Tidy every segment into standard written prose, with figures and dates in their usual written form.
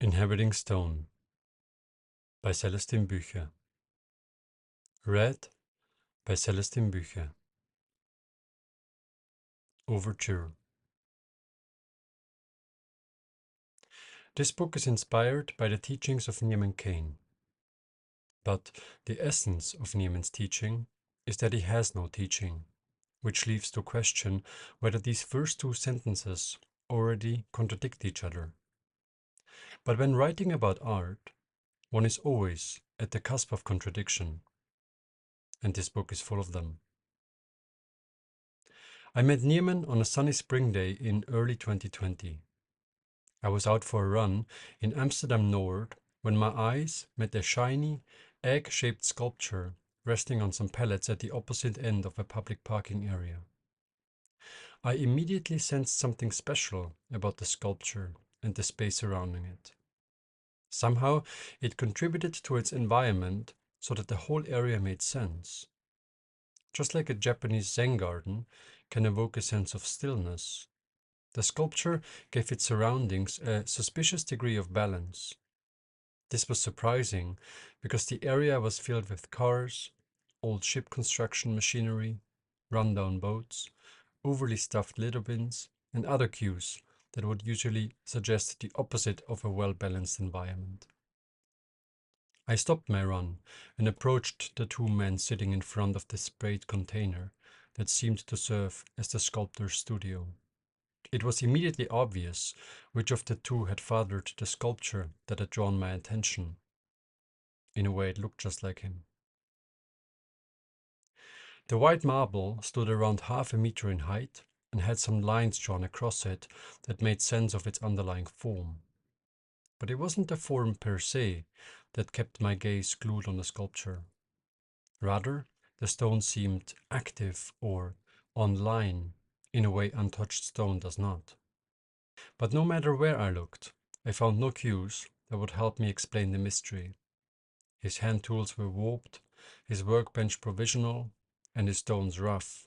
Inhabiting Stone by Celestin Büche. Read by Celestin Büche. Overture. This book is inspired by the teachings of Neiman Cain. But the essence of Neiman's teaching is that he has no teaching, which leaves to question whether these first two sentences already contradict each other. But when writing about art, one is always at the cusp of contradiction, and this book is full of them. I met Neiman on a sunny spring day in early 2020. I was out for a run in Amsterdam Noord when my eyes met a shiny, egg-shaped sculpture resting on some pallets at the opposite end of a public parking area. I immediately sensed something special about the sculpture and the space surrounding it. Somehow, it contributed to its environment so that the whole area made sense. Just like a Japanese Zen garden can evoke a sense of stillness, the sculpture gave its surroundings a suspicious degree of balance. This was surprising because the area was filled with cars, old ship construction machinery, run-down boats, overly stuffed litter bins, and other cues that would usually suggest the opposite of a well-balanced environment. I stopped my run and approached the two men sitting in front of the sprayed container that seemed to serve as the sculptor's studio. It was immediately obvious which of the two had fathered the sculpture that had drawn my attention. In a way, it looked just like him. The white marble stood around half a meter in height and had some lines drawn across it that made sense of its underlying form. But it wasn't the form per se that kept my gaze glued on the sculpture. Rather, the stone seemed active or online in a way untouched stone does not. But no matter where I looked, I found no cues that would help me explain the mystery. His hand tools were warped, his workbench provisional, and his stones rough.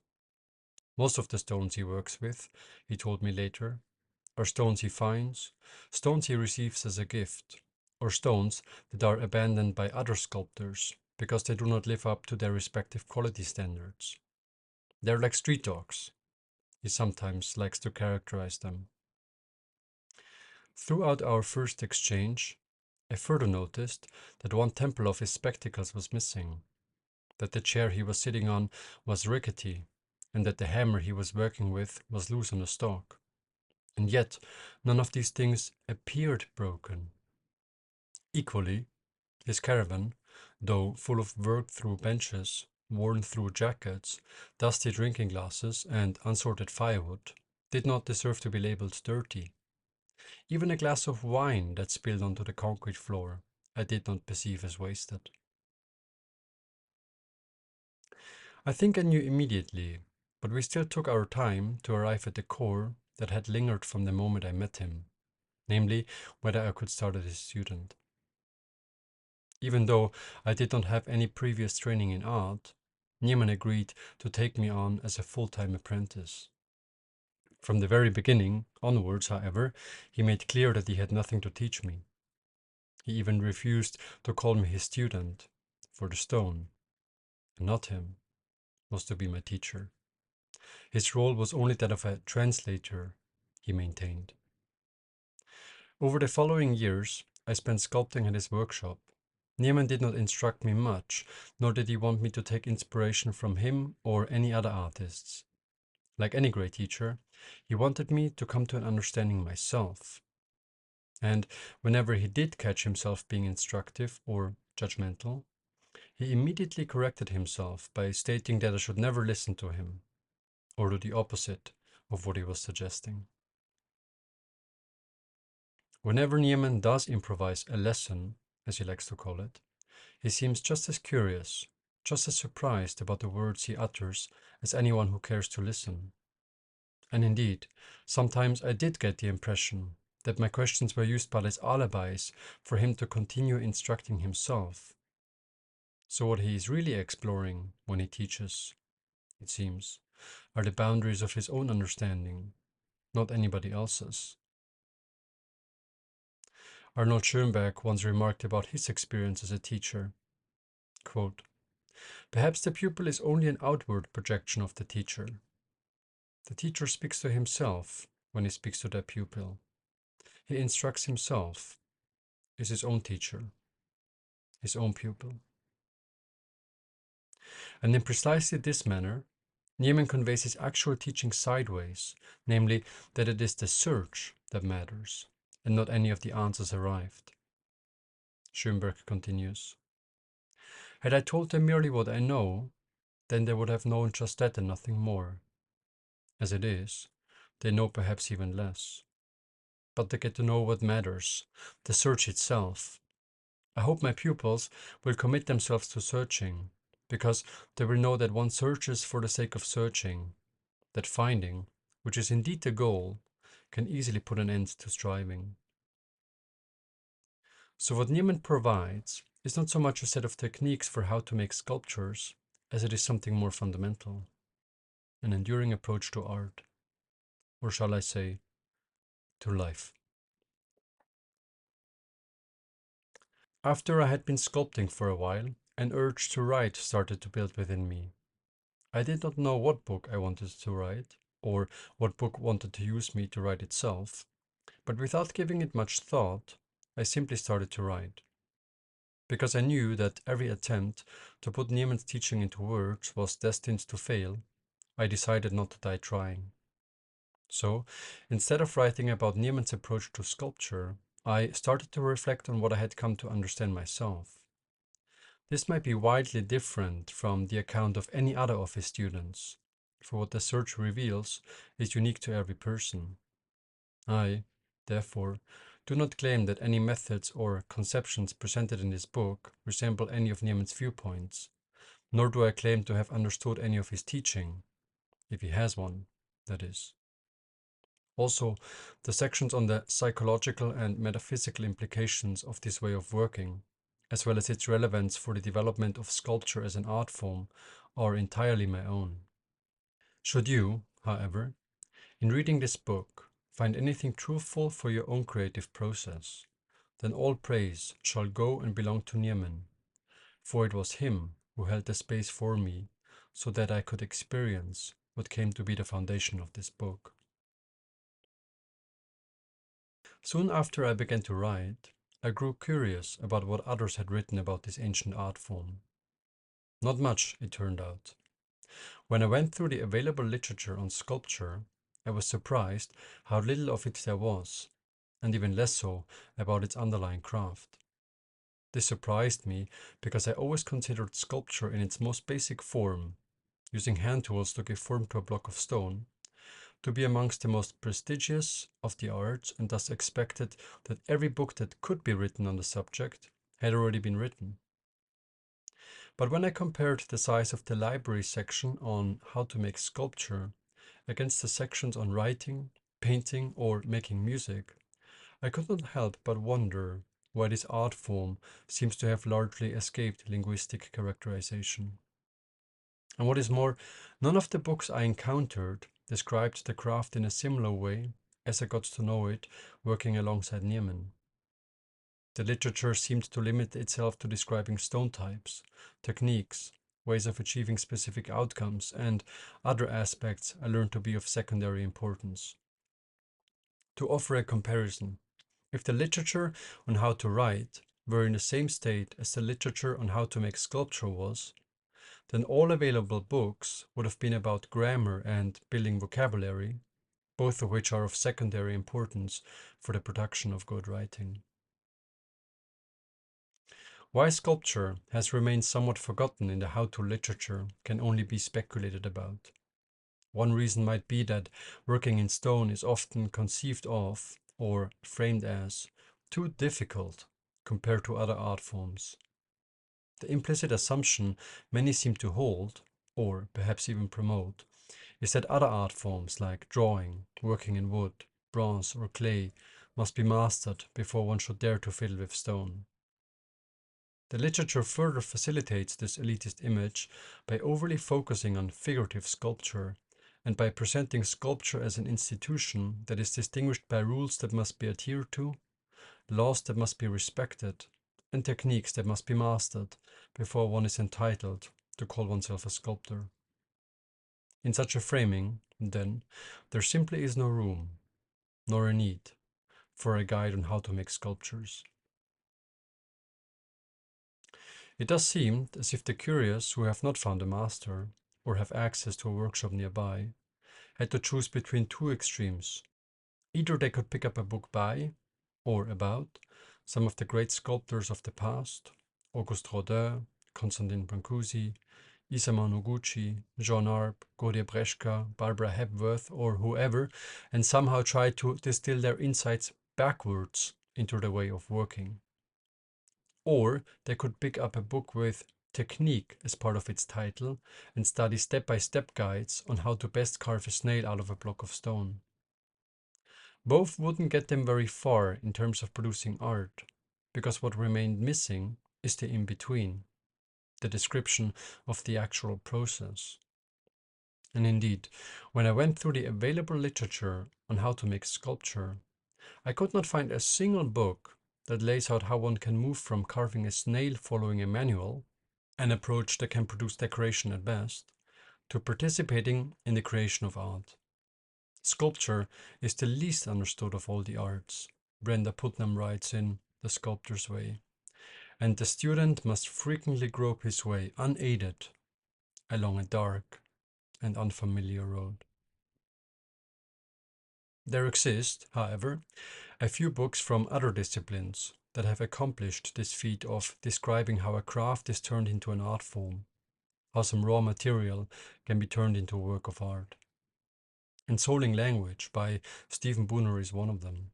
Most of the stones he works with, he told me later, are stones he finds, stones he receives as a gift, or stones that are abandoned by other sculptors because they do not live up to their respective quality standards. They're like street dogs. He sometimes likes to characterize them. Throughout our first exchange, I further noticed that one temple of his spectacles was missing, that the chair he was sitting on was rickety, and that the hammer he was working with was loose on the stalk. And yet, none of these things appeared broken. Equally, his caravan, though full of worked-through benches, worn-through jackets, dusty drinking glasses, and unsorted firewood, did not deserve to be labeled dirty. Even a glass of wine that spilled onto the concrete floor I did not perceive as wasted. I think I knew immediately, but we still took our time to arrive at the core that had lingered from the moment I met him, namely whether I could start as a student. Even though I did not have any previous training in art, Neiman agreed to take me on as a full-time apprentice. From the very beginning onwards, however, he made clear that he had nothing to teach me. He even refused to call me his student, for the stone, and not him, was to be my teacher. His role was only that of a translator, he maintained. Over the following years, I spent sculpting at his workshop. Neiman did not instruct me much, nor did he want me to take inspiration from him or any other artists. Like any great teacher, he wanted me to come to an understanding myself. And whenever he did catch himself being instructive or judgmental, he immediately corrected himself by stating that I should never listen to him, or do the opposite of what he was suggesting. Whenever Neiman does improvise a lesson, as he likes to call it, he seems just as curious, just as surprised about the words he utters as anyone who cares to listen. And indeed, sometimes I did get the impression that my questions were used but as alibis for him to continue instructing himself. So what he is really exploring when he teaches, it seems, are the boundaries of his own understanding, not anybody else's. Arnold Schoenberg once remarked about his experience as a teacher, quote, "Perhaps the pupil is only an outward projection of the teacher. The teacher speaks to himself when he speaks to the pupil. He instructs himself, is his own teacher, his own pupil." And in precisely this manner, Niemann conveys his actual teaching sideways, namely that it is the search that matters, and not any of the answers arrived. Schoenberg continues, "Had I told them merely what I know, then they would have known just that and nothing more. As it is, they know perhaps even less. But they get to know what matters, the search itself. I hope my pupils will commit themselves to searching, because they will know that one searches for the sake of searching, that finding, which is indeed the goal, can easily put an end to striving." So what Niemann provides is not so much a set of techniques for how to make sculptures, as it is something more fundamental, an enduring approach to art, or shall I say, to life. After I had been sculpting for a while, an urge to write started to build within me. I did not know what book I wanted to write, or what book wanted to use me to write itself, but without giving it much thought, I simply started to write. Because I knew that every attempt to put Niemann's teaching into words was destined to fail, I decided not to die trying. So, instead of writing about Niemann's approach to sculpture, I started to reflect on what I had come to understand myself. This might be widely different from the account of any other of his students, for what the search reveals is unique to every person. I, therefore, do not claim that any methods or conceptions presented in this book resemble any of Niemann's viewpoints, nor do I claim to have understood any of his teaching, if he has one, that is. Also, the sections on the psychological and metaphysical implications of this way of working, as well as its relevance for the development of sculpture as an art form, are entirely my own. Should you, however, in reading this book, find anything truthful for your own creative process, then all praise shall go and belong to Niemann, for it was him who held the space for me so that I could experience what came to be the foundation of this book. Soon after I began to write, I grew curious about what others had written about this ancient art form. Not much, it turned out. When I went through the available literature on sculpture, I was surprised how little of it there was, and even less so about its underlying craft. This surprised me because I always considered sculpture in its most basic form, using hand tools to give form to a block of stone, to be amongst the most prestigious of the arts, and thus expected that every book that could be written on the subject had already been written. But when I compared the size of the library section on how to make sculpture against the sections on writing, painting, or making music, I could not help but wonder why this art form seems to have largely escaped linguistic characterization. And what is more, none of the books I encountered described the craft in a similar way as I got to know it working alongside Niemann. The literature seemed to limit itself to describing stone types, techniques, ways of achieving specific outcomes, and other aspects I learned to be of secondary importance. To offer a comparison, if the literature on how to write were in the same state as the literature on how to make sculpture was, then all available books would have been about grammar and building vocabulary, both of which are of secondary importance for the production of good writing. Why sculpture has remained somewhat forgotten in the how-to literature can only be speculated about. One reason might be that working in stone is often conceived of, or framed as, too difficult compared to other art forms. The implicit assumption many seem to hold, or perhaps even promote, is that other art forms like drawing, working in wood, bronze, or clay must be mastered before one should dare to fiddle with stone. The literature further facilitates this elitist image by overly focusing on figurative sculpture and by presenting sculpture as an institution that is distinguished by rules that must be adhered to, laws that must be respected, and techniques that must be mastered before one is entitled to call oneself a sculptor. In such a framing, then, there simply is no room, nor a need, for a guide on how to make sculptures. It does seem as if the curious who have not found a master, or have access to a workshop nearby, had to choose between two extremes. Either they could pick up a book by, or about, some of the great sculptors of the past, Auguste Rodin, Constantin Brancusi, Isamu Noguchi, Jean Arp, Gaudier Breshka, Barbara Hepworth, or whoever, and somehow try to distill their insights backwards into the way of working. Or they could pick up a book with technique as part of its title and study step-by-step guides on how to best carve a snail out of a block of stone. Both wouldn't get them very far in terms of producing art, because what remained missing is the in-between, the description of the actual process. And indeed, when I went through the available literature on how to make sculpture, I could not find a single book that lays out how one can move from carving a snail following a manual, an approach that can produce decoration at best, to participating in the creation of art. Sculpture is the least understood of all the arts, Brenda Putnam writes in The Sculptor's Way, and the student must frequently grope his way unaided along a dark and unfamiliar road. There exist, however, a few books from other disciplines that have accomplished this feat of describing how a craft is turned into an art form, how some raw material can be turned into a work of art. Ensouling Language by Stephen Booner is one of them.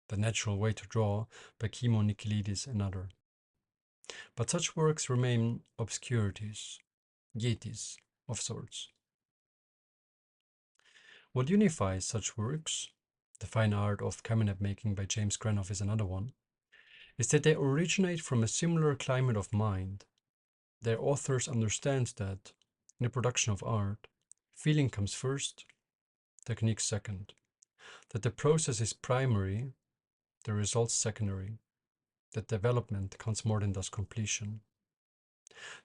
The Natural Way to Draw by Kimo Nikolidis another. But such works remain obscurities, yetis of sorts. What unifies such works, The Fine Art of Cabinet Making by James Granoff is another one, is that they originate from a similar climate of mind. Their authors understand that, in the production of art, feeling comes first, technique second, that the process is primary, the results secondary, that development counts more than does completion.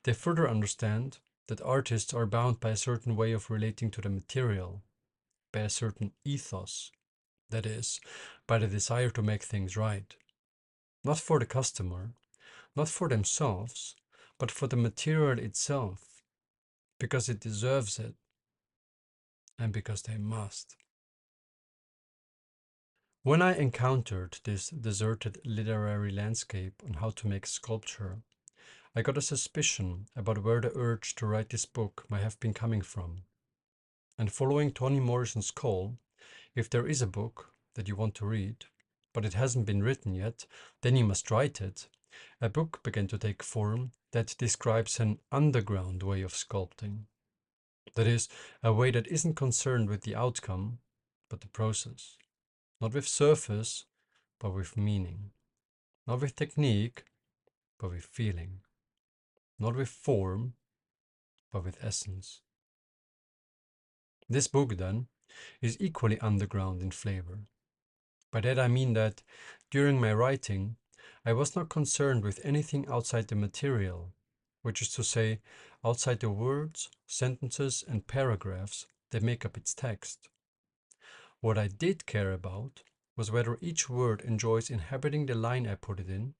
They further understand that artists are bound by a certain way of relating to the material, by a certain ethos, that is, by the desire to make things right. Not for the customer, not for themselves, but for the material itself, because it deserves it, and because they must. When I encountered this deserted literary landscape on how to make sculpture, I got a suspicion about where the urge to write this book might have been coming from. And following Toni Morrison's call, if there is a book that you want to read, but it hasn't been written yet, then you must write it, a book began to take form that describes an underground way of sculpting. That is, a way that isn't concerned with the outcome, but the process. Not with surface, but with meaning. Not with technique, but with feeling. Not with form, but with essence. This book, then, is equally underground in flavor. By that I mean that, during my writing, I was not concerned with anything outside the material, which is to say, outside the words, sentences, and paragraphs that make up its text. What I did care about was whether each word enjoys inhabiting the line I put it in,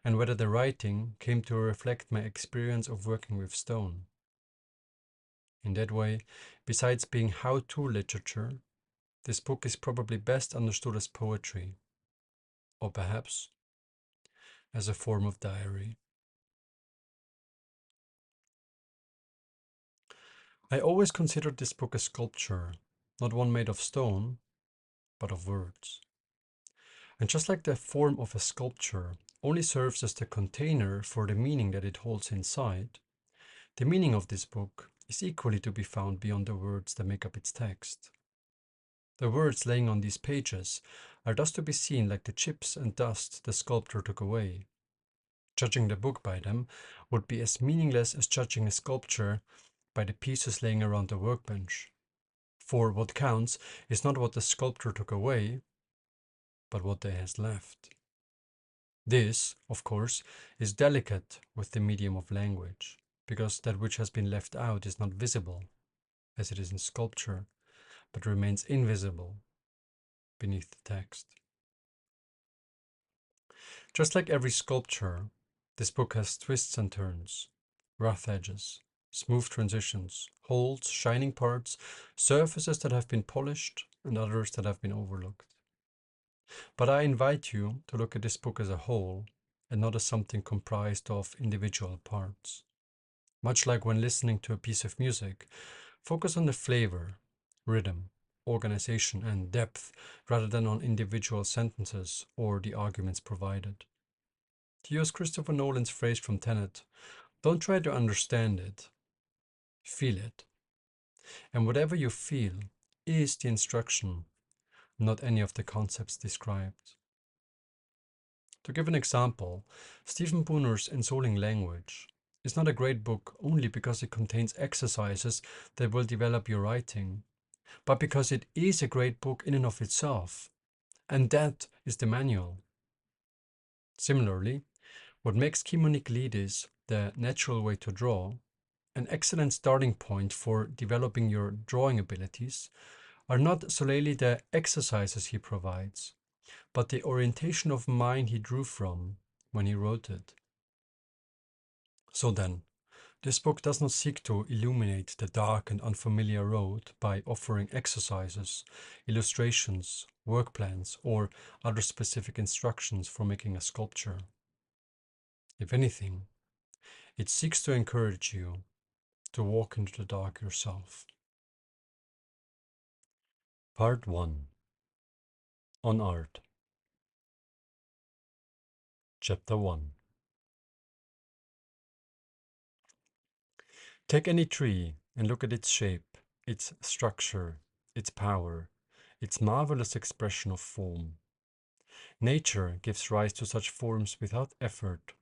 and whether the writing came to reflect my experience of working with stone. In that way, besides being how-to literature, this book is probably best understood as poetry, or perhaps as a form of diary. I always considered this book a sculpture, not one made of stone, but of words. And just like the form of a sculpture only serves as the container for the meaning that it holds inside, the meaning of this book is equally to be found beyond the words that make up its text. The words laying on these pages are thus to be seen like the chips and dust the sculptor took away. Judging the book by them would be as meaningless as judging a sculpture by the pieces laying around the workbench. For what counts is not what the sculptor took away, but what they has left. This, of course, is delicate with the medium of language, because that which has been left out is not visible, as it is in sculpture, but remains invisible beneath the text. Just like every sculpture, this book has twists and turns, rough edges, smooth transitions, holds, shining parts, surfaces that have been polished, and others that have been overlooked. But I invite you to look at this book as a whole, and not as something comprised of individual parts. Much like when listening to a piece of music, focus on the flavor, rhythm, organization, and depth rather than on individual sentences or the arguments provided. To use Christopher Nolan's phrase from Tenet, don't try to understand it, feel it. And whatever you feel is the instruction, not any of the concepts described. To give an example, Stephen Booner's Ensouling Language is not a great book only because it contains exercises that will develop your writing, but because it is a great book in and of itself, and that is the manual. Similarly, what makes Kimoniklidis the natural way to draw, an excellent starting point for developing your drawing abilities, are not solely the exercises he provides, but the orientation of mind he drew from when he wrote it. So then, this book does not seek to illuminate the dark and unfamiliar road by offering exercises, illustrations, work plans, or other specific instructions for making a sculpture. If anything, it seeks to encourage you to walk into the dark yourself. Part 1. On Art. Chapter 1. Take any tree and look at its shape, its structure, its power, its marvelous expression of form. Nature gives rise to such forms without effort,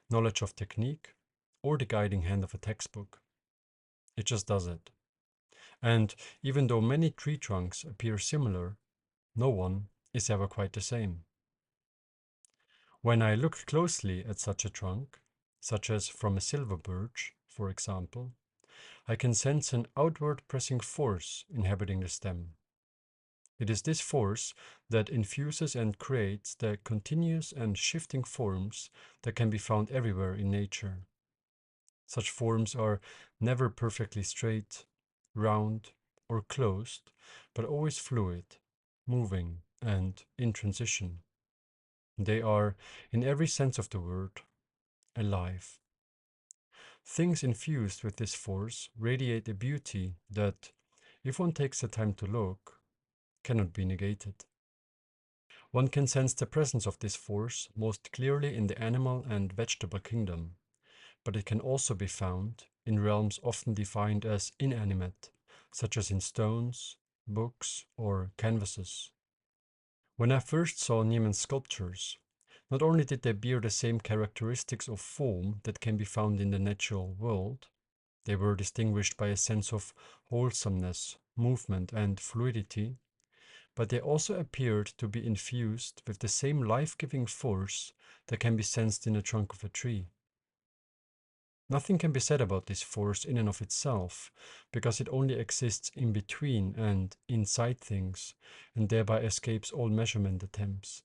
knowledge of technique, or the guiding hand of a textbook. It just does it. And even though many tree trunks appear similar, no one is ever quite the same. When I look closely at such a trunk, such as from a silver birch, for example, I can sense an outward pressing force inhabiting the stem. It is this force that infuses and creates the continuous and shifting forms that can be found everywhere in nature. Such forms are never perfectly straight, round, or closed, but always fluid, moving, and in transition. They are, in every sense of the word, alive. Things infused with this force radiate a beauty that, if one takes the time to look, cannot be negated. One can sense the presence of this force most clearly in the animal and vegetable kingdom, but it can also be found in realms often defined as inanimate, such as in stones, books, or canvases. When I first saw Neiman's sculptures, not only did they bear the same characteristics of form that can be found in the natural world, they were distinguished by a sense of wholesomeness, movement, and fluidity, but they also appeared to be infused with the same life-giving force that can be sensed in the trunk of a tree. Nothing can be said about this force in and of itself, because it only exists in between and inside things, and thereby escapes all measurement attempts.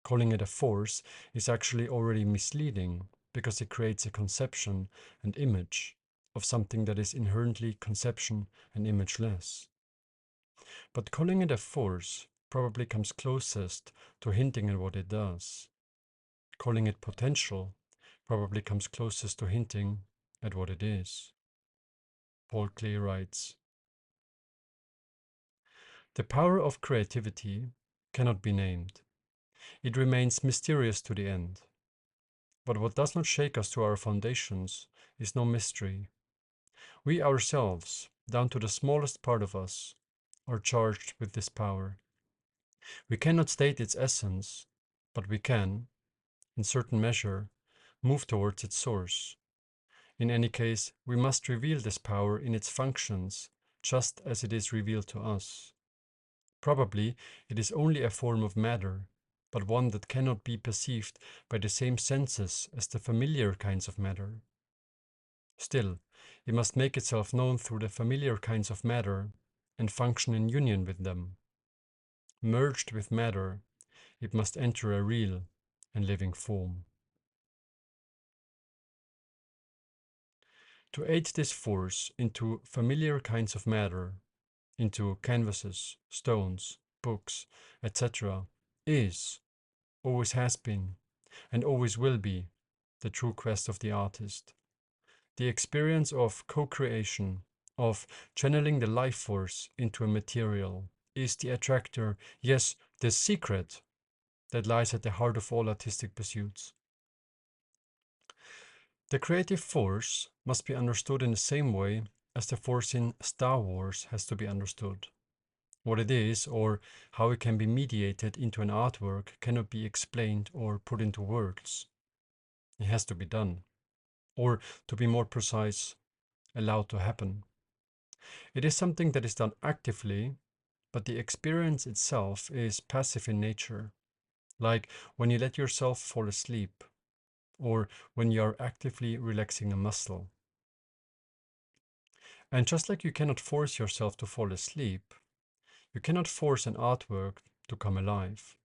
Calling it a force is actually already misleading, because it creates a conception and image of something that is inherently conception and imageless. But calling it a force probably comes closest to hinting at what it does. Calling it potential probably comes closest to hinting at what it is. Paul Klee writes, "The power of creativity cannot be named. It remains mysterious to the end. But what does not shake us to our foundations is no mystery. We ourselves, down to the smallest part of us, are charged with this power. We cannot state its essence, but we can, in certain measure, move towards its source. In any case, we must reveal this power in its functions, just as it is revealed to us. Probably it is only a form of matter, but one that cannot be perceived by the same senses as the familiar kinds of matter. Still, it must make itself known through the familiar kinds of matter and function in union with them. Merged with matter, it must enter a real and living form. To aid this force into familiar kinds of matter, into canvases, stones, books, etc., is, always has been, and always will be, the true quest of the artist. The experience of co-creation, of channeling the life force into a material, is the attractor, yes, the secret that lies at the heart of all artistic pursuits. The creative force must be understood in the same way as the force in Star Wars has to be understood. What it is, or how it can be mediated into an artwork, cannot be explained or put into words. It has to be done. Or, to be more precise, allowed to happen. It is something that is done actively, but the experience itself is passive in nature, like when you let yourself fall asleep, or when you are actively relaxing a muscle. And just like you cannot force yourself to fall asleep, you cannot force an artwork to come alive.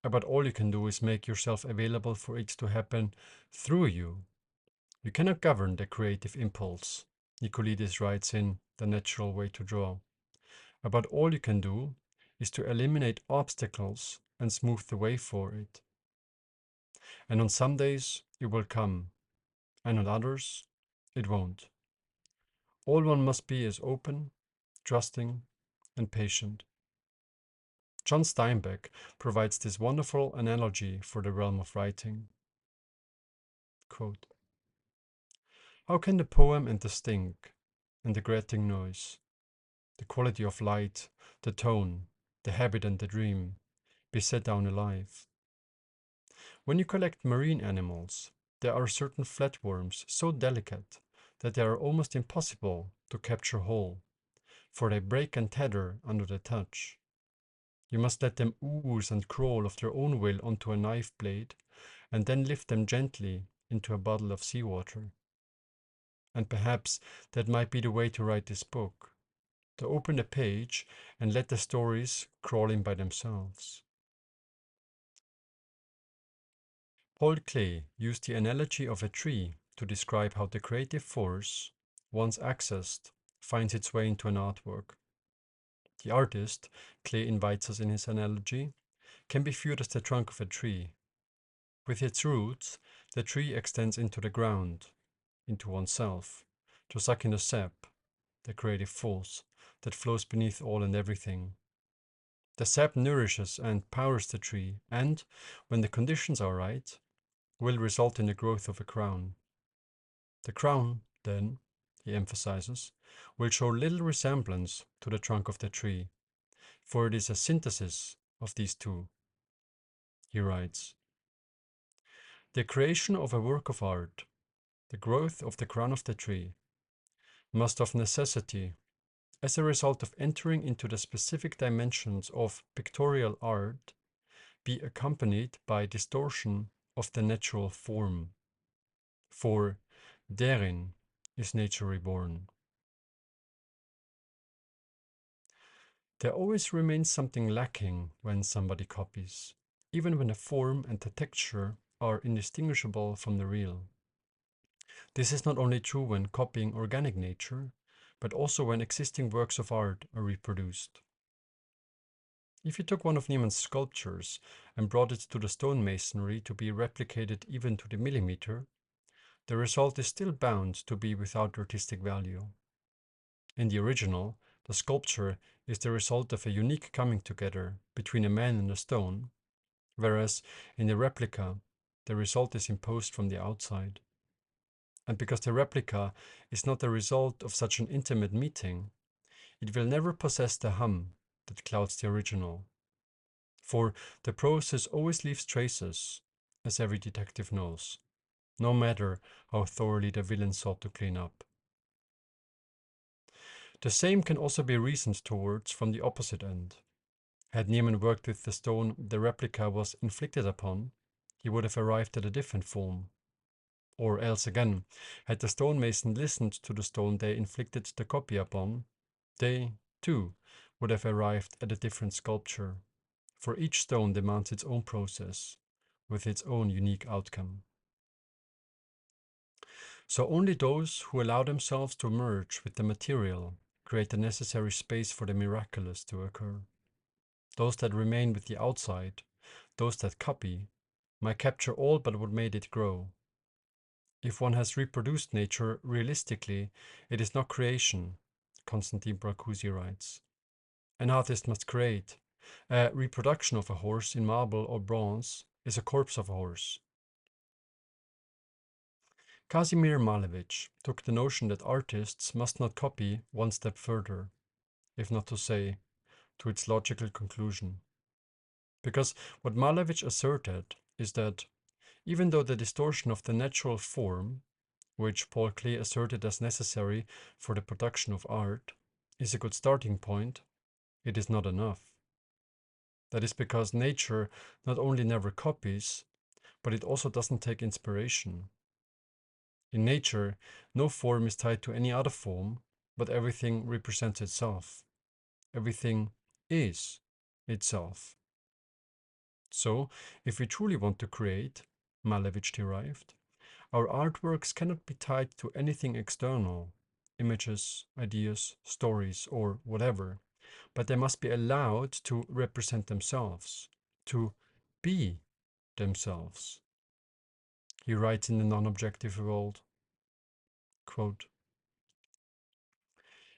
But all you can do is make yourself available for it to happen through you. You cannot govern the creative impulse, Nicolaides writes in The Natural Way to Draw. But all you can do is to eliminate obstacles and smooth the way for it. And on some days it will come, and on others it won't. All one must be is open, trusting, and patient. John Steinbeck provides this wonderful analogy for the realm of writing. Quote, how can the poem and the stink, and the grating noise, the quality of light, the tone, the habit and the dream, be set down alive? When you collect marine animals, there are certain flatworms so delicate that they are almost impossible to capture whole, for they break and tether under the touch. You must let them ooze and crawl of their own will onto a knife blade, and then lift them gently into a bottle of seawater. And perhaps that might be the way to write this book, to open a page and let the stories crawl in by themselves. Paul Klee used the analogy of a tree to describe how the creative force, once accessed, finds its way into an artwork. The artist, Klee invites us in his analogy, can be viewed as the trunk of a tree. With its roots, the tree extends into the ground, into oneself, to suck in the sap, the creative force that flows beneath all and everything. The sap nourishes and powers the tree, and, when the conditions are right, will result in the growth of a crown. The crown, then, he emphasizes, will show little resemblance to the trunk of the tree, for it is a synthesis of these two. He writes, the creation of a work of art, the growth of the crown of the tree, must of necessity, as a result of entering into the specific dimensions of pictorial art, be accompanied by distortion of the natural form. For therein is nature reborn. There always remains something lacking when somebody copies, even when the form and the texture are indistinguishable from the real. This is not only true when copying organic nature, but also when existing works of art are reproduced. If you took one of Niemann's sculptures and brought it to the stonemasonry to be replicated even to the millimeter, the result is still bound to be without artistic value. In the original, the sculpture is the result of a unique coming together between a man and a stone, whereas in the replica, the result is imposed from the outside. And because the replica is not the result of such an intimate meeting, it will never possess the hum that clouds the original. For the process always leaves traces, as every detective knows, no matter how thoroughly the villain sought to clean up. The same can also be reasoned towards from the opposite end. Had Neiman worked with the stone the replica was inflicted upon, he would have arrived at a different form. Or else again, had the stonemason listened to the stone they inflicted the copy upon, they, too, would have arrived at a different sculpture. For each stone demands its own process, with its own unique outcome. So only those who allow themselves to merge with the material create the necessary space for the miraculous to occur. Those that remain with the outside, those that copy, might capture all but what made it grow. If one has reproduced nature realistically, it is not creation, Constantine Brancusi writes. An artist must create. A reproduction of a horse in marble or bronze is a corpse of a horse. Kazimir Malevich took the notion that artists must not copy one step further, if not to say, to its logical conclusion. Because what Malevich asserted is that even though the distortion of the natural form, which Paul Klee asserted as necessary for the production of art, is a good starting point, it is not enough. That is because nature not only never copies, but it also doesn't take inspiration. In nature, no form is tied to any other form, but everything represents itself. Everything is itself. So, if we truly want to create, Malevich derived, our artworks cannot be tied to anything external, images, ideas, stories, or whatever, but they must be allowed to represent themselves, to be themselves. He writes in the non-objective world, quote,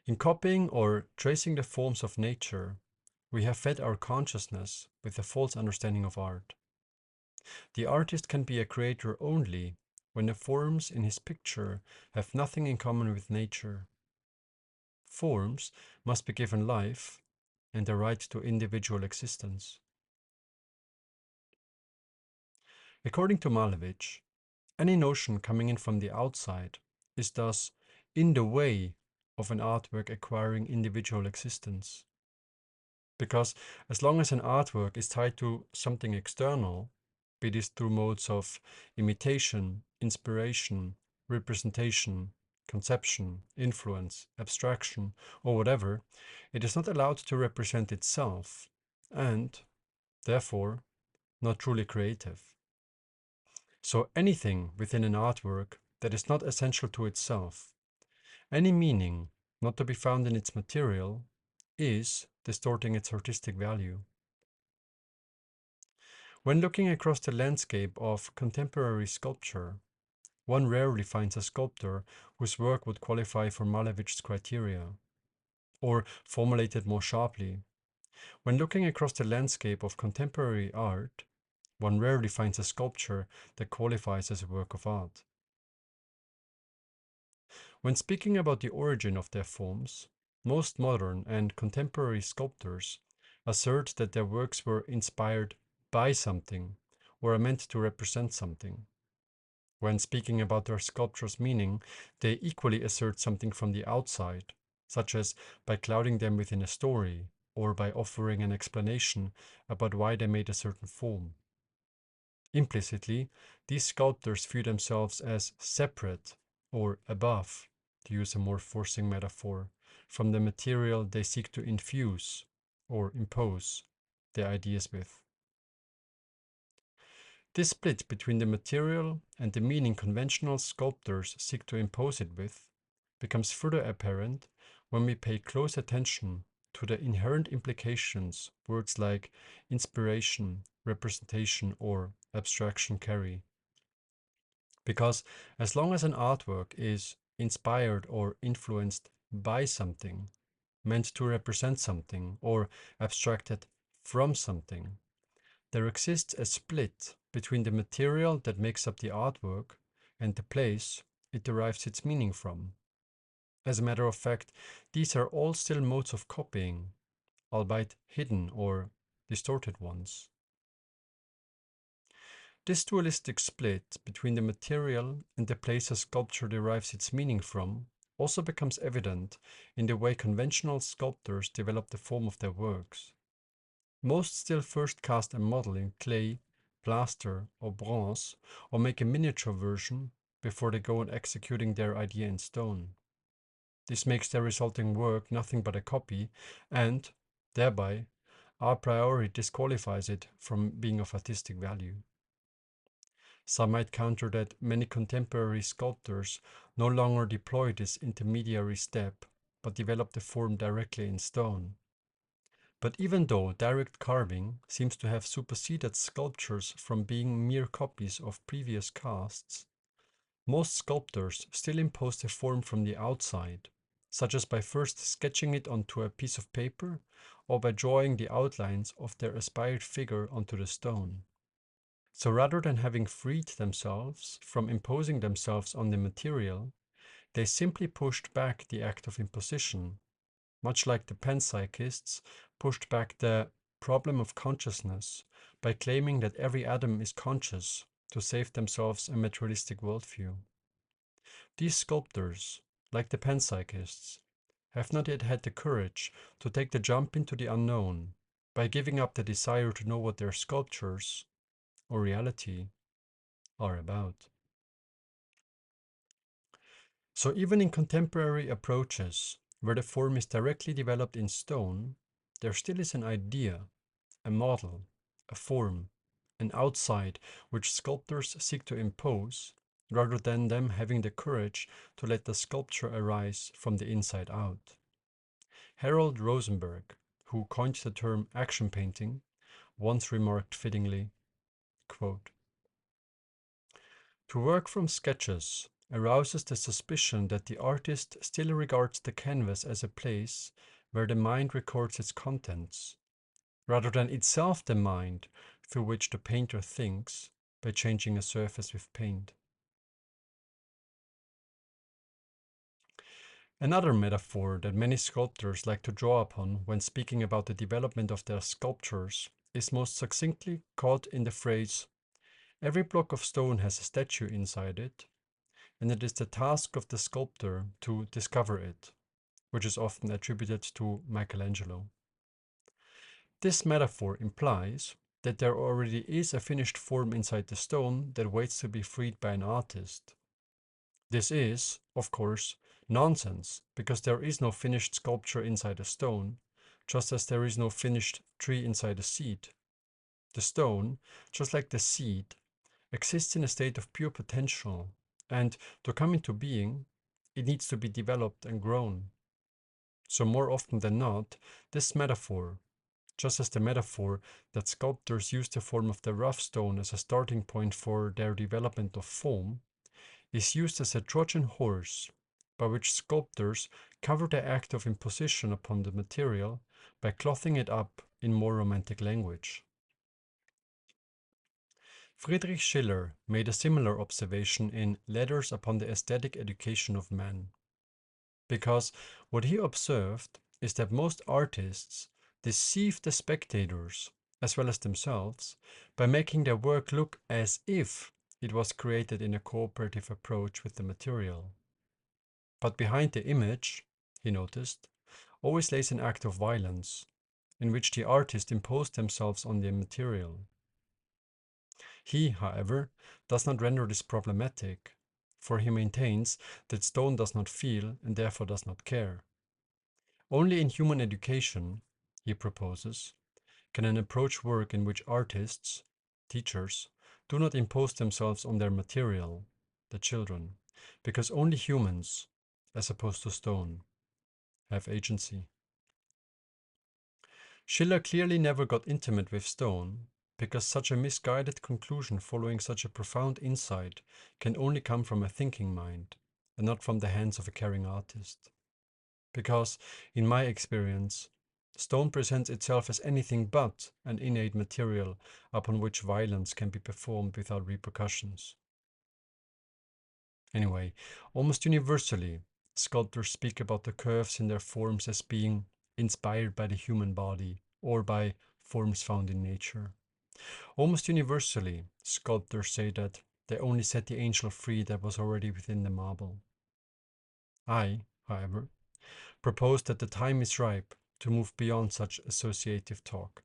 in copying or tracing the forms of nature, we have fed our consciousness with a false understanding of art. The artist can be a creator only when the forms in his picture have nothing in common with nature. Forms must be given life and the right to individual existence. According to Malevich, any notion coming in from the outside is thus in the way of an artwork acquiring individual existence. Because as long as an artwork is tied to something external, be this through modes of imitation, inspiration, representation, conception, influence, abstraction, or whatever, it is not allowed to represent itself, and, therefore, not truly creative. So anything within an artwork that is not essential to itself, any meaning not to be found in its material, is distorting its artistic value. When looking across the landscape of contemporary sculpture, one rarely finds a sculptor whose work would qualify for Malevich's criteria. Or, formulated more sharply, when looking across the landscape of contemporary art, one rarely finds a sculpture that qualifies as a work of art. When speaking about the origin of their forms, most modern and contemporary sculptors assert that their works were inspired by something or are meant to represent something. When speaking about their sculpture's meaning, they equally assert something from the outside, such as by clouding them within a story or by offering an explanation about why they made a certain form. Implicitly, these sculptors view themselves as separate or above, to use a more forcing metaphor, from the material they seek to infuse or impose their ideas with. This split between the material and the meaning conventional sculptors seek to impose it with becomes further apparent when we pay close attention to the inherent implications words like inspiration, representation, or abstraction carry. Because as long as an artwork is inspired or influenced by something, meant to represent something, or abstracted from something, there exists a split between the material that makes up the artwork and the place it derives its meaning from. As a matter of fact, these are all still modes of copying, albeit hidden or distorted ones. This dualistic split between the material and the place a sculpture derives its meaning from also becomes evident in the way conventional sculptors develop the form of their works. Most still first cast a model in clay, plaster, or bronze, or make a miniature version before they go on executing their idea in stone. This makes their resulting work nothing but a copy, and, thereby, a priori disqualifies it from being of artistic value. Some might counter that many contemporary sculptors no longer deploy this intermediary step, but develop the form directly in stone. But even though direct carving seems to have superseded sculptures from being mere copies of previous casts, most sculptors still impose the form from the outside, such as by first sketching it onto a piece of paper or by drawing the outlines of their aspired figure onto the stone. So rather than having freed themselves from imposing themselves on the material, they simply pushed back the act of imposition, much like the panpsychists pushed back the problem of consciousness by claiming that every atom is conscious to save themselves a materialistic worldview. These sculptors, like the panpsychists, have not yet had the courage to take the jump into the unknown by giving up the desire to know what their sculptures, or reality, are about. So even in contemporary approaches, where the form is directly developed in stone, there still is an idea, a model, a form, an outside which sculptors seek to impose, rather than them having the courage to let the sculpture arise from the inside out. Harold Rosenberg, who coined the term action painting, once remarked fittingly, quote, "To work from sketches arouses the suspicion that the artist still regards the canvas as a place where the mind records its contents, rather than itself the mind through which the painter thinks by changing a surface with paint." Another metaphor that many sculptors like to draw upon when speaking about the development of their sculptures is most succinctly caught in the phrase, "Every block of stone has a statue inside it, and it is the task of the sculptor to discover it," which is often attributed to Michelangelo. This metaphor implies that there already is a finished form inside the stone that waits to be freed by an artist. This is, of course, nonsense, because there is no finished sculpture inside a stone, just as there is no finished tree inside a seed. The stone, just like the seed, exists in a state of pure potential, and to come into being, it needs to be developed and grown. So more often than not, this metaphor, just as the metaphor that sculptors use the form of the rough stone as a starting point for their development of form, is used as a Trojan horse by which sculptors cover the act of imposition upon the material by clothing it up in more romantic language. Friedrich Schiller made a similar observation in Letters upon the Aesthetic Education of Man, because what he observed is that most artists deceive the spectators, as well as themselves, by making their work look as if it was created in a cooperative approach with the material. But behind the image, he noticed, always lays an act of violence, in which the artist imposed themselves on the material. He, however, does not render this problematic, for he maintains that stone does not feel and therefore does not care. Only in human education, he proposes, can an approach work in which artists, teachers, do not impose themselves on their material, the children, because only humans, as opposed to stone, have agency. Schiller clearly never got intimate with stone, because such a misguided conclusion following such a profound insight can only come from a thinking mind, and not from the hands of a caring artist. Because, in my experience, stone presents itself as anything but an innate material upon which violence can be performed without repercussions. Anyway, almost universally, sculptors speak about the curves in their forms as being inspired by the human body or by forms found in nature. Almost universally, sculptors say that they only set the angel free that was already within the marble. I, however, propose that the time is ripe to move beyond such associative talk.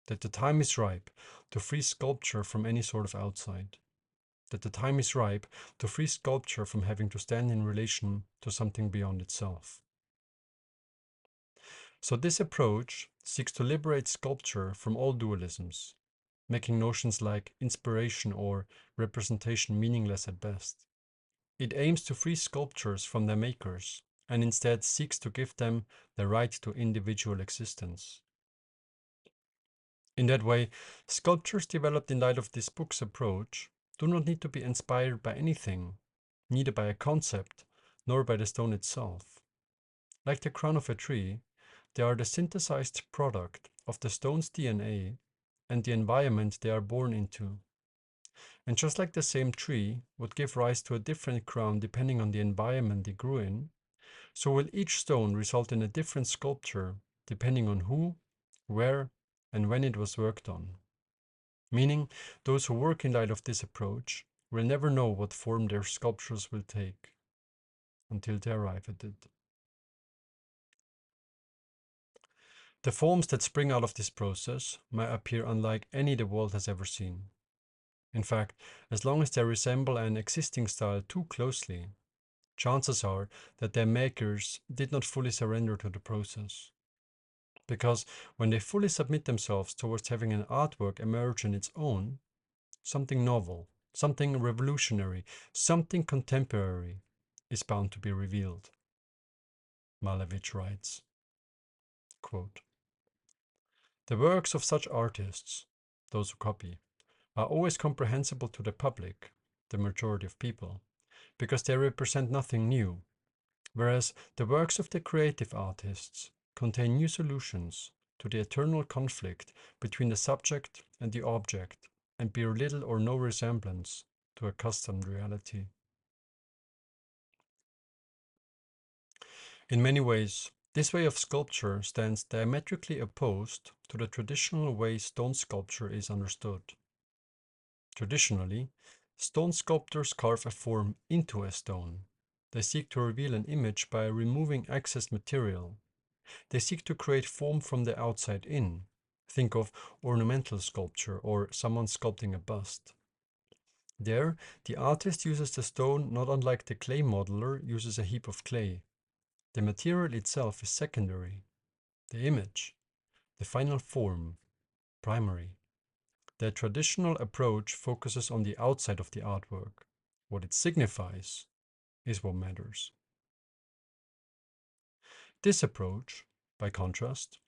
that the time is ripe to free sculpture from any sort of outside, that the time is ripe to free sculpture from having to stand in relation to something beyond itself. So this approach seeks to liberate sculpture from all dualisms, making notions like inspiration or representation meaningless at best. It aims to free sculptures from their makers and instead seeks to give them the right to individual existence. In that way, sculptures developed in light of this book's approach do not need to be inspired by anything, neither by a concept nor by the stone itself. Like the crown of a tree, they are the synthesized product of the stone's DNA and the environment they are born into. And just like the same tree would give rise to a different crown depending on the environment they grew in, so will each stone result in a different sculpture depending on who, where, and when it was worked on. Meaning, those who work in light of this approach will never know what form their sculptures will take until they arrive at it. The forms that spring out of this process may appear unlike any the world has ever seen. In fact, as long as they resemble an existing style too closely, chances are that their makers did not fully surrender to the process. Because when they fully submit themselves towards having an artwork emerge on its own, something novel, something revolutionary, something contemporary is bound to be revealed. Malevich writes, quote, "The works of such artists, those who copy, are always comprehensible to the public, the majority of people, because they represent nothing new, whereas the works of the creative artists contain new solutions to the eternal conflict between the subject and the object and bear little or no resemblance to accustomed reality." In many ways, this way of sculpture stands diametrically opposed to the traditional way stone sculpture is understood. Traditionally, stone sculptors carve a form into a stone. They seek to reveal an image by removing excess material. They seek to create form from the outside in. Think of ornamental sculpture or someone sculpting a bust. There, the artist uses the stone not unlike the clay modeler uses a heap of clay. The material itself is secondary. The image, the final form, primary. The traditional approach focuses on the outside of the artwork. What it signifies is what matters. This approach, by contrast,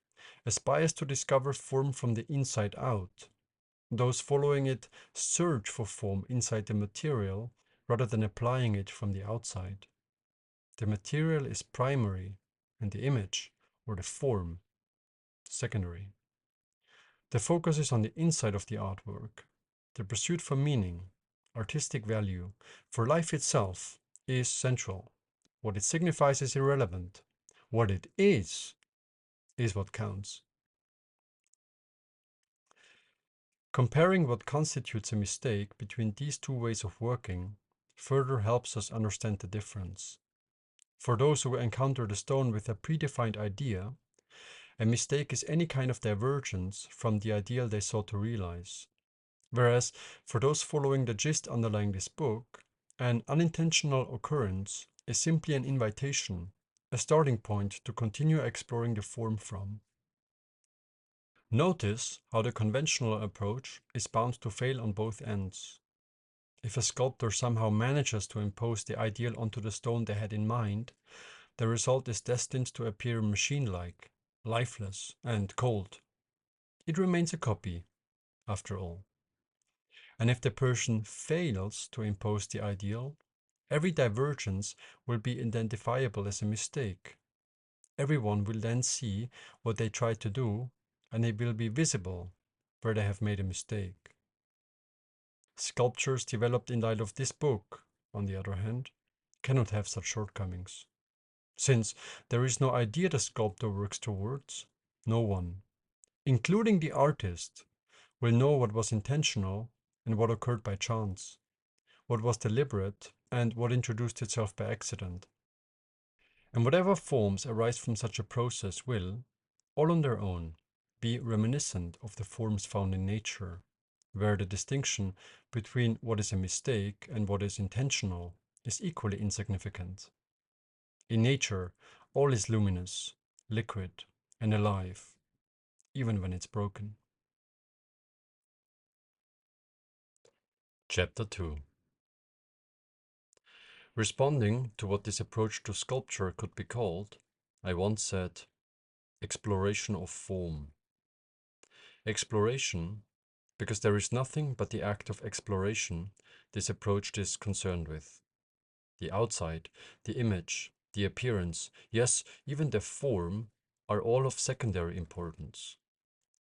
aspires to discover form from the inside out. Those following it search for form inside the material rather than applying it from the outside. The material is primary and the image, or the form, secondary. The focus is on the inside of the artwork. The pursuit for meaning, artistic value, for life itself is central. What it signifies is irrelevant. What it is what counts. Comparing what constitutes a mistake between these two ways of working further helps us understand the difference. For those who encounter the stone with a predefined idea, a mistake is any kind of divergence from the ideal they sought to realize. Whereas, for those following the gist underlying this book, an unintentional occurrence is simply an invitation, a starting point to continue exploring the form from. Notice how the conventional approach is bound to fail on both ends. If a sculptor somehow manages to impose the ideal onto the stone they had in mind, the result is destined to appear machine-like, lifeless, and cold. It remains a copy, after all. And if the person fails to impose the ideal, every divergence will be identifiable as a mistake. Everyone will then see what they tried to do, and it will be visible where they have made a mistake. Sculptures developed in light of this book, on the other hand, cannot have such shortcomings. Since there is no idea the sculptor works towards, no one, including the artist, will know what was intentional and what occurred by chance, what was deliberate and what introduced itself by accident. And whatever forms arise from such a process will, all on their own, be reminiscent of the forms found in nature, where the distinction between what is a mistake and what is intentional is equally insignificant. In nature, all is luminous, liquid, and alive, even when it's broken. Chapter 2. Responding to what this approach to sculpture could be called, I once said, exploration of form. Exploration, because there is nothing but the act of exploration this approach is concerned with. The outside, the image, the appearance, yes, even the form, are all of secondary importance.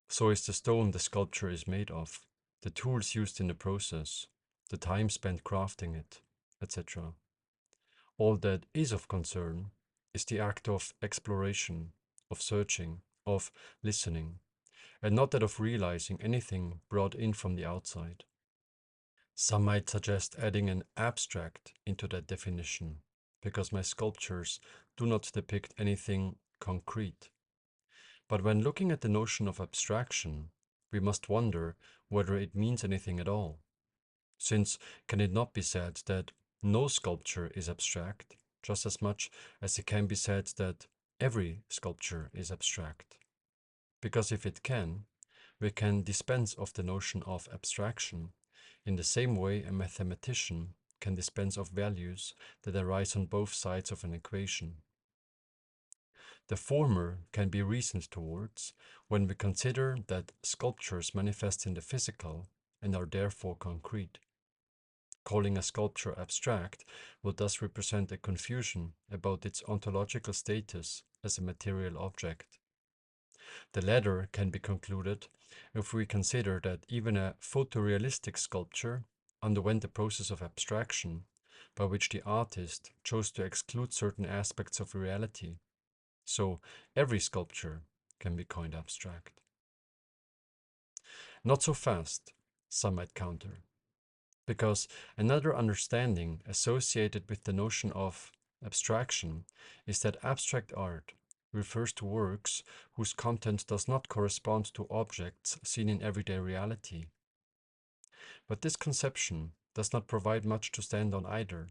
So is the stone the sculpture is made of, the tools used in the process, the time spent crafting it, etc. All that is of concern is the act of exploration, of searching, of listening, and not that of realizing anything brought in from the outside. Some might suggest adding an abstract into that definition, because my sculptures do not depict anything concrete. But when looking at the notion of abstraction, we must wonder whether it means anything at all, since can it not be said that no sculpture is abstract, just as much as it can be said that every sculpture is abstract? Because if it can, we can dispense of the notion of abstraction in the same way a mathematician can dispense of values that arise on both sides of an equation. The former can be reasoned towards when we consider that sculptures manifest in the physical and are therefore concrete. Calling a sculpture abstract will thus represent a confusion about its ontological status as a material object. The latter can be concluded if we consider that even a photorealistic sculpture underwent the process of abstraction, by which the artist chose to exclude certain aspects of reality. So every sculpture can be coined abstract. Not so fast, some might counter, because another understanding associated with the notion of abstraction is that abstract art refers to works whose content does not correspond to objects seen in everyday reality. But this conception does not provide much to stand on either,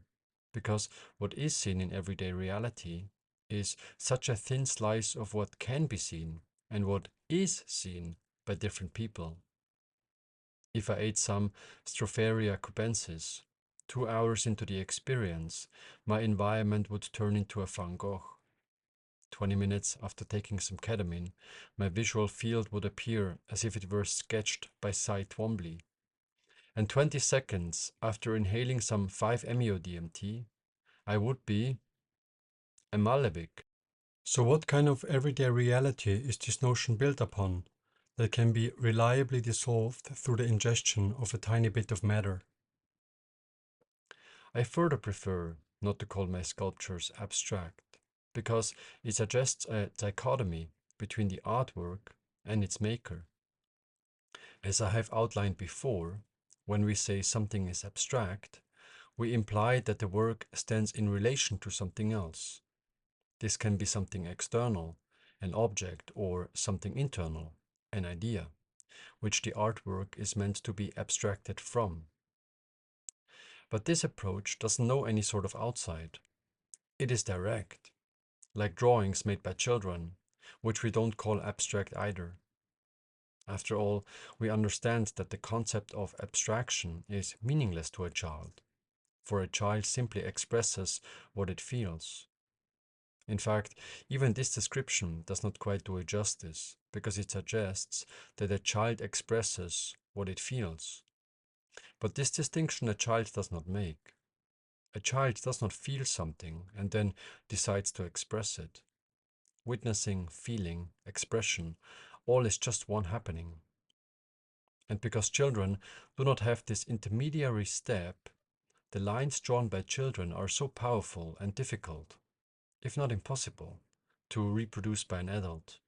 because what is seen in everyday reality is such a thin slice of what can be seen and what is seen by different people. If I ate some Stropharia cubensis, 2 hours into the experience, my environment would turn into a Van Gogh. 20 minutes after taking some ketamine, my visual field would appear as if it were sketched by Cy Twombly. And 20 seconds after inhaling some 5-MeO-DMT, I would be a Malevich. So what kind of everyday reality is this notion built upon that can be reliably dissolved through the ingestion of a tiny bit of matter? I further prefer not to call my sculptures abstract, because it suggests a dichotomy between the artwork and its maker. As I have outlined before, when we say something is abstract, we imply that the work stands in relation to something else. This can be something external, an object, or something internal, an idea, which the artwork is meant to be abstracted from. But this approach doesn't know any sort of outside. It is direct, like drawings made by children, which we don't call abstract either. After all, we understand that the concept of abstraction is meaningless to a child, for a child simply expresses what it feels. In fact, even this description does not quite do it justice, because it suggests that a child expresses what it feels. But this distinction a child does not make. A child does not feel something and then decides to express it. Witnessing, feeling, expression, all is just one happening. And because children do not have this intermediary step, the lines drawn by children are so powerful and difficult, if not impossible, to reproduce by an adult.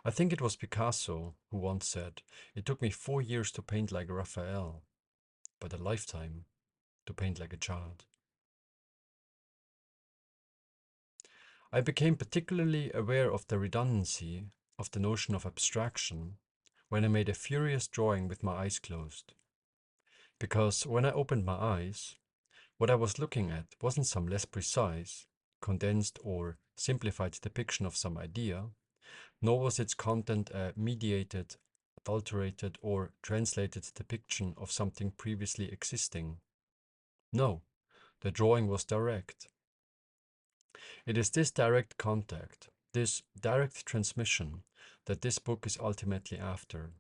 I think it was Picasso who once said, "It took me 4 years to paint like Raphael, but a lifetime to paint like a child." I became particularly aware of the redundancy of the notion of abstraction when I made a furious drawing with my eyes closed. Because when I opened my eyes, what I was looking at wasn't some less precise, condensed, or simplified depiction of some idea, nor was its content a mediated, adulterated, or translated depiction of something previously existing. No, the drawing was direct. It is this direct contact, this direct transmission, that this book is ultimately after.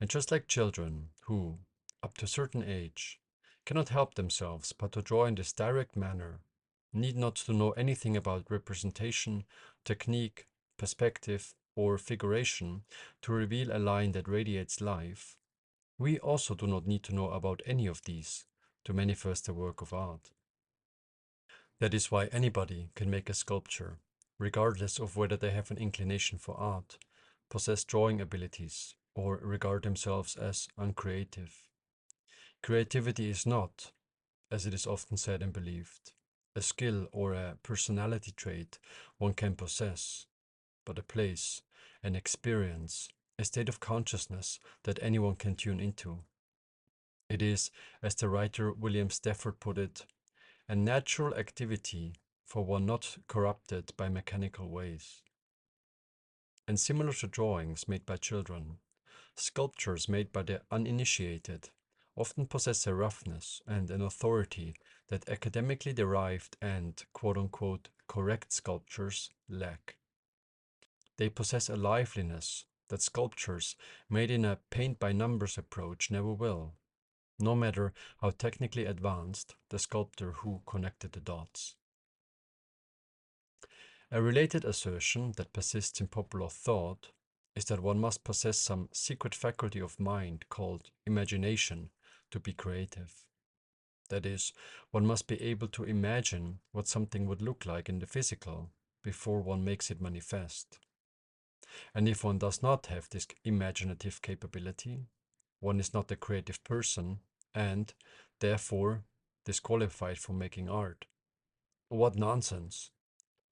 And just like children who, up to a certain age, cannot help themselves but to draw in this direct manner, need not to know anything about representation, technique, perspective, or figuration to reveal a line that radiates life, we also do not need to know about any of these to manifest a work of art. That is why anybody can make a sculpture, regardless of whether they have an inclination for art, possess drawing abilities, or regard themselves as uncreative. Creativity is not, as it is often said and believed, a skill or a personality trait one can possess, but a place, an experience, a state of consciousness that anyone can tune into. It is, as the writer William Stafford put it, a natural activity for one not corrupted by mechanical ways. And similar to drawings made by children, sculptures made by the uninitiated often possess a roughness and an authority that academically derived and quote-unquote correct sculptures lack. They possess a liveliness that sculptures made in a paint-by-numbers approach never will, no matter how technically advanced the sculptor who connected the dots. A related assertion that persists in popular thought is that one must possess some secret faculty of mind called imagination to be creative. That is, one must be able to imagine what something would look like in the physical before one makes it manifest. And if one does not have this imaginative capability, one is not a creative person and, therefore, disqualified from making art. What nonsense!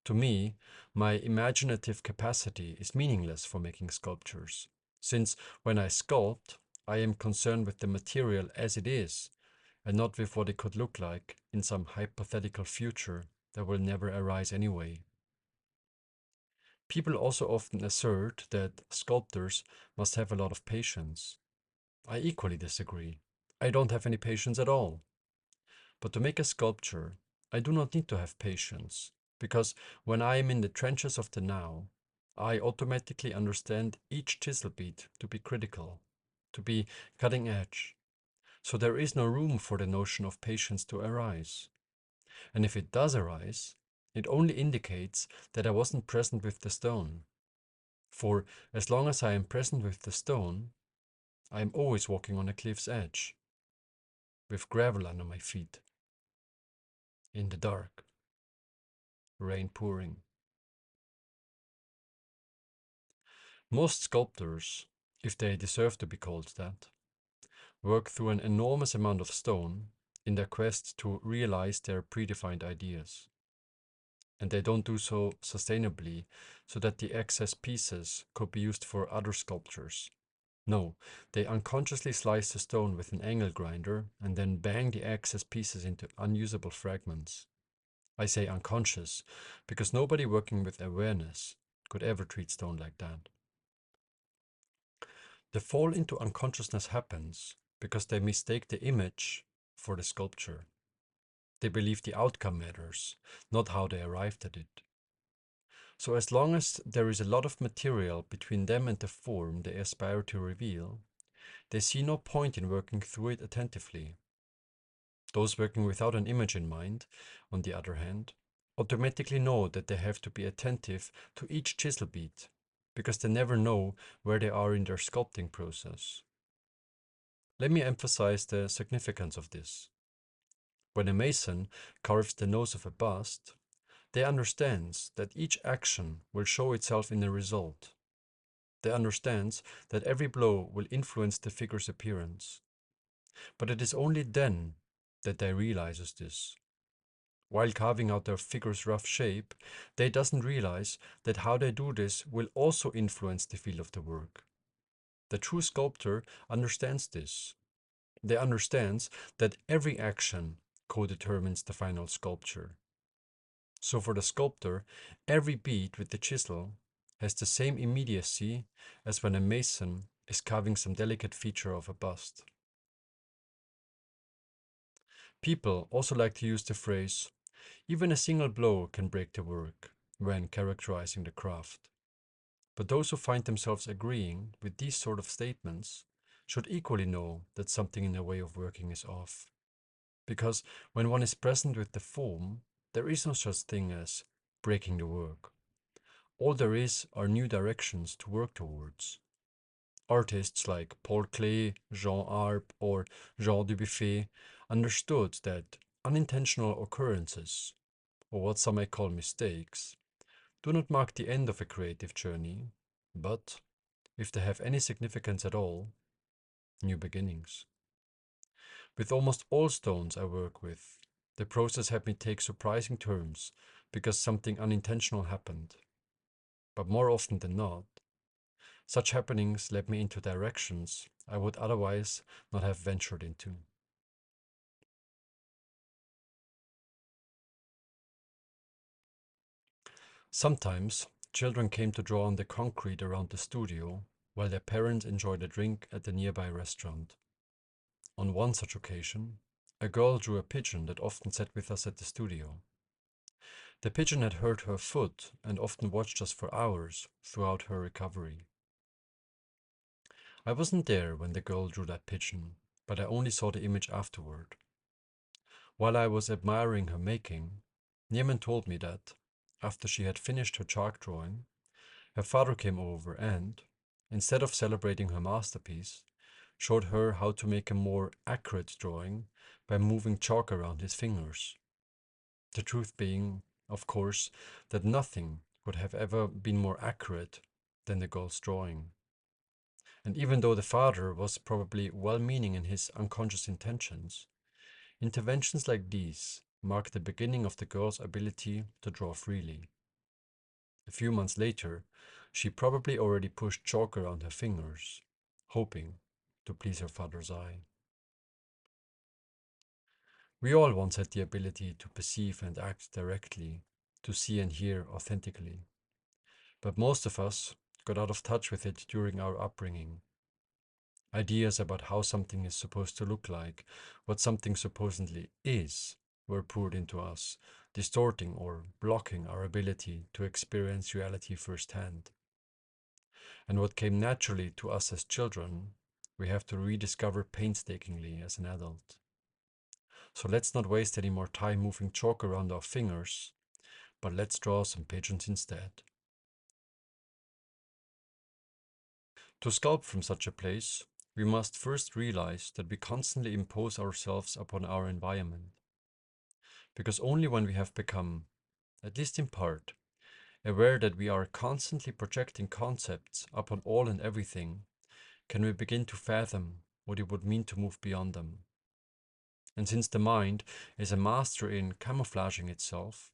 To me, my imaginative capacity is meaningless for making sculptures, since when I sculpt, I am concerned with the material as it is, and not with what it could look like in some hypothetical future that will never arise anyway. People also often assert that sculptors must have a lot of patience. I equally disagree. I don't have any patience at all. But to make a sculpture, I do not need to have patience, because when I am in the trenches of the now, I automatically understand each chisel beat to be critical, to be cutting edge. So there is no room for the notion of patience to arise. And if it does arise, it only indicates that I wasn't present with the stone. For as long as I am present with the stone, I am always walking on a cliff's edge, with gravel under my feet, in the dark, rain pouring. Most sculptors, if they deserve to be called that, work through an enormous amount of stone in their quest to realize their predefined ideas. And they don't do so sustainably so that the excess pieces could be used for other sculptures. No, they unconsciously slice the stone with an angle grinder and then bang the excess pieces into unusable fragments. I say unconscious because nobody working with awareness could ever treat stone like that. The fall into unconsciousness happens because they mistake the image for the sculpture. They believe the outcome matters, not how they arrived at it. So as long as there is a lot of material between them and the form they aspire to reveal, they see no point in working through it attentively. Those working without an image in mind, on the other hand, automatically know that they have to be attentive to each chisel beat, because they never know where they are in their sculpting process. Let me emphasize the significance of this. When a mason carves the nose of a bust, they understands that each action will show itself in the result. They understands that every blow will influence the figure's appearance. But it is only then that they realizes this. While carving out their figure's rough shape, they doesn't realize that how they do this will also influence the feel of the work. The true sculptor understands this. They understands that every action co-determines the final sculpture. So for the sculptor, every beat with the chisel has the same immediacy as when a mason is carving some delicate feature of a bust. People also like to use the phrase, even a single blow can break the work, when characterizing the craft. But those who find themselves agreeing with these sort of statements should equally know that something in their way of working is off. Because when one is present with the form, there is no such thing as breaking the work. All there is are new directions to work towards. Artists like Paul Klee, Jean Arp, or Jean Dubuffet understood that unintentional occurrences, or what some may call mistakes, do not mark the end of a creative journey, but, if they have any significance at all, new beginnings. With almost all stones I work with, the process had me take surprising turns because something unintentional happened. But more often than not, such happenings led me into directions I would otherwise not have ventured into. Sometimes, children came to draw on the concrete around the studio while their parents enjoyed a drink at the nearby restaurant. On one such occasion, a girl drew a pigeon that often sat with us at the studio. The pigeon had hurt her foot and often watched us for hours throughout her recovery. I wasn't there when the girl drew that pigeon, but I only saw the image afterward. While I was admiring her making, Niemen told me that, after she had finished her chalk drawing, her father came over and, instead of celebrating her masterpiece, showed her how to make a more accurate drawing by moving chalk around his fingers. The truth being, of course, that nothing would have ever been more accurate than the girl's drawing. And even though the father was probably well meaning in his unconscious intentions, interventions like these marked the beginning of the girl's ability to draw freely. A few months later, she probably already pushed chalk around her fingers, hoping to please her father's eye. We all once had the ability to perceive and act directly, to see and hear authentically. But most of us got out of touch with it during our upbringing. Ideas about how something is supposed to look like, what something supposedly is, were poured into us, distorting or blocking our ability to experience reality firsthand. And what came naturally to us as children, we have to rediscover painstakingly as an adult. So let's not waste any more time moving chalk around our fingers, but let's draw some pigeons instead. To sculpt from such a place, we must first realize that we constantly impose ourselves upon our environment. Because only when we have become, at least in part, aware that we are constantly projecting concepts upon all and everything, can we begin to fathom what it would mean to move beyond them. And since the mind is a master in camouflaging itself,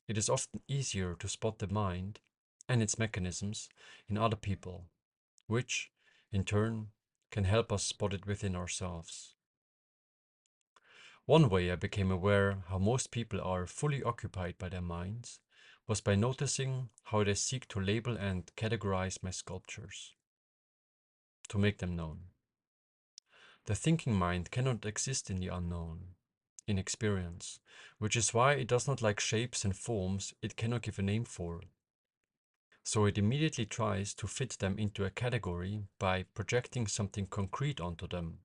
it is often easier to spot the mind and its mechanisms in other people, which, in turn, can help us spot it within ourselves. One way I became aware how most people are fully occupied by their minds was by noticing how they seek to label and categorize my sculptures, to make them known. The thinking mind cannot exist in the unknown, in experience, which is why it does not like shapes and forms it cannot give a name for. So it immediately tries to fit them into a category by projecting something concrete onto them.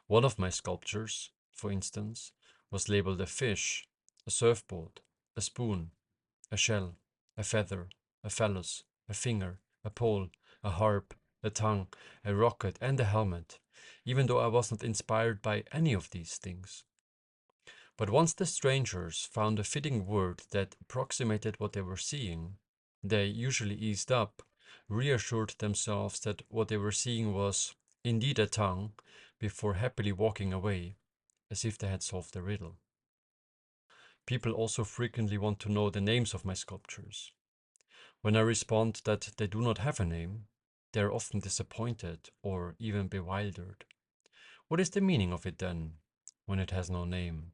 One of my sculptures, for instance, was labeled a fish, a surfboard, a spoon, a shell, a feather, a phallus, a finger, a pole, a harp, a tongue, a rocket, and a helmet, even though I was not inspired by any of these things. But once the strangers found a fitting word that approximated what they were seeing, they usually eased up, reassured themselves that what they were seeing was indeed a tongue, before happily walking away, as if they had solved the riddle. People also frequently want to know the names of my sculptures. When I respond that they do not have a name, they are often disappointed or even bewildered. What is the meaning of it then, when it has no name?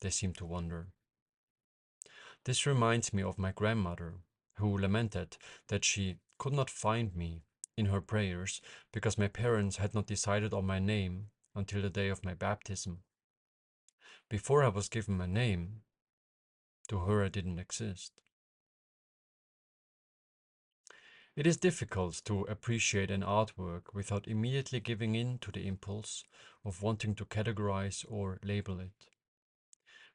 They seem to wonder. This reminds me of my grandmother, who lamented that she could not find me in her prayers because my parents had not decided on my name until the day of my baptism. Before I was given my name, to her I didn't exist. It is difficult to appreciate an artwork without immediately giving in to the impulse of wanting to categorize or label it.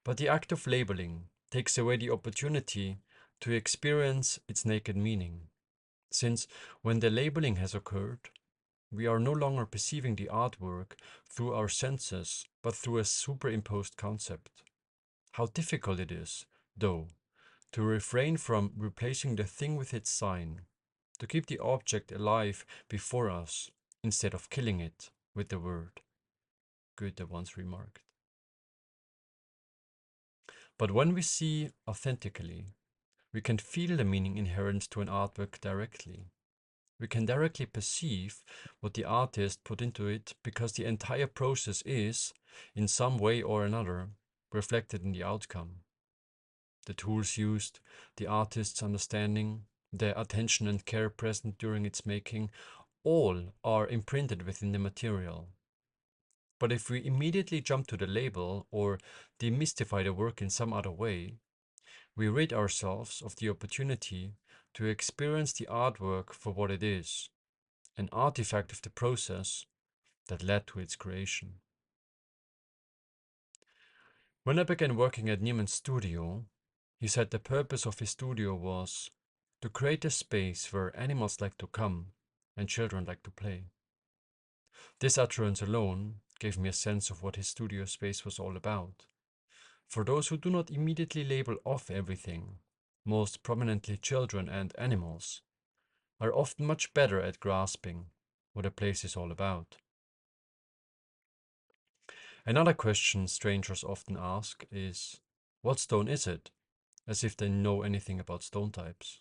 But the act of labeling takes away the opportunity to experience its naked meaning, since when the labeling has occurred, we are no longer perceiving the artwork through our senses, but through a superimposed concept. How difficult it is, though, to refrain from replacing the thing with its sign, to keep the object alive before us instead of killing it with the word, Goethe once remarked. But when we see authentically, we can feel the meaning inherent to an artwork directly. We can directly perceive what the artist put into it because the entire process is, in some way or another, reflected in the outcome. The tools used, the artist's understanding, the attention and care present during its making, all are imprinted within the material. But if we immediately jump to the label or demystify the work in some other way, we rid ourselves of the opportunity to experience the artwork for what it is, an artifact of the process that led to its creation. When I began working at Neiman's studio, he said the purpose of his studio was to create a space where animals like to come and children like to play. This utterance alone gave me a sense of what his studio space was all about. For those who do not immediately label off everything, most prominently children and animals, are often much better at grasping what a place is all about. Another question strangers often ask is, what stone is it? As if they know anything about stone types.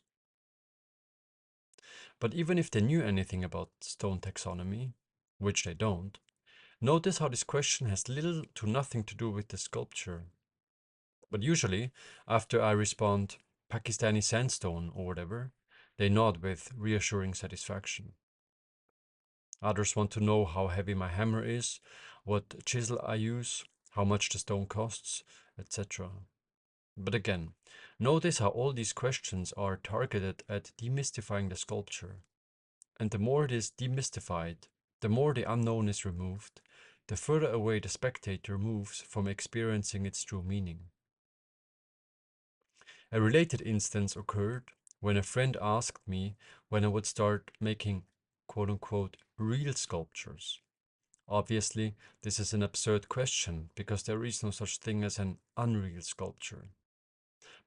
But even if they knew anything about stone taxonomy, which they don't, notice how this question has little to nothing to do with the sculpture. But usually, after I respond, Pakistani sandstone or whatever, they nod with reassuring satisfaction. Others want to know how heavy my hammer is, what chisel I use, how much the stone costs, etc. But again, notice how all these questions are targeted at demystifying the sculpture. And the more it is demystified, the more the unknown is removed, the further away the spectator moves from experiencing its true meaning. A related instance occurred when a friend asked me when I would start making quote-unquote real sculptures. Obviously, this is an absurd question because there is no such thing as an unreal sculpture.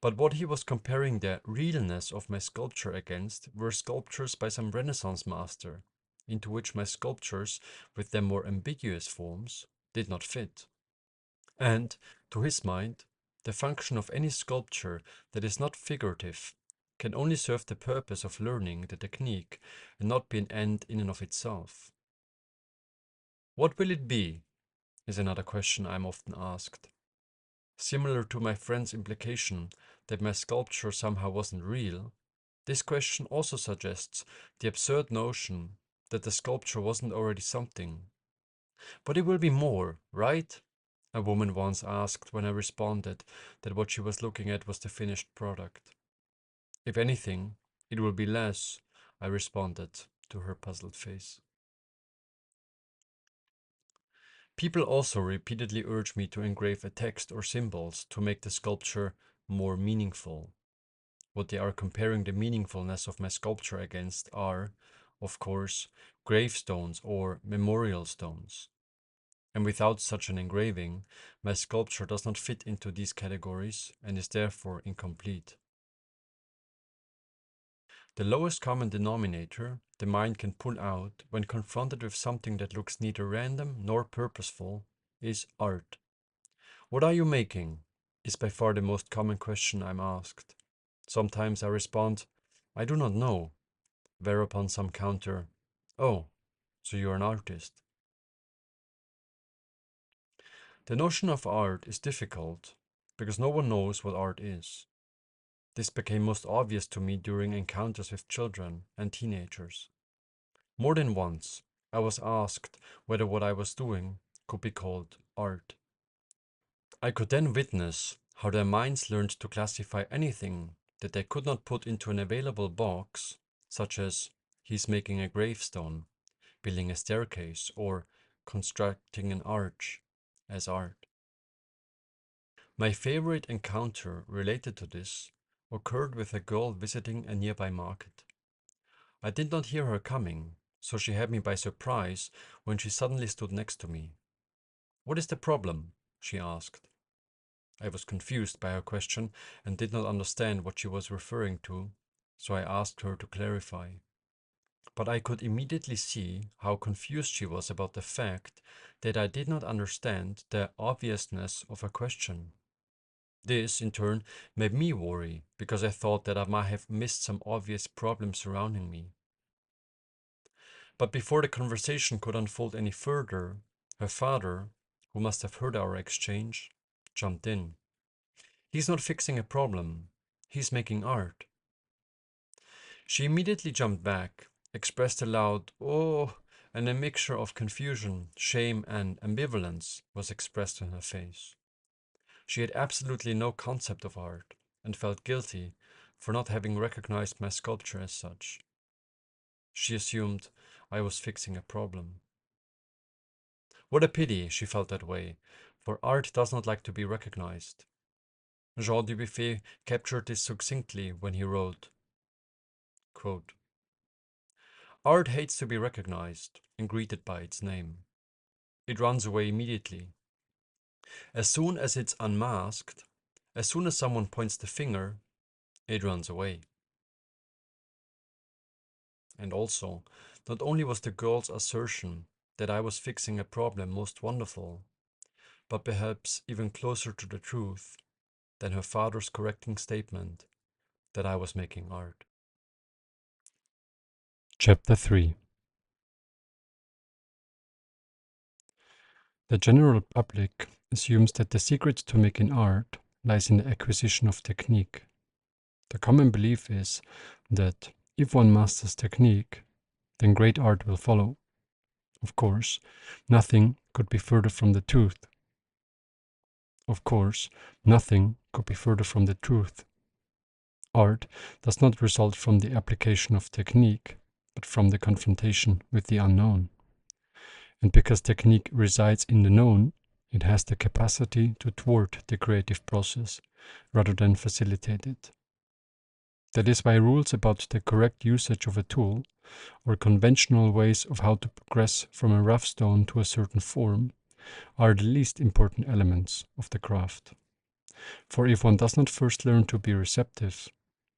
But what he was comparing the realness of my sculpture against were sculptures by some Renaissance master, into which my sculptures, with their more ambiguous forms, did not fit. And, to his mind, the function of any sculpture that is not figurative can only serve the purpose of learning the technique and not be an end in and of itself. What will it be? Is another question I am often asked. Similar to my friend's implication that my sculpture somehow wasn't real, this question also suggests the absurd notion that the sculpture wasn't already something. But it will be more, right? A woman once asked when I responded that what she was looking at was the finished product. If anything, it will be less, I responded to her puzzled face. People also repeatedly urge me to engrave a text or symbols to make the sculpture more meaningful. What they are comparing the meaningfulness of my sculpture against are, of course, gravestones or memorial stones. And without such an engraving, my sculpture does not fit into these categories and is therefore incomplete. The lowest common denominator the mind can pull out when confronted with something that looks neither random nor purposeful is art. What are you making? is by far the most common question I'm asked. Sometimes I respond, I do not know, whereupon some counter, oh, so you're an artist. The notion of art is difficult because no one knows what art is. This became most obvious to me during encounters with children and teenagers. More than once, I was asked whether what I was doing could be called art. I could then witness how their minds learned to classify anything that they could not put into an available box, such as he's making a gravestone, building a staircase, or constructing an arch, as art. My favorite encounter related to this occurred with a girl visiting a nearby market. I did not hear her coming, so she had me by surprise when she suddenly stood next to me. What is the problem? She asked. I was confused by her question and did not understand what she was referring to, so I asked her to clarify. But I could immediately see how confused she was about the fact that I did not understand the obviousness of her question. This, in turn, made me worry because I thought that I might have missed some obvious problem surrounding me. But before the conversation could unfold any further, her father, who must have heard our exchange, jumped in. He's not fixing a problem, he's making art. She immediately jumped back, expressed a loud "oh," and a mixture of confusion, shame, and ambivalence was expressed on her face. She had absolutely no concept of art and felt guilty for not having recognized my sculpture as such. She assumed I was fixing a problem. What a pity she felt that way, for art does not like to be recognized. Jean Dubuffet captured this succinctly when he wrote, quote, art hates to be recognized and greeted by its name. It runs away immediately. As soon as it's unmasked, as soon as someone points the finger, it runs away. And also, not only was the girl's assertion that I was fixing a problem most wonderful, but perhaps even closer to the truth than her father's correcting statement that I was making art. Chapter 3. The general public assumes that the secret to making art lies in the acquisition of technique. The common belief is that if one masters technique, then great art will follow. Of course, nothing could be further from the truth. Art does not result from the application of technique, but from the confrontation with the unknown. And because technique resides in the known, it has the capacity to thwart the creative process rather than facilitate it. That is why rules about the correct usage of a tool or conventional ways of how to progress from a rough stone to a certain form are the least important elements of the craft. For if one does not first learn to be receptive,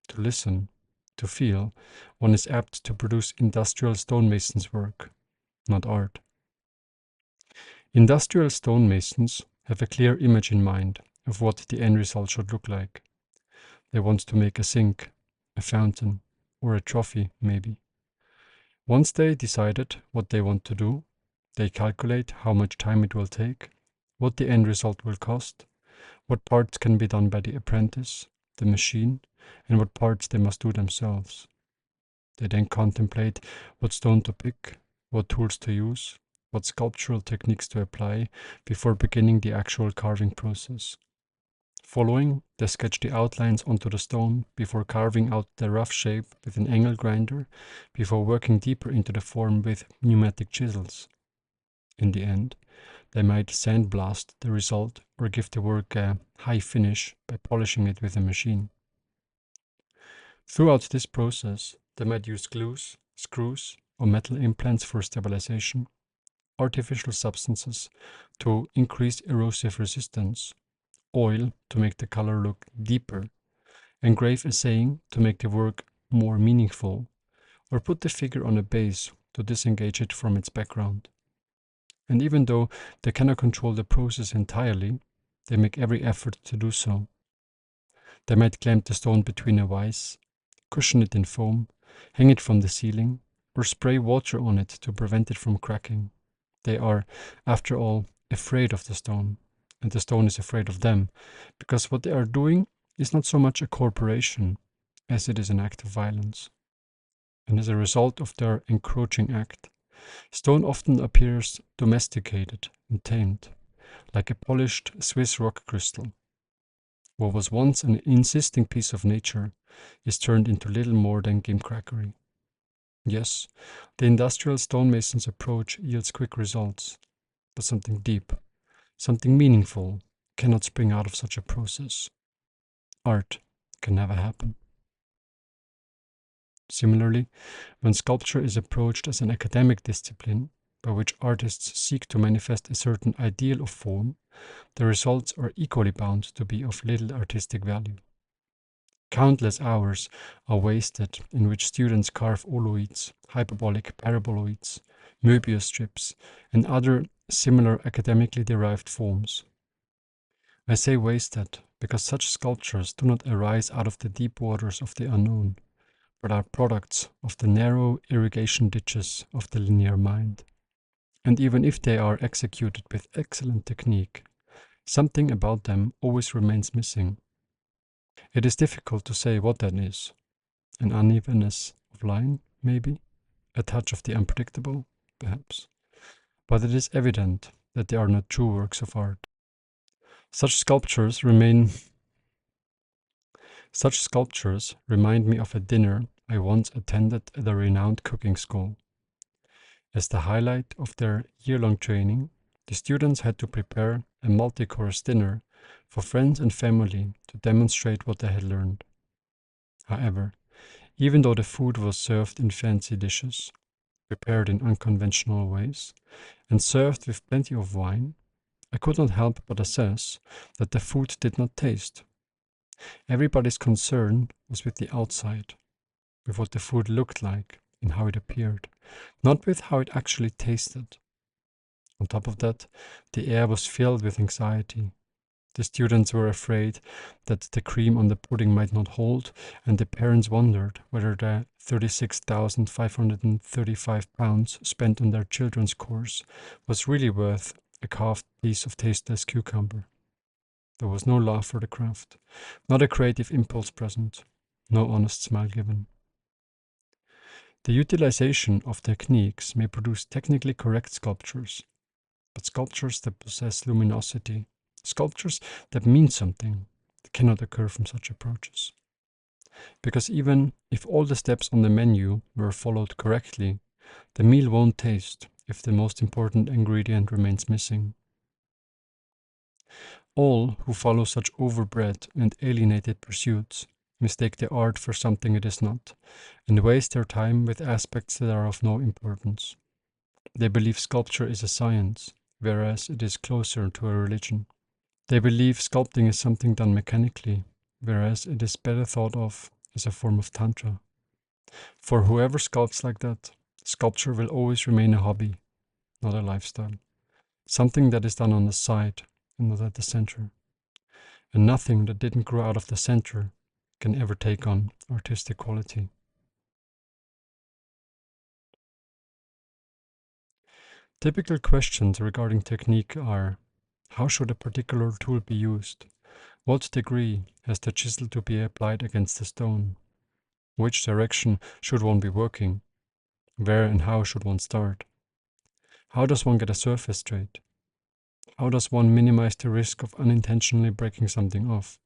to listen, to feel, one is apt to produce industrial stonemasons' work, not art. Industrial stonemasons have a clear image in mind of what the end result should look like. They want to make a sink, a fountain, or a trophy, maybe. Once they decided what they want to do, they calculate how much time it will take, what the end result will cost, what parts can be done by the apprentice, the machine, and what parts they must do themselves. They then contemplate what stone to pick, what tools to use, what sculptural techniques to apply before beginning the actual carving process. Following, they sketch the outlines onto the stone before carving out the rough shape with an angle grinder, before working deeper into the form with pneumatic chisels. In the end, they might sandblast the result or give the work a high finish by polishing it with a machine. Throughout this process, they might use glues, screws, or metal implants for stabilization, artificial substances to increase erosive resistance, oil to make the color look deeper, engrave a saying to make the work more meaningful, or put the figure on a base to disengage it from its background. And even though they cannot control the process entirely, they make every effort to do so. They might clamp the stone between a vise, cushion it in foam, hang it from the ceiling, or spray water on it to prevent it from cracking. They are, after all, afraid of the stone, and the stone is afraid of them, because what they are doing is not so much a corporation as it is an act of violence. And as a result of their encroaching act, stone often appears domesticated and tamed, like a polished Swiss rock crystal. What was once an insisting piece of nature is turned into little more than gimcrackery. Yes, the industrial stonemason's approach yields quick results, but something deep, something meaningful cannot spring out of such a process. Art can never happen. Similarly, when sculpture is approached as an academic discipline, by which artists seek to manifest a certain ideal of form, the results are equally bound to be of little artistic value. Countless hours are wasted in which students carve oloids, hyperbolic paraboloids, Möbius strips, and other similar academically derived forms. I say wasted because such sculptures do not arise out of the deep waters of the unknown, but are products of the narrow irrigation ditches of the linear mind. And even if they are executed with excellent technique, something about them always remains missing. It is difficult to say what that is. An unevenness of line, maybe? A touch of the unpredictable, perhaps? But it is evident that they are not true works of art. Such sculptures remind me of a dinner I once attended at a renowned cooking school. As the highlight of their year-long training, the students had to prepare a multi-course dinner for friends and family to demonstrate what they had learned. However, even though the food was served in fancy dishes, prepared in unconventional ways, and served with plenty of wine, I could not help but assess that the food did not taste. Everybody's concern was with the outside, with what the food looked like and how it appeared, not with how it actually tasted. On top of that, the air was filled with anxiety. The students were afraid that the cream on the pudding might not hold, and the parents wondered whether the £36,535 spent on their children's course was really worth a carved piece of tasteless cucumber. There was no love for the craft, not a creative impulse present, no honest smile given. The utilization of techniques may produce technically correct sculptures, but sculptures that possess luminosity, sculptures that mean something, cannot occur from such approaches. Because even if all the steps on the menu were followed correctly, the meal won't taste if the most important ingredient remains missing. All who follow such overbred and alienated pursuits mistake the art for something it is not, and waste their time with aspects that are of no importance. They believe sculpture is a science, whereas it is closer to a religion. They believe sculpting is something done mechanically, whereas it is better thought of as a form of tantra. For whoever sculpts like that, sculpture will always remain a hobby, not a lifestyle. Something that is done on the side and not at the center. And nothing that didn't grow out of the center can ever take on artistic quality. Typical questions regarding technique are: how should a particular tool be used? What degree has the chisel to be applied against the stone? Which direction should one be working? Where and how should one start? How does one get a surface straight? How does one minimize the risk of unintentionally breaking something off?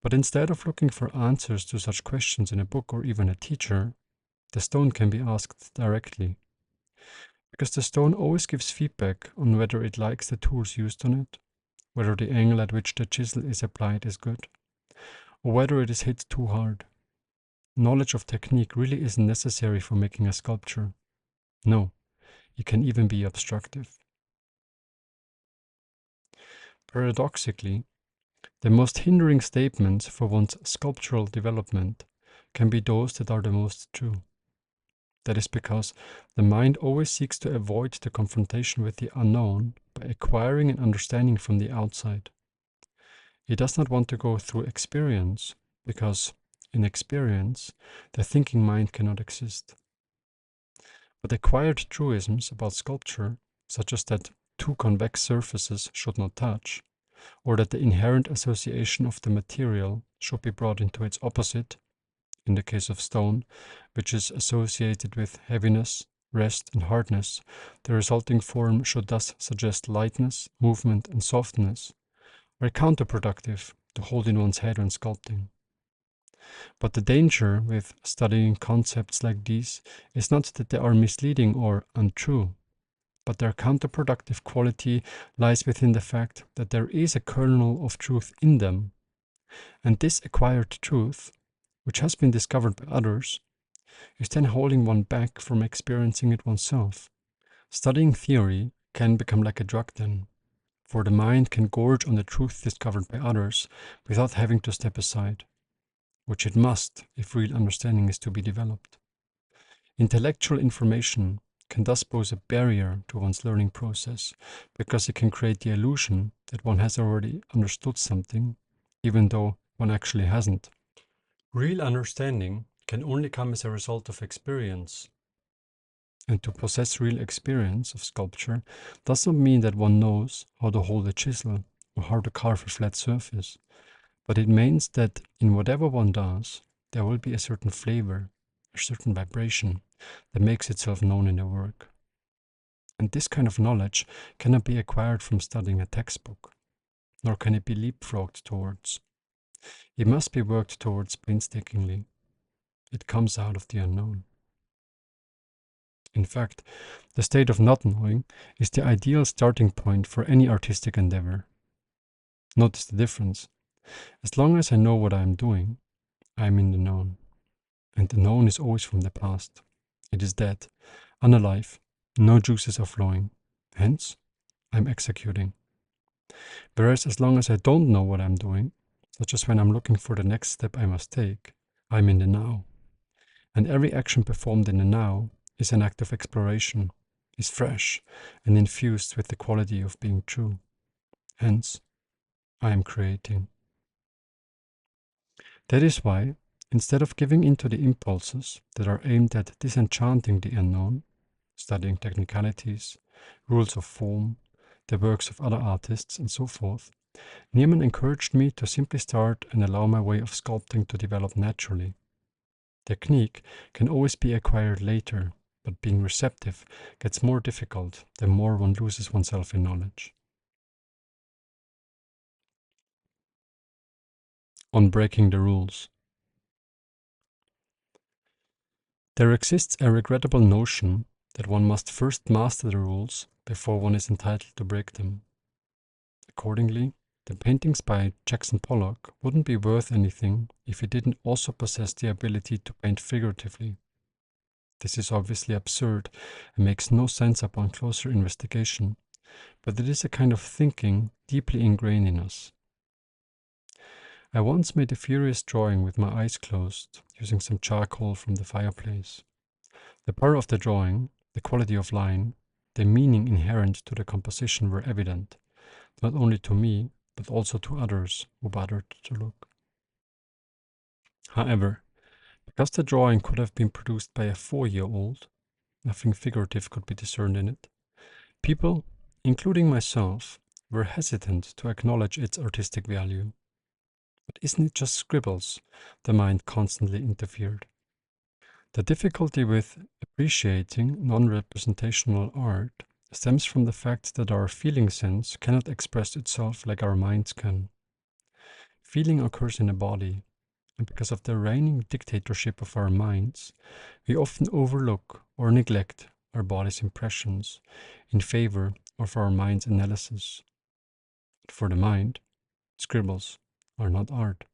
But instead of looking for answers to such questions in a book or even a teacher, the stone can be asked directly. Because the stone always gives feedback on whether it likes the tools used on it, whether the angle at which the chisel is applied is good, or whether it is hit too hard. Knowledge of technique really isn't necessary for making a sculpture. No, it can even be obstructive. Paradoxically, the most hindering statements for one's sculptural development can be those that are the most true. That is because the mind always seeks to avoid the confrontation with the unknown by acquiring an understanding from the outside. It does not want to go through experience, because in experience, the thinking mind cannot exist. But acquired truisms about sculpture, such as that two convex surfaces should not touch, or that the inherent association of the material should be brought into its opposite, in the case of stone, which is associated with heaviness, rest, and hardness, the resulting form should thus suggest lightness, movement, and softness, are counterproductive to hold in one's head when sculpting. But the danger with studying concepts like these is not that they are misleading or untrue, but their counterproductive quality lies within the fact that there is a kernel of truth in them, and this acquired truth, which has been discovered by others, is then holding one back from experiencing it oneself. Studying theory can become like a drug then, for the mind can gorge on the truth discovered by others without having to step aside, which it must if real understanding is to be developed. Intellectual information can thus pose a barrier to one's learning process, because it can create the illusion that one has already understood something, even though one actually hasn't. Real understanding can only come as a result of experience. And to possess real experience of sculpture does not mean that one knows how to hold a chisel or how to carve a flat surface, but it means that in whatever one does, there will be a certain flavor, a certain vibration that makes itself known in the work. And this kind of knowledge cannot be acquired from studying a textbook, nor can it be leapfrogged towards. It must be worked towards painstakingly. It comes out of the unknown. In fact, the state of not knowing is the ideal starting point for any artistic endeavor. Notice the difference. As long as I know what I am doing, I am in the known. And the known is always from the past. It is dead, unalive, no juices are flowing. Hence, I am executing. Whereas as long as I don't know what I'm doing, such as when I'm looking for the next step I must take, I'm in the now. And every action performed in the now is an act of exploration, is fresh, and infused with the quality of being true. Hence, I am creating. That is why, instead of giving in to the impulses that are aimed at disenchanting the unknown, studying technicalities, rules of form, the works of other artists, and so forth, Neiman encouraged me to simply start and allow my way of sculpting to develop naturally. Technique can always be acquired later, but being receptive gets more difficult the more one loses oneself in knowledge. On breaking the rules. There exists a regrettable notion that one must first master the rules before one is entitled to break them. Accordingly, the paintings by Jackson Pollock wouldn't be worth anything if he didn't also possess the ability to paint figuratively. This is obviously absurd and makes no sense upon closer investigation, but it is a kind of thinking deeply ingrained in us. I once made a furious drawing with my eyes closed, using some charcoal from the fireplace. The power of the drawing, the quality of line, the meaning inherent to the composition were evident, not only to me, but also to others who bothered to look. However, because the drawing could have been produced by a 4-year-old, nothing figurative could be discerned in it. People, including myself, were hesitant to acknowledge its artistic value. But isn't it just scribbles? The mind constantly interfered. The difficulty with appreciating non-representational art stems from the fact that our feeling sense cannot express itself like our minds can. Feeling occurs in the body, and because of the reigning dictatorship of our minds, we often overlook or neglect our body's impressions in favor of our mind's analysis. For the mind, scribbles are not art.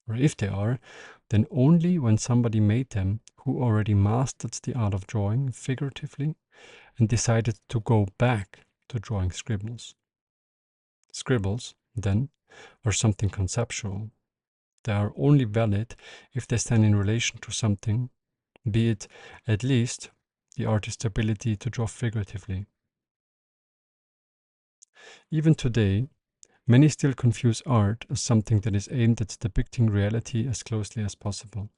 Or if they are, then only when somebody made them who already mastered the art of drawing figuratively and decided to go back to drawing scribbles. Scribbles, then, are something conceptual. They are only valid if they stand in relation to something, be it, at least, the artist's ability to draw figuratively. Even today, many still confuse art as something that is aimed at depicting reality as closely as possible.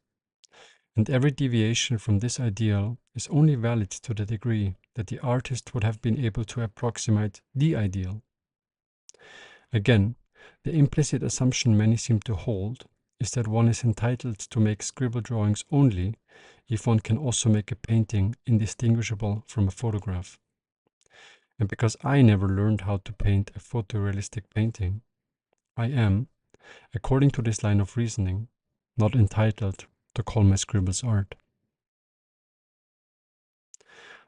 And every deviation from this ideal is only valid to the degree that the artist would have been able to approximate the ideal. Again, the implicit assumption many seem to hold is that one is entitled to make scribble drawings only if one can also make a painting indistinguishable from a photograph. And because I never learned how to paint a photorealistic painting, I am, according to this line of reasoning, not entitled to call my scribbles art.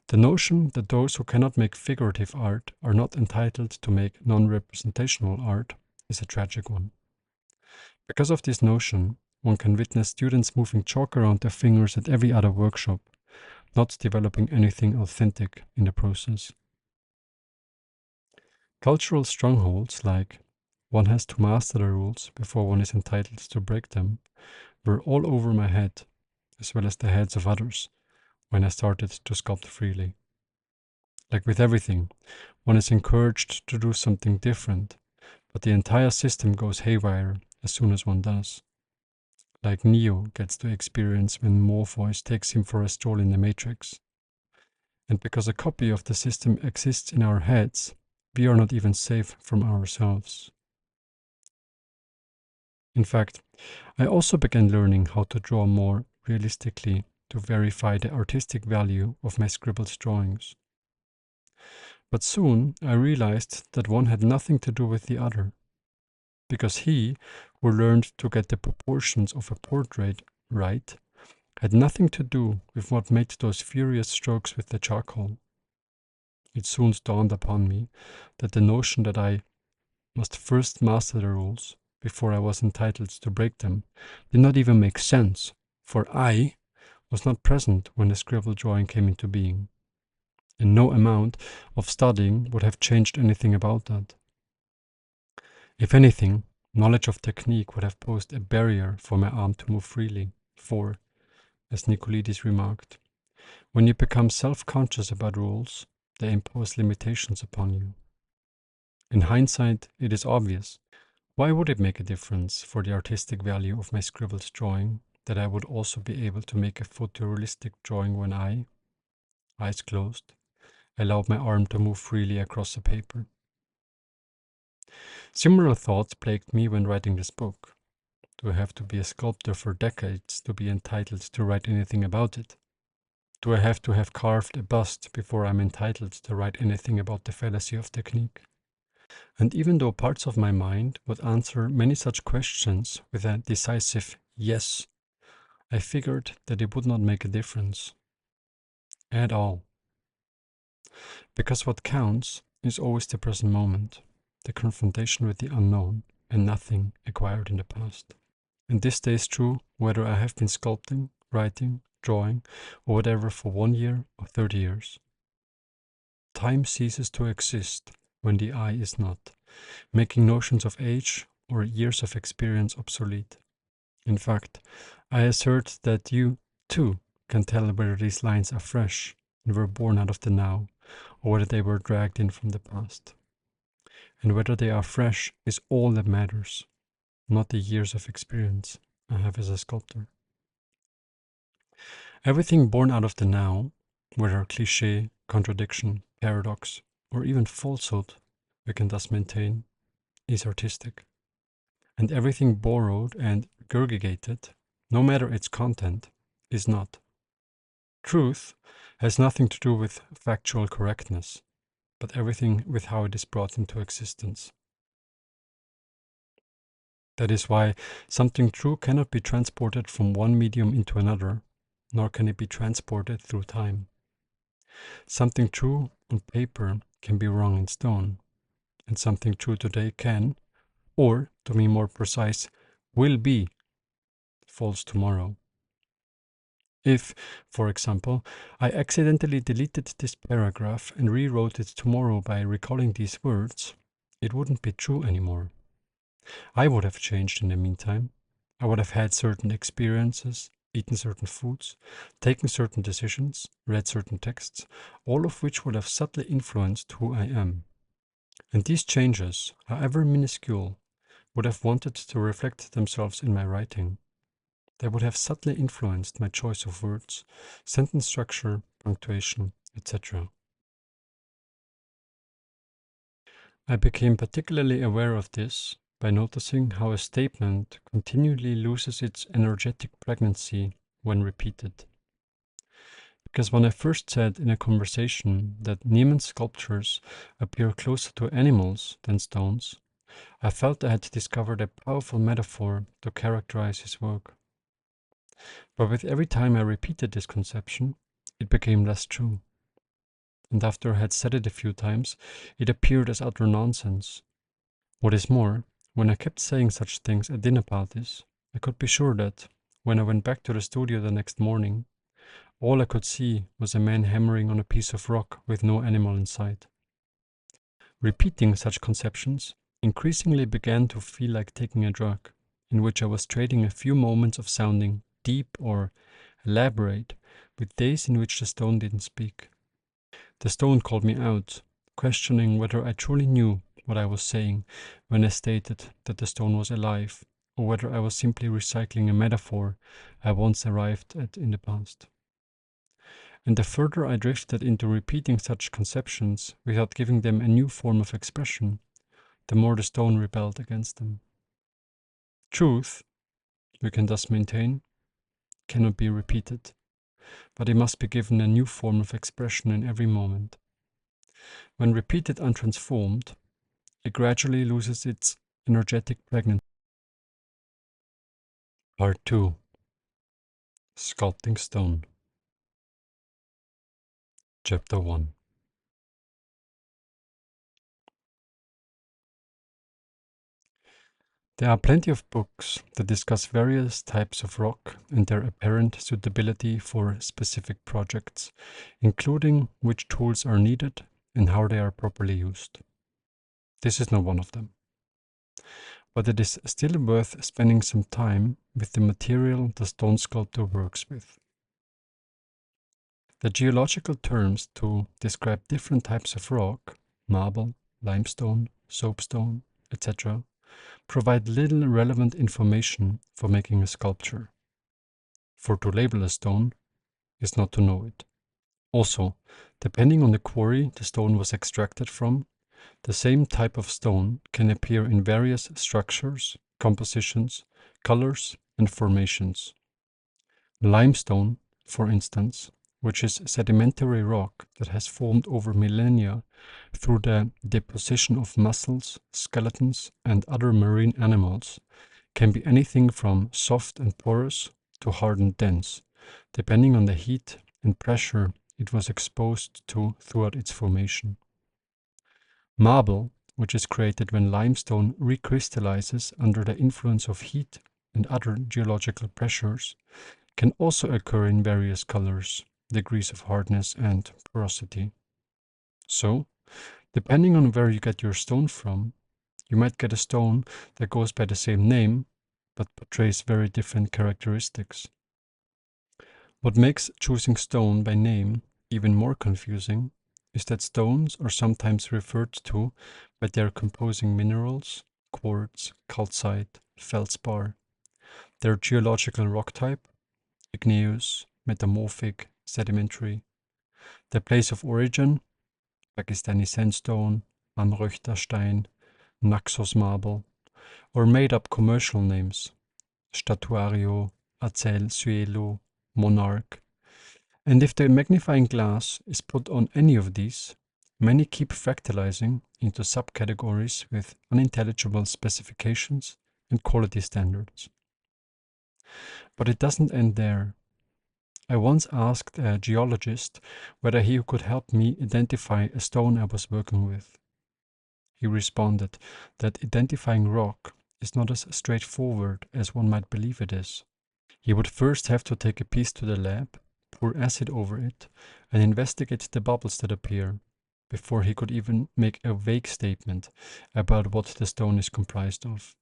The notion that those who cannot make figurative art are not entitled to make non-representational art is a tragic one. Because of this notion, one can witness students moving chalk around their fingers at every other workshop, not developing anything authentic in the process. Cultural strongholds like one has to master the rules before one is entitled to break them were all over my head, as well as the heads of others, when I started to sculpt freely. Like with everything, one is encouraged to do something different, but the entire system goes haywire as soon as one does. Like Neo gets to experience when Morpheus takes him for a stroll in the Matrix. And because a copy of the system exists in our heads, we are not even safe from ourselves. In fact, I also began learning how to draw more realistically to verify the artistic value of my scribbled drawings. But soon I realized that one had nothing to do with the other, because he, who learned to get the proportions of a portrait right, had nothing to do with what made those furious strokes with the charcoal. It soon dawned upon me that the notion that I must first master the rules before I was entitled to break them did not even make sense, for I was not present when the scribble drawing came into being, and no amount of studying would have changed anything about that. If anything, knowledge of technique would have posed a barrier for my arm to move freely, for, as Nicolaides remarked, when you become self-conscious about rules, they impose limitations upon you. In hindsight, it is obvious. Why would it make a difference for the artistic value of my scribbled drawing that I would also be able to make a photorealistic drawing when I, eyes closed, allowed my arm to move freely across the paper? Similar thoughts plagued me when writing this book. Do I have to be a sculptor for decades to be entitled to write anything about it? Do I have to have carved a bust before I'm entitled to write anything about the fallacy of technique? And even though parts of my mind would answer many such questions with a decisive yes, I figured that it would not make a difference. At all. Because what counts is always the present moment, the confrontation with the unknown, and nothing acquired in the past. And this stays true whether I have been sculpting, writing, drawing, or whatever for 1 year or 30 years. Time ceases to exist when the eye is not, making notions of age or years of experience obsolete. In fact, I assert that you, too, can tell whether these lines are fresh and were born out of the now, or whether they were dragged in from the past. And whether they are fresh is all that matters, not the years of experience I have as a sculptor. Everything born out of the now, whether cliché, contradiction, paradox, or even falsehood, we can thus maintain, is artistic. And everything borrowed and regurgitated, no matter its content, is not. Truth has nothing to do with factual correctness, but everything with how it is brought into existence. That is why something true cannot be transported from one medium into another, nor can it be transported through time. Something true on paper can be wrong in stone, and something true today can, or, to be more precise, will be false tomorrow. If, for example, I accidentally deleted this paragraph and rewrote it tomorrow by recalling these words, it wouldn't be true anymore. I would have changed in the meantime. I would have had certain experiences, eaten certain foods, taken certain decisions, read certain texts, all of which would have subtly influenced who I am. And these changes, however minuscule, would have wanted to reflect themselves in my writing. They would have subtly influenced my choice of words, sentence structure, punctuation, etc. I became particularly aware of this by noticing how a statement continually loses its energetic pregnancy when repeated. Because when I first said in a conversation that Neiman's sculptures appear closer to animals than stones, I felt I had discovered a powerful metaphor to characterize his work. But with every time I repeated this conception, it became less true. And after I had said it a few times, it appeared as utter nonsense. What is more, when I kept saying such things at dinner parties, I could be sure that, when I went back to the studio the next morning, all I could see was a man hammering on a piece of rock with no animal in sight. Repeating such conceptions increasingly began to feel like taking a drug, in which I was trading a few moments of sounding deep or elaborate with days in which the stone didn't speak. The stone called me out, questioning whether I truly knew what I was saying when I stated that the stone was alive, or whether I was simply recycling a metaphor I once arrived at in the past. And the further I drifted into repeating such conceptions without giving them a new form of expression, the more the stone rebelled against them. Truth, we can thus maintain, cannot be repeated, but it must be given a new form of expression in every moment. When repeated untransformed, it gradually loses its energetic pregnancy. Part 2. Sculpting Stone. Chapter 1. There are plenty of books that discuss various types of rock and their apparent suitability for specific projects, including which tools are needed and how they are properly used. This is not one of them. But it is still worth spending some time with the material the stone sculptor works with. The geological terms to describe different types of rock, marble, limestone, soapstone, etc., provide little relevant information for making a sculpture. For to label a stone is not to know it. Also, depending on the quarry the stone was extracted from, the same type of stone can appear in various structures, compositions, colors, and formations. Limestone, for instance, which is sedimentary rock that has formed over millennia through the deposition of mussels, skeletons, and other marine animals, can be anything from soft and porous to hard and dense, depending on the heat and pressure it was exposed to throughout its formation. Marble, which is created when limestone recrystallizes under the influence of heat and other geological pressures, can also occur in various colors, degrees of hardness, and porosity. So, depending on where you get your stone from, you might get a stone that goes by the same name but portrays very different characteristics. What makes choosing stone by name even more confusing is that stones are sometimes referred to by their composing minerals, quartz, calcite, feldspar, their geological rock type, igneous, metamorphic, sedimentary, their place of origin, Pakistani sandstone, Amröchterstein, Naxos marble, or made up commercial names, Statuario, Acel, Suelo, Monarch. And if the magnifying glass is put on any of these, many keep fractalizing into subcategories with unintelligible specifications and quality standards. But it doesn't end there. I once asked a geologist whether he could help me identify a stone I was working with. He responded that identifying rock is not as straightforward as one might believe it is. He would first have to take a piece to the lab, pour acid over it, and investigate the bubbles that appear, before he could even make a vague statement about what the stone is comprised of.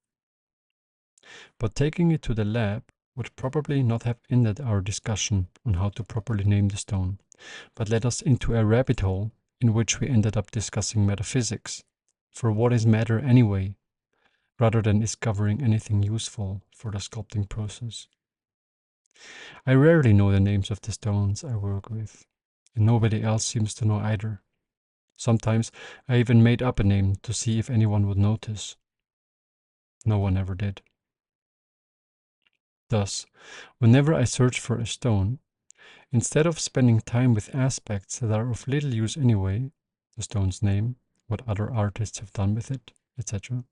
But taking it to the lab would probably not have ended our discussion on how to properly name the stone, but led us into a rabbit hole in which we ended up discussing metaphysics, for what is matter anyway, rather than discovering anything useful for the sculpting process. I rarely know the names of the stones I work with, and nobody else seems to know either. Sometimes I even made up a name to see if anyone would notice. No one ever did. Thus, whenever I search for a stone, instead of spending time with aspects that are of little use anyway, the stone's name, what other artists have done with it, etc.,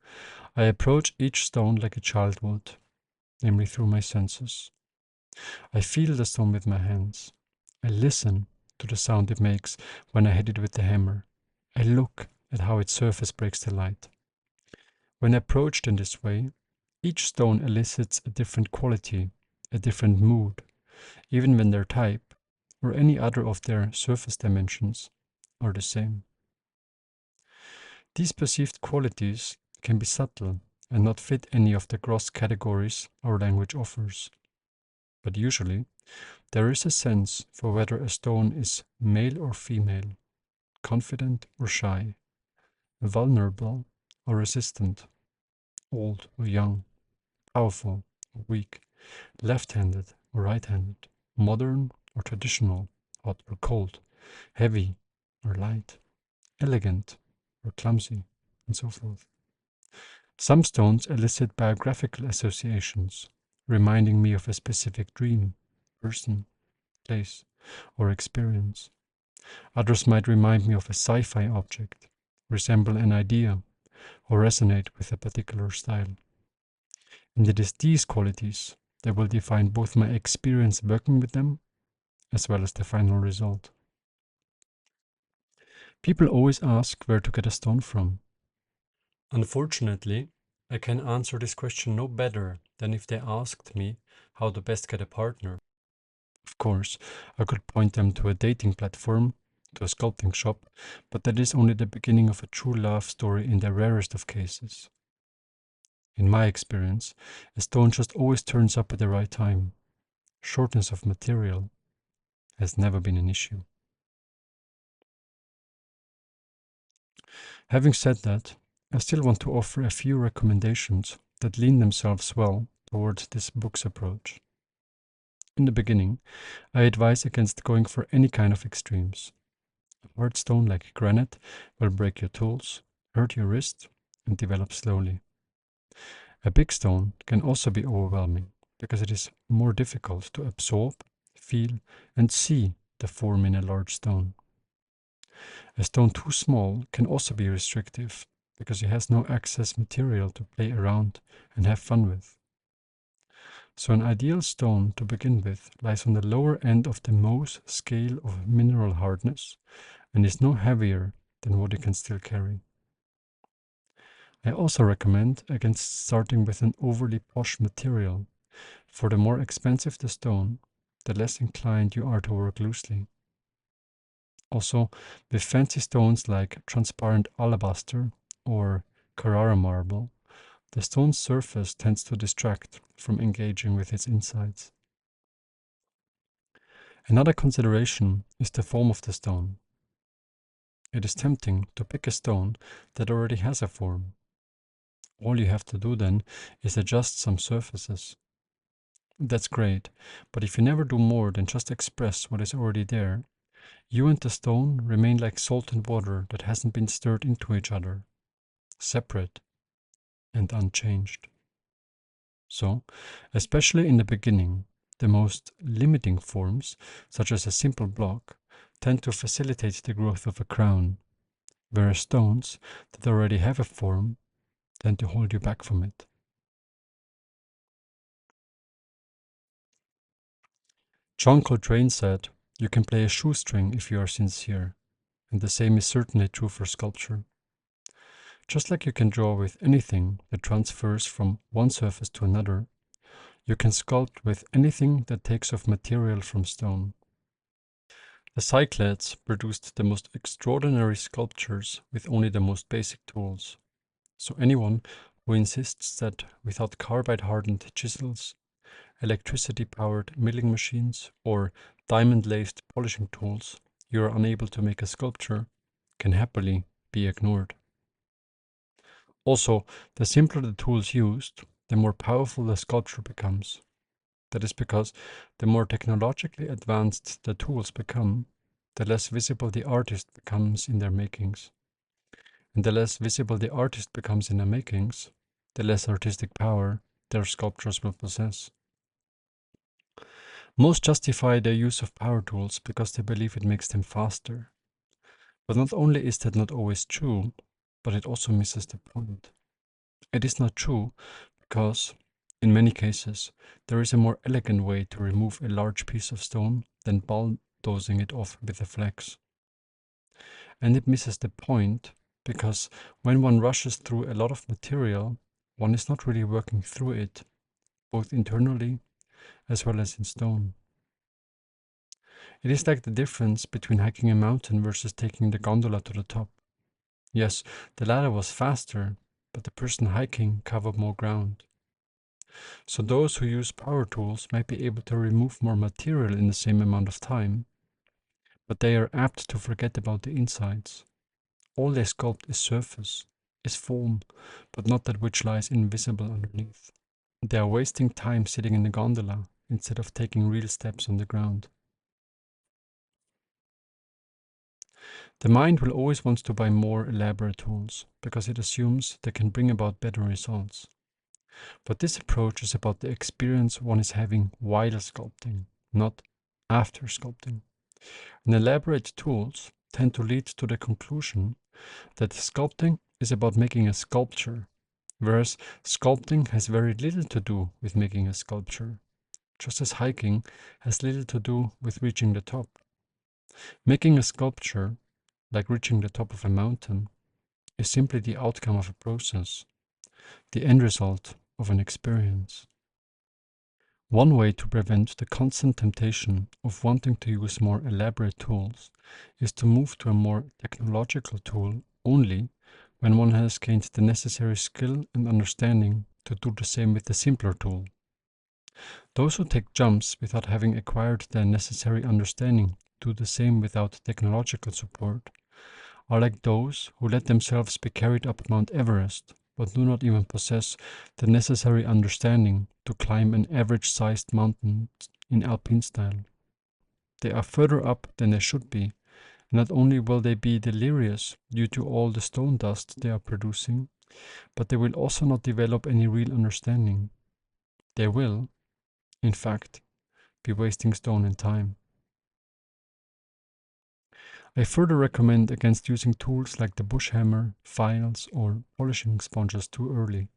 I approach each stone like a child would, namely through my senses. I feel the stone with my hands. I listen to the sound it makes when I hit it with the hammer. I look at how its surface breaks the light. When approached in this way, each stone elicits a different quality, a different mood, even when their type, or any other of their surface dimensions, are the same. These perceived qualities can be subtle and not fit any of the gross categories our language offers. But usually, there is a sense for whether a stone is male or female, confident or shy, vulnerable or resistant, old or young, powerful or weak, left-handed or right-handed, modern or traditional, hot or cold, heavy or light, elegant or clumsy, and so forth. Some stones elicit biographical associations, reminding me of a specific dream, person, place, or experience. Others might remind me of a sci-fi object, resemble an idea, or resonate with a particular style. And it is these qualities that will define both my experience working with them as well as the final result. People always ask where to get a stone from. Unfortunately, I can answer this question no better than if they asked me how to best get a partner. Of course, I could point them to a dating platform, to a sculpting shop, but that is only the beginning of a true love story in the rarest of cases. In my experience, a stone just always turns up at the right time. Shortness of material has never been an issue. Having said that, I still want to offer a few recommendations that lean themselves well towards this book's approach. In the beginning, I advise against going for any kind of extremes. A hard stone like granite will break your tools, hurt your wrist, and develop slowly. A big stone can also be overwhelming because it is more difficult to absorb, feel, and see the form in a large stone. A stone too small can also be restrictive because it has no excess material to play around and have fun with. So an ideal stone to begin with lies on the lower end of the Mohs scale of mineral hardness and is no heavier than what you can still carry. I also recommend against starting with an overly posh material. For the more expensive the stone, the less inclined you are to work loosely. Also, with fancy stones like transparent alabaster or Carrara marble, the stone's surface tends to distract from engaging with its insides. Another consideration is the form of the stone. It is tempting to pick a stone that already has a form. All you have to do then is adjust some surfaces. That's great, but if you never do more than just express what is already there, you and the stone remain like salt and water that hasn't been stirred into each other, separate and unchanged. So, especially in the beginning, the most limiting forms, such as a simple block, tend to facilitate the growth of a crown, whereas stones that already have a form tend to hold you back from it. John Coltrane said, "You can play a shoestring if you are sincere," and the same is certainly true for sculpture. Just like you can draw with anything that transfers from one surface to another, you can sculpt with anything that takes off material from stone. The Cyclades produced the most extraordinary sculptures with only the most basic tools. So anyone who insists that without carbide-hardened chisels, electricity-powered milling machines, or diamond-laced polishing tools, you are unable to make a sculpture, can happily be ignored. Also, the simpler the tools used, the more powerful the sculpture becomes. That is because the more technologically advanced the tools become, the less visible the artist becomes in their makings. And the less visible the artist becomes in their makings, the less artistic power their sculptures will possess. Most justify their use of power tools because they believe it makes them faster. But not only is that not always true, but it also misses the point. It is not true because, in many cases, there is a more elegant way to remove a large piece of stone than bulldozing it off with a flex. And it misses the point because when one rushes through a lot of material, one is not really working through it, both internally as well as in stone. It is like the difference between hiking a mountain versus taking the gondola to the top. Yes, the ladder was faster, but the person hiking covered more ground. So those who use power tools might be able to remove more material in the same amount of time, but they are apt to forget about the insides. All they sculpt is surface, is form, but not that which lies invisible underneath. They are wasting time sitting in the gondola instead of taking real steps on the ground. The mind will always want to buy more elaborate tools because it assumes they can bring about better results. But this approach is about the experience one is having while sculpting, not after sculpting. And elaborate tools tend to lead to the conclusion that sculpting is about making a sculpture, whereas sculpting has very little to do with making a sculpture, just as hiking has little to do with reaching the top. Making a sculpture, like reaching the top of a mountain, is simply the outcome of a process, the end result of an experience. One way to prevent the constant temptation of wanting to use more elaborate tools is to move to a more technological tool only when one has gained the necessary skill and understanding to do the same with the simpler tool. Those who take jumps without having acquired the necessary understanding do the same without technological support are like those who let themselves be carried up Mount Everest but do not even possess the necessary understanding to climb an average-sized mountain in alpine style. They are further up than they should be. Not only will they be delirious due to all the stone dust they are producing, but they will also not develop any real understanding. They will, in fact, be wasting stone and time. I further recommend against using tools like the bush hammer, files, or polishing sponges too early.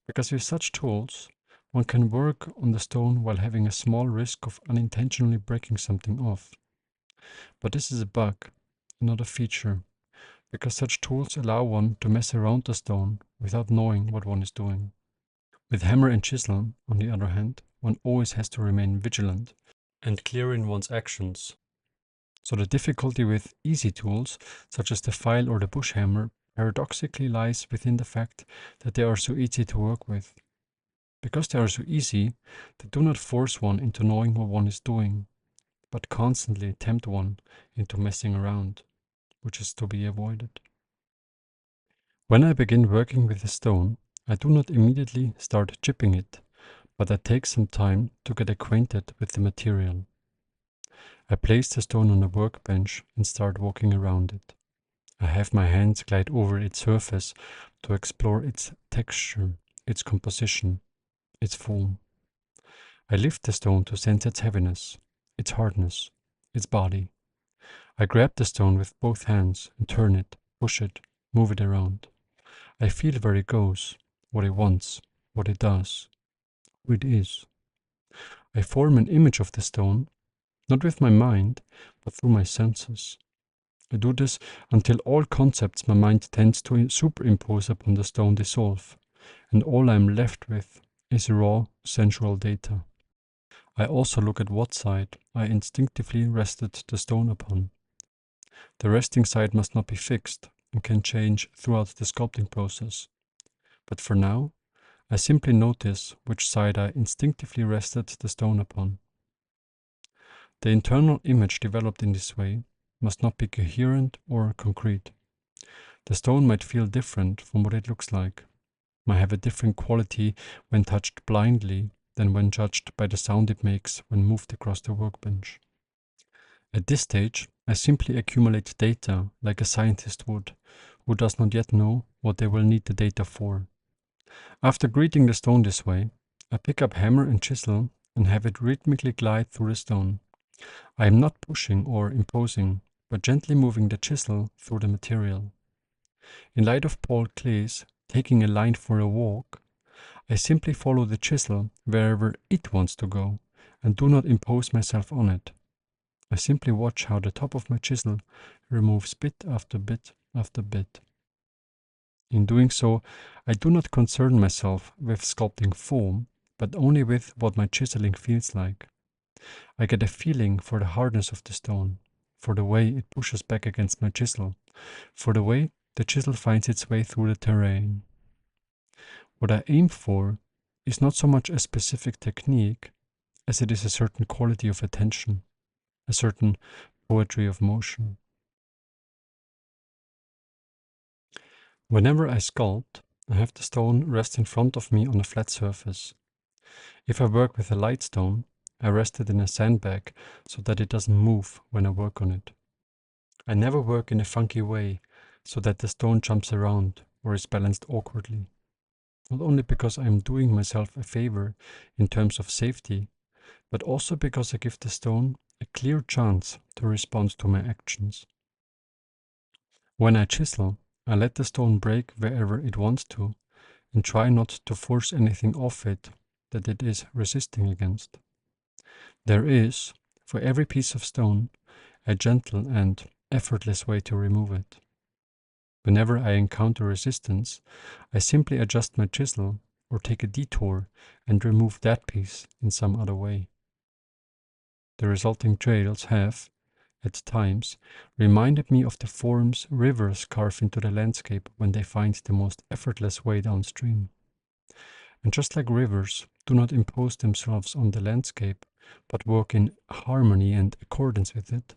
Because with such tools, one can work on the stone while having a small risk of unintentionally breaking something off. But this is a bug, not a feature, because such tools allow one to mess around the stone without knowing what one is doing. With hammer and chisel, on the other hand, one always has to remain vigilant and clear in one's actions. So the difficulty with easy tools, such as the file or the bush hammer, paradoxically lies within the fact that they are so easy to work with. Because they are so easy, they do not force one into knowing what one is doing, but constantly tempt one into messing around, which is to be avoided. When I begin working with a stone, I do not immediately start chipping it, but I take some time to get acquainted with the material. I place the stone on a workbench and start walking around it. I have my hands glide over its surface to explore its texture, its composition, its form. I lift the stone to sense its heaviness, its hardness, its body. I grab the stone with both hands and turn it, push it, move it around. I feel where it goes, what it wants, what it does, who it is. I form an image of the stone, not with my mind, but through my senses. I do this until all concepts my mind tends to superimpose upon the stone dissolve, and all I am left with is raw sensual data. I also look at what side I instinctively rested the stone upon. The resting side must not be fixed and can change throughout the sculpting process. But for now, I simply notice which side I instinctively rested the stone upon. The internal image developed in this way must not be coherent or concrete. The stone might feel different from what it looks like, might have a different quality when touched blindly than when judged by the sound it makes when moved across the workbench. At this stage, I simply accumulate data like a scientist would, who does not yet know what they will need the data for. After greeting the stone this way, I pick up hammer and chisel and have it rhythmically glide through the stone. I am not pushing or imposing, but gently moving the chisel through the material. In light of Paul Klee's taking a line for a walk, I simply follow the chisel wherever it wants to go and do not impose myself on it. I simply watch how the top of my chisel removes bit after bit after bit. In doing so, I do not concern myself with sculpting form, but only with what my chiseling feels like. I get a feeling for the hardness of the stone, for the way it pushes back against my chisel, for the way the chisel finds its way through the terrain. What I aim for is not so much a specific technique as it is a certain quality of attention, a certain poetry of motion. Whenever I sculpt, I have the stone rest in front of me on a flat surface. If I work with a light stone, I rest it in a sandbag so that it doesn't move when I work on it. I never work in a funky way so that the stone jumps around or is balanced awkwardly. Not only because I am doing myself a favor in terms of safety, but also because I give the stone a clear chance to respond to my actions. When I chisel, I let the stone break wherever it wants to and try not to force anything off it that it is resisting against. There is, for every piece of stone, a gentle and effortless way to remove it. Whenever I encounter resistance, I simply adjust my chisel or take a detour and remove that piece in some other way. The resulting trails have, at times, reminded me of the forms rivers carve into the landscape when they find the most effortless way downstream. And just like rivers do not impose themselves on the landscape, but work in harmony and accordance with it,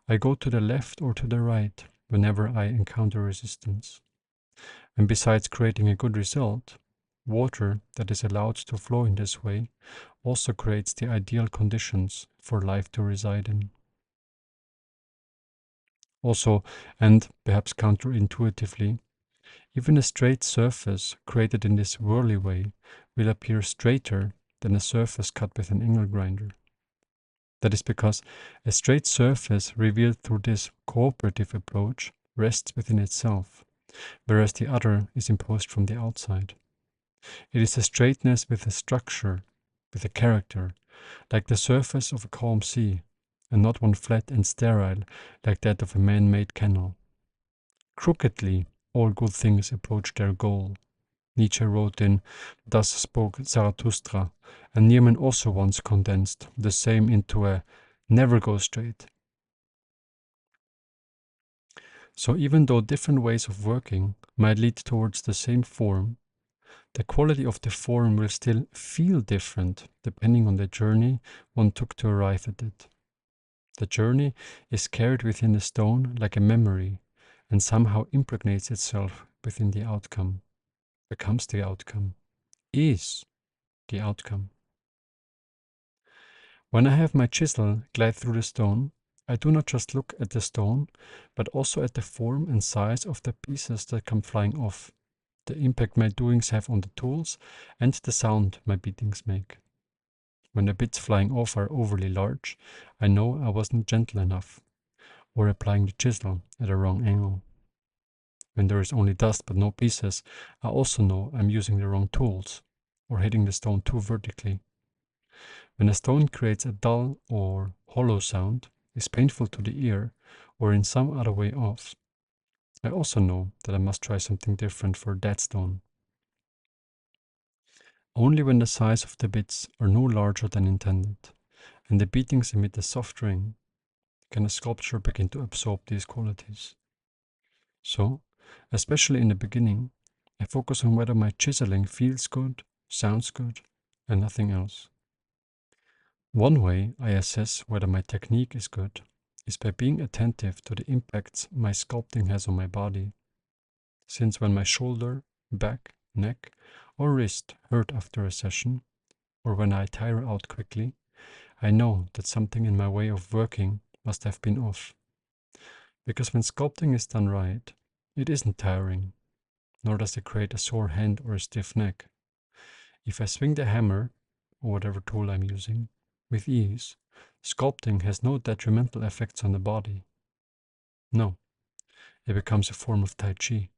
I go to the left or to the right whenever I encounter resistance. And besides creating a good result, water that is allowed to flow in this way also creates the ideal conditions for life to reside in. Also, and perhaps counterintuitively, even a straight surface created in this whirly way will appear straighter than a surface cut with an angle grinder. That is because a straight surface revealed through this cooperative approach rests within itself, whereas the other is imposed from the outside. It is a straightness with a structure, with a character, like the surface of a calm sea, and not one flat and sterile like that of a man-made canal. Crookedly, all good things approach their goal. Nietzsche wrote in Thus Spoke Zarathustra, and Nierman also once condensed the same into a never go straight. So even though different ways of working might lead towards the same form, the quality of the form will still feel different depending on the journey one took to arrive at it. The journey is carried within the stone like a memory and somehow impregnates itself within the outcome, becomes the outcome, is the outcome. When I have my chisel glide through the stone, I do not just look at the stone, but also at the form and size of the pieces that come flying off, the impact my doings have on the tools, and the sound my beatings make. When the bits flying off are overly large, I know I wasn't gentle enough, or applying the chisel at a wrong angle. When there is only dust but no pieces, I also know I'm using the wrong tools, or hitting the stone too vertically. When a stone creates a dull or hollow sound, is painful to the ear, or in some other way off, I also know that I must try something different for that stone. Only when the size of the bits are no larger than intended, and the beatings emit a soft ring, can a sculpture begin to absorb these qualities. So, especially in the beginning, I focus on whether my chiseling feels good, sounds good, and nothing else. One way I assess whether my technique is good is by being attentive to the impacts my sculpting has on my body. since when my shoulder, back, neck, or wrist hurt after a session, or when I tire out quickly, I know that something in my way of working must have been off. Because when sculpting is done right, it isn't tiring, nor does it create a sore hand or a stiff neck. If I swing the hammer, or whatever tool I'm using, with ease, sculpting has no detrimental effects on the body. No, it becomes a form of Tai Chi.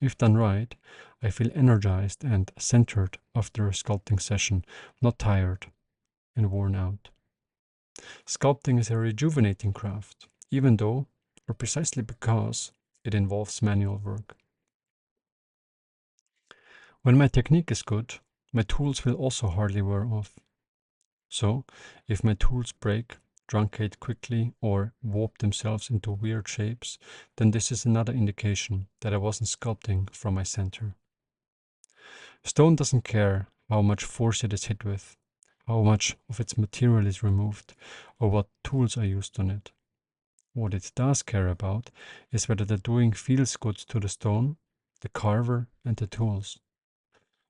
If done right, I feel energized and centered after a sculpting session, not tired and worn out. Sculpting is a rejuvenating craft, even though, or precisely because, it involves manual work. When my technique is good, my tools will also hardly wear off. So, if my tools break, truncate quickly, or warp themselves into weird shapes, then this is another indication that I wasn't sculpting from my center. Stone doesn't care how much force it is hit with, how much of its material is removed, or what tools are used on it. What it does care about is whether the doing feels good to the stone, the carver, and the tools.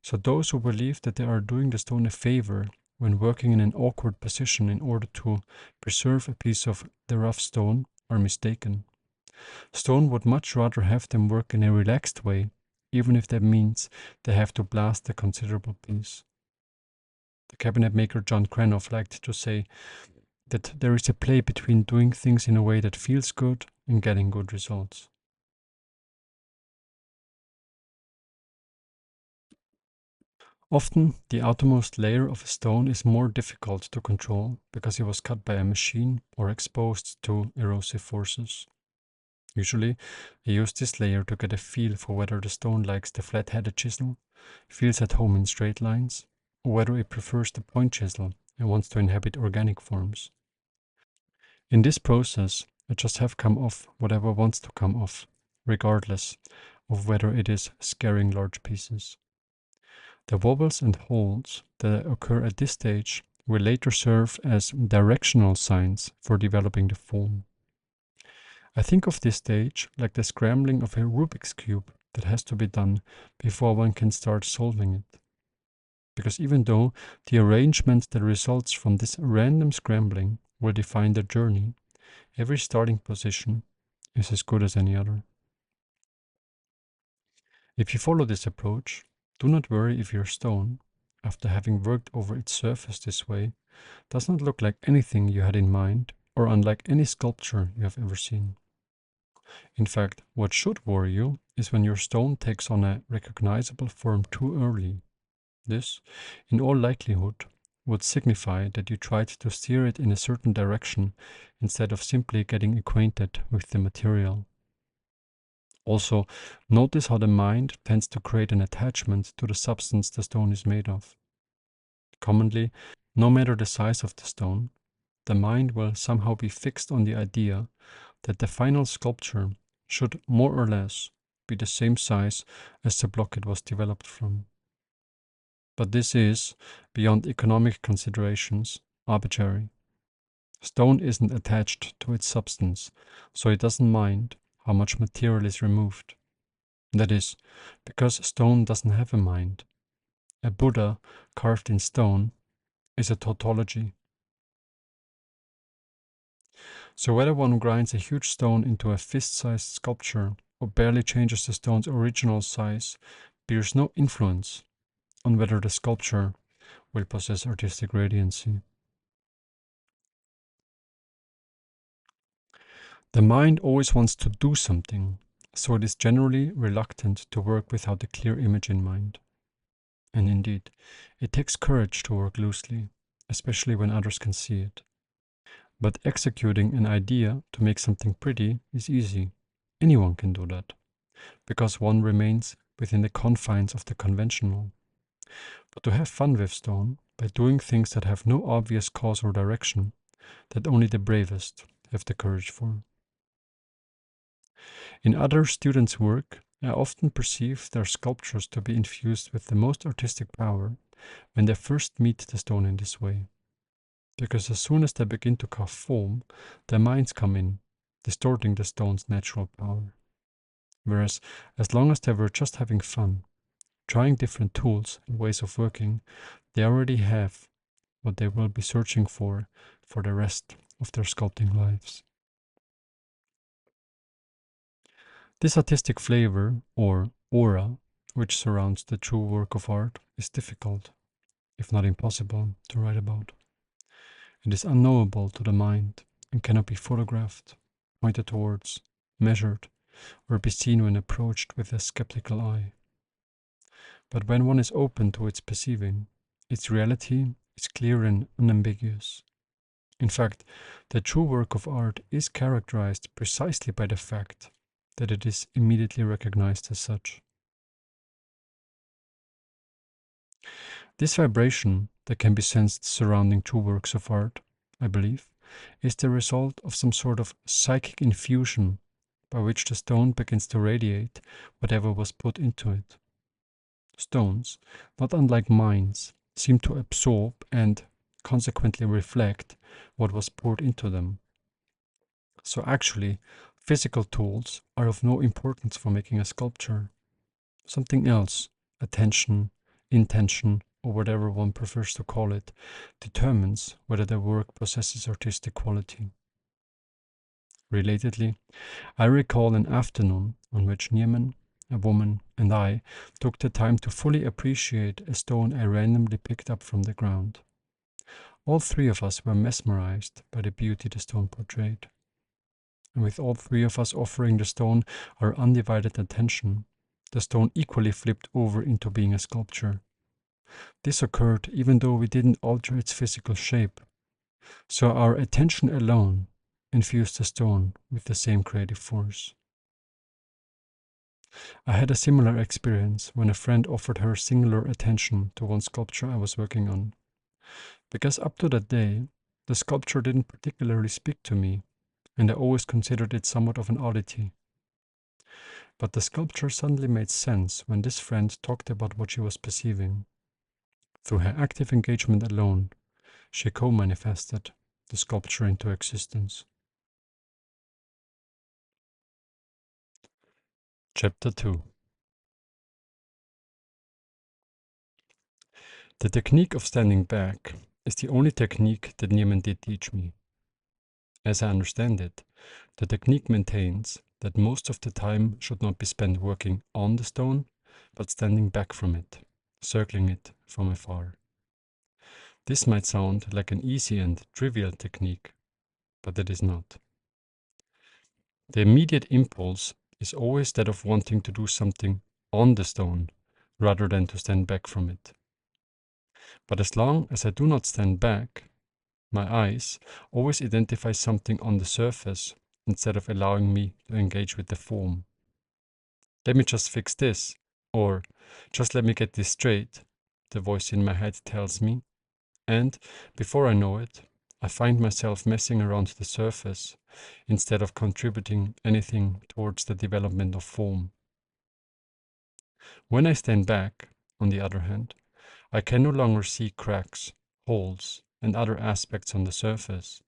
So those who believe that they are doing the stone a favor when working in an awkward position in order to preserve a piece of the rough stone are mistaken. Stone would much rather have them work in a relaxed way, even if that means they have to blast a considerable piece. The cabinet maker John Cranov liked to say that there is a play between doing things in a way that feels good and getting good results. Often, the outermost layer of a stone is more difficult to control because it was cut by a machine or exposed to erosive forces. Usually, I use this layer to get a feel for whether the stone likes the flat-headed chisel, feels at home in straight lines, or whether it prefers the point chisel and wants to inhabit organic forms. In this process, I just have come off whatever wants to come off, regardless of whether it is scaring large pieces. The wobbles and holds that occur at this stage will later serve as directional signs for developing the form. I think of this stage like the scrambling of a Rubik's Cube that has to be done before one can start solving it. Because even though the arrangement that results from this random scrambling will define the journey, every starting position is as good as any other. If you follow this approach, do not worry if your stone, after having worked over its surface this way, does not look like anything you had in mind or unlike any sculpture you have ever seen. In fact, what should worry you is when your stone takes on a recognizable form too early. This, in all likelihood, would signify that you tried to steer it in a certain direction instead of simply getting acquainted with the material. Also, notice how the mind tends to create an attachment to the substance the stone is made of. Commonly, no matter the size of the stone, the mind will somehow be fixed on the idea that the final sculpture should more or less be the same size as the block it was developed from. But this is, beyond economic considerations, arbitrary. Stone isn't attached to its substance, so it doesn't mind how much material is removed. That is, because stone doesn't have a mind. A Buddha carved in stone is a tautology. So whether one grinds a huge stone into a fist-sized sculpture or barely changes the stone's original size bears no influence on whether the sculpture will possess artistic radiancy. The mind always wants to do something, so it is generally reluctant to work without a clear image in mind. And indeed, it takes courage to work loosely, especially when others can see it. But executing an idea to make something pretty is easy. Anyone can do that, because one remains within the confines of the conventional. But to have fun with stone, by doing things that have no obvious cause or direction, that only the bravest have the courage for. In other students' work, I often perceive their sculptures to be infused with the most artistic power when they first meet the stone in this way. Because as soon as they begin to carve form, their minds come in, distorting the stone's natural power. whereas as long as they were just having fun, trying different tools and ways of working, they already have what they will be searching for the rest of their sculpting lives. This artistic flavor, or aura, which surrounds the true work of art, is difficult, if not impossible, to write about. It is unknowable to the mind and cannot be photographed, pointed towards, measured, or be seen when approached with a skeptical eye. But when one is open to its perceiving, its reality is clear and unambiguous. In fact, the true work of art is characterized precisely by the fact that it is immediately recognized as such. This vibration that can be sensed surrounding true works of art, I believe, is the result of some sort of psychic infusion by which the stone begins to radiate whatever was put into it. Stones, not unlike minds, seem to absorb and consequently reflect what was poured into them. So actually, physical tools are of no importance for making a sculpture. Something else, attention, intention, or whatever one prefers to call it, determines whether the work possesses artistic quality. Relatedly, I recall an afternoon on which Nieman, a woman, and I took the time to fully appreciate a stone I randomly picked up from the ground. All three of us were mesmerized by the beauty the stone portrayed. And with all three of us offering the stone our undivided attention, the stone equally flipped over into being a sculpture. This occurred even though we didn't alter its physical shape, so our attention alone infused the stone with the same creative force. I had a similar experience when a friend offered her singular attention to one sculpture I was working on. Because up to that day, the sculpture didn't particularly speak to me, and I always considered it somewhat of an oddity. But the sculpture suddenly made sense when this friend talked about what she was perceiving. Through her active engagement alone, she co-manifested the sculpture into existence. Chapter 2. The technique of standing back is the only technique that Niemann did teach me. As I understand it, the technique maintains that most of the time should not be spent working on the stone, but standing back from it, circling it from afar. This might sound like an easy and trivial technique, but it is not. The immediate impulse is always that of wanting to do something on the stone rather than to stand back from it. But as long as I do not stand back, my eyes always identify something on the surface instead of allowing me to engage with the form. Let me just fix this, or just let me get this straight, the voice in my head tells me, and before I know it, I find myself messing around the surface instead of contributing anything towards the development of form. When I stand back, on the other hand, I can no longer see cracks, holes, and other aspects on the surface,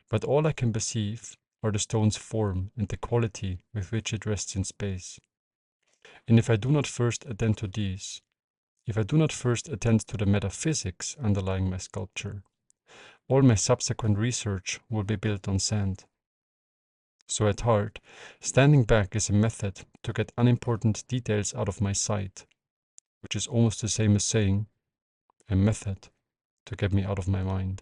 but all I can perceive are the stone's form and the quality with which it rests in space. And if I do not first attend to these, if I do not first attend to the metaphysics underlying my sculpture, all my subsequent research will be built on sand. So at heart, standing back is a method to get unimportant details out of my sight, which is almost the same as saying, a method to get me out of my mind.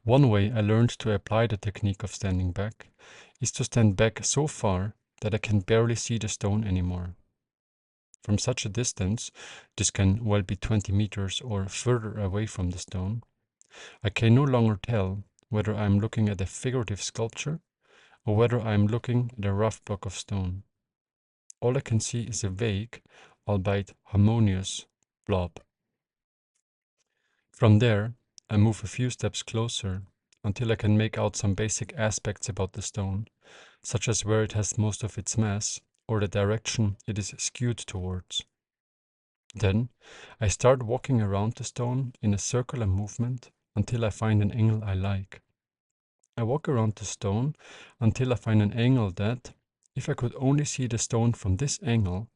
One way I learned to apply the technique of standing back is to stand back so far that I can barely see the stone anymore. From such a distance, this can well be 20 meters or further away from the stone, I can no longer tell whether I am looking at a figurative sculpture or whether I am looking at a rough block of stone. All I can see is a vague, albeit harmonious, blob. From there, I move a few steps closer until I can make out some basic aspects about the stone, such as where it has most of its mass or the direction it is skewed towards. Then, I start walking around the stone in a circular movement until I find an angle I like. I walk around the stone until I find an angle that, if I could only see the stone from this angle,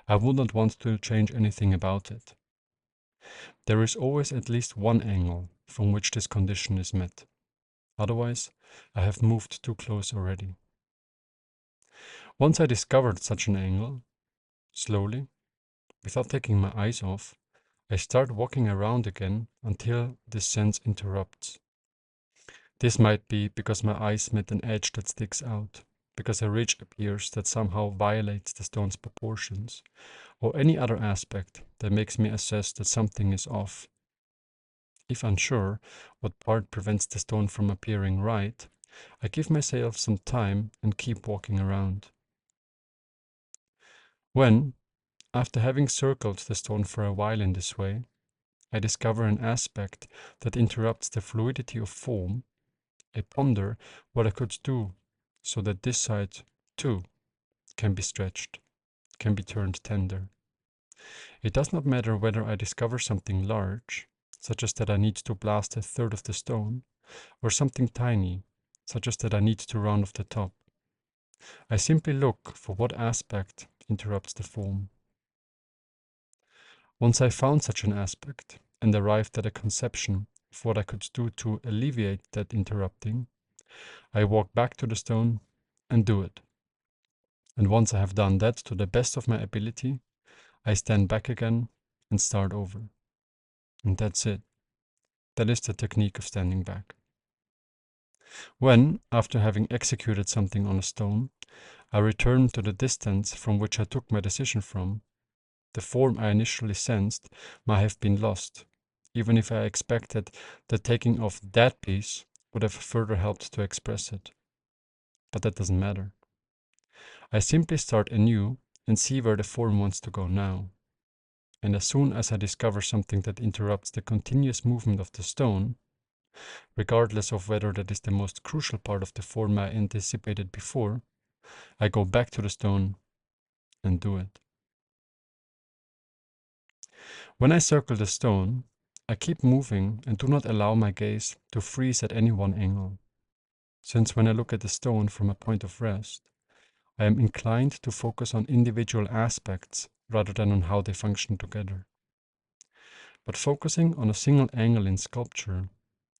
I would not want to change anything about it. There is always at least one angle from which this condition is met. Otherwise, I have moved too close already. Once I discovered such an angle, slowly, without taking my eyes off, I start walking around again until this sense interrupts. This might be because my eyes met an edge that sticks out, because a ridge appears that somehow violates the stone's proportions, or any other aspect that makes me assess that something is off. If unsure what part prevents the stone from appearing right, I give myself some time and keep walking around. When, after having circled the stone for a while in this way, I discover an aspect that interrupts the fluidity of form, I ponder what I could do so that this side, too, can be stretched, can be turned tender. It does not matter whether I discover something large, such as that I need to blast a third of the stone, or something tiny, such as that I need to round off the top. I simply look for what aspect interrupts the form. Once I found such an aspect and arrived at a conception of what I could do to alleviate that interrupting, I walk back to the stone and do it. And once I have done that to the best of my ability, I stand back again and start over. And that's it. That is the technique of standing back. When, after having executed something on a stone, I return to the distance from which I took my decision from, the form I initially sensed might have been lost, even if I expected that taking off that piece would have further helped to express it. But that doesn't matter. I simply start anew and see where the form wants to go now. And as soon as I discover something that interrupts the continuous movement of the stone, regardless of whether that is the most crucial part of the form I anticipated before, I go back to the stone and do it. When I circle the stone, I keep moving and do not allow my gaze to freeze at any one angle, since when I look at the stone from a point of rest, I am inclined to focus on individual aspects rather than on how they function together. But focusing on a single angle in sculpture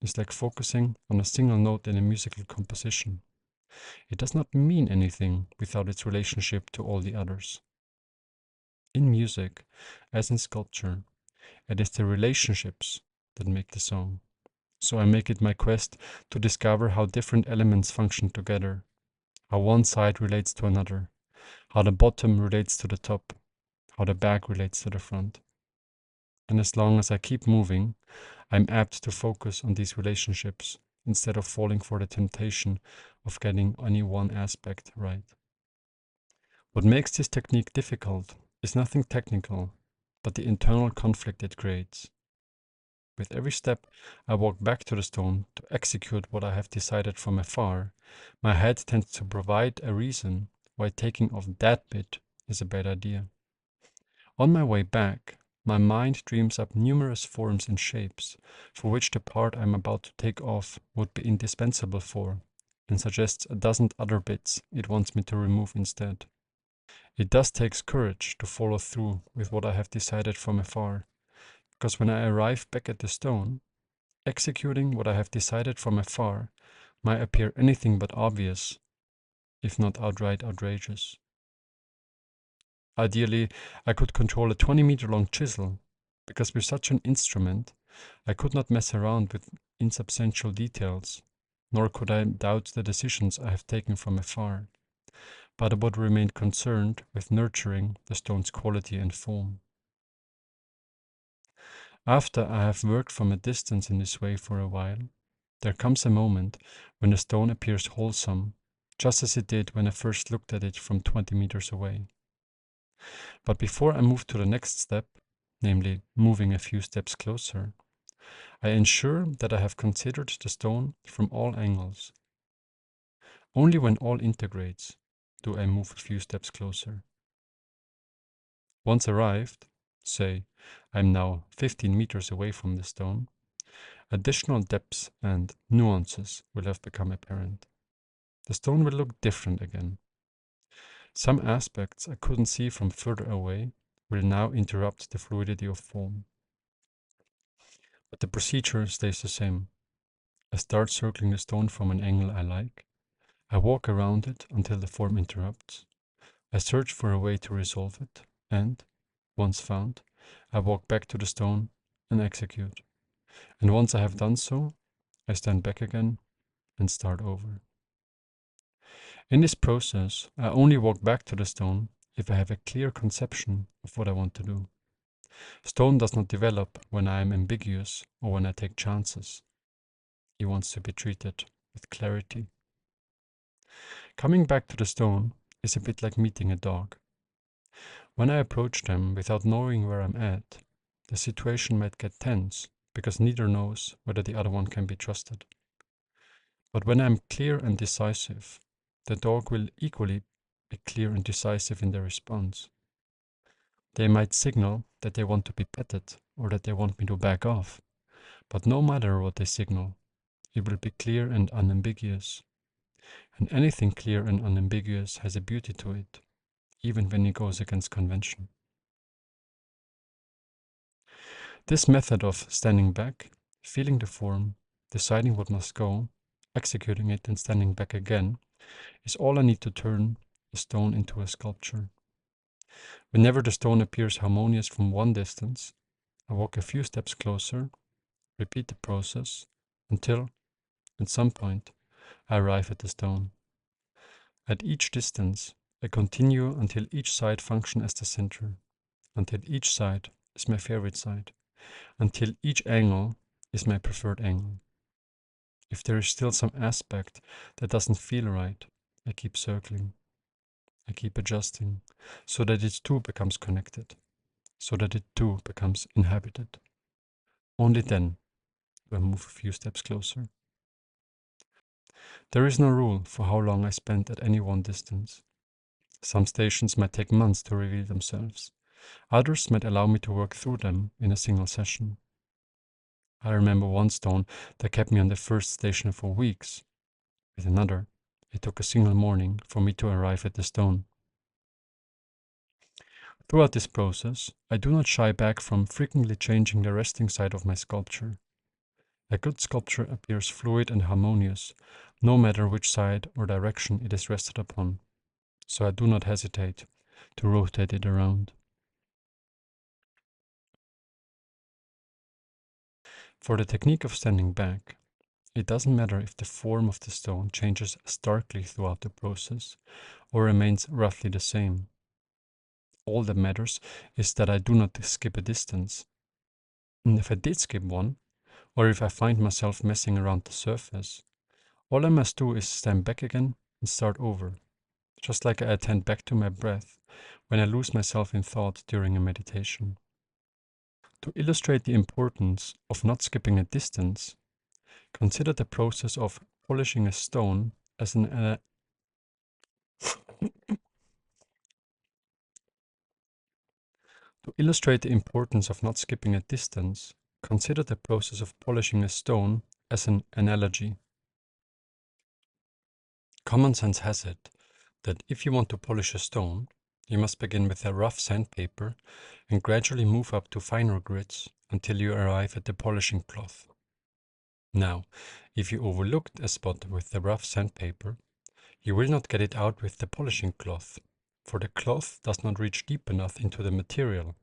is like focusing on a single note in a musical composition. It does not mean anything without its relationship to all the others. In music, as in sculpture, it is the relationships that make the song. So I make it my quest to discover how different elements function together, how one side relates to another, how the bottom relates to the top, how the back relates to the front. And as long as I keep moving, I'm apt to focus on these relationships instead of falling for the temptation of getting any one aspect right. What makes this technique difficult is nothing technical, but the internal conflict it creates. With every step I walk back to the stone to execute what I have decided from afar, my head tends to provide a reason why taking off that bit is a bad idea. On my way back, my mind dreams up numerous forms and shapes for which the part I'm about to take off would be indispensable for, and suggests a dozen other bits it wants me to remove instead. It thus takes courage to follow through with what I have decided from afar, because when I arrive back at the stone, executing what I have decided from afar might appear anything but obvious, if not outright outrageous. Ideally, I could control a 20-meter long chisel, because with such an instrument, I could not mess around with insubstantial details, nor could I doubt the decisions I have taken from afar, but I would remain concerned with nurturing the stone's quality and form. After I have worked from a distance in this way for a while, there comes a moment when the stone appears wholesome, just as it did when I first looked at it from 20 meters away. But before I move to the next step, namely moving a few steps closer, I ensure that I have considered the stone from all angles. Only when all integrates do I move a few steps closer. Once arrived, say I'm now 15 meters away from the stone, additional depths and nuances will have become apparent. The stone will look different again. Some aspects I couldn't see from further away will now interrupt the fluidity of form. But the procedure stays the same. I start circling the stone from an angle I like. I walk around it until the form interrupts. I search for a way to resolve it, and, once found, I walk back to the stone and execute. And once I have done so, I stand back again and start over. In this process, I only walk back to the stone if I have a clear conception of what I want to do. Stone does not develop when I am ambiguous or when I take chances. He wants to be treated with clarity. Coming back to the stone is a bit like meeting a dog. When I approach them without knowing where I'm at, the situation might get tense because neither knows whether the other one can be trusted. But when I'm clear and decisive, the dog will equally be clear and decisive in their response. They might signal that they want to be petted or that they want me to back off, but no matter what they signal, it will be clear and unambiguous. And anything clear and unambiguous has a beauty to it, even when it goes against convention. This method of standing back, feeling the form, deciding what must go, executing it and standing back again, is all I need to turn a stone into a sculpture. Whenever the stone appears harmonious from one distance, I walk a few steps closer, repeat the process, until, at some point, I arrive at the stone. At each distance, I continue until each side functions as the center, until each side is my favorite side, until each angle is my preferred angle. If there is still some aspect that doesn't feel right, I keep circling. I keep adjusting, so that it too becomes connected, so that it too becomes inhabited. Only then do I move a few steps closer. There is no rule for how long I spend at any one distance. Some stations might take months to reveal themselves. Others might allow me to work through them in a single session. I remember one stone that kept me on the first station for weeks. With another, it took a single morning for me to arrive at the stone. Throughout this process, I do not shy back from frequently changing the resting side of my sculpture. A good sculpture appears fluid and harmonious, no matter which side or direction it is rested upon, so I do not hesitate to rotate it around. For the technique of standing back, it doesn't matter if the form of the stone changes starkly throughout the process or remains roughly the same. All that matters is that I do not skip a distance. And if I did skip one, or if I find myself messing around the surface, all I must do is stand back again and start over, just like I attend back to my breath when I lose myself in thought during a meditation. To illustrate the importance of not skipping a distance, consider the process of polishing a stone as an To illustrate the importance of not skipping a distance, consider the process of polishing a stone as an analogy. Common sense has it that if you want to polish a stone, you must begin with a rough sandpaper and gradually move up to finer grits until you arrive at the polishing cloth. Now, if you overlooked a spot with the rough sandpaper, you will not get it out with the polishing cloth, for the cloth does not reach deep enough into the material,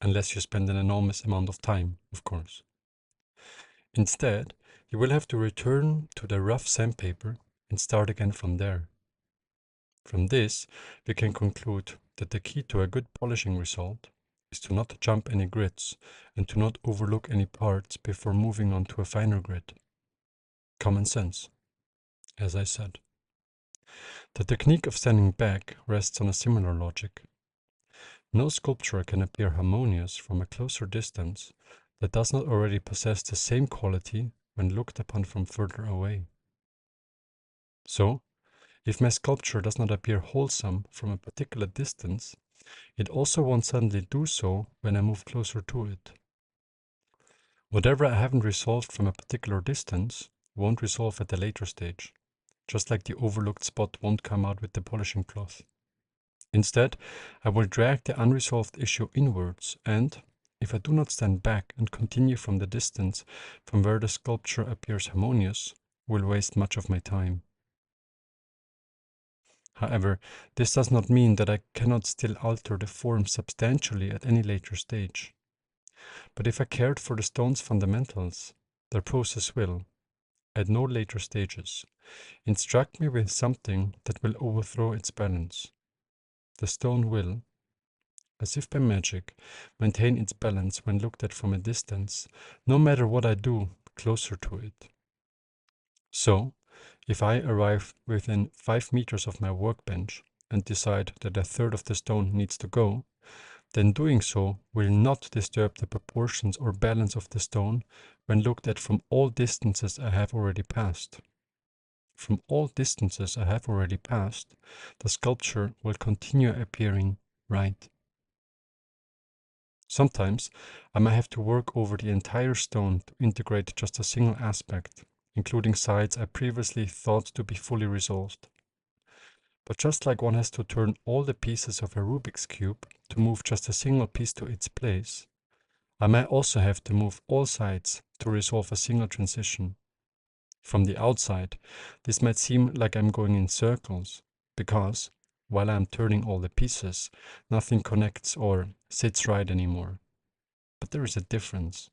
unless you spend an enormous amount of time, of course. Instead, you will have to return to the rough sandpaper and start again from there. From this, we can conclude that the key to a good polishing result is to not jump any grits and to not overlook any parts before moving on to a finer grit. Common sense, as I said. The technique of standing back rests on a similar logic. No sculpture can appear harmonious from a closer distance that does not already possess the same quality when looked upon from further away. So, if my sculpture does not appear wholesome from a particular distance, it also won't suddenly do so when I move closer to it. Whatever I haven't resolved from a particular distance won't resolve at a later stage, just like the overlooked spot won't come out with the polishing cloth. Instead, I will drag the unresolved issue inwards and, if I do not stand back and continue from the distance from where the sculpture appears harmonious, will waste much of my time. However, this does not mean that I cannot still alter the form substantially at any later stage. But if I cared for the stone's fundamentals, their process will, at no later stages, instruct me with something that will overthrow its balance. The stone will, as if by magic, maintain its balance when looked at from a distance, no matter what I do closer to it. So, if I arrive within 5 meters of my workbench and decide that a third of the stone needs to go, then doing so will not disturb the proportions or balance of the stone when looked at from all distances I have already passed. From all distances I have already passed, the sculpture will continue appearing right. Sometimes I may have to work over the entire stone to integrate just a single aspect, including sides I previously thought to be fully resolved. But just like one has to turn all the pieces of a Rubik's Cube to move just a single piece to its place, I may also have to move all sides to resolve a single transition. From the outside, this might seem like I'm going in circles, because, while I'm turning all the pieces, nothing connects or sits right anymore. But there is a difference.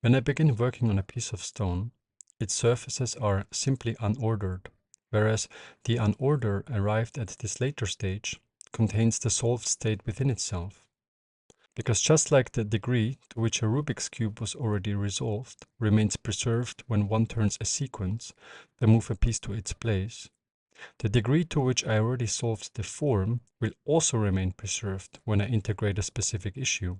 When I begin working on a piece of stone, its surfaces are simply unordered, whereas the unorder arrived at this later stage contains the solved state within itself. Because just like the degree to which a Rubik's Cube was already resolved remains preserved when one turns a sequence to move a piece to its place, the degree to which I already solved the form will also remain preserved when I integrate a specific issue.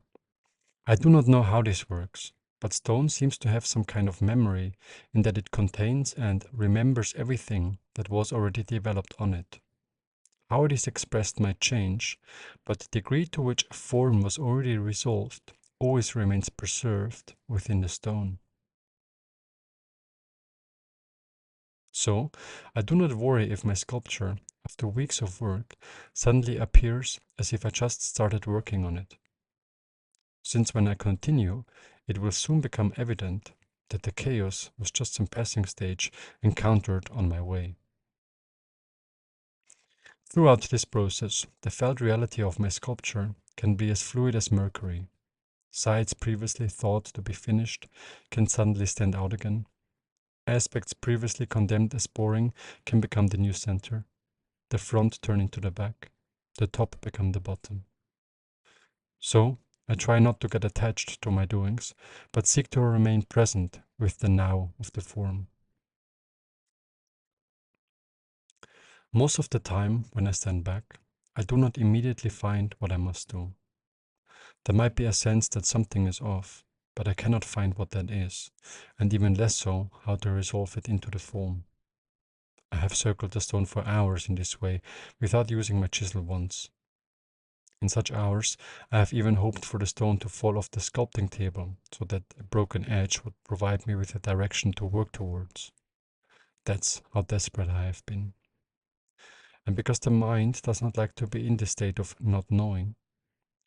I do not know how this works, but stone seems to have some kind of memory in that it contains and remembers everything that was already developed on it. How it is expressed might change, but the degree to which a form was already resolved always remains preserved within the stone. So, I do not worry if my sculpture, after weeks of work, suddenly appears as if I just started working on it. Since when I continue, it will soon become evident that the chaos was just some passing stage encountered on my way. Throughout this process, the felt reality of my sculpture can be as fluid as mercury. Sides previously thought to be finished can suddenly stand out again. Aspects previously condemned as boring can become the new center. The front turn into the back. The top become the bottom. So, I try not to get attached to my doings, but seek to remain present with the now of the form. Most of the time, when I stand back, I do not immediately find what I must do. There might be a sense that something is off, but I cannot find what that is, and even less so how to resolve it into the form. I have circled the stone for hours in this way without using my chisel once. In such hours, I have even hoped for the stone to fall off the sculpting table so that a broken edge would provide me with a direction to work towards. That's how desperate I have been. And because the mind does not like to be in this state of not knowing,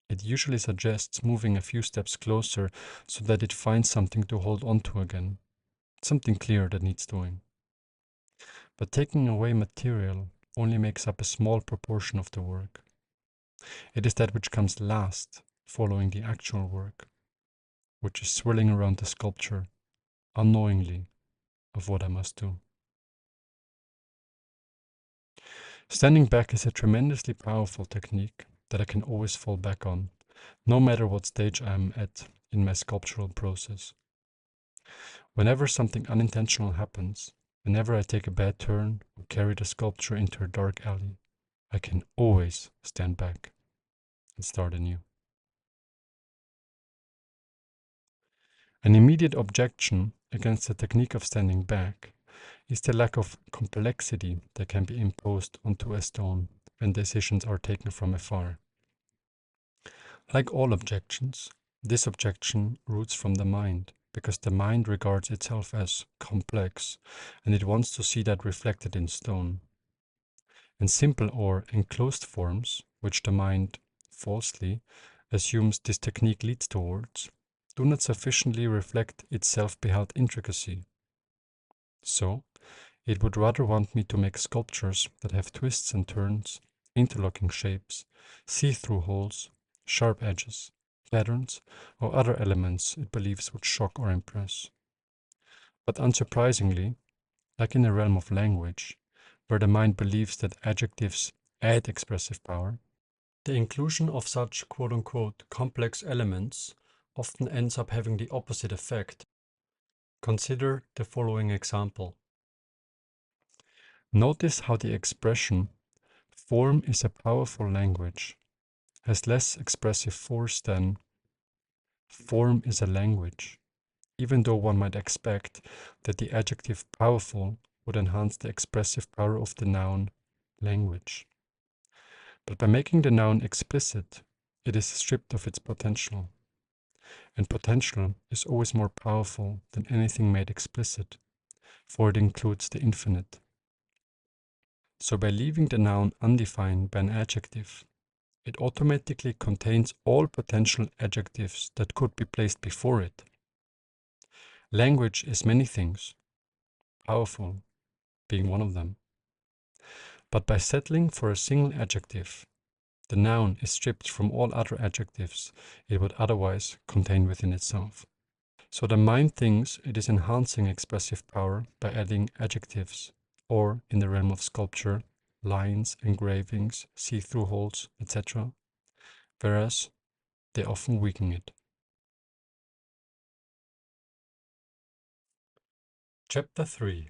it usually suggests moving a few steps closer so that it finds something to hold on to again, something clear that needs doing. But taking away material only makes up a small proportion of the work. It is that which comes last, following the actual work, which is swirling around the sculpture, unknowingly, of what I must do. Standing back is a tremendously powerful technique that I can always fall back on, no matter what stage I am at in my sculptural process. Whenever something unintentional happens, whenever I take a bad turn or carry the sculpture into a dark alley, I can always stand back and start anew. An immediate objection against the technique of standing back is the lack of complexity that can be imposed onto a stone when decisions are taken from afar. Like all objections, this objection roots from the mind, because the mind regards itself as complex, and it wants to see that reflected in stone. And simple or enclosed forms, which the mind falsely assumes this technique leads towards, do not sufficiently reflect its self-beheld intricacy. So, it would rather want me to make sculptures that have twists and turns, interlocking shapes, see-through holes, sharp edges, patterns, or other elements it believes would shock or impress. But unsurprisingly, like in the realm of language, where the mind believes that adjectives add expressive power, the inclusion of such quote-unquote complex elements often ends up having the opposite effect. Consider the following example. Notice how the expression "form is a powerful language" has less expressive force than "form is a language," even though one might expect that the adjective powerful would enhance the expressive power of the noun language. But by making the noun explicit, it is stripped of its potential. And potential is always more powerful than anything made explicit, for it includes the infinite. So by leaving the noun undefined by an adjective, it automatically contains all potential adjectives that could be placed before it. Language is many things, powerful being one of them. But by settling for a single adjective, the noun is stripped from all other adjectives it would otherwise contain within itself. So the mind thinks it is enhancing expressive power by adding adjectives, or in the realm of sculpture, lines, engravings, see-through holes, etc., whereas they often weaken it. Chapter 3.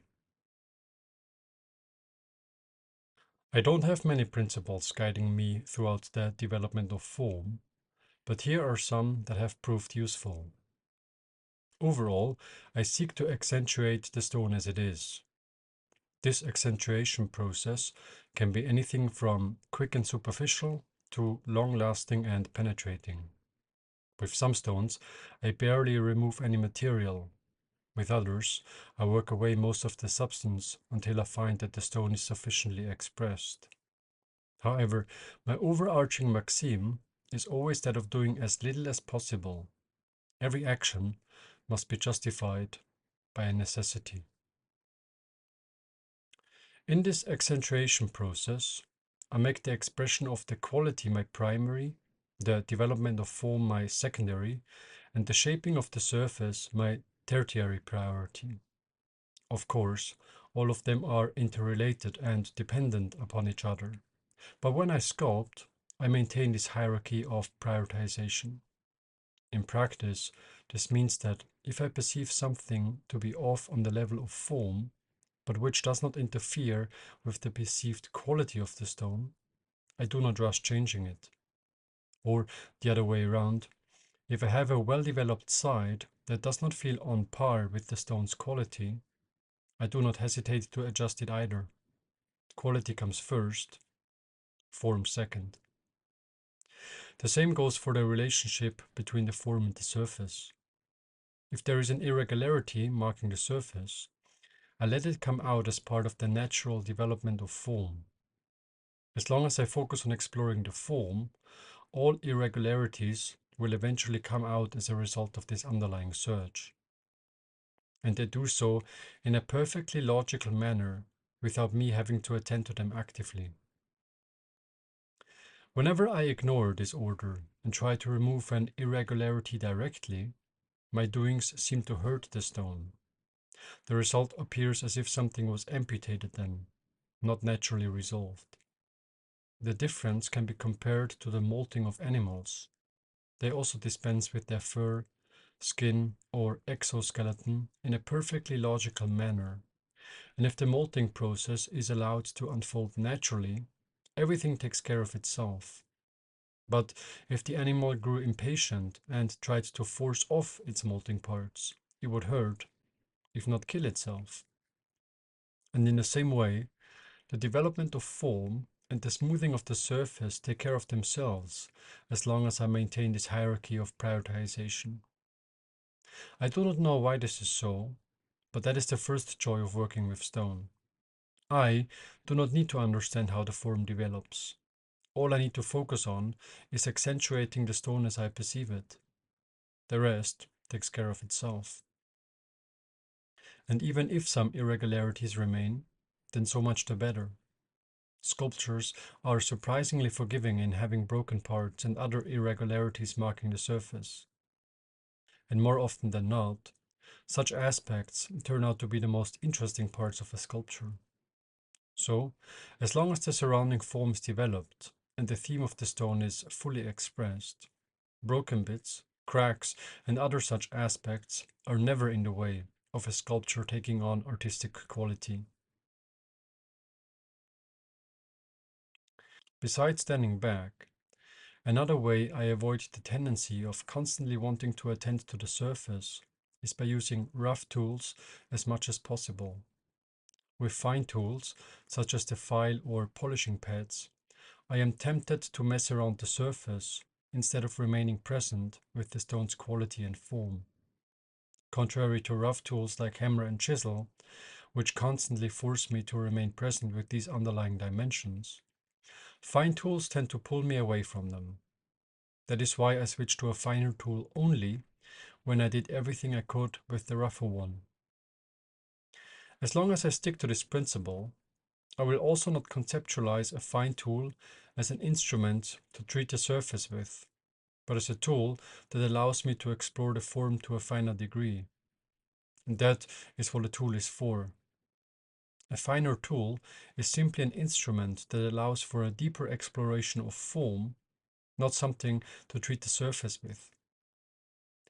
I don't have many principles guiding me throughout the development of form, but here are some that have proved useful. Overall, I seek to accentuate the stone as it is. This accentuation process can be anything from quick and superficial to long-lasting and penetrating. With some stones, I barely remove any material. With others, I work away most of the substance until I find that the stone is sufficiently expressed. However, my overarching maxim is always that of doing as little as possible. Every action must be justified by a necessity. In this accentuation process, I make the expression of the quality my primary, the development of form my secondary, and the shaping of the surface my tertiary priority. Of course, all of them are interrelated and dependent upon each other. But when I sculpt, I maintain this hierarchy of prioritization. In practice, this means that if I perceive something to be off on the level of form, but which does not interfere with the perceived quality of the stone, I do not rush changing it. Or the other way around, if I have a well-developed side that does not feel on par with the stone's quality, I do not hesitate to adjust it either. Quality comes first, form second. The same goes for the relationship between the form and the surface. If there is an irregularity marking the surface, I let it come out as part of the natural development of form. As long as I focus on exploring the form, all irregularities will eventually come out as a result of this underlying search. And they do so in a perfectly logical manner without me having to attend to them actively. Whenever I ignore this order and try to remove an irregularity directly, my doings seem to hurt the stone. The result appears as if something was amputated then, not naturally resolved. The difference can be compared to the molting of animals. They also dispense with their fur, skin, or exoskeleton in a perfectly logical manner. And if the molting process is allowed to unfold naturally, everything takes care of itself. But if the animal grew impatient and tried to force off its molting parts, it would hurt, if not kill itself. And in the same way, the development of form and the smoothing of the surface take care of themselves, as long as I maintain this hierarchy of prioritization. I do not know why this is so, but that is the first joy of working with stone. I do not need to understand how the form develops. All I need to focus on is accentuating the stone as I perceive it. The rest takes care of itself. And even if some irregularities remain, then so much the better. Sculptures are surprisingly forgiving in having broken parts and other irregularities marking the surface. And more often than not, such aspects turn out to be the most interesting parts of a sculpture. So, as long as the surrounding form is developed and the theme of the stone is fully expressed, broken bits, cracks, and other such aspects are never in the way of a sculpture taking on artistic quality. Besides standing back, another way I avoid the tendency of constantly wanting to attend to the surface is by using rough tools as much as possible. With fine tools, such as the file or polishing pads, I am tempted to mess around the surface instead of remaining present with the stone's quality and form. Contrary to rough tools like hammer and chisel, which constantly force me to remain present with these underlying dimensions, fine tools tend to pull me away from them. That is why I switched to a finer tool only when I did everything I could with the rougher one. As long as I stick to this principle, I will also not conceptualize a fine tool as an instrument to treat the surface with, but as a tool that allows me to explore the form to a finer degree. And that is what a tool is for. A finer tool is simply an instrument that allows for a deeper exploration of form, not something to treat the surface with.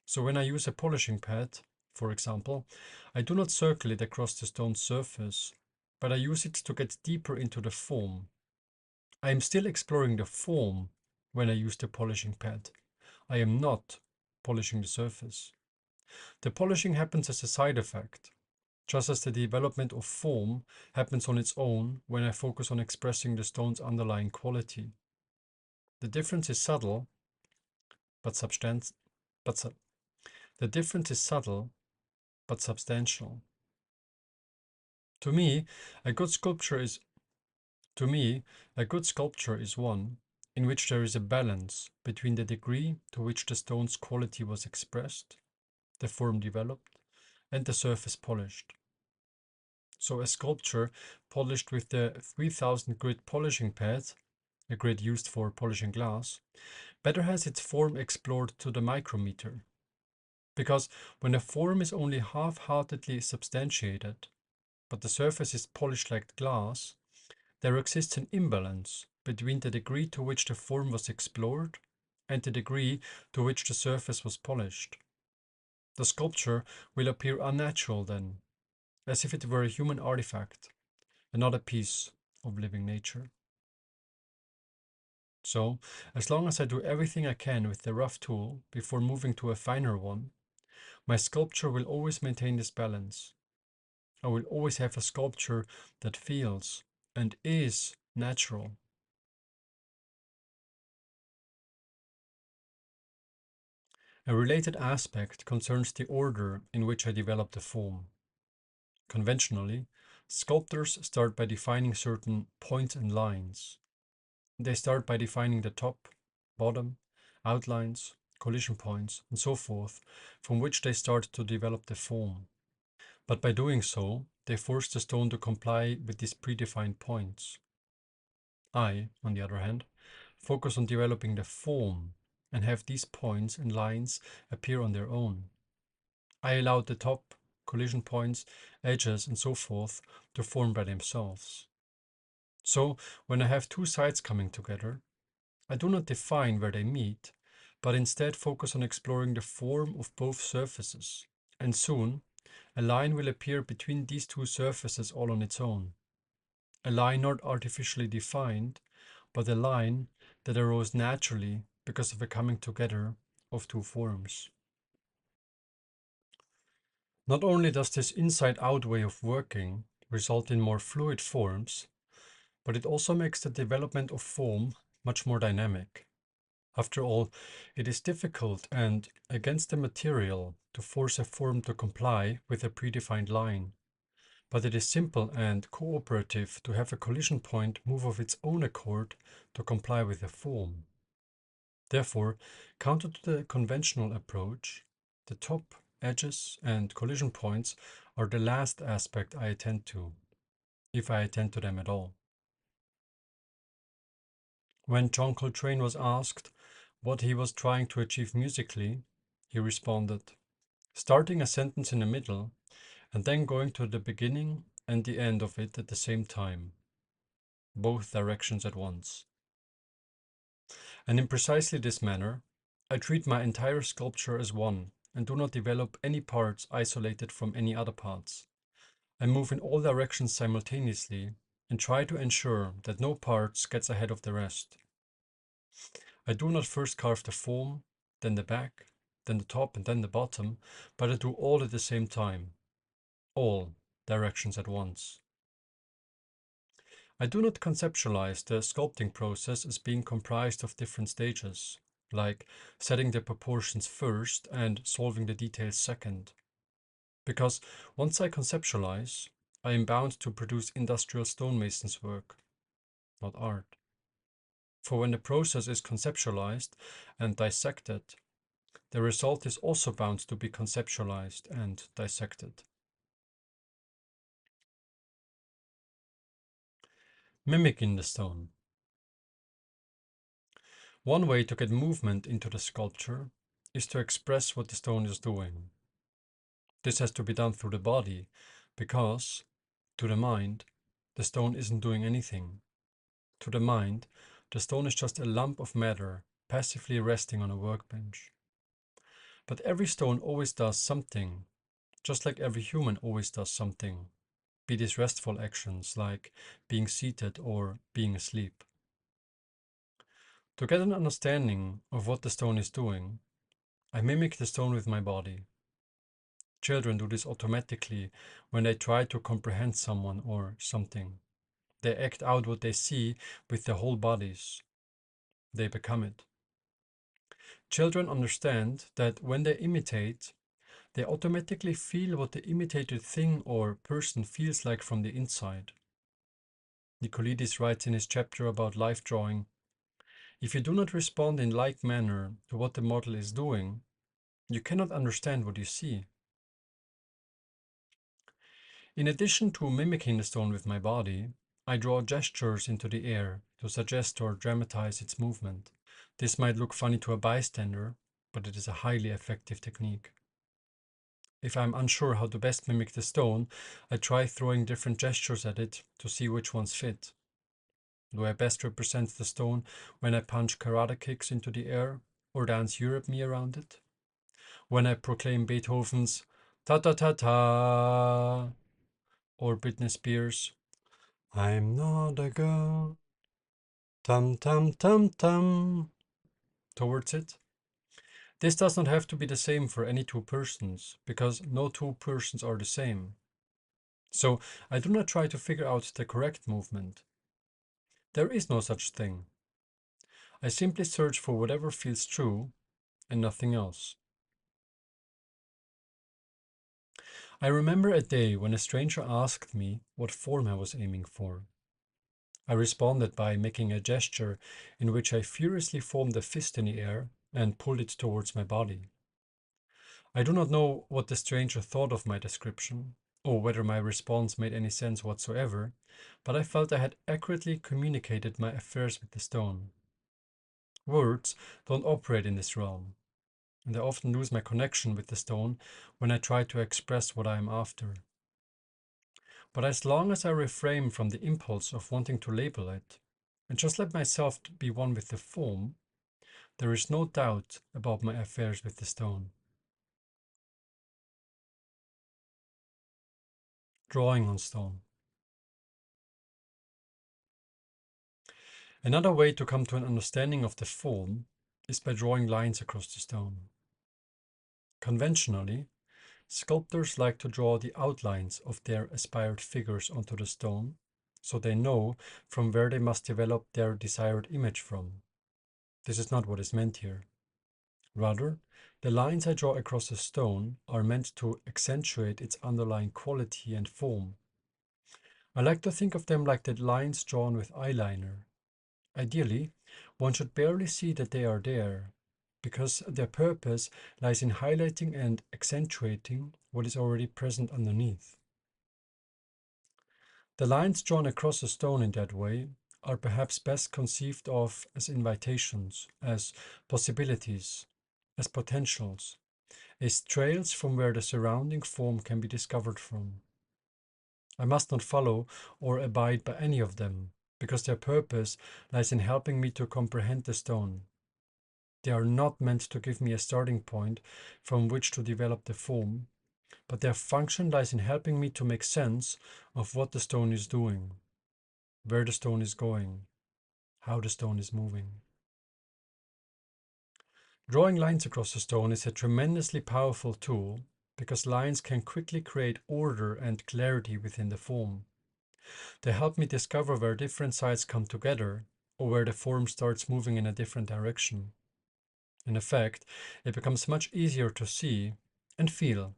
So when I use a polishing pad, for example, I do not circle it across the stone's surface, but I use it to get deeper into the form. I am still exploring the form when I use the polishing pad. I am not polishing the surface. The polishing happens as a side effect, just as the development of form happens on its own when I focus on expressing the stone's underlying quality. The difference is subtle, but substan- but su- the difference is subtle but substantial. To me, a good sculpture is to me, a good sculpture is one in which there is a balance between the degree to which the stone's quality was expressed, the form developed, and the surface polished. So a sculpture polished with the 3000 grit polishing pad, a grit used for polishing glass, better has its form explored to the micrometer. Because when a form is only half-heartedly substantiated, but the surface is polished like glass, there exists an imbalance between the degree to which the form was explored and the degree to which the surface was polished. The sculpture will appear unnatural then, as if it were a human artifact and not a piece of living nature. So, as long as I do everything I can with the rough tool before moving to a finer one, my sculpture will always maintain this balance. I will always have a sculpture that feels and is natural. A related aspect concerns the order in which I develop the form. Conventionally, sculptors start by defining certain points and lines. They start by defining the top, bottom, outlines, collision points, and so forth, from which they start to develop the form. But by doing so, they force the stone to comply with these predefined points. I, on the other hand, focus on developing the form and have these points and lines appear on their own. I allow the top, collision points, edges, and so forth to form by themselves. So, when I have two sides coming together, I do not define where they meet, but instead focus on exploring the form of both surfaces. And soon, a line will appear between these two surfaces all on its own. A line not artificially defined, but a line that arose naturally because of a coming together of two forms. Not only does this inside-out way of working result in more fluid forms, but it also makes the development of form much more dynamic. After all, it is difficult and against the material to force a form to comply with a predefined line. But it is simple and cooperative to have a collision point move of its own accord to comply with a form. Therefore, counter to the conventional approach, the top, edges, and collision points are the last aspect I attend to, if I attend to them at all. When John Coltrane was asked what he was trying to achieve musically, he responded, starting a sentence in the middle and then going to the beginning and the end of it at the same time, both directions at once. And in precisely this manner, I treat my entire sculpture as one and do not develop any parts isolated from any other parts. I move in all directions simultaneously and try to ensure that no parts gets ahead of the rest. I do not first carve the form, then the back, then the top and then the bottom, but I do all at the same time, all directions at once. I do not conceptualize the sculpting process as being comprised of different stages, like setting the proportions first and solving the details second. Because once I conceptualize, I am bound to produce industrial stonemason's work, not art. For when the process is conceptualized and dissected, the result is also bound to be conceptualized and dissected. Mimicking the stone. One way to get movement into the sculpture is to express what the stone is doing. This has to be done through the body, because, to the mind, the stone isn't doing anything. To the mind, the stone is just a lump of matter passively resting on a workbench. But every stone always does something, just like every human always does something, be these restful actions like being seated or being asleep. To get an understanding of what the stone is doing, I mimic the stone with my body. Children do this automatically when they try to comprehend someone or something. They act out what they see with their whole bodies. They become it. Children understand that when they imitate, they automatically feel what the imitated thing or person feels like from the inside. Nicolidis writes in his chapter about life drawing, if you do not respond in like manner to what the model is doing, you cannot understand what you see. In addition to mimicking the stone with my body, I draw gestures into the air to suggest or dramatize its movement. This might look funny to a bystander, but it is a highly effective technique. If I'm unsure how to best mimic the stone, I try throwing different gestures at it to see which ones fit. Do I best represent the stone when I punch karate kicks into the air or dance Europe me around it? When I proclaim Beethoven's ta ta ta ta or Britney Spears' I'm not a girl, tum tum tum tum towards it? This does not have to be the same for any two persons, because no two persons are the same. So I do not try to figure out the correct movement. There is no such thing. I simply search for whatever feels true and nothing else. I remember a day when a stranger asked me what form I was aiming for. I responded by making a gesture in which I furiously formed a fist in the air and pulled it towards my body. I do not know what the stranger thought of my description, or whether my response made any sense whatsoever, but I felt I had accurately communicated my affairs with the stone. Words don't operate in this realm, and I often lose my connection with the stone when I try to express what I am after. But as long as I refrain from the impulse of wanting to label it, and just let myself be one with the form, there is no doubt about my affairs with the stone. Drawing on stone. Another way to come to an understanding of the form is by drawing lines across the stone. Conventionally, sculptors like to draw the outlines of their aspired figures onto the stone, so they know from where they must develop their desired image from. This is not what is meant here. Rather, the lines I draw across a stone are meant to accentuate its underlying quality and form. I like to think of them like the lines drawn with eyeliner. Ideally, one should barely see that they are there, because their purpose lies in highlighting and accentuating what is already present underneath. The lines drawn across a stone in that way are perhaps best conceived of as invitations, as possibilities, as potentials, as trails from where the surrounding form can be discovered from. I must not follow or abide by any of them, because their purpose lies in helping me to comprehend the stone. They are not meant to give me a starting point from which to develop the form, but their function lies in helping me to make sense of what the stone is doing, where the stone is going, how the stone is moving. Drawing lines across a stone is a tremendously powerful tool because lines can quickly create order and clarity within the form. They help me discover where different sides come together or where the form starts moving in a different direction. In effect, it becomes much easier to see and feel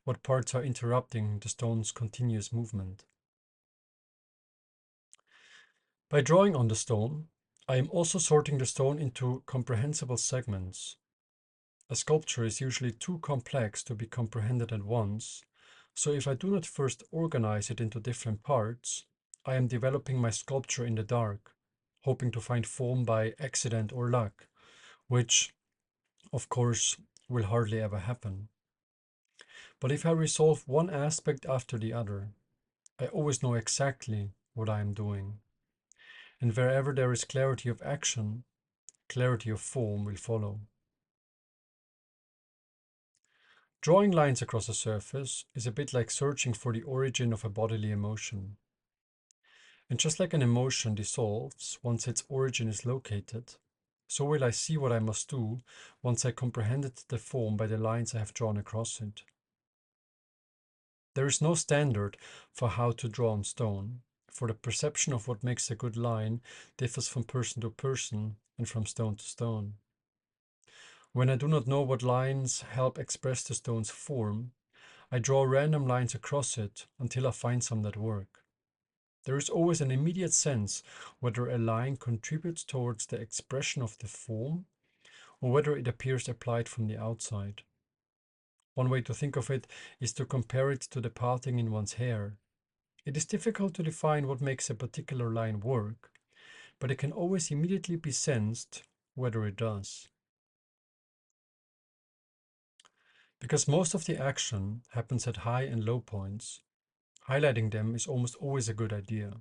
what parts are interrupting the stone's continuous movement. By drawing on the stone, I am also sorting the stone into comprehensible segments. A sculpture is usually too complex to be comprehended at once, so if I do not first organize it into different parts, I am developing my sculpture in the dark, hoping to find form by accident or luck, which, of course, will hardly ever happen. But if I resolve one aspect after the other, I always know exactly what I am doing. And wherever there is clarity of action, clarity of form will follow. Drawing lines across a surface is a bit like searching for the origin of a bodily emotion. And just like an emotion dissolves once its origin is located, so will I see what I must do once I comprehended the form by the lines I have drawn across it. There is no standard for how to draw on stone, for the perception of what makes a good line differs from person to person and from stone to stone. When I do not know what lines help express the stone's form, I draw random lines across it until I find some that work. There is always an immediate sense whether a line contributes towards the expression of the form or whether it appears applied from the outside. One way to think of it is to compare it to the parting in one's hair. It is difficult to define what makes a particular line work, but it can always immediately be sensed whether it does. Because most of the action happens at high and low points, highlighting them is almost always a good idea.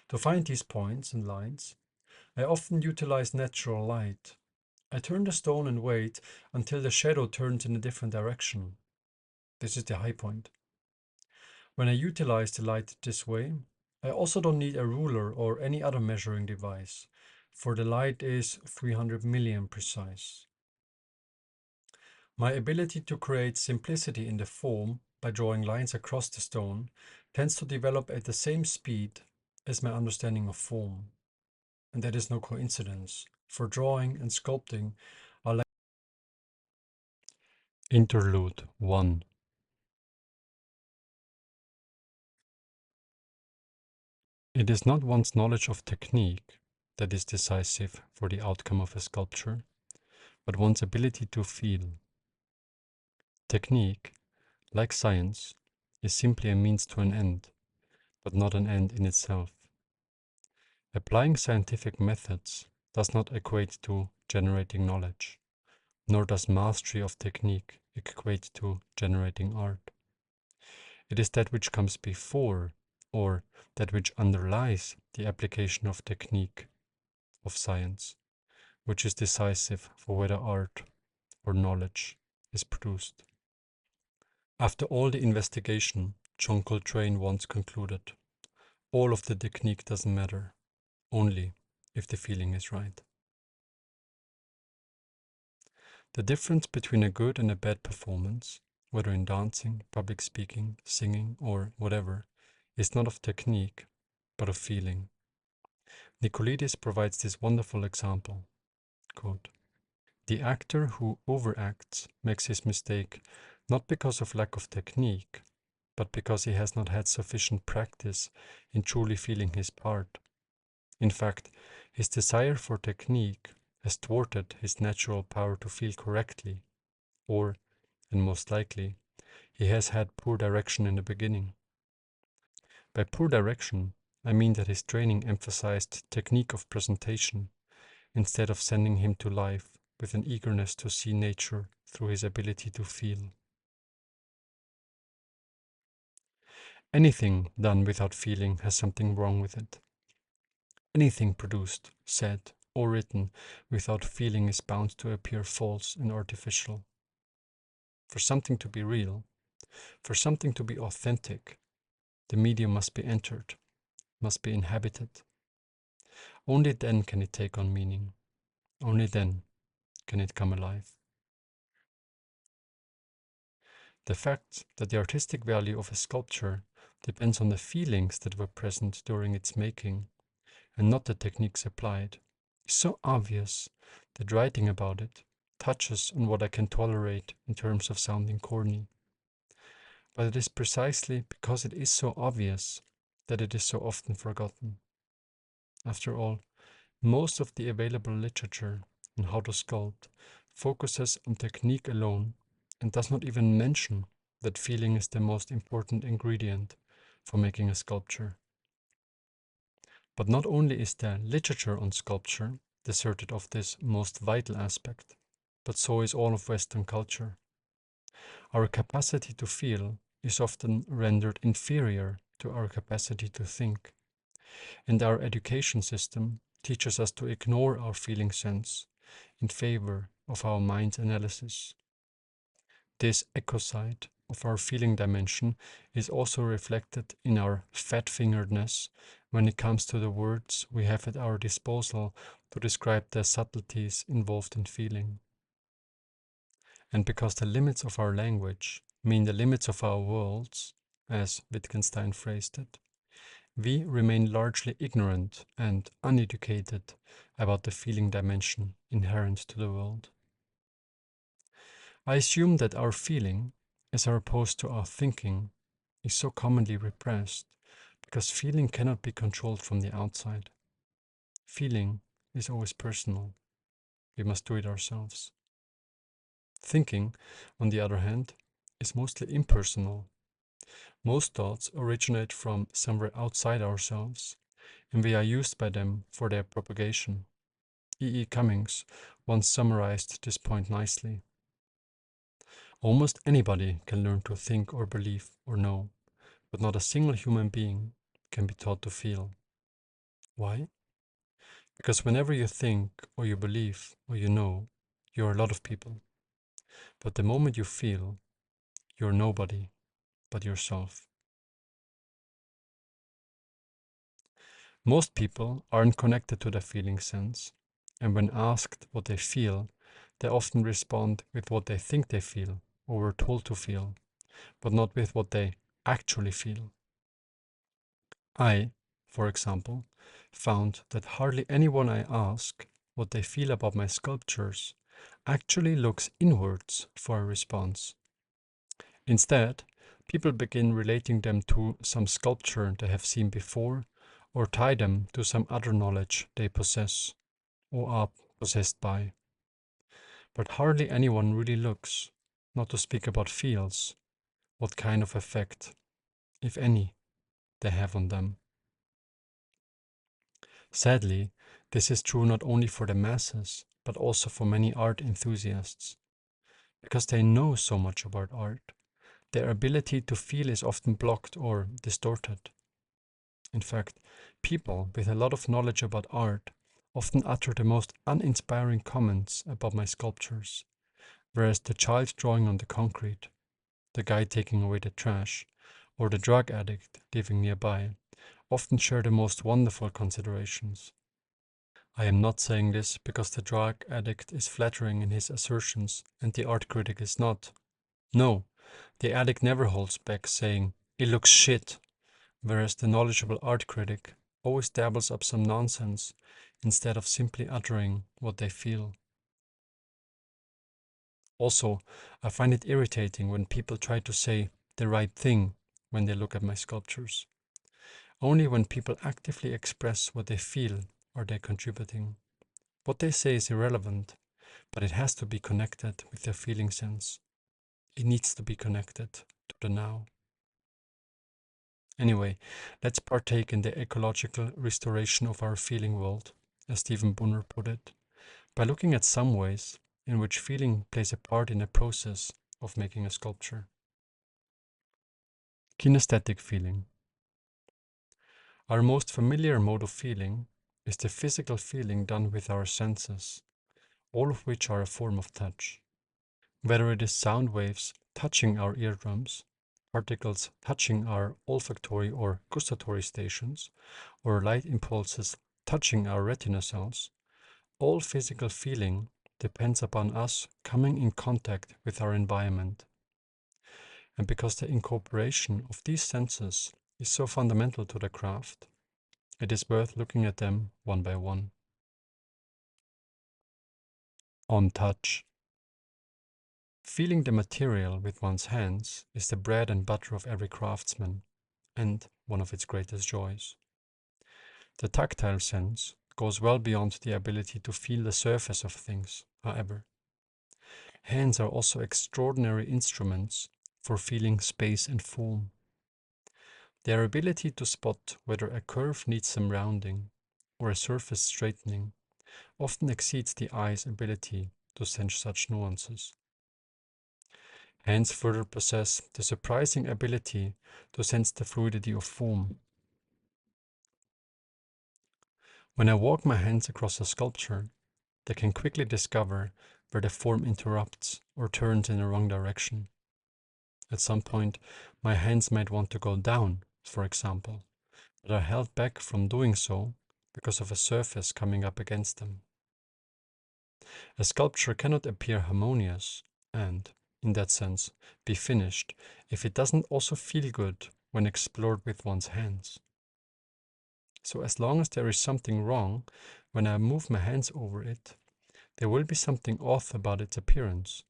To find these points and lines, I often utilize natural light. I turn the stone and wait until the shadow turns in a different direction. This is the high point. When I utilize the light this way, I also don't need a ruler or any other measuring device, for the light is 300 million precise. My ability to create simplicity in the form by drawing lines across the stone tends to develop at the same speed as my understanding of form. And that is no coincidence, for drawing and sculpting are like Interlude 1. It is not one's knowledge of technique that is decisive for the outcome of a sculpture, but one's ability to feel. Technique, like science, is simply a means to an end, but not an end in itself. Applying scientific methods does not equate to generating knowledge, nor does mastery of technique equate to generating art. It is that which comes before, or that which underlies the application of technique, of science, which is decisive for whether art or knowledge is produced. After all the investigation, John Coltrane once concluded, all of the technique doesn't matter, only if the feeling is right. The difference between a good and a bad performance, whether in dancing, public speaking, singing, or whatever, is not of technique, but of feeling. Nicolaides provides this wonderful example. Quote, "The actor who overacts makes his mistake not because of lack of technique, but because he has not had sufficient practice in truly feeling his part. In fact, his desire for technique has thwarted his natural power to feel correctly, or, and most likely, he has had poor direction in the beginning. By poor direction, I mean that his training emphasized technique of presentation instead of sending him to life with an eagerness to see nature through his ability to feel. Anything done without feeling has something wrong with it. Anything produced, said, or written without feeling is bound to appear false and artificial. For something to be real, for something to be authentic, the medium must be entered, must be inhabited. Only then can it take on meaning. Only then can it come alive." The fact that the artistic value of a sculpture depends on the feelings that were present during its making, and not the techniques applied, is so obvious that writing about it touches on what I can tolerate in terms of sounding corny. But it is precisely because it is so obvious that it is so often forgotten. After all, most of the available literature on how to sculpt focuses on technique alone and does not even mention that feeling is the most important ingredient for making a sculpture. But not only is the literature on sculpture deserted of this most vital aspect, but so is all of Western culture. Our capacity to feel is often rendered inferior to our capacity to think, and our education system teaches us to ignore our feeling sense in favor of our mind analysis. This ecocide of our feeling dimension is also reflected in our fat-fingeredness when it comes to the words we have at our disposal to describe the subtleties involved in feeling. And because the limits of our language mean the limits of our worlds, as Wittgenstein phrased it, we remain largely ignorant and uneducated about the feeling dimension inherent to the world. I assume that our feeling, as opposed to our thinking, is so commonly repressed because feeling cannot be controlled from the outside. Feeling is always personal. We must do it ourselves. Thinking, on the other hand, is mostly impersonal. Most thoughts originate from somewhere outside ourselves, and we are used by them for their propagation. E. E. Cummings once summarized this point nicely. Almost anybody can learn to think or believe or know, but not a single human being can be taught to feel. Why? Because whenever you think or you believe or you know, you're a lot of people. But the moment you feel, you're nobody but yourself. Most people aren't connected to the feeling sense, and when asked what they feel, they often respond with what they think they feel or were told to feel, but not with what they actually feel. I, for example, found that hardly anyone I ask what they feel about my sculptures actually looks inwards for a response. Instead, people begin relating them to some sculpture they have seen before or tie them to some other knowledge they possess or are possessed by. But hardly anyone really looks, not to speak about feels, what kind of effect, if any, they have on them. Sadly, this is true not only for the masses, but also for many art enthusiasts. Because they know so much about art, their ability to feel is often blocked or distorted. In fact, people with a lot of knowledge about art often utter the most uninspiring comments about my sculptures, whereas the child drawing on the concrete, the guy taking away the trash, or the drug addict living nearby often share the most wonderful considerations. I am not saying this because the drug addict is flattering in his assertions and the art critic is not. No, the addict never holds back saying, "It looks shit," whereas the knowledgeable art critic always dabbles up some nonsense instead of simply uttering what they feel. Also, I find it irritating when people try to say the right thing when they look at my sculptures. Only when people actively express what they feel are they contributing. What they say is irrelevant, but it has to be connected with their feeling sense. It needs to be connected to the now. Anyway, let's partake in the ecological restoration of our feeling world, as Stephen Bunner put it, by looking at some ways in which feeling plays a part in the process of making a sculpture. Kinesthetic feeling. Our most familiar mode of feeling is the physical feeling done with our senses, all of which are a form of touch. Whether it is sound waves touching our eardrums, particles touching our olfactory or gustatory stations, or light impulses touching our retina cells, all physical feeling depends upon us coming in contact with our environment. And because the incorporation of these senses is so fundamental to the craft, it is worth looking at them one by one. On touch. Feeling the material with one's hands is the bread and butter of every craftsman, and one of its greatest joys. The tactile sense goes well beyond the ability to feel the surface of things, however. Hands are also extraordinary instruments for feeling space and form. Their ability to spot whether a curve needs some rounding or a surface straightening often exceeds the eye's ability to sense such nuances. Hands further possess the surprising ability to sense the fluidity of form. When I walk my hands across a sculpture, they can quickly discover where the form interrupts or turns in the wrong direction. At some point, my hands might want to go down, for example, but are held back from doing so because of a surface coming up against them. A sculpture cannot appear harmonious and, in that sense, be finished if it doesn't also feel good when explored with one's hands. So as long as there is something wrong when I move my hands over it, there will be something off about its appearance.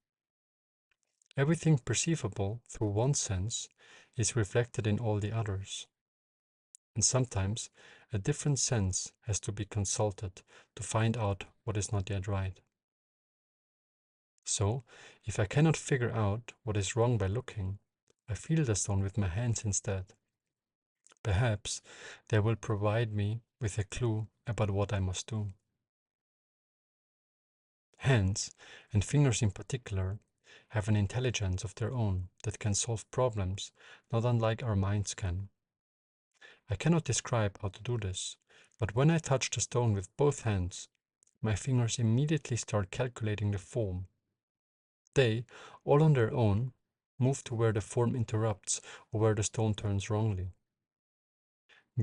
Everything perceivable through one sense is reflected in all the others. And sometimes a different sense has to be consulted to find out what is not yet right. So, if I cannot figure out what is wrong by looking, I feel the stone with my hands instead. Perhaps they will provide me with a clue about what I must do. Hands, and fingers in particular, have an intelligence of their own that can solve problems not unlike our minds can. I cannot describe how to do this, but when I touch the stone with both hands, my fingers immediately start calculating the form. They, all on their own, move to where the form interrupts or where the stone turns wrongly.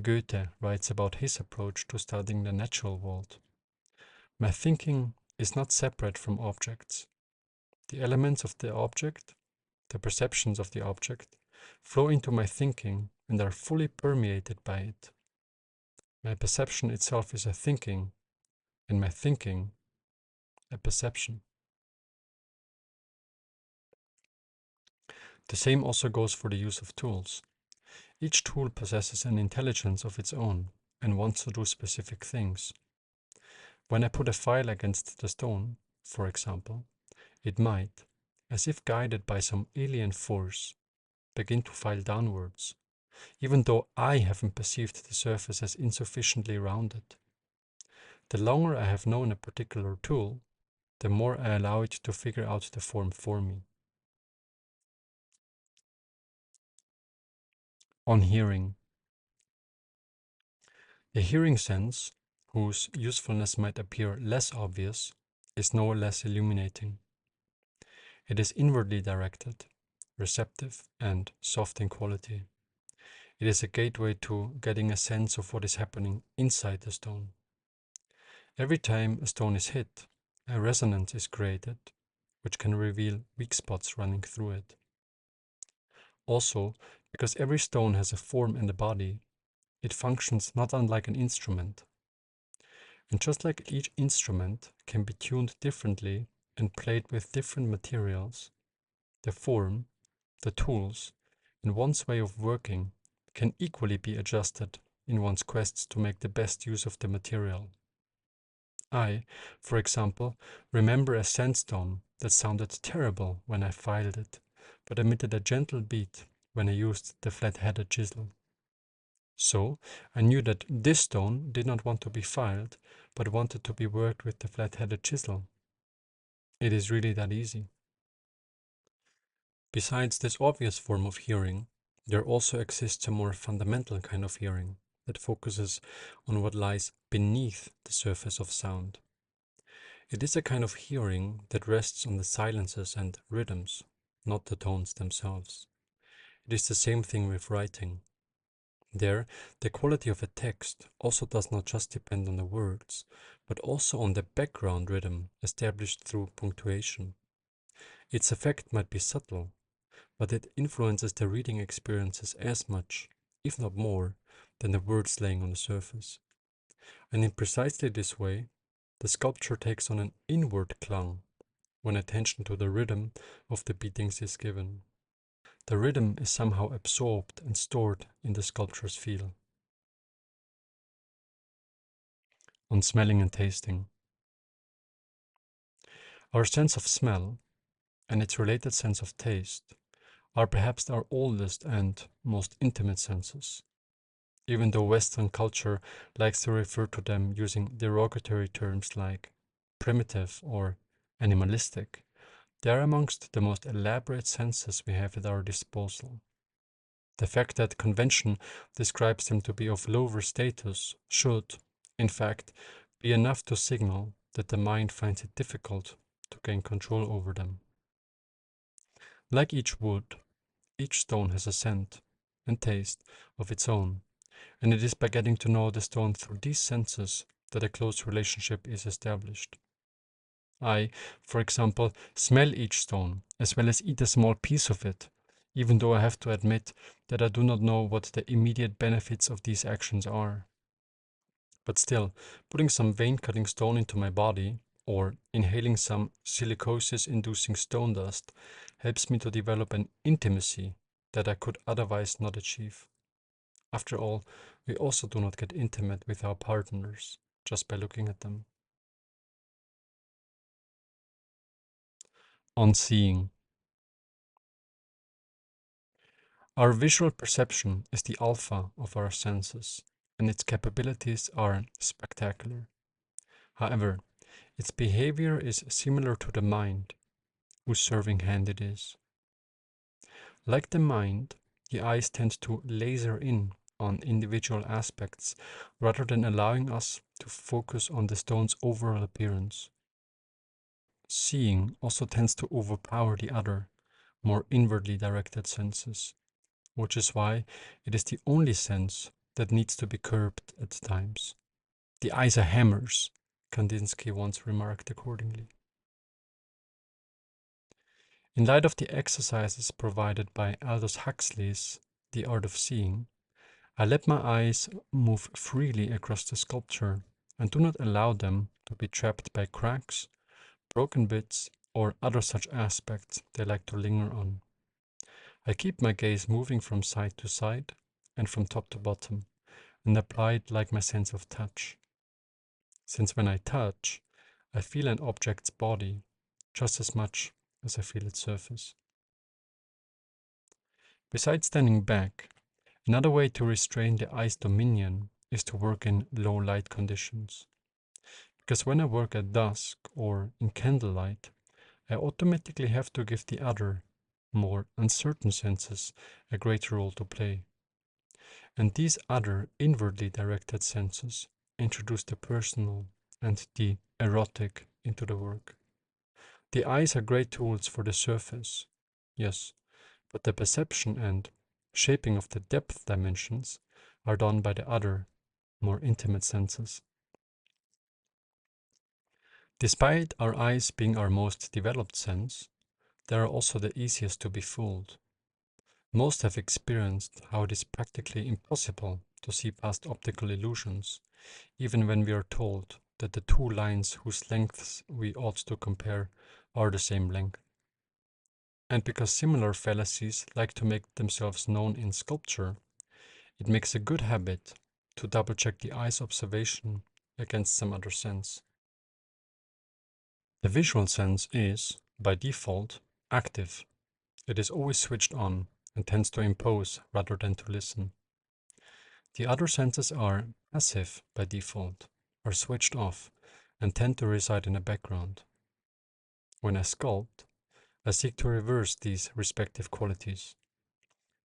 Goethe writes about his approach to studying the natural world. My thinking is not separate from objects. The elements of the object, the perceptions of the object, flow into my thinking and are fully permeated by it. My perception itself is a thinking, and my thinking a perception. The same also goes for the use of tools. Each tool possesses an intelligence of its own and wants to do specific things. When I put a file against the stone, for example, it might, as if guided by some alien force, begin to file downwards, even though I haven't perceived the surface as insufficiently rounded. The longer I have known a particular tool, the more I allow it to figure out the form for me. On hearing. The hearing sense, whose usefulness might appear less obvious, is no less illuminating. It is inwardly directed, receptive, and soft in quality. It is a gateway to getting a sense of what is happening inside the stone. Every time a stone is hit, a resonance is created, which can reveal weak spots running through it. Also, because every stone has a form and a body, it functions not unlike an instrument. And just like each instrument can be tuned differently and played with different materials, the form, the tools, and one's way of working can equally be adjusted in one's quests to make the best use of the material. I, for example, remember a sandstone that sounded terrible when I filed it, but emitted a gentle beat when I used the flat-headed chisel. So, I knew that this stone did not want to be filed, but wanted to be worked with the flat-headed chisel. It is really that easy. Besides this obvious form of hearing, there also exists a more fundamental kind of hearing that focuses on what lies beneath the surface of sound. It is a kind of hearing that rests on the silences and rhythms, not the tones themselves. It is the same thing with writing. There, the quality of a text also does not just depend on the words, but also on the background rhythm established through punctuation. Its effect might be subtle, but it influences the reading experiences as much, if not more, than the words laying on the surface. And in precisely this way, the sculpture takes on an inward klang when attention to the rhythm of the beatings is given. The rhythm is somehow absorbed and stored in the sculpture's feel. On smelling and tasting. Our sense of smell and its related sense of taste are perhaps our oldest and most intimate senses, even though Western culture likes to refer to them using derogatory terms like primitive or animalistic. They are amongst the most elaborate senses we have at our disposal. The fact that convention describes them to be of lower status should, in fact, be enough to signal that the mind finds it difficult to gain control over them. Like each wood, each stone has a scent and taste of its own, and it is by getting to know the stone through these senses that a close relationship is established. I, for example, smell each stone, as well as eat a small piece of it, even though I have to admit that I do not know what the immediate benefits of these actions are. But still, putting some vein-cutting stone into my body, or inhaling some silicosis-inducing stone dust, helps me to develop an intimacy that I could otherwise not achieve. After all, we also do not get intimate with our partners just by looking at them. On seeing. Our visual perception is the alpha of our senses, and its capabilities are spectacular. However, its behavior is similar to the mind, whose serving hand it is. Like the mind, the eyes tend to laser in on individual aspects rather than allowing us to focus on the stone's overall appearance. Seeing also tends to overpower the other, more inwardly directed senses, which is why it is the only sense that needs to be curbed at times. The eyes are hammers, Kandinsky once remarked accordingly. In light of the exercises provided by Aldous Huxley's The Art of Seeing, I let my eyes move freely across the sculpture and do not allow them to be trapped by cracks, broken bits, or other such aspects they like to linger on. I keep my gaze moving from side to side and from top to bottom, and apply it like my sense of touch. Since when I touch, I feel an object's body just as much as I feel its surface. Besides standing back, another way to restrain the eye's dominion is to work in low light conditions. Because when I work at dusk or in candlelight, I automatically have to give the other, more uncertain senses a greater role to play. And these other inwardly directed senses introduce the personal and the erotic into the work. The eyes are great tools for the surface, yes, but the perception and shaping of the depth dimensions are done by the other, more intimate senses. Despite our eyes being our most developed sense, they are also the easiest to be fooled. Most have experienced how it is practically impossible to see past optical illusions, even when we are told that the two lines whose lengths we ought to compare are the same length. And because similar fallacies like to make themselves known in sculpture, it makes a good habit to double-check the eye's observation against some other sense. The visual sense is, by default, active. It is always switched on and tends to impose rather than to listen. The other senses are passive by default, are switched off, and tend to reside in the background. When I sculpt, I seek to reverse these respective qualities.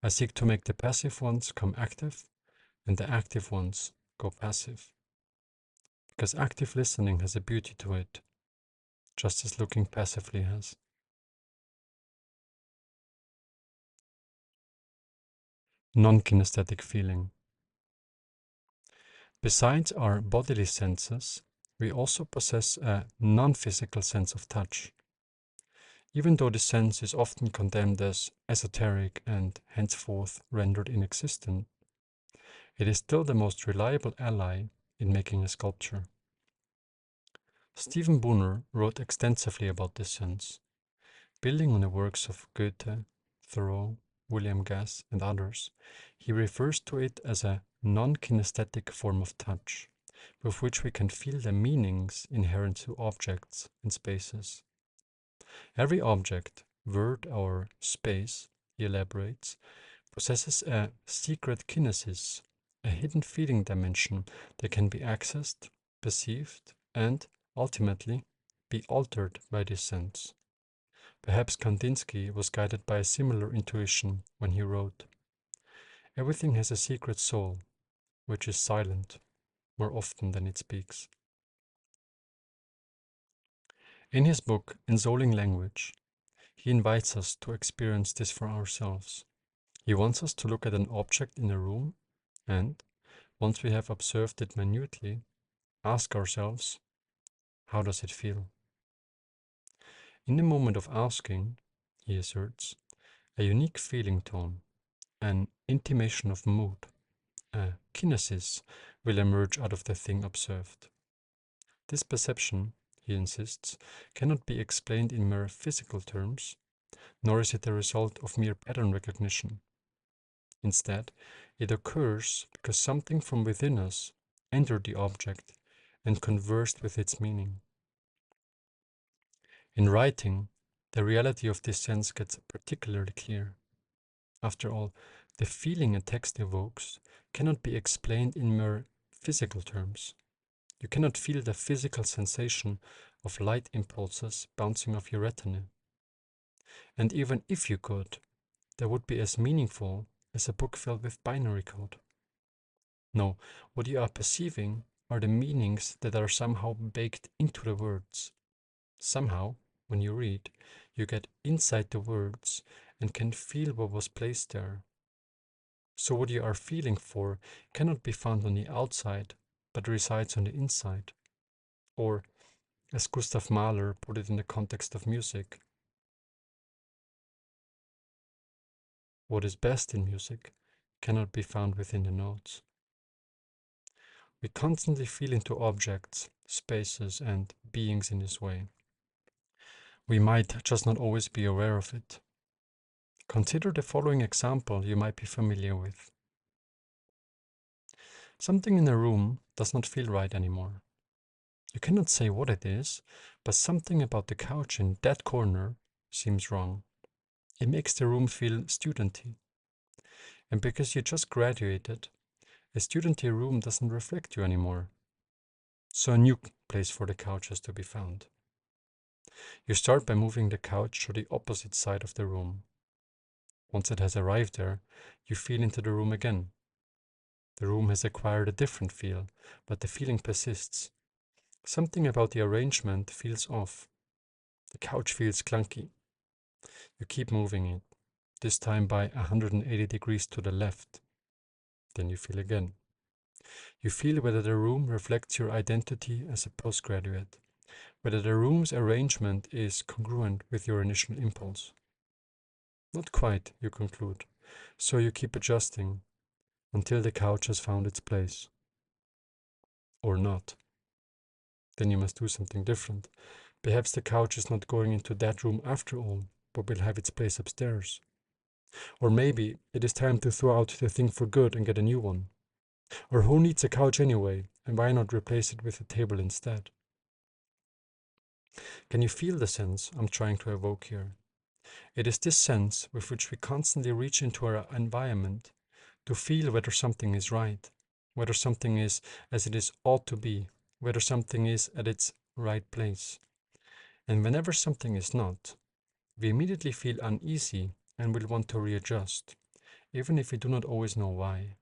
I seek to make the passive ones come active and the active ones go passive. Because active listening has a beauty to it, just as looking passively has. Non-kinesthetic feeling. Besides our bodily senses, we also possess a non-physical sense of touch. Even though this sense is often condemned as esoteric and henceforth rendered inexistent, it is still the most reliable ally in making a sculpture. Stephen Brunner wrote extensively about this sense. Building on the works of Goethe, Thoreau, William Gass, and others, he refers to it as a non-kinesthetic form of touch, with which we can feel the meanings inherent to objects and spaces. Every object, word, or space, he elaborates, possesses a secret kinesis, a hidden feeling dimension that can be accessed, perceived, and, ultimately, be altered by this sense. Perhaps Kandinsky was guided by a similar intuition when he wrote, "Everything has a secret soul, which is silent more often than it speaks." In his book, Ensouling Language, he invites us to experience this for ourselves. He wants us to look at an object in a room and, once we have observed it minutely, ask ourselves, how does it feel? In the moment of asking, he asserts, a unique feeling tone, an intimation of mood, a kinesis will emerge out of the thing observed. This perception, he insists, cannot be explained in mere physical terms, nor is it a result of mere pattern recognition. Instead, it occurs because something from within us entered the object and conversed with its meaning. In writing, the reality of this sense gets particularly clear. After all, the feeling a text evokes cannot be explained in mere physical terms. You cannot feel the physical sensation of light impulses bouncing off your retina. And even if you could, that would be as meaningful as a book filled with binary code. No, what you are perceiving are the meanings that are somehow baked into the words. Somehow, when you read, you get inside the words and can feel what was placed there. So what you are feeling for cannot be found on the outside, but resides on the inside. Or, as Gustav Mahler put it in the context of music, what is best in music cannot be found within the notes. We constantly feel into objects, spaces, and beings in this way. We might just not always be aware of it. Consider the following example you might be familiar with. Something in a room does not feel right anymore. You cannot say what it is, but something about the couch in that corner seems wrong. It makes the room feel studenty. And because you just graduated, a studenty room doesn't reflect you anymore. So a new place for the couch has to be found. You start by moving the couch to the opposite side of the room. Once it has arrived there, you feel into the room again. The room has acquired a different feel, but the feeling persists. Something about the arrangement feels off. The couch feels clunky. You keep moving it, this time by 180 degrees to the left. Then you feel again. You feel whether the room reflects your identity as a postgraduate, whether the room's arrangement is congruent with your initial impulse. Not quite, you conclude, so you keep adjusting, until the couch has found its place. Or not. Then you must do something different. Perhaps the couch is not going into that room after all, but will have its place upstairs. Or maybe it is time to throw out the thing for good and get a new one. Or who needs a couch anyway, and why not replace it with a table instead? Can you feel the sense I'm trying to evoke here? It is this sense with which we constantly reach into our environment to feel whether something is right, whether something is as it is ought to be, whether something is at its right place. And whenever something is not, we immediately feel uneasy and will want to readjust, even if we do not always know why.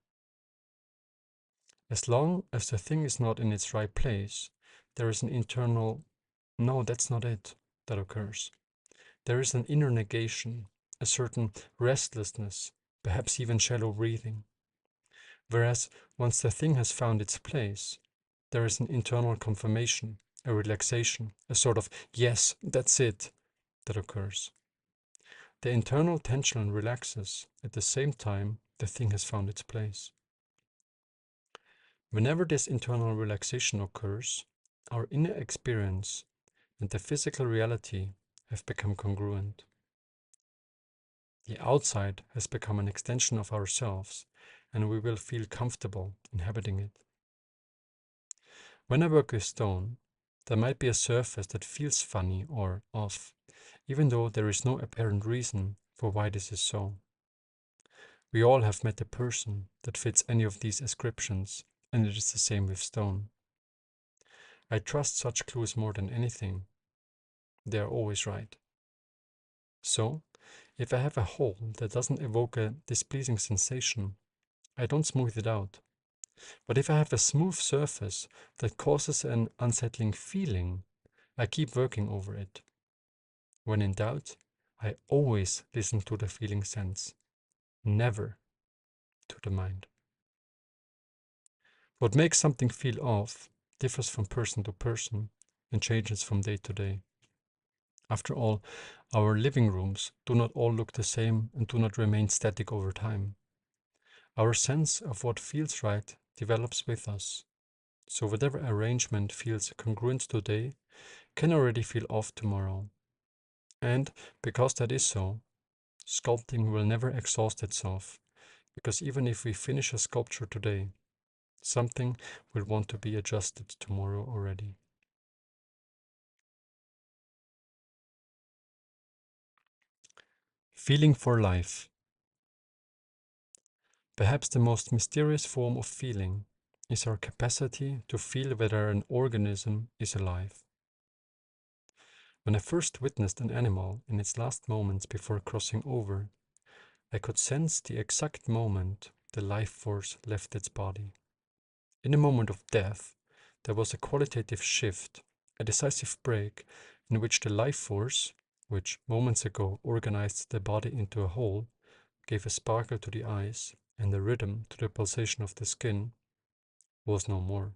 As long as the thing is not in its right place, there is an internal, no, that's not it, that occurs. There is an inner negation, a certain restlessness, perhaps even shallow breathing. Whereas once the thing has found its place, there is an internal confirmation, a relaxation, a sort of yes, that's it, that occurs. The internal tension relaxes at the same time the thing has found its place. Whenever this internal relaxation occurs, our inner experience and the physical reality have become congruent. The outside has become an extension of ourselves, and we will feel comfortable inhabiting it. When I work with stone, there might be a surface that feels funny or off, even though there is no apparent reason for why this is so. We all have met a person that fits any of these descriptions, and it is the same with stone. I trust such clues more than anything. They are always right. So, if I have a hole that doesn't evoke a displeasing sensation, I don't smooth it out. But if I have a smooth surface that causes an unsettling feeling, I keep working over it. When in doubt, I always listen to the feeling sense, never to the mind. What makes something feel off differs from person to person and changes from day to day. After all, our living rooms do not all look the same and do not remain static over time. Our sense of what feels right develops with us. So whatever arrangement feels congruent today can already feel off tomorrow. And because that is so, sculpting will never exhaust itself, because even if we finish a sculpture today, something will want to be adjusted tomorrow already. Feeling for life. Perhaps the most mysterious form of feeling is our capacity to feel whether an organism is alive. When I first witnessed an animal in its last moments before crossing over, I could sense the exact moment the life force left its body. In the moment of death, there was a qualitative shift, a decisive break, in which the life force, which moments ago organized the body into a whole, gave a sparkle to the eyes and a rhythm to the pulsation of the skin, was no more.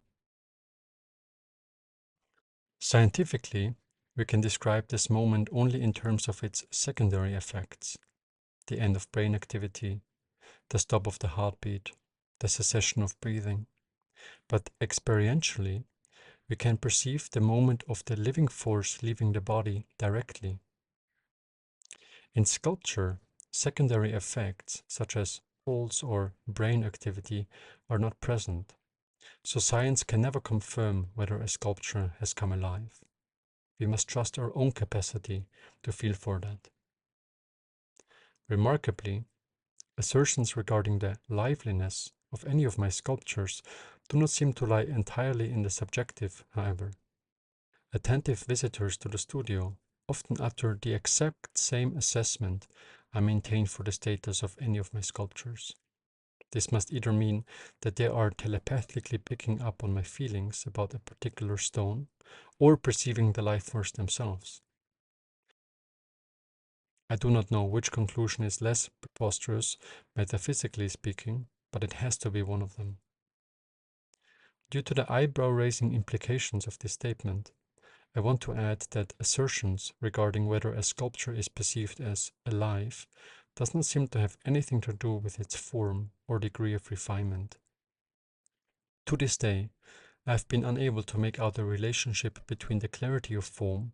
Scientifically, we can describe this moment only in terms of its secondary effects: the end of brain activity, the stop of the heartbeat, the cessation of breathing. But experientially, we can perceive the moment of the living force leaving the body directly. In sculpture, secondary effects such as pulse or brain activity are not present, so science can never confirm whether a sculpture has come alive. We must trust our own capacity to feel for that. Remarkably, assertions regarding the liveliness of any of my sculptures do not seem to lie entirely in the subjective, however. Attentive visitors to the studio often utter the exact same assessment I maintain for the status of any of my sculptures. This must either mean that they are telepathically picking up on my feelings about a particular stone, or perceiving the life force themselves. I do not know which conclusion is less preposterous, metaphysically speaking, but it has to be one of them. Due to the eyebrow-raising implications of this statement, I want to add that assertions regarding whether a sculpture is perceived as alive does not seem to have anything to do with its form or degree of refinement. To this day, I have been unable to make out a relationship between the clarity of form,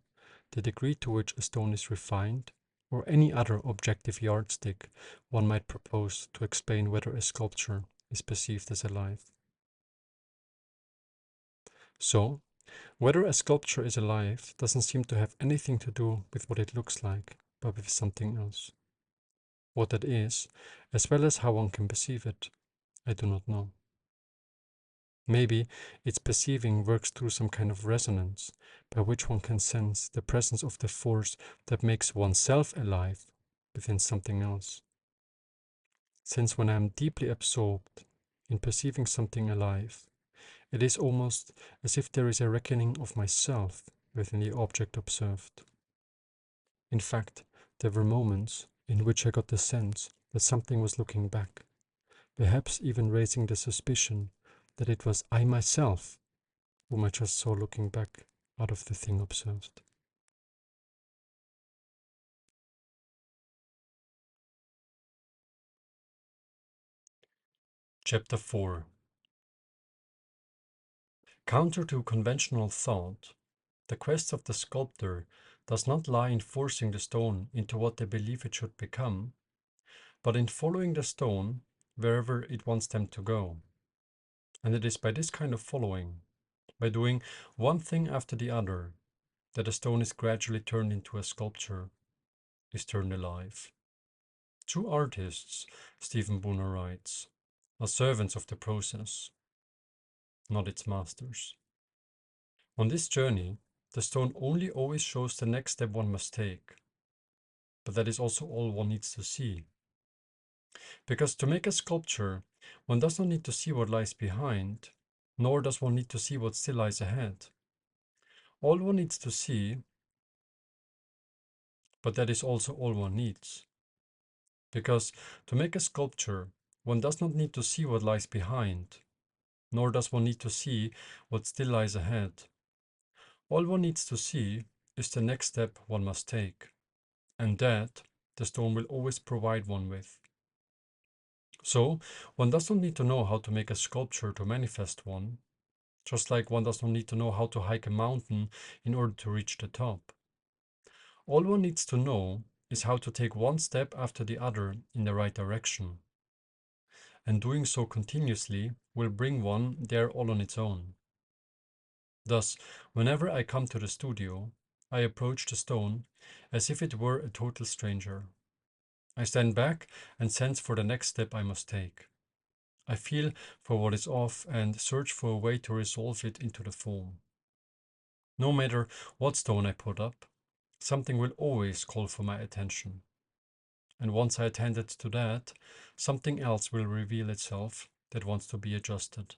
the degree to which a stone is refined, or any other objective yardstick one might propose to explain whether a sculpture is perceived as alive. So, whether a sculpture is alive doesn't seem to have anything to do with what it looks like, but with something else. What that is, as well as how one can perceive it, I do not know. Maybe its perceiving works through some kind of resonance, by which one can sense the presence of the force that makes oneself alive within something else. Since when I am deeply absorbed in perceiving something alive, it is almost as if there is a reckoning of myself within the object observed. In fact, there were moments in which I got the sense that something was looking back, perhaps even raising the suspicion that it was I myself whom I just saw looking back out of the thing observed. Chapter 4. Counter to conventional thought, the quest of the sculptor does not lie in forcing the stone into what they believe it should become, but in following the stone wherever it wants them to go. And it is by this kind of following, by doing one thing after the other, that a stone is gradually turned into a sculpture, is turned alive. True artists, Stephen Booner writes, are servants of the process, not its masters. On this journey, the stone only always shows the next step one must take, but that is also all one needs to see. Because to make a sculpture, one does not need to see what lies behind, nor does one need to see what still lies ahead. All one needs to see, but that is also all one needs. Because to make a sculpture, one does not need to see what lies behind, nor does one need to see what still lies ahead. All one needs to see is the next step one must take, and that the stone will always provide one with. So, one does not need to know how to make a sculpture to manifest one, just like one does not need to know how to hike a mountain in order to reach the top. All one needs to know is how to take one step after the other in the right direction. And doing so continuously will bring one there all on its own. Thus, whenever I come to the studio, I approach the stone as if it were a total stranger. I stand back and sense for the next step I must take. I feel for what is off and search for a way to resolve it into the form. No matter what stone I put up, something will always call for my attention. And once I attended to that, something else will reveal itself that wants to be adjusted.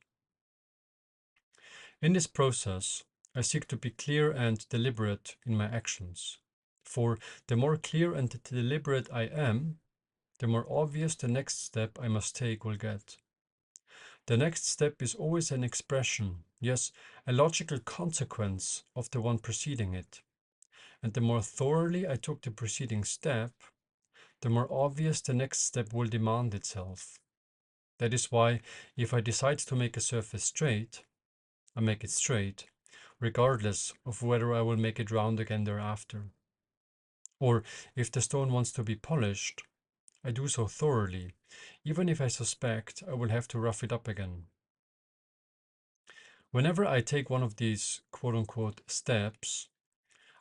In this process, I seek to be clear and deliberate in my actions. For the more clear and deliberate I am, the more obvious the next step I must take will get. The next step is always an expression, yes, a logical consequence of the one preceding it. And the more thoroughly I took the preceding step, the more obvious the next step will demand itself. That is why, if I decide to make a surface straight, I make it straight, regardless of whether I will make it round again thereafter. Or if the stone wants to be polished, I do so thoroughly, even if I suspect I will have to rough it up again. Whenever I take one of these quote-unquote steps,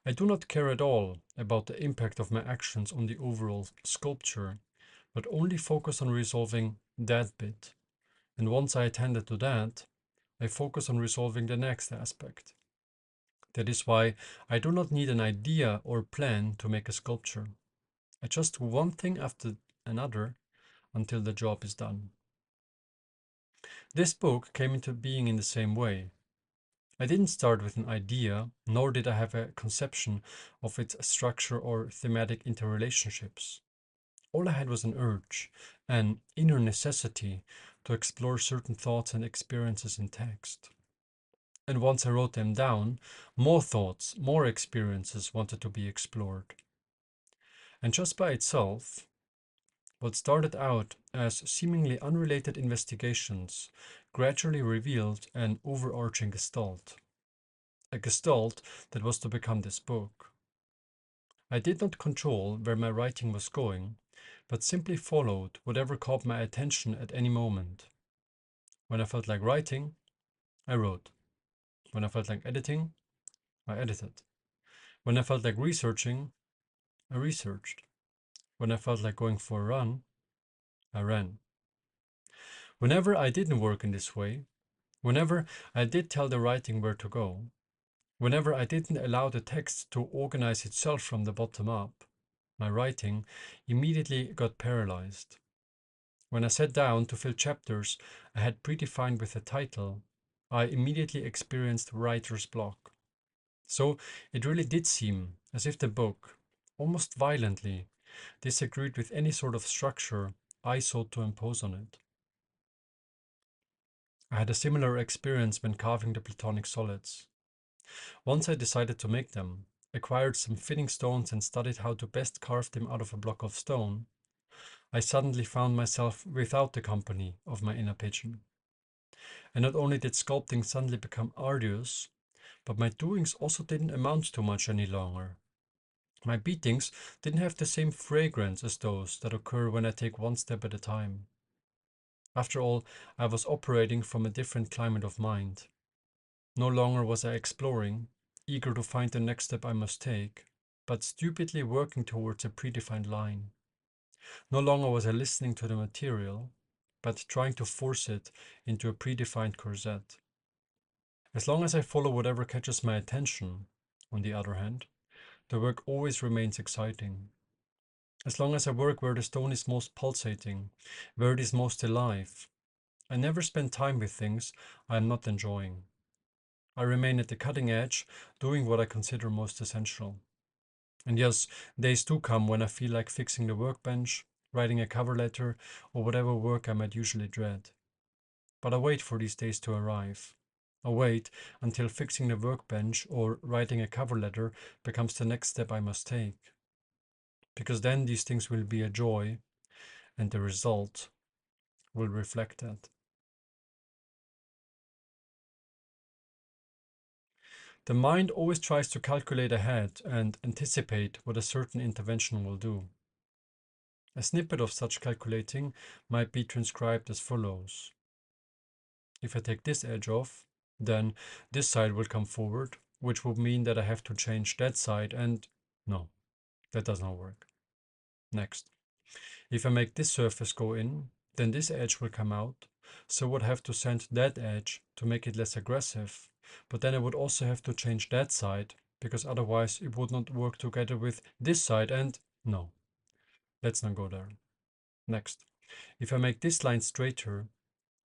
I do not care at all about the impact of my actions on the overall sculpture, but only focus on resolving that bit. And once I attended to that, I focus on resolving the next aspect. That is why I do not need an idea or plan to make a sculpture. I just do one thing after another until the job is done. This book came into being in the same way. I didn't start with an idea, nor did I have a conception of its structure or thematic interrelationships. All I had was an urge, an inner necessity to explore certain thoughts and experiences in text. And once I wrote them down, more thoughts, more experiences wanted to be explored. And just by itself, What started out as seemingly unrelated investigations gradually revealed an overarching gestalt. A gestalt that was to become this book. I did not control where my writing was going, but simply followed whatever caught my attention at any moment. When I felt like writing, I wrote. When I felt like editing, I edited. When I felt like researching, I researched. When I felt like going for a run, I ran. Whenever I didn't work in this way, whenever I did tell the writing where to go, whenever I didn't allow the text to organize itself from the bottom up, my writing immediately got paralyzed. When I sat down to fill chapters I had predefined with a title, I immediately experienced writer's block. So it really did seem as if the book, almost violently, disagreed with any sort of structure I sought to impose on it. I had a similar experience when carving the Platonic solids. Once I decided to make them, acquired some fitting stones and studied how to best carve them out of a block of stone, I suddenly found myself without the company of my inner pigeon. And not only did sculpting suddenly become arduous, but my doings also didn't amount to much any longer. My beatings didn't have the same fragrance as those that occur when I take one step at a time. After all, I was operating from a different climate of mind. No longer was I exploring, eager to find the next step I must take, but stupidly working towards a predefined line. No longer was I listening to the material, but trying to force it into a predefined corset. As long as I follow whatever catches my attention, on the other hand, the work always remains exciting. As long as I work where the stone is most pulsating, where it is most alive, I never spend time with things I am not enjoying. I remain at the cutting edge, doing what I consider most essential. And yes, days do come when I feel like fixing the workbench, writing a cover letter, or whatever work I might usually dread. But I wait for these days to arrive. I wait until fixing the workbench or writing a cover letter becomes the next step I must take. Because then these things will be a joy, and the result will reflect that. The mind always tries to calculate ahead and anticipate what a certain intervention will do. A snippet of such calculating might be transcribed as follows. If I take this edge off, then this side will come forward, which would mean that I have to change that side, and no, that does not work. Next. If I make this surface go in, then this edge will come out, so I would have to sand that edge to make it less aggressive, but then I would also have to change that side, because otherwise it would not work together with this side, and no, let's not go there. Next. If I make this line straighter,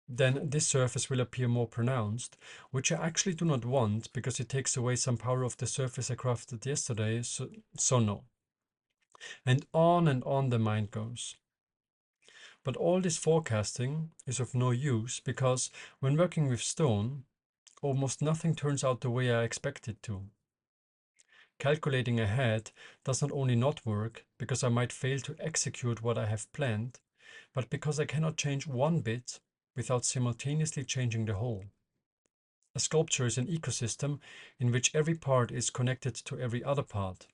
then this surface will appear more pronounced, which I actually do not want because it takes away some power of the surface I crafted yesterday, so no. And on the mind goes. But all this forecasting is of no use because when working with stone, almost nothing turns out the way I expect it to. Calculating ahead does not only not work because I might fail to execute what I have planned, but because I cannot change one bit without simultaneously changing the whole. A sculpture is an ecosystem in which every part is connected to every other part,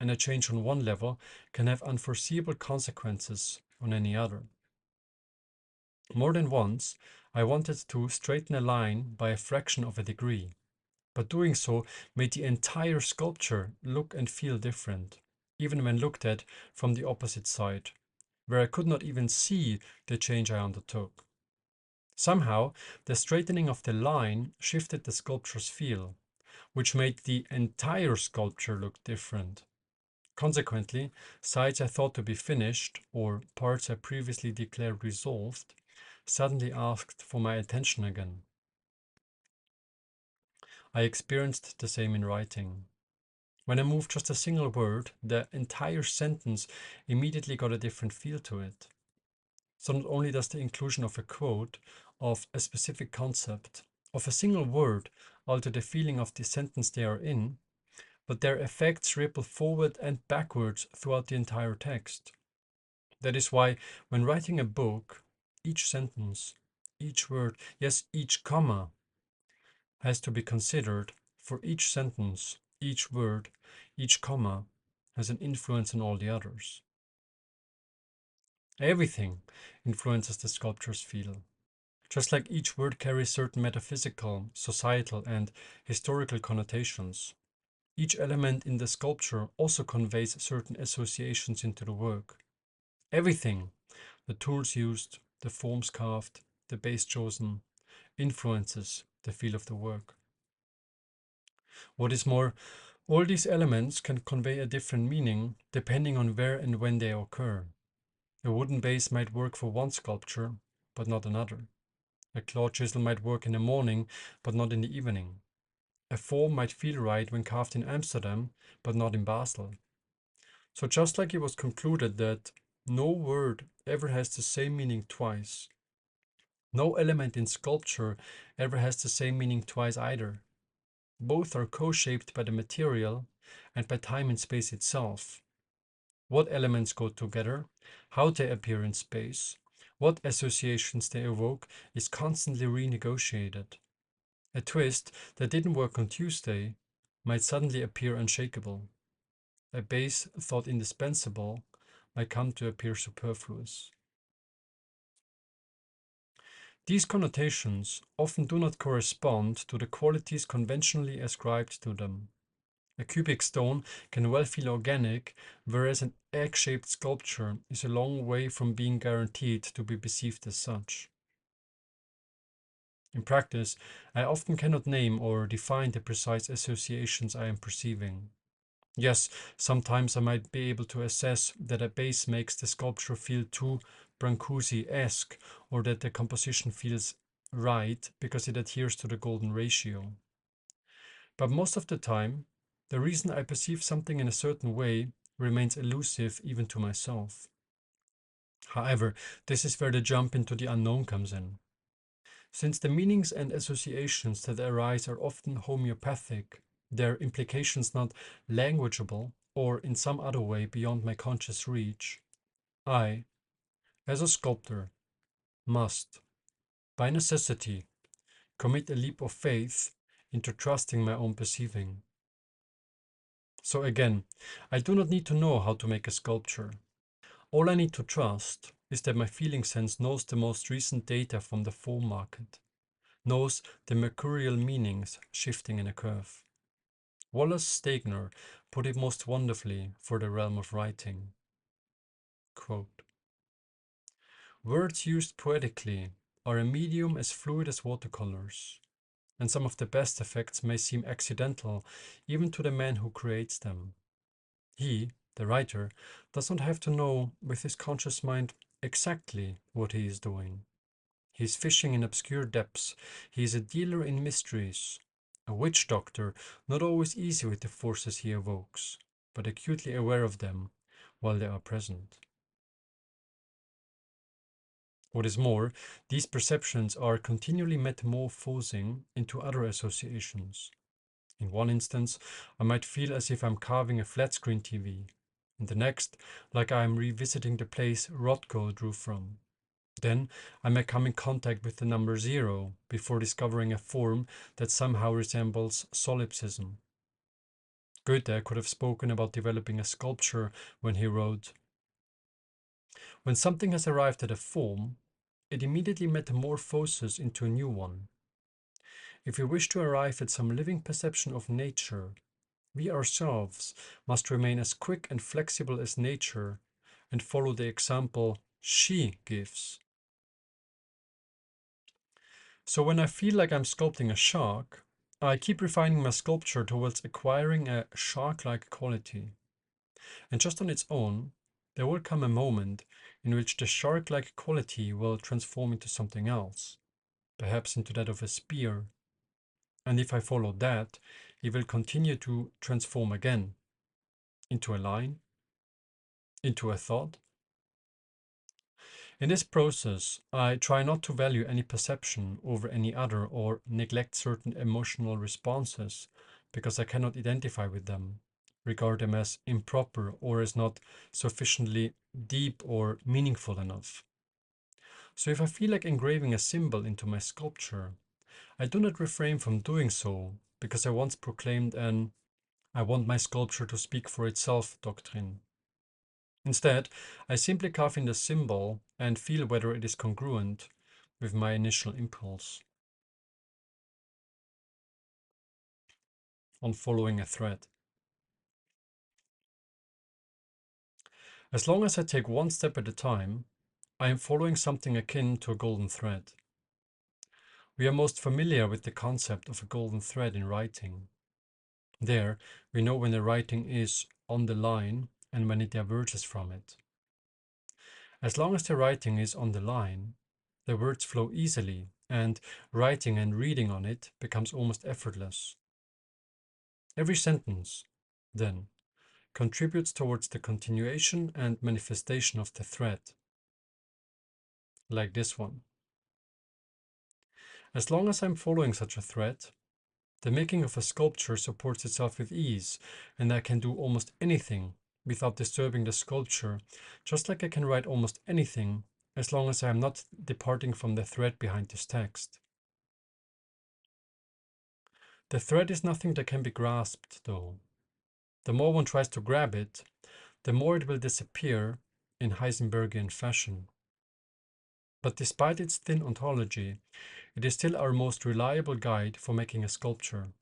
and a change on one level can have unforeseeable consequences on any other. More than once, I wanted to straighten a line by a fraction of a degree, but doing so made the entire sculpture look and feel different, even when looked at from the opposite side, where I could not even see the change I undertook. Somehow, the straightening of the line shifted the sculpture's feel, which made the entire sculpture look different. Consequently, sides I thought to be finished, or parts I previously declared resolved, suddenly asked for my attention again. I experienced the same in writing. When I moved just a single word, the entire sentence immediately got a different feel to it. So not only does the inclusion of a quote, of a specific concept, of a single word alter the feeling of the sentence they are in, but their effects ripple forward and backwards throughout the entire text. That is why, when writing a book, each sentence, each word, yes, each comma has to be considered, for each sentence, each word, each comma has an influence on all the others. Everything influences the sculpture's feel. Just like each word carries certain metaphysical, societal, and historical connotations, each element in the sculpture also conveys certain associations into the work. Everything, the tools used, the forms carved, the base chosen, influences the feel of the work. What is more, all these elements can convey a different meaning depending on where and when they occur. A wooden base might work for one sculpture, but not another. A claw chisel might work in the morning, but not in the evening. A form might feel right when carved in Amsterdam, but not in Basel. So just like it was concluded that no word ever has the same meaning twice, no element in sculpture ever has the same meaning twice either. Both are co-shaped by the material and by time and space itself. What elements go together, how they appear in space, what associations they evoke is constantly renegotiated. A twist that didn't work on Tuesday might suddenly appear unshakable. A base thought indispensable might come to appear superfluous. These connotations often do not correspond to the qualities conventionally ascribed to them. A cubic stone can well feel organic, whereas an egg-shaped sculpture is a long way from being guaranteed to be perceived as such. In practice, I often cannot name or define the precise associations I am perceiving. Yes, sometimes I might be able to assess that a base makes the sculpture feel too Brancusi-esque, or that the composition feels right because it adheres to the golden ratio. But most of the time, the reason I perceive something in a certain way remains elusive even to myself. However, this is where the jump into the unknown comes in. Since the meanings and associations that arise are often homeopathic, their implications not languageable or in some other way beyond my conscious reach, I, as a sculptor, must, by necessity, commit a leap of faith into trusting my own perceiving. So again, I do not need to know how to make a sculpture. All I need to trust is that my feeling sense knows the most recent data from the form market, knows the mercurial meanings shifting in a curve. Wallace Stegner put it most wonderfully for the realm of writing. Quote, words used poetically are a medium as fluid as watercolors, and some of the best effects may seem accidental even to the man who creates them. He, the writer, does not have to know with his conscious mind exactly what he is doing. He is fishing in obscure depths. He is a dealer in mysteries, a witch doctor, not always easy with the forces he evokes, but acutely aware of them while they are present. What is more, these perceptions are continually metamorphosing into other associations. In one instance, I might feel as if I'm carving a flat-screen TV. In the next, like I am revisiting the place Rothko drew from. Then I may come in contact with the number 0 before discovering a form that somehow resembles solipsism. Goethe could have spoken about developing a sculpture when he wrote, when something has arrived at a form, it immediately metamorphoses into a new one. If we wish to arrive at some living perception of nature, we ourselves must remain as quick and flexible as nature and follow the example she gives. So when I feel like I'm sculpting a shark, I keep refining my sculpture towards acquiring a shark-like quality. And just on its own, there will come a moment in which the shark-like quality will transform into something else, perhaps into that of a spear. And if I follow that, it will continue to transform again, into a line, into a thought. In this process, I try not to value any perception over any other or neglect certain emotional responses because I cannot identify with them, regard them as improper or as not sufficiently deep or meaningful enough. So if I feel like engraving a symbol into my sculpture, I do not refrain from doing so because I once proclaimed an "I want my sculpture to speak for itself" doctrine. Instead, I simply carve in the symbol and feel whether it is congruent with my initial impulse. On following a thread. As long as I take one step at a time, I am following something akin to a golden thread. We are most familiar with the concept of a golden thread in writing. There, we know when the writing is on the line and when it diverges from it. As long as the writing is on the line, the words flow easily, and writing and reading on it becomes almost effortless. Every sentence, then, contributes towards the continuation and manifestation of the thread, like this one. As long as I'm following such a thread, the making of a sculpture supports itself with ease, and I can do almost anything without disturbing the sculpture, just like I can write almost anything as long as I am not departing from the thread behind this text. The thread is nothing that can be grasped, though. The more one tries to grab it, the more it will disappear in Heisenbergian fashion. But despite its thin ontology, it is still our most reliable guide for making a sculpture.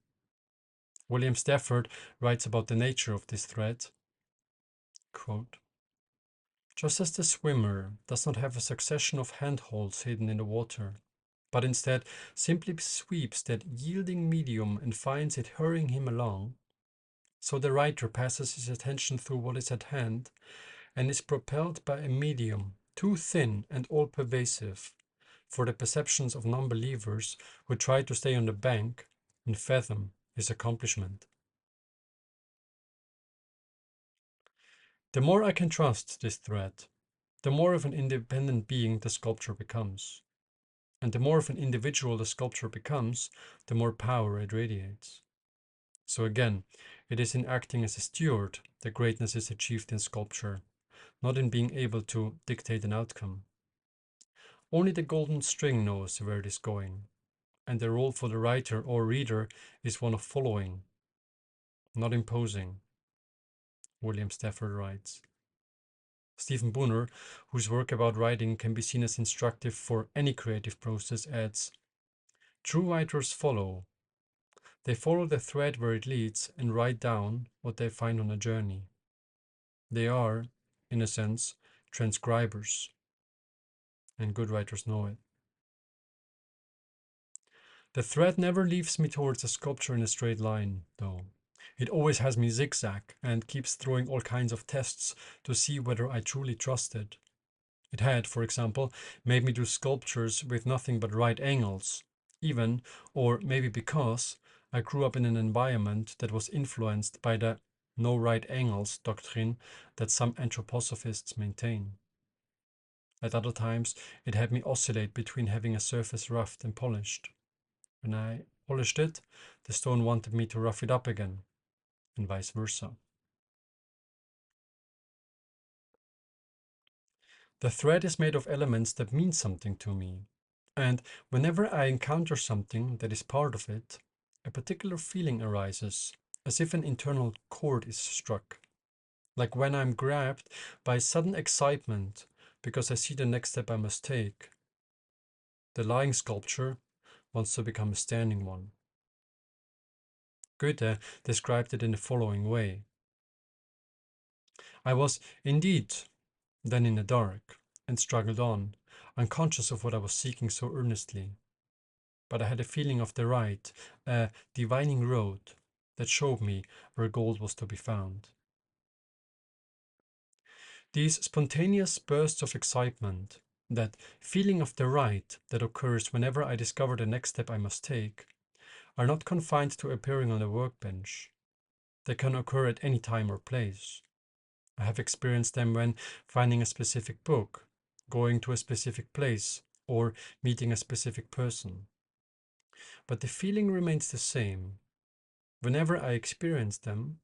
William Stafford writes about the nature of this thread. Quote, "Just as the swimmer does not have a succession of handholds hidden in the water, but instead simply sweeps that yielding medium and finds it hurrying him along, so the writer passes his attention through what is at hand and is propelled by a medium too thin and all-pervasive for the perceptions of non-believers who try to stay on the bank and fathom his accomplishment. The more I can trust this thread, the more of an independent being the sculpture becomes. And the more of an individual the sculpture becomes, the more power it radiates. So again, it is in acting as a steward that greatness is achieved in sculpture, not in being able to dictate an outcome. Only the golden string knows where it is going, and the role for the writer or reader is one of following, not imposing, William Stafford writes. Stephen Booner, whose work about writing can be seen as instructive for any creative process, adds, "True writers follow. They follow the thread where it leads and write down what they find on a journey. They are, in a sense, transcribers, and good writers know it. The thread never leaves me towards a sculpture in a straight line, though. It always has me zigzag and keeps throwing all kinds of tests to see whether I truly trust it. It had, for example, made me do sculptures with nothing but right angles, even, or maybe because, I grew up in an environment that was influenced by the no right angles doctrine that some anthroposophists maintain. At other times, it had me oscillate between having a surface roughed and polished. When I polished it, the stone wanted me to rough it up again, and vice versa. The thread is made of elements that mean something to me, and whenever I encounter something that is part of it, a particular feeling arises, as if an internal chord is struck. Like when I'm grabbed by sudden excitement because I see the next step I must take. The lying sculpture wants to become a standing one. Goethe described it in the following way. I was indeed then in the dark, and struggled on, unconscious of what I was seeking so earnestly. But I had a feeling of the right, a divining road that showed me where gold was to be found. These spontaneous bursts of excitement, that feeling of the right that occurs whenever I discover the next step I must take, are not confined to appearing on a workbench. They can occur at any time or place. I have experienced them when finding a specific book, going to a specific place, or meeting a specific person. But the feeling remains the same. Whenever I experience them,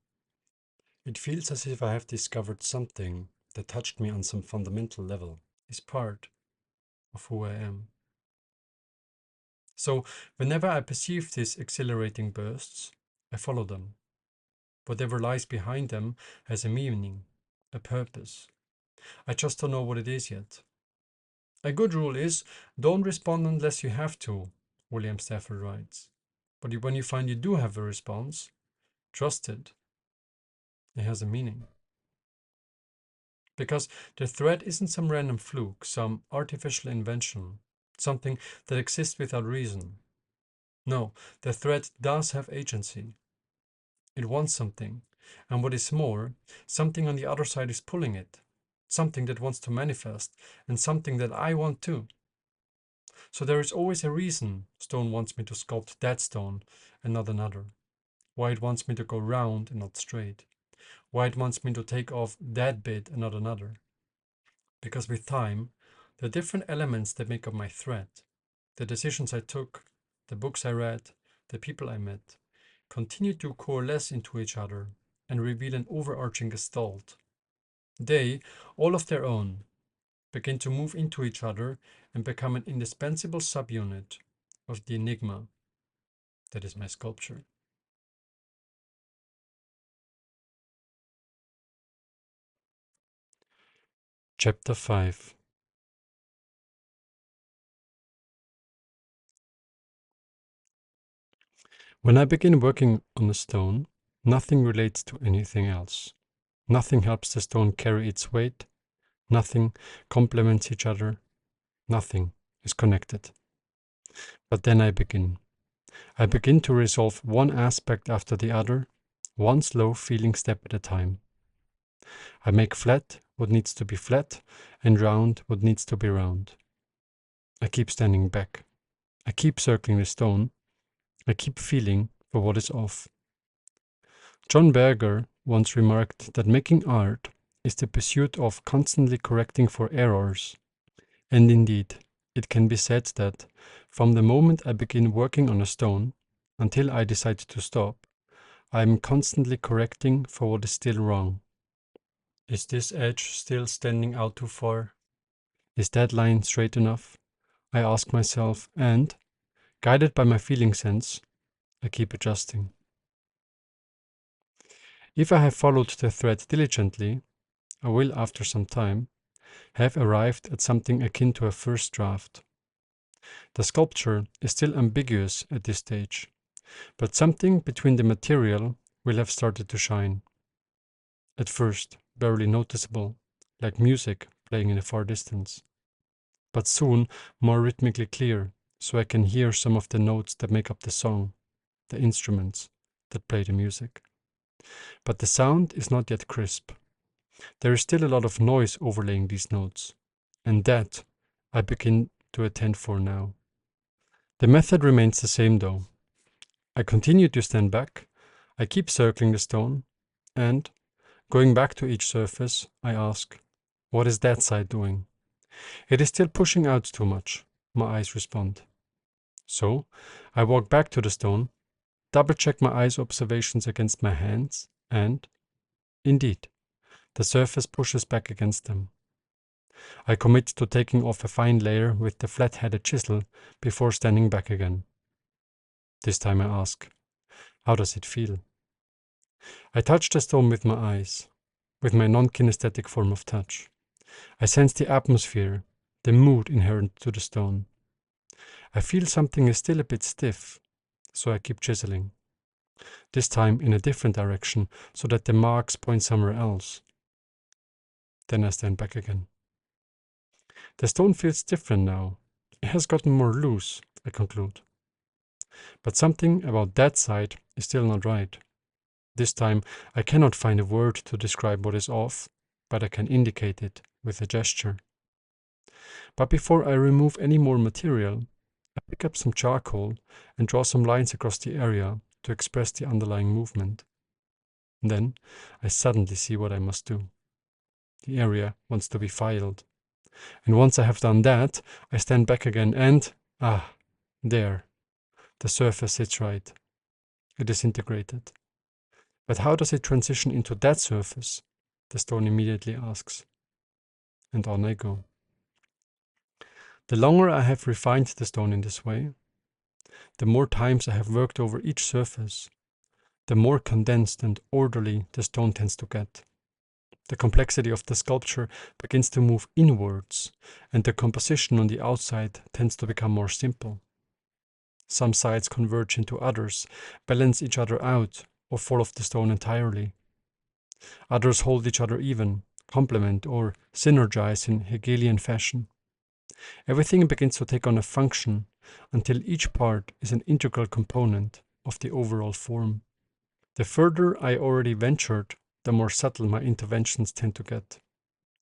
It feels as if I have discovered something that touched me on some fundamental level, is part of who I am. So, whenever I perceive these exhilarating bursts, I follow them. Whatever lies behind them has a meaning, a purpose. I just don't know what it is yet. A good rule is don't respond unless you have to, William Stafford writes. But when you find you do have a response, trust it. It has a meaning. Because the thread isn't some random fluke, some artificial invention, something that exists without reason. No, the thread does have agency. It wants something, and what is more, something on the other side is pulling it, something that wants to manifest, and something that I want too. So there is always a reason stone wants me to sculpt that stone and not another, why it wants me to go round and not straight, why it wants me to take off that bit and not another. Because with time, the different elements that make up my thread, the decisions I took, the books I read, the people I met, continue to coalesce into each other and reveal an overarching gestalt. They, all of their own, begin to move into each other and become an indispensable subunit of the enigma that is my sculpture. Chapter 5. When I begin working on a stone, nothing relates to anything else. Nothing helps the stone carry its weight. Nothing complements each other. Nothing is connected. But then I begin. I begin to resolve one aspect after the other, one slow feeling step at a time. I make flat what needs to be flat and round what needs to be round. I keep standing back. I keep circling the stone. I keep feeling for what is off. John Berger once remarked that making art is the pursuit of constantly correcting for errors. And indeed, it can be said that from the moment I begin working on a stone until I decide to stop, I am constantly correcting for what is still wrong. Is this edge still standing out too far? Is that line straight enough? I ask myself, and, guided by my feeling sense, I keep adjusting. If I have followed the thread diligently, I will, after some time, have arrived at something akin to a first draft. The sculpture is still ambiguous at this stage, but something between the material will have started to shine. At first, barely noticeable, like music playing in a far distance, but soon more rhythmically clear, so I can hear some of the notes that make up the song, the instruments that play the music. But the sound is not yet crisp. There is still a lot of noise overlaying these notes, and that I begin to attend for now. The method remains the same though. I continue to stand back, I keep circling the stone, and, going back to each surface, I ask, what is that side doing? It is still pushing out too much, my eyes respond. So, I walk back to the stone, double check my eyes' observations against my hands, and, indeed, the surface pushes back against them. I commit to taking off a fine layer with the flat-headed chisel before standing back again. This time I ask, how does it feel? I touch the stone with my eyes, with my non-kinesthetic form of touch. I sense the atmosphere, the mood inherent to the stone. I feel something is still a bit stiff, so I keep chiseling. This time in a different direction, so that the marks point somewhere else. Then I stand back again. The stone feels different now. It has gotten more loose, I conclude. But something about that side is still not right. This time I cannot find a word to describe what is off, but I can indicate it with a gesture. But before I remove any more material, I pick up some charcoal and draw some lines across the area to express the underlying movement. Then I suddenly see what I must do. The area wants to be filed. And once I have done that, I stand back again and, there. The surface sits right. It is integrated. But how does it transition into that surface? The stone immediately asks. And on I go. The longer I have refined the stone in this way, the more times I have worked over each surface, the more condensed and orderly the stone tends to get. The complexity of the sculpture begins to move inwards, and the composition on the outside tends to become more simple. Some sides converge into others, balance each other out, or fall off the stone entirely. Others hold each other even, complement, or synergize in Hegelian fashion. Everything begins to take on a function until each part is an integral component of the overall form. The further I already ventured, the more subtle my interventions tend to get.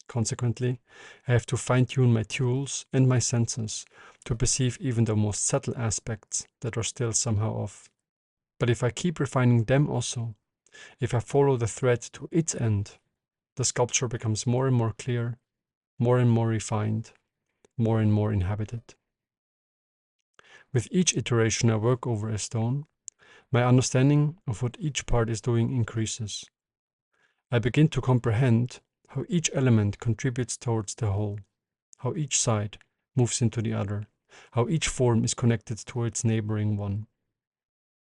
Consequently, I have to fine-tune my tools and my senses to perceive even the most subtle aspects that are still somehow off. But if I keep refining them also, if I follow the thread to its end, the sculpture becomes more and more clear, more and more refined, more and more inhabited. With each iteration I work over a stone, my understanding of what each part is doing increases. I begin to comprehend how each element contributes towards the whole, how each side moves into the other, how each form is connected to its neighboring one.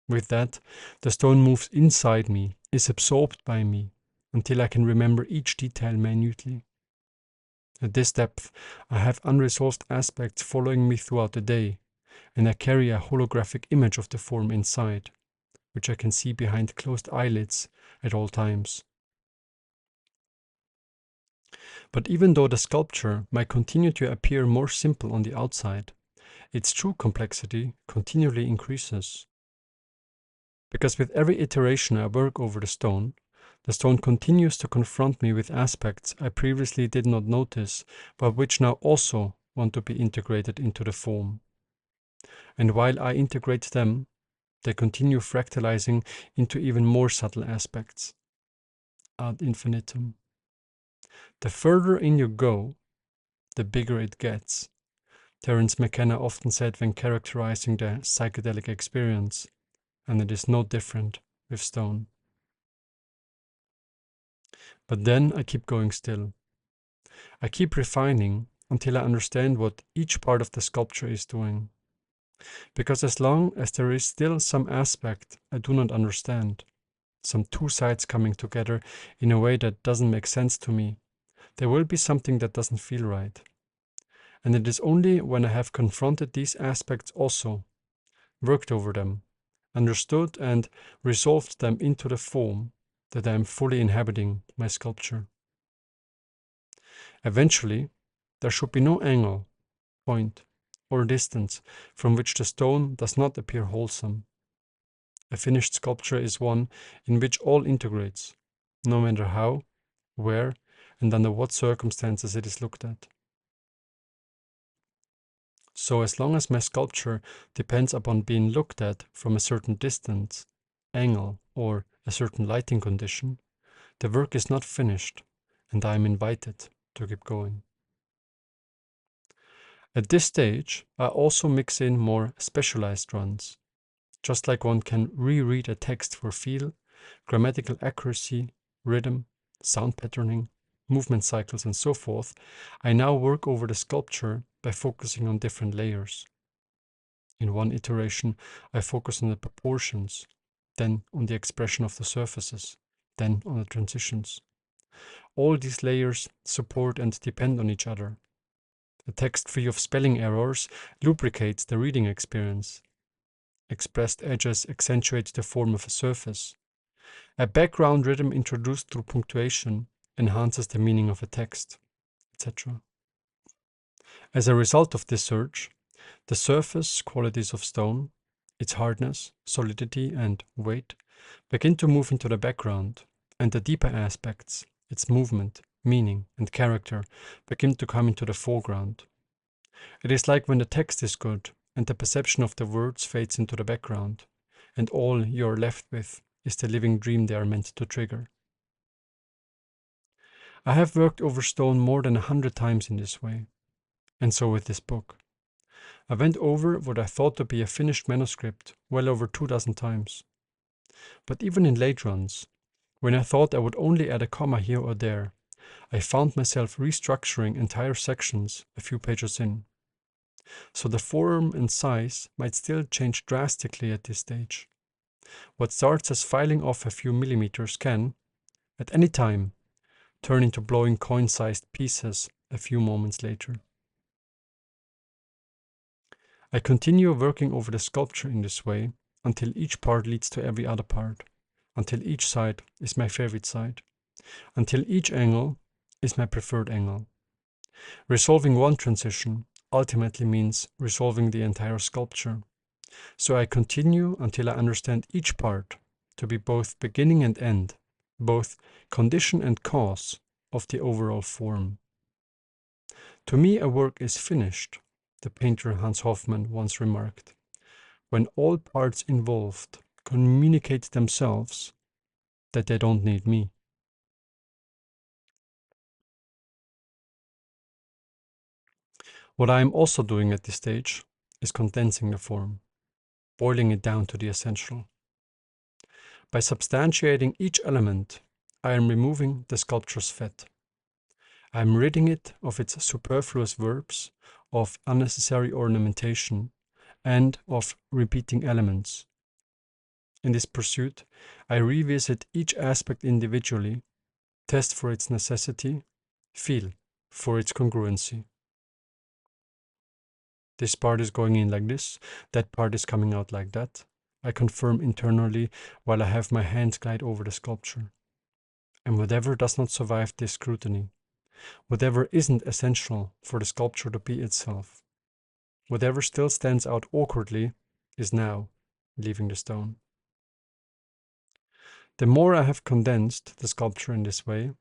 With that, the stone moves inside me, is absorbed by me, until I can remember each detail minutely. At this depth, I have unresolved aspects following me throughout the day, and I carry a holographic image of the form inside, which I can see behind closed eyelids at all times. But even though the sculpture might continue to appear more simple on the outside, its true complexity continually increases. Because with every iteration I work over the stone continues to confront me with aspects I previously did not notice, but which now also want to be integrated into the form. And while I integrate them, they continue fractalizing into even more subtle aspects. Ad infinitum. The further in you go, the bigger it gets. Terence McKenna often said when characterizing the psychedelic experience, and it is no different with stone. But then I keep going still. I keep refining until I understand what each part of the sculpture is doing. Because as long as there is still some aspect I do not understand, some two sides coming together in a way that doesn't make sense to me, there will be something that doesn't feel right. And it is only when I have confronted these aspects also, worked over them, understood and resolved them into the form, that I am fully inhabiting my sculpture. Eventually, there should be no angle, point, or distance from which the stone does not appear wholesome. A finished sculpture is one in which all integrates, no matter how, where, and under what circumstances it is looked at. So as long as my sculpture depends upon being looked at from a certain distance, angle, or a certain lighting condition, the work is not finished, and I am invited to keep going. At this stage, I also mix in more specialized runs. Just like one can reread a text for feel, grammatical accuracy, rhythm, sound patterning, movement cycles, and so forth, I now work over the sculpture by focusing on different layers. In one iteration, I focus on the proportions, then on the expression of the surfaces, then on the transitions. All these layers support and depend on each other. A text free of spelling errors lubricates the reading experience. Expressed edges accentuate the form of a surface. A background rhythm introduced through punctuation enhances the meaning of a text, etc. As a result of this search, the surface qualities of stone, its hardness, solidity, and weight, begin to move into the background, and the deeper aspects, its movement, meaning, and character, begin to come into the foreground. It is like when the text is good, and the perception of the words fades into the background, and all you are left with is the living dream they are meant to trigger. I have worked over stone more than 100 times in this way, and so with this book. I went over what I thought to be a finished manuscript well over 2 dozen times. But even in late runs, When I thought I would only add a comma here or there, I found myself restructuring entire sections a few pages in. So the form and size might still change drastically at this stage. What starts as filing off a few millimeters can, at any time, turn into blowing coin-sized pieces a few moments later. I continue working over the sculpture in this way until each part leads to every other part, until each side is my favorite side, until each angle is my preferred angle. Resolving one transition ultimately means resolving the entire sculpture. So I continue until I understand each part to be both beginning and end, both condition and cause of the overall form. To me, a work is finished, the painter Hans Hofmann once remarked, when all parts involved communicate themselves that they don't need me. What I am also doing at this stage is condensing the form, boiling it down to the essential. By substantiating each element, I am removing the sculpture's fat. I am ridding it of its superfluous verbs, of unnecessary ornamentation, and of repeating elements. In this pursuit, I revisit each aspect individually, test for its necessity, feel for its congruency. This part is going in like this, that part is coming out like that. I confirm internally while I have my hands glide over the sculpture. And whatever does not survive this scrutiny, whatever isn't essential for the sculpture to be itself, whatever still stands out awkwardly, is now leaving the stone. The more I have condensed the sculpture in this way,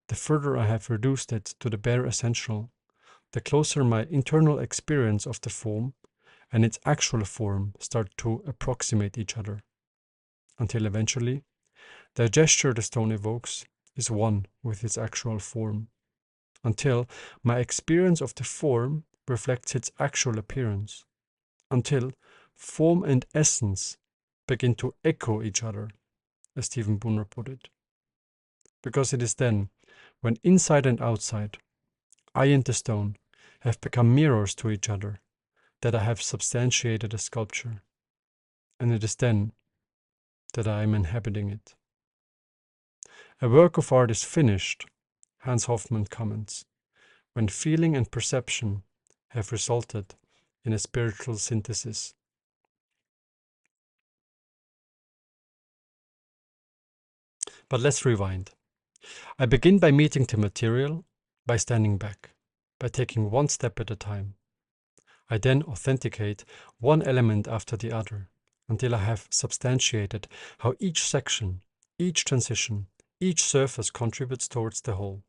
the further I have reduced it to the bare essential, the closer my internal experience of the form and its actual form start to approximate each other, until eventually the gesture the stone evokes is one with its actual form, until my experience of the form reflects its actual appearance, until form and essence begin to echo each other, as Stephen Brunner put it. Because it is then, when inside and outside, I and the stone have become mirrors to each other, that I have substantiated a sculpture, and it is then that I am inhabiting it. A work of art is finished, Hans Hofmann comments, when feeling and perception have resulted in a spiritual synthesis. But let's rewind. I begin by meeting the material, by standing back, by taking one step at a time. I then authenticate one element after the other until I have substantiated how each section, each transition, each surface contributes towards the whole.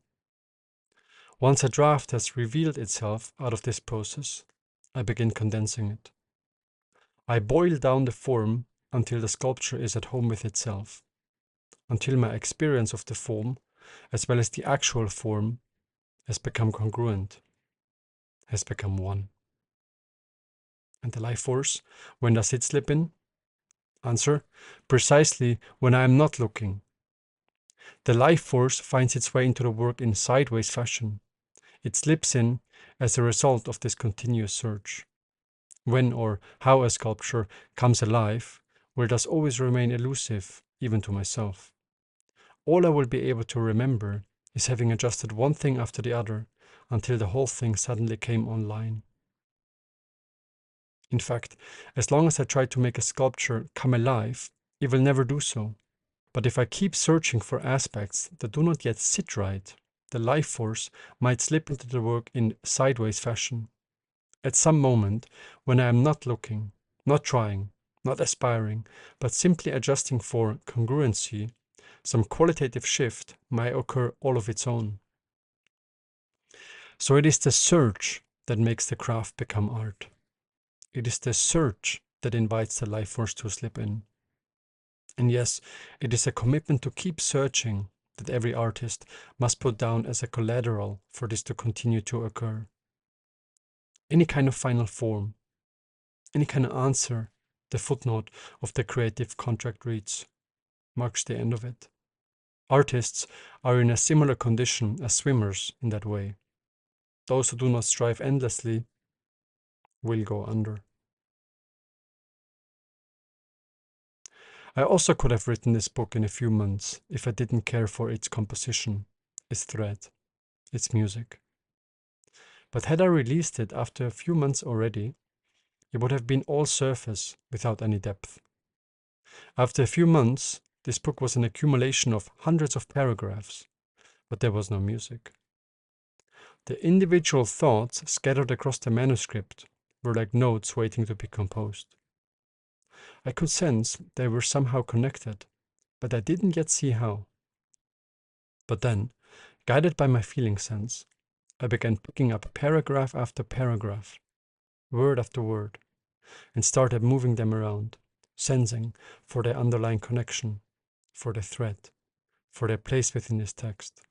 Once a draft has revealed itself out of this process, I begin condensing it. I boil down the form until the sculpture is at home with itself, until my experience of the form, as well as the actual form, has become congruent, has become one. And the life force, when does it slip in? Answer: precisely when I am not looking. The life force finds its way into the work in sideways fashion. It slips in as a result of this continuous search. When or how a sculpture comes alive will thus always remain elusive, even to myself. All I will be able to remember is having adjusted one thing after the other until the whole thing suddenly came online. In fact, as long as I try to make a sculpture come alive, it will never do so. But if I keep searching for aspects that do not yet sit right, the life force might slip into the work in sideways fashion. At some moment, when I am not looking, not trying, not aspiring, but simply adjusting for congruency, some qualitative shift might occur all of its own. So it is the search that makes the craft become art. It is the search that invites the life force to slip in. And yes, it is a commitment to keep searching that every artist must put down as a collateral for this to continue to occur. Any kind of final form, any kind of answer, the footnote of the creative contract reads, marks the end of it. Artists are in a similar condition as swimmers in that way. Those who do not strive endlessly will go under. I also could have written this book in a few months if I didn't care for its composition, its thread, its music. But had I released it after a few months already, it would have been all surface without any depth. After a few months, this book was an accumulation of hundreds of paragraphs, but there was no music. The individual thoughts scattered across the manuscript were like notes waiting to be composed. I could sense they were somehow connected, but I didn't yet see how. But then, guided by my feeling sense, I began picking up paragraph after paragraph, word after word, and started moving them around, sensing for their underlying connection, for their thread, for their place within this text.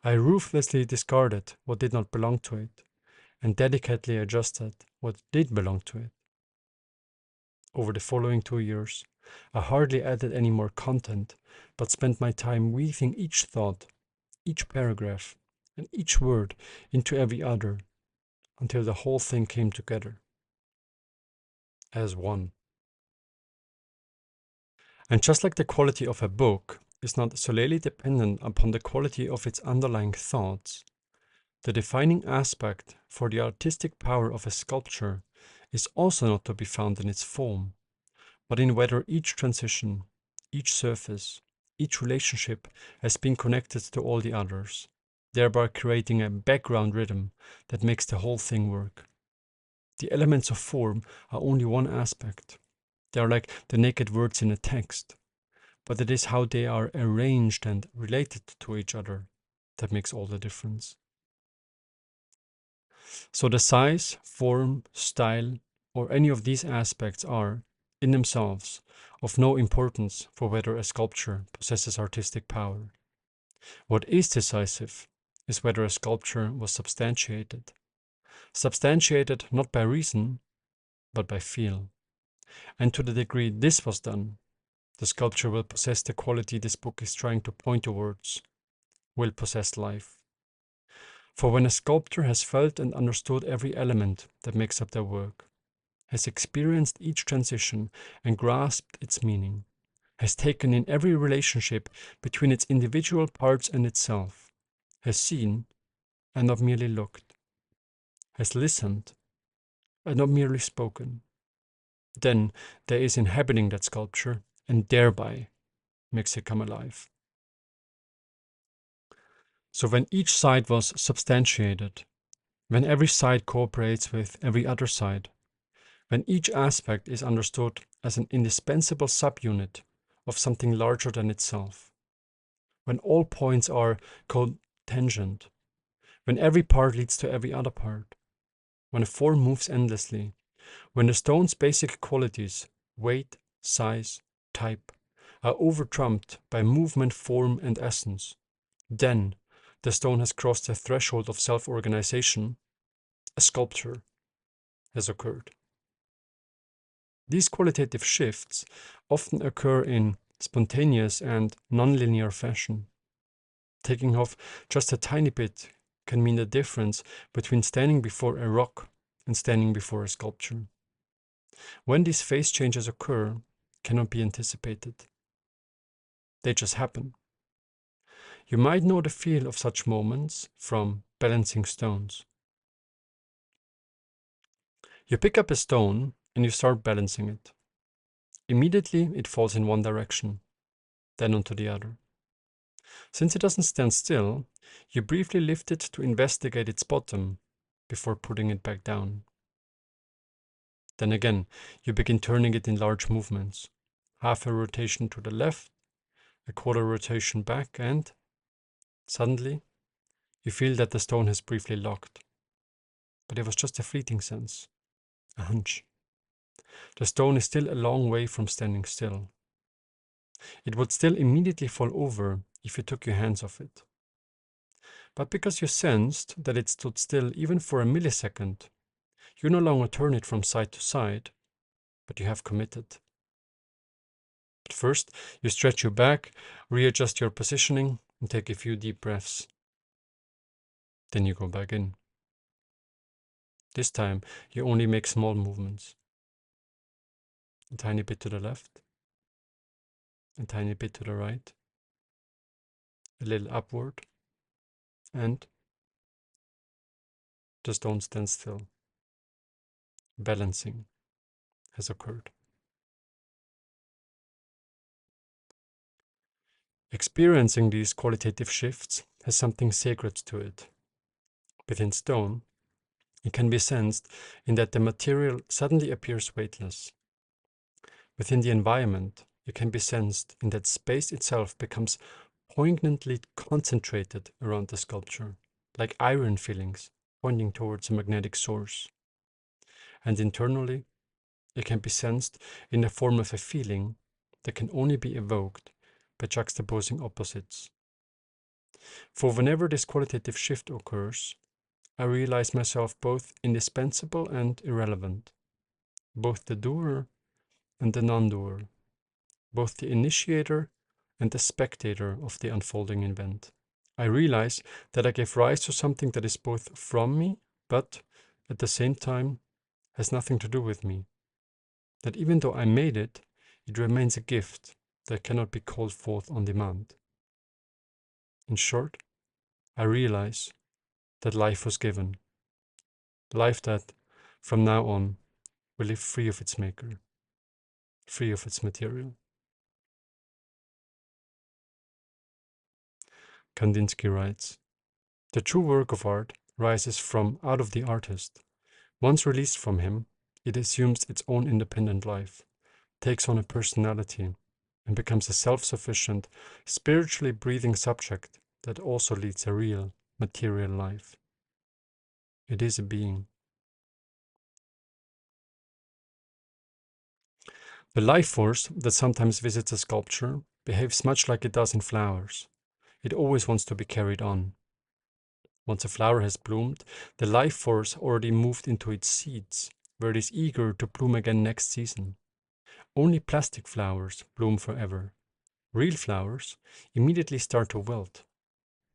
I ruthlessly discarded what did not belong to it, and delicately adjusted what did belong to it. Over the following 2 years, I hardly added any more content, but spent my time weaving each thought, each paragraph, and each word into every other, until the whole thing came together as one. And just like the quality of a book is not solely dependent upon the quality of its underlying thoughts, the defining aspect for the artistic power of a sculpture is also not to be found in its form, but in whether each transition, each surface, each relationship has been connected to all the others, thereby creating a background rhythm that makes the whole thing work. The elements of form are only one aspect. They are like the naked words in a text, but it is how they are arranged and related to each other that makes all the difference. So the size, form, style, or any of these aspects are, in themselves, of no importance for whether a sculpture possesses artistic power. What is decisive is whether a sculpture was substantiated. Substantiated not by reason, but by feel. And to the degree this was done, the sculpture will possess the quality this book is trying to point towards, will possess life. For when a sculptor has felt and understood every element that makes up their work, has experienced each transition and grasped its meaning, has taken in every relationship between its individual parts and itself, has seen and not merely looked, has listened and not merely spoken, then there is inhabiting that sculpture and thereby makes it come alive. So when each side was substantiated, when every side cooperates with every other side, when each aspect is understood as an indispensable subunit of something larger than itself, when all points are cotangent, when every part leads to every other part, when a form moves endlessly, when the stone's basic qualities, weight, size, type, are over-trumped by movement, form, and essence, then the stone has crossed the threshold of self-organization, a sculpture has occurred. These qualitative shifts often occur in spontaneous and nonlinear fashion. Taking off just a tiny bit can mean the difference between standing before a rock and standing before a sculpture. When these phase changes occur, cannot be anticipated. They just happen. You might know the feel of such moments from balancing stones. You pick up a stone and you start balancing it. Immediately it falls in one direction, then onto the other. Since it doesn't stand still, you briefly lift it to investigate its bottom before putting it back down. Then again, you begin turning it in large movements. Half a rotation to the left, a quarter rotation back, and suddenly you feel that the stone has briefly locked. But it was just a fleeting sense, a hunch. The stone is still a long way from standing still. It would still immediately fall over if you took your hands off it. But because you sensed that it stood still even for a millisecond, you no longer turn it from side to side, but you have committed. But first, you stretch your back, readjust your positioning, and take a few deep breaths. Then you go back in. This time, you only make small movements. A tiny bit to the left, a tiny bit to the right, a little upward, and just don't stand still. Balancing has occurred. Experiencing these qualitative shifts has something sacred to it. Within stone, it can be sensed in that the material suddenly appears weightless. Within the environment, it can be sensed in that space itself becomes poignantly concentrated around the sculpture, like iron fillings pointing towards a magnetic source. And internally, it can be sensed in the form of a feeling that can only be evoked by juxtaposing opposites. For whenever this qualitative shift occurs, I realize myself both indispensable and irrelevant, both the doer and the non-doer, both the initiator and the spectator of the unfolding event. I realize that I give rise to something that is both from me, but at the same time has nothing to do with me. That even though I made it, it remains a gift that cannot be called forth on demand. In short, I realize that life was given, life that, from now on, will live free of its maker, free of its material. Kandinsky writes, "The true work of art rises from out of the artist. Once released from him, it assumes its own independent life, takes on a personality, and becomes a self-sufficient, spiritually breathing subject that also leads a real, material life. It is a being." The life force that sometimes visits a sculpture behaves much like it does in flowers. It always wants to be carried on. Once a flower has bloomed, the life force already moved into its seeds, where it is eager to bloom again next season. Only plastic flowers bloom forever. Real flowers immediately start to wilt.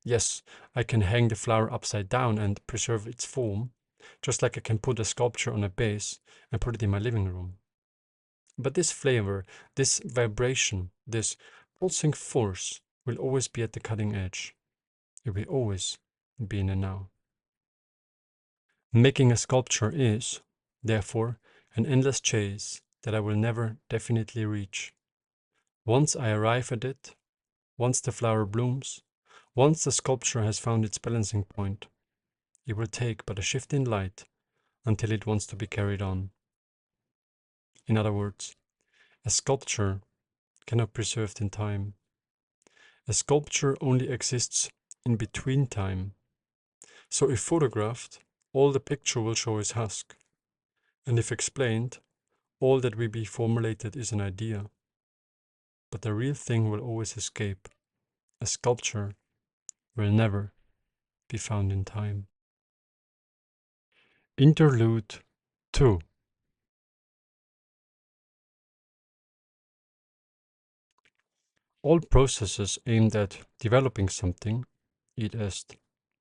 Yes, I can hang the flower upside down and preserve its form, just like I can put a sculpture on a base and put it in my living room. But this flavor, this vibration, this pulsing force will always be at the cutting edge. It will always be in the now. Making a sculpture is, therefore, an endless chase that I will never definitely reach. Once I arrive at it, once the flower blooms, once the sculpture has found its balancing point, it will take but a shift in light until it wants to be carried on. In other words, a sculpture cannot be preserved in time. A sculpture only exists in between time. So if photographed, all the picture will show is husk. And if explained, all that will be formulated is an idea. But the real thing will always escape. A sculpture will never be found in time. Interlude 2. All processes aimed at developing something, i.e.,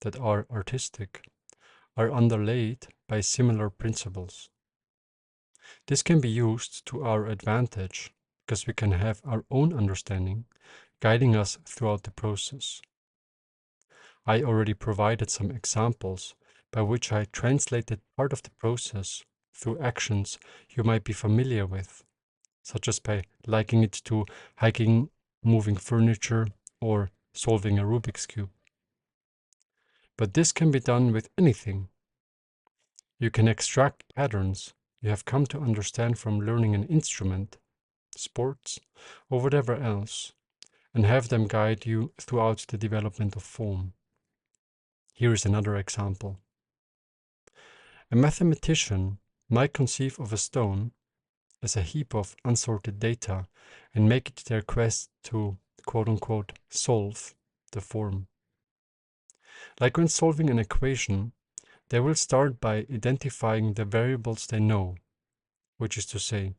that are artistic, are underlaid by similar principles. This can be used to our advantage because we can have our own understanding guiding us throughout the process. I already provided some examples by which I translated part of the process through actions you might be familiar with, such as by liking it to hiking, moving furniture, or solving a Rubik's Cube. But this can be done with anything. You can extract patterns you have come to understand from learning an instrument, sports, or whatever else, and have them guide you throughout the development of form. Here is another example. A mathematician might conceive of a stone as a heap of unsorted data and make it their quest to quote-unquote solve the form. Like when solving an equation, they will start by identifying the variables they know, which is to say,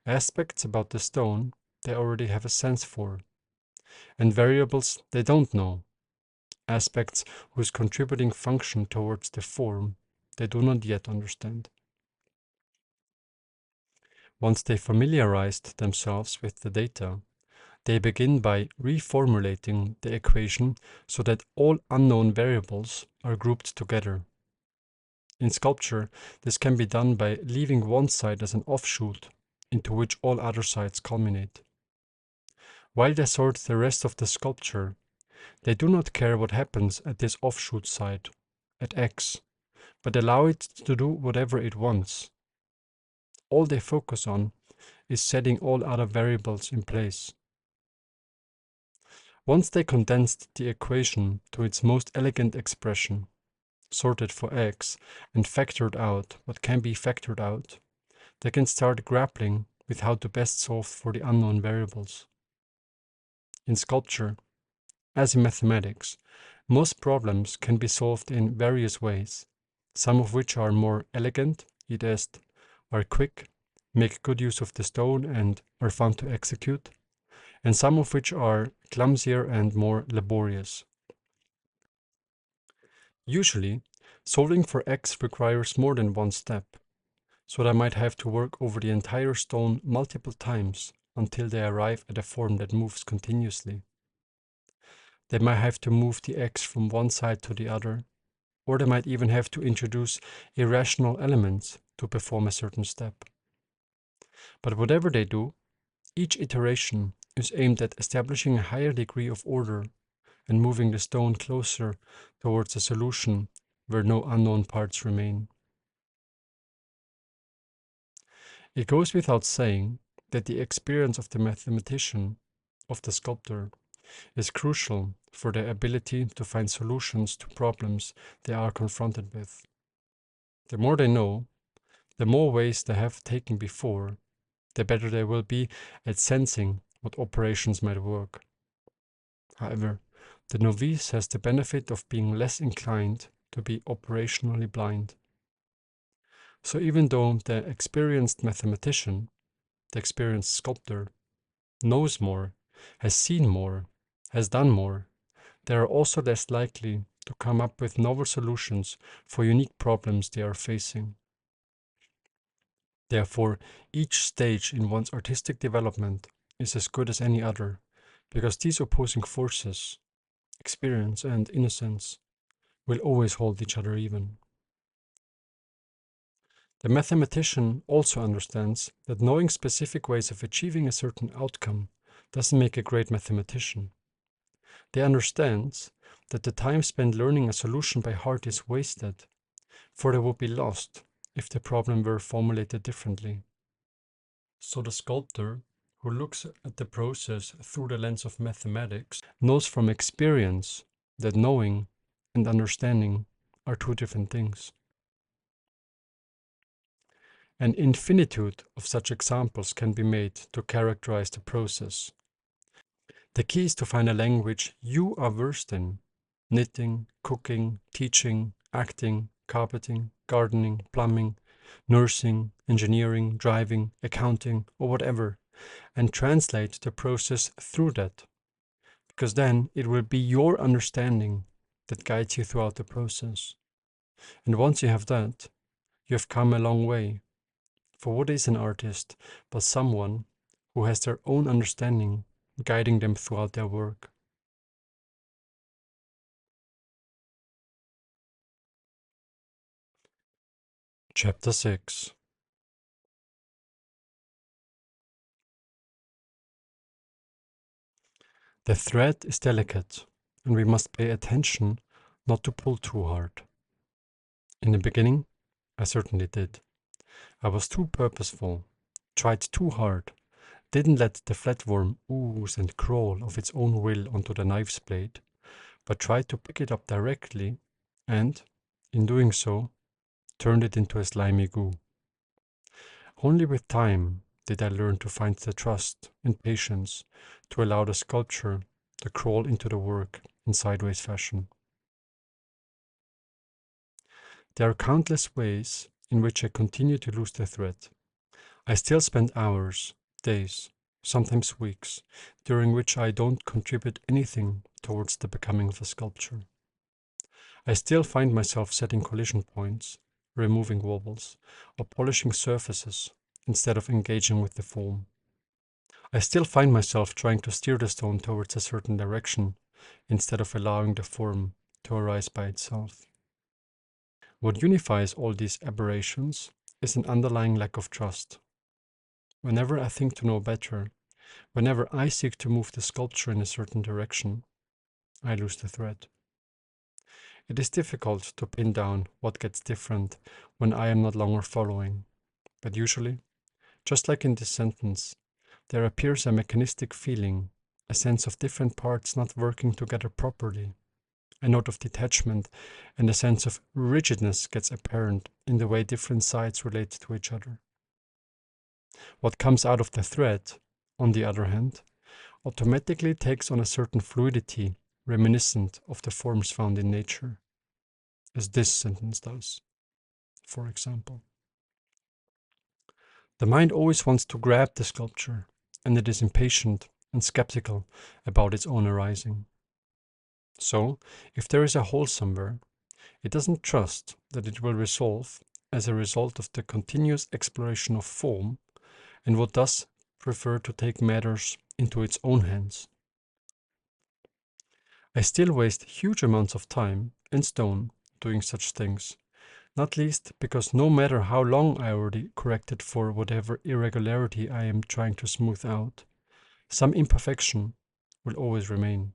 aspects about the stone they already have a sense for, and variables they don't know, aspects whose contributing function towards the form they do not yet understand. Once they familiarized themselves with the data, they begin by reformulating the equation so that all unknown variables are grouped together. In sculpture, this can be done by leaving one side as an offshoot into which all other sides culminate. While they sort the rest of the sculpture, they do not care what happens at this offshoot side, at X, but allow it to do whatever it wants. All they focus on is setting all other variables in place. Once they condensed the equation to its most elegant expression, sorted for X, and factored out what can be factored out, they can start grappling with how to best solve for the unknown variables. In sculpture, as in mathematics, most problems can be solved in various ways, some of which are more elegant, i.e., are quick, make good use of the stone, and are fun to execute, and some of which are clumsier and more laborious. Usually, solving for X requires more than one step, so that I might have to work over the entire stone multiple times until they arrive at a form that moves continuously. They might have to move the X from one side to the other, or they might even have to introduce irrational elements to perform a certain step. But whatever they do, each iteration is aimed at establishing a higher degree of order and moving the stone closer towards a solution where no unknown parts remain. It goes without saying that the experience of the mathematician, of the sculptor, is crucial for their ability to find solutions to problems they are confronted with. The more they know, the more ways they have taken before, the better they will be at sensing what operations might work. However, the novice has the benefit of being less inclined to be operationally blind. So even though the experienced mathematician, the experienced sculptor, knows more, has seen more, has done more, they are also less likely to come up with novel solutions for unique problems they are facing. Therefore, each stage in one's artistic development is as good as any other, because these opposing forces, experience and innocence, will always hold each other even. The mathematician also understands that knowing specific ways of achieving a certain outcome doesn't make a great mathematician. They understand that the time spent learning a solution by heart is wasted, for they would be lost if the problem were formulated differently. So the sculptor, who looks at the process through the lens of mathematics, knows from experience that knowing and understanding are two different things. An infinitude of such examples can be made to characterize the process. The key is to find a language you are versed in: knitting, cooking, teaching, acting, carpeting, gardening, plumbing, nursing, engineering, driving, accounting, or whatever, and translate the process through that, because then it will be your understanding that guides you throughout the process. And once you have that, you have come a long way. For what is an artist but someone who has their own understanding guiding them throughout their work? Chapter 6. The thread is delicate, and we must pay attention not to pull too hard. In the beginning, I certainly did. I was too purposeful, tried too hard, didn't let the flatworm ooze and crawl of its own will onto the knife's blade, but tried to pick it up directly and, in doing so, turned it into a slimy goo. Only with time did I learn to find the trust and patience to allow the sculpture to crawl into the work in sideways fashion. There are countless ways in which I continue to lose the thread. I still spend hours, days, sometimes weeks, during which I don't contribute anything towards the becoming of a sculpture. I still find myself setting collision points, removing wobbles, or polishing surfaces instead of engaging with the form. I still find myself trying to steer the stone towards a certain direction instead of allowing the form to arise by itself. What unifies all these aberrations is an underlying lack of trust. Whenever I think to know better, whenever I seek to move the sculpture in a certain direction, I lose the thread. It is difficult to pin down what gets different when I am not longer following, but usually, just like in this sentence, there appears a mechanistic feeling, a sense of different parts not working together properly, a note of detachment, and a sense of rigidness gets apparent in the way different sides relate to each other. What comes out of the thread, on the other hand, automatically takes on a certain fluidity reminiscent of the forms found in nature, as this sentence does, for example. The mind always wants to grab the sculpture, and it is impatient and skeptical about its own arising. So, if there is a hole somewhere, it doesn't trust that it will resolve as a result of the continuous exploration of form, and would thus prefer to take matters into its own hands. I still waste huge amounts of time and stone doing such things, not least because no matter how long I already corrected for whatever irregularity I am trying to smooth out, some imperfection will always remain.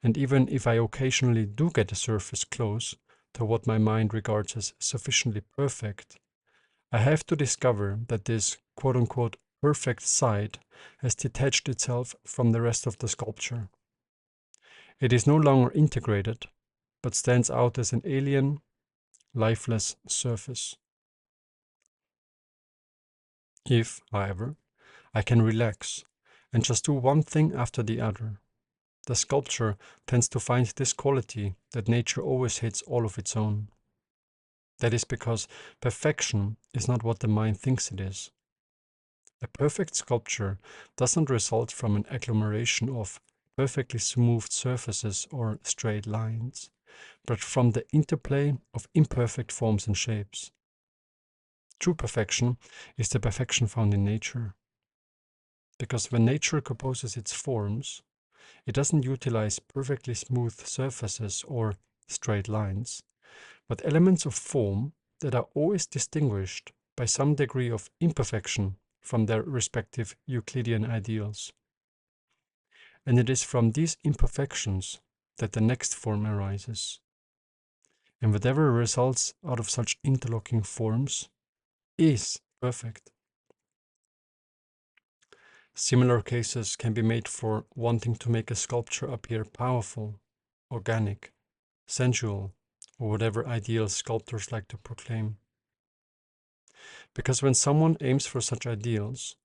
And even if I occasionally do get a surface close to what my mind regards as sufficiently perfect, I have to discover that this quote unquote perfect side has detached itself from the rest of the sculpture. It is no longer integrated, but stands out as an alien, lifeless surface. If, however, I can relax and just do one thing after the other, the sculpture tends to find this quality that nature always hits all of its own. That is because perfection is not what the mind thinks it is. A perfect sculpture doesn't result from an agglomeration of perfectly smoothed surfaces or straight lines, but from the interplay of imperfect forms and shapes. True perfection is the perfection found in nature. Because when nature composes its forms, it doesn't utilize perfectly smooth surfaces or straight lines, but elements of form that are always distinguished by some degree of imperfection from their respective Euclidean ideals. And it is from these imperfections that the next form arises. And whatever results out of such interlocking forms is perfect. Similar cases can be made for wanting to make a sculpture appear powerful, organic, sensual, or whatever ideals sculptors like to proclaim. Because when someone aims for such ideals,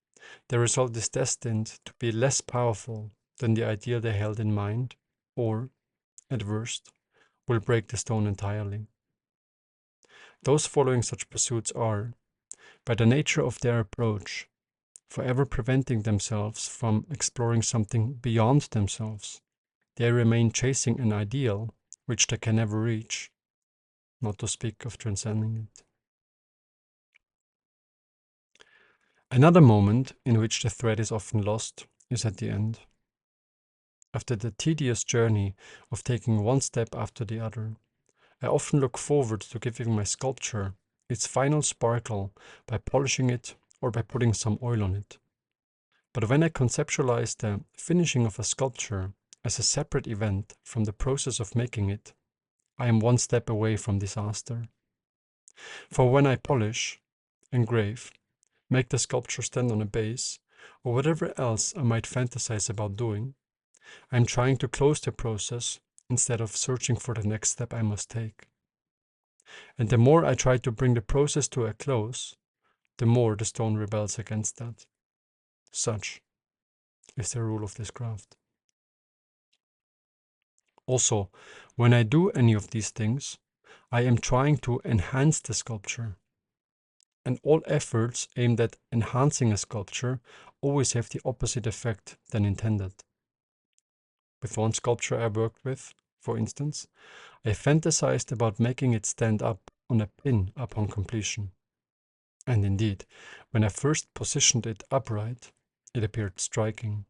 the result is destined to be less powerful than the ideal they held in mind, or, at worst, will break the stone entirely. Those following such pursuits are, by the nature of their approach, forever preventing themselves from exploring something beyond themselves. They remain chasing an ideal which they can never reach, not to speak of transcending it. Another moment in which the thread is often lost is at the end. After the tedious journey of taking one step after the other, I often look forward to giving my sculpture its final sparkle by polishing it or by putting some oil on it. But when I conceptualize the finishing of a sculpture as a separate event from the process of making it, I am one step away from disaster. For when I polish, engrave, make the sculpture stand on a base, or whatever else I might fantasize about doing, I am trying to close the process instead of searching for the next step I must take. And the more I try to bring the process to a close, the more the stone rebels against that. Such is the rule of this craft. Also, when I do any of these things, I am trying to enhance the sculpture. and all efforts aimed at enhancing a sculpture always have the opposite effect than intended. With one sculpture I worked with, for instance, I fantasized about making it stand up on a pin upon completion. And indeed, when I first positioned it upright, it appeared striking,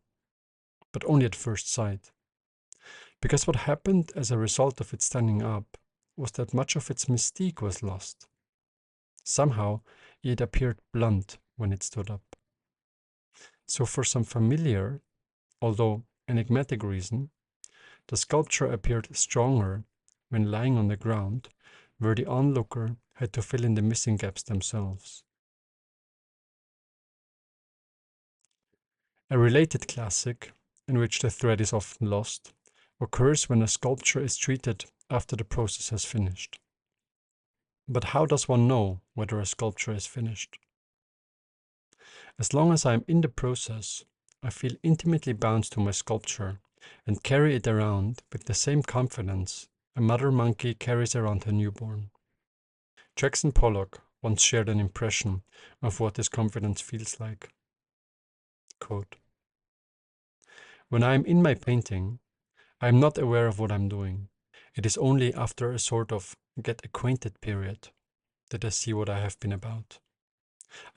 but only at first sight. Because what happened as a result of it standing up was that much of its mystique was lost. Somehow, it appeared blunt when it stood up. So for some familiar, although enigmatic reason, the sculpture appeared stronger when lying on the ground, where the onlooker had to fill in the missing gaps themselves. A related classic, in which the thread is often lost, occurs when a sculpture is treated after the process has finished. But how does one know whether a sculpture is finished? As long as I am in the process, I feel intimately bound to my sculpture and carry it around with the same confidence a mother monkey carries around her newborn. Jackson Pollock once shared an impression of what this confidence feels like. Quote, "When I am in my painting, I am not aware of what I am doing. It is only after a sort of get acquainted period that I see what I have been about.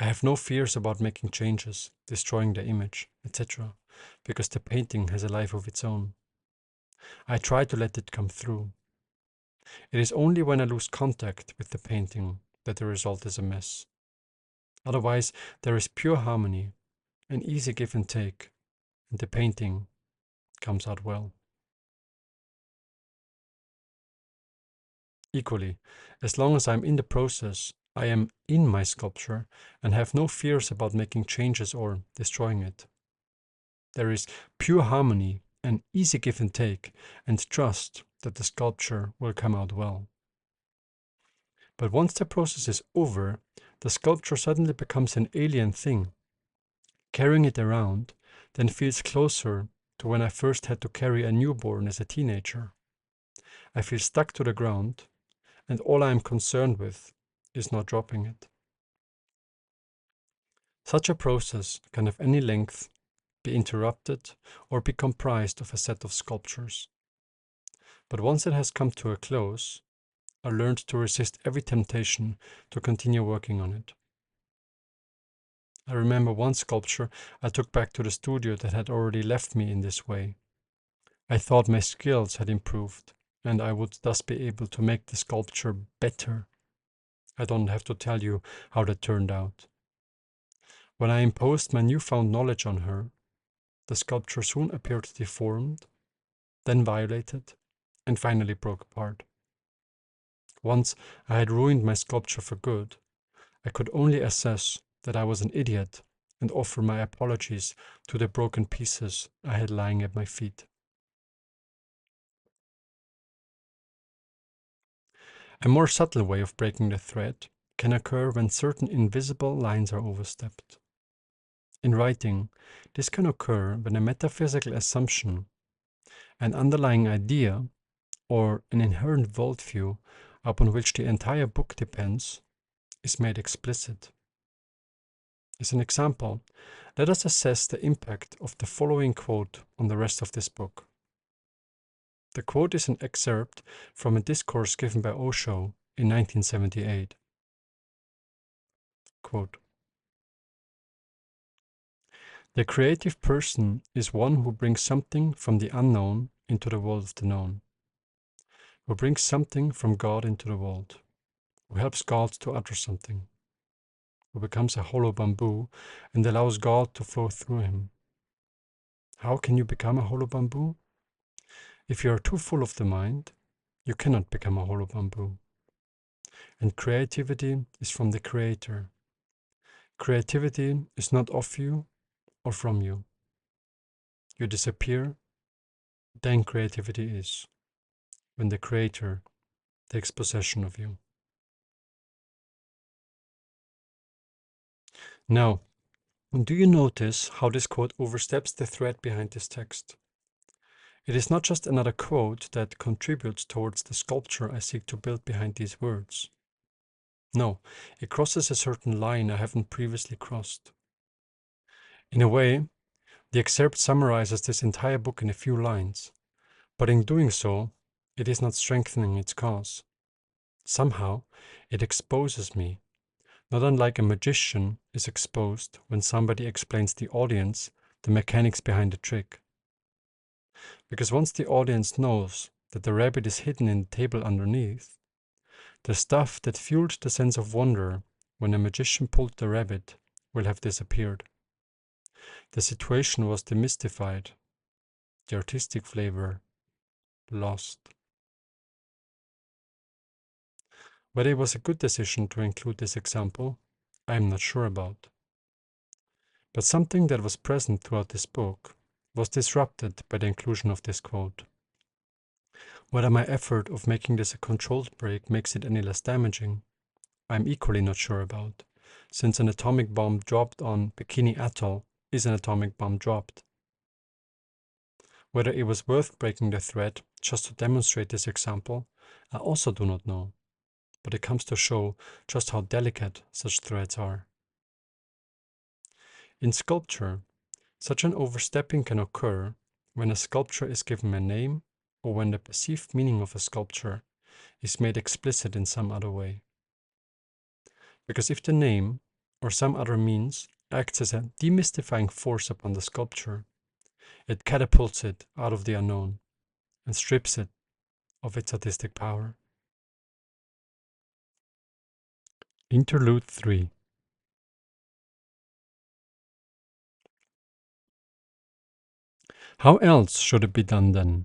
I have no fears about making changes, destroying the image, etc., because the painting has a life of its own. I try to let it come through. It is only when I lose contact with the painting that the result is a mess. Otherwise, there is pure harmony, an easy give and take, and the painting comes out well." Equally, as long as I am in the process, I am in my sculpture and have no fears about making changes or destroying it. There is pure harmony, an easy give and take, and trust that the sculpture will come out well. But once the process is over, the sculpture suddenly becomes an alien thing. Carrying it around then feels closer to when I first had to carry a newborn as a teenager. I feel stuck to the ground, and all I am concerned with is not dropping it. Such a process can of any length be interrupted or be comprised of a set of sculptures. But once it has come to a close, I learned to resist every temptation to continue working on it. I remember one sculpture I took back to the studio that had already left me in this way. I thought my skills had improved, and I would thus be able to make the sculpture better. I don't have to tell you how that turned out. When I imposed my newfound knowledge on her, the sculpture soon appeared deformed, then violated, and finally broke apart. Once I had ruined my sculpture for good, I could only assess that I was an idiot and offer my apologies to the broken pieces I had lying at my feet. A more subtle way of breaking the thread can occur when certain invisible lines are overstepped. In writing, this can occur when a metaphysical assumption, an underlying idea, or an inherent worldview upon which the entire book depends, is made explicit. As an example, let us assess the impact of the following quote on the rest of this book. The quote is an excerpt from a discourse given by Osho in 1978. Quote, "The creative person is one who brings something from the unknown into the world of the known, who brings something from God into the world, who helps God to utter something, who becomes a hollow bamboo and allows God to flow through him. How can you become a hollow bamboo? If you are too full of the mind, you cannot become a hollow bamboo. And creativity is from the Creator. Creativity is not of you or from you. You disappear, then creativity is, when the Creator takes possession of you." Now, do you notice how this quote oversteps the thread behind this text? It is not just another quote that contributes towards the sculpture I seek to build behind these words. No, it crosses a certain line I haven't previously crossed. In a way, the excerpt summarizes this entire book in a few lines, but in doing so, it is not strengthening its cause. Somehow, it exposes me, not unlike a magician is exposed when somebody explains the audience the mechanics behind the trick. Because once the audience knows that the rabbit is hidden in the table underneath, the stuff that fueled the sense of wonder when a magician pulled the rabbit will have disappeared. The situation was demystified, the artistic flavor lost. Whether it was a good decision to include this example, I am not sure about. But something that was present throughout this book was disrupted by the inclusion of this quote. Whether my effort of making this a controlled break makes it any less damaging, I am equally not sure about, since an atomic bomb dropped on Bikini Atoll is an atomic bomb dropped. Whether it was worth breaking the thread just to demonstrate this example, I also do not know, but it comes to show just how delicate such threads are. In sculpture, such an overstepping can occur when a sculpture is given a name or when the perceived meaning of a sculpture is made explicit in some other way. Because if the name or some other means acts as a demystifying force upon the sculpture, it catapults it out of the unknown and strips it of its artistic power. Interlude 3. How else should it be done then?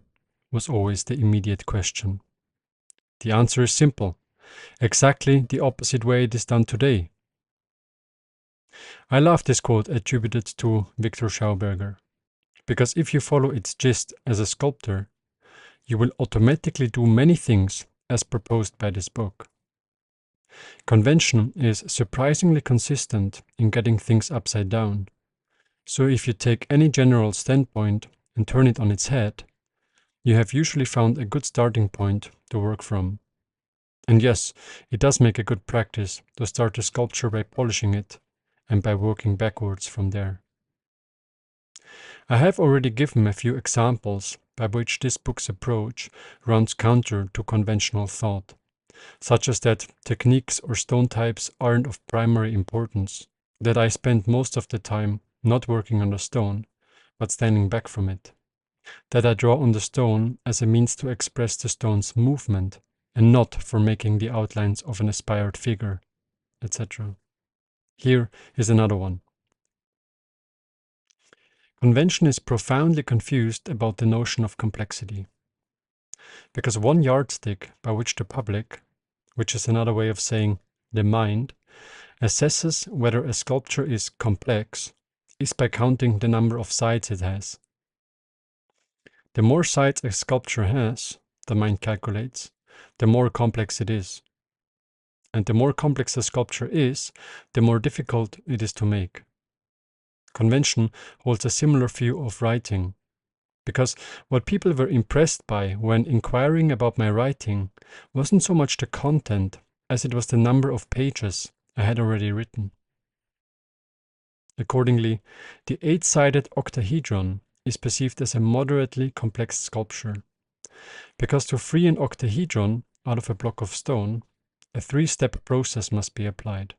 Was always the immediate question. The answer is simple. Exactly the opposite way it is done today. I love this quote attributed to Victor Schauberger, because if you follow its gist as a sculptor, you will automatically do many things as proposed by this book. Convention is surprisingly consistent in getting things upside down. So if you take any general standpoint and turn it on its head, you have usually found a good starting point to work from. And yes, it does make a good practice to start a sculpture by polishing it and by working backwards from there. I have already given a few examples by which this book's approach runs counter to conventional thought, such as that techniques or stone types aren't of primary importance, that I spend most of the time not working on the stone, but standing back from it, that I draw on the stone as a means to express the stone's movement, and not for making the outlines of an aspired figure, etc. Here is another one. Convention is profoundly confused about the notion of complexity, because one yardstick by which the public, which is another way of saying the mind, assesses whether a sculpture is complex is by counting the number of sides it has. The more sides a sculpture has, the mind calculates, the more complex it is. And the more complex a sculpture is, the more difficult it is to make. Convention holds a similar view of writing, because what people were impressed by when inquiring about my writing wasn't so much the content as it was the number of pages I had already written. Accordingly, the 8-sided octahedron is perceived as a moderately complex sculpture, because to free an octahedron out of a block of stone, a 3-step process must be applied.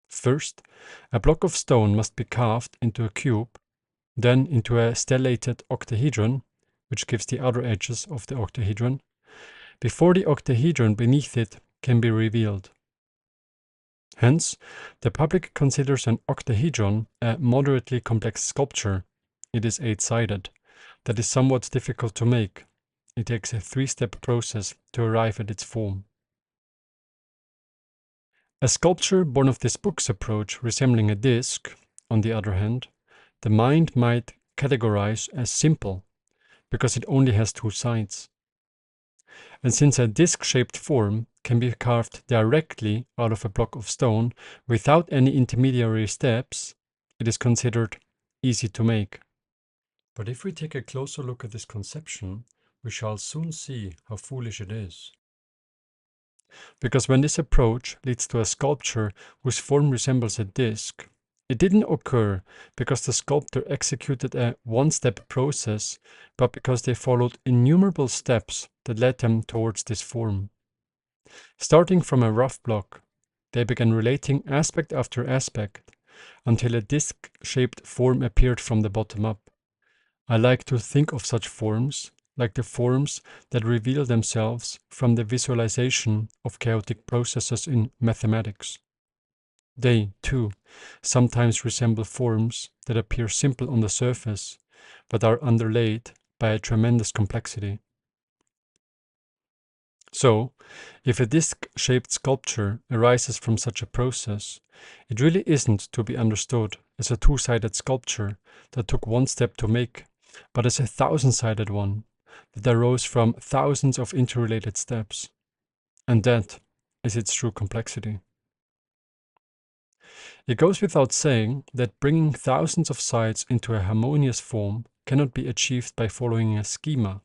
First, a block of stone must be carved into a cube, then into a stellated octahedron, which gives the outer edges of the octahedron, before the octahedron beneath it can be revealed. Hence, the public considers an octahedron a moderately complex sculpture. It is 8-sided. That is somewhat difficult to make. It takes a 3-step process to arrive at its form. A sculpture born of this book's approach resembling a disc, on the other hand, the mind might categorize as simple, because it only has 2 sides. And since a disc-shaped form can be carved directly out of a block of stone without any intermediary steps, it is considered easy to make. But if we take a closer look at this conception, we shall soon see how foolish it is. Because when this approach leads to a sculpture whose form resembles a disc, it didn't occur because the sculptor executed a one-step process, but because they followed innumerable steps that led them towards this form. Starting from a rough block, they began relating aspect after aspect until a disc-shaped form appeared from the bottom up. I like to think of such forms like the forms that reveal themselves from the visualization of chaotic processes in mathematics. They, too, sometimes resemble forms that appear simple on the surface, but are underlaid by a tremendous complexity. So, if a disc-shaped sculpture arises from such a process, it really isn't to be understood as a two-sided sculpture that took one step to make, but as a thousand-sided one that arose from thousands of interrelated steps. And that is its true complexity. It goes without saying that bringing thousands of sides into a harmonious form cannot be achieved by following a schema.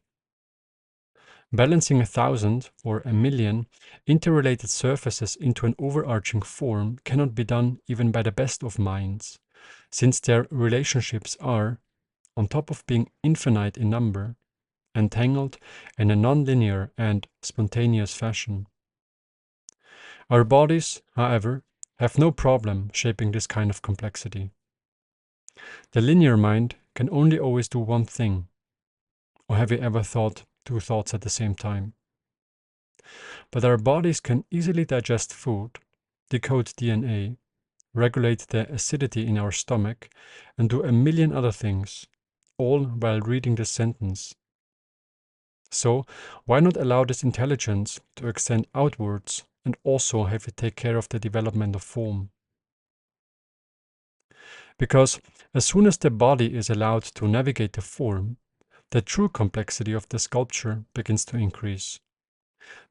Balancing 1,000 or 1,000,000 interrelated surfaces into an overarching form cannot be done even by the best of minds, since their relationships are, on top of being infinite in number, entangled in a nonlinear and spontaneous fashion. Our bodies, however, have no problem shaping this kind of complexity. The linear mind can only always do one thing. Or have you ever thought two thoughts at the same time? But our bodies can easily digest food, decode DNA, regulate the acidity in our stomach, and do a million other things, all while reading this sentence. So, why not allow this intelligence to extend outwards and also have it take care of the development of form? Because as soon as the body is allowed to navigate the form, the true complexity of the sculpture begins to increase.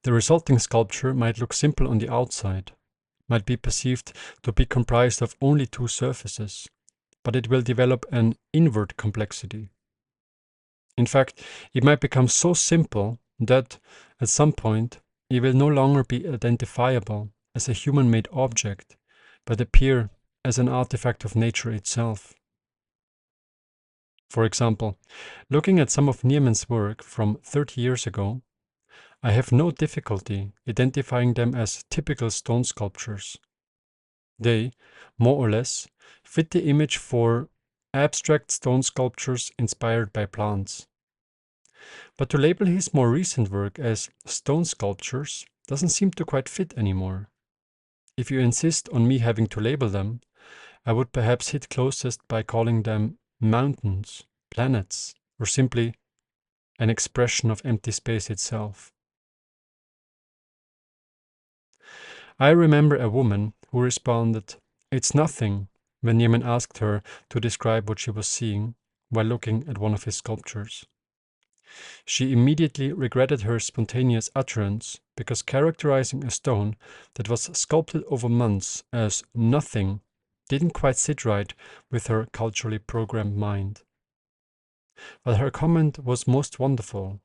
The resulting sculpture might look simple on the outside, might be perceived to be comprised of only two surfaces, but it will develop an inward complexity. In fact, it might become so simple that, at some point, it will no longer be identifiable as a human-made object, but appear as an artifact of nature itself. For example, looking at some of Niemann's work from 30 years ago, I have no difficulty identifying them as typical stone sculptures. They, more or less, fit the image for abstract stone sculptures inspired by plants. But to label his more recent work as stone sculptures doesn't seem to quite fit anymore. If you insist on me having to label them, I would perhaps hit closest by calling them mountains, planets, or simply an expression of empty space itself. I remember a woman who responded, "It's nothing," when Niemann asked her to describe what she was seeing while looking at one of his sculptures. She immediately regretted her spontaneous utterance because characterizing a stone that was sculpted over months as nothing didn't quite sit right with her culturally programmed mind. But her comment was most wonderful.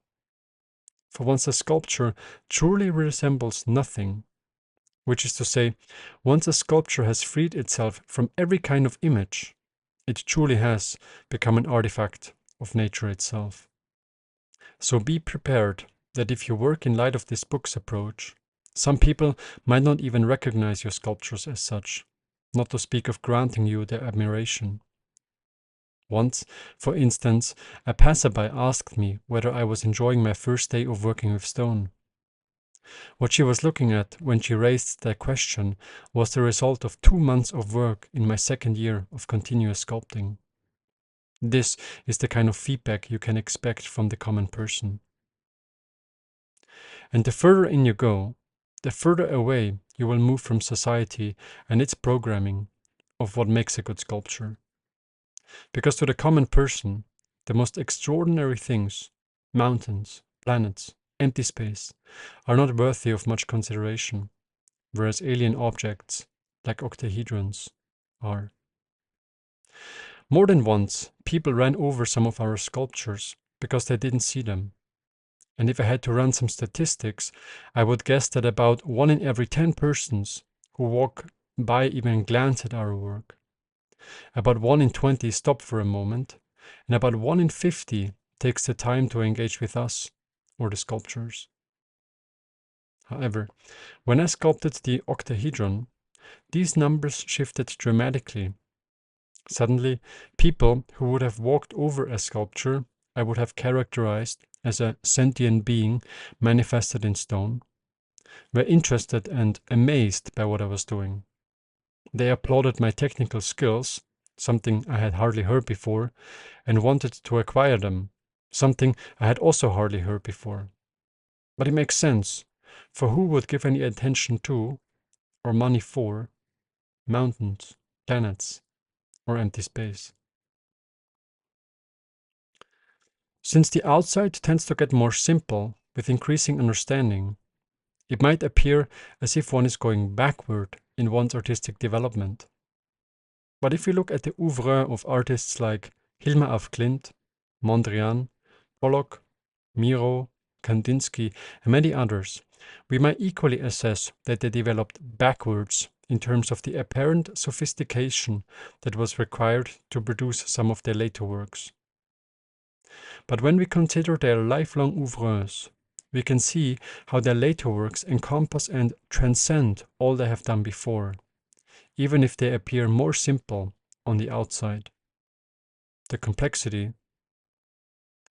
For once a sculpture truly resembles nothing, which is to say, once a sculpture has freed itself from every kind of image, it truly has become an artifact of nature itself. So be prepared that if you work in light of this book's approach, some people might not even recognize your sculptures as such, not to speak of granting you their admiration. Once, for instance, a passerby asked me whether I was enjoying my first day of working with stone. What she was looking at when she raised that question was the result of 2 months of work in my second year of continuous sculpting. This is the kind of feedback you can expect from the common person. And the further in you go, the further away you will move from society and its programming of what makes a good sculpture. Because to the common person, the most extraordinary things, mountains, planets, empty space, are not worthy of much consideration, whereas alien objects, like octahedrons, are. More than once, people ran over some of our sculptures because they didn't see them. And if I had to run some statistics, I would guess that about 1 in every 10 persons who walk by even glance at our work. About 1 in 20 stop for a moment, and about 1 in 50 takes the time to engage with us or the sculptures. However, when I sculpted the octahedron, these numbers shifted dramatically. Suddenly, people who would have walked over a sculpture I would have characterized as a sentient being manifested in stone were interested and amazed by what I was doing. They applauded my technical skills, something I had hardly heard before, and wanted to acquire them, something I had also hardly heard before. But it makes sense, for who would give any attention to, or money for, mountains, planets, or empty space? Since the outside tends to get more simple with increasing understanding, it might appear as if one is going backward in one's artistic development. But if we look at the oeuvre of artists like Hilma af Klint, Mondrian, Pollock, Miro, Kandinsky, and many others, we might equally assess that they developed backwards in terms of the apparent sophistication that was required to produce some of their later works. But when we consider their lifelong oeuvres, we can see how their later works encompass and transcend all they have done before, even if they appear more simple on the outside. The complexity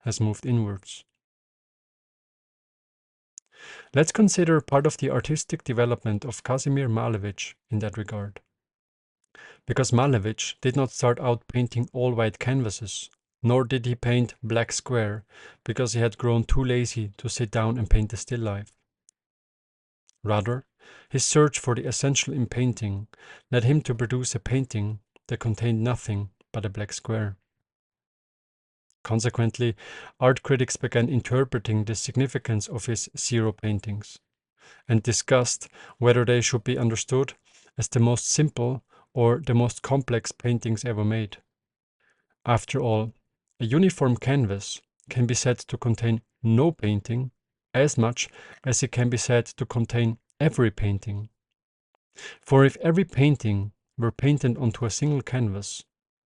has moved inwards. Let's consider part of the artistic development of Kazimir Malevich in that regard. Because Malevich did not start out painting all white canvases, nor did he paint black square because he had grown too lazy to sit down and paint a still life. Rather, his search for the essential in painting led him to produce a painting that contained nothing but a black square. Consequently, art critics began interpreting the significance of his zero paintings and discussed whether they should be understood as the most simple or the most complex paintings ever made. After all, a uniform canvas can be said to contain no painting as much as it can be said to contain every painting. For if every painting were painted onto a single canvas,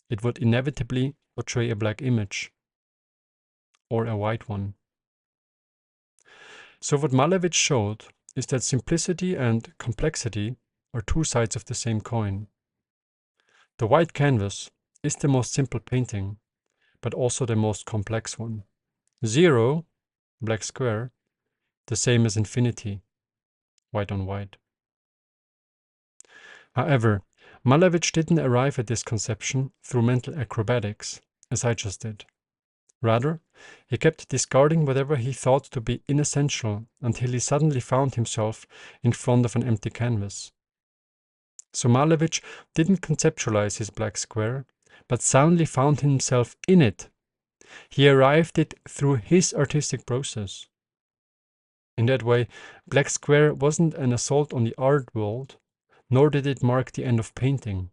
it would inevitably portray a black image, or a white one. So what Malevich showed is that simplicity and complexity are two sides of the same coin. The white canvas is the most simple painting, but also the most complex one. Zero, black square, the same as infinity, white on white. However, Malevich didn't arrive at this conception through mental acrobatics, as I just did. Rather, he kept discarding whatever he thought to be inessential until he suddenly found himself in front of an empty canvas. So Malevich didn't conceptualize his black square, but suddenly found himself in it. He arrived it through his artistic process. In that way, black square wasn't an assault on the art world, nor did it mark the end of painting.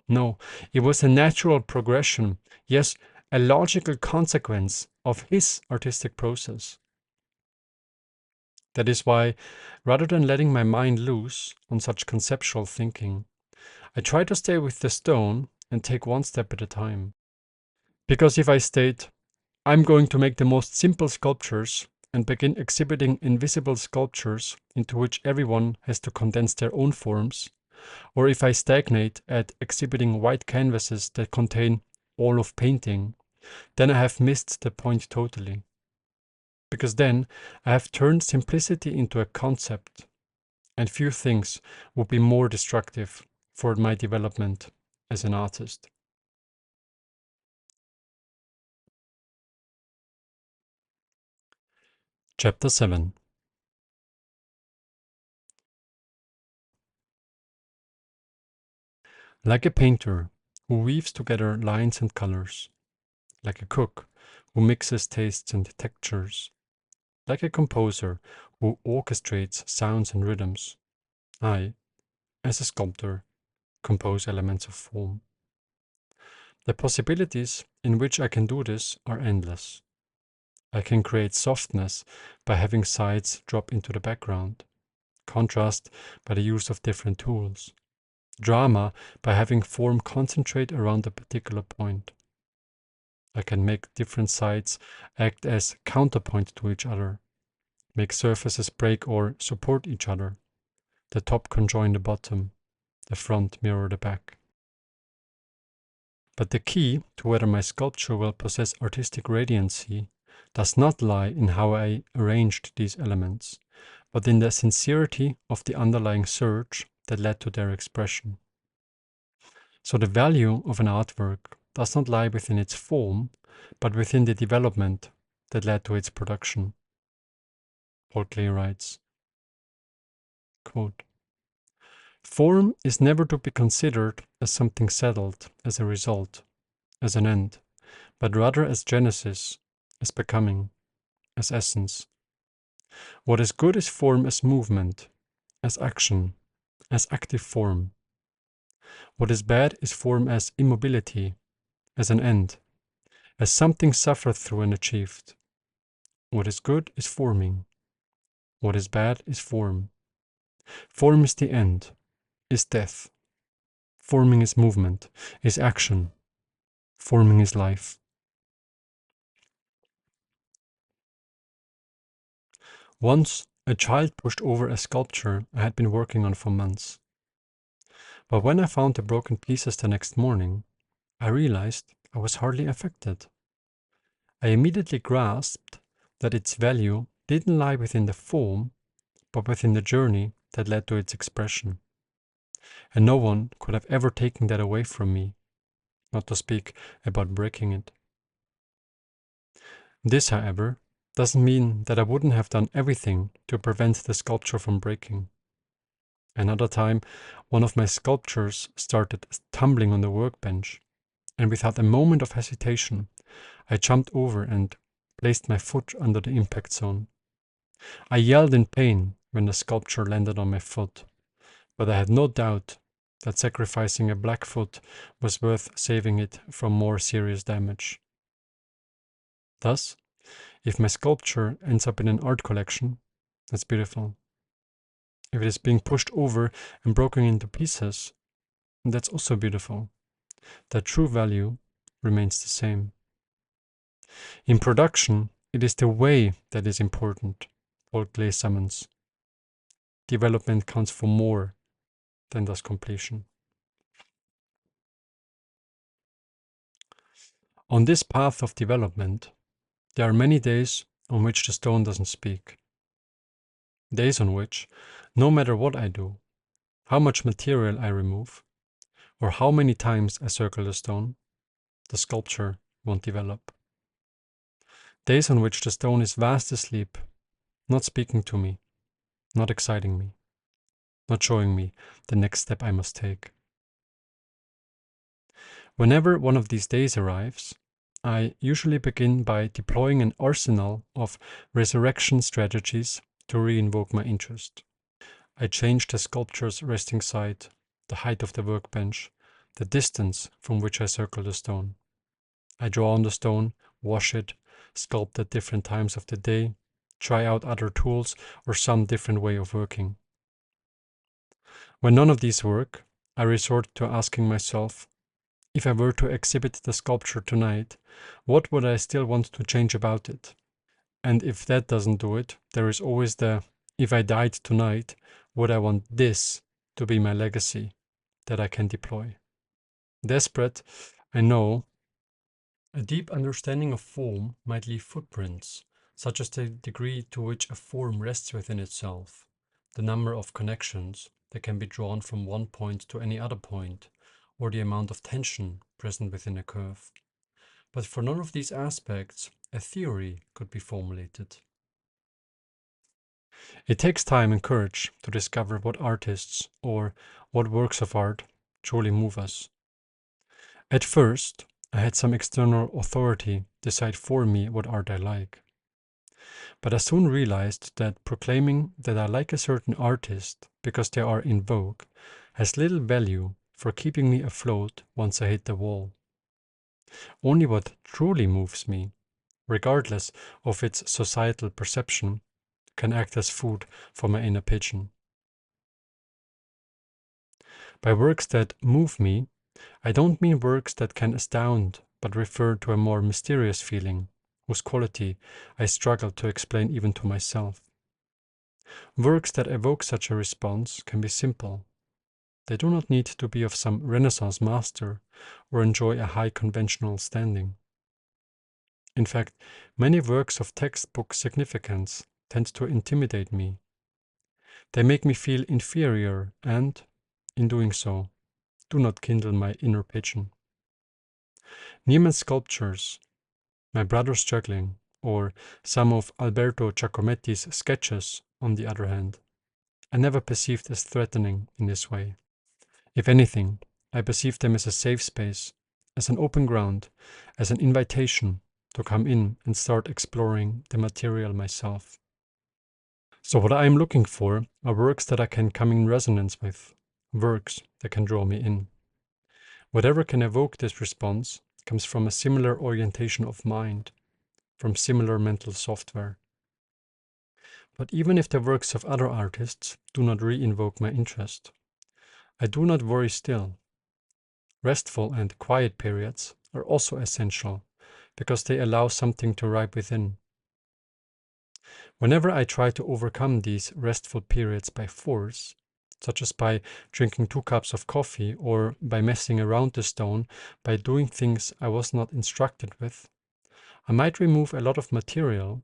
No, it was a natural progression, yes, a logical consequence of his artistic process. That is why, rather than letting my mind loose on such conceptual thinking, I try to stay with the stone and take one step at a time. Because if I state, I'm going to make the most simple sculptures and begin exhibiting invisible sculptures into which everyone has to condense their own forms, or if I stagnate at exhibiting white canvases that contain all of painting, then I have missed the point totally. Because then I have turned simplicity into a concept, and few things would be more destructive for my development as an artist. Chapter 7. Like a painter who weaves together lines and colors, like a cook who mixes tastes and textures, like a composer who orchestrates sounds and rhythms, I, as a sculptor, compose elements of form. The possibilities in which I can do this are endless. I can create softness by having sides drop into the background, contrast by the use of different tools, drama by having form concentrate around a particular point. I can make different sides act as counterpoint to each other, make surfaces break or support each other. The top conjoin the bottom, the front mirror the back. But the key to whether my sculpture will possess artistic radiancy does not lie in how I arranged these elements, but in the sincerity of the underlying search that led to their expression. So the value of an artwork does not lie within its form, but within the development that led to its production. Paul Klee writes, quote, "Form is never to be considered as something settled, as a result, as an end, but rather as genesis, as becoming, as essence. What is good is form as movement, as action, as active form. What is bad is form as immobility, as an end, as something suffered through and achieved. What is good is forming. What is bad is form. Form is the end, is death. Forming is movement, is action. Forming is life." Once, a child pushed over a sculpture I had been working on for months. But when I found the broken pieces the next morning, I realized I was hardly affected. I immediately grasped that its value didn't lie within the form, but within the journey that led to its expression. And no one could have ever taken that away from me, not to speak about breaking it. This, however, doesn't mean that I wouldn't have done everything to prevent the sculpture from breaking. Another time, one of my sculptures started tumbling on the workbench, and without a moment of hesitation, I jumped over and placed my foot under the impact zone. I yelled in pain when the sculpture landed on my foot, but I had no doubt that sacrificing a black foot was worth saving it from more serious damage. Thus, if my sculpture ends up in an art collection, that's beautiful. If it is being pushed over and broken into pieces, that's also beautiful. The true value remains the same. In production, it is the way that is important, Paul Klee summons. Development counts for more than does completion. On this path of development, there are many days on which the stone doesn't speak. Days on which, no matter what I do, how much material I remove, or how many times I circle the stone, the sculpture won't develop. Days on which the stone is vast asleep, not speaking to me, not exciting me, not showing me the next step I must take. Whenever one of these days arrives, I usually begin by deploying an arsenal of resurrection strategies to re-invoke my interest. I change the sculpture's resting site, the height of the workbench, the distance from which I circle the stone. I draw on the stone, wash it, sculpt at different times of the day, try out other tools or some different way of working. When none of these work, I resort to asking myself, if I were to exhibit the sculpture tonight, what would I still want to change about it? And if that doesn't do it, there is always the, if I died tonight, would I want this to be my legacy that I can deploy? Desperate, I know. A deep understanding of form might leave footprints, such as the degree to which a form rests within itself, the number of connections that can be drawn from one point to any other point, or the amount of tension present within a curve. But for none of these aspects, a theory could be formulated. It takes time and courage to discover what artists or what works of art truly move us. At first, I had some external authority decide for me what art I like. But I soon realized that proclaiming that I like a certain artist because they are in vogue has little value for keeping me afloat once I hit the wall. Only what truly moves me, regardless of its societal perception, can act as food for my inner pigeon. By works that move me, I don't mean works that can astound, but refer to a more mysterious feeling, whose quality I struggle to explain even to myself. Works that evoke such a response can be simple. They do not need to be of some Renaissance master or enjoy a high conventional standing. In fact, many works of textbook significance tend to intimidate me. They make me feel inferior and, in doing so, do not kindle my inner pigeon. Neiman's sculptures, My Brother's Juggling, or some of Alberto Giacometti's sketches, on the other hand, I never perceived as threatening in this way. If anything, I perceived them as a safe space, as an open ground, as an invitation to come in and start exploring the material myself. So what I am looking for are works that I can come in resonance with, works that can draw me in. Whatever can evoke this response comes from a similar orientation of mind, from similar mental software. But even if the works of other artists do not re-invoke my interest, I do not worry still. Restful and quiet periods are also essential because they allow something to ripe within. Whenever I try to overcome these restful periods by force, such as by drinking 2 cups of coffee or by messing around the stone, by doing things I was not instructed with, I might remove a lot of material,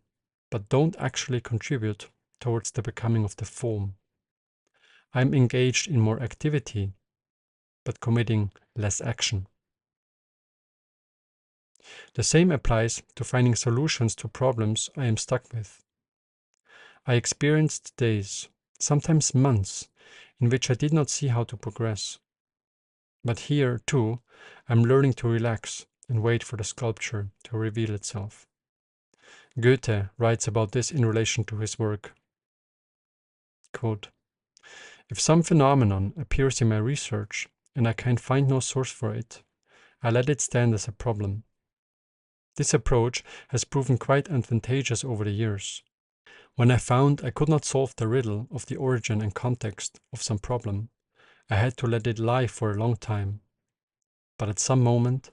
but don't actually contribute towards the becoming of the form. I'm engaged in more activity, but committing less action. The same applies to finding solutions to problems I am stuck with. I experienced days, sometimes months, in which I did not see how to progress. But here, too, I'm learning to relax and wait for the sculpture to reveal itself. Goethe writes about this in relation to his work. Quote, "If some phenomenon appears in my research and I can find no source for it, I let it stand as a problem. This approach has proven quite advantageous over the years. When I found I could not solve the riddle of the origin and context of some problem, I had to let it lie for a long time. But at some moment,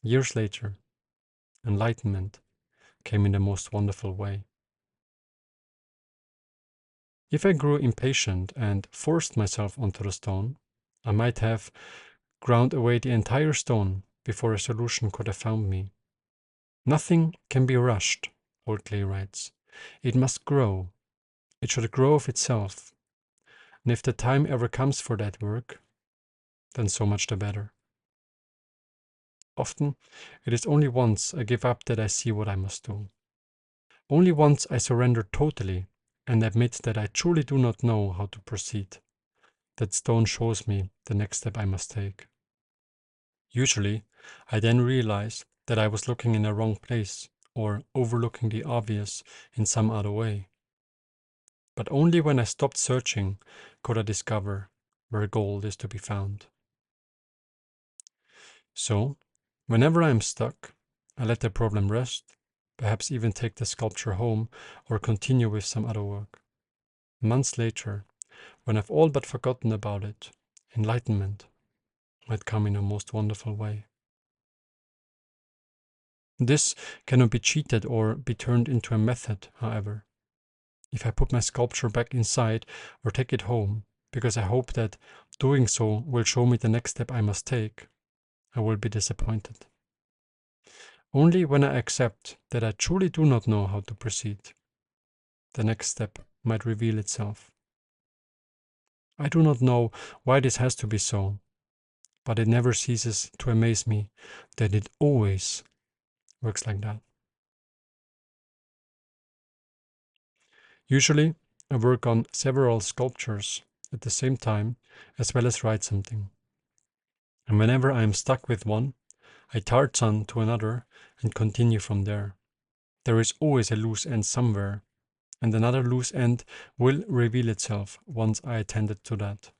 years later, enlightenment came in the most wonderful way." If I grew impatient and forced myself onto the stone, I might have ground away the entire stone before a solution could have found me. Nothing can be rushed, Old Clay writes. It must grow. It should grow of itself. And if the time ever comes for that work, then so much the better. Often, it is only once I give up that I see what I must do. Only once I surrender totally and admit that I truly do not know how to proceed. That stone shows me the next step I must take. Usually, I then realize that I was looking in the wrong place or overlooking the obvious in some other way. But only when I stopped searching could I discover where gold is to be found. So, whenever I am stuck, I let the problem rest, perhaps even take the sculpture home or continue with some other work. Months later, when I've all but forgotten about it, enlightenment might come in a most wonderful way. This cannot be cheated or be turned into a method, however. If I put my sculpture back inside or take it home, because I hope that doing so will show me the next step I must take, I will be disappointed. Only when I accept that I truly do not know how to proceed, the next step might reveal itself. I do not know why this has to be so, but it never ceases to amaze me that it always works like that. Usually, I work on several sculptures at the same time, as well as write something. And whenever I am stuck with one, I Tarzan to another and continue from there. There is always a loose end somewhere, and another loose end will reveal itself once I attended to that.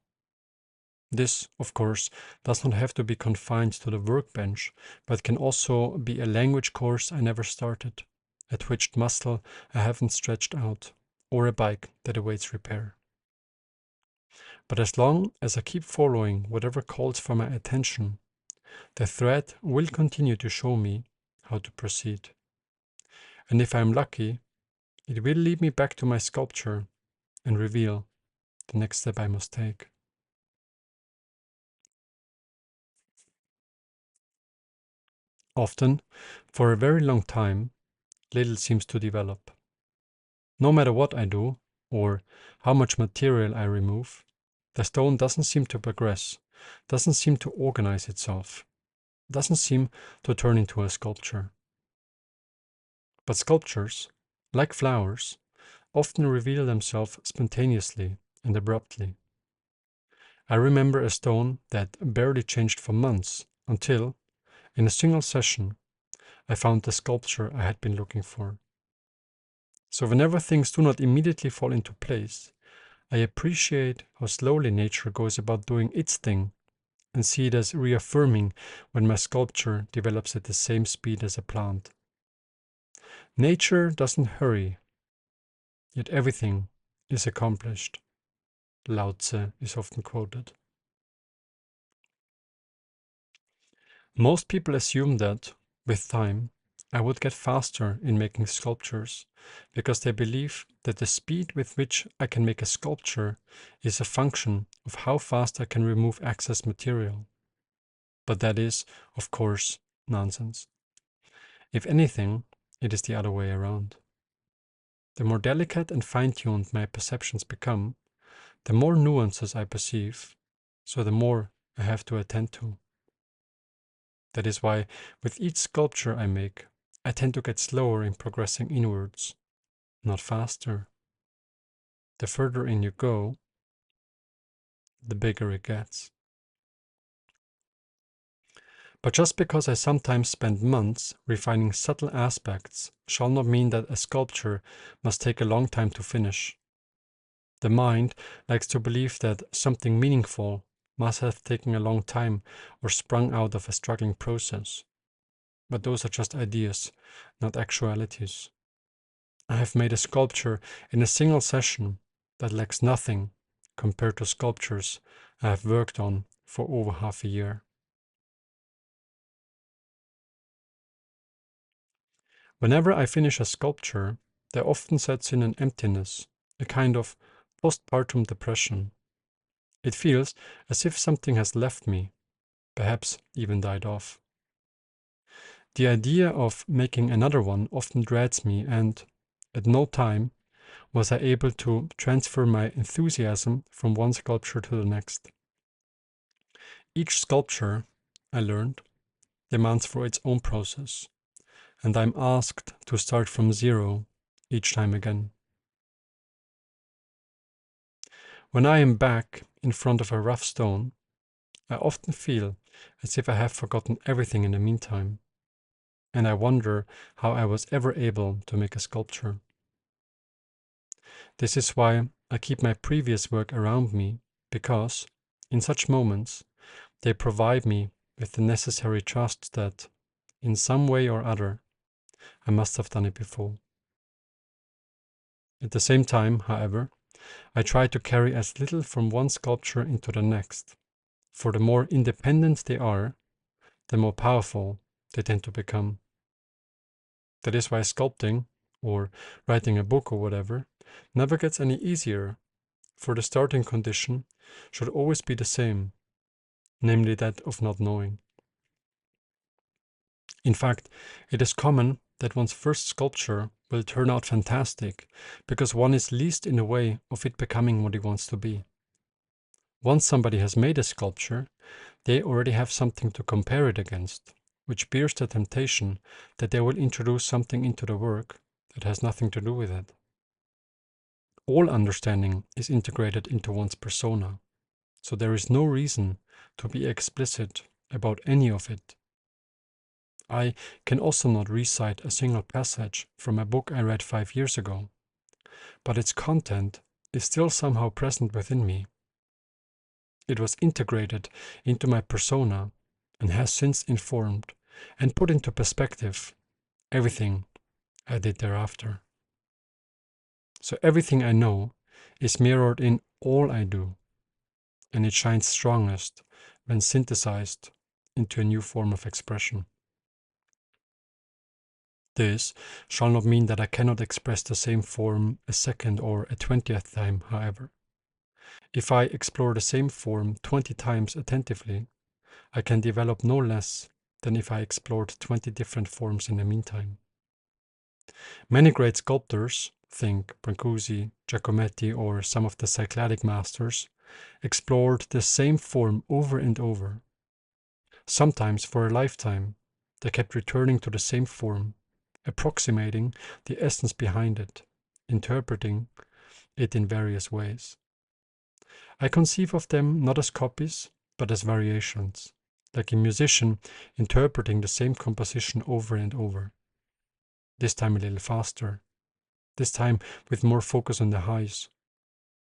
This, of course, does not have to be confined to the workbench, but can also be a language course I never started, a twitched muscle I haven't stretched out, or a bike that awaits repair. But as long as I keep following whatever calls for my attention, the thread will continue to show me how to proceed. And if I am lucky, it will lead me back to my sculpture and reveal the next step I must take. Often, for a very long time, little seems to develop. No matter what I do, or how much material I remove, the stone doesn't seem to progress, doesn't seem to organize itself, doesn't seem to turn into a sculpture. But sculptures, like flowers, often reveal themselves spontaneously and abruptly. I remember a stone that barely changed for months until, in a single session, I found the sculpture I had been looking for. So whenever things do not immediately fall into place, I appreciate how slowly nature goes about doing its thing and see it as reaffirming when my sculpture develops at the same speed as a plant. Nature doesn't hurry, yet everything is accomplished. Lao Tse is often quoted. Most people assume that, with time, I would get faster in making sculptures because they believe that the speed with which I can make a sculpture is a function of how fast I can remove excess material. But that is, of course, nonsense. If anything, it is the other way around. The more delicate and fine-tuned my perceptions become, the more nuances I perceive, so the more I have to attend to. That is why, with each sculpture I make, I tend to get slower in progressing inwards, not faster. The further in you go, the bigger it gets. But just because I sometimes spend months refining subtle aspects shall not mean that a sculpture must take a long time to finish. The mind likes to believe that something meaningful must have taken a long time or sprung out of a struggling process. But those are just ideas, not actualities. I have made a sculpture in a single session that lacks nothing compared to sculptures I have worked on for over half a year. Whenever I finish a sculpture, there often sets in an emptiness, a kind of postpartum depression. It feels as if something has left me, perhaps even died off. The idea of making another one often dreads me, and at no time was I able to transfer my enthusiasm from one sculpture to the next. Each sculpture, I learned, demands for its own process, and I'm asked to start from zero each time again. When I am back in front of a rough stone, I often feel as if I have forgotten everything in the meantime, and I wonder how I was ever able to make a sculpture. This is why I keep my previous work around me, because, in such moments, they provide me with the necessary trust that, in some way or other, I must have done it before. At the same time, however, I try to carry as little from one sculpture into the next, for the more independent they are, the more powerful they tend to become. That is why sculpting, or writing a book or whatever, never gets any easier, for the starting condition should always be the same, namely that of not knowing. In fact, it is common that one's first sculpture will turn out fantastic because one is least in the way of it becoming what he wants to be. Once somebody has made a sculpture, they already have something to compare it against, which bears the temptation that they will introduce something into the work that has nothing to do with it. All understanding is integrated into one's persona, so there is no reason to be explicit about any of it. I can also not recite a single passage from a book I read 5 years ago, but its content is still somehow present within me. It was integrated into my persona and has since informed and put into perspective everything I did thereafter. So everything I know is mirrored in all I do, and it shines strongest when synthesized into a new form of expression. This shall not mean that I cannot express the same form a second or a 20th time, however. If I explore the same form 20 times attentively, I can develop no less than if I explored 20 different forms in the meantime. Many great sculptors, think Brancusi, Giacometti, or some of the Cycladic masters, explored the same form over and over. Sometimes for a lifetime, they kept returning to the same form, approximating the essence behind it, interpreting it in various ways. I conceive of them not as copies, but as variations, like a musician interpreting the same composition over and over. This time a little faster, this time with more focus on the highs,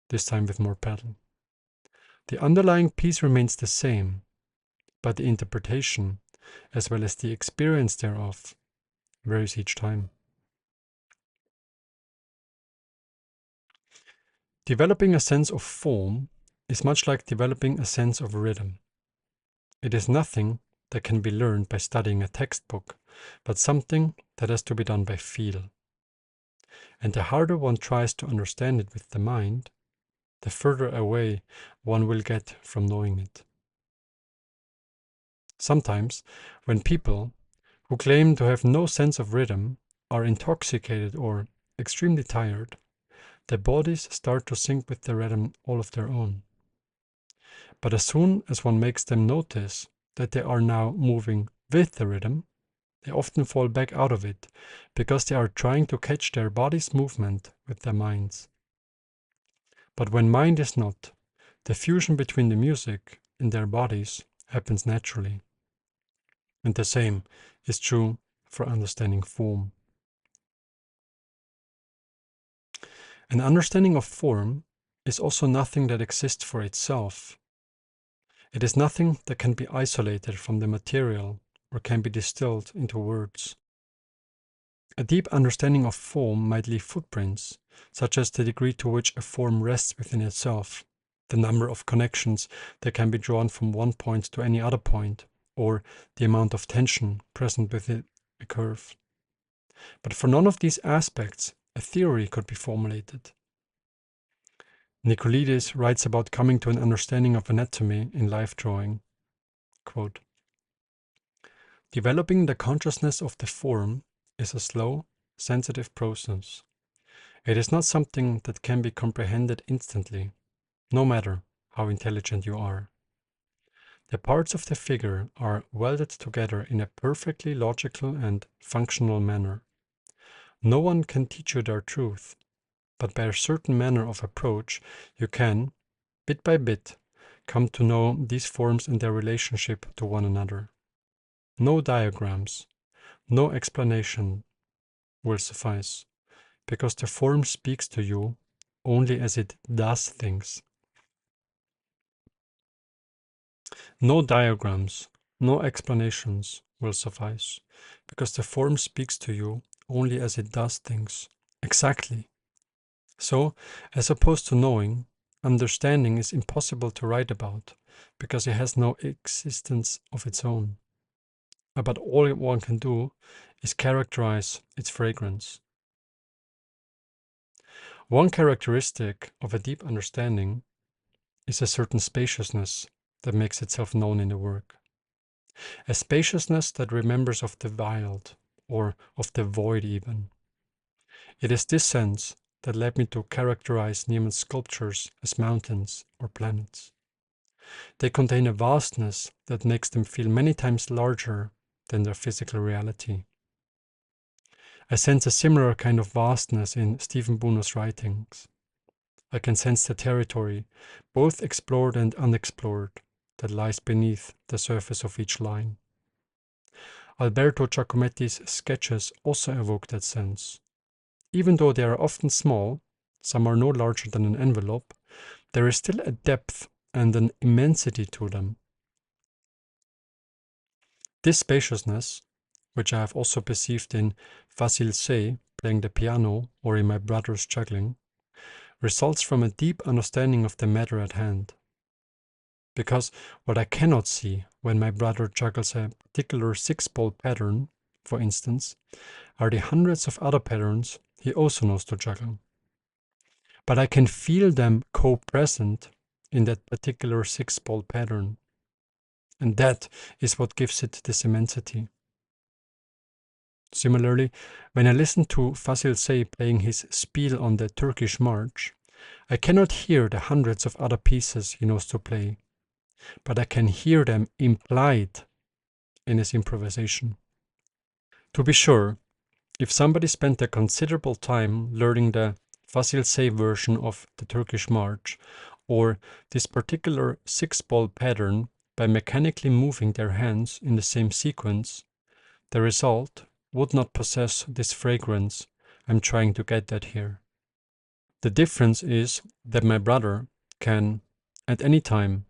this time with more pedal. The underlying piece remains the same, but the interpretation, as well as the experience thereof, varies each time. Developing a sense of form is much like developing a sense of rhythm. It is nothing that can be learned by studying a textbook, but something that has to be done by feel. And the harder one tries to understand it with the mind, the further away one will get from knowing it. Sometimes, when people who claim to have no sense of rhythm are intoxicated or extremely tired, their bodies start to sync with the rhythm all of their own. But as soon as one makes them notice that they are now moving with the rhythm, they often fall back out of it because they are trying to catch their body's movement with their minds. But when mind is not, the fusion between the music and their bodies happens naturally. And the same is true for understanding form. An understanding of form is also nothing that exists for itself. It is nothing that can be isolated from the material or can be distilled into words. A deep understanding of form might leave footprints, such as the degree to which a form rests within itself, the number of connections that can be drawn from one point to any other point, or the amount of tension present within a curve. But for none of these aspects, a theory could be formulated. Nicolaides writes about coming to an understanding of anatomy in life drawing. Quote, developing the consciousness of the form is a slow, sensitive process. It is not something that can be comprehended instantly, no matter how intelligent you are. The parts of the figure are welded together in a perfectly logical and functional manner. No one can teach you their truth, but by a certain manner of approach, you can, bit by bit, come to know these forms and their relationship to one another. No diagrams, no explanation will suffice, because the form speaks to you only as it does things. No diagrams, no explanations will suffice, because the form speaks to you only as it does things. Exactly. So, as opposed to knowing, understanding is impossible to write about, because it has no existence of its own. But all one can do is characterize its fragrance. One characteristic of a deep understanding is a certain spaciousness that makes itself known in the work. A spaciousness that remembers of the wild, or of the void even. It is this sense that led me to characterize Niemann's sculptures as mountains or planets. They contain a vastness that makes them feel many times larger than their physical reality. I sense a similar kind of vastness in Stephen Buno's writings. I can sense the territory, both explored and unexplored, that lies beneath the surface of each line. Alberto Giacometti's sketches also evoke that sense. Even though they are often small, some are no larger than an envelope, there is still a depth and an immensity to them. This spaciousness, which I have also perceived in Facile Say playing the piano or in my brother's juggling, results from a deep understanding of the matter at hand. Because what I cannot see when my brother juggles a particular 6-ball pattern, for instance, are the hundreds of other patterns he also knows to juggle. But I can feel them co-present in that particular 6-ball pattern. And that is what gives it this immensity. Similarly, when I listen to Facile Say playing his spiel on the Turkish march, I cannot hear the hundreds of other pieces he knows to play, but I can hear them implied in his improvisation. To be sure, if somebody spent a considerable time learning the Facile Say version of the Turkish march, or this particular 6-ball pattern by mechanically moving their hands in the same sequence, the result would not possess this fragrance I'm trying to get at here. The difference is that my brother can, at any time,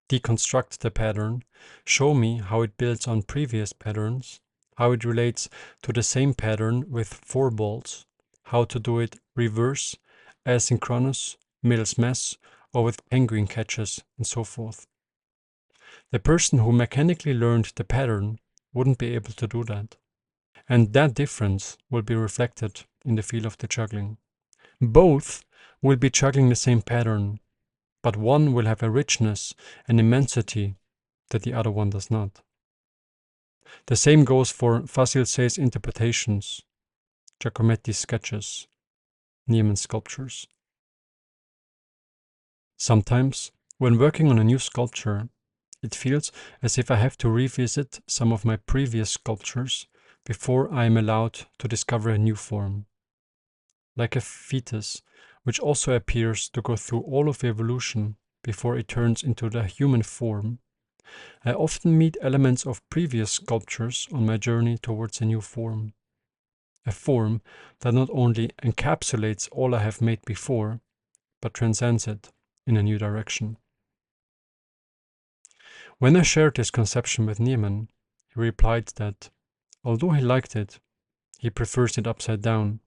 deconstruct the pattern, show me how it builds on previous patterns, how it relates to the same pattern with 4 balls, how to do it reverse, asynchronous, Mills mess, or with penguin catches, and so forth. The person who mechanically learned the pattern wouldn't be able to do that. And that difference will be reflected in the feel of the juggling. Both will be juggling the same pattern, but one will have a richness and immensity that the other one does not. The same goes for Facile Say's interpretations, Giacometti's sketches, Niemann's sculptures. Sometimes, when working on a new sculpture, it feels as if I have to revisit some of my previous sculptures before I am allowed to discover a new form. Like a fetus, which also appears to go through all of evolution before it turns into the human form, I often meet elements of previous sculptures on my journey towards a new form. A form that not only encapsulates all I have made before, but transcends it in a new direction. When I shared this conception with Niemann, he replied that, although he liked it, he prefers it upside down.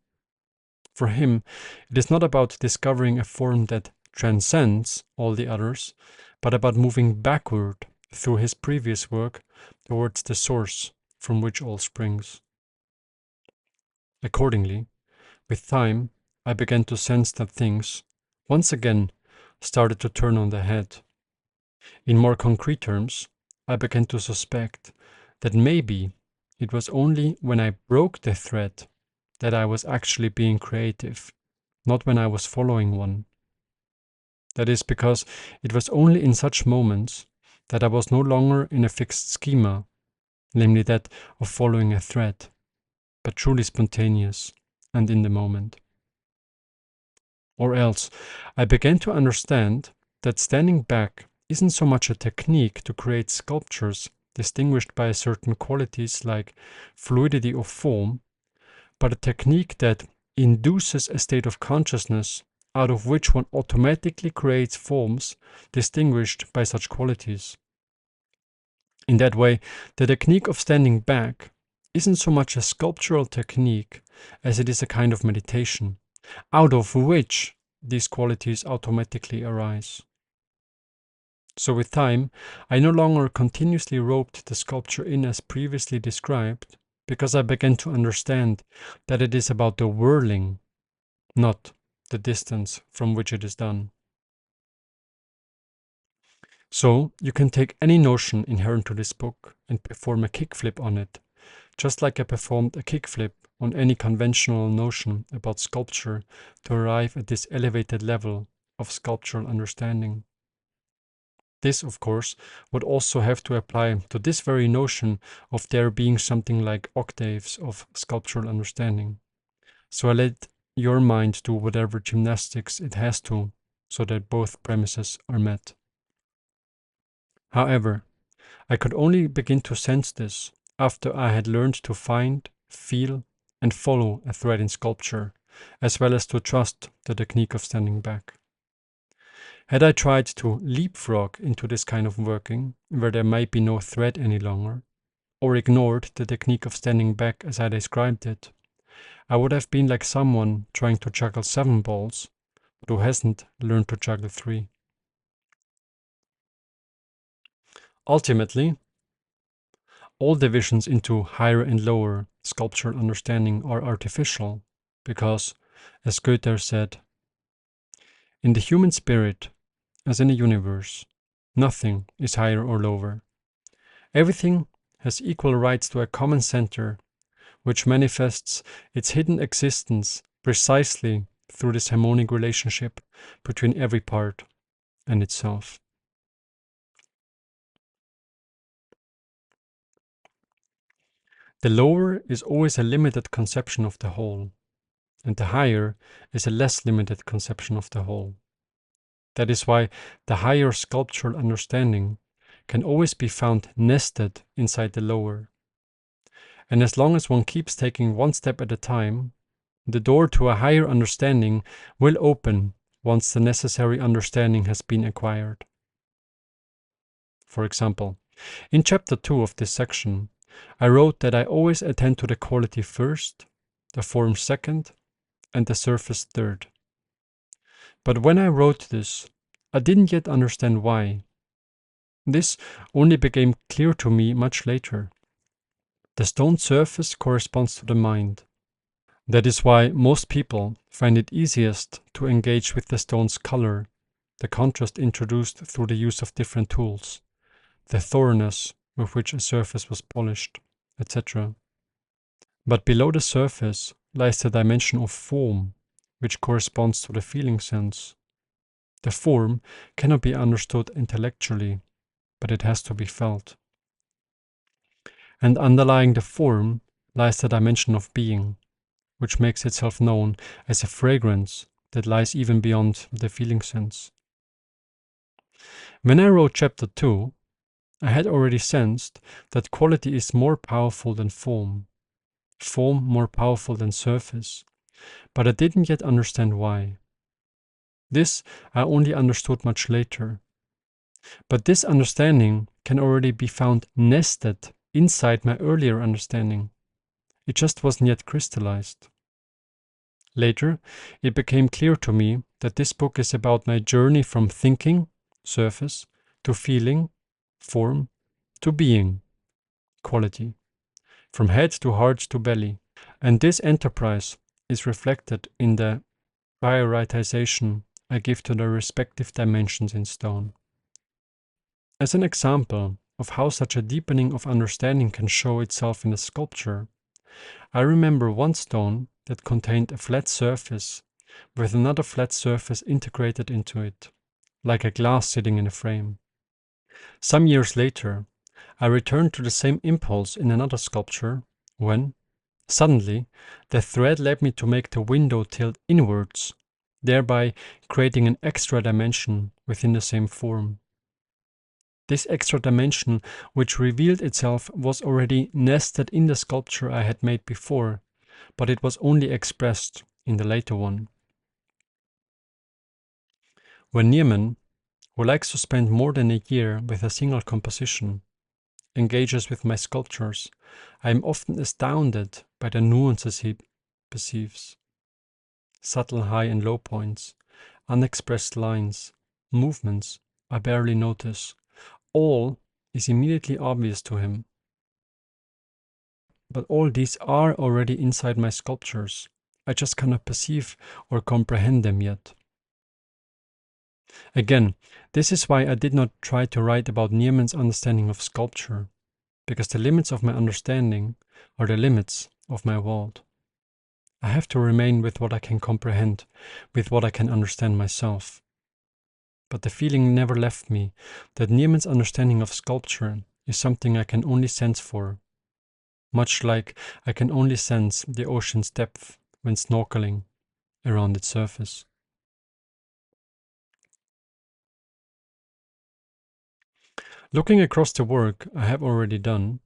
For him, it is not about discovering a form that transcends all the others, but about moving backward through his previous work towards the source from which all springs. Accordingly, with time, I began to sense that things, once again, started to turn on their head. In more concrete terms, I began to suspect that maybe it was only when I broke the thread that I was actually being creative, not when I was following one. That is because it was only in such moments that I was no longer in a fixed schema, namely that of following a thread, but truly spontaneous and in the moment. Or else, I began to understand that standing back isn't so much a technique to create sculptures distinguished by certain qualities like fluidity of form, but a technique that induces a state of consciousness out of which one automatically creates forms distinguished by such qualities. In that way, the technique of standing back isn't so much a sculptural technique as it is a kind of meditation, out of which these qualities automatically arise. So with time, I no longer continuously roped the sculpture in as previously described, because I began to understand that it is about the whirling, not the distance from which it is done. So you can take any notion inherent to this book and perform a kickflip on it, just like I performed a kickflip on any conventional notion about sculpture to arrive at this elevated level of sculptural understanding. This, of course, would also have to apply to this very notion of there being something like octaves of sculptural understanding. So I let your mind do whatever gymnastics it has to, so that both premises are met. However, I could only begin to sense this after I had learned to find, feel, and follow a thread in sculpture, as well as to trust the technique of standing back. Had I tried to leapfrog into this kind of working, where there might be no thread any longer, or ignored the technique of standing back as I described it, I would have been like someone trying to juggle 7 balls, but who hasn't learned to juggle 3. Ultimately, all divisions into higher and lower sculptural understanding are artificial, because, as Goethe said, in the human spirit, as in the universe, nothing is higher or lower. Everything has equal rights to a common center, which manifests its hidden existence precisely through this harmonic relationship between every part and itself. The lower is always a limited conception of the whole, and the higher is a less limited conception of the whole. That is why the higher sculptural understanding can always be found nested inside the lower. And as long as one keeps taking one step at a time, the door to a higher understanding will open once the necessary understanding has been acquired. For example, in chapter 2 of this section, I wrote that I always attend to the quality first, the form second, and the surface third. But when I wrote this, I didn't yet understand why. This only became clear to me much later. The stone surface corresponds to the mind. That is why most people find it easiest to engage with the stone's color, the contrast introduced through the use of different tools, the thoroughness with which a surface was polished, etc. But below the surface lies the dimension of form, which corresponds to the feeling sense. The form cannot be understood intellectually, but it has to be felt. And underlying the form lies the dimension of being, which makes itself known as a fragrance that lies even beyond the feeling sense. When I wrote chapter 2, I had already sensed that quality is more powerful than form more powerful than surface, but I didn't yet understand why. This I only understood much later. But this understanding can already be found nested inside my earlier understanding. It just wasn't yet crystallized. Later, it became clear to me that this book is about my journey from thinking, surface, to feeling, form, to being, quality, from head to heart to belly. And this enterprise is reflected in the prioritization I give to the respective dimensions in stone. As an example of how such a deepening of understanding can show itself in a sculpture, I remember one stone that contained a flat surface with another flat surface integrated into it, like a glass sitting in a frame. Some years later, I returned to the same impulse in another sculpture when, suddenly, the thread led me to make the window tilt inwards, thereby creating an extra dimension within the same form. This extra dimension, which revealed itself, was already nested in the sculpture I had made before, but it was only expressed in the later one. When Nierman, who likes to spend more than a year with a single composition, engages with my sculptures, I am often astounded by the nuances he perceives. Subtle high and low points, unexpressed lines, movements I barely notice. All is immediately obvious to him. But all these are already inside my sculptures. I just cannot perceive or comprehend them yet. Again, this is why I did not try to write about Nierman's understanding of sculpture, because the limits of my understanding are the limits of my world. I have to remain with what I can comprehend, with what I can understand myself. But the feeling never left me that Nierman's understanding of sculpture is something I can only sense for, much like I can only sense the ocean's depth when snorkeling around its surface. Looking across the work I have already done,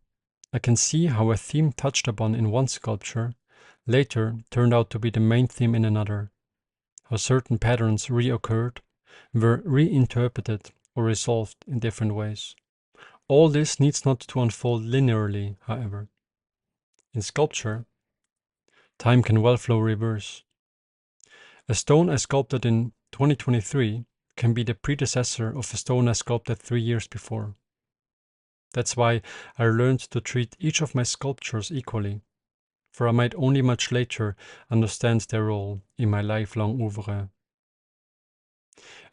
I can see how a theme touched upon in one sculpture later turned out to be the main theme in another, how certain patterns reoccurred were reinterpreted or resolved in different ways. All this needs not to unfold linearly, however. In sculpture, time can well flow reverse. A stone I sculpted in 2023 can be the predecessor of a stone I sculpted 3 years before. That's why I learned to treat each of my sculptures equally, for I might only much later understand their role in my lifelong oeuvre.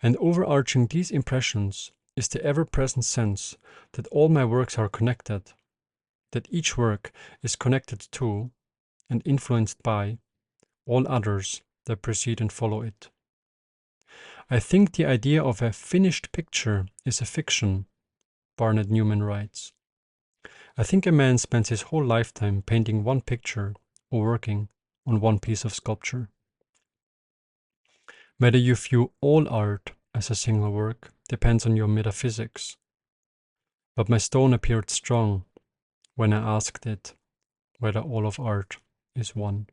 And overarching these impressions is the ever-present sense that all my works are connected, that each work is connected to and influenced by all others that precede and follow it. I think the idea of a finished picture is a fiction, Barnett Newman writes. I think a man spends his whole lifetime painting one picture or working on one piece of sculpture. Whether you view all art as a single work depends on your metaphysics. But my stone appeared strong when I asked it whether all of art is one.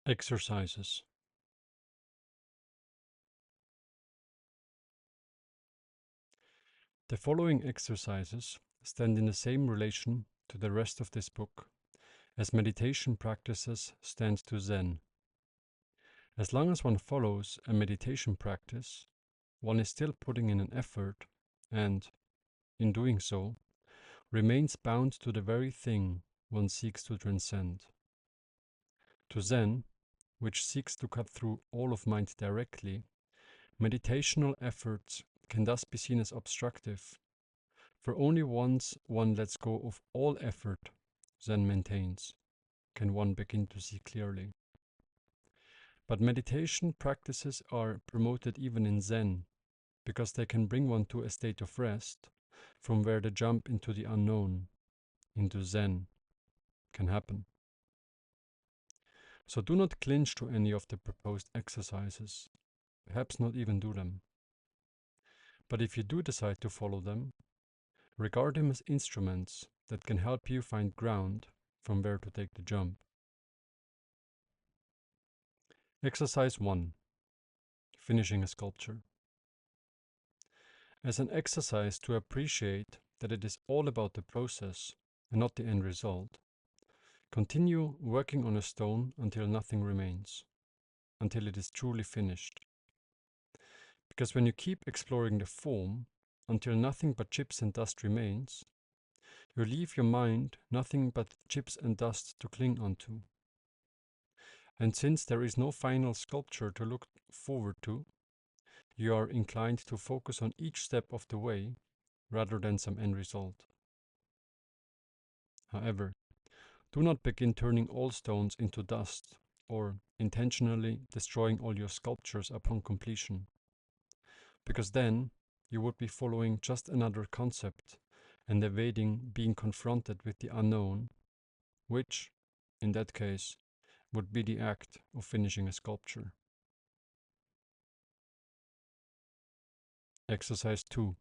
Exercises. The following exercises stand in the same relation to the rest of this book as meditation practices stand to Zen. As long as one follows a meditation practice, one is still putting in an effort and, in doing so, remains bound to the very thing one seeks to transcend. To Zen, which seeks to cut through all of mind directly, meditational efforts can thus be seen as obstructive, for only once one lets go of all effort, Zen maintains, can one begin to see clearly. But meditation practices are promoted even in Zen, because they can bring one to a state of rest, from where the jump into the unknown, into Zen, can happen. So do not clinch to any of the proposed exercises, perhaps not even do them. But if you do decide to follow them, regard them as instruments that can help you find ground from where to take the jump. Exercise 1. Finishing a sculpture. As an exercise to appreciate that it is all about the process and not the end result, continue working on a stone until nothing remains, until it is truly finished. Because when you keep exploring the form until nothing but chips and dust remains, you leave your mind nothing but chips and dust to cling onto. And since there is no final sculpture to look forward to, you are inclined to focus on each step of the way rather than some end result. However, do not begin turning all stones into dust or intentionally destroying all your sculptures upon completion, because then you would be following just another concept and evading being confronted with the unknown, which, in that case, would be the act of finishing a sculpture. Exercise 2.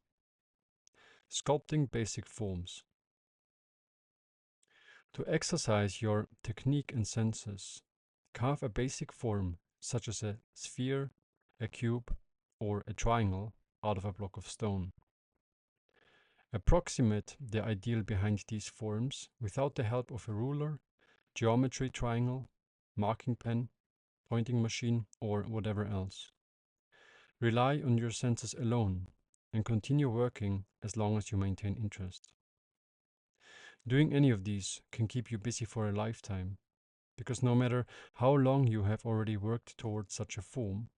Sculpting basic forms. To exercise your technique and senses, carve a basic form such as a sphere, a cube, or a triangle out of a block of stone. Approximate the ideal behind these forms without the help of a ruler, geometry triangle, marking pen, pointing machine, or whatever else. Rely on your senses alone and continue working as long as you maintain interest. Doing any of these can keep you busy for a lifetime, because no matter how long you have already worked towards such a form,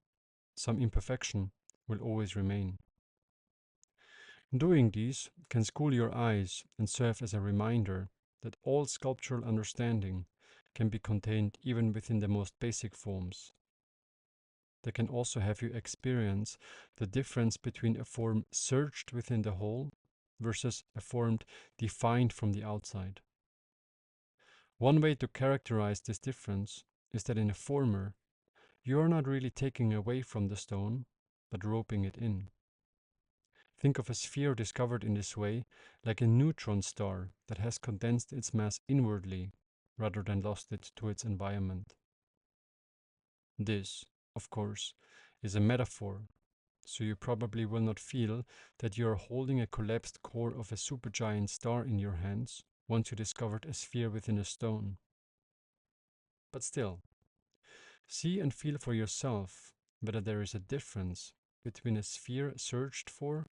some imperfection will always remain. Doing these can school your eyes and serve as a reminder that all sculptural understanding can be contained even within the most basic forms. They can also have you experience the difference between a form surged within the whole versus a form defined from the outside. One way to characterize this difference is that in a former, you are not really taking away from the stone, but roping it in. Think of a sphere discovered in this way like a neutron star that has condensed its mass inwardly rather than lost it to its environment. This, of course, is a metaphor, so you probably will not feel that you are holding a collapsed core of a supergiant star in your hands once you discovered a sphere within a stone. But still, see and feel for yourself whether there is a difference between a sphere searched for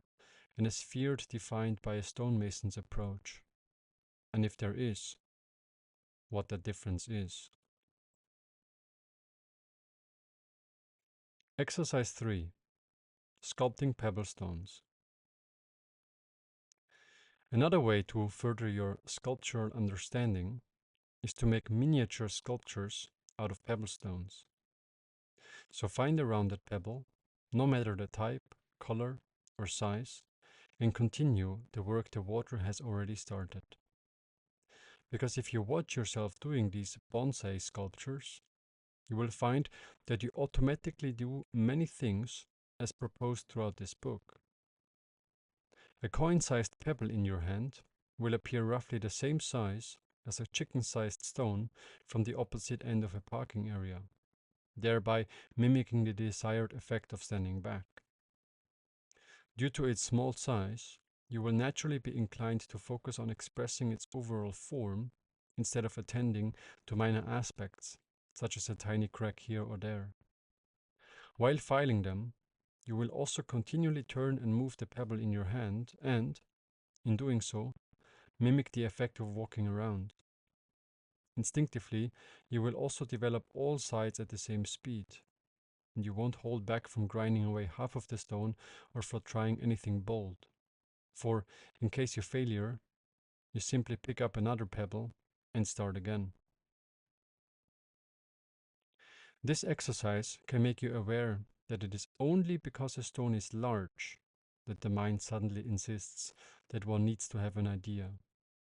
and a sphere defined by a stonemason's approach. And if there is, what that difference is. Exercise 3. Sculpting pebble stones. Another way to further your sculptural understanding is to make miniature sculptures out of pebble stones. So find a rounded pebble, no matter the type, color, or size, and continue the work the water has already started. Because if you watch yourself doing these bonsai sculptures, you will find that you automatically do many things as proposed throughout this book. A coin-sized pebble in your hand will appear roughly the same size as a chicken-sized stone from the opposite end of a parking area, thereby mimicking the desired effect of standing back. Due to its small size, you will naturally be inclined to focus on expressing its overall form instead of attending to minor aspects, such as a tiny crack here or there. While filing them, you will also continually turn and move the pebble in your hand and, in doing so, mimic the effect of walking around. Instinctively, you will also develop all sides at the same speed, and you won't hold back from grinding away half of the stone or for trying anything bold. For, in case of failure, you simply pick up another pebble and start again. This exercise can make you aware that it is only because a stone is large that the mind suddenly insists that one needs to have an idea,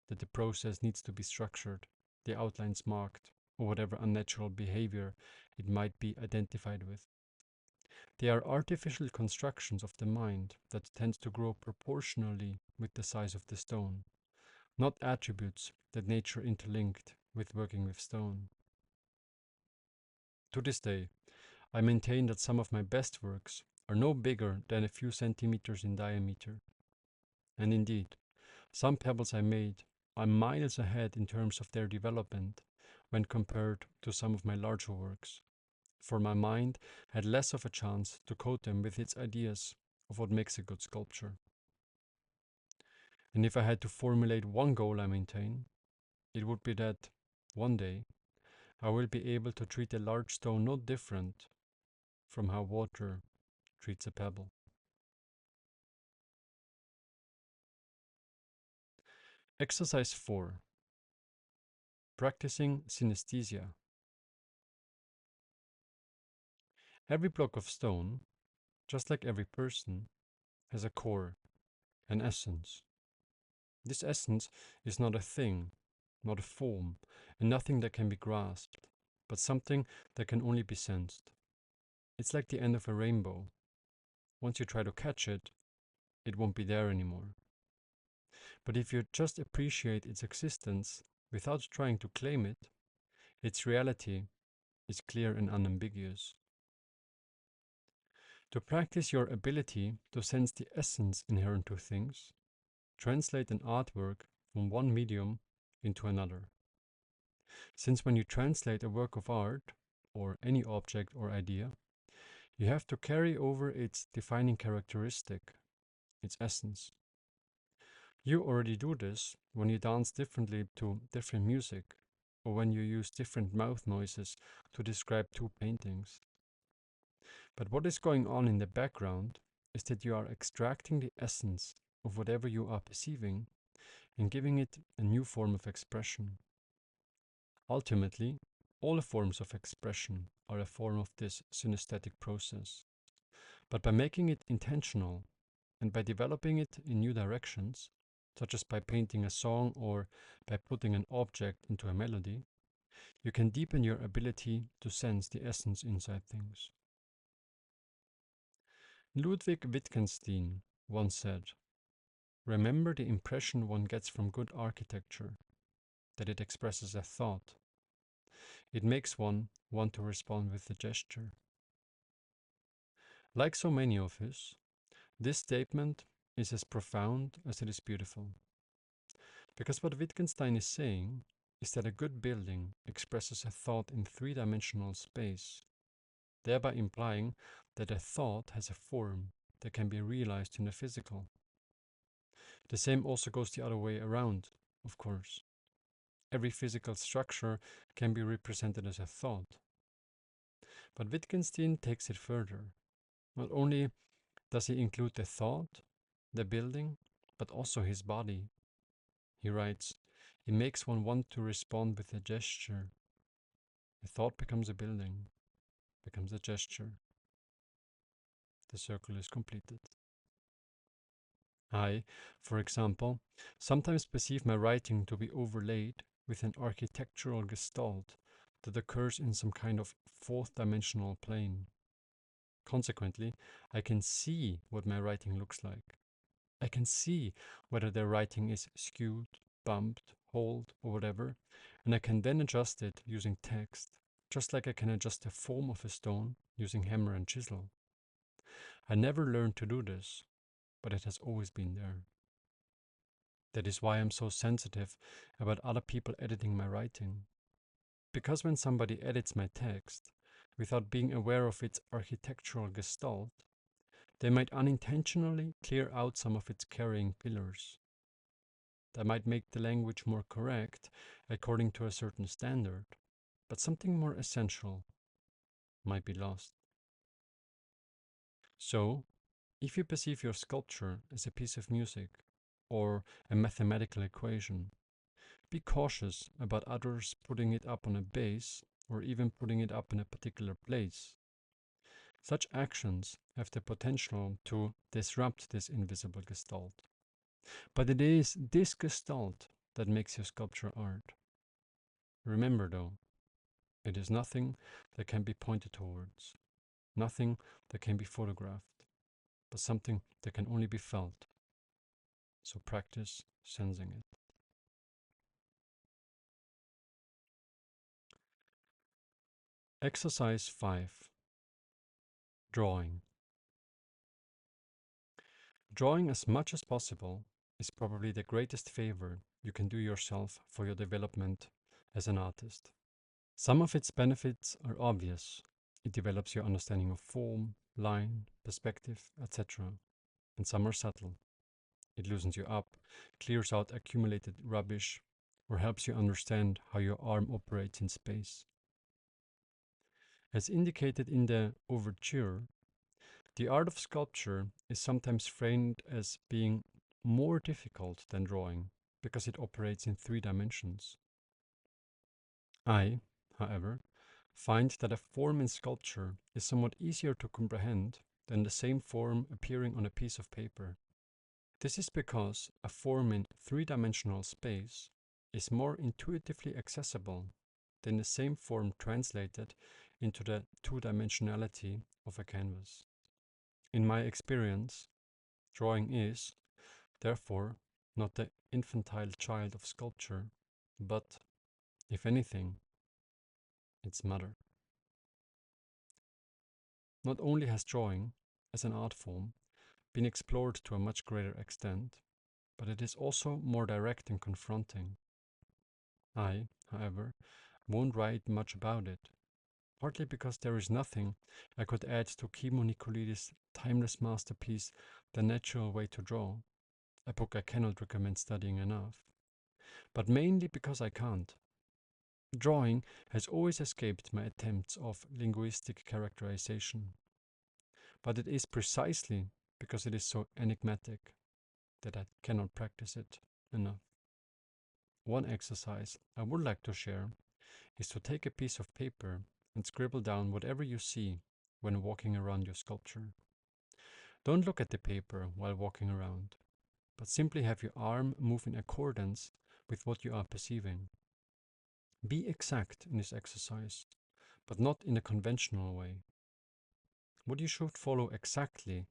that the process needs to be structured, the outlines marked, or whatever unnatural behavior it might be identified with. They are artificial constructions of the mind that tend to grow proportionally with the size of the stone, not attributes that nature interlinked with working with stone. To this day, I maintain that some of my best works are no bigger than a few centimeters in diameter. And indeed, some pebbles I made are miles ahead in terms of their development when compared to some of my larger works, for my mind had less of a chance to coat them with its ideas of what makes a good sculpture. And if I had to formulate one goal I maintain, it would be that, one day, I will be able to treat a large stone no different from how water treats a pebble. Exercise 4. Practicing synesthesia. Every block of stone, just like every person, has a core, an essence. This essence is not a thing, not a form, and nothing that can be grasped, but something that can only be sensed. It's like the end of a rainbow. Once you try to catch it, it won't be there anymore. But if you just appreciate its existence without trying to claim it, its reality is clear and unambiguous. To practice your ability to sense the essence inherent to things, translate an artwork from one medium into another. Since when you translate a work of art, or any object or idea, you have to carry over its defining characteristic, its essence. You already do this when you dance differently to different music, or when you use different mouth noises to describe two paintings. But what is going on in the background is that you are extracting the essence of whatever you are perceiving and giving it a new form of expression. Ultimately, all forms of expression are a form of this synesthetic process. But by making it intentional and by developing it in new directions, such as by painting a song or by putting an object into a melody, you can deepen your ability to sense the essence inside things. Ludwig Wittgenstein once said, "Remember the impression one gets from good architecture, that it expresses a thought. It makes one want to respond with a gesture." Like so many of us, this statement is as profound as it is beautiful. Because what Wittgenstein is saying is that a good building expresses a thought in three-dimensional space, thereby implying that a thought has a form that can be realized in the physical. The same also goes the other way around, of course. Every physical structure can be represented as a thought. But Wittgenstein takes it further. Not only does he include the thought, the building, but also his body. He writes, "It makes one want to respond with a gesture. A thought becomes a building, becomes a gesture. The circle is completed." I, for example, sometimes perceive my writing to be overlaid with an architectural gestalt that occurs in some kind of fourth-dimensional plane. Consequently, I can see what my writing looks like. I can see whether the writing is skewed, bumped, holed, or whatever, and I can then adjust it using text, just like I can adjust the form of a stone using hammer and chisel. I never learned to do this, but it has always been there. That is why I'm so sensitive about other people editing my writing. Because when somebody edits my text, without being aware of its architectural gestalt, they might unintentionally clear out some of its carrying pillars. They might make the language more correct according to a certain standard, but something more essential might be lost. So, if you perceive your sculpture as a piece of music or a mathematical equation, be cautious about others putting it up on a base or even putting it up in a particular place. Such actions have the potential to disrupt this invisible gestalt. But it is this gestalt that makes your sculpture art. Remember though, it is nothing that can be pointed towards, nothing that can be photographed, but something that can only be felt. So practice sensing it. Exercise 5. Drawing. Drawing as much as possible is probably the greatest favor you can do yourself for your development as an artist. Some of its benefits are obvious. It develops your understanding of form, line, perspective, etc. And some are subtle. It loosens you up, clears out accumulated rubbish, or helps you understand how your arm operates in space. As indicated in the overture, the art of sculpture is sometimes framed as being more difficult than drawing because it operates in three dimensions. I, however, find that a form in sculpture is somewhat easier to comprehend than the same form appearing on a piece of paper. This is because a form in three-dimensional space is more intuitively accessible than the same form translated into the two-dimensionality of a canvas. In my experience, drawing is, therefore, not the infantile child of sculpture, but, if anything, its mother. Not only has drawing, as an art form, been explored to a much greater extent, but it is also more direct and confronting. I, however, won't write much about it, partly because there is nothing I could add to Kimmo Nicolidis' timeless masterpiece, The Natural Way to Draw, a book I cannot recommend studying enough, but mainly because I can't. Drawing has always escaped my attempts of linguistic characterization, but it is precisely because it is so enigmatic that I cannot practice it enough. One exercise I would like to share is to take a piece of paper and scribble down whatever you see when walking around your sculpture. Don't look at the paper while walking around, but simply have your arm move in accordance with what you are perceiving. Be exact in this exercise, but not in a conventional way. What you should follow exactly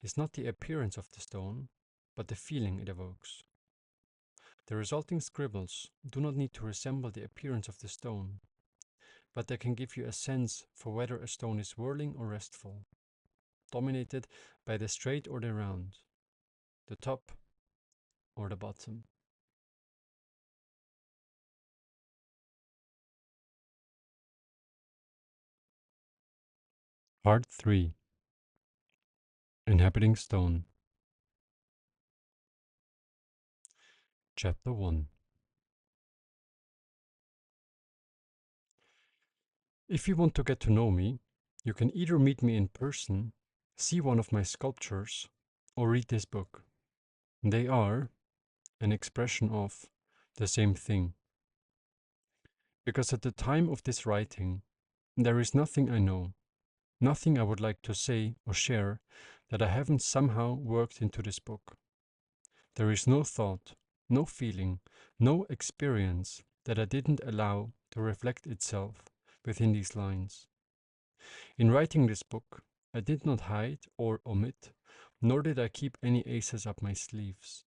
is not the appearance of the stone, but the feeling it evokes. The resulting scribbles do not need to resemble the appearance of the stone, but they can give you a sense for whether a stone is whirling or restful, dominated by the straight or the round, the top or the bottom. Part 3. Inhabiting Stone. Chapter 1. If you want to get to know me, you can either meet me in person, see one of my sculptures, or read this book. They are an expression of the same thing. Because at the time of this writing, there is nothing I know, nothing I would like to say or share that I haven't somehow worked into this book. There is no thought, no feeling, no experience that I didn't allow to reflect itself within these lines. In writing this book, I did not hide or omit, nor did I keep any aces up my sleeves.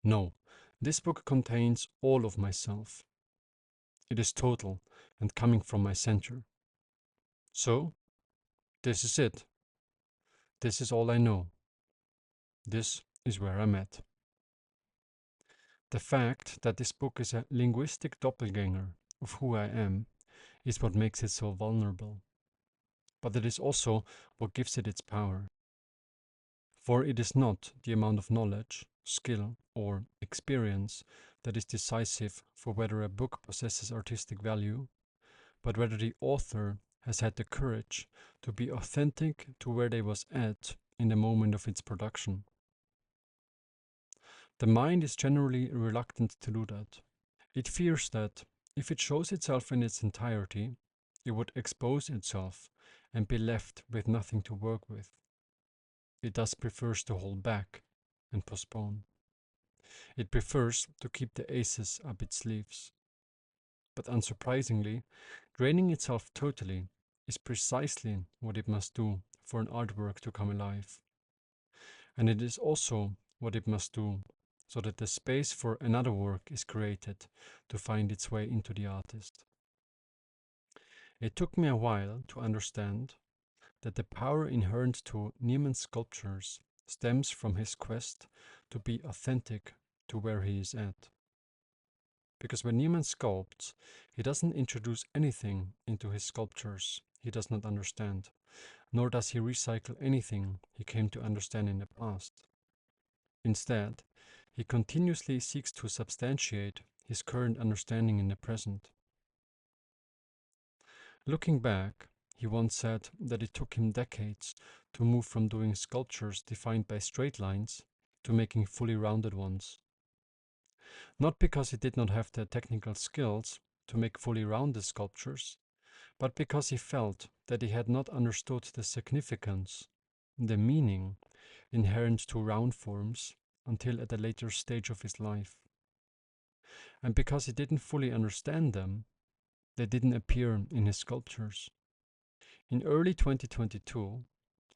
No, this book contains all of myself. It is total and coming from my center. So, this is it. This is all I know. This is where I'm at. The fact that this book is a linguistic doppelganger of who I am is what makes it so vulnerable. But it is also what gives it its power. For it is not the amount of knowledge, skill, or experience that is decisive for whether a book possesses artistic value, but whether the author has had the courage to be authentic to where they was at in the moment of its production. The mind is generally reluctant to do that. It fears that, if it shows itself in its entirety, it would expose itself and be left with nothing to work with. It thus prefers to hold back and postpone. It prefers to keep the aces up its sleeves. But unsurprisingly, draining itself totally is precisely what it must do for an artwork to come alive. And it is also what it must do so that the space for another work is created to find its way into the artist. It took me a while to understand that the power inherent to Niemann's sculptures stems from his quest to be authentic to where he is at. Because when Niemann sculpts, he doesn't introduce anything into his sculptures he does not understand, nor does he recycle anything he came to understand in the past. Instead, he continuously seeks to substantiate his current understanding in the present. Looking back, he once said that it took him decades to move from doing sculptures defined by straight lines to making fully rounded ones. Not because he did not have the technical skills to make fully rounded sculptures, but because he felt that he had not understood the significance, the meaning inherent to round forms until at a later stage of his life. And because he didn't fully understand them, they didn't appear in his sculptures. In early 2022,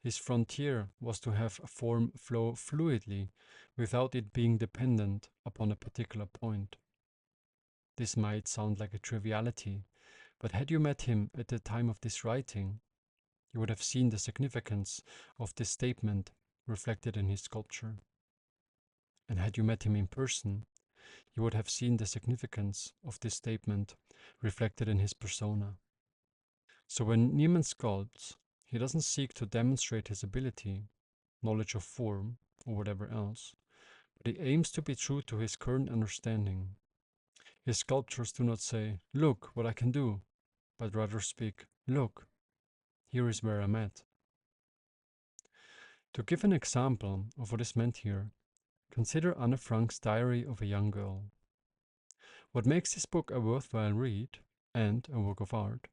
his frontier was to have a form flow fluidly without it being dependent upon a particular point. This might sound like a triviality, but had you met him at the time of this writing, you would have seen the significance of this statement reflected in his sculpture. And had you met him in person, you would have seen the significance of this statement reflected in his persona. So when Niemann sculpts, he doesn't seek to demonstrate his ability, knowledge of form, or whatever else, but he aims to be true to his current understanding. His sculptures do not say, "Look what I can do," but rather speak, "Look, here is where I'm at." To give an example of what is meant here, consider Anne Frank's Diary of a Young Girl. What makes this book a worthwhile read, and a work of art,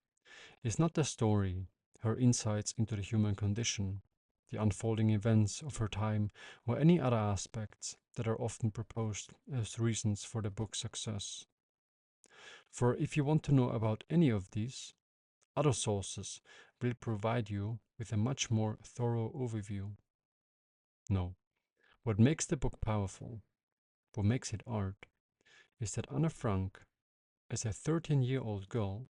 is not the story, her insights into the human condition, the unfolding events of her time, or any other aspects that are often proposed as reasons for the book's success. For if you want to know about any of these, other sources will provide you with a much more thorough overview. No. What makes the book powerful, what makes it art, is that Anne Frank, as a 13-year-old girl,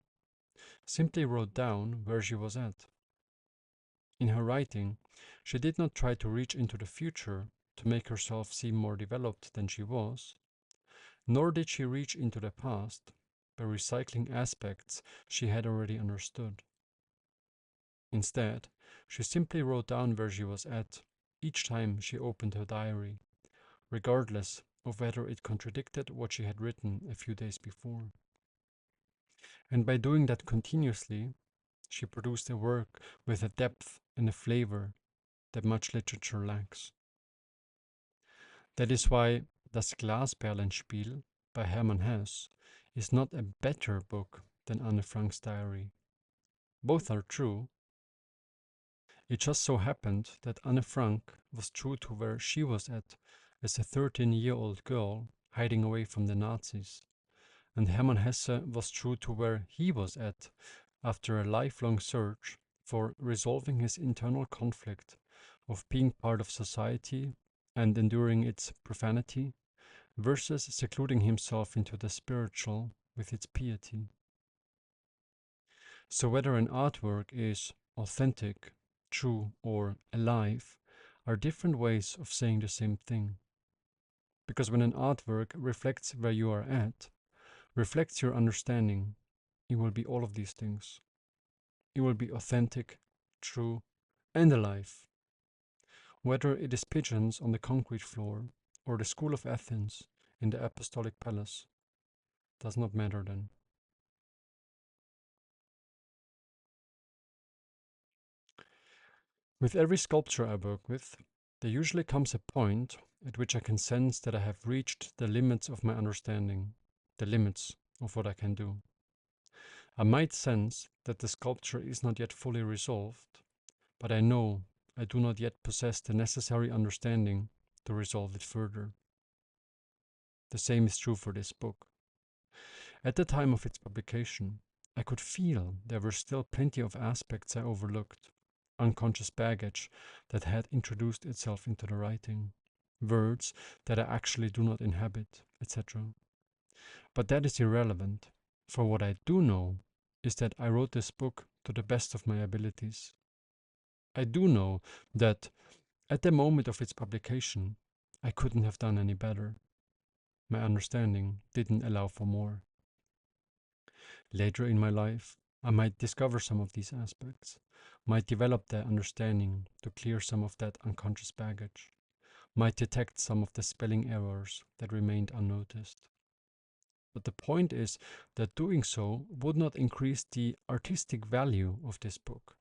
simply wrote down where she was at. In her writing, she did not try to reach into the future to make herself seem more developed than she was, nor did she reach into the past by recycling aspects she had already understood. Instead, she simply wrote down where she was at each time she opened her diary, regardless of whether it contradicted what she had written a few days before. And by doing that continuously, she produced a work with a depth and a flavor that much literature lacks. That is why Das Glasperlenspiel by Hermann Hesse is not a better book than Anne Frank's diary. Both are true. It just so happened that Anne Frank was true to where she was at as a 13-year-old girl hiding away from the Nazis, and Hermann Hesse was true to where he was at after a lifelong search for resolving his internal conflict of being part of society and enduring its profanity versus secluding himself into the spiritual with its piety. So whether an artwork is authentic, true, or alive are different ways of saying the same thing. Because when an artwork reflects where you are at, reflects your understanding, it will be all of these things. It will be authentic, true, and alive. Whether it is pigeons on the concrete floor or the School of Athens in the Apostolic Palace, does not matter then. With every sculpture I work with, there usually comes a point at which I can sense that I have reached the limits of my understanding, the limits of what I can do. I might sense that the sculpture is not yet fully resolved, but I know I do not yet possess the necessary understanding to resolve it further. The same is true for this book. At the time of its publication, I could feel there were still plenty of aspects I overlooked, unconscious baggage that had introduced itself into the writing, words that I actually do not inhabit, etc. But that is irrelevant, for what I do know is that I wrote this book to the best of my abilities. I do know that at the moment of its publication, I couldn't have done any better. My understanding didn't allow for more. Later in my life, I might discover some of these aspects, might develop the understanding to clear some of that unconscious baggage, might detect some of the spelling errors that remained unnoticed. But the point is that doing so would not increase the artistic value of this book.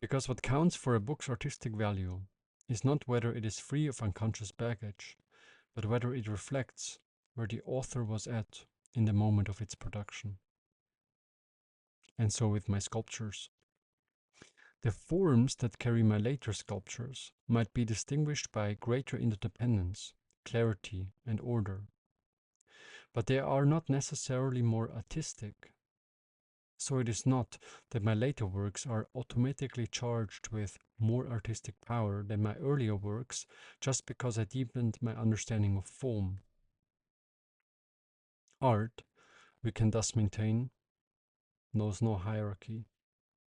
Because what counts for a book's artistic value is not whether it is free of unconscious baggage, but whether it reflects where the author was at in the moment of its production. And so with my sculptures. The forms that carry my later sculptures might be distinguished by greater interdependence, clarity, and order. But they are not necessarily more artistic. So it is not that my later works are automatically charged with more artistic power than my earlier works just because I deepened my understanding of form. Art, we can thus maintain, knows no hierarchy,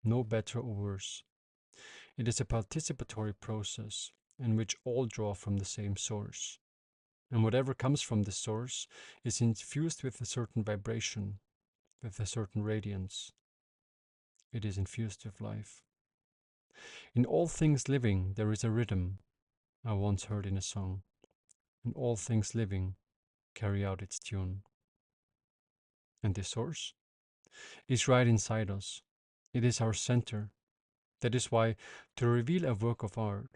no better or worse. It is a participatory process in which all draw from the same source. And whatever comes from this source is infused with a certain vibration, with a certain radiance. It is infused with life. In all things living there is a rhythm, I once heard in a song, and all things living carry out its tune. And this source is right inside us. It is our center. That is why, to reveal a work of art,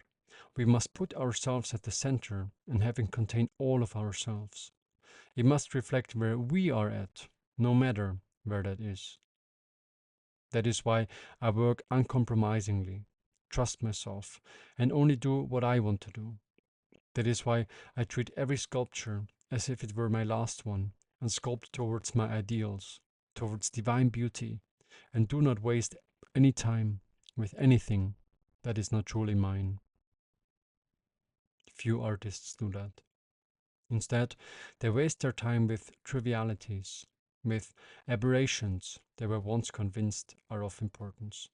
we must put ourselves at the center and having contained all of ourselves. It must reflect where we are at, no matter where that is. That is why I work uncompromisingly, trust myself, and only do what I want to do. That is why I treat every sculpture as if it were my last one, and sculpt towards my ideals, towards divine beauty, and do not waste any time with anything that is not truly mine. Few artists do that. Instead, they waste their time with trivialities, with aberrations they were once convinced are of importance.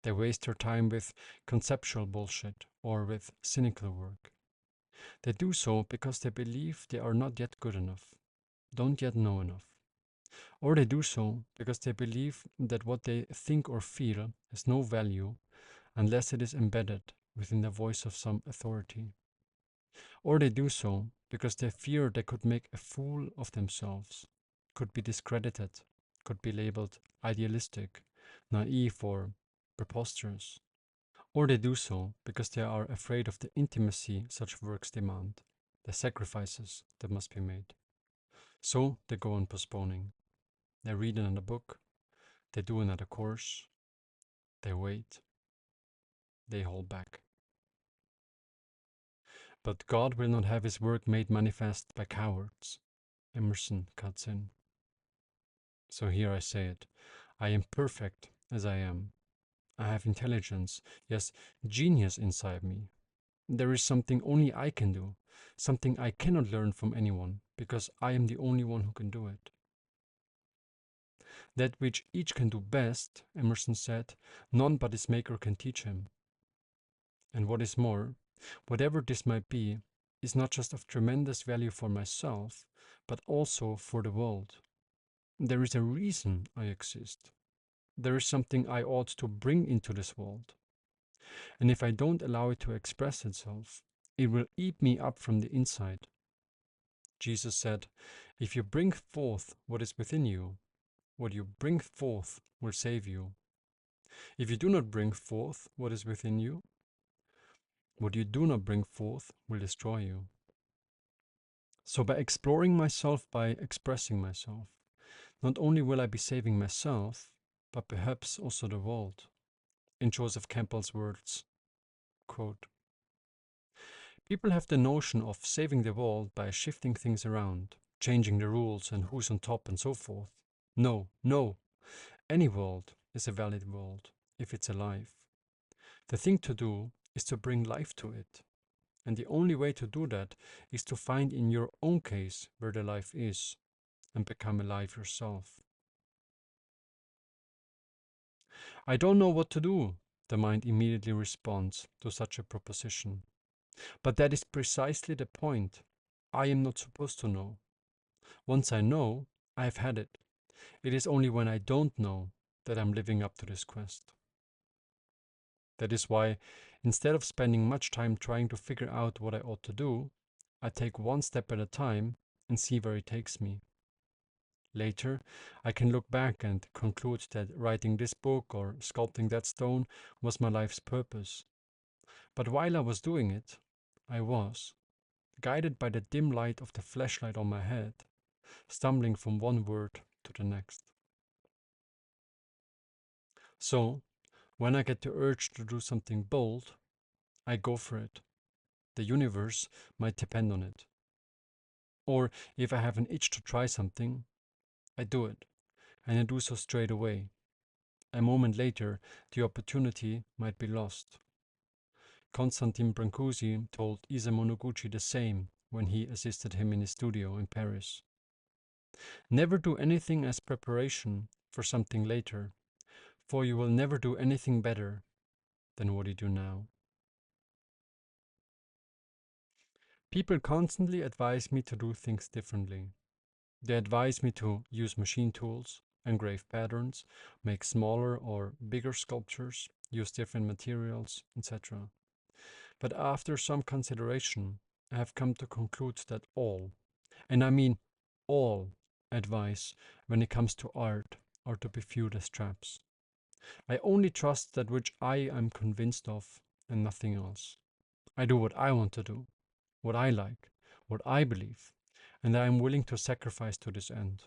They waste their time with conceptual bullshit or with cynical work. They do so because they believe they are not yet good enough, don't yet know enough. Or they do so because they believe that what they think or feel has no value unless it is embedded within the voice of some authority. Or they do so because they fear they could make a fool of themselves, could be discredited, could be labeled idealistic, naive, or preposterous. Or they do so because they are afraid of the intimacy such works demand, the sacrifices that must be made. So they go on postponing. They read another book, they do another course, they wait, they hold back. But God will not have his work made manifest by cowards. Emerson cuts in. So here I say it. I am perfect as I am. I have intelligence, yes, genius inside me. There is something only I can do, something I cannot learn from anyone, because I am the only one who can do it. That which each can do best, Emerson said, none but his maker can teach him. And what is more, whatever this might be, is not just of tremendous value for myself, but also for the world. There is a reason I exist. There is something I ought to bring into this world. And if I don't allow it to express itself, it will eat me up from the inside. Jesus said, if you bring forth what is within you, what you bring forth will save you. If you do not bring forth what is within you, what you do not bring forth will destroy you. So by exploring myself, by expressing myself, not only will I be saving myself, but perhaps also the world. In Joseph Campbell's words, quote, people have the notion of saving the world by shifting things around, changing the rules and who's on top and so forth. No, no. Any world is a valid world if it's alive. The thing to do is to bring life to it. And the only way to do that is to find in your own case where the life is and become alive yourself. I don't know what to do, the mind immediately responds to such a proposition. But that is precisely the point. I am not supposed to know. Once I know, I have had it. It is only when I don't know that I'm living up to this quest. That is why, instead of spending much time trying to figure out what I ought to do, I take one step at a time and see where it takes me. Later, I can look back and conclude that writing this book or sculpting that stone was my life's purpose. But while I was doing it, I was, guided by the dim light of the flashlight on my head, stumbling from one word to the next. So, when I get the urge to do something bold, I go for it. The universe might depend on it. Or if I have an itch to try something, I do it, and I do so straight away. A moment later, the opportunity might be lost. Constantin Brancusi told Ise Monoguchi the same when he assisted him in his studio in Paris. Never do anything as preparation for something later, for you will never do anything better than what you do now. People constantly advise me to do things differently. They advise me to use machine tools, engrave patterns, make smaller or bigger sculptures, use different materials, etc. But after some consideration, I have come to conclude that all, and I mean all, advice when it comes to art are to be viewed as traps. I only trust that which I am convinced of and nothing else. I do what I want to do, what I like, what I believe, and I am willing to sacrifice to this end.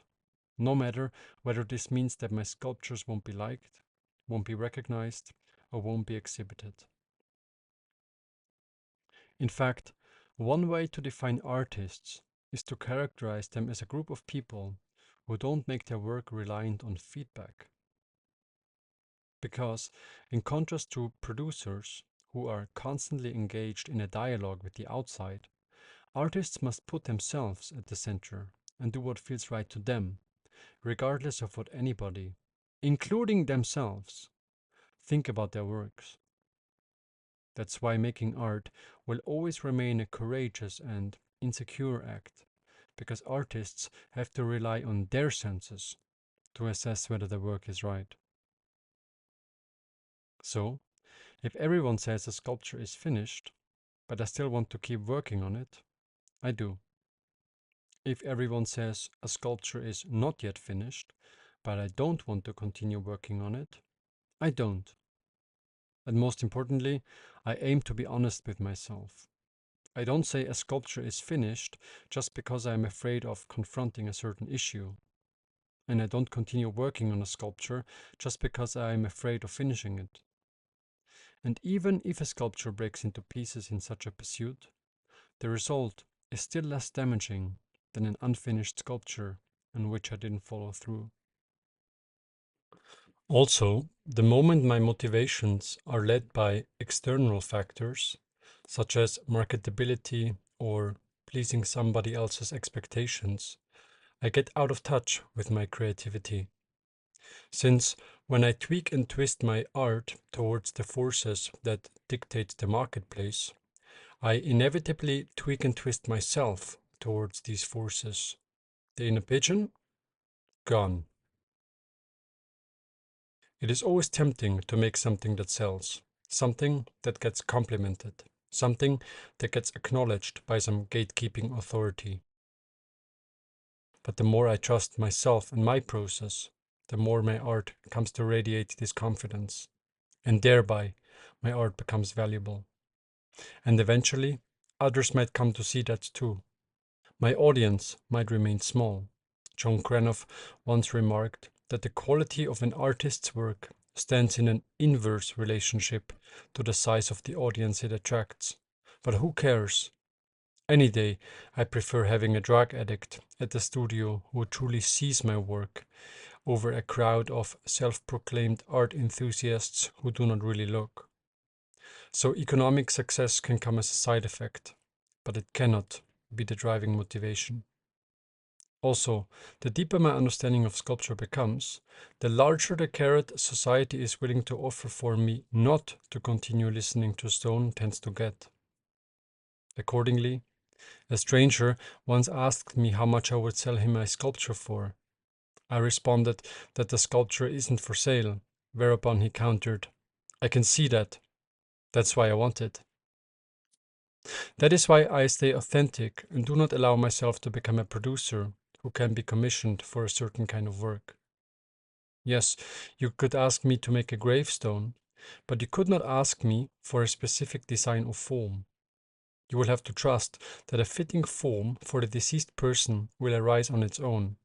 No matter whether this means that my sculptures won't be liked, won't be recognized, or won't be exhibited. In fact, one way to define artists is to characterize them as a group of people who don't make their work reliant on feedback. Because, in contrast to producers who are constantly engaged in a dialogue with the outside, artists must put themselves at the center and do what feels right to them, regardless of what anybody, including themselves, think about their works. That's why making art will always remain a courageous and insecure act, because artists have to rely on their senses to assess whether the work is right. So, if everyone says a sculpture is finished, but I still want to keep working on it, I do. If everyone says a sculpture is not yet finished, but I don't want to continue working on it, I don't. And most importantly, I aim to be honest with myself. I don't say a sculpture is finished just because I am afraid of confronting a certain issue. And I don't continue working on a sculpture just because I am afraid of finishing it. And even if a sculpture breaks into pieces in such a pursuit, the result is still less damaging than an unfinished sculpture on which I didn't follow through. Also, the moment my motivations are led by external factors, such as marketability or pleasing somebody else's expectations, I get out of touch with my creativity. Since when I tweak and twist my art towards the forces that dictate the marketplace, I inevitably tweak and twist myself towards these forces. The inner pigeon? Gone. It is always tempting to make something that sells, something that gets complimented, something that gets acknowledged by some gatekeeping authority. But the more I trust myself and my process, the more my art comes to radiate this confidence, and thereby my art becomes valuable. And eventually, others might come to see that too. My audience might remain small. John Crenoff once remarked that the quality of an artist's work stands in an inverse relationship to the size of the audience it attracts. But who cares? Any day, I prefer having a drug addict at the studio who truly sees my work over a crowd of self-proclaimed art enthusiasts who do not really look. So economic success can come as a side effect, but it cannot be the driving motivation. Also, the deeper my understanding of sculpture becomes, the larger the carrot society is willing to offer for me not to continue listening to stone tends to get. Accordingly, a stranger once asked me how much I would sell him my sculpture for. I responded that the sculpture isn't for sale, whereupon he countered, "I can see that. That's why I want it." That is why I stay authentic and do not allow myself to become a producer who can be commissioned for a certain kind of work. Yes, you could ask me to make a gravestone, but you could not ask me for a specific design or form. You will have to trust that a fitting form for the deceased person will arise on its own.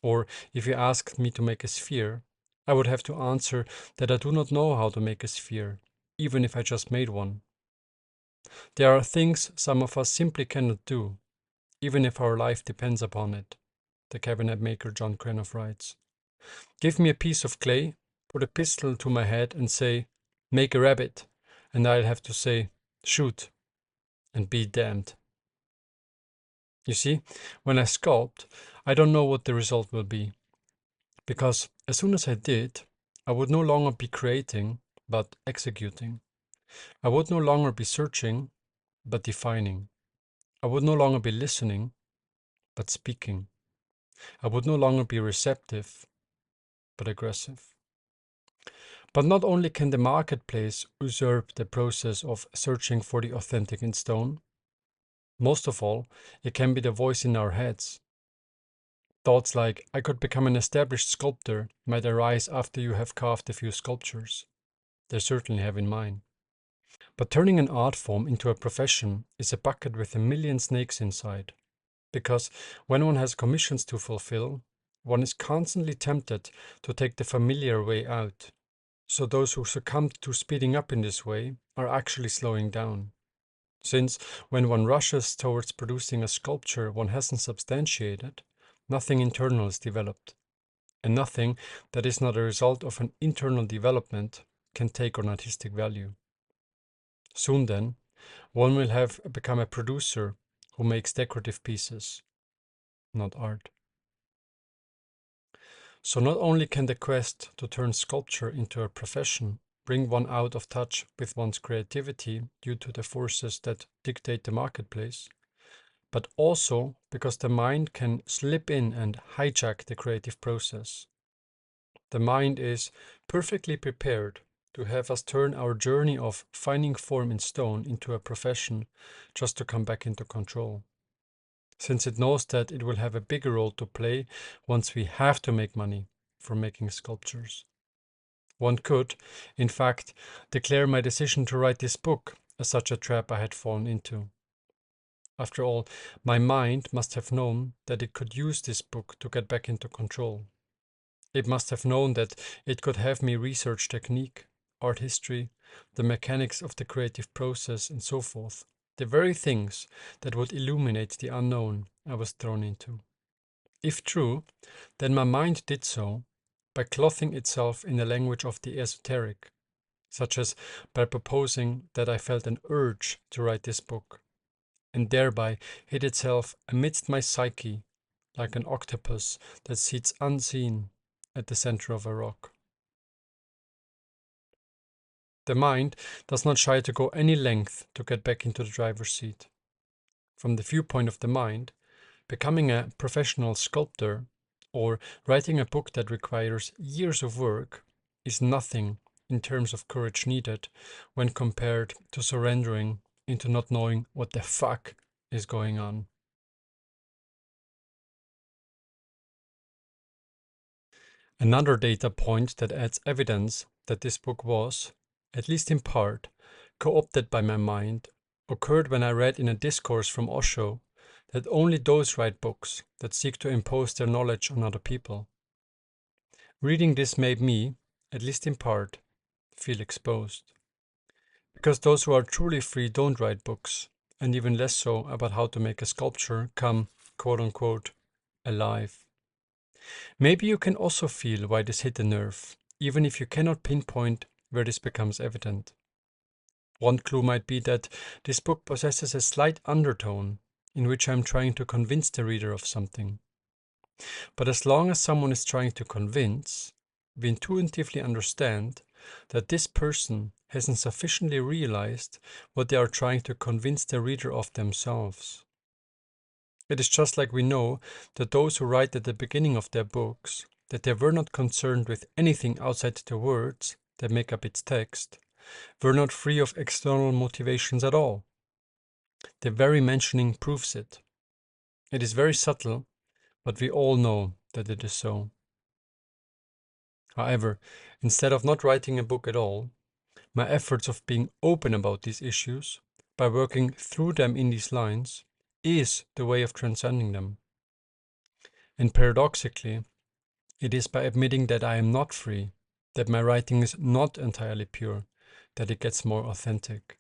Or if you asked me to make a sphere, I would have to answer that I do not know how to make a sphere, even if I just made one. There are things some of us simply cannot do, even if our life depends upon it, the cabinet maker John Crenoff writes. Give me a piece of clay, put a pistol to my head and say, "Make a rabbit," and I'll have to say, "Shoot," and be damned. You see, when I sculpt, I don't know what the result will be, because as soon as I did, I would no longer be creating, but executing. I would no longer be searching, but defining. I would no longer be listening, but speaking. I would no longer be receptive, but aggressive. But not only can the marketplace usurp the process of searching for the authentic in stone, most of all, it can be the voice in our heads. Thoughts like, "I could become an established sculptor," might arise after you have carved a few sculptures. They certainly have in mine. But turning an art form into a profession is a bucket with a million snakes inside. Because when one has commissions to fulfill, one is constantly tempted to take the familiar way out. So those who succumb to speeding up in this way are actually slowing down. Since when one rushes towards producing a sculpture one hasn't substantiated, nothing internal is developed. And nothing that is not a result of an internal development can take on artistic value. Soon then, one will have become a producer who makes decorative pieces, not art. So not only can the quest to turn sculpture into a profession bring one out of touch with one's creativity due to the forces that dictate the marketplace, but also because the mind can slip in and hijack the creative process. The mind is perfectly prepared to have us turn our journey of finding form in stone into a profession just to come back into control, since it knows that it will have a bigger role to play once we have to make money from making sculptures. One could, in fact, declare my decision to write this book as such a trap I had fallen into. After all, my mind must have known that it could use this book to get back into control. It must have known that it could have me research technique, art history, the mechanics of the creative process, and so forth. The very things that would illuminate the unknown I was thrown into. If true, then my mind did so by clothing itself in the language of the esoteric, such as by proposing that I felt an urge to write this book, and thereby hid itself amidst my psyche like an octopus that sits unseen at the center of a rock. The mind does not shy to go any length to get back into the driver's seat. From the viewpoint of the mind, becoming a professional sculptor or writing a book that requires years of work is nothing in terms of courage needed when compared to surrendering into not knowing what the fuck is going on. Another data point that adds evidence that this book was, at least in part, co-opted by my mind occurred when I read in a discourse from Osho that only those write books that seek to impose their knowledge on other people. Reading this made me, at least in part, feel exposed. Because those who are truly free don't write books, and even less so about how to make a sculpture come, quote unquote, alive. Maybe you can also feel why this hit a nerve, even if you cannot pinpoint where this becomes evident. One clue might be that this book possesses a slight undertone in which I am trying to convince the reader of something. But as long as someone is trying to convince, we intuitively understand that this person hasn't sufficiently realized what they are trying to convince the reader of themselves. It is just like we know that those who write at the beginning of their books that they were not concerned with anything outside the words that make up its text, were not free of external motivations at all. The very mentioning proves it. It is very subtle, but we all know that it is so. However, instead of not writing a book at all, my efforts of being open about these issues, by working through them in these lines, is the way of transcending them. And paradoxically, it is by admitting that I am not free, that my writing is not entirely pure, that it gets more authentic.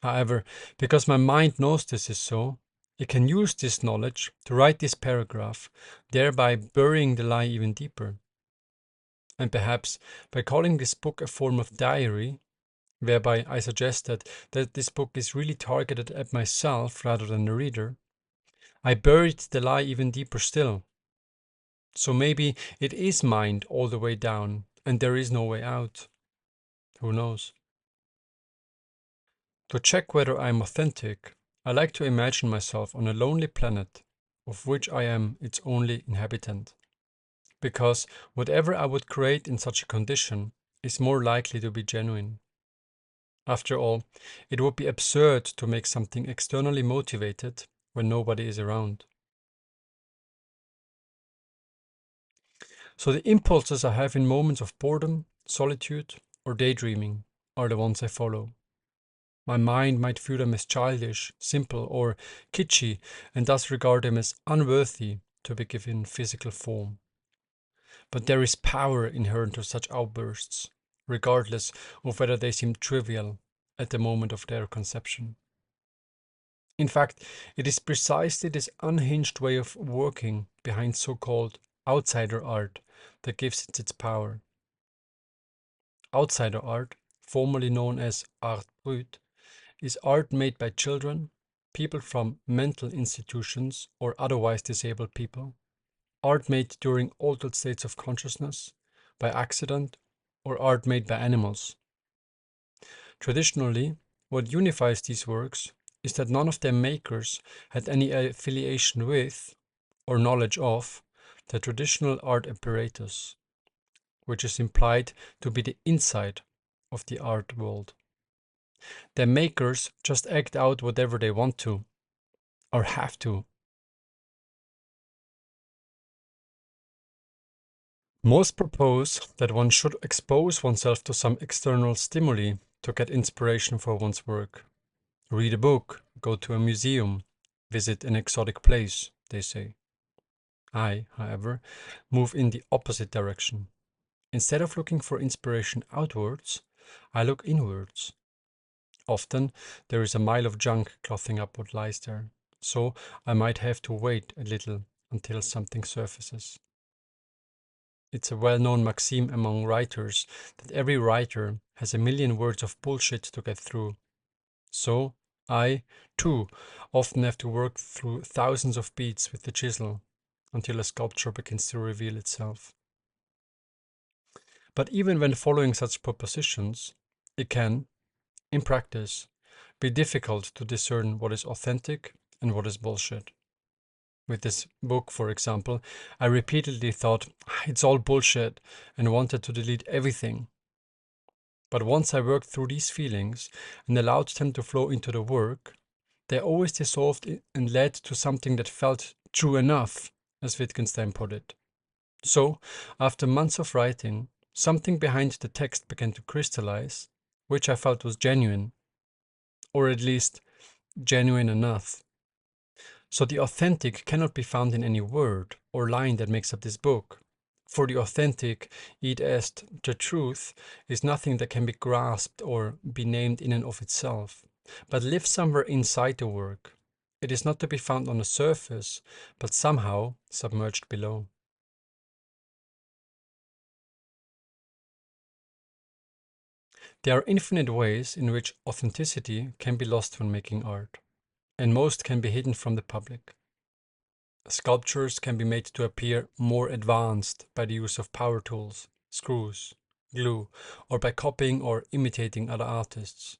However, because my mind knows this is so, it can use this knowledge to write this paragraph, thereby burying the lie even deeper. And perhaps by calling this book a form of diary, whereby I suggest that this book is really targeted at myself rather than the reader, I buried the lie even deeper still. So maybe it is mind all the way down, and there is no way out. Who knows? To check whether I am authentic, I like to imagine myself on a lonely planet, of which I am its only inhabitant. Because whatever I would create in such a condition is more likely to be genuine. After all, it would be absurd to make something externally motivated when nobody is around. So the impulses I have in moments of boredom, solitude, or daydreaming are the ones I follow. My mind might view them as childish, simple, or kitschy, and thus regard them as unworthy to be given physical form. But there is power inherent to such outbursts, regardless of whether they seem trivial at the moment of their conception. In fact, it is precisely this unhinged way of working behind so-called outsider art that gives it its power. Outsider art, formerly known as art brut, is art made by children, people from mental institutions, or otherwise disabled people? Art made during altered states of consciousness, by accident, or art made by animals? Traditionally, what unifies these works is that none of their makers had any affiliation with, or knowledge of, the traditional art apparatus, which is implied to be the inside of the art world. Their makers just act out whatever they want to, or have to. Most propose that one should expose oneself to some external stimuli to get inspiration for one's work. Read a book, go to a museum, visit an exotic place, they say. I, however, move in the opposite direction. Instead of looking for inspiration outwards, I look inwards. Often there is a mile of junk clothing up what lies there, so I might have to wait a little until something surfaces. It's a well-known maxim among writers that every writer has a million words of bullshit to get through. So, I, too, often have to work through thousands of beats with the chisel until a sculpture begins to reveal itself. But even when following such propositions, it can, in practice, be difficult to discern what is authentic and what is bullshit. With this book, for example, I repeatedly thought, it's all bullshit, and wanted to delete everything. But once I worked through these feelings and allowed them to flow into the work, they always dissolved and led to something that felt true enough, as Wittgenstein put it. So, after months of writing, something behind the text began to crystallize, which I felt was genuine, or at least genuine enough. So the authentic cannot be found in any word or line that makes up this book. For the authentic, id est, the truth, is nothing that can be grasped or be named in and of itself, but lives somewhere inside the work. It is not to be found on the surface, but somehow submerged below. There are infinite ways in which authenticity can be lost when making art, and most can be hidden from the public. Sculptures can be made to appear more advanced by the use of power tools, screws, glue, or by copying or imitating other artists.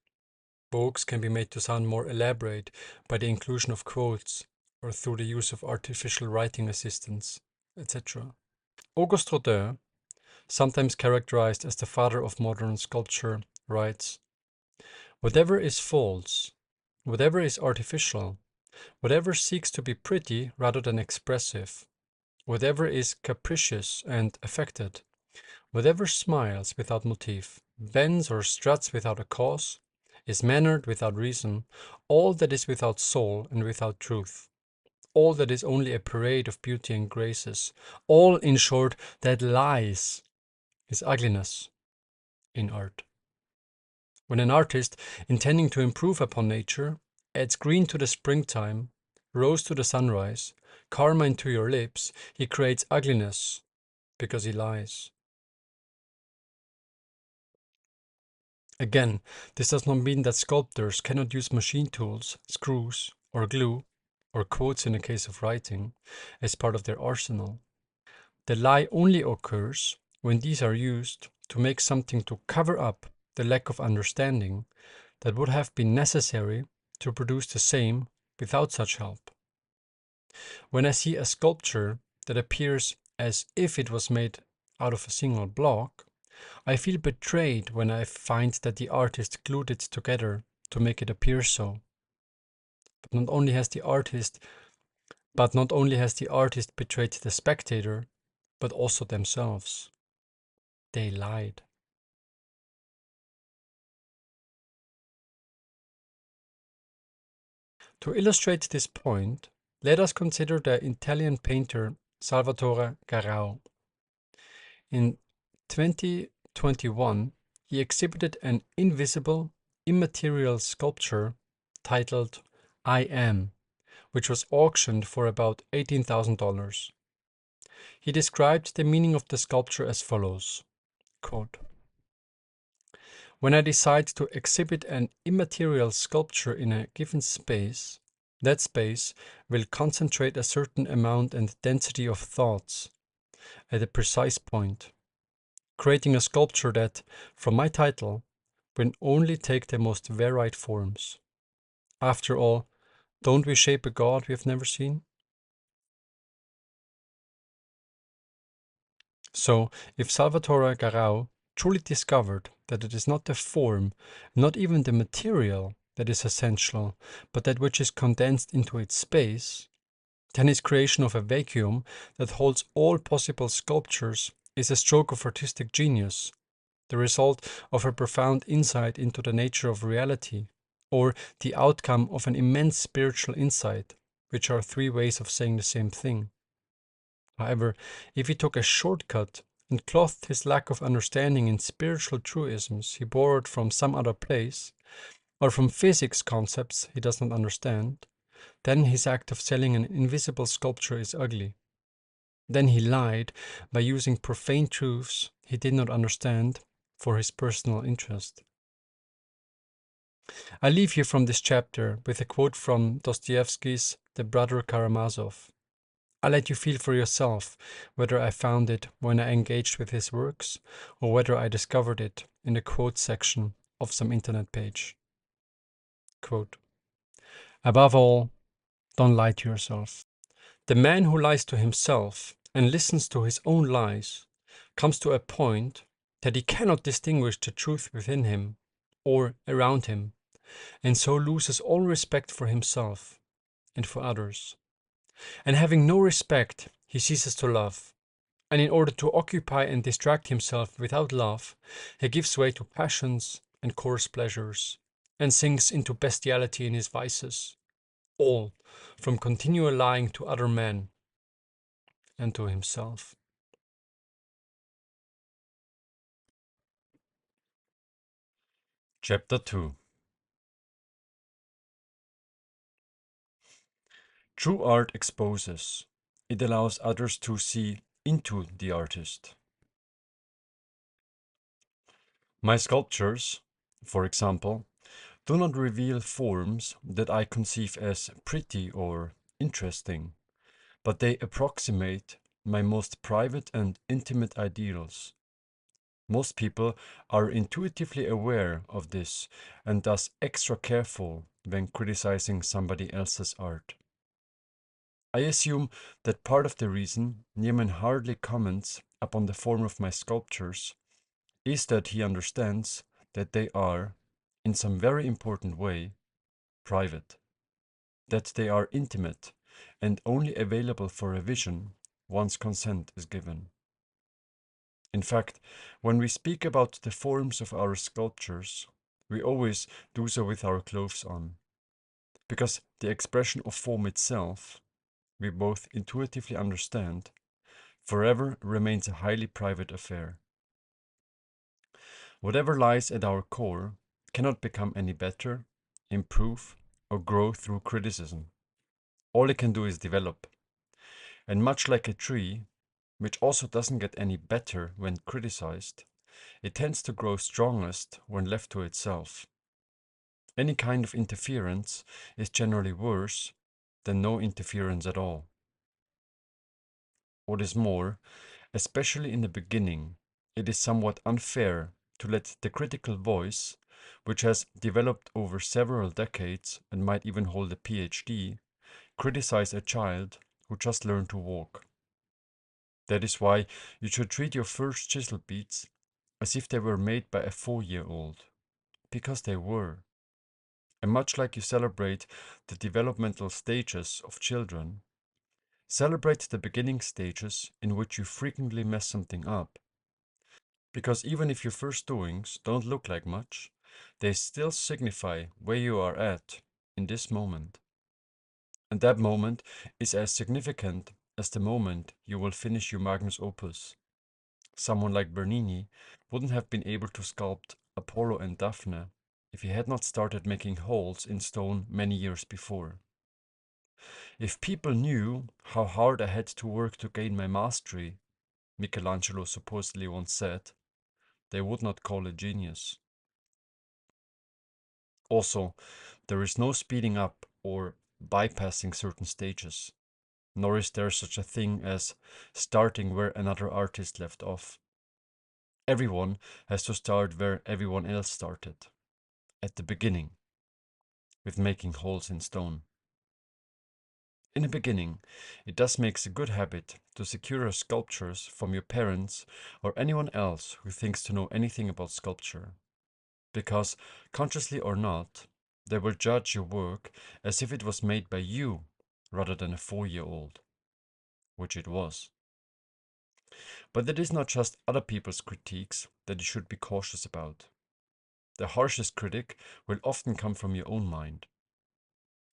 Books can be made to sound more elaborate by the inclusion of quotes or through the use of artificial writing assistants, etc. Auguste Rodin, sometimes characterized as the father of modern sculpture, writes, "Whatever is false, whatever is artificial, whatever seeks to be pretty rather than expressive, whatever is capricious and affected, whatever smiles without motive, bends or struts without a cause, is mannered without reason, all that is without soul and without truth, all that is only a parade of beauty and graces, all, in short, that lies, is ugliness in art." When an artist, intending to improve upon nature, adds green to the springtime, rose to the sunrise, carmine to your lips, he creates ugliness because he lies. Again, this does not mean that sculptors cannot use machine tools, screws, or glue, or quotes in the case of writing, as part of their arsenal. The lie only occurs when these are used to make something to cover up the lack of understanding that would have been necessary to produce the same without such help. When I see a sculpture that appears as if it was made out of a single block, I feel betrayed when I find that the artist glued it together to make it appear so. But not only has the artist betrayed the spectator, but also themselves. They lied. To illustrate this point, let us consider the Italian painter Salvatore Garau. In 2021, he exhibited an invisible, immaterial sculpture titled "I Am," which was auctioned for about $18,000. He described the meaning of the sculpture as follows, quote, When I decide to exhibit an immaterial sculpture in a given space, that space will concentrate a certain amount and density of thoughts at a precise point, creating a sculpture that, from my title, will only take the most varied forms. After all, don't we shape a God we have never seen? So, if Salvatore Garau truly discovered that it is not the form, not even the material, that is essential, but that which is condensed into its space, then his creation of a vacuum that holds all possible sculptures is a stroke of artistic genius, the result of a profound insight into the nature of reality, or the outcome of an immense spiritual insight, which are three ways of saying the same thing. However, if he took a shortcut and clothed his lack of understanding in spiritual truisms he borrowed from some other place, or from physics concepts he does not understand, then his act of selling an invisible sculpture is ugly. Then he lied by using profane truths he did not understand for his personal interest. I leave you from this chapter with a quote from Dostoevsky's The Brother Karamazov. I let you feel for yourself whether I found it when I engaged with his works or whether I discovered it in the quote section of some internet page. Quote, above all, don't lie to yourself. The man who lies to himself and listens to his own lies comes to a point that he cannot distinguish the truth within him or around him, and so loses all respect for himself and for others. And having no respect, he ceases to love. And in order to occupy and distract himself without love, he gives way to passions and coarse pleasures, and sinks into bestiality in his vices, all from continual lying to other men and to himself. Chapter 2. True art exposes. It allows others to see into the artist. My sculptures, for example, do not reveal forms that I conceive as pretty or interesting, but they approximate my most private and intimate ideals. Most people are intuitively aware of this and thus extra careful when criticizing somebody else's art. I assume that part of the reason Niemann hardly comments upon the form of my sculptures is that he understands that they are, in some very important way, private, that they are intimate and only available for revision once consent is given. In fact, when we speak about the forms of our sculptures, we always do so with our clothes on, because the expression of form itself, we both intuitively understand, forever remains a highly private affair. Whatever lies at our core cannot become any better, improve, or grow through criticism. All it can do is develop. And much like a tree, which also doesn't get any better when criticized, it tends to grow strongest when left to itself. Any kind of interference is generally worse than no interference at all. What is more, especially in the beginning, it is somewhat unfair to let the critical voice, which has developed over several decades and might even hold a PhD, criticize a child who just learned to walk. That is why you should treat your first chisel beats as if they were made by a 4-year-old, because they were. And much like you celebrate the developmental stages of children, celebrate the beginning stages in which you frequently mess something up. Because even if your first doings don't look like much, they still signify where you are at in this moment. And that moment is as significant as the moment you will finish your magnus opus. Someone like Bernini wouldn't have been able to sculpt Apollo and Daphne if he had not started making holes in stone many years before. If people knew how hard I had to work to gain my mastery, Michelangelo supposedly once said, they would not call it genius. Also, there is no speeding up or bypassing certain stages, nor is there such a thing as starting where another artist left off. Everyone has to start where everyone else started, at the beginning, with making holes in stone. In the beginning, it does make a good habit to secure your sculptures from your parents or anyone else who thinks to know anything about sculpture, because, consciously or not, they will judge your work as if it was made by you rather than a 4-year-old, which it was. But it is not just other people's critiques that you should be cautious about. The harshest critic will often come from your own mind.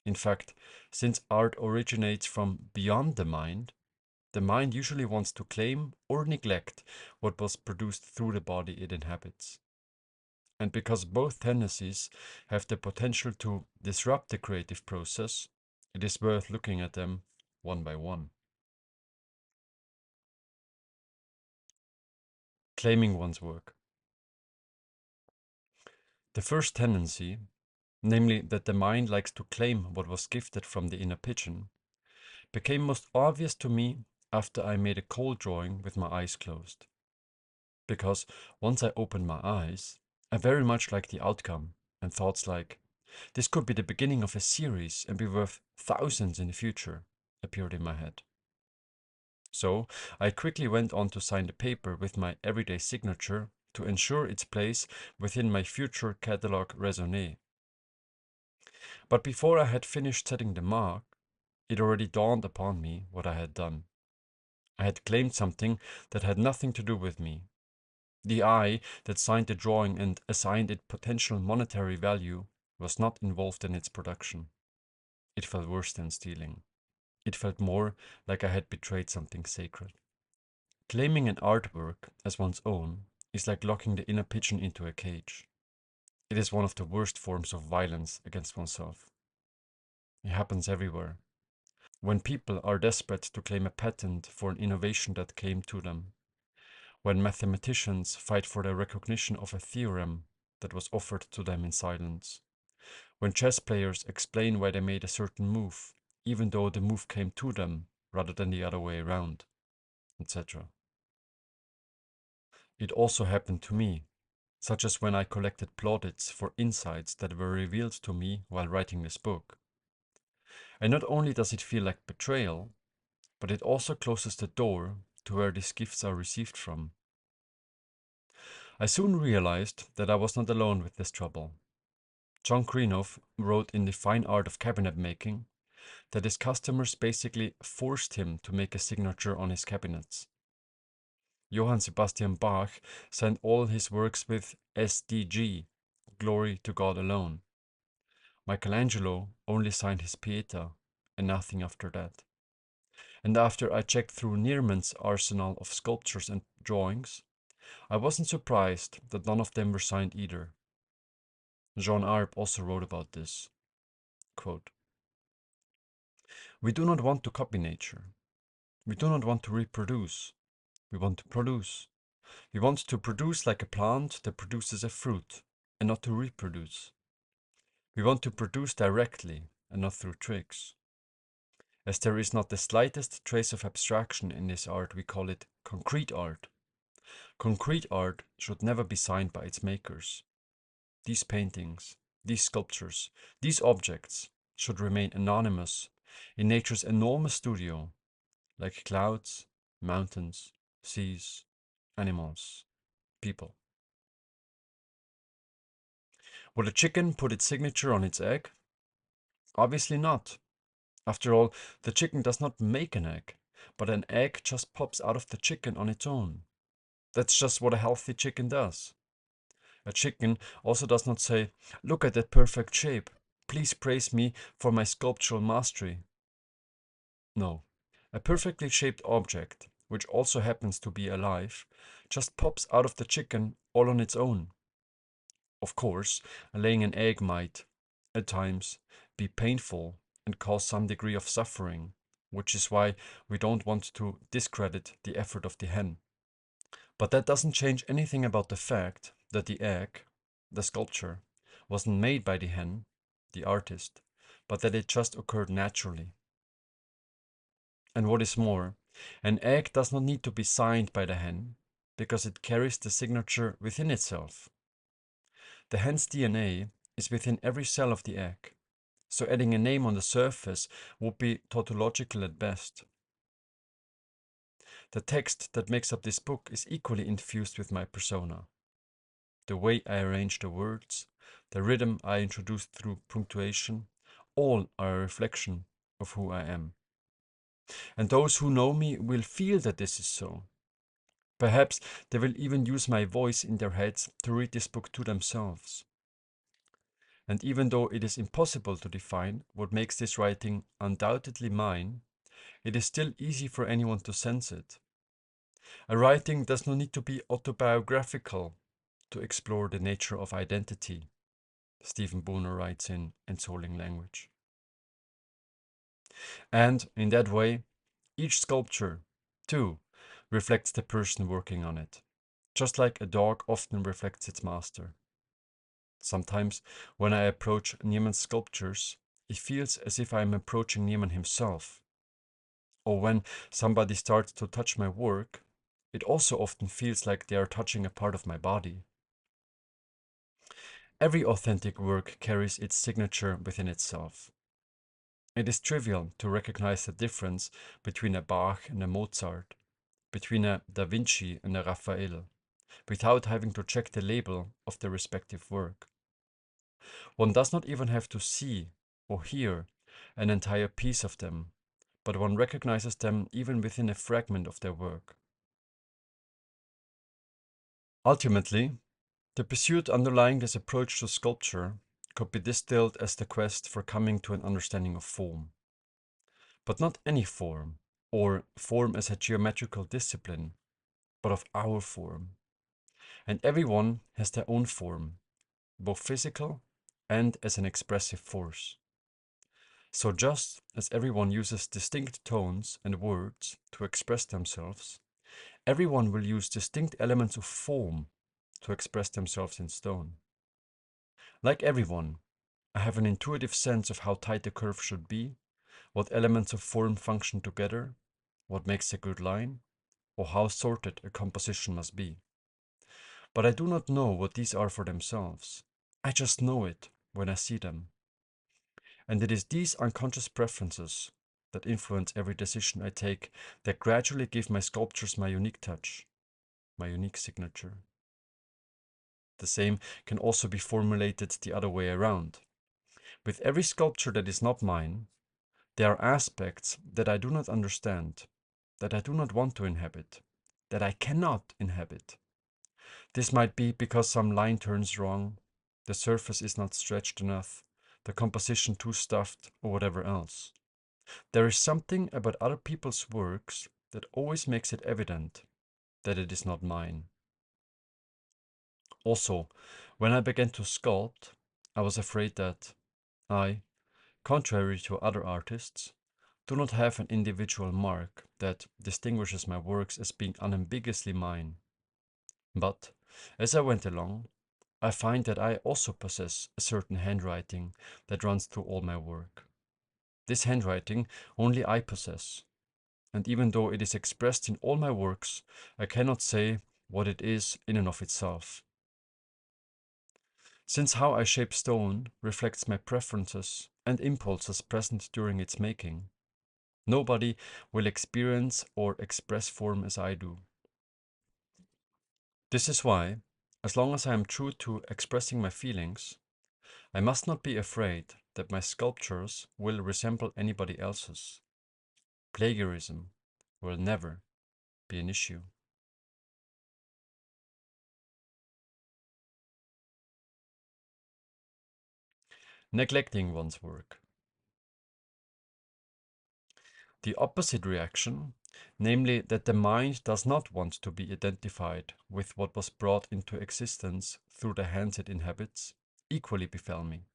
In fact, since art originates from beyond the mind usually wants to claim or neglect what was produced through the body it inhabits. And because both tendencies have the potential to disrupt the creative process, it is worth looking at them one by one. Claiming one's work. The first tendency, namely that the mind likes to claim what was gifted from the inner pigeon, became most obvious to me after I made a cold drawing with my eyes closed. Because once I opened my eyes, I very much liked the outcome, and thoughts like, this could be the beginning of a series and be worth thousands in the future, appeared in my head. So I quickly went on to sign the paper with my everyday signature to ensure its place within my future catalog raisonné. But before I had finished setting the mark, it already dawned upon me what I had done. I had claimed something that had nothing to do with me. The I that signed the drawing and assigned it potential monetary value was not involved in its production. It felt worse than stealing. It felt more like I had betrayed something sacred. Claiming an artwork as one's own is like locking the inner pigeon into a cage. It is one of the worst forms of violence against oneself. It happens everywhere. When people are desperate to claim a patent for an innovation that came to them, when mathematicians fight for the recognition of a theorem that was offered to them in silence, when chess players explain why they made a certain move, even though the move came to them rather than the other way around, etc. It also happened to me, such as when I collected plaudits for insights that were revealed to me while writing this book. And not only does it feel like betrayal, but it also closes the door to where these gifts are received from. I soon realized that I was not alone with this trouble. John Greenough wrote in The Fine Art of Cabinet Making that his customers basically forced him to make a signature on his cabinets. Johann Sebastian Bach signed all his works with SDG, Glory to God alone. Michelangelo only signed his Pieta, and nothing after that. And after I checked through Neerman's arsenal of sculptures and drawings, I wasn't surprised that none of them were signed either. Jean Arp also wrote about this. Quote, we do not want to copy nature. We do not want to reproduce. We want to produce. We want to produce like a plant that produces a fruit, and not to reproduce. We want to produce directly, and not through tricks. As there is not the slightest trace of abstraction in this art, we call it concrete art. Concrete art should never be signed by its makers. These paintings, these sculptures, these objects should remain anonymous in nature's enormous studio, like clouds, mountains, seas, animals, people. Would a chicken put its signature on its egg? Obviously not. After all, the chicken does not make an egg, but an egg just pops out of the chicken on its own. That's just what a healthy chicken does. A chicken also does not say, look at that perfect shape. Please praise me for my sculptural mastery. No. A perfectly shaped object, which also happens to be alive, just pops out of the chicken all on its own. Of course, laying an egg might, at times, be painful and cause some degree of suffering, which is why we don't want to discredit the effort of the hen. But that doesn't change anything about the fact that the egg, the sculpture, wasn't made by the hen, the artist, but that it just occurred naturally. And what is more, an egg does not need to be signed by the hen, because it carries the signature within itself. The hen's DNA is within every cell of the egg, so adding a name on the surface would be tautological at best. The text that makes up this book is equally infused with my persona. The way I arrange the words, the rhythm I introduce through punctuation, all are a reflection of who I am. And those who know me will feel that this is so. Perhaps they will even use my voice in their heads to read this book to themselves. And even though it is impossible to define what makes this writing undoubtedly mine, it is still easy for anyone to sense it. A writing does not need to be autobiographical to explore the nature of identity, Stephen Booner writes in Ensouling Language. And in that way, each sculpture, too, reflects the person working on it, just like a dog often reflects its master. Sometimes, when I approach Niemann's sculptures, it feels as if I am approaching Niemann himself. Or when somebody starts to touch my work, it also often feels like they are touching a part of my body. Every authentic work carries its signature within itself. It is trivial to recognize the difference between a Bach and a Mozart, between a Da Vinci and a Raphael, without having to check the label of their respective work. One does not even have to see or hear an entire piece of them, but one recognizes them even within a fragment of their work. Ultimately, the pursuit underlying this approach to sculpture could be distilled as the quest for coming to an understanding of form. But not any form, or form as a geometrical discipline, but of our form. And everyone has their own form, both physical and as an expressive force. So just as everyone uses distinct tones and words to express themselves, everyone will use distinct elements of form to express themselves in stone. Like everyone, I have an intuitive sense of how tight a curve should be, what elements of form function together, what makes a good line, or how sorted a composition must be. But I do not know what these are for themselves. I just know it when I see them. And it is these unconscious preferences that influence every decision I take that gradually give my sculptures my unique touch, my unique signature. The same can also be formulated the other way around. With every sculpture that is not mine, there are aspects that I do not understand, that I do not want to inhabit, that I cannot inhabit. This might be because some line turns wrong, the surface is not stretched enough, the composition too stuffed, or whatever else. There is something about other people's works that always makes it evident that it is not mine. Also, when I began to sculpt, I was afraid that I, contrary to other artists, do not have an individual mark that distinguishes my works as being unambiguously mine. But, as I went along, I find that I also possess a certain handwriting that runs through all my work. This handwriting only I possess, and even though it is expressed in all my works, I cannot say what it is in and of itself. Since how I shape stone reflects my preferences and impulses present during its making, nobody will experience or express form as I do. This is why, as long as I am true to expressing my feelings, I must not be afraid that my sculptures will resemble anybody else's. Plagiarism will never be an issue. Neglecting one's work. The opposite reaction, namely that the mind does not want to be identified with what was brought into existence through the hands it inhabits, equally befell me.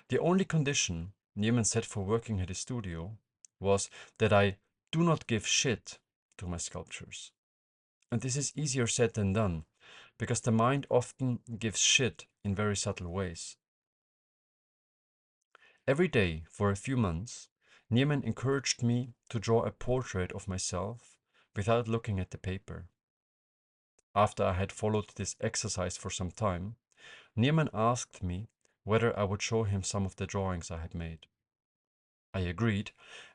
The only condition Niemann set for working at his studio was that I do not give shit to my sculptures. And this is easier said than done, because the mind often gives shit in very subtle ways. Every day for a few months, Niemann encouraged me to draw a portrait of myself without looking at the paper. After I had followed this exercise for some time, Niemann asked me whether I would show him some of the drawings I had made. I agreed,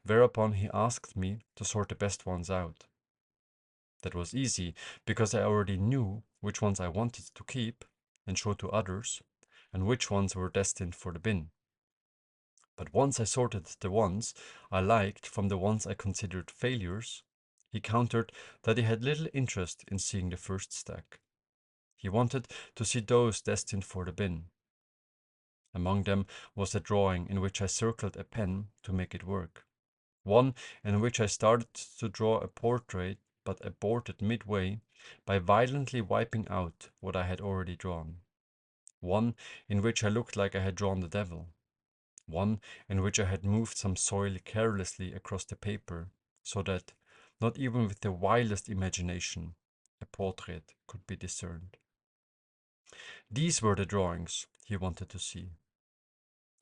whereupon he asked me to sort the best ones out. That was easy, because I already knew which ones I wanted to keep and show to others, and which ones were destined for the bin. But once I sorted the ones I liked from the ones I considered failures, he countered that he had little interest in seeing the first stack. He wanted to see those destined for the bin. Among them was a drawing in which I circled a pen to make it work. One in which I started to draw a portrait but aborted midway by violently wiping out what I had already drawn. One in which I looked like I had drawn the devil. One in which I had moved some soil carelessly across the paper so that, not even with the wildest imagination, a portrait could be discerned. These were the drawings he wanted to see.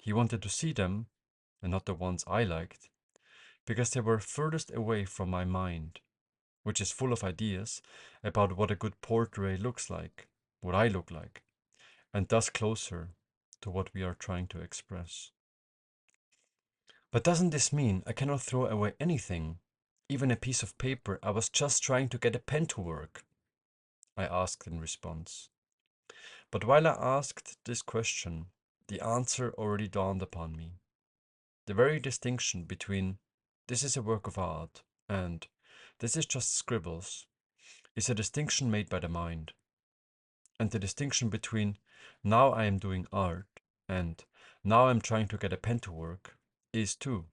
He wanted to see them, and not the ones I liked, because they were furthest away from my mind, which is full of ideas about what a good portrait looks like, what I look like, and thus closer to what we are trying to express. But doesn't this mean I cannot throw away anything, even a piece of paper I was just trying to get a pen to work? I asked in response. But while I asked this question, the answer already dawned upon me. The very distinction between this is a work of art and this is just scribbles is a distinction made by the mind. And the distinction between now I am doing art and now I'm trying to get a pen to work is too.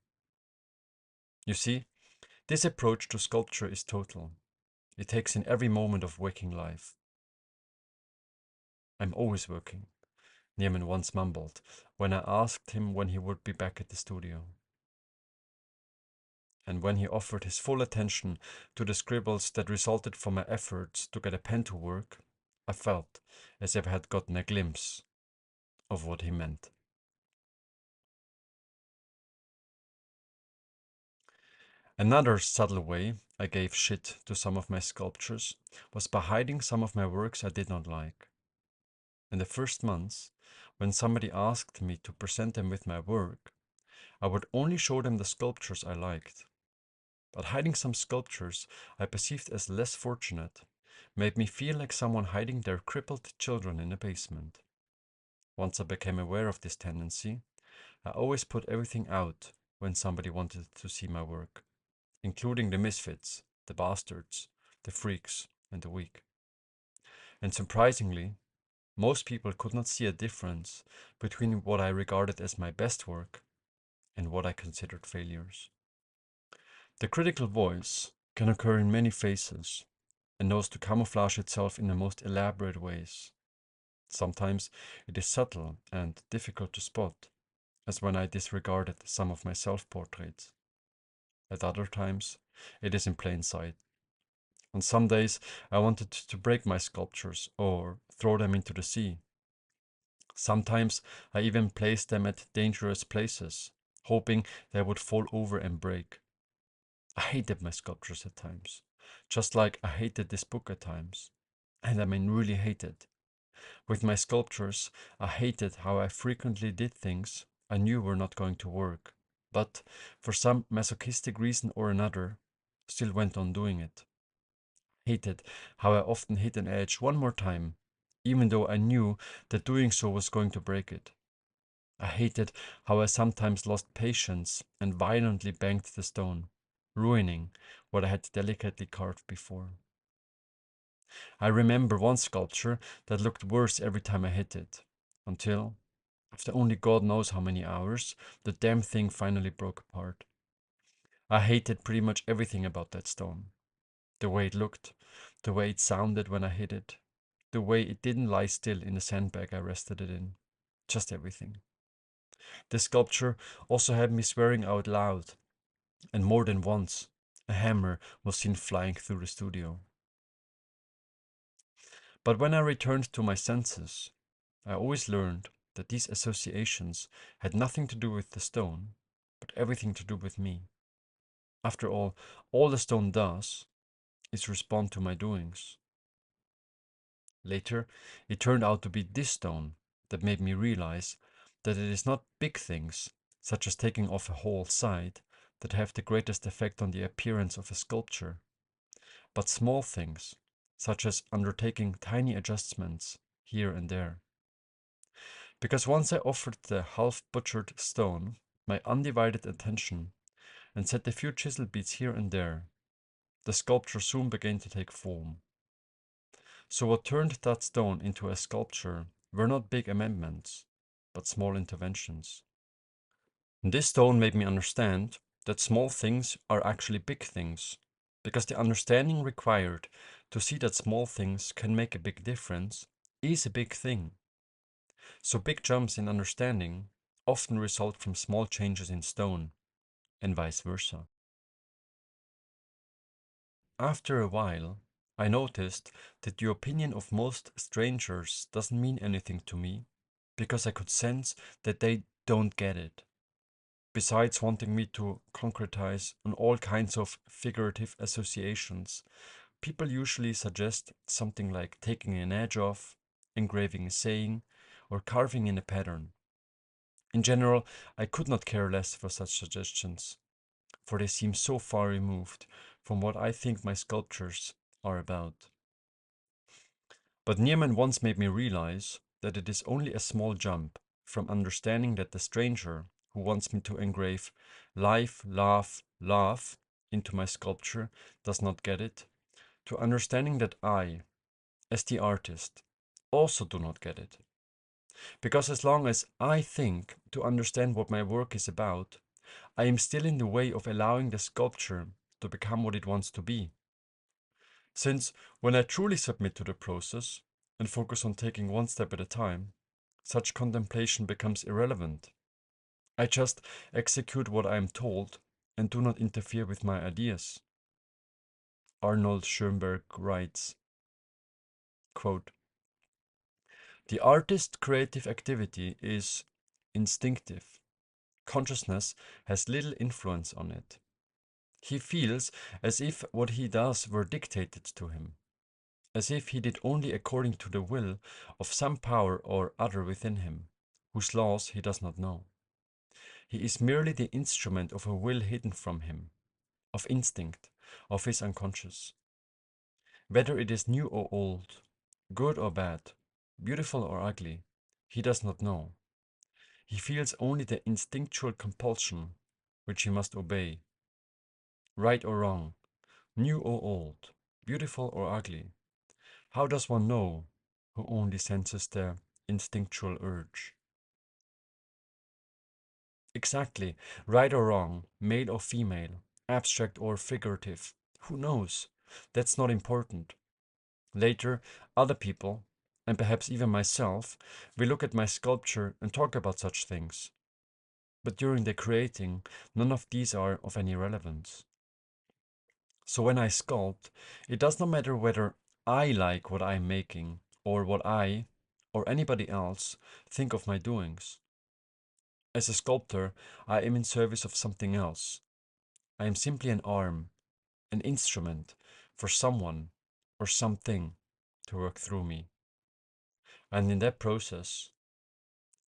You see, this approach to sculpture is total. It takes in every moment of waking life. I'm always working, Niemann once mumbled when I asked him when he would be back at the studio. And when he offered his full attention to the scribbles that resulted from my efforts to get a pen to work, I felt as if I had gotten a glimpse of what he meant. Another subtle way I gave shit to some of my sculptures was by hiding some of my works I did not like. In the first months, when somebody asked me to present them with my work, I would only show them the sculptures I liked. But hiding some sculptures I perceived as less fortunate made me feel like someone hiding their crippled children in a basement. Once I became aware of this tendency, I always put everything out when somebody wanted to see my work, including the misfits, the bastards, the freaks, and the weak. And surprisingly, most people could not see a difference between what I regarded as my best work and what I considered failures. The critical voice can occur in many faces and knows to camouflage itself in the most elaborate ways. Sometimes it is subtle and difficult to spot, as when I disregarded some of my self-portraits. At other times, it is in plain sight. On some days, I wanted to break my sculptures or throw them into the sea. Sometimes I even placed them at dangerous places, hoping they would fall over and break. I hated my sculptures at times, just like I hated this book at times. And I mean really hated. With my sculptures, I hated how I frequently did things I knew were not going to work, but for some masochistic reason or another, still went on doing it. Hated how I often hit an edge one more time, even though I knew that doing so was going to break it. I hated how I sometimes lost patience and violently banged the stone, ruining what I had delicately carved before. I remember one sculpture that looked worse every time I hit it, until, after only God knows how many hours, the damn thing finally broke apart. I hated pretty much everything about that stone. The way it looked, the way it sounded when I hit it, the way it didn't lie still in the sandbag I rested it in. Just everything. This sculpture also had me swearing out loud, and more than once, a hammer was seen flying through the studio. But when I returned to my senses, I always learned that these associations had nothing to do with the stone, but everything to do with me. After all the stone does is respond to my doings. Later, it turned out to be this stone that made me realize that it is not big things, such as taking off a whole side, that have the greatest effect on the appearance of a sculpture, but small things, such as undertaking tiny adjustments here and there. Because once I offered the half-butchered stone my undivided attention and set a few chisel beats here and there, the sculpture soon began to take form. So what turned that stone into a sculpture were not big amendments, but small interventions. This stone made me understand that small things are actually big things, because the understanding required to see that small things can make a big difference is a big thing. So big jumps in understanding often result from small changes in stone, and vice versa. After a while, I noticed that the opinion of most strangers doesn't mean anything to me, because I could sense that they don't get it. Besides wanting me to concretize on all kinds of figurative associations, people usually suggest something like taking an edge off, engraving a saying, or carving in a pattern. In general, I could not care less for such suggestions, for they seem so far removed from what I think my sculptures are about. But Niemann once made me realize that it is only a small jump from understanding that the stranger who wants me to engrave life, laugh, laugh into my sculpture does not get it, to understanding that I, as the artist, also do not get it. Because as long as I think to understand what my work is about, I am still in the way of allowing the sculpture to become what it wants to be. Since when I truly submit to the process and focus on taking one step at a time, such contemplation becomes irrelevant. I just execute what I am told and do not interfere with my ideas. Arnold Schoenberg writes, quote, "The artist's creative activity is instinctive. Consciousness has little influence on it. He feels as if what he does were dictated to him, as if he did only according to the will of some power or other within him, whose laws he does not know. He is merely the instrument of a will hidden from him, of instinct, of his unconscious. Whether it is new or old, good or bad, beautiful or ugly, he does not know. He feels only the instinctual compulsion which he must obey. Right or wrong, new or old, beautiful or ugly, how does one know who only senses the instinctual urge?" Exactly, right or wrong, male or female, abstract or figurative, who knows? That's not important. Later, other people, and perhaps even myself, will look at my sculpture and talk about such things. But during the creating, none of these are of any relevance. So when I sculpt, it does not matter whether I like what I am making, or what I, or anybody else, think of my doings. As a sculptor, I am in service of something else. I am simply an arm, an instrument for someone or something to work through me. And in that process,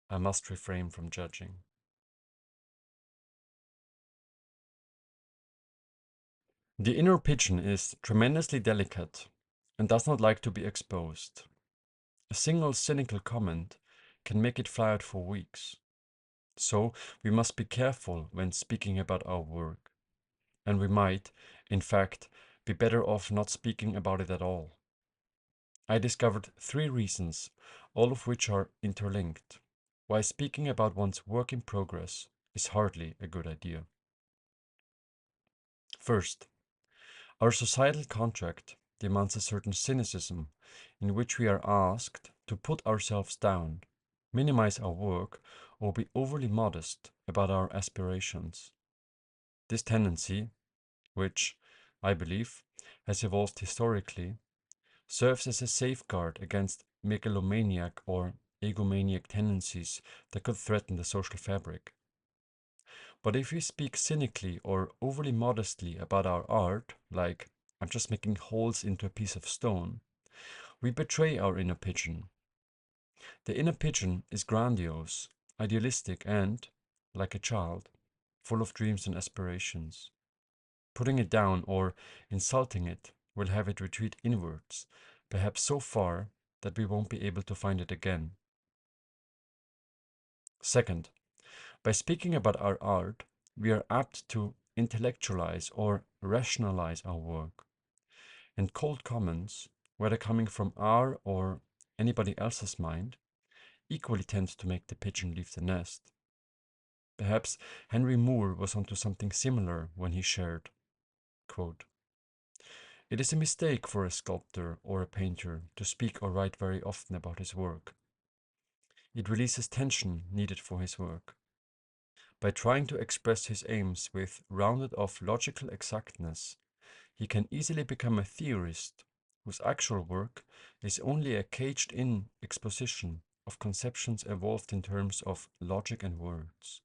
I must refrain from judging. The inner pigeon is tremendously delicate and does not like to be exposed. A single cynical comment can make it fly out for weeks. So we must be careful when speaking about our work. And we might, in fact, be better off not speaking about it at all. I discovered 3 reasons, all of which are interlinked, why speaking about one's work in progress is hardly a good idea. First, our societal contract demands a certain cynicism in which we are asked to put ourselves down, minimize our work, or be overly modest about our aspirations. This tendency, which, I believe, has evolved historically, serves as a safeguard against megalomaniac or egomaniac tendencies that could threaten the social fabric. But if we speak cynically or overly modestly about our art, like I'm just making holes into a piece of stone, we betray our inner pigeon. The inner pigeon is grandiose, idealistic, and, like a child, full of dreams and aspirations. Putting it down or insulting it will have it retreat inwards, perhaps so far that we won't be able to find it again. Second, by speaking about our art, we are apt to intellectualize or rationalize our work. And cold comments, whether coming from our or anybody else's mind, equally tend to make the pigeon leave the nest. Perhaps Henry Moore was onto something similar when he shared, quote, "It is a mistake for a sculptor or a painter to speak or write very often about his work. It releases tension needed for his work. By trying to express his aims with rounded off logical exactness, he can easily become a theorist whose actual work is only a caged-in exposition of conceptions evolved in terms of logic and words."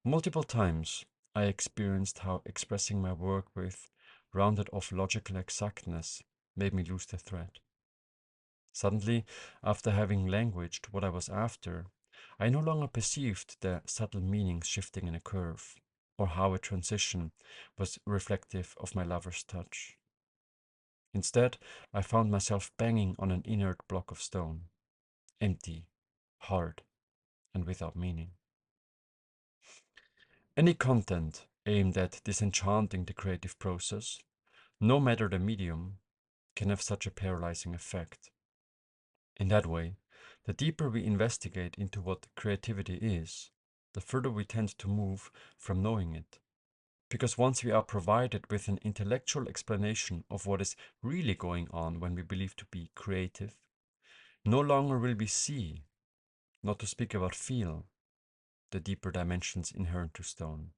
Multiple times I experienced how expressing my work with rounded off logical exactness made me lose the thread. Suddenly, after having languaged what I was after, I no longer perceived the subtle meanings shifting in a curve, or how a transition was reflective of my lover's touch. Instead, I found myself banging on an inert block of stone, empty, hard, and without meaning. Any content aimed at disenchanting the creative process, no matter the medium, can have such a paralyzing effect. In that way, the deeper we investigate into what creativity is, the further we tend to move from knowing it. Because once we are provided with an intellectual explanation of what is really going on when we believe to be creative, no longer will we see, not to speak about feel, the deeper dimensions inherent to stone.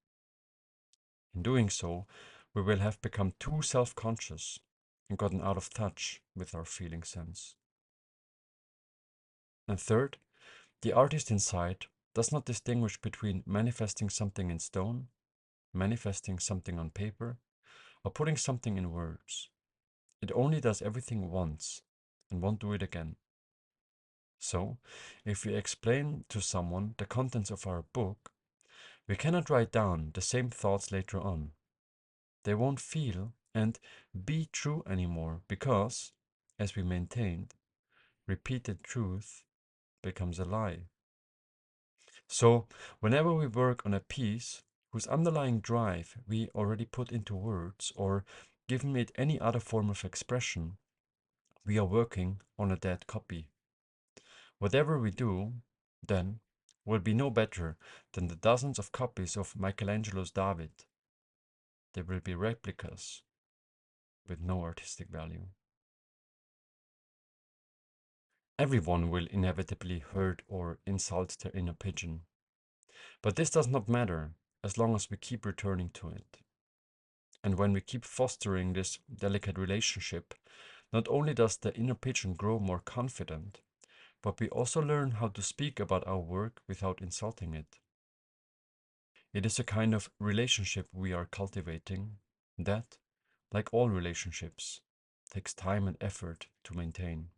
In doing so, we will have become too self-conscious and gotten out of touch with our feeling sense. And third, the artist inside does not distinguish between manifesting something in stone, manifesting something on paper, or putting something in words. It only does everything once and won't do it again. So, if we explain to someone the contents of our book, we cannot write down the same thoughts later on. They won't feel and be true anymore because, as we maintained, repeated truth becomes a lie. So, whenever we work on a piece whose underlying drive we already put into words or given it any other form of expression, we are working on a dead copy. Whatever we do, then, will be no better than the dozens of copies of Michelangelo's David. They will be replicas with no artistic value. Everyone will inevitably hurt or insult their inner pigeon. But this does not matter as long as we keep returning to it. And when we keep fostering this delicate relationship, not only does the inner pigeon grow more confident, but we also learn how to speak about our work without insulting it. It is a kind of relationship we are cultivating that, like all relationships, takes time and effort to maintain.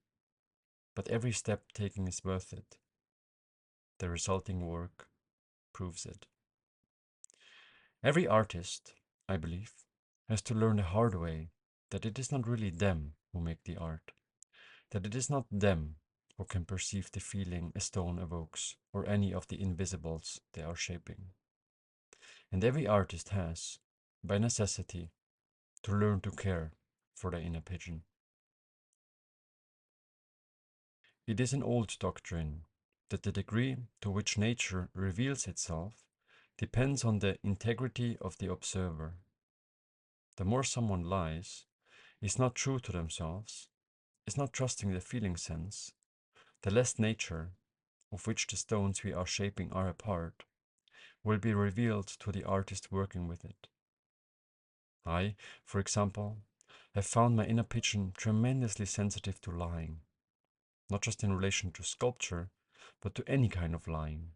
But every step taken is worth it. The resulting work proves it. Every artist, I believe, has to learn the hard way that it is not really them who make the art, that it is not them who can perceive the feeling a stone evokes or any of the invisibles they are shaping. And every artist has, by necessity, to learn to care for the inner pigeon. It is an old doctrine that the degree to which nature reveals itself depends on the integrity of the observer. The more someone lies, is not true to themselves, is not trusting the feeling sense, the less nature, of which the stones we are shaping are a part, will be revealed to the artist working with it. I, for example, I found my inner pigeon tremendously sensitive to lying, not just in relation to sculpture, but to any kind of lying.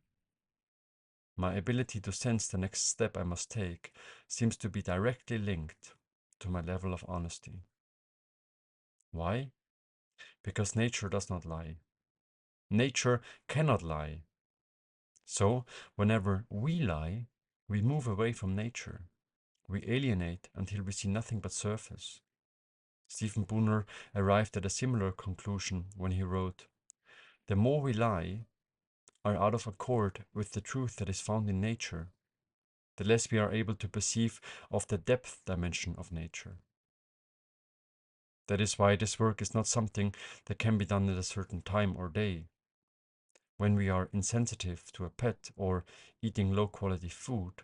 My ability to sense the next step I must take seems to be directly linked to my level of honesty. Why? Because nature does not lie. Nature cannot lie. So, whenever we lie, we move away from nature. We alienate until we see nothing but surface. Stephen Brunner arrived at a similar conclusion when he wrote, "The more we lie, are out of accord with the truth that is found in nature, the less we are able to perceive of the depth dimension of nature." That is why this work is not something that can be done at a certain time or day. When we are insensitive to a pet or eating low quality food,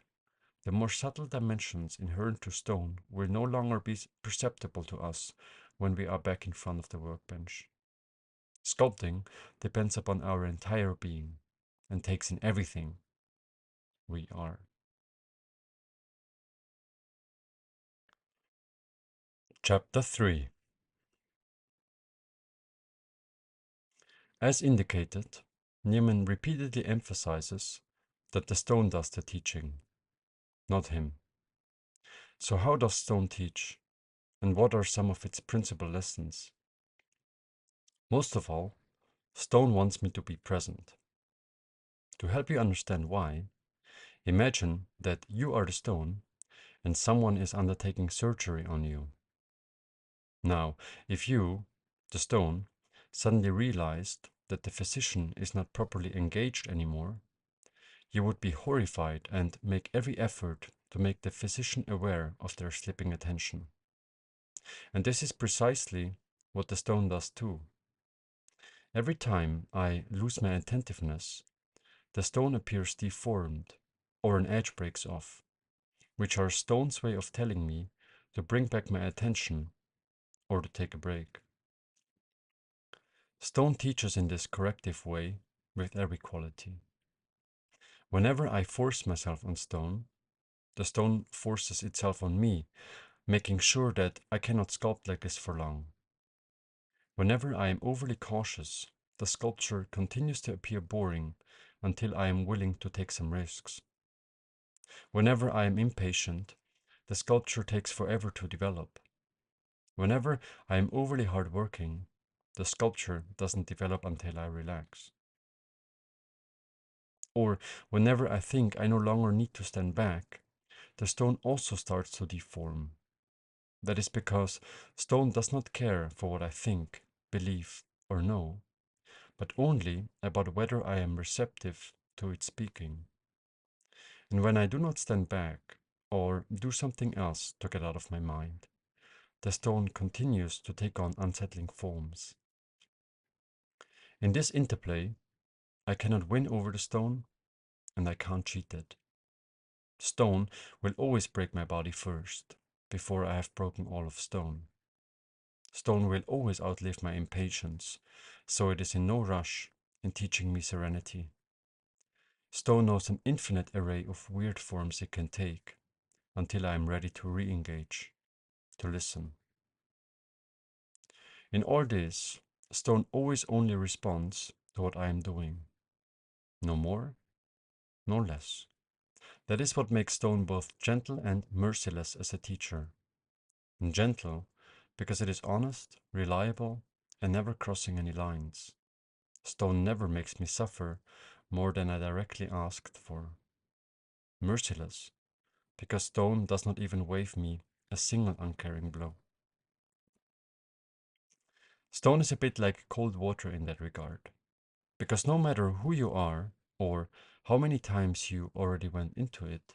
the more subtle dimensions inherent to stone will no longer be perceptible to us when we are back in front of the workbench. Sculpting depends upon our entire being and takes in everything we are. Chapter 3. As indicated, Newman repeatedly emphasizes that the stone does the teaching, not him. So how does stone teach, and what are some of its principal lessons? Most of all, stone wants me to be present. To help you understand why, imagine that you are the stone and someone is undertaking surgery on you. Now, if you, the stone, suddenly realized that the physician is not properly engaged anymore, you would be horrified and make every effort to make the physician aware of their slipping attention. And this is precisely what the stone does too. Every time I lose my attentiveness, the stone appears deformed, or an edge breaks off, which are stone's way of telling me to bring back my attention or to take a break. Stone teaches in this corrective way with every quality. Whenever I force myself on stone, the stone forces itself on me, making sure that I cannot sculpt like this for long. Whenever I am overly cautious, the sculpture continues to appear boring until I am willing to take some risks. Whenever I am impatient, the sculpture takes forever to develop. Whenever I am overly hardworking, the sculpture doesn't develop until I relax. Or whenever I think I no longer need to stand back, the stone also starts to deform. That is because stone does not care for what I think, believe, or know, but only about whether I am receptive to its speaking. And when I do not stand back, or do something else to get out of my mind, the stone continues to take on unsettling forms. In this interplay, I cannot win over the stone, and I can't cheat it. Stone will always break my body first, before I have broken all of stone. Stone will always outlive my impatience, so it is in no rush in teaching me serenity. Stone knows an infinite array of weird forms it can take, until I am ready to re-engage, to listen. In all this, stone always only responds to what I am doing. No more, no less. That is what makes stone both gentle and merciless as a teacher. And gentle, because it is honest, reliable, and never crossing any lines. Stone never makes me suffer more than I directly asked for. Merciless, because stone does not even wave me a single uncaring blow. Stone is a bit like cold water in that regard, because no matter who you are or how many times you already went into it,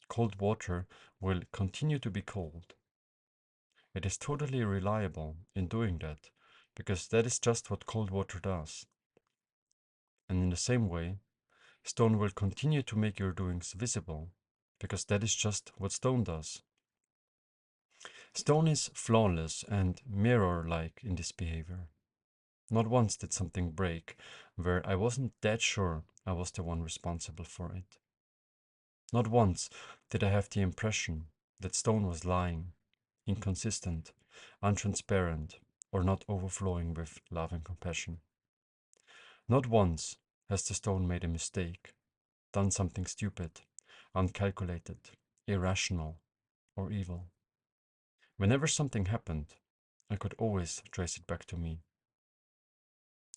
cold water will continue to be cold. It is totally reliable in doing that, because that is just what cold water does. And in the same way, stone will continue to make your doings visible, because that is just what stone does. Stone is flawless and mirror-like in this behavior. Not once did something break where I wasn't that sure I was the one responsible for it. Not once did I have the impression that stone was lying, inconsistent, untransparent, or not overflowing with love and compassion. Not once has the stone made a mistake, done something stupid, uncalculated, irrational, or evil. Whenever something happened, I could always trace it back to me.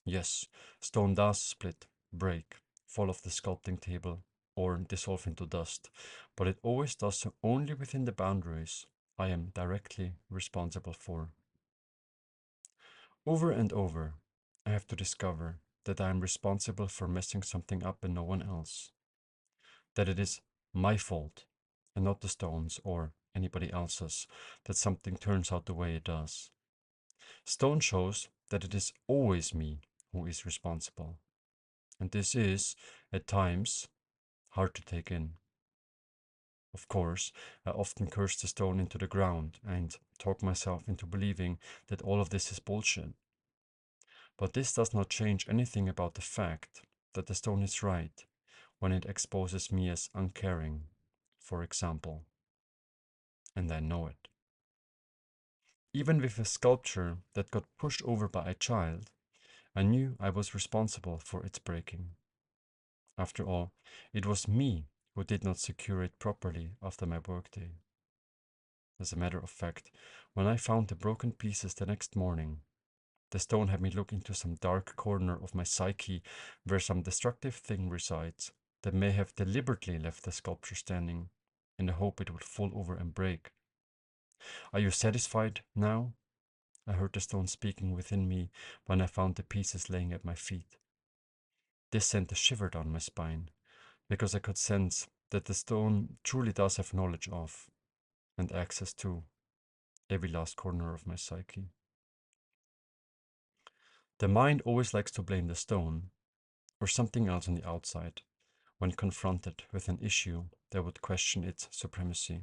Yes, stone does split, break, fall off the sculpting table, or dissolve into dust, but it always does so only within the boundaries I am directly responsible for. Over and over, I have to discover that I am responsible for messing something up and no one else. That it is my fault, and not the stones or anybody else's, that something turns out the way it does. Stone shows that it is always me who is responsible. And this is, at times, hard to take in. Of course, I often curse the stone into the ground and talk myself into believing that all of this is bullshit. But this does not change anything about the fact that the stone is right when it exposes me as uncaring, for example, and I know it. Even with a sculpture that got pushed over by a child, I knew I was responsible for its breaking. After all, it was me who did not secure it properly after my workday. As a matter of fact, when I found the broken pieces the next morning, the stone had me look into some dark corner of my psyche where some destructive thing resides that may have deliberately left the sculpture standing in the hope it would fall over and break. Are you satisfied now? I heard the stone speaking within me when I found the pieces laying at my feet. This sent a shiver down my spine, because I could sense that the stone truly does have knowledge of, and access to, every last corner of my psyche. The mind always likes to blame the stone, or something else on the outside, when confronted with an issue that would question its supremacy.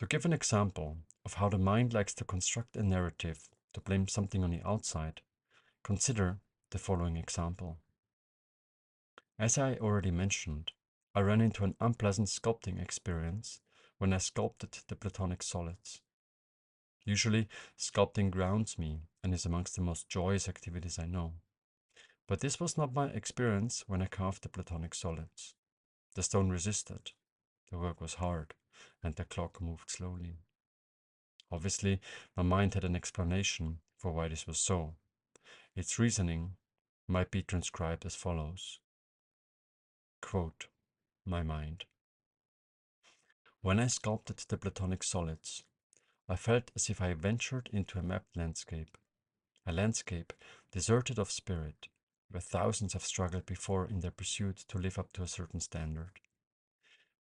To give an example of how the mind likes to construct a narrative to blame something on the outside, consider the following example. As I already mentioned, I ran into an unpleasant sculpting experience when I sculpted the Platonic solids. Usually, sculpting grounds me and is amongst the most joyous activities I know. But this was not my experience when I carved the Platonic solids. The stone resisted, the work was hard, and the clock moved slowly. Obviously, my mind had an explanation for why this was so. Its reasoning might be transcribed as follows. Quote, my mind. When I sculpted the Platonic solids, I felt as if I ventured into a mapped landscape, a landscape deserted of spirit, where thousands have struggled before in their pursuit to live up to a certain standard.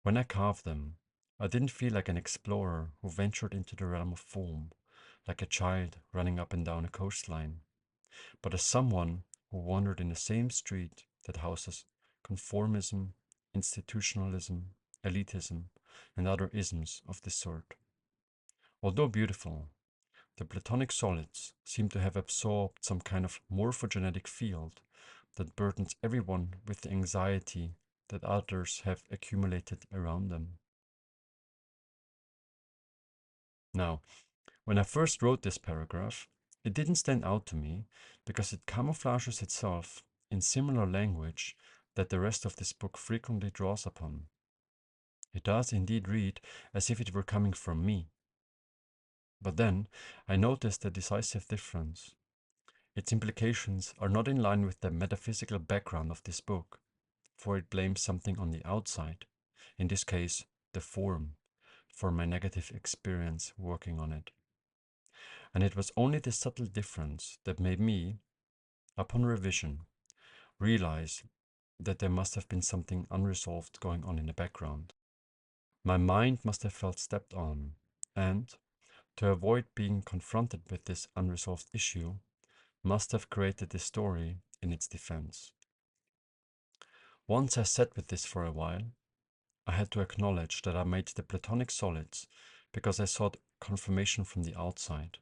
When I carved them, I didn't feel like an explorer who ventured into the realm of form, like a child running up and down a coastline, but as someone who wandered in the same street that houses conformism, institutionalism, elitism, and other isms of this sort. Although beautiful, the Platonic solids seem to have absorbed some kind of morphogenetic field that burdens everyone with the anxiety that others have accumulated around them. Now, when I first wrote this paragraph, it didn't stand out to me because it camouflages itself in similar language that the rest of this book frequently draws upon. It does indeed read as if it were coming from me. But then I noticed a decisive difference. Its implications are not in line with the metaphysical background of this book, for it blames something on the outside, in this case, the form, for my negative experience working on it. And it was only this subtle difference that made me, upon revision, realize that there must have been something unresolved going on in the background. My mind must have felt stepped on, and, to avoid being confronted with this unresolved issue, must have created this story in its defense. Once I sat with this for a while, I had to acknowledge that I made the Platonic solids because I sought confirmation from the outside,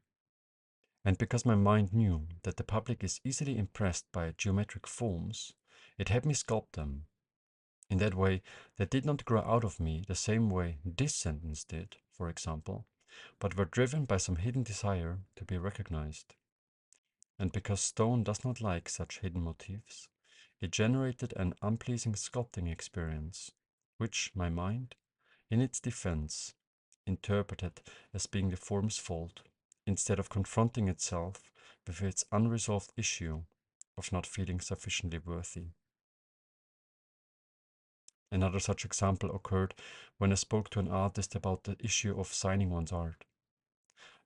and because my mind knew that the public is easily impressed by geometric forms, it had me sculpt them. In that way, they did not grow out of me the same way this sentence did, for example, but were driven by some hidden desire to be recognized. And because stone does not like such hidden motifs, it generated an unpleasing sculpting experience, which my mind, in its defense, interpreted as being the form's fault, instead of confronting itself with its unresolved issue of not feeling sufficiently worthy. Another such example occurred when I spoke to an artist about the issue of signing one's art.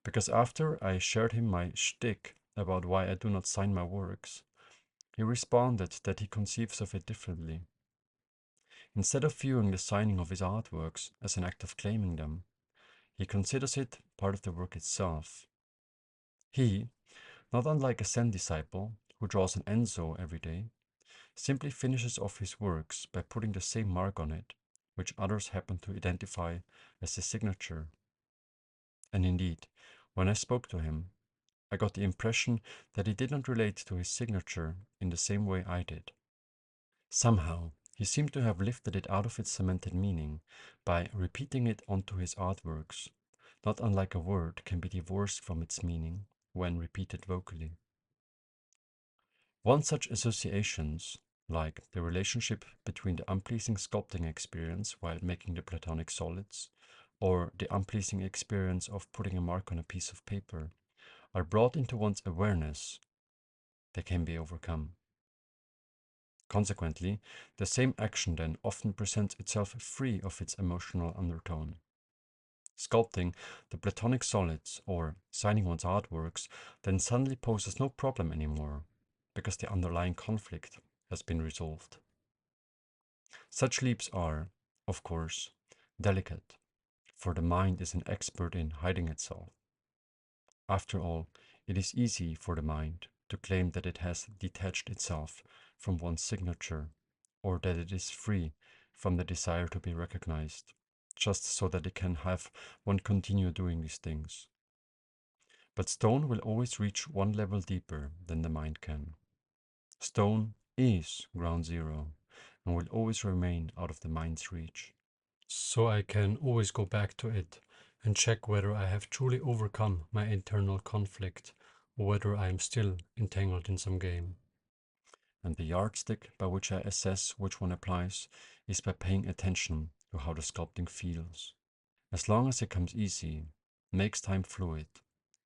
Because after I shared him my shtick about why I do not sign my works, he responded that he conceives of it differently. Instead of viewing the signing of his artworks as an act of claiming them, he considers it part of the work itself. He, not unlike a Zen disciple who draws an Enzo every day, simply finishes off his works by putting the same mark on it, which others happen to identify as his signature. And indeed, when I spoke to him, I got the impression that he did not relate to his signature in the same way I did. Somehow, he seemed to have lifted it out of its cemented meaning by repeating it onto his artworks, not unlike a word can be divorced from its meaning when repeated vocally. One such associations, like the relationship between the unpleasing sculpting experience while making the platonic solids, or the unpleasing experience of putting a mark on a piece of paper, are brought into one's awareness, they can be overcome. Consequently, the same action then often presents itself free of its emotional undertone. Sculpting the platonic solids or signing one's artworks then suddenly poses no problem anymore, because the underlying conflict has been resolved. Such leaps are, of course, delicate, for the mind is an expert in hiding itself. After all, it is easy for the mind to claim that it has detached itself from one's signature, or that it is free from the desire to be recognized, just so that it can have one continue doing these things. But stone will always reach one level deeper than the mind can. Stone is ground zero and will always remain out of the mind's reach. So I can always go back to it and check whether I have truly overcome my internal conflict or whether I am still entangled in some game. And the yardstick by which I assess which one applies is by paying attention to how the sculpting feels. As long as it comes easy, makes time fluid,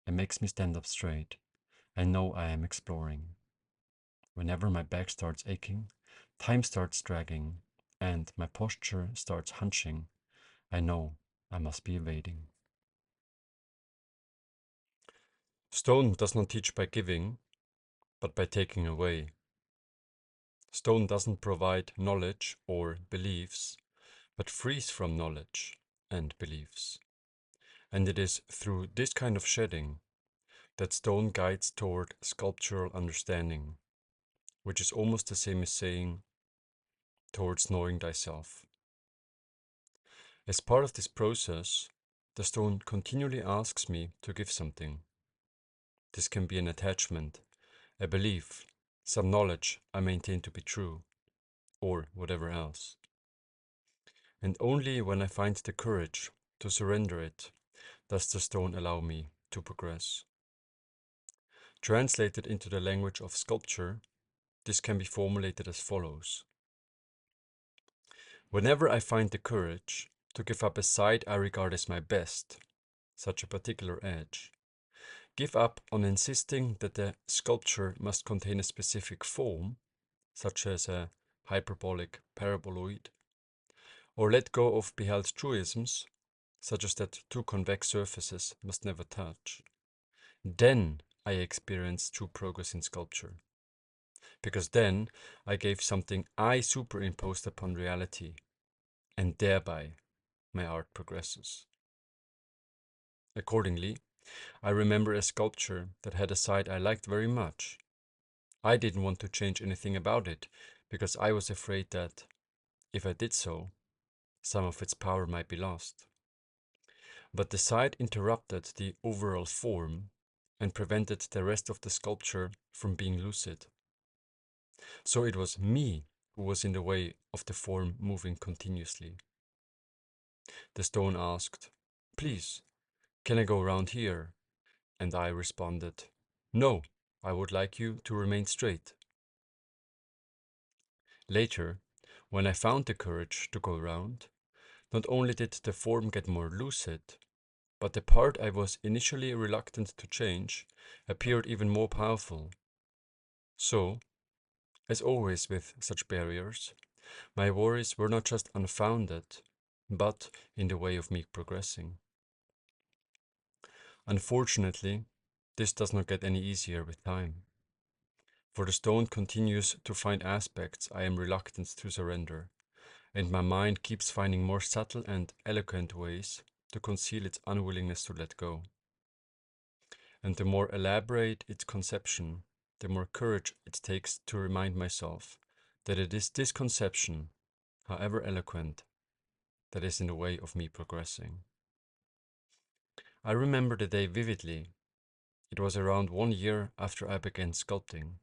and makes me stand up straight, I know I am exploring. Whenever my back starts aching, time starts dragging, and my posture starts hunching, I know I must be evading. Stone does not teach by giving, but by taking away. Stone doesn't provide knowledge or beliefs, but frees from knowledge and beliefs. And it is through this kind of shedding that stone guides toward sculptural understanding, which is almost the same as saying, towards knowing thyself. As part of this process, the stone continually asks me to give something. This can be an attachment, a belief, some knowledge I maintain to be true, or whatever else. And only when I find the courage to surrender it does the stone allow me to progress. Translated into the language of sculpture, this can be formulated as follows. Whenever I find the courage to give up a side I regard as my best, such a particular edge, give up on insisting that the sculpture must contain a specific form, such as a hyperbolic paraboloid, or let go of beheld truisms, such as that two convex surfaces must never touch, then I experience true progress in sculpture. Because then I gave something I superimposed upon reality, and thereby my art progresses. Accordingly, I remember a sculpture that had a side I liked very much. I didn't want to change anything about it, because I was afraid that, if I did so, some of its power might be lost. But the side interrupted the overall form and prevented the rest of the sculpture from being lucid. So it was me who was in the way of the form moving continuously. The stone asked, "Please, "Can I go round here?" And I responded, "No, I would like you to remain straight." Later, when I found the courage to go round, not only did the form get more lucid, but the part I was initially reluctant to change appeared even more powerful. So, as always with such barriers, my worries were not just unfounded, but in the way of me progressing. Unfortunately, this does not get any easier with time, for the stone continues to find aspects I am reluctant to surrender, and my mind keeps finding more subtle and eloquent ways to conceal its unwillingness to let go. And the more elaborate its conception, the more courage it takes to remind myself that it is this conception, however eloquent, that is in the way of me progressing. I remember the day vividly. It was around 1 year after I began sculpting,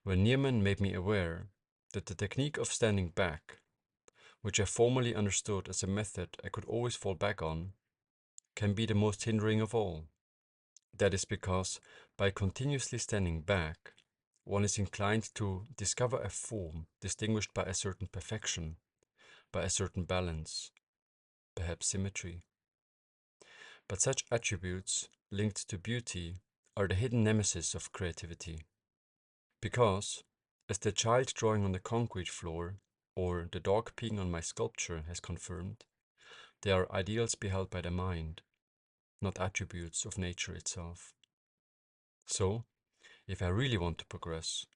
when Neiman made me aware that the technique of standing back, which I formerly understood as a method I could always fall back on, can be the most hindering of all. That is because by continuously standing back, one is inclined to discover a form distinguished by a certain perfection, by a certain balance, perhaps symmetry. But such attributes, linked to beauty, are the hidden nemesis of creativity. Because, as the child drawing on the concrete floor, or the dog peeing on my sculpture has confirmed, they are ideals beheld by the mind, not attributes of nature itself. So, if I really want to progress,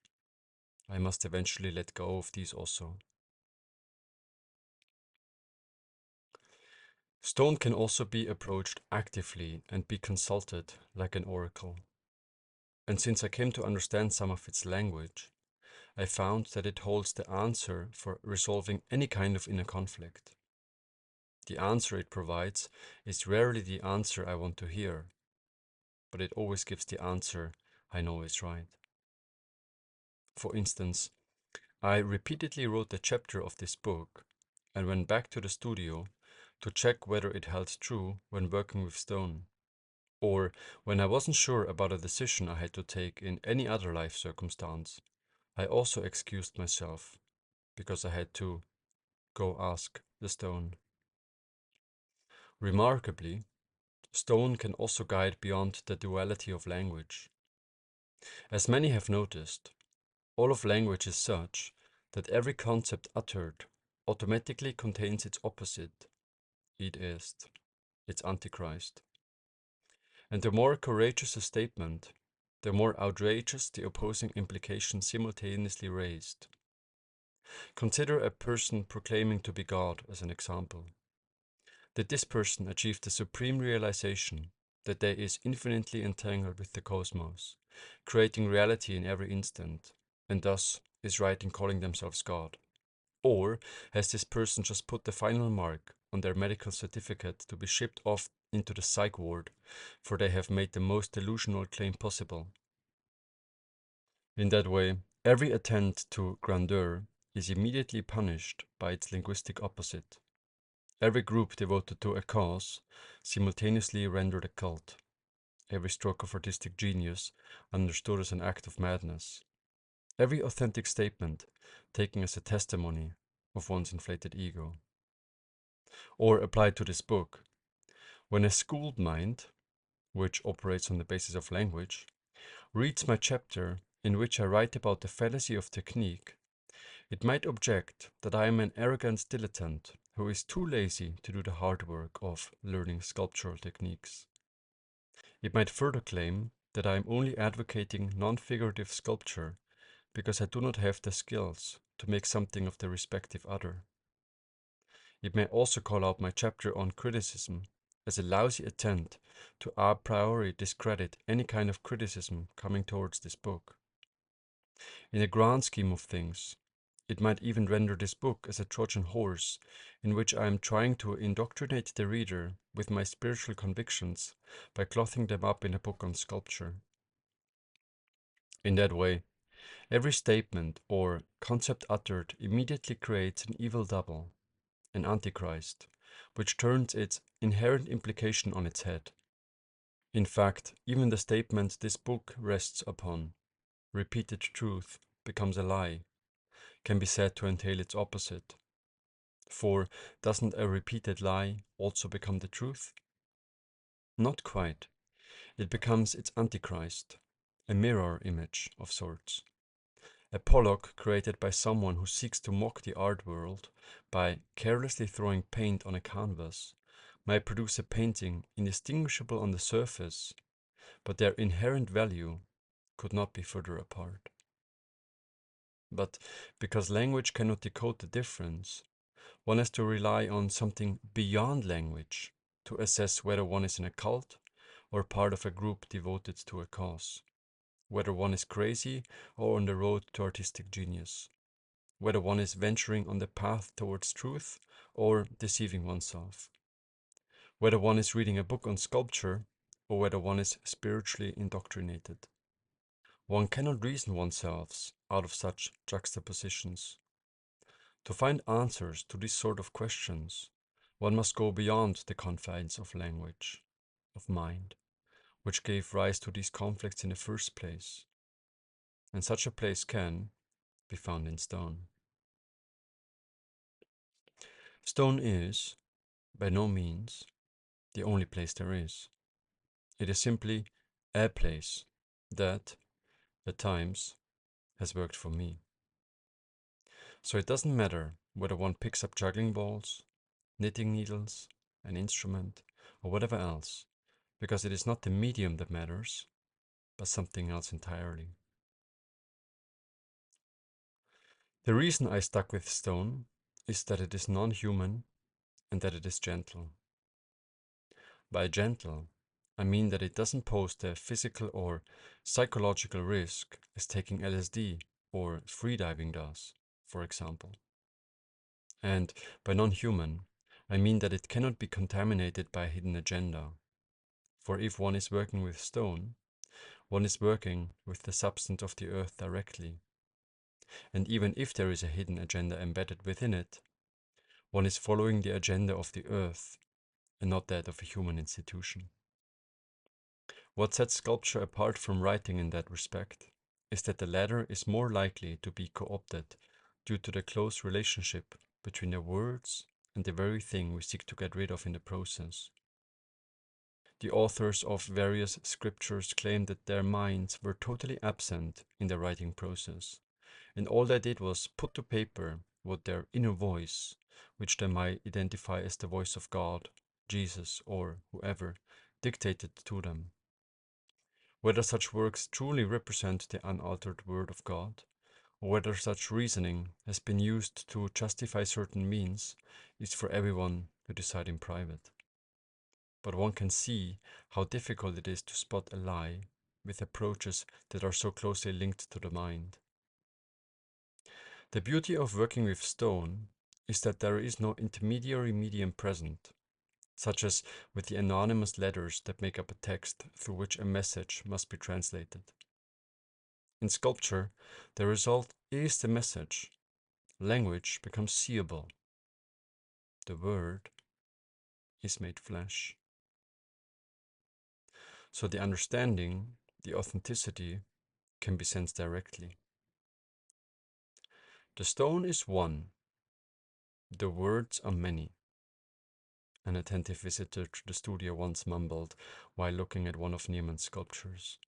I must eventually let go of these also. Stone can also be approached actively and be consulted like an oracle. And since I came to understand some of its language, I found that it holds the answer for resolving any kind of inner conflict. The answer it provides is rarely the answer I want to hear, but it always gives the answer I know is right. For instance, I repeatedly wrote a chapter of this book and went back to the studio to check whether it held true when working with stone, or when I wasn't sure about a decision I had to take in any other life circumstance. I also excused myself because I had to go ask the stone. Remarkably, stone can also guide beyond the duality of language. As many have noticed, all of language is such that every concept uttered automatically contains its opposite, id est, its antichrist. And the more courageous a statement, the more outrageous the opposing implication simultaneously raised. Consider a person proclaiming to be God as an example. Did this person achieve the supreme realization that they is infinitely entangled with the cosmos, creating reality in every instant, and thus is right in calling themselves God? Or has this person just put the final mark on their medical certificate to be shipped off into the psych ward, for they have made the most delusional claim possible? In that way, every attempt to grandeur is immediately punished by its linguistic opposite. Every group devoted to a cause simultaneously rendered a cult. Every stroke of artistic genius understood as an act of madness. Every authentic statement taken as a testimony of one's inflated ego. Or applied to this book, when a schooled mind, which operates on the basis of language, reads my chapter in which I write about the fallacy of technique, it might object that I am an arrogant dilettante who is too lazy to do the hard work of learning sculptural techniques. It might further claim that I am only advocating non-figurative sculpture because I do not have the skills to make something of the respective other. It may also call out my chapter on criticism as a lousy attempt to a priori discredit any kind of criticism coming towards this book. In the grand scheme of things, it might even render this book as a Trojan horse in which I am trying to indoctrinate the reader with my spiritual convictions by clothing them up in a book on sculpture. In that way, every statement or concept uttered immediately creates an evil double, an antichrist, which turns its inherent implication on its head. In fact, even the statement this book rests upon, repeated truth becomes a lie, can be said to entail its opposite. For doesn't a repeated lie also become the truth? Not quite. It becomes its antichrist, a mirror image of sorts. A Pollock created by someone who seeks to mock the art world by carelessly throwing paint on a canvas might produce a painting indistinguishable on the surface, but their inherent value could not be further apart. But because language cannot decode the difference, one has to rely on something beyond language to assess whether one is in a cult or part of a group devoted to a cause, whether one is crazy or on the road to artistic genius, whether one is venturing on the path towards truth or deceiving oneself, whether one is reading a book on sculpture or whether one is spiritually indoctrinated. One cannot reason oneself out of such juxtapositions. To find answers to this sort of questions, one must go beyond the confines of language, of mind, which gave rise to these conflicts in the first place. And such a place can be found in stone. Stone is, by no means, the only place there is. It is simply a place that, at times, has worked for me. So it doesn't matter whether one picks up juggling balls, knitting needles, an instrument, or whatever else, because it is not the medium that matters, but something else entirely. The reason I stuck with stone is that it is non-human and that it is gentle. By gentle, I mean that it doesn't pose the physical or psychological risk as taking LSD or freediving does, for example. And by non-human, I mean that it cannot be contaminated by a hidden agenda. For if one is working with stone, one is working with the substance of the earth directly. And even if there is a hidden agenda embedded within it, one is following the agenda of the earth and not that of a human institution. What sets sculpture apart from writing in that respect is that the latter is more likely to be co-opted due to the close relationship between the words and the very thing we seek to get rid of in the process. The authors of various scriptures claim that their minds were totally absent in the writing process, and all they did was put to paper what their inner voice, which they might identify as the voice of God, Jesus, or whoever, dictated to them. Whether such works truly represent the unaltered Word of God, or whether such reasoning has been used to justify certain means, is for everyone to decide in private. But one can see how difficult it is to spot a lie with approaches that are so closely linked to the mind. The beauty of working with stone is that there is no intermediary medium present, such as with the anonymous letters that make up a text through which a message must be translated. In sculpture, the result is the message. Language becomes seeable. The word is made flesh. So the understanding, the authenticity, can be sensed directly. The stone is one. The words are many. An attentive visitor to the studio once mumbled while looking at one of Niemann's sculptures.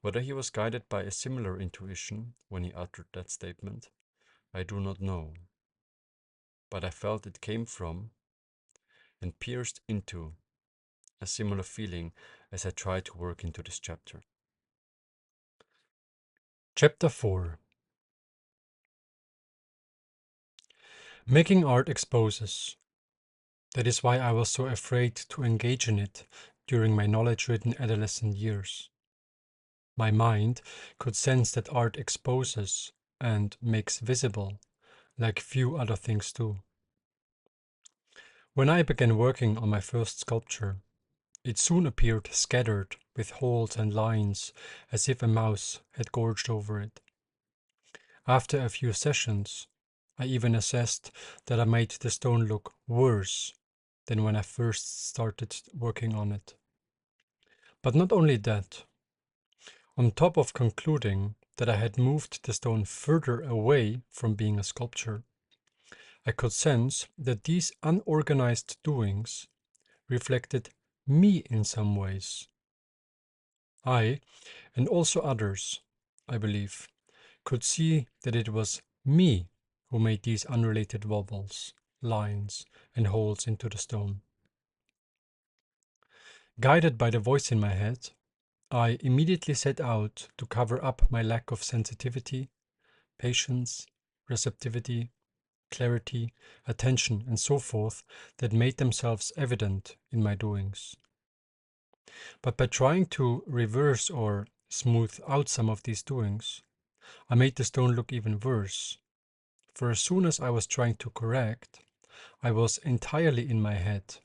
Whether he was guided by a similar intuition when he uttered that statement, I do not know. But I felt it came from and pierced into a similar feeling as I tried to work into this chapter. Chapter 4. Making art exposes. That is why I was so afraid to engage in it during my knowledge-ridden adolescent years. My mind could sense that art exposes and makes visible, like few other things do. When I began working on my first sculpture, it soon appeared scattered with holes and lines as if a mouse had gorged over it. After a few sessions, I even assessed that I made the stone look worse than when I first started working on it. But not only that, on top of concluding that I had moved the stone further away from being a sculpture, I could sense that these unorganized doings reflected me in some ways. I, and also others, I believe, could see that it was me who made these unrelated wobbles, lines, and holes into the stone. Guided by the voice in my head, I immediately set out to cover up my lack of sensitivity, patience, receptivity, clarity, attention, and so forth that made themselves evident in my doings. But by trying to reverse or smooth out some of these doings, I made the stone look even worse. For as soon as I was trying to correct, I was entirely in my head,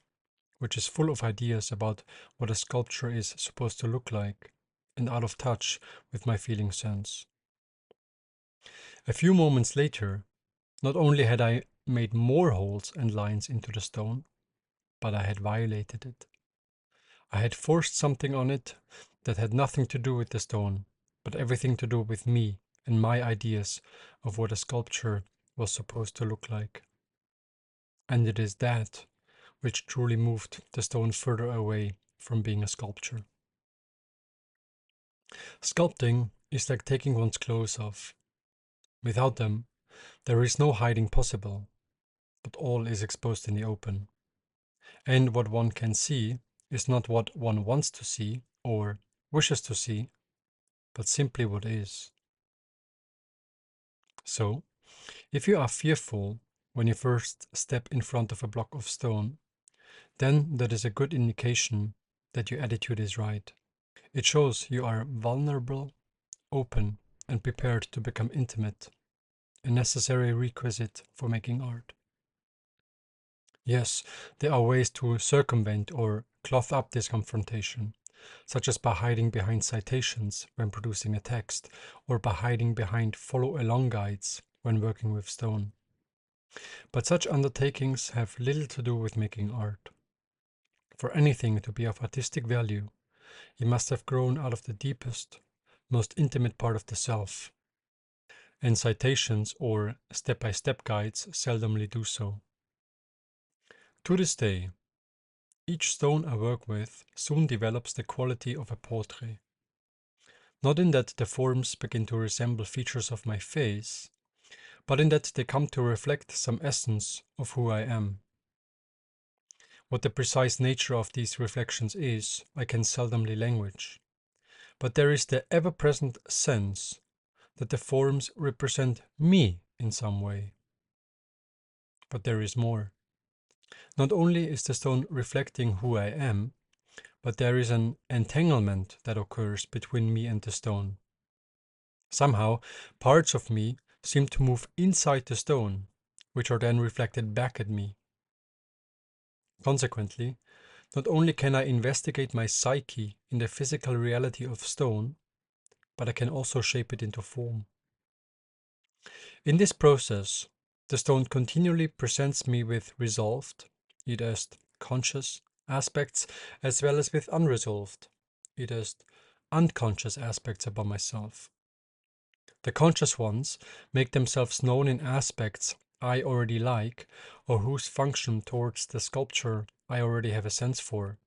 which is full of ideas about what a sculpture is supposed to look like, and out of touch with my feeling sense. A few moments later, not only had I made more holes and lines into the stone, but I had violated it. I had forced something on it that had nothing to do with the stone, but everything to do with me and my ideas of what a sculpture was supposed to look like. And it is that which truly moved the stone further away from being a sculpture. Sculpting is like taking one's clothes off. Without them, there is no hiding possible, but all is exposed in the open. And what one can see is not what one wants to see or wishes to see, but simply what is. So, if you are fearful when you first step in front of a block of stone, then that is a good indication that your attitude is right. It shows you are vulnerable, open, and prepared to become intimate, a necessary requisite for making art. Yes, there are ways to circumvent or cloth up this confrontation, such as by hiding behind citations when producing a text, or by hiding behind follow-along guides when working with stone. But such undertakings have little to do with making art. For anything to be of artistic value, it must have grown out of the deepest, most intimate part of the self, and citations or step-by-step guides seldomly do so. To this day, each stone I work with soon develops the quality of a portrait. Not in that the forms begin to resemble features of my face, but in that they come to reflect some essence of who I am. What the precise nature of these reflections is, I can seldomly language, but there is the ever-present sense that the forms represent me in some way. But there is more. Not only is the stone reflecting who I am, but there is an entanglement that occurs between me and the stone. Somehow, parts of me seem to move inside the stone, which are then reflected back at me. Consequently, not only can I investigate my psyche in the physical reality of stone, but I can also shape it into form. In this process, the stone continually presents me with resolved, either as conscious aspects, as well as with unresolved, either as unconscious aspects about myself. The conscious ones make themselves known in aspects I already like, or whose function towards the sculpture I already have a sense for.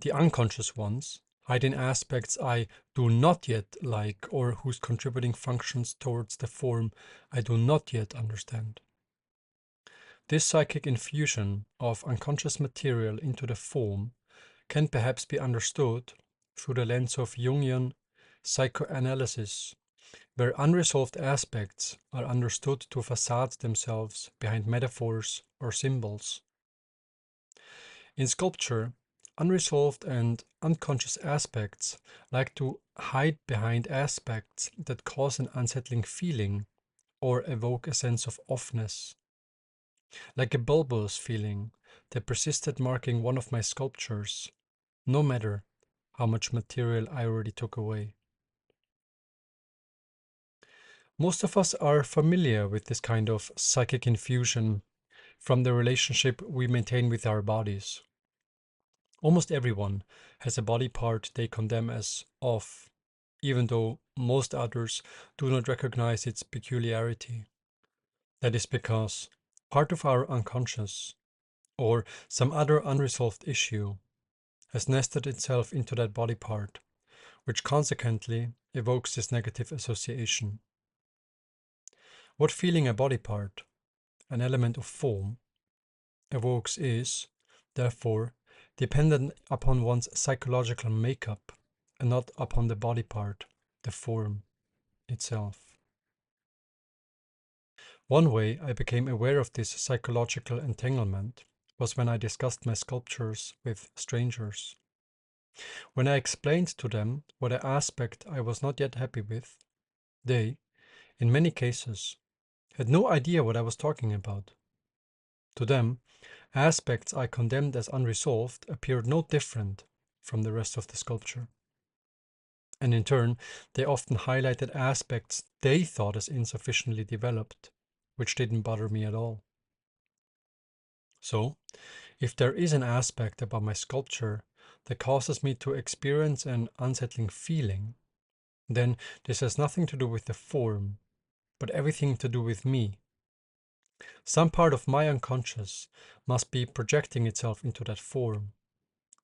The unconscious ones hide in aspects I do not yet like, or whose contributing functions towards the form I do not yet understand. This psychic infusion of unconscious material into the form can perhaps be understood through the lens of Jungian psychoanalysis, where unresolved aspects are understood to facade themselves behind metaphors or symbols. In sculpture, unresolved and unconscious aspects like to hide behind aspects that cause an unsettling feeling or evoke a sense of offness. Like a bulbous feeling that persisted marking one of my sculptures, no matter how much material I already took away. Most of us are familiar with this kind of psychic infusion from the relationship we maintain with our bodies. Almost everyone has a body part they condemn as off, even though most others do not recognize its peculiarity. That is because part of our unconscious, or some other unresolved issue, has nested itself into that body part, which consequently evokes this negative association. What feeling a body part, an element of form, evokes is, therefore, dependent upon one's psychological makeup and not upon the body part, the form itself. One way I became aware of this psychological entanglement was when I discussed my sculptures with strangers. When I explained to them what an aspect I was not yet happy with, they, in many cases, had no idea what I was talking about. To them, aspects I condemned as unresolved appeared no different from the rest of the sculpture. And in turn, they often highlighted aspects they thought as insufficiently developed, which didn't bother me at all. So, if there is an aspect about my sculpture that causes me to experience an unsettling feeling, then this has nothing to do with the form, but everything to do with me. Some part of my unconscious must be projecting itself into that form,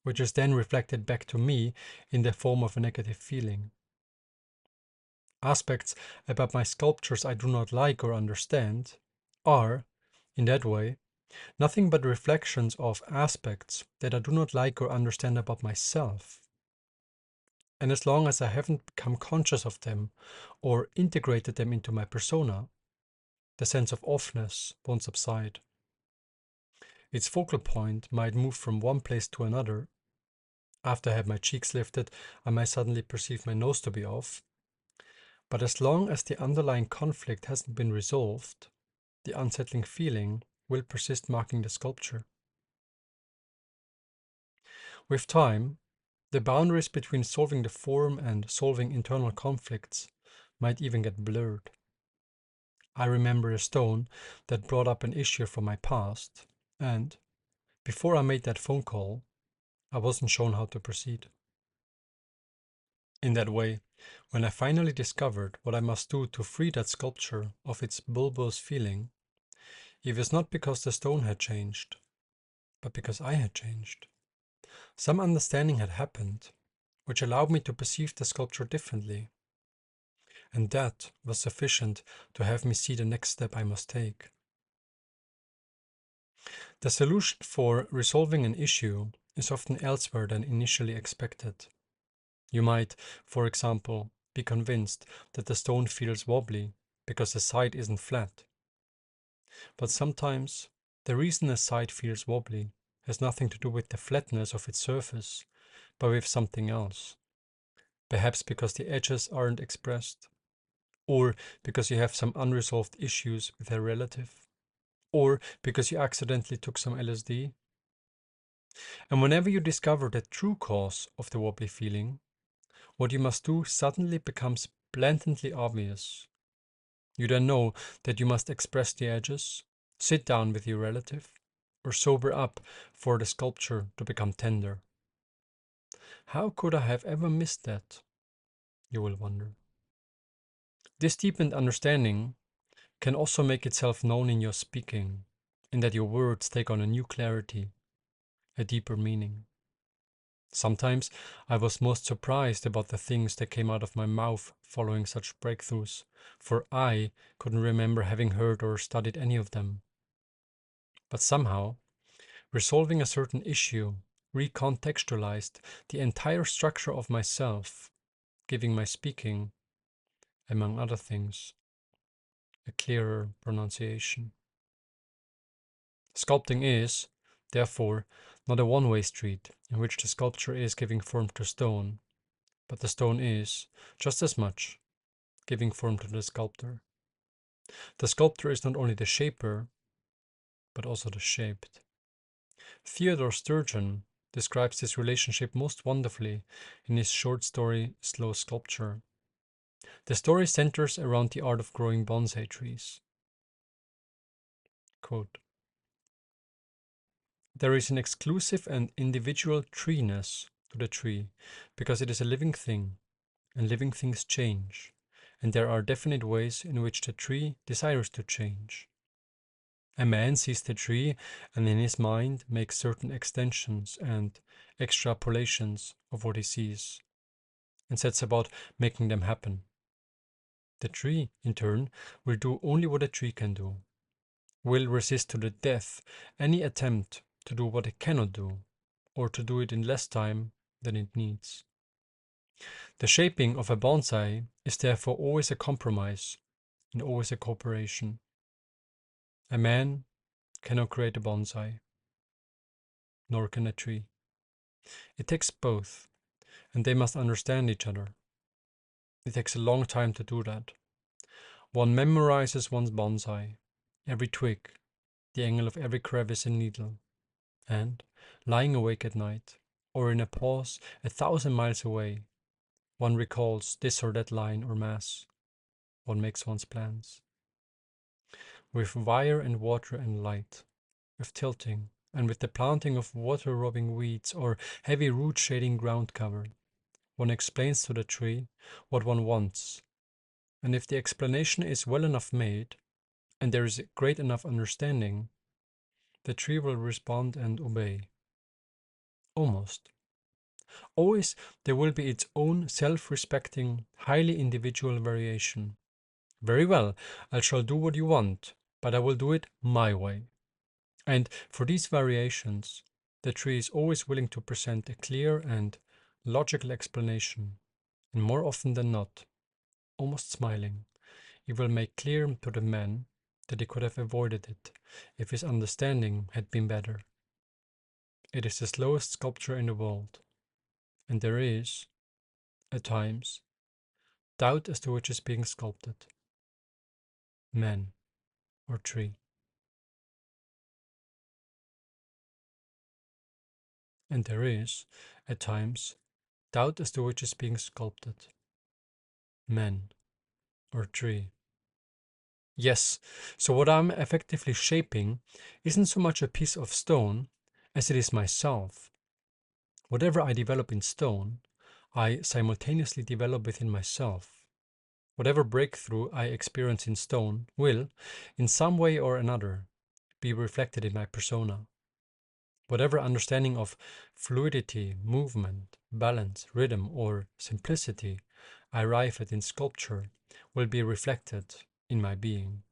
which is then reflected back to me in the form of a negative feeling. Aspects about my sculptures I do not like or understand are, in that way, nothing but reflections of aspects that I do not like or understand about myself. And as long as I haven't become conscious of them or integrated them into my persona, the sense of offness won't subside. Its focal point might move from one place to another. After I have my cheeks lifted, I might suddenly perceive my nose to be off. But as long as the underlying conflict hasn't been resolved, the unsettling feeling will persist, marking the sculpture. With time, the boundaries between solving the form and solving internal conflicts might even get blurred. I remember a stone that brought up an issue from my past, and before I made that phone call, I wasn't shown how to proceed. In that way, when I finally discovered what I must do to free that sculpture of its bulbous feeling, it was not because the stone had changed, but because I had changed. Some understanding had happened, which allowed me to perceive the sculpture differently, and that was sufficient to have me see the next step I must take. The solution for resolving an issue is often elsewhere than initially expected. You might, for example, be convinced that the stone feels wobbly because the side isn't flat. But sometimes the reason a side feels wobbly has nothing to do with the flatness of its surface, but with something else. Perhaps because the edges aren't expressed, or because you have some unresolved issues with a relative, or because you accidentally took some LSD. And whenever you discover the true cause of the wobbly feeling, what you must do suddenly becomes blatantly obvious. You then know that you must express the edges, sit down with your relative, or sober up for the sculpture to become tender. How could I have ever missed that? You will wonder. This deepened understanding can also make itself known in your speaking, in that your words take on a new clarity, a deeper meaning. Sometimes I was most surprised about the things that came out of my mouth following such breakthroughs, for I couldn't remember having heard or studied any of them. But somehow, resolving a certain issue recontextualized the entire structure of myself, giving my speaking, among other things, a clearer pronunciation. Sculpting is, therefore, not a one-way street in which the sculpture is giving form to stone, but the stone is, just as much, giving form to the sculptor. The sculptor is not only the shaper, but also the shaped. Theodore Sturgeon describes this relationship most wonderfully in his short story Slow Sculpture. The story centers around the art of growing bonsai trees. Quote, There is an exclusive and individual treeness to the tree, because it is a living thing, and living things change, and there are definite ways in which the tree desires to change. A man sees the tree and in his mind makes certain extensions and extrapolations of what he sees, and sets about making them happen. The tree, in turn, will do only what a tree can do, will resist to the death any attempt to do what it cannot do, or to do it in less time than it needs. The shaping of a bonsai is therefore always a compromise and always a cooperation. A man cannot create a bonsai, nor can a tree. It takes both, and they must understand each other. It takes a long time to do that. One memorizes one's bonsai, every twig, the angle of every crevice and needle, and, lying awake at night, or in a pause 1,000 miles away, one recalls this or that line or mass. One makes one's plans. With wire and water and light, with tilting, and with the planting of water-robbing weeds or heavy root-shading ground cover, one explains to the tree what one wants, and if the explanation is well enough made, and there is a great enough understanding, the tree will respond and obey. Almost. Always there will be its own self-respecting, highly individual variation. Very well, I shall do what you want, but I will do it my way. And for these variations, the tree is always willing to present a clear and logical explanation, and more often than not, almost smiling, he will make clear to the man that he could have avoided it if his understanding had been better. It is the slowest sculpture in the world, and there is, at times, doubt as to which is being sculpted, man or tree. And there is, at times, doubt as to which is being sculpted, man or tree. Yes, so what I'm effectively shaping isn't so much a piece of stone as it is myself. Whatever I develop in stone, I simultaneously develop within myself. Whatever breakthrough I experience in stone will, in some way or another, be reflected in my persona. Whatever understanding of fluidity, movement, balance, rhythm, or simplicity I arrive at in sculpture will be reflected in my being.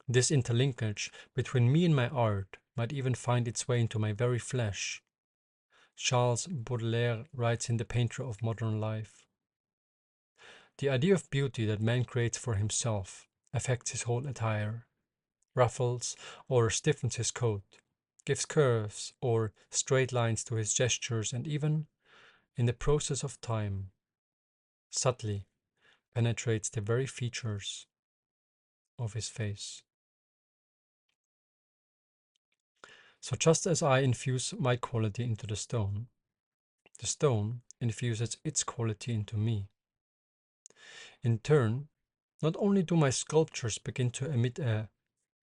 This interlinkage between me and my art might even find its way into my very flesh. Charles Baudelaire writes in The Painter of Modern Life, "The idea of beauty that man creates for himself affects his whole attire, ruffles or stiffens his coat, gives curves or straight lines to his gestures, and even, in the process of time, subtly penetrates the very features of his face." So just as I infuse my quality into the stone infuses its quality into me. In turn, not only do my sculptures begin to emit a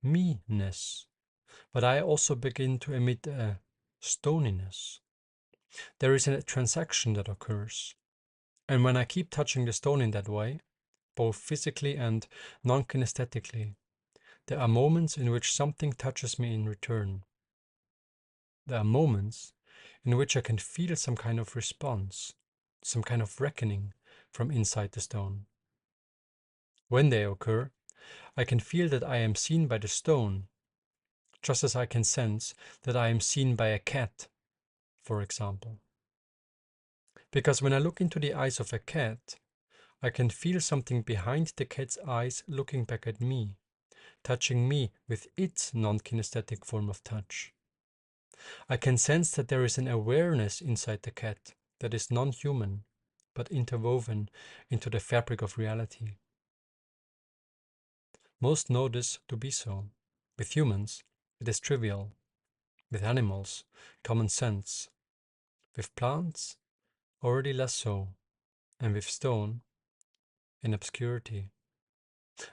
me-ness, but I also begin to emit a stoniness. There is a transaction that occurs, and when I keep touching the stone in that way, both physically and non-kinesthetically, there are moments in which something touches me in return. There are moments in which I can feel some kind of response, some kind of reckoning from inside the stone. When they occur, I can feel that I am seen by the stone, just as I can sense that I am seen by a cat, for example. Because when I look into the eyes of a cat, I can feel something behind the cat's eyes looking back at me, touching me with its non-kinesthetic form of touch. I can sense that there is an awareness inside the cat that is non-human, but interwoven into the fabric of reality. Most know this to be so. With humans, it is trivial. With animals, common sense. With plants, already less so. And with stone, in obscurity.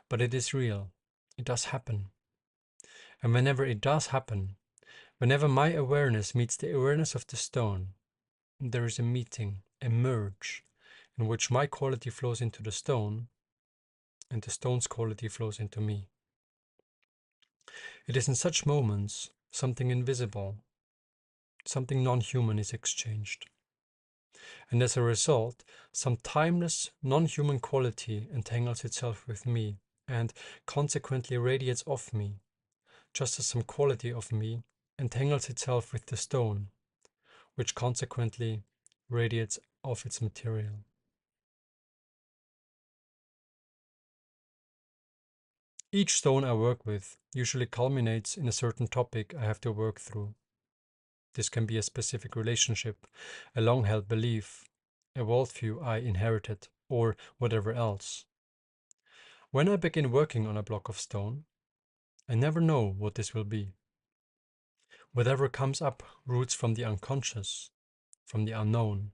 But it is real. It does happen. And whenever it does happen, Whenever my awareness meets the awareness of the stone, there is a meeting, a merge, in which my quality flows into the stone and the stone's quality flows into me. It is in such moments something invisible, something non-human is exchanged. And as a result, some timeless, non-human quality entangles itself with me and consequently radiates off me, just as some quality of me entangles itself with the stone, which consequently radiates off its material. Each stone I work with usually culminates in a certain topic I have to work through. This can be a specific relationship, a long-held belief, a worldview I inherited, or whatever else. When I begin working on a block of stone, I never know what this will be. Whatever comes up roots from the unconscious, from the unknown,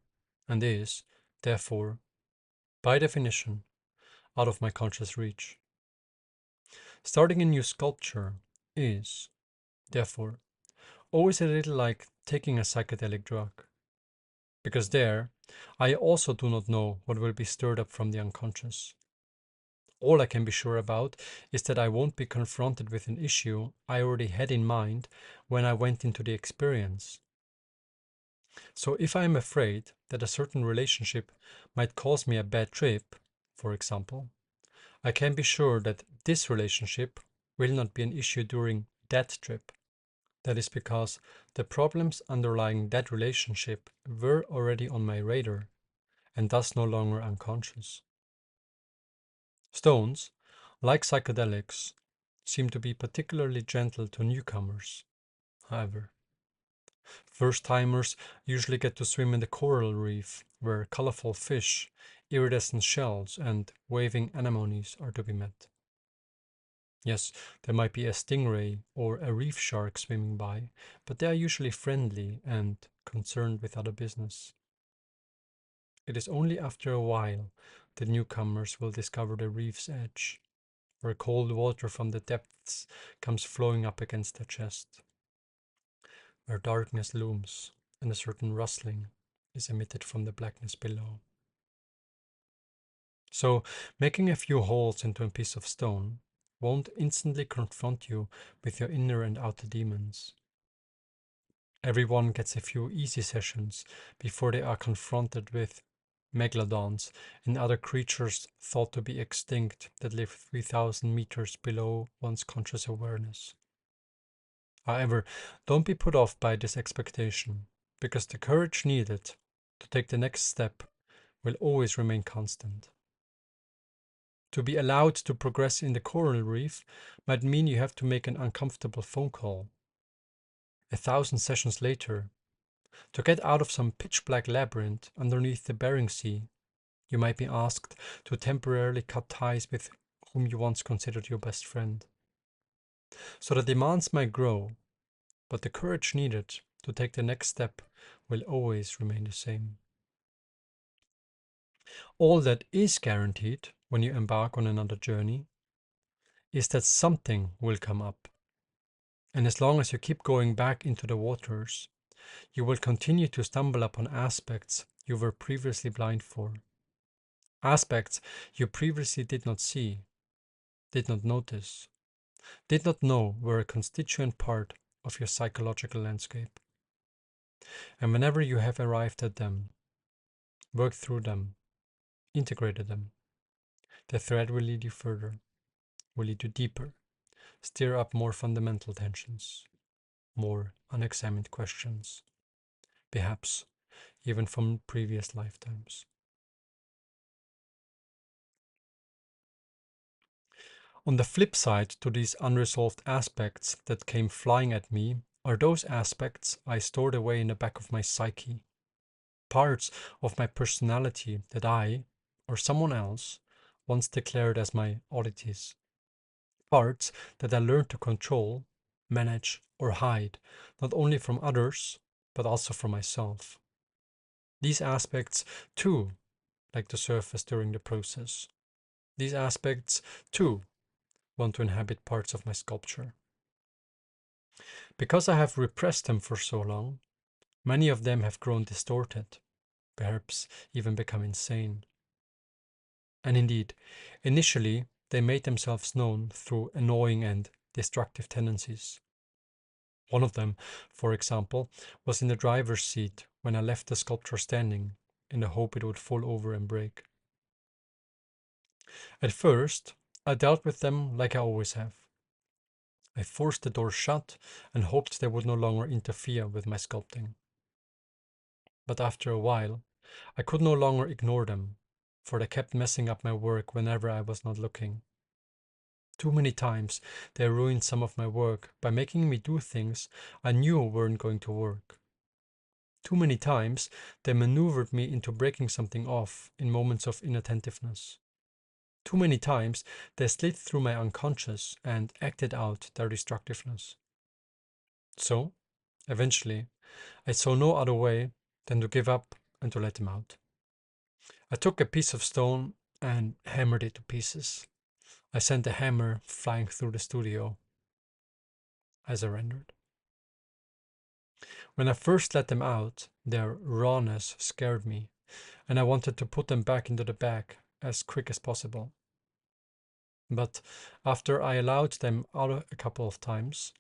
and is, therefore, by definition, out of my conscious reach. Starting a new sculpture is, therefore, always a little like taking a psychedelic drug. Because there, I also do not know what will be stirred up from the unconscious. All I can be sure about is that I won't be confronted with an issue I already had in mind when I went into the experience. So if I am afraid that a certain relationship might cause me a bad trip, for example, I can be sure that this relationship will not be an issue during that trip. That is because the problems underlying that relationship were already on my radar and thus no longer unconscious. Stones, like psychedelics, seem to be particularly gentle to newcomers, however. First-timers usually get to swim in the coral reef, where colorful fish, iridescent shells, and waving anemones are to be met. Yes, there might be a stingray or a reef shark swimming by, but they are usually friendly and concerned with other business. It is only after a while that newcomers will discover the reef's edge, where cold water from the depths comes flowing up against their chest, where darkness looms and a certain rustling is emitted from the blackness below. So, making a few holes into a piece of stone won't instantly confront you with your inner and outer demons. Everyone gets a few easy sessions before they are confronted with megalodons and other creatures thought to be extinct that live 3,000 meters below one's conscious awareness. However, don't be put off by this expectation, because the courage needed to take the next step will always remain constant. To be allowed to progress in the coral reef might mean you have to make an uncomfortable phone call. 1,000 sessions later, to get out of some pitch-black labyrinth underneath the Bering Sea, you might be asked to temporarily cut ties with whom you once considered your best friend. So the demands might grow, but the courage needed to take the next step will always remain the same. All that is guaranteed when you embark on another journey is that something will come up. And as long as you keep going back into the waters, you will continue to stumble upon aspects you were previously blind for. Aspects you previously did not see, did not notice, did not know were a constituent part of your psychological landscape. And whenever you have arrived at them, worked through them, integrated them, the thread will lead you further, will lead you deeper, stir up more fundamental tensions, more unexamined questions, perhaps even from previous lifetimes. On the flip side to these unresolved aspects that came flying at me are those aspects I stored away in the back of my psyche, parts of my personality that I, or someone else, once declared as my oddities, parts that I learned to control, manage, or hide, not only from others, but also from myself. These aspects, too, like to surface during the process. These aspects, too, want to inhabit parts of my sculpture. Because I have repressed them for so long, many of them have grown distorted, perhaps even become insane. And indeed, initially they made themselves known through annoying and destructive tendencies. One of them, for example, was in the driver's seat when I left the sculpture standing, in the hope it would fall over and break. At first, I dealt with them like I always have. I forced the door shut and hoped they would no longer interfere with my sculpting. But after a while, I could no longer ignore them, for they kept messing up my work whenever I was not looking. Too many times they ruined some of my work by making me do things I knew weren't going to work. Too many times they maneuvered me into breaking something off in moments of inattentiveness. Too many times they slid through my unconscious and acted out their destructiveness. So, eventually, I saw no other way than to give up and to let them out. I took a piece of stone and hammered it to pieces. I sent the hammer flying through the studio. I surrendered. When I first let them out, their rawness scared me, and I wanted to put them back into the bag as quick as possible. But after I allowed them out a couple of times,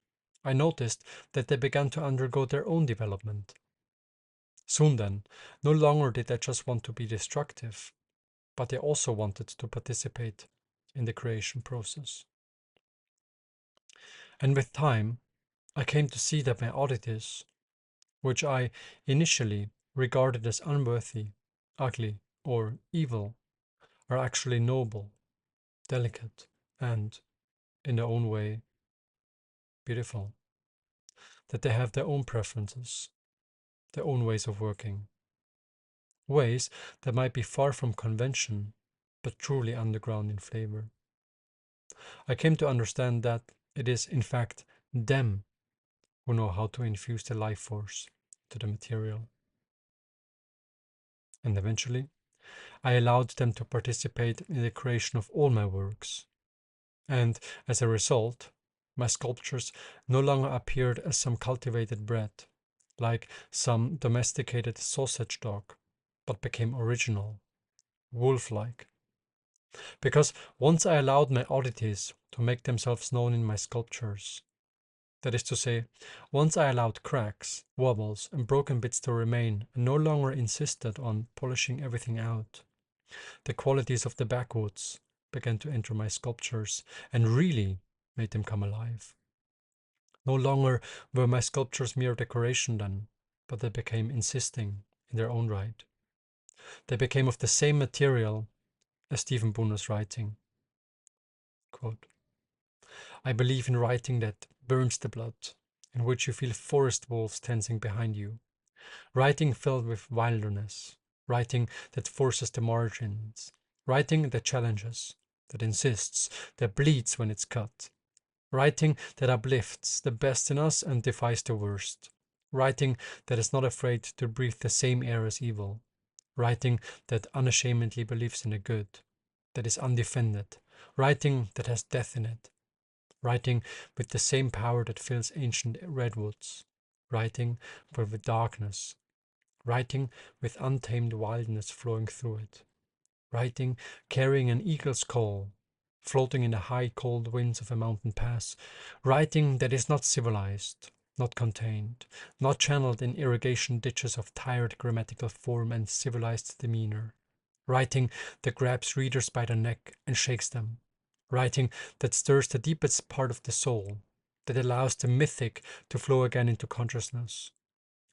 I noticed that they began to undergo their own development. Soon then, no longer did they just want to be destructive, but they also wanted to participate in the creation process. And with time, I came to see that my oddities, which I initially regarded as unworthy, ugly, or evil, are actually noble, delicate, and, in their own way, beautiful. That they have their own preferences, their own ways of working, ways that might be far from convention, but truly underground in flavor. I came to understand that it is, in fact, them who know how to infuse the life force to the material. And eventually, I allowed them to participate in the creation of all my works. And as a result, my sculptures no longer appeared as some cultivated bread, like some domesticated sausage dog, but became original, wolf-like. Because once I allowed my oddities to make themselves known in my sculptures, that is to say, once I allowed cracks, wobbles, and broken bits to remain and no longer insisted on polishing everything out, the qualities of the backwoods began to enter my sculptures and really made them come alive. No longer were my sculptures mere decoration then, but they became insisting in their own right. They became of the same material as Stephen Bunner's writing. Quote, I believe in writing that burns the blood, in which you feel forest wolves tensing behind you, writing filled with wilderness, writing that forces the margins, writing that challenges, that insists, that bleeds when it's cut, writing that uplifts the best in us and defies the worst, writing that is not afraid to breathe the same air as evil, writing that unashamedly believes in the good, that is undefended, writing that has death in it, writing with the same power that fills ancient redwoods, writing but with darkness, writing with untamed wildness flowing through it, writing carrying an eagle's call, floating in the high cold winds of a mountain pass, writing that is not civilized, not contained, not channeled in irrigation ditches of tired grammatical form and civilized demeanor, writing that grabs readers by the neck and shakes them, writing that stirs the deepest part of the soul, that allows the mythic to flow again into consciousness,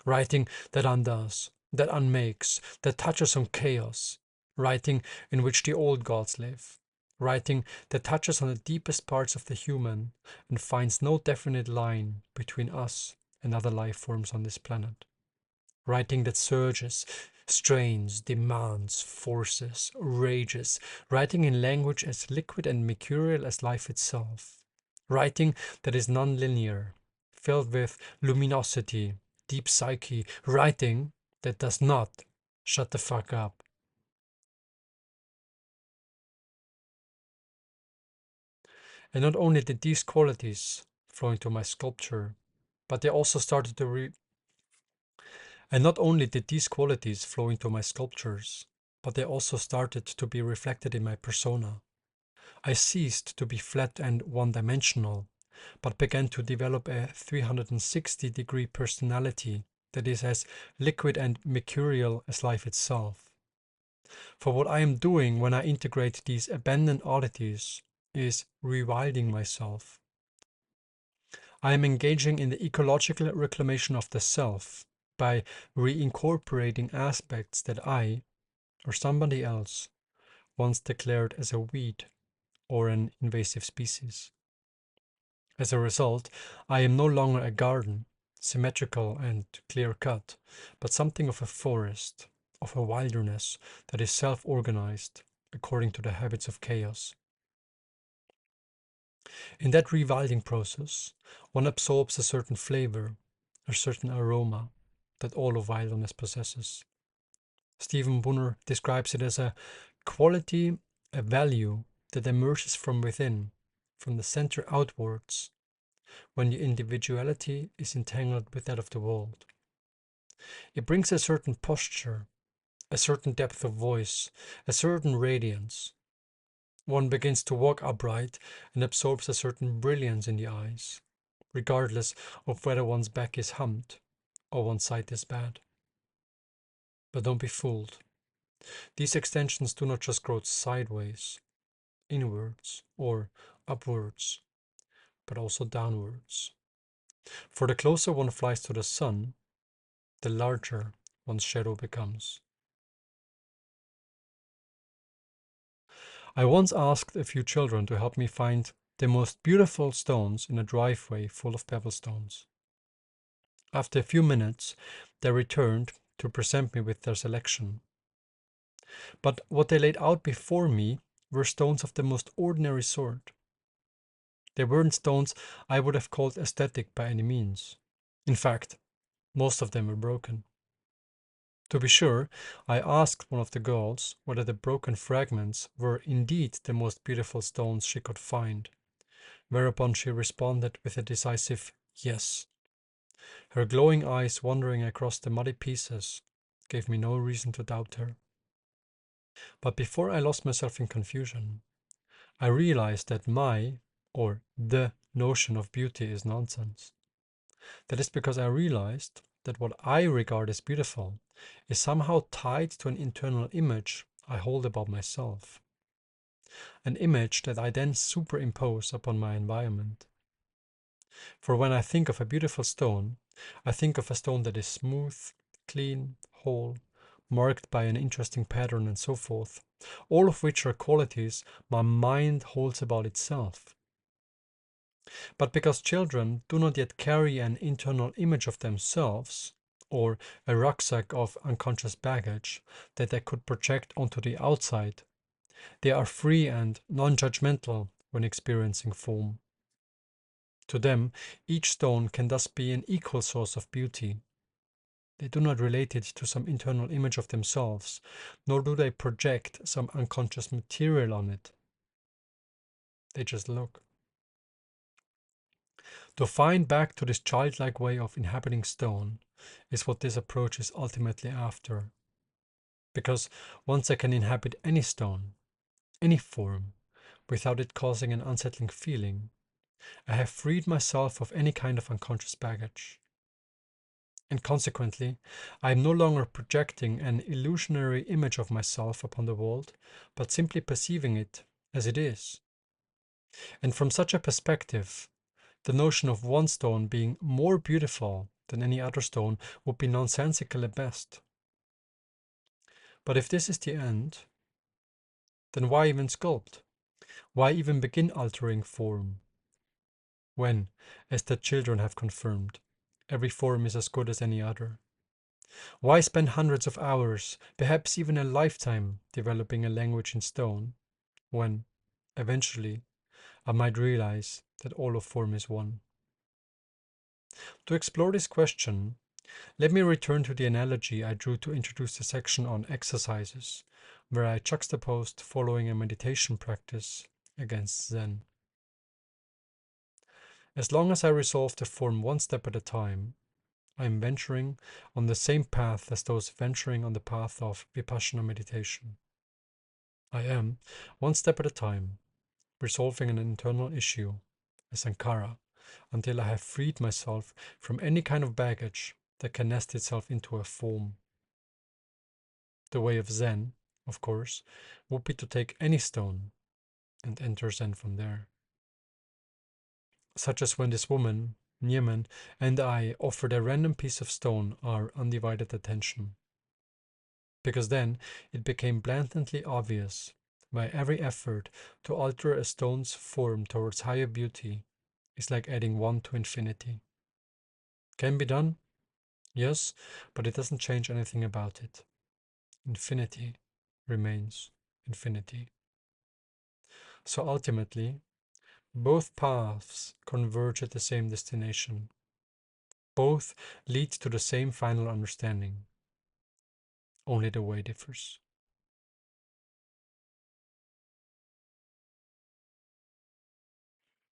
writing that undoes, that unmakes, that touches on chaos, writing in which the old gods live, writing that touches on the deepest parts of the human and finds no definite line between us and other life forms on this planet, writing that surges, strains, demands, forces, rages, writing in language as liquid and mercurial as life itself, writing that is non-linear, filled with luminosity, deep psyche, writing that does not shut the fuck up. And not only did these qualities flow into my sculpture, But they also started to and not only did these qualities flow into my sculptures, but they also started to be reflected in my persona. I ceased to be flat and one-dimensional, but began to develop a 360-degree personality that is as liquid and mercurial as life itself. For what I am doing when I integrate these abandoned oddities is rewilding myself. I am engaging in the ecological reclamation of the self by reincorporating aspects that I, or somebody else, once declared as a weed or an invasive species. As a result, I am no longer a garden, symmetrical and clear-cut, but something of a forest, of a wilderness that is self-organized according to the habits of chaos. In that rewilding process, one absorbs a certain flavor, a certain aroma that all of wilderness possesses. Stephen Bunner describes it as a quality, a value that emerges from within, from the center outwards, when your individuality is entangled with that of the world. It brings a certain posture, a certain depth of voice, a certain radiance. One begins to walk upright and absorbs a certain brilliance in the eyes, regardless of whether one's back is humped or one's sight is bad. But don't be fooled. These extensions do not just grow sideways, inwards, or upwards, but also downwards. For the closer one flies to the sun, the larger one's shadow becomes. I once asked a few children to help me find the most beautiful stones in a driveway full of pebble stones. After a few minutes, they returned to present me with their selection. But what they laid out before me were stones of the most ordinary sort. They weren't stones I would have called aesthetic by any means. In fact, most of them were broken. To be sure, I asked one of the girls whether the broken fragments were indeed the most beautiful stones she could find, whereupon she responded with a decisive yes. Her glowing eyes wandering across the muddy pieces gave me no reason to doubt her. But before I lost myself in confusion, I realized that or the notion of beauty is nonsense. That is because I realized that what I regard as beautiful is somehow tied to an internal image I hold about myself. An image that I then superimpose upon my environment. For when I think of a beautiful stone, I think of a stone that is smooth, clean, whole, marked by an interesting pattern and so forth, all of which are qualities my mind holds about itself. But because children do not yet carry an internal image of themselves, or a rucksack of unconscious baggage that they could project onto the outside, they are free and non-judgmental when experiencing form. To them, each stone can thus be an equal source of beauty. They do not relate it to some internal image of themselves, nor do they project some unconscious material on it. They just look. To find back to this childlike way of inhabiting stone is what this approach is ultimately after. Because once I can inhabit any stone, any form, without it causing an unsettling feeling, I have freed myself of any kind of unconscious baggage. And consequently, I am no longer projecting an illusionary image of myself upon the world, but simply perceiving it as it is. And from such a perspective, the notion of one stone being more beautiful than any other stone would be nonsensical at best. But if this is the end, then why even sculpt? Why even begin altering form? When, as the children have confirmed, every form is as good as any other. Why spend hundreds of hours, perhaps even a lifetime, developing a language in stone, when, eventually, I might realize that all of form is one? To explore this question, let me return to the analogy I drew to introduce the section on exercises, where I juxtaposed following a meditation practice against Zen. As long as I resolve to form one step at a time, I am venturing on the same path as those venturing on the path of Vipassana meditation. I am, one step at a time, resolving an internal issue, a sankhara, until I have freed myself from any kind of baggage that can nest itself into a form. The way of Zen, of course, would be to take any stone and enter Zen from there. Such as when this woman, Niemen, and I offered a random piece of stone our undivided attention. Because then it became blatantly obvious by every effort to alter a stone's form towards higher beauty is like adding 1 to infinity. Can be done? Yes, but it doesn't change anything about it. Infinity remains infinity. So ultimately, both paths converge at the same destination. Both lead to the same final understanding. Only the way differs.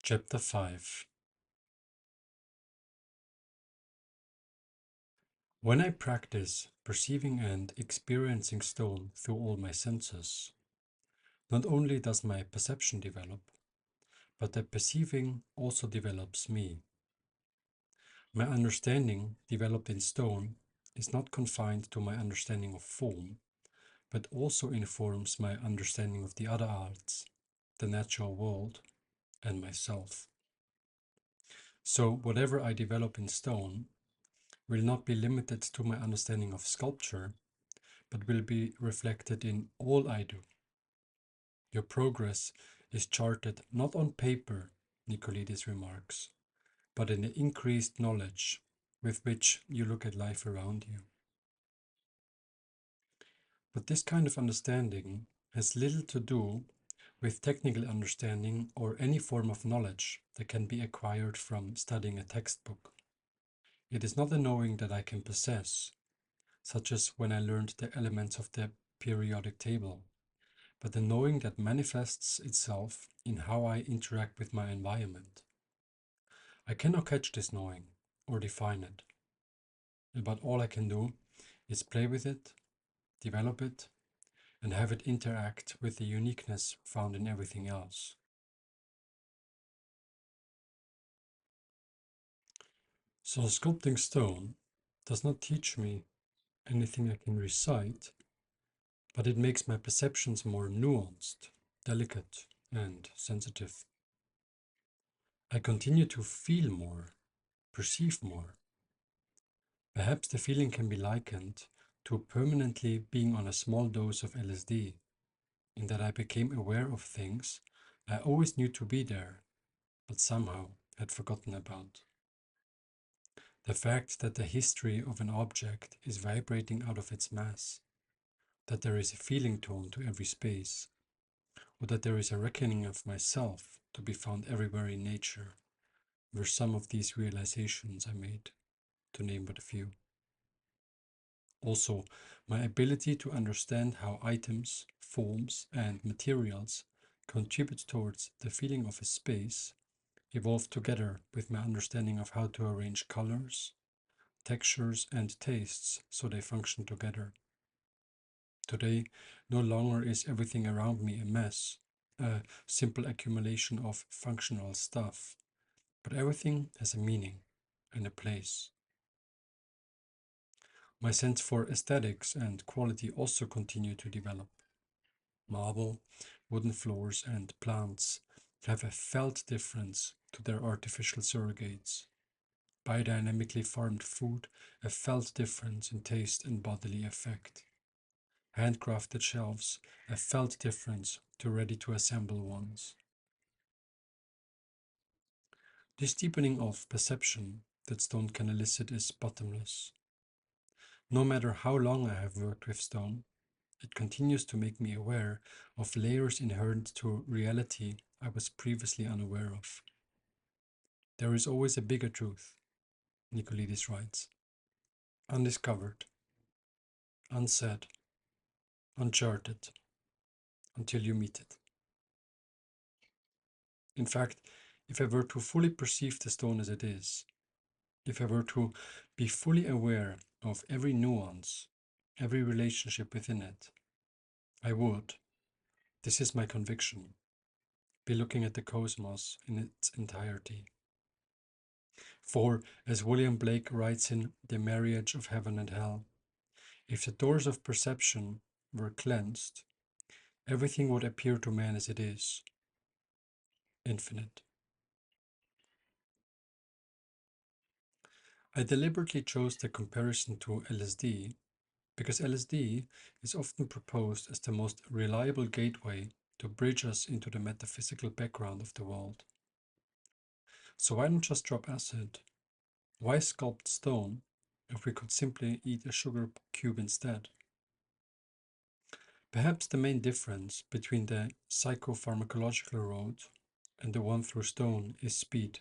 Chapter 5. When I practice perceiving and experiencing stone through all my senses, not only does my perception develop, but the perceiving also develops me. My understanding, developed in stone, is not confined to my understanding of form, but also informs my understanding of the other arts, the natural world, and myself. So, whatever I develop in stone will not be limited to my understanding of sculpture, but will be reflected in all I do. Your progress is charted not on paper, Nicolaides remarks, but in the increased knowledge with which you look at life around you. But this kind of understanding has little to do with technical understanding or any form of knowledge that can be acquired from studying a textbook. It is not a knowing that I can possess, such as when I learned the elements of the periodic table, but a knowing that manifests itself in how I interact with my environment. I cannot catch this knowing or define it, but all I can do is play with it, develop it, and have it interact with the uniqueness found in everything else. So sculpting stone does not teach me anything I can recite, but it makes my perceptions more nuanced, delicate, and sensitive. I continue to feel more, perceive more. Perhaps the feeling can be likened to permanently being on a small dose of LSD, in that I became aware of things I always knew to be there, but somehow had forgotten about. The fact that the history of an object is vibrating out of its mass, that there is a feeling tone to every space, or that there is a reckoning of myself to be found everywhere in nature, were some of these realizations I made, to name but a few. Also, my ability to understand how items, forms, and materials contribute towards the feeling of a space evolved together with my understanding of how to arrange colors, textures, and tastes so they function together. Today, no longer is everything around me a mess, a simple accumulation of functional stuff, but everything has a meaning and a place. My sense for aesthetics and quality also continue to develop. Marble, wooden floors, and plants have a felt difference to their artificial surrogates. Biodynamically farmed food, a felt difference in taste and bodily effect. Handcrafted shelves, a felt difference to ready-to-assemble ones. This deepening of perception that stone can elicit is bottomless. No matter how long I have worked with stone, it continues to make me aware of layers inherent to reality I was previously unaware of. There is always a bigger truth, Nicolaides writes, undiscovered, unsaid, uncharted, until you meet it. In fact, if I were to fully perceive the stone as it is, if I were to be fully aware of every nuance, every relationship within it, I would, this is my conviction, be looking at the cosmos in its entirety. For, as William Blake writes in The Marriage of Heaven and Hell, if the doors of perception were cleansed, everything would appear to man as it is, infinite. I deliberately chose the comparison to LSD because LSD is often proposed as the most reliable gateway to bridge us into the metaphysical background of the world. So why not just drop acid? Why sculpt stone if we could simply eat a sugar cube instead? Perhaps the main difference between the psychopharmacological road and the one through stone is speed.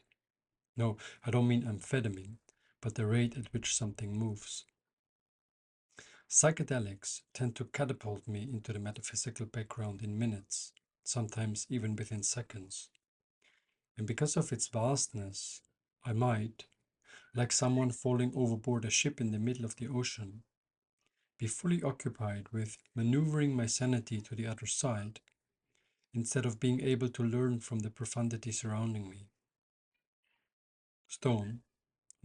No, I don't mean amphetamine, but the rate at which something moves. Psychedelics tend to catapult me into the metaphysical background in minutes, sometimes even within seconds. And because of its vastness, I might, like someone falling overboard a ship in the middle of the ocean, be fully occupied with maneuvering my sanity to the other side, instead of being able to learn from the profundity surrounding me. Stone,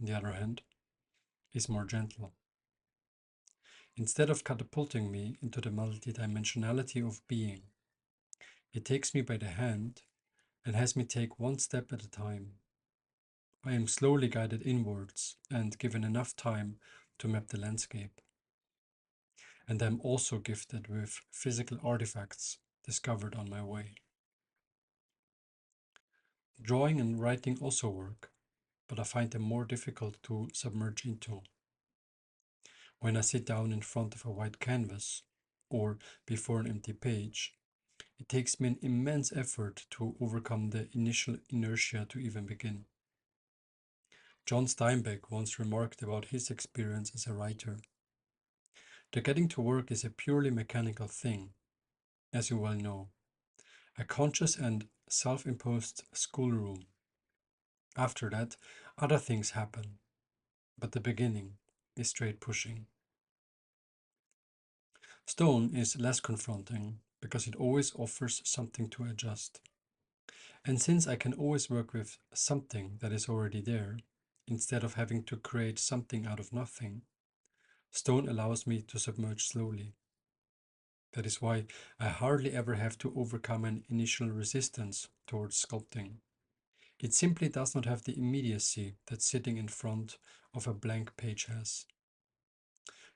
on the other hand, is more gentle. Instead of catapulting me into the multidimensionality of being, it takes me by the hand and has me take one step at a time. I am slowly guided inwards and given enough time to map the landscape. And I am also gifted with physical artifacts discovered on my way. Drawing and writing also work, but I find them more difficult to submerge into. When I sit down in front of a white canvas or before an empty page, it takes me an immense effort to overcome the initial inertia to even begin. John Steinbeck once remarked about his experience as a writer. The getting to work is a purely mechanical thing, as you well know, a conscious and self-imposed schoolroom. After that, other things happen, but the beginning is straight pushing. Stone is less confronting because it always offers something to adjust. And since I can always work with something that is already there, instead of having to create something out of nothing, stone allows me to submerge slowly. That is why I hardly ever have to overcome an initial resistance towards sculpting. It simply does not have the immediacy that sitting in front of a blank page has.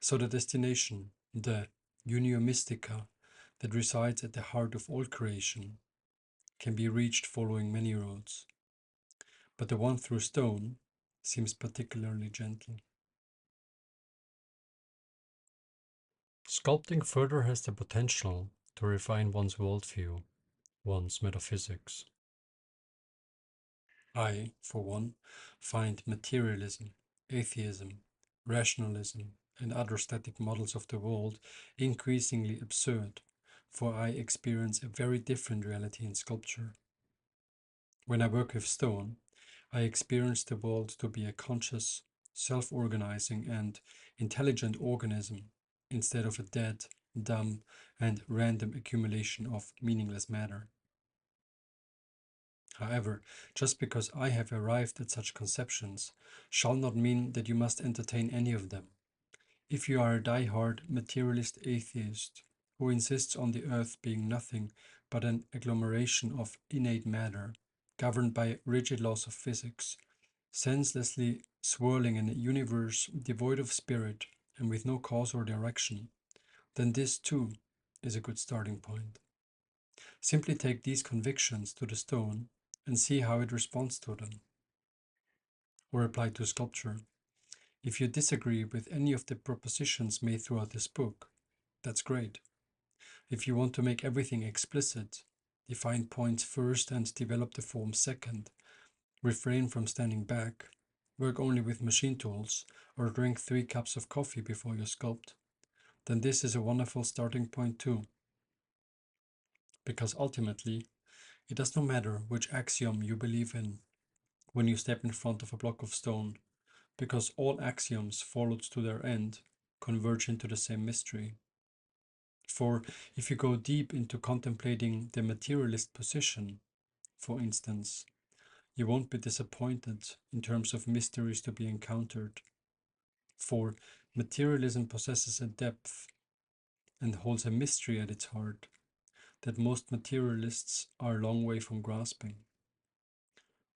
So the destination, the unio mystica that resides at the heart of all creation, can be reached following many roads. But the one through stone seems particularly gentle. Sculpting further has the potential to refine one's worldview, one's metaphysics. I, for one, find materialism, atheism, rationalism, and other static models of the world increasingly absurd, for I experience a very different reality in sculpture. When I work with stone, I experience the world to be a conscious, self-organizing, and intelligent organism instead of a dead, dumb, and random accumulation of meaningless matter. However, just because I have arrived at such conceptions shall not mean that you must entertain any of them. If you are a die-hard materialist atheist who insists on the earth being nothing but an agglomeration of innate matter, governed by rigid laws of physics, senselessly swirling in a universe devoid of spirit and with no cause or direction, then this too is a good starting point. Simply take these convictions to the stone and see how it responds to them. Or apply to sculpture. If you disagree with any of the propositions made throughout this book, that's great. If you want to make everything explicit, define points first and develop the form second, refrain from standing back, work only with machine tools, or drink 3 cups of coffee before you sculpt, then this is a wonderful starting point too. Because ultimately, It does not matter which axiom you believe in when you step in front of a block of stone, because all axioms followed to their end converge into the same mystery. For if you go deep into contemplating the materialist position, for instance, you won't be disappointed in terms of mysteries to be encountered. For materialism possesses a depth and holds a mystery at its heart that most materialists are a long way from grasping.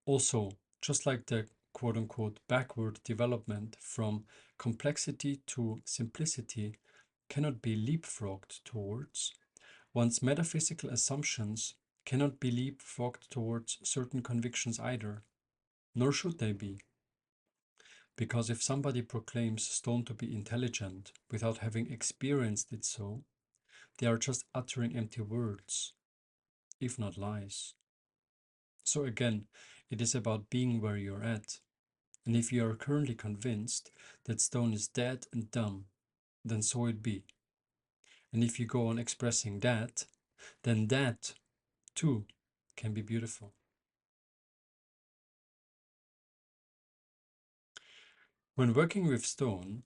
Also, just like the quote unquote backward development from complexity to simplicity cannot be leapfrogged towards, one's metaphysical assumptions cannot be leapfrogged towards certain convictions either, nor should they be. Because if somebody proclaims stone to be intelligent without having experienced it so, they are just uttering empty words, if not lies. So again, it is about being where you're at. And if you are currently convinced that stone is dead and dumb, then so it be. And if you go on expressing that, then that, too, can be beautiful. When working with stone,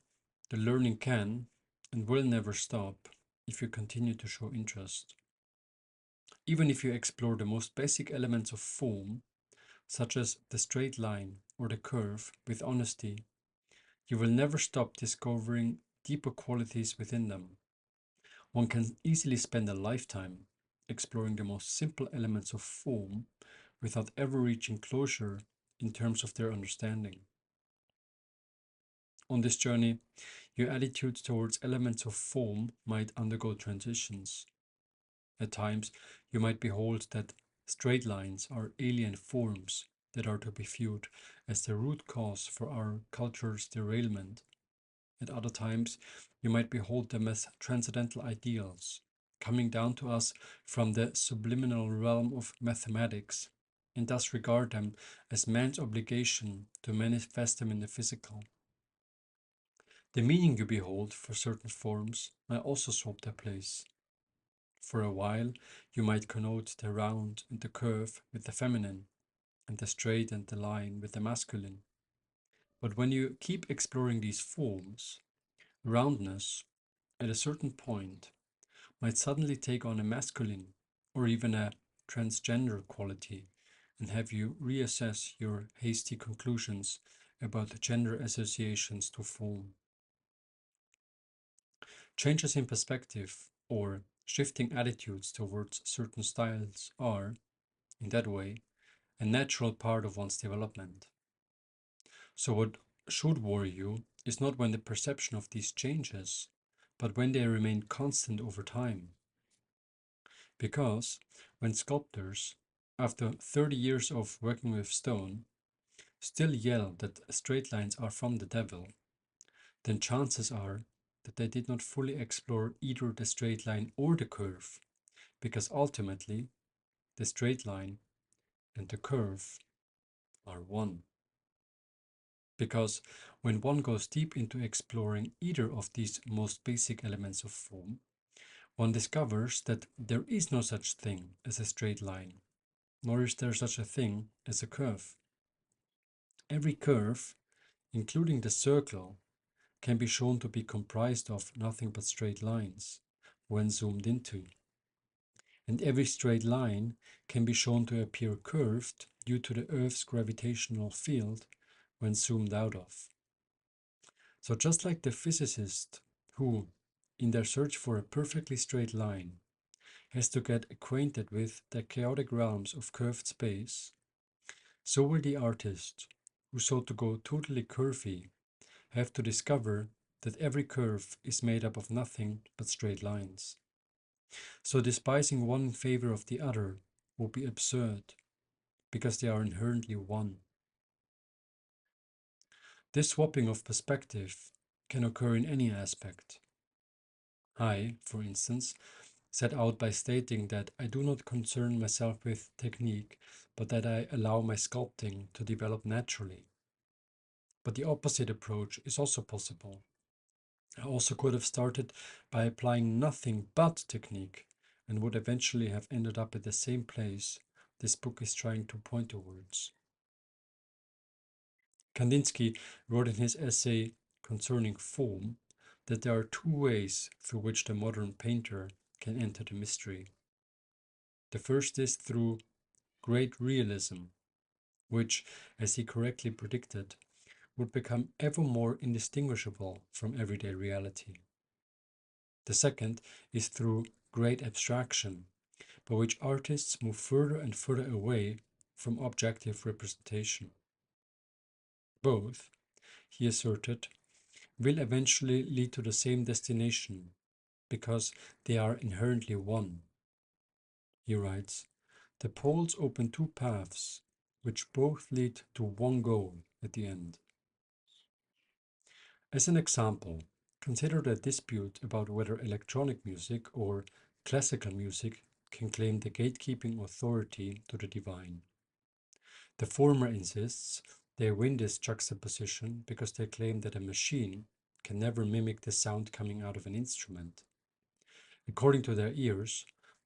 the learning can and will never stop if you continue to show interest. Even if you explore the most basic elements of form, such as the straight line or the curve, with honesty, you will never stop discovering deeper qualities within them. One can easily spend a lifetime exploring the most simple elements of form without ever reaching closure in terms of their understanding. On this journey, your attitude towards elements of form might undergo transitions. At times, you might behold that straight lines are alien forms that are to be viewed as the root cause for our culture's derailment. At other times, you might behold them as transcendental ideals, coming down to us from the subliminal realm of mathematics, and thus regard them as man's obligation to manifest them in the physical. The meaning you behold for certain forms may also swap their place. For a while, you might connote the round and the curve with the feminine, and the straight and the line with the masculine. But when you keep exploring these forms, roundness, at a certain point, might suddenly take on a masculine or even a transgender quality and have you reassess your hasty conclusions about gender associations to form. Changes in perspective or shifting attitudes towards certain styles are, in that way, a natural part of one's development. So, what should worry you is not when the perception of these changes, but when they remain constant over time. Because when sculptors, after 30 years of working with stone, still yell that straight lines are from the devil, then chances are that they did not fully explore either the straight line or the curve, because ultimately the straight line and the curve are one. Because when one goes deep into exploring either of these most basic elements of form, one discovers that there is no such thing as a straight line, nor is there such a thing as a curve. Every curve, including the circle, can be shown to be comprised of nothing but straight lines when zoomed into. And every straight line can be shown to appear curved due to the Earth's gravitational field when zoomed out of. So just like the physicist who, in their search for a perfectly straight line, has to get acquainted with the chaotic realms of curved space, so will the artist who sought to go totally curvy have to discover that every curve is made up of nothing but straight lines. So despising one in favor of the other would be absurd, because they are inherently one. This swapping of perspective can occur in any aspect. I, for instance, set out by stating that I do not concern myself with technique, but that I allow my sculpting to develop naturally. But the opposite approach is also possible. I also could have started by applying nothing but technique and would eventually have ended up at the same place this book is trying to point towards. Kandinsky wrote in his essay concerning form that there are two ways through which the modern painter can enter the mystery. The first is through great realism, which, as he correctly predicted, would become ever more indistinguishable from everyday reality. The second is through great abstraction, by which artists move further and further away from objective representation. Both, he asserted, will eventually lead to the same destination, because they are inherently one. He writes, "The poles open two paths, which both lead to one goal at the end." As an example, consider the dispute about whether electronic music or classical music can claim the gatekeeping authority to the divine. The former insists they win this juxtaposition because they claim that a machine can never mimic the sound coming out of an instrument. According to their ears,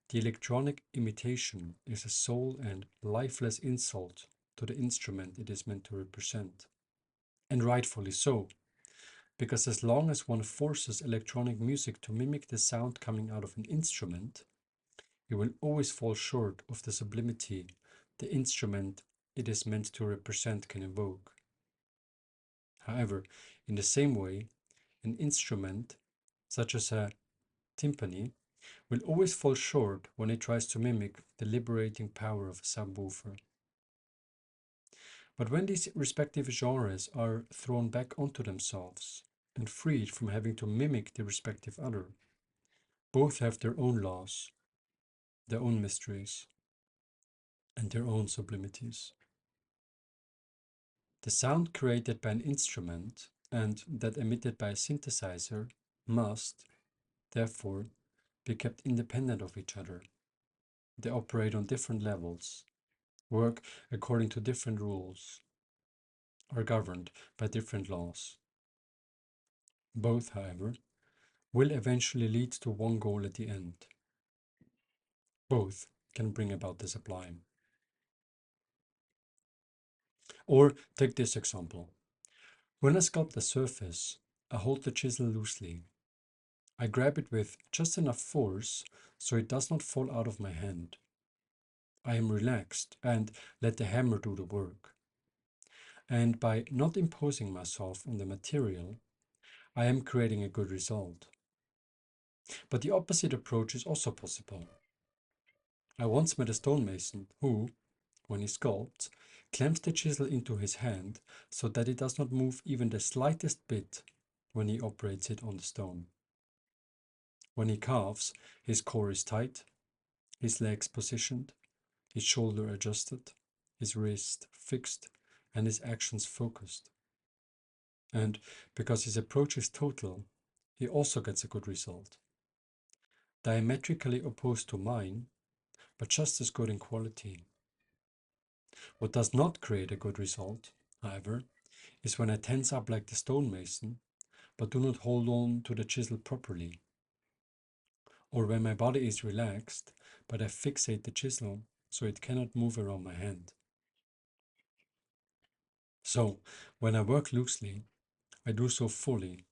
the electronic imitation is a soul and lifeless insult to the instrument it is meant to represent. And rightfully so, because as long as one forces electronic music to mimic the sound coming out of an instrument, it will always fall short of the sublimity the instrument it is meant to represent can evoke. However, in the same way, an instrument, such as a timpani, will always fall short when it tries to mimic the liberating power of a subwoofer. But when these respective genres are thrown back onto themselves and freed from having to mimic the respective other, both have their own laws, their own mysteries, and their own sublimities. The sound created by an instrument and that emitted by a synthesizer must, therefore, be kept independent of each other. They operate on different levels, work according to different rules, are governed by different laws. Both, however, will eventually lead to one goal at the end. Both can bring about the sublime. Or take this example. When I sculpt a surface, I hold the chisel loosely. I grab it with just enough force so it does not fall out of my hand. I am relaxed and let the hammer do the work. And by not imposing myself on the material, I am creating a good result. But the opposite approach is also possible. I once met a stonemason who, when he sculpts, clamps the chisel into his hand so that it does not move even the slightest bit when he operates it on the stone. When he carves, his core is tight, his legs positioned, his shoulder adjusted, his wrist fixed, and his actions focused. And because his approach is total, he also gets a good result. Diametrically opposed to mine, but just as good in quality. What does not create a good result, however, is when I tense up like the stonemason, but do not hold on to the chisel properly. Or when my body is relaxed, but I fixate the chisel so it cannot move around my hand. So, when I work loosely, I do so fully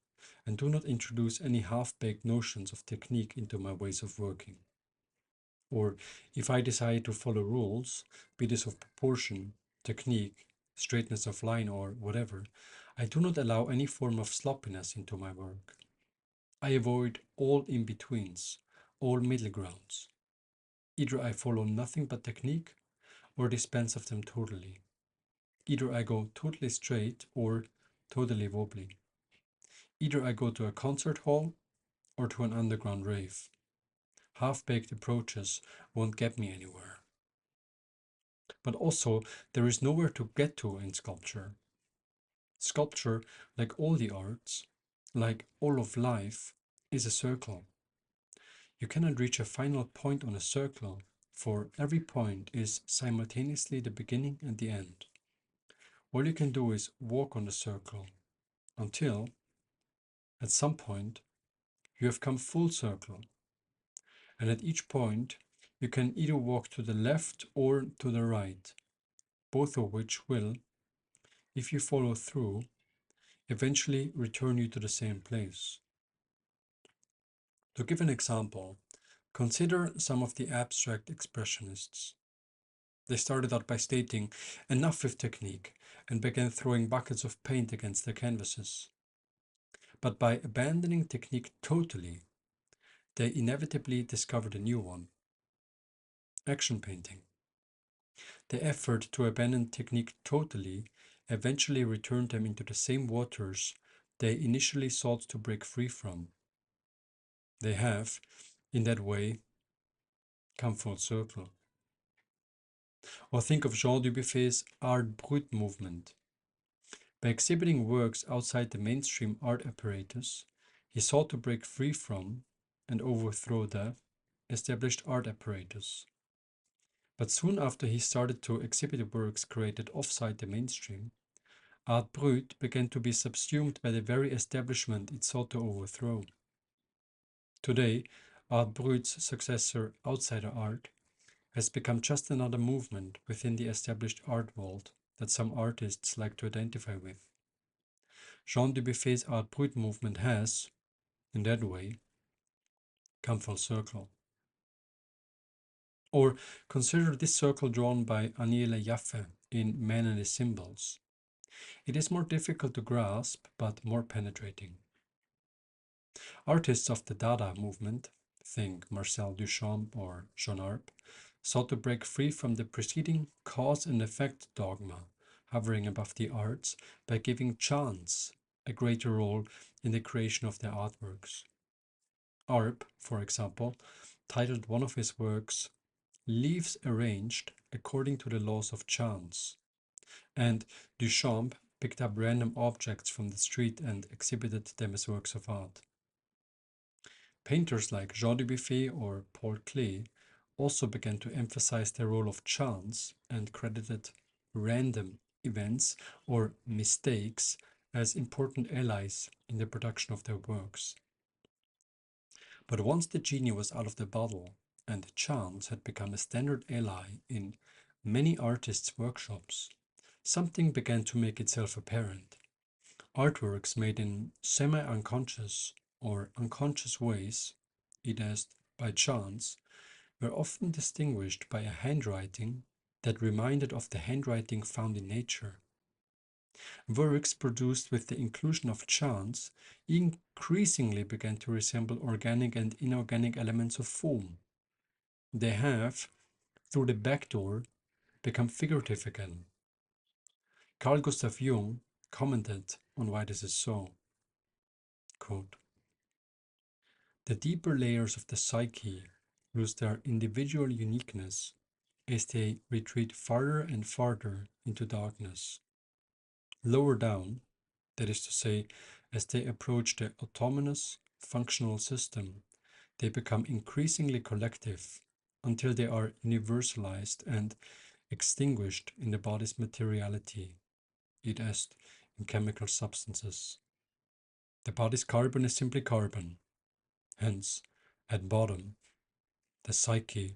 and do not introduce any half-baked notions of technique into my ways of working. Or if I decide to follow rules, be this of proportion, technique, straightness of line, or whatever, I do not allow any form of sloppiness into my work. I avoid all in-betweens, all middle grounds. Either I follow nothing but technique, or dispense of them totally. Either I go totally straight or totally wobbly. Either I go to a concert hall or to an underground rave. Half-baked approaches won't get me anywhere. But also, there is nowhere to get to in sculpture. Sculpture, like all the arts, like all of life, is a circle. You cannot reach a final point on a circle, for every point is simultaneously the beginning and the end. All you can do is walk on the circle until, at some point, you have come full circle, and at each point you can either walk to the left or to the right, both of which will, if you follow through, eventually return you to the same place. To give an example, consider some of the abstract expressionists. They started out by stating, "Enough with technique," and began throwing buckets of paint against their canvases. But by abandoning technique totally, they inevitably discovered a new one: action painting. The effort to abandon technique totally eventually returned them into the same waters they initially sought to break free from. They have, in that way, come full circle. Or think of Jean Dubuffet's Art Brut movement. By exhibiting works outside the mainstream art apparatus, he sought to break free from and overthrow the established art apparatus. But soon after he started to exhibit works created offside the mainstream, Art Brut began to be subsumed by the very establishment it sought to overthrow. Today, Art Brut's successor, outsider art, has become just another movement within the established art world that some artists like to identify with. Jean Dubuffet's Art Brut movement has, in that way, come full circle. Or consider this circle drawn by Aniele Jaffe in Man and His Symbols. It is more difficult to grasp, but more penetrating. Artists of the Dada movement, think Marcel Duchamp or Jean Arp, sought to break free from the preceding cause and effect dogma hovering above the arts by giving chance a greater role in the creation of their artworks. Arp, for example, titled one of his works "Leaves Arranged According to the Laws of Chance," and Duchamp picked up random objects from the street and exhibited them as works of art. Painters like Jean Dubuffet or Paul Klee also began to emphasize the role of chance and credited random events or mistakes as important allies in the production of their works. But once the genie was out of the bottle and chance had become a standard ally in many artists' workshops, something began to make itself apparent. Artworks made in semi-unconscious or unconscious ways, i.e. by chance, were often distinguished by a handwriting that reminded of the handwriting found in nature. Works produced with the inclusion of chance increasingly began to resemble organic and inorganic elements of form. They have, through the back door, become figurative again. Carl Gustav Jung commented on why this is so. Quote, "The deeper layers of the psyche lose their individual uniqueness as they retreat farther and farther into darkness. Lower down, that is to say, as they approach the autonomous, functional system, they become increasingly collective until they are universalized and extinguished in the body's materiality, i.e. in chemical substances. The body's carbon is simply carbon. Hence, at bottom, the psyche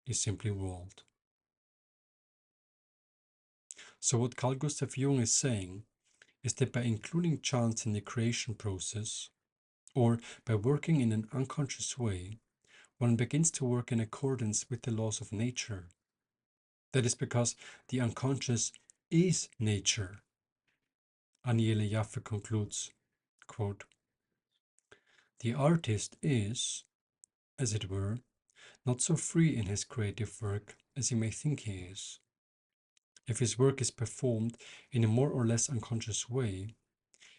is simply world." So what Carl Gustav Jung is saying is that by including chance in the creation process, or by working in an unconscious way, one begins to work in accordance with the laws of nature. That is because the unconscious is nature. Aniele Jaffe concludes, quote, "The artist is, as it were, not so free in his creative work as he may think he is. If his work is performed in a more or less unconscious way,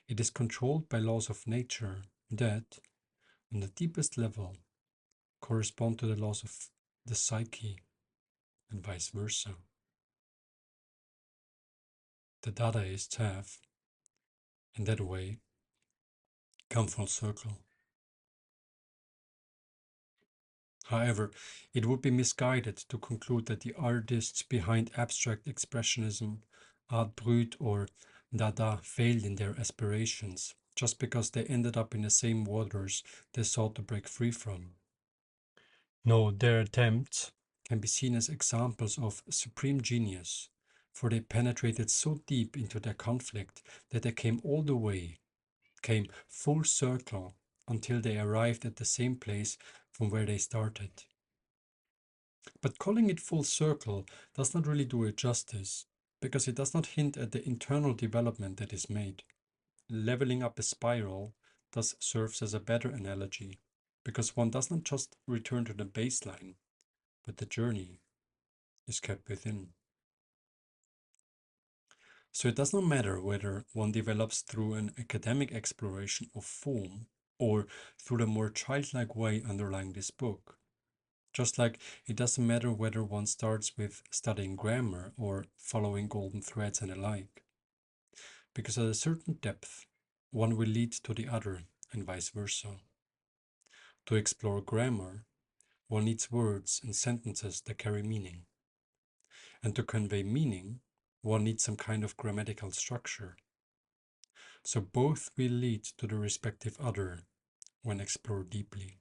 it is controlled by laws of nature that, on the deepest level, correspond to the laws of the psyche, and vice versa. The Dadaists have, in that way, come full circle. However, it would be misguided to conclude that the artists behind abstract expressionism, Art Brut or Dada failed in their aspirations just because they ended up in the same waters they sought to break free from. No, their attempts can be seen as examples of supreme genius, for they penetrated so deep into their conflict that they came all the way, came full circle, until they arrived at the same place from where they started. But calling it full circle does not really do it justice, because it does not hint at the internal development that is made. Leveling up a spiral thus serves as a better analogy, because one does not just return to the baseline, but the journey is kept within. So it does not matter whether one develops through an academic exploration of form or through the more childlike way underlying this book. Just like it doesn't matter whether one starts with studying grammar or following golden threads and the like. Because at a certain depth, one will lead to the other and vice versa. To explore grammar, one needs words and sentences that carry meaning. And to convey meaning, one needs some kind of grammatical structure. So both will lead to the respective other when explored deeply.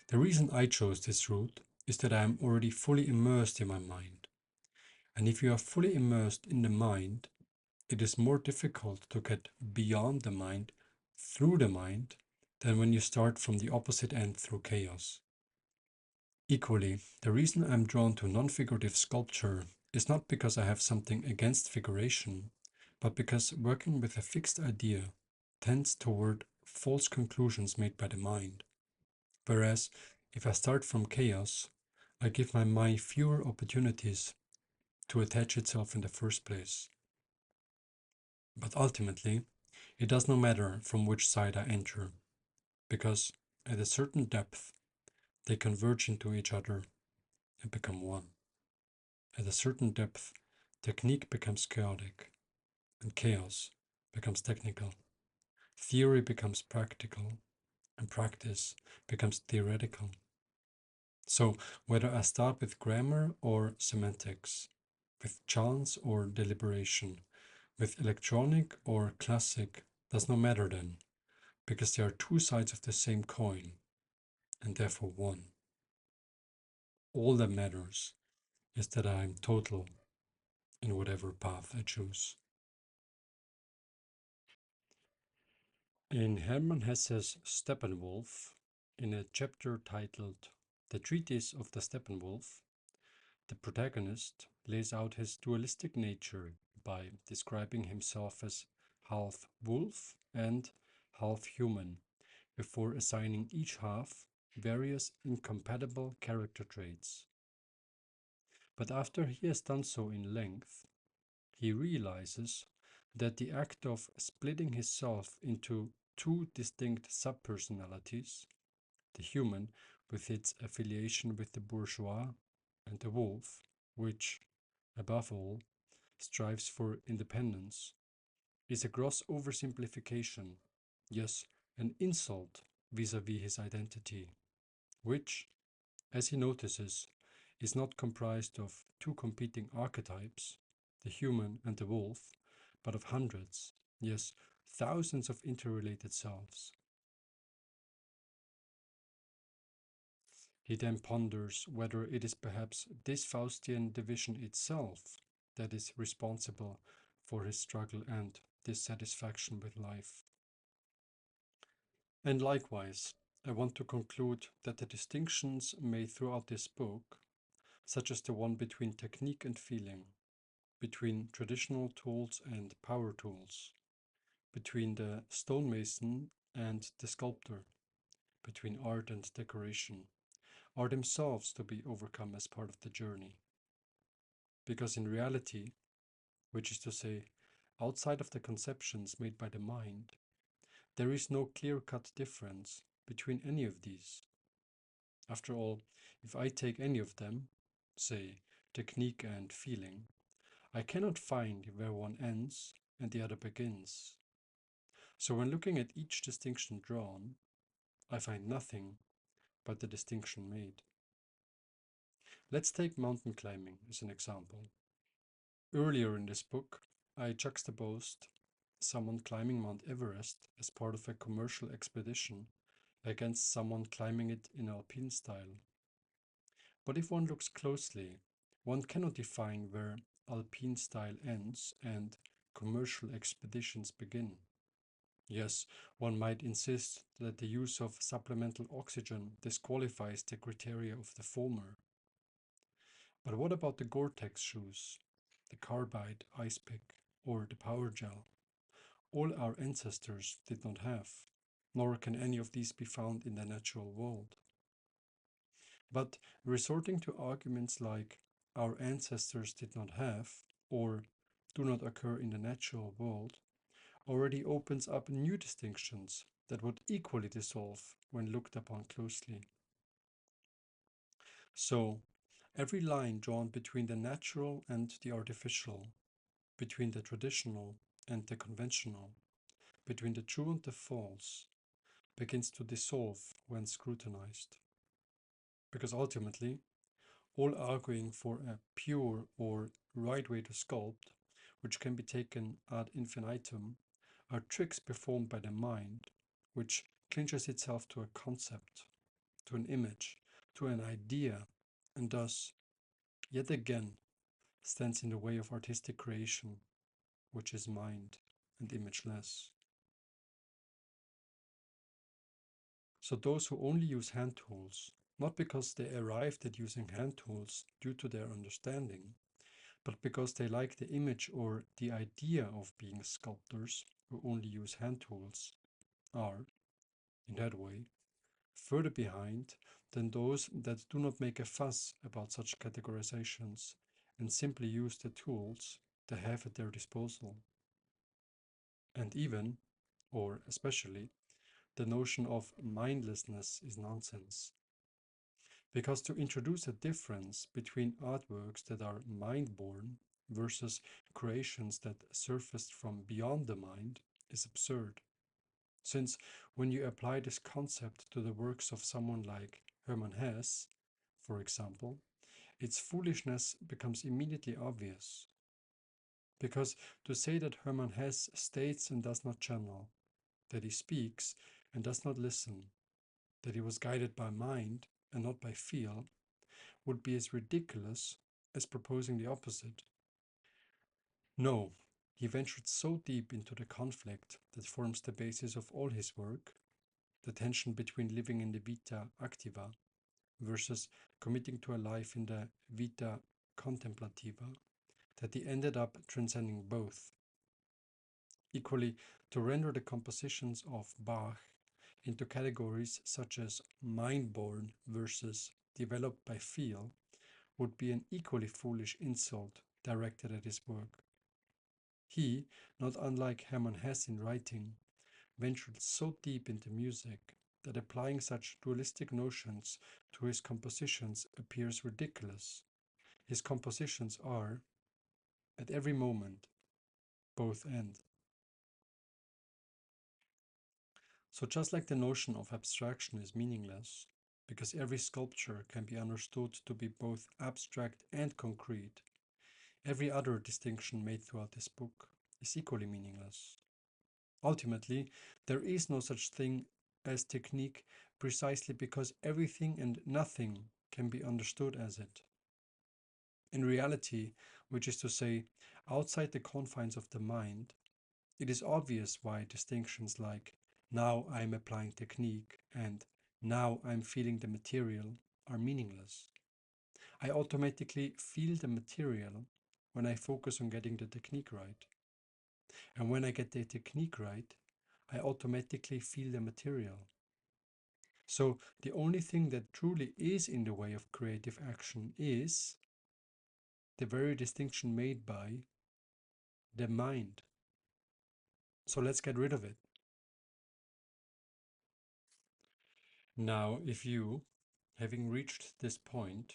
The reason I chose this route is that I am already fully immersed in my mind. And if you are fully immersed in the mind, it is more difficult to get beyond the mind through the mind than when you start from the opposite end through chaos. Equally, the reason I'm drawn to non-figurative sculpture is not because I have something against figuration, but because working with a fixed idea tends toward false conclusions made by the mind. Whereas, if I start from chaos, I give my mind fewer opportunities to attach itself in the first place. But ultimately, it does not matter from which side I enter, because at a certain depth, they converge into each other and become one. At a certain depth, technique becomes chaotic, and chaos becomes technical. Theory becomes practical, and practice becomes theoretical. So, whether I start with grammar or semantics, with chance or deliberation, with electronic or classic, does not matter then, because they are two sides of the same coin, and therefore one. All that matters is that I am total in whatever path I choose. In Hermann Hesse's Steppenwolf, in a chapter titled The Treatise of the Steppenwolf, the protagonist lays out his dualistic nature by describing himself as half wolf and half human, before assigning each half various incompatible character traits. But after he has done so in length, he realizes that the act of splitting himself into two distinct subpersonalities, the human with its affiliation with the bourgeois, and the wolf, which, above all, strives for independence, is a gross oversimplification, yes, an insult vis-à-vis his identity, which, as he notices, is not comprised of two competing archetypes, the human and the wolf, but of hundreds, yes, thousands of interrelated selves. He then ponders whether it is perhaps this Faustian division itself that is responsible for his struggle and dissatisfaction with life. And likewise, I want to conclude that the distinctions made throughout this book, such as the one between technique and feeling, between traditional tools and power tools, between the stonemason and the sculptor, between art and decoration, are themselves to be overcome as part of the journey. Because in reality, which is to say, outside of the conceptions made by the mind, there is no clear-cut difference between any of these. After all, if I take any of them, say, technique and feeling, I cannot find where one ends and the other begins. So when looking at each distinction drawn, I find nothing but the distinction made. Let's take mountain climbing as an example. Earlier in this book, I juxtaposed someone climbing Mount Everest as part of a commercial expedition against someone climbing it in alpine style. But if one looks closely, one cannot define where alpine style ends and commercial expeditions begin. Yes, one might insist that the use of supplemental oxygen disqualifies the criteria of the former. But what about the Gore-Tex shoes, the carbide ice pick, or the power gel? All our ancestors did not have, nor can any of these be found in the natural world. But resorting to arguments like our ancestors did not have, or do not occur in the natural world, already opens up new distinctions that would equally dissolve when looked upon closely. So, every line drawn between the natural and the artificial, between the traditional and the conventional, between the true and the false, begins to dissolve when scrutinized. Because ultimately, all arguing for a pure or right way to sculpt, which can be taken ad infinitum, are tricks performed by the mind, which clinches itself to a concept, to an image, to an idea, and thus, yet again, stands in the way of artistic creation, which is mind and imageless. So those who only use hand tools, not because they arrived at using hand tools due to their understanding, but because they like the image or the idea of being sculptors who only use hand tools, are, in that way, further behind than those that do not make a fuss about such categorizations and simply use the tools they have at their disposal. And even, or especially, the notion of mindlessness is nonsense. Because to introduce a difference between artworks that are mind-born versus creations that surfaced from beyond the mind is absurd. Since when you apply this concept to the works of someone like Hermann Hesse, for example, its foolishness becomes immediately obvious. Because to say that Hermann Hesse states and does not channel, that he speaks and does not listen, that he was guided by mind and not by feel, would be as ridiculous as proposing the opposite. No, he ventured so deep into the conflict that forms the basis of all his work, the tension between living in the vita activa versus committing to a life in the vita contemplativa, that he ended up transcending both. Equally, to render the compositions of Bach into categories such as mind-born versus developed by feel would be an equally foolish insult directed at his work. He, not unlike Hermann Hesse in writing, ventured so deep into music that applying such dualistic notions to his compositions appears ridiculous. His compositions are, at every moment, both and. So just like the notion of abstraction is meaningless, because every sculpture can be understood to be both abstract and concrete, every other distinction made throughout this book is equally meaningless. Ultimately, there is no such thing as technique precisely because everything and nothing can be understood as it. In reality, which is to say, outside the confines of the mind, it is obvious why distinctions like now I am applying technique and now I am feeling the material are meaningless. I automatically feel the material when I focus on getting the technique right. And when I get the technique right, I automatically feel the material. So the only thing that truly is in the way of creative action is the very distinction made by the mind. So let's get rid of it. Now, if you, having reached this point,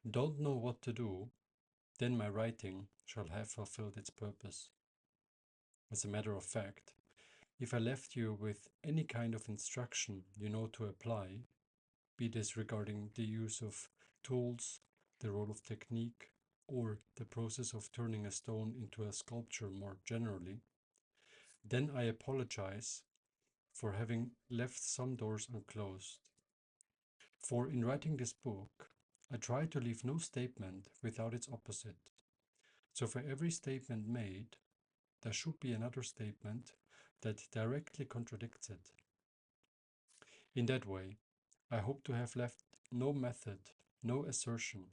don't know what to do, then my writing shall have fulfilled its purpose. As a matter of fact, if I left you with any kind of instruction you know to apply, be this regarding the use of tools, the role of technique, or the process of turning a stone into a sculpture more generally, then I apologize for having left some doors unclosed. For in writing this book, I try to leave no statement without its opposite. So for every statement made, there should be another statement that directly contradicts it. In that way, I hope to have left no method, no assertion,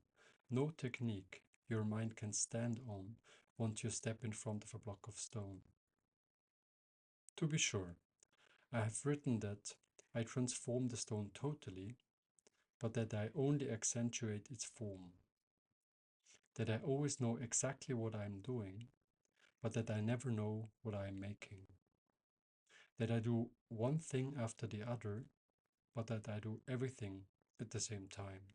no technique your mind can stand on once you step in front of a block of stone. To be sure, I have written that I transform the stone totally, but that I only accentuate its form. That I always know exactly what I am doing, but that I never know what I am making. That I do one thing after the other, but that I do everything at the same time.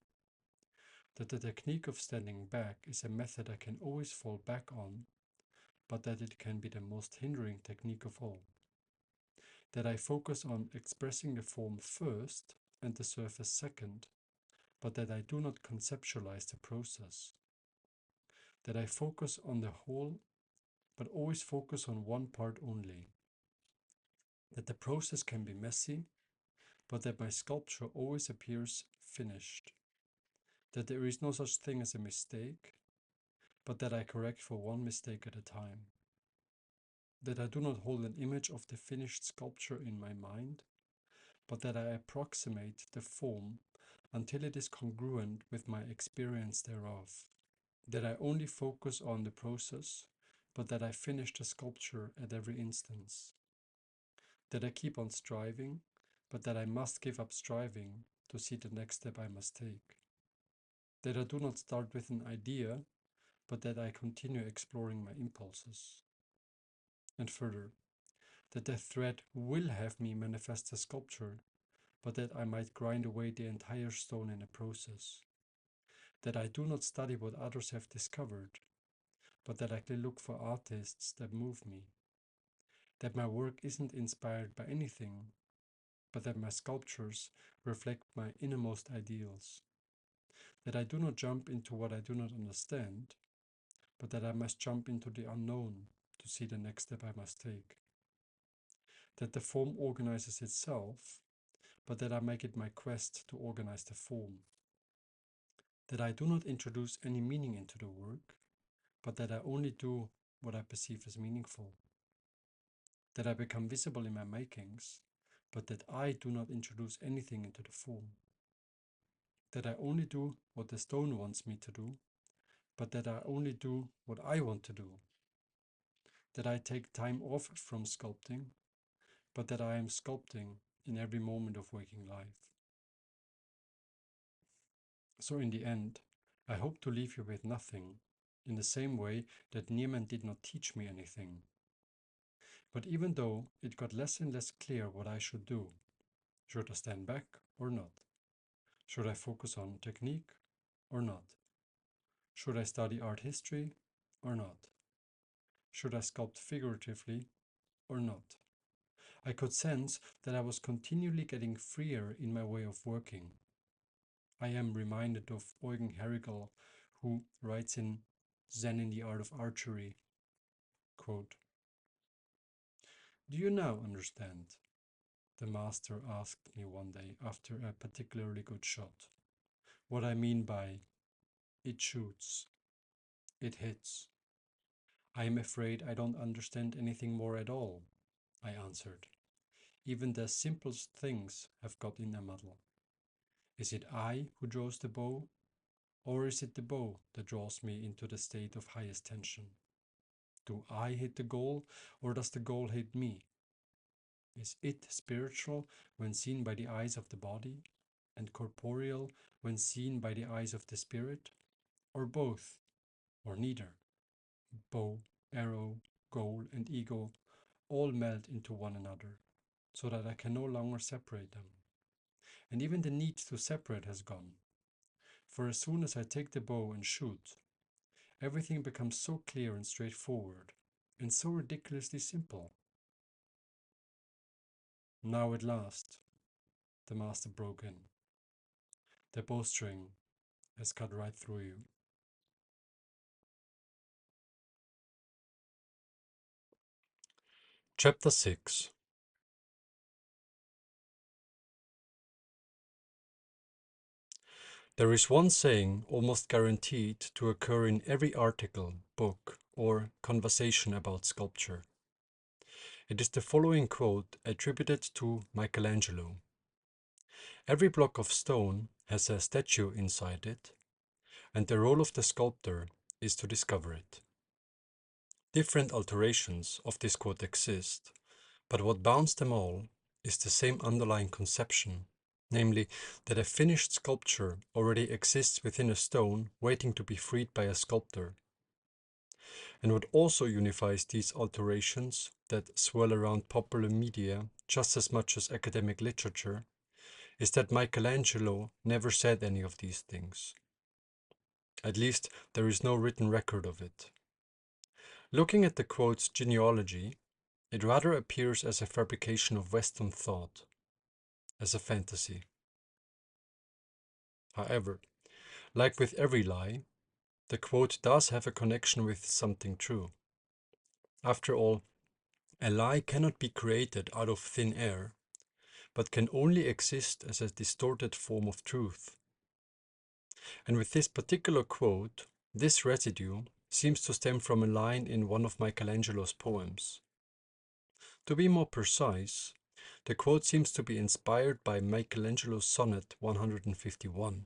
That the technique of standing back is a method I can always fall back on, but that it can be the most hindering technique of all. That I focus on expressing the form first and the surface second, but that I do not conceptualize the process. That I focus on the whole, but always focus on one part only. That the process can be messy, but that my sculpture always appears finished. That there is no such thing as a mistake, but that I correct for one mistake at a time. That I do not hold an image of the finished sculpture in my mind, but that I approximate the form until it is congruent with my experience thereof. That I only focus on the process, but that I finish the sculpture at every instance. That I keep on striving, but that I must give up striving to see the next step I must take. That I do not start with an idea, but that I continue exploring my impulses. And further, that the thread will have me manifest a sculpture, but that I might grind away the entire stone in a process. That I do not study what others have discovered, but that I can look for artists that move me. That my work isn't inspired by anything, but that my sculptures reflect my innermost ideals. That I do not jump into what I do not understand, but that I must jump into the unknown to see the next step I must take. That the form organizes itself, but that I make it my quest to organize the form. That I do not introduce any meaning into the work, but that I only do what I perceive as meaningful. That I become visible in my makings, but that I do not introduce anything into the form. That I only do what the stone wants me to do, but that I only do what I want to do. That I take time off from sculpting, but that I am sculpting in every moment of waking life. So in the end, I hope to leave you with nothing, in the same way that Niemann did not teach me anything. But even though it got less and less clear what I should do, should I stand back or not? Should I focus on technique or not? Should I study art history or not? Should I sculpt figuratively or not? I could sense that I was continually getting freer in my way of working. I am reminded of Eugen Herrigel, who writes in Zen in the Art of Archery, quote, "Do you now understand?" the master asked me one day after a particularly good shot. "What I mean by it shoots, it hits." "I am afraid I don't understand anything more at all," I answered. "Even the simplest things have got in a muddle. Is it I who draws the bow, or is it the bow that draws me into the state of highest tension? Do I hit the goal, or does the goal hit me? Is it spiritual when seen by the eyes of the body, and corporeal when seen by the eyes of the spirit, or both, or neither? Bow, arrow, goal, and ego all melt into one another, so that I can no longer separate them. And even the need to separate has gone. For as soon as I take the bow and shoot, everything becomes so clear and straightforward, and so ridiculously simple." "Now at last," the master broke in, "the bowstring has cut right through you." Chapter 6. There is one saying almost guaranteed to occur in every article, book, or conversation about sculpture. It is the following quote attributed to Michelangelo. Every block of stone has a statue inside it, and the role of the sculptor is to discover it. Different alterations of this quote exist, but what bounds them all is the same underlying conception, namely that a finished sculpture already exists within a stone waiting to be freed by a sculptor. And what also unifies these alterations that swirl around popular media just as much as academic literature is that Michelangelo never said any of these things. At least there is no written record of it. Looking at the quote's genealogy, it rather appears as a fabrication of Western thought, as a fantasy. However, like with every lie, the quote does have a connection with something true. After all, a lie cannot be created out of thin air, but can only exist as a distorted form of truth. And with this particular quote, this residue seems to stem from a line in one of Michelangelo's poems. To be more precise, the quote seems to be inspired by Michelangelo's sonnet 151.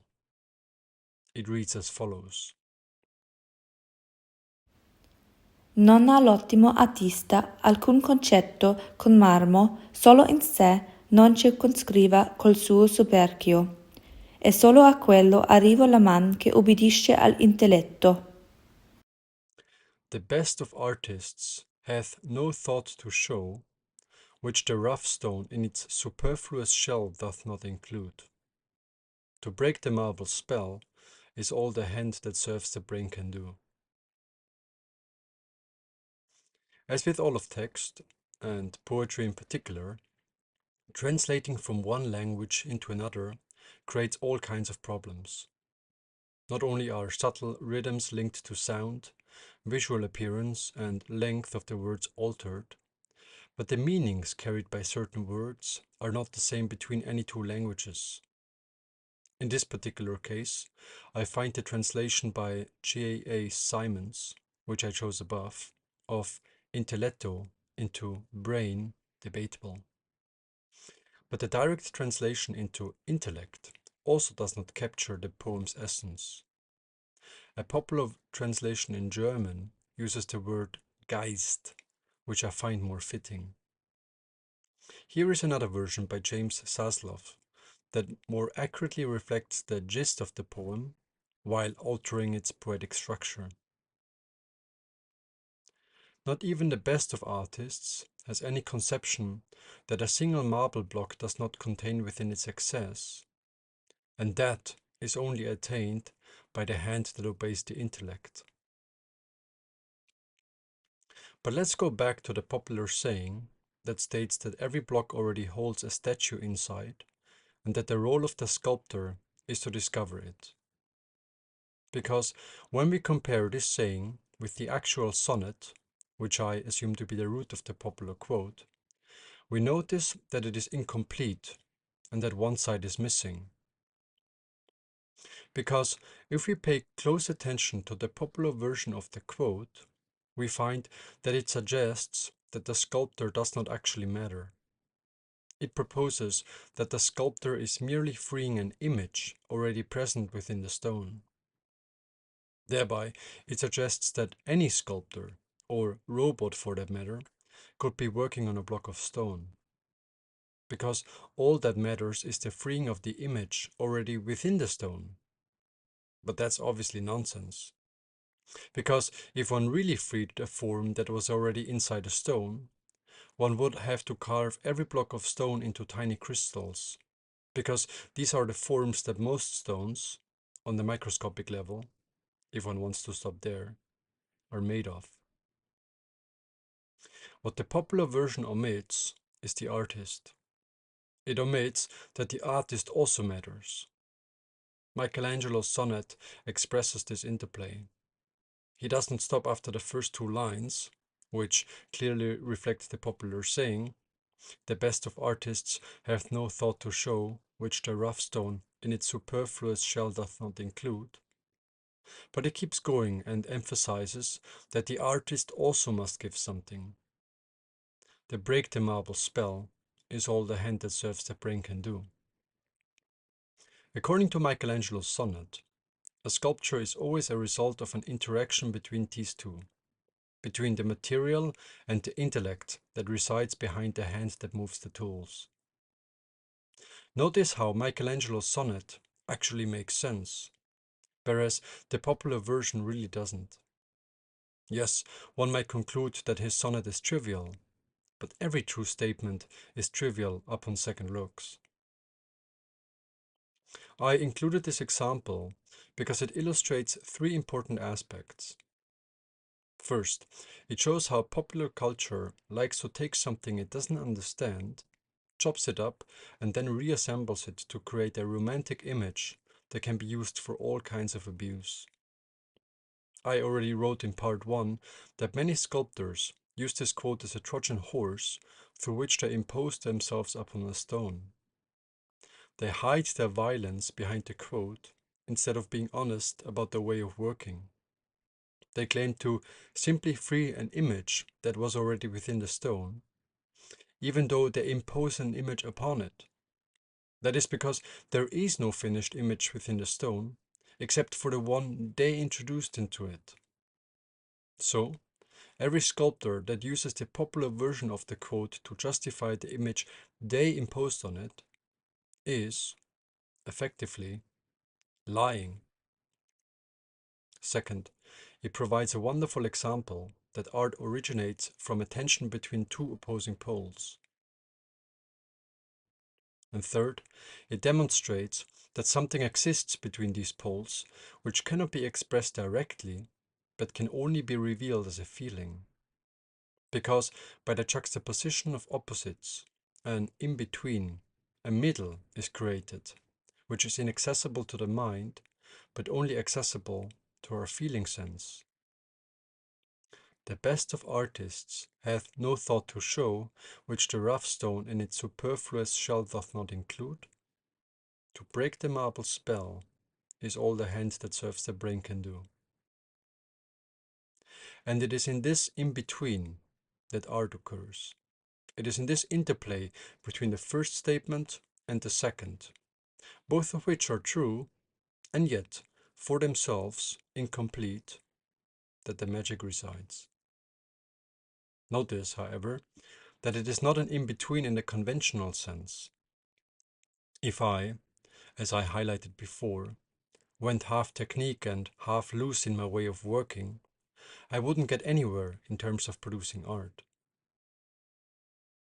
It reads as follows. Non ha l'ottimo artista alcun concetto con marmo, solo in sé non circonscriva col suo soperchio, e solo a quello arriva la man che ubbidisce all'intelletto. The best of artists hath no thought to show, which the rough stone in its superfluous shell doth not include. To break the marble spell is all the hand that serves the brain can do. As with all of text, and poetry in particular, translating from one language into another creates all kinds of problems. Not only are subtle rhythms linked to sound, visual appearance, and length of the words altered, but the meanings carried by certain words are not the same between any two languages. In this particular case, I find the translation by J.A. Simons, which I chose above, of intelletto into brain debatable. But the direct translation into intellect also does not capture the poem's essence. A popular translation in German uses the word Geist, which I find more fitting. Here is another version by James Zaslav that more accurately reflects the gist of the poem while altering its poetic structure. Not even the best of artists has any conception that a single marble block does not contain within its excess, and that is only attained by the hand that obeys the intellect. But let's go back to the popular saying that states that every block already holds a statue inside, and that the role of the sculptor is to discover it. Because when we compare this saying with the actual sonnet, which I assume to be the root of the popular quote, we notice that it is incomplete and that one side is missing. Because if we pay close attention to the popular version of the quote, we find that it suggests that the sculptor does not actually matter. It proposes that the sculptor is merely freeing an image already present within the stone. Thereby, it suggests that any sculptor, or robot for that matter, could be working on a block of stone. Because all that matters is the freeing of the image already within the stone. But that's obviously nonsense. Because if one really freed a form that was already inside a stone, one would have to carve every block of stone into tiny crystals. Because these are the forms that most stones, on the microscopic level, if one wants to stop there, are made of. What the popular version omits is the artist. It omits that the artist also matters. Michelangelo's sonnet expresses this interplay. He doesn't stop after the first two lines, which clearly reflect the popular saying, "The best of artists hath no thought to show, which the rough stone in its superfluous shell doth not include. But it keeps going and emphasizes that the artist also must give something. The break the marble spell is all the hand that serves the brain can do. According to Michelangelo's sonnet, a sculpture is always a result of an interaction between these two, between the material and the intellect that resides behind the hand that moves the tools. Notice how Michelangelo's sonnet actually makes sense, whereas the popular version really doesn't. Yes, one might conclude that his sonnet is trivial, but every true statement is trivial upon second looks. I included this example because it illustrates three important aspects. First, it shows how popular culture likes to take something it doesn't understand, chops it up, and then reassembles it to create a romantic image that can be used for all kinds of abuse. I already wrote in part 1 that many sculptors use this quote as a Trojan horse through which they impose themselves upon a stone. They hide their violence behind the quote instead of being honest about their way of working. They claim to simply free an image that was already within the stone, even though they impose an image upon it. That is because there is no finished image within the stone, except for the one they introduced into it. So, every sculptor that uses the popular version of the quote to justify the image they imposed on it is, effectively, lying. Second, it provides a wonderful example that art originates from a tension between two opposing poles. And third, it demonstrates that something exists between these poles which cannot be expressed directly, but can only be revealed as a feeling. Because by the juxtaposition of opposites, an in-between, a middle is created, which is inaccessible to the mind, but only accessible to our feeling sense. The best of artists hath no thought to show, which the rough stone in its superfluous shell doth not include. To break the marble spell is all the hand that serves the brain can do. And it is in this in-between that art occurs. It is in this interplay between the first statement and the second, both of which are true, and yet, for themselves, incomplete, that the magic resides. Notice, however, that it is not an in-between in the conventional sense. If I, as I highlighted before, went half technique and half loose in my way of working, I wouldn't get anywhere in terms of producing art.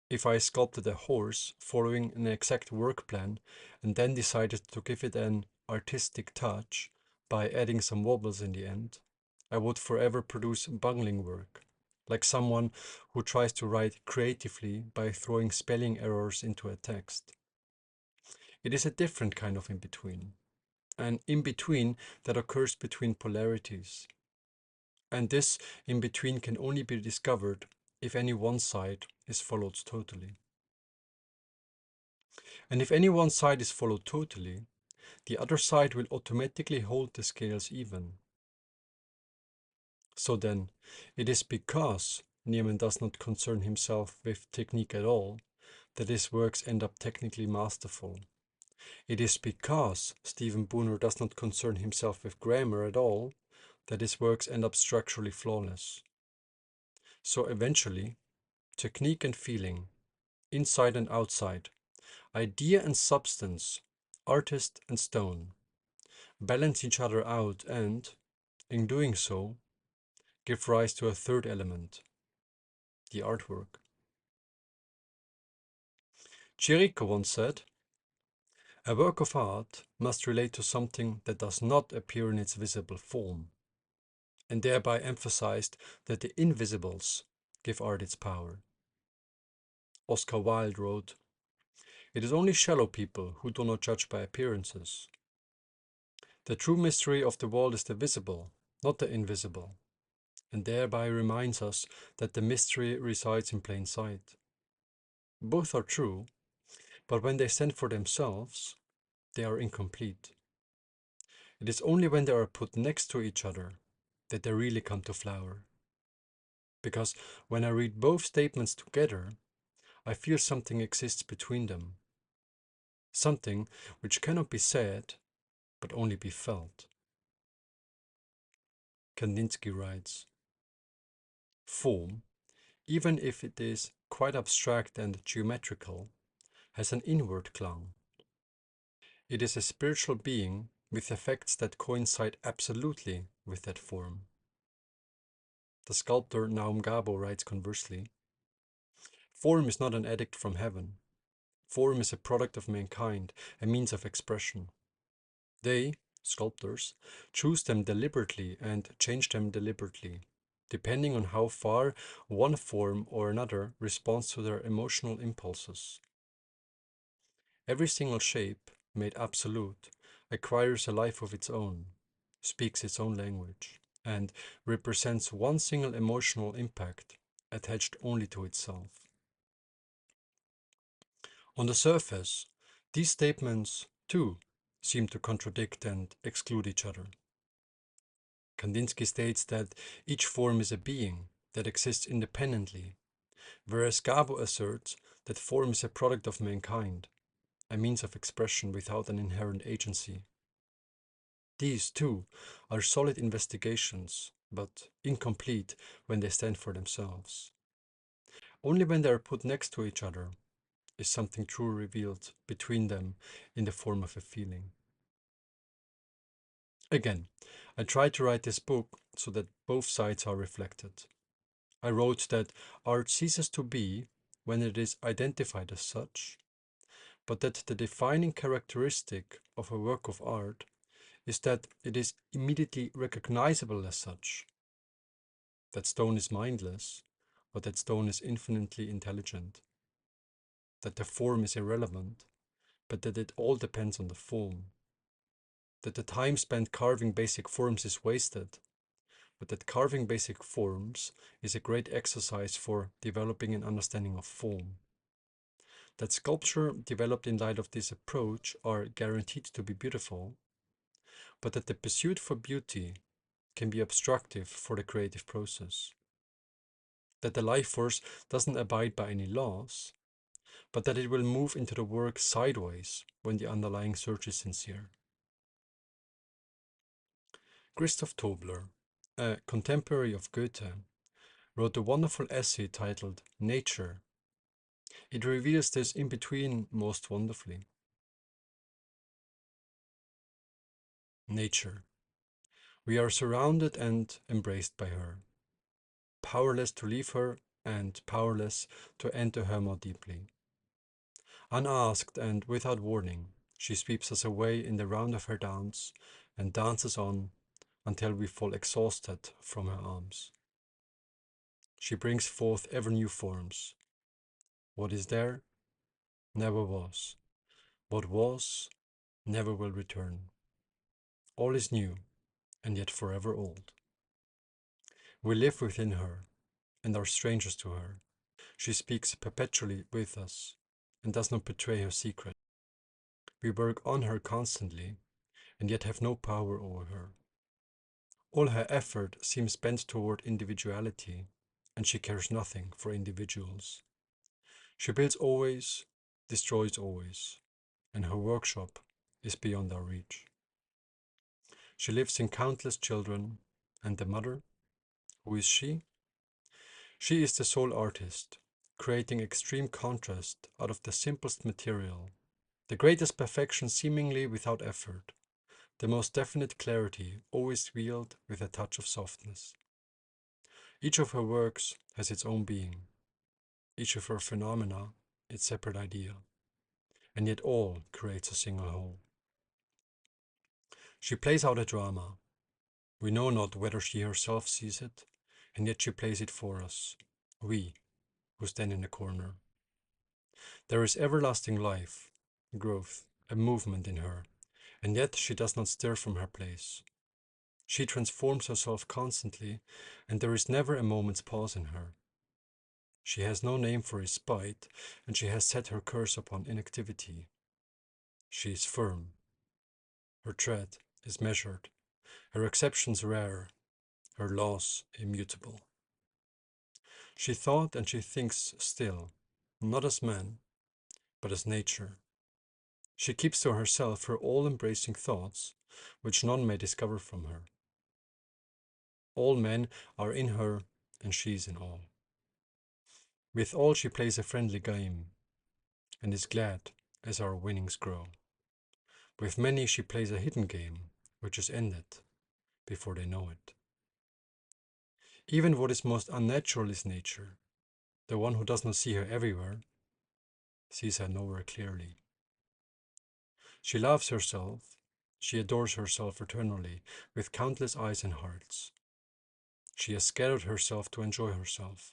If I sculpted a horse following an exact work plan and then decided to give it an artistic touch by adding some wobbles in the end, I would forever produce bungling work, like someone who tries to write creatively by throwing spelling errors into a text. It is a different kind of in-between, an in-between that occurs between polarities. And this in-between can only be discovered if any one side is followed totally. And if any one side is followed totally, the other side will automatically hold the scales even. So then, it is because Niemann does not concern himself with technique at all that his works end up technically masterful. It is because Stephen Booner does not concern himself with grammar at all that his works end up structurally flawless. So eventually, technique and feeling, inside and outside, idea and substance, artist and stone, balance each other out and, in doing so, give rise to a third element, the artwork. Chirico once said, "A work of art must relate to something that does not appear in its visible form," and thereby emphasized that the invisibles give art its power. Oscar Wilde wrote, "It is only shallow people who do not judge by appearances. The true mystery of the world is the visible, not the invisible, and thereby reminds us that the mystery resides in plain sight. Both are true, but when they stand for themselves, they are incomplete. It is only when they are put next to each other that they really come to flower. Because when I read both statements together, I feel something exists between them. Something which cannot be said, but only be felt. Kandinsky writes, form, even if it is quite abstract and geometrical, has an inward clang. It is a spiritual being with effects that coincide absolutely with that form. The sculptor Naum Gabo writes conversely, form is not an edict from heaven. Form is a product of mankind, a means of expression. They, sculptors, choose them deliberately and change them deliberately, depending on how far one form or another responds to their emotional impulses. Every single shape, made absolute, acquires a life of its own, speaks its own language, and represents one single emotional impact attached only to itself. On the surface, these statements, too, seem to contradict and exclude each other. Kandinsky states that each form is a being that exists independently, whereas Gabo asserts that form is a product of mankind, a means of expression without an inherent agency. These, too, are solid investigations, but incomplete when they stand for themselves. Only when they are put next to each other is something true revealed between them in the form of a feeling. Again, I tried to write this book so that both sides are reflected. I wrote that art ceases to be when it is identified as such, but that the defining characteristic of a work of art is that it is immediately recognizable as such. That stone is mindless, but that stone is infinitely intelligent. That the form is irrelevant, but that it all depends on the form. That the time spent carving basic forms is wasted, but that carving basic forms is a great exercise for developing an understanding of form. That sculpture developed in light of this approach are guaranteed to be beautiful, but that the pursuit for beauty can be obstructive for the creative process. That the life force doesn't abide by any laws, but that it will move into the work sideways when the underlying search is sincere. Christoph Tobler, a contemporary of Goethe, wrote a wonderful essay titled Nature. It reveals this in between most wonderfully. Nature. We are surrounded and embraced by her, powerless to leave her and powerless to enter her more deeply. Unasked and without warning, she sweeps us away in the round of her dance and dances on until we fall exhausted from her arms. She brings forth ever new forms. What is there never was. What was never will return. All is new and yet forever old. We live within her and are strangers to her. She speaks perpetually with us and does not betray her secret. We work on her constantly and yet have no power over her. All her effort seems bent toward individuality, and she cares nothing for individuals. She builds always, destroys always, and her workshop is beyond our reach. She lives in countless children, and the mother, who is she? She is the sole artist, creating extreme contrast out of the simplest material, the greatest perfection seemingly without effort, the most definite clarity always veiled with a touch of softness. Each of her works has its own being, each of her phenomena its separate idea, and yet all creates a single whole. She plays out a drama. We know not whether she herself sees it, and yet she plays it for us, we, who stand in the corner. There is everlasting life, growth, a movement in her, and yet she does not stir from her place. She transforms herself constantly, and there is never a moment's pause in her. She has no name for respite, and she has set her curse upon inactivity. She is firm, Her tread is measured, her exceptions rare, her laws immutable. She thought and she thinks still, not as man, but as nature. She keeps to herself her all-embracing thoughts, which none may discover from her. All men are in her, and she is in all. With all she plays a friendly game, and is glad as our winnings grow. With many she plays a hidden game, which is ended before they know it. Even what is most unnatural is nature. The one who does not see her everywhere, sees her nowhere clearly. She loves herself, she adores herself eternally, with countless eyes and hearts. She has scattered herself to enjoy herself.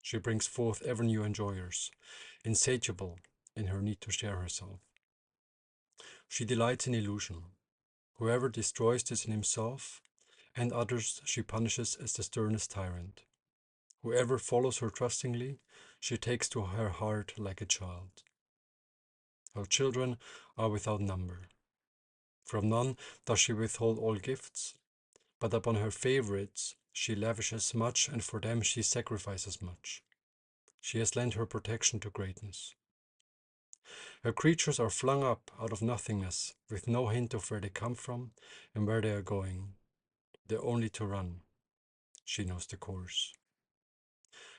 She brings forth ever new enjoyers, insatiable in her need to share herself. She delights in illusion. Whoever destroys this in himself and others she punishes as the sternest tyrant. Whoever follows her trustingly, she takes to her heart like a child. Her children are without number. From none does she withhold all gifts, but upon her favorites she lavishes much, and for them she sacrifices much. She has lent her protection to greatness. Her creatures are flung up out of nothingness, with no hint of where they come from and where they are going. They're only to run. She knows the course.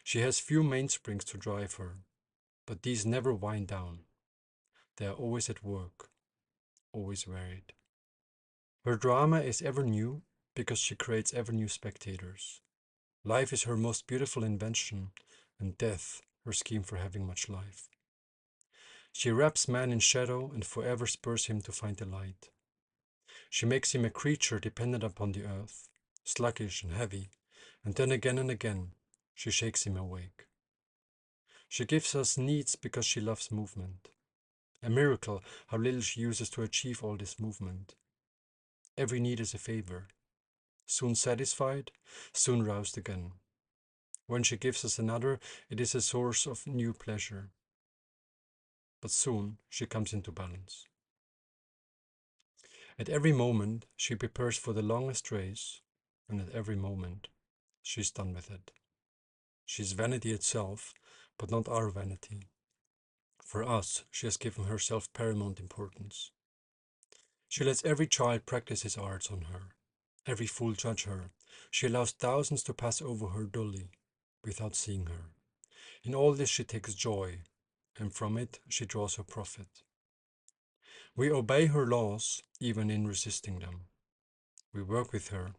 She has few mainsprings to drive her, but these never wind down. They are always at work, always varied. Her drama is ever new, because she creates ever new spectators. Life is her most beautiful invention, and death her scheme for having much life. She wraps man in shadow and forever spurs him to find the light. She makes him a creature dependent upon the earth, sluggish and heavy, and then again and again she shakes him awake. She gives us needs because she loves movement. A miracle how little she uses to achieve all this movement. Every need is a favor, soon satisfied, soon roused again. When she gives us another, it is a source of new pleasure. But soon she comes into balance. At every moment she prepares for the longest race, and at every moment she is done with it. She is vanity itself, but not our vanity. For us, she has given herself paramount importance. She lets every child practice his arts on her, every fool judge her. She allows thousands to pass over her dully, without seeing her. In all this she takes joy, and from it she draws her profit. We obey her laws, even in resisting them. We work with her,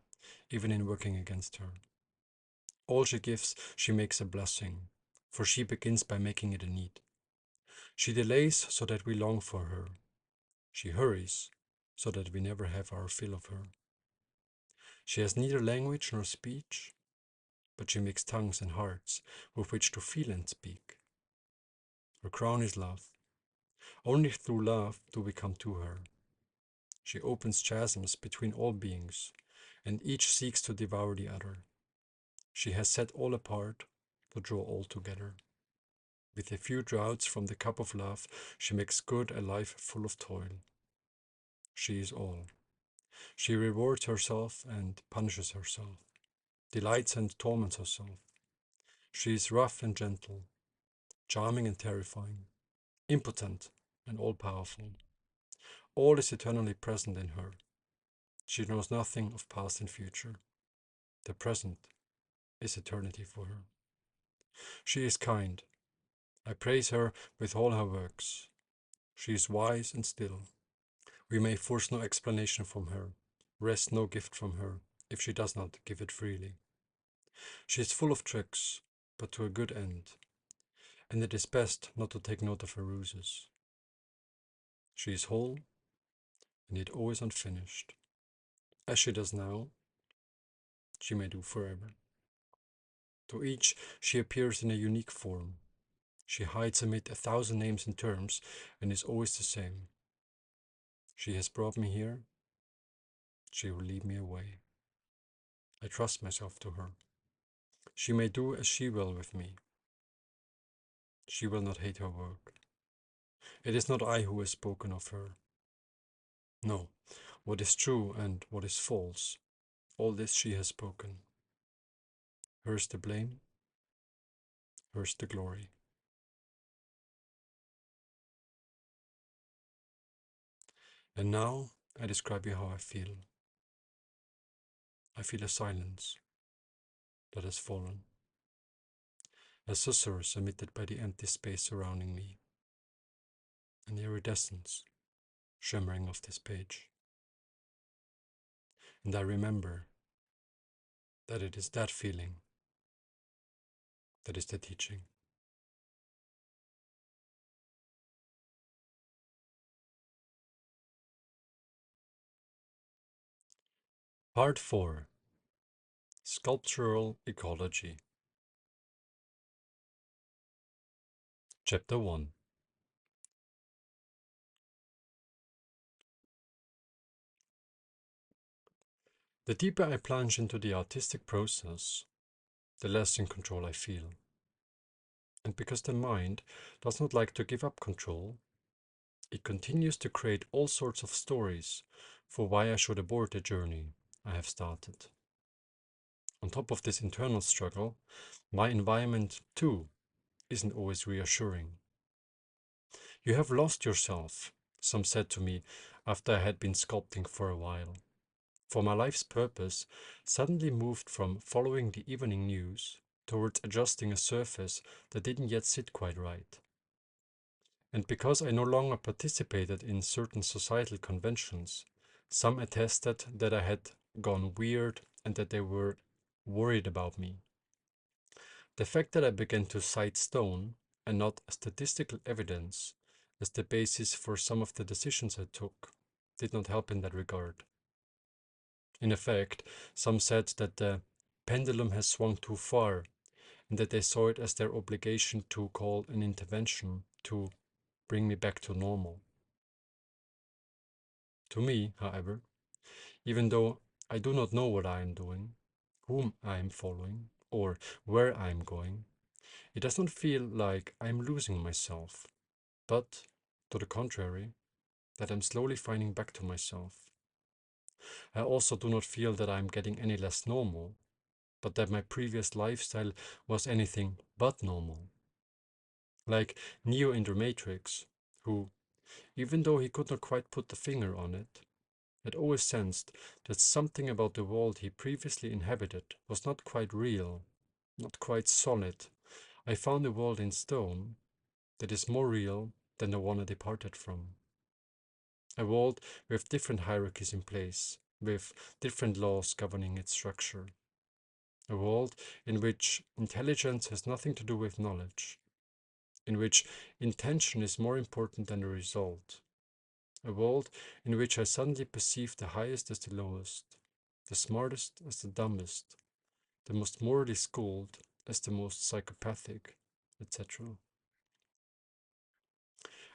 even in working against her. All she gives, she makes a blessing, for she begins by making it a need. She delays so that we long for her. She hurries so that we never have our fill of her. She has neither language nor speech, but she makes tongues and hearts with which to feel and speak. Her crown is love. Only through love do we come to her. She opens chasms between all beings, and each seeks to devour the other. She has set all apart to draw all together. With a few draughts from the cup of love, she makes good a life full of toil. She is all. She rewards herself and punishes herself, delights and torments herself. She is rough and gentle, charming and terrifying, impotent and all-powerful. All is eternally present in her. She knows nothing of past and future. The present is eternity for her. She is kind. I praise her with all her works. She is wise and still. We may force no explanation from her, wrest no gift from her, if she does not give it freely. She is full of tricks, but to a good end, and it is best not to take note of her ruses. She is whole, and yet always unfinished. As she does now, she may do forever. To each she appears in a unique form. She hides amid 1,000 names and terms, and is always the same. She has brought me here. She will lead me away. I trust myself to her. She may do as she will with me. She will not hate her work. It is not I who has spoken of her. No, what is true and what is false, all this she has spoken. Hers the blame, hers the glory. And now I describe you how I feel. I feel a silence that has fallen, a susurrus emitted by the empty space surrounding me, an iridescence shimmering off this page. And I remember that it is that feeling that is the teaching. Part 4: Sculptural Ecology. Chapter 1. The deeper I plunge into the artistic process, the less in control I feel. And because the mind does not like to give up control, it continues to create all sorts of stories for why I should abort the journey I have started. On top of this internal struggle, my environment too isn't always reassuring. You have lost yourself, some said to me after I had been sculpting for a while. For my life's purpose suddenly moved from following the evening news towards adjusting a surface that didn't yet sit quite right. And because I no longer participated in certain societal conventions, some attested that I had gone weird and that they were worried about me. The fact that I began to cite stone and not statistical evidence as the basis for some of the decisions I took did not help in that regard. In effect, some said that the pendulum has swung too far and that they saw it as their obligation to call an intervention to bring me back to normal. To me, however, even though I do not know what I am doing, whom I am following, or where I am going, it does not feel like I am losing myself, but, to the contrary, that I'm slowly finding back to myself. I also do not feel that I am getting any less normal, but that my previous lifestyle was anything but normal. Like Neo in the Matrix, who, even though he could not quite put the finger on it, had always sensed that something about the world he previously inhabited was not quite real, not quite solid. I found a world in stone that is more real than the one I departed from. A world with different hierarchies in place, with different laws governing its structure. A world in which intelligence has nothing to do with knowledge, in which intention is more important than the result. A world in which I suddenly perceive the highest as the lowest, the smartest as the dumbest, the most morally schooled as the most psychopathic, etc.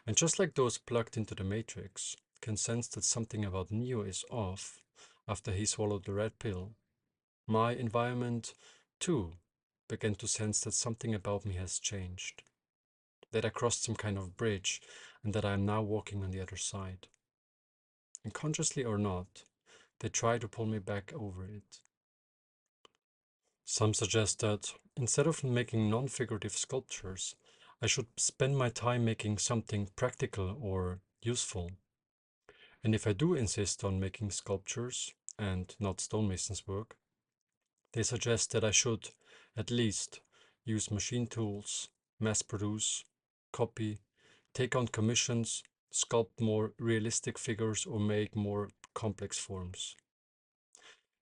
And just like those plugged into the Matrix can sense that something about Neo is off after he swallowed the red pill, my environment, too, began to sense that something about me has changed, that I crossed some kind of bridge and that I am now walking on the other side. And consciously or not, they try to pull me back over it. Some suggest that instead of making non-figurative sculptures, I should spend my time making something practical or useful. And if I do insist on making sculptures and not stonemason's work, they suggest that I should, at least, use machine tools, mass produce, copy, take on commissions, sculpt more realistic figures, or make more complex forms.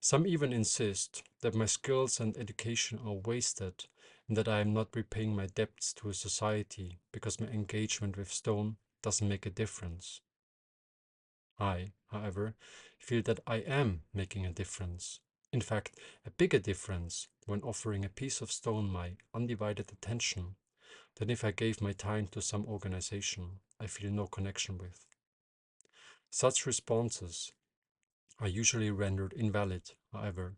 Some even insist that my skills and education are wasted and that I am not repaying my debts to a society because my engagement with stone doesn't make a difference. I, however, feel that I am making a difference. In fact, a bigger difference when offering a piece of stone my undivided attention than if I gave my time to some organization I feel no connection with. Such responses are usually rendered invalid, however,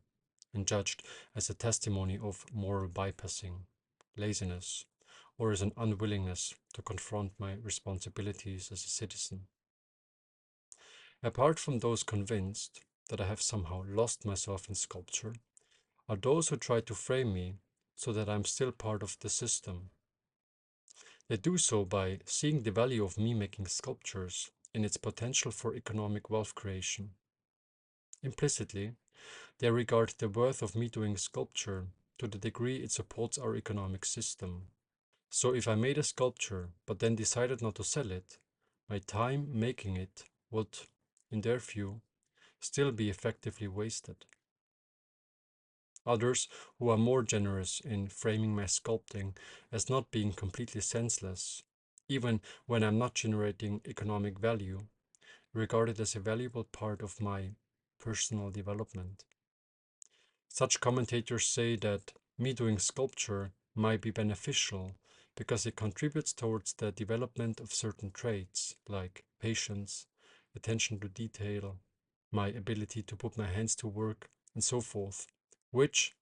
and judged as a testimony of moral bypassing, laziness, or as an unwillingness to confront my responsibilities as a citizen. Apart from those convinced that I have somehow lost myself in sculpture, are those who try to frame me so that I'm still part of the system. They do so by seeing the value of me making sculptures in its potential for economic wealth creation. Implicitly, they regard the worth of me doing sculpture to the degree it supports our economic system. So if I made a sculpture but then decided not to sell it, my time making it would, in their view, still be effectively wasted. Others, who are more generous in framing my sculpting as not being completely senseless, even when I'm not generating economic value, regard it as a valuable part of my personal development. Such commentators say that me doing sculpture might be beneficial because it contributes towards the development of certain traits like patience, attention to detail, my ability to put my hands to work, and so forth, which,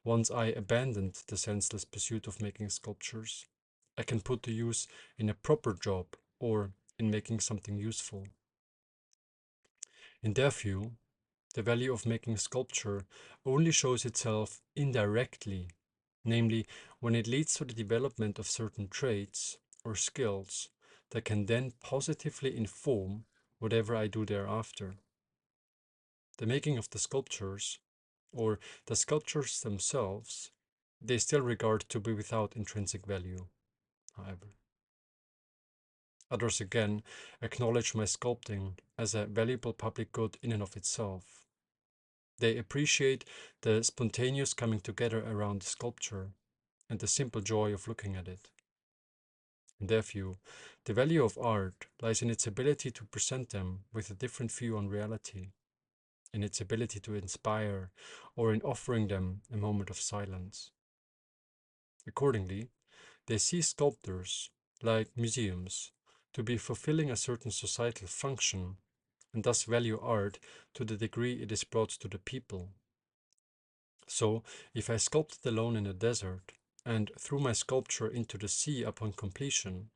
once I abandoned the senseless pursuit of making sculptures, I can put to use in a proper job or in making something useful. In their view, the value of making sculpture only shows itself indirectly, namely when it leads to the development of certain traits or skills that can then positively inform whatever I do thereafter. The making of the sculptures, or the sculptures themselves, they still regard to be without intrinsic value, however. Others again acknowledge my sculpting as a valuable public good in and of itself. They appreciate the spontaneous coming together around the sculpture and the simple joy of looking at it. In their view, the value of art lies in its ability to present them with a different view on reality, in its ability to inspire, or in offering them a moment of silence. Accordingly, they see sculptors, like museums, to be fulfilling a certain societal function, and thus value art to the degree it is brought to the people. So, if I sculpted alone in a desert and threw my sculpture into the sea upon completion,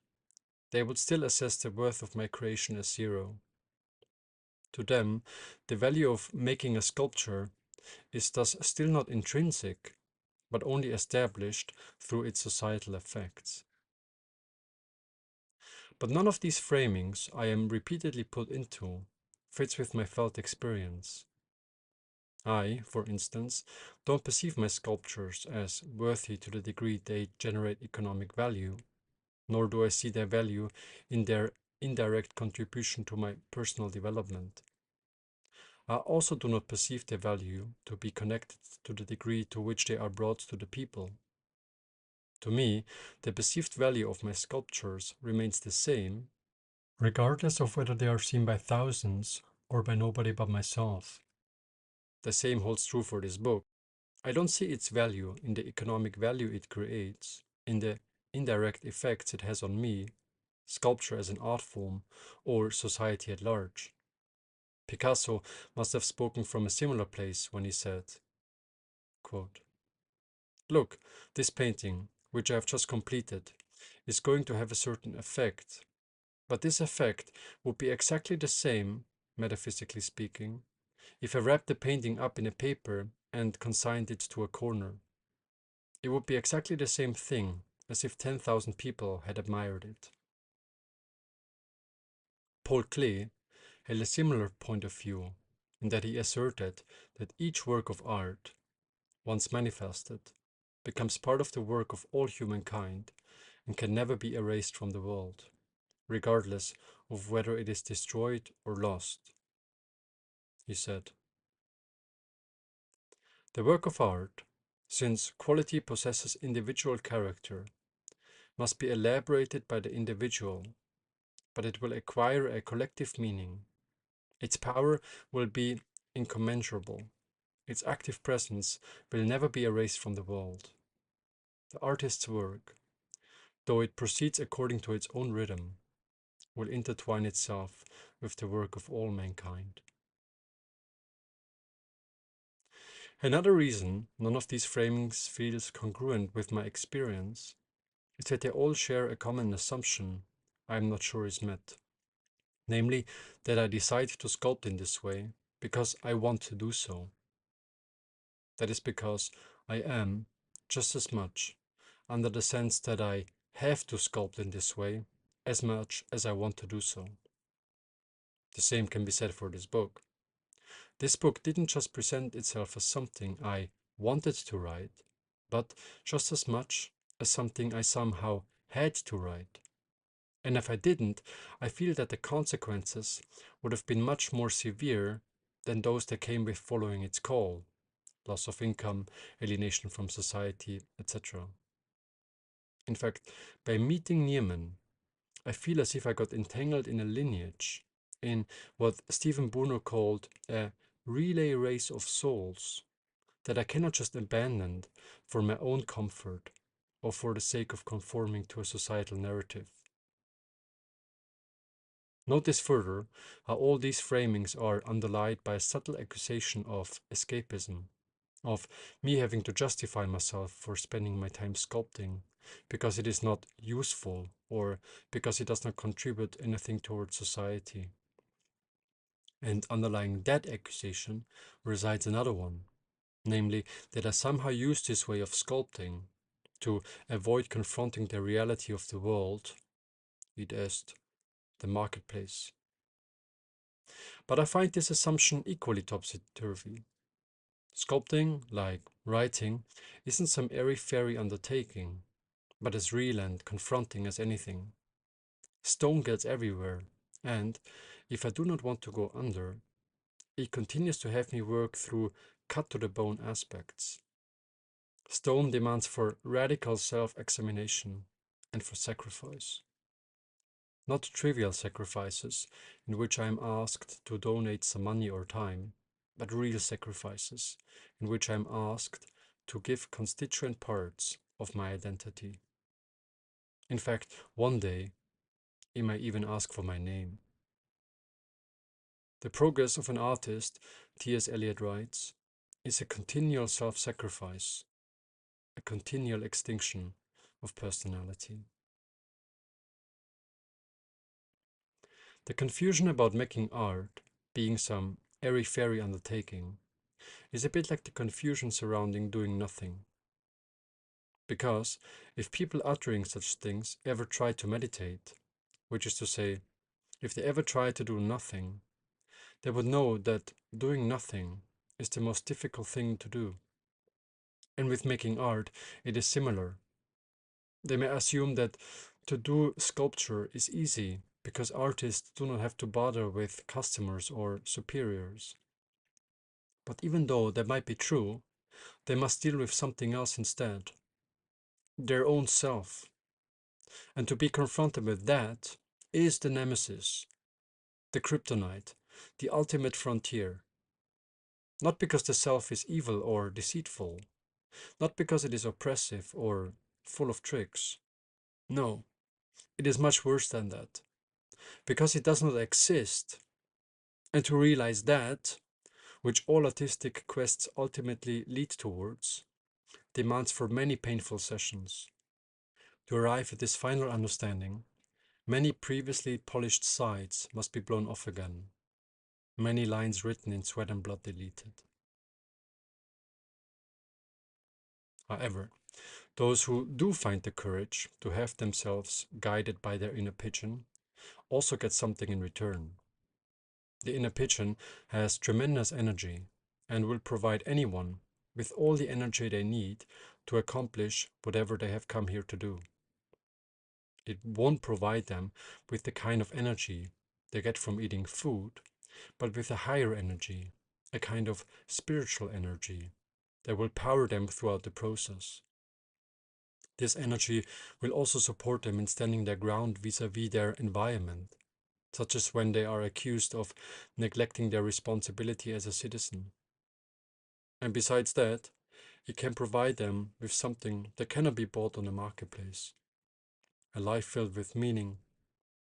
they would still assess the worth of my creation as zero. To them, the value of making a sculpture is thus still not intrinsic, but only established through its societal effects. But none of these framings I am repeatedly put into fits with my felt experience. I, for instance, don't perceive my sculptures as worthy to the degree they generate economic value, nor do I see their value in their indirect contribution to my personal development. I also do not perceive their value to be connected to the degree to which they are brought to the people. To me, the perceived value of my sculptures remains the same, regardless of whether they are seen by thousands or by nobody but myself. The same holds true for this book. I don't see its value in the economic value it creates, in the indirect effects it has on me, sculpture as an art form, or society at large. Picasso must have spoken from a similar place when he said, quote, "Look, this painting, which I have just completed, is going to have a certain effect, but this effect would be exactly the same, metaphysically speaking, if I wrapped the painting up in a paper and consigned it to a corner. It would be exactly the same thing as if 10,000 people had admired it." Paul Klee held a similar point of view in that he asserted that each work of art, once manifested, becomes part of the work of all humankind and can never be erased from the world, regardless of whether it is destroyed or lost. He said, "The work of art, since quality possesses individual character, must be elaborated by the individual, but it will acquire a collective meaning. Its power will be incommensurable. Its active presence will never be erased from the world. The artist's work, though it proceeds according to its own rhythm, will intertwine itself with the work of all mankind." Another reason none of these framings feels congruent with my experience is that they all share a common assumption I am not sure is met. namely that I decide to sculpt in this way because I want to do so. That is because I am, just as much, under the sense that I have to sculpt in this way as much as I want to do so. The same can be said for this book. This book didn't just present itself as something I wanted to write, but just as much as something I somehow had to write. And if I didn't, I feel that the consequences would have been much more severe than those that came with following its call: loss of income, alienation from society, etc. In fact, by meeting Neiman, I feel as if I got entangled in a lineage, in what Stephen Bruno called a relay race of souls, that I cannot just abandon for my own comfort or for the sake of conforming to a societal narrative. Notice further how all these framings are underlined by a subtle accusation of escapism, of me having to justify myself for spending my time sculpting because it is not useful or because it does not contribute anything towards society. And underlying that accusation resides another one, namely that I somehow use this way of sculpting to avoid confronting the reality of the world, id est, the marketplace. But I find this assumption equally topsy-turvy. Sculpting, like writing, isn't some airy-fairy undertaking, but as real and confronting as anything. Stone gets everywhere, and, if I do not want to go under, it continues to have me work through cut-to-the-bone aspects. Stone demands for radical self-examination and for sacrifice. Not trivial sacrifices in which I am asked to donate some money or time, but real sacrifices in which I am asked to give constituent parts of my identity. In fact, one day, it may even ask for my name. The progress of an artist, T.S. Eliot writes, is a continual self-sacrifice, a continual extinction of personality. The confusion about making art being some airy-fairy undertaking is a bit like the confusion surrounding doing nothing. Because if people uttering such things ever try to meditate, which is to say, if they ever try to do nothing, they would know that doing nothing is the most difficult thing to do. And with making art, it is similar. They may assume that to do sculpture is easy because artists do not have to bother with customers or superiors. But even though that might be true, they must deal with something else instead: their own self. And to be confronted with that is the nemesis, the kryptonite, the ultimate frontier. Not because the self is evil or deceitful, not because it is oppressive or full of tricks. No, it is much worse than that, because it does not exist. And to realize that, which all artistic quests ultimately lead towards, demands for many painful sessions. To arrive at this final understanding, many previously polished sides must be blown off again, many lines written in sweat and blood deleted. However, those who do find the courage to have themselves guided by their inner pigeon also get something in return. The inner pigeon has tremendous energy and will provide anyone with all the energy they need to accomplish whatever they have come here to do. It won't provide them with the kind of energy they get from eating food, but with a higher energy, a kind of spiritual energy that will power them throughout the process. This energy will also support them in standing their ground vis-à-vis their environment, such as when they are accused of neglecting their responsibility as a citizen. And besides that, it can provide them with something that cannot be bought on the marketplace: a life filled with meaning,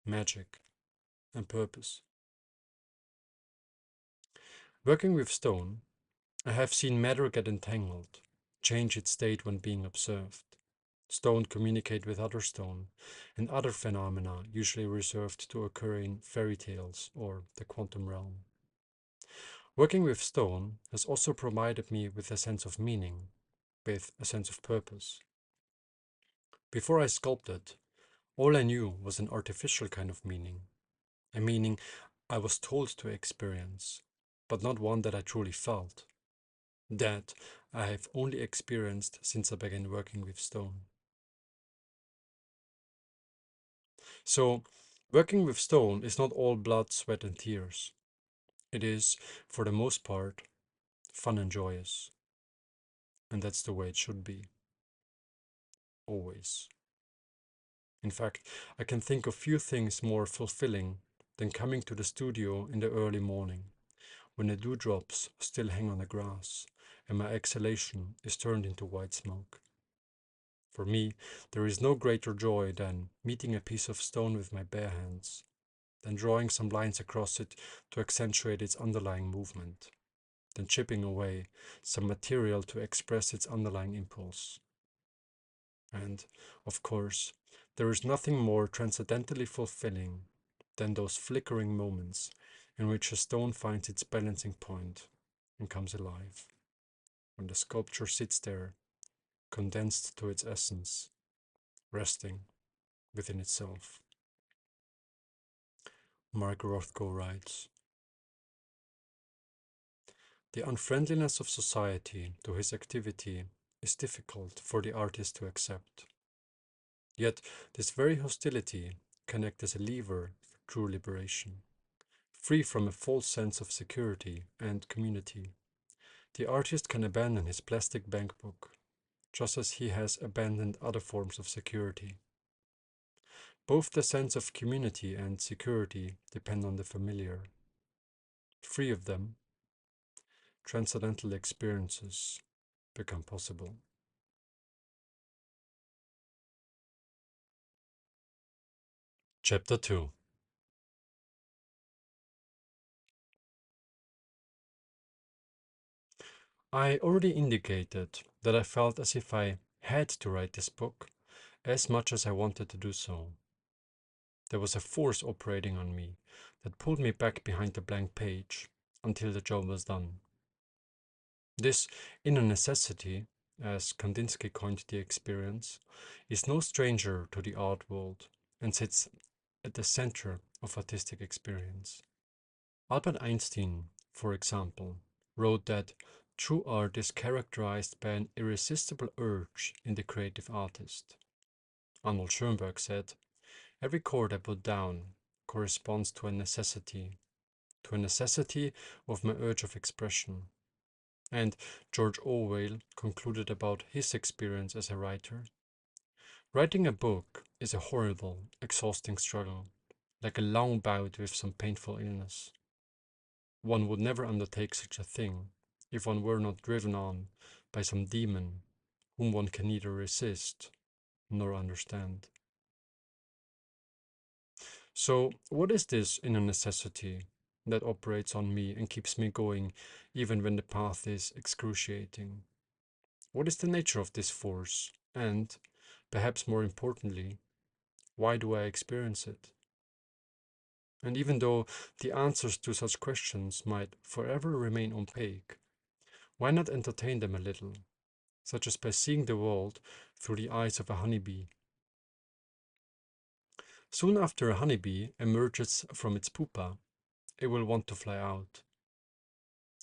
magic, and purpose. Working with stone, I have seen matter get entangled, change its state when being observed. Stone communicate with other stone, and other phenomena usually reserved to occur in fairy tales or the quantum realm. Working with stone has also provided me with a sense of meaning, with a sense of purpose. Before I sculpted, all I knew was an artificial kind of meaning, a meaning I was told to experience, but not one that I truly felt, that I have only experienced since I began working with stone. So, working with stone is not all blood, sweat, and tears. It is, for the most part, fun and joyous. And that's the way it should be. Always. In fact, I can think of few things more fulfilling than coming to the studio in the early morning, when the dewdrops still hang on the grass, and my exhalation is turned into white smoke. For me, there is no greater joy than meeting a piece of stone with my bare hands, than drawing some lines across it to accentuate its underlying movement, than chipping away some material to express its underlying impulse. And, of course, there is nothing more transcendently fulfilling than those flickering moments in which a stone finds its balancing point and comes alive, when the sculpture sits there, condensed to its essence, resting within itself. Mark Rothko writes, "The unfriendliness of society to his activity is difficult for the artist to accept. Yet this very hostility can act as a lever for true liberation. Free from a false sense of security and community, the artist can abandon his plastic bankbook, just as he has abandoned other forms of security. Both the sense of community and security depend on the familiar. Free of them, transcendental experiences become possible." Chapter 2. I already indicated that I felt as if I had to write this book as much as I wanted to do so. There was a force operating on me that pulled me back behind the blank page until the job was done. This inner necessity, as Kandinsky coined the experience, is no stranger to the art world and sits at the center of artistic experience. Albert Einstein, for example, wrote that true art is characterized by an irresistible urge in the creative artist. Arnold Schoenberg said, "Every chord I put down corresponds to a necessity of my urge of expression." And George Orwell concluded about his experience as a writer. "Writing a book is a horrible, exhausting struggle, like a long bout with some painful illness. One would never undertake such a thing if one were not driven on by some demon whom one can neither resist nor understand." So, what is this inner necessity that operates on me and keeps me going even when the path is excruciating? What is the nature of this force? And, perhaps more importantly, why do I experience it? And even though the answers to such questions might forever remain opaque, why not entertain them a little, such as by seeing the world through the eyes of a honeybee? Soon after a honeybee emerges from its pupa, it will want to fly out.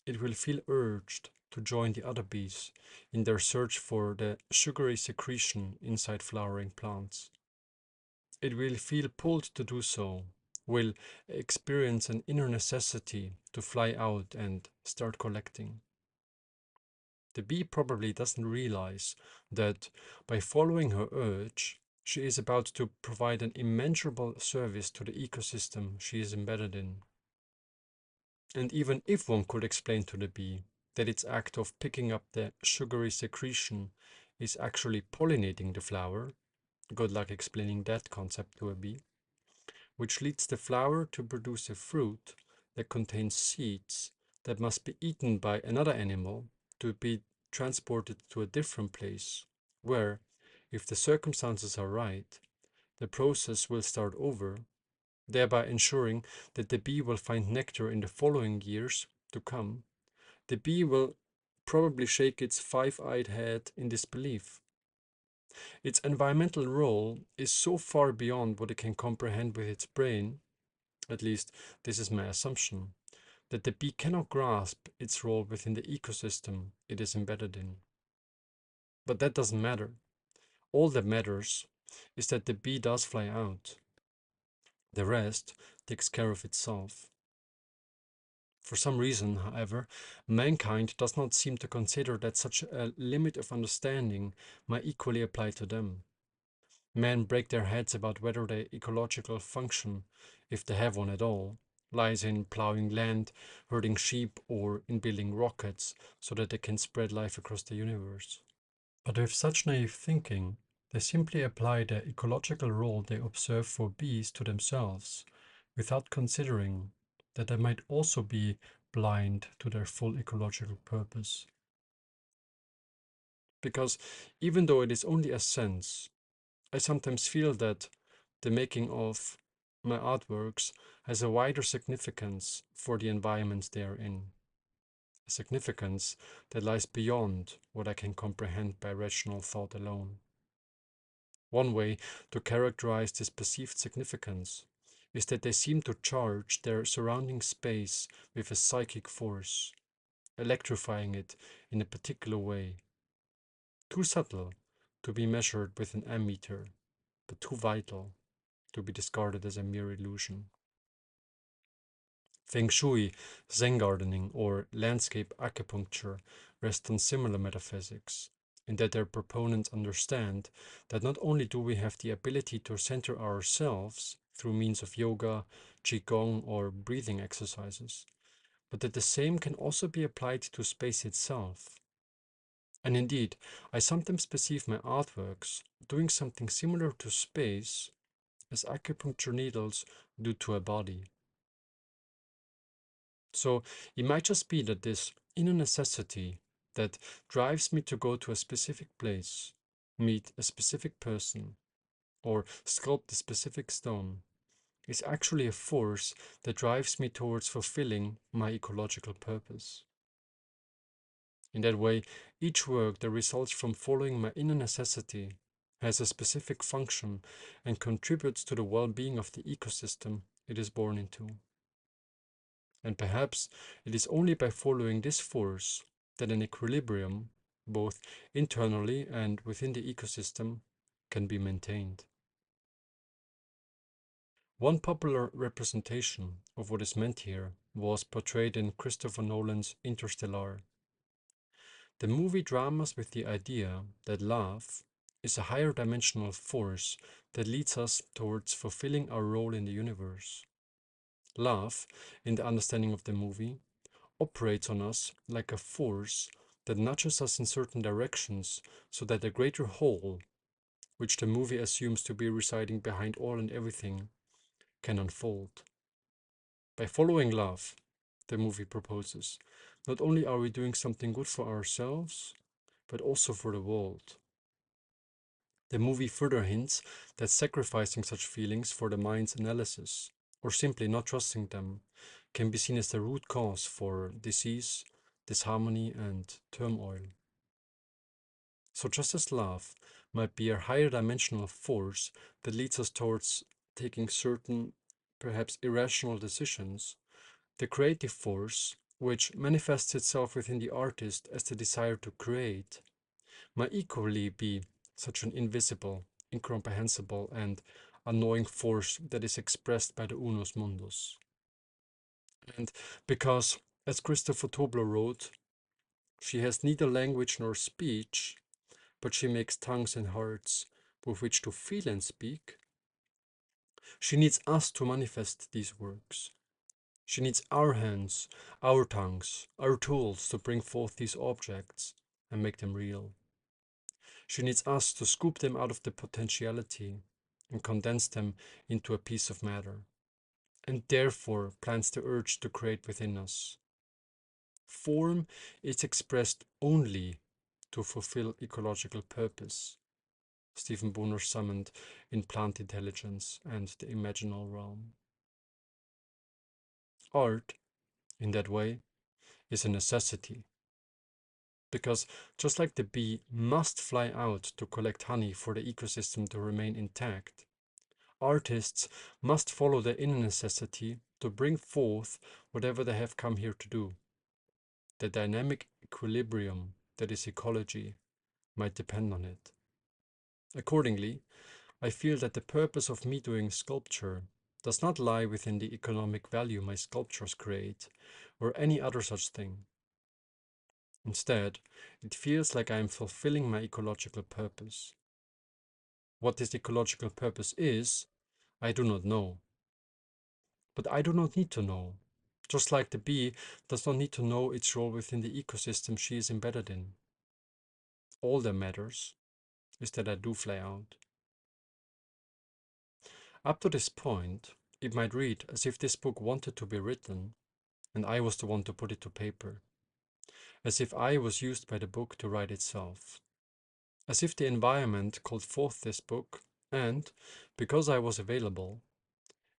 It will feel urged to join the other bees in their search for the sugary secretion inside flowering plants. It will feel pulled to do so, will experience an inner necessity to fly out and start collecting. The bee probably doesn't realize that by following her urge, she is about to provide an immeasurable service to the ecosystem she is embedded in. And even if one could explain to the bee that its act of picking up the sugary secretion is actually pollinating the flower, good luck explaining that concept to a bee, which leads the flower to produce a fruit that contains seeds that must be eaten by another animal to be transported to a different place, where, if the circumstances are right, the process will start over, thereby ensuring that the bee will find nectar in the following years to come. The bee will probably shake its five-eyed head in disbelief. Its environmental role is so far beyond what it can comprehend with its brain, at least this is my assumption, that the bee cannot grasp its role within the ecosystem it is embedded in. But that doesn't matter. All that matters is that the bee does fly out. The rest takes care of itself. For some reason, however, mankind does not seem to consider that such a limit of understanding might equally apply to them. Men break their heads about whether their ecological function, if they have one at all, lies in plowing land, herding sheep, or in building rockets so that they can spread life across the universe. But with such naive thinking, they simply apply the ecological role they observe for bees to themselves, without considering that they might also be blind to their full ecological purpose. Because even though it is only a sense, I sometimes feel that the making of my artworks has a wider significance for the environments they are in. A significance that lies beyond what I can comprehend by rational thought alone. One way to characterize this perceived significance is that they seem to charge their surrounding space with a psychic force, electrifying it in a particular way. Too subtle to be measured with an ammeter, but too vital to be discarded as a mere illusion. Feng Shui, Zen gardening, or landscape acupuncture rest on similar metaphysics, in that their proponents understand that not only do we have the ability to center ourselves through means of yoga, qigong, or breathing exercises, but that the same can also be applied to space itself. And indeed, I sometimes perceive my artworks doing something similar to space as acupuncture needles do to a body. So it might just be that this inner necessity that drives me to go to a specific place, meet a specific person, or sculpt a specific stone is actually a force that drives me towards fulfilling my ecological purpose. In that way, each work that results from following my inner necessity has a specific function and contributes to the well-being of the ecosystem it is born into. And perhaps it is only by following this force that an equilibrium, both internally and within the ecosystem, can be maintained. One popular representation of what is meant here was portrayed in Christopher Nolan's Interstellar. The movie dramas with the idea that love is a higher dimensional force that leads us towards fulfilling our role in the universe. Love, in the understanding of the movie, operates on us like a force that nudges us in certain directions so that a greater whole, which the movie assumes to be residing behind all and everything, can unfold. By following love, the movie proposes, not only are we doing something good for ourselves, but also for the world. The movie further hints that sacrificing such feelings for the mind's analysis, or simply not trusting them, can be seen as the root cause for disease, disharmony, and turmoil. So just as love might be a higher dimensional force that leads us towards taking certain, perhaps irrational decisions, the creative force, which manifests itself within the artist as the desire to create, might equally be such an invisible, incomprehensible, and annoying force that is expressed by the unus mundus. And because, as Christopher Tobler wrote, she has neither language nor speech, but she makes tongues and hearts with which to feel and speak, she needs us to manifest these works. She needs our hands, our tongues, our tools to bring forth these objects and make them real. She needs us to scoop them out of the potentiality and condense them into a piece of matter, and therefore plants the urge to create within us. Form is expressed only to fulfill ecological purpose. Stephen Brunner summoned in Plant Intelligence and the Imaginal Realm. Art, in that way, is a necessity. Because just like the bee must fly out to collect honey for the ecosystem to remain intact, artists must follow their inner necessity to bring forth whatever they have come here to do. The dynamic equilibrium that is ecology might depend on it. Accordingly, I feel that the purpose of me doing sculpture does not lie within the economic value my sculptures create, or any other such thing. Instead, it feels like I am fulfilling my ecological purpose. What this ecological purpose is, I do not know. But I do not need to know. Just like the bee does not need to know its role within the ecosystem she is embedded in. All that matters is that I do fly out. Up to this point, it might read as if this book wanted to be written, and I was the one to put it to paper. As if I was used by the book to write itself. As if the environment called forth this book, and, because I was available,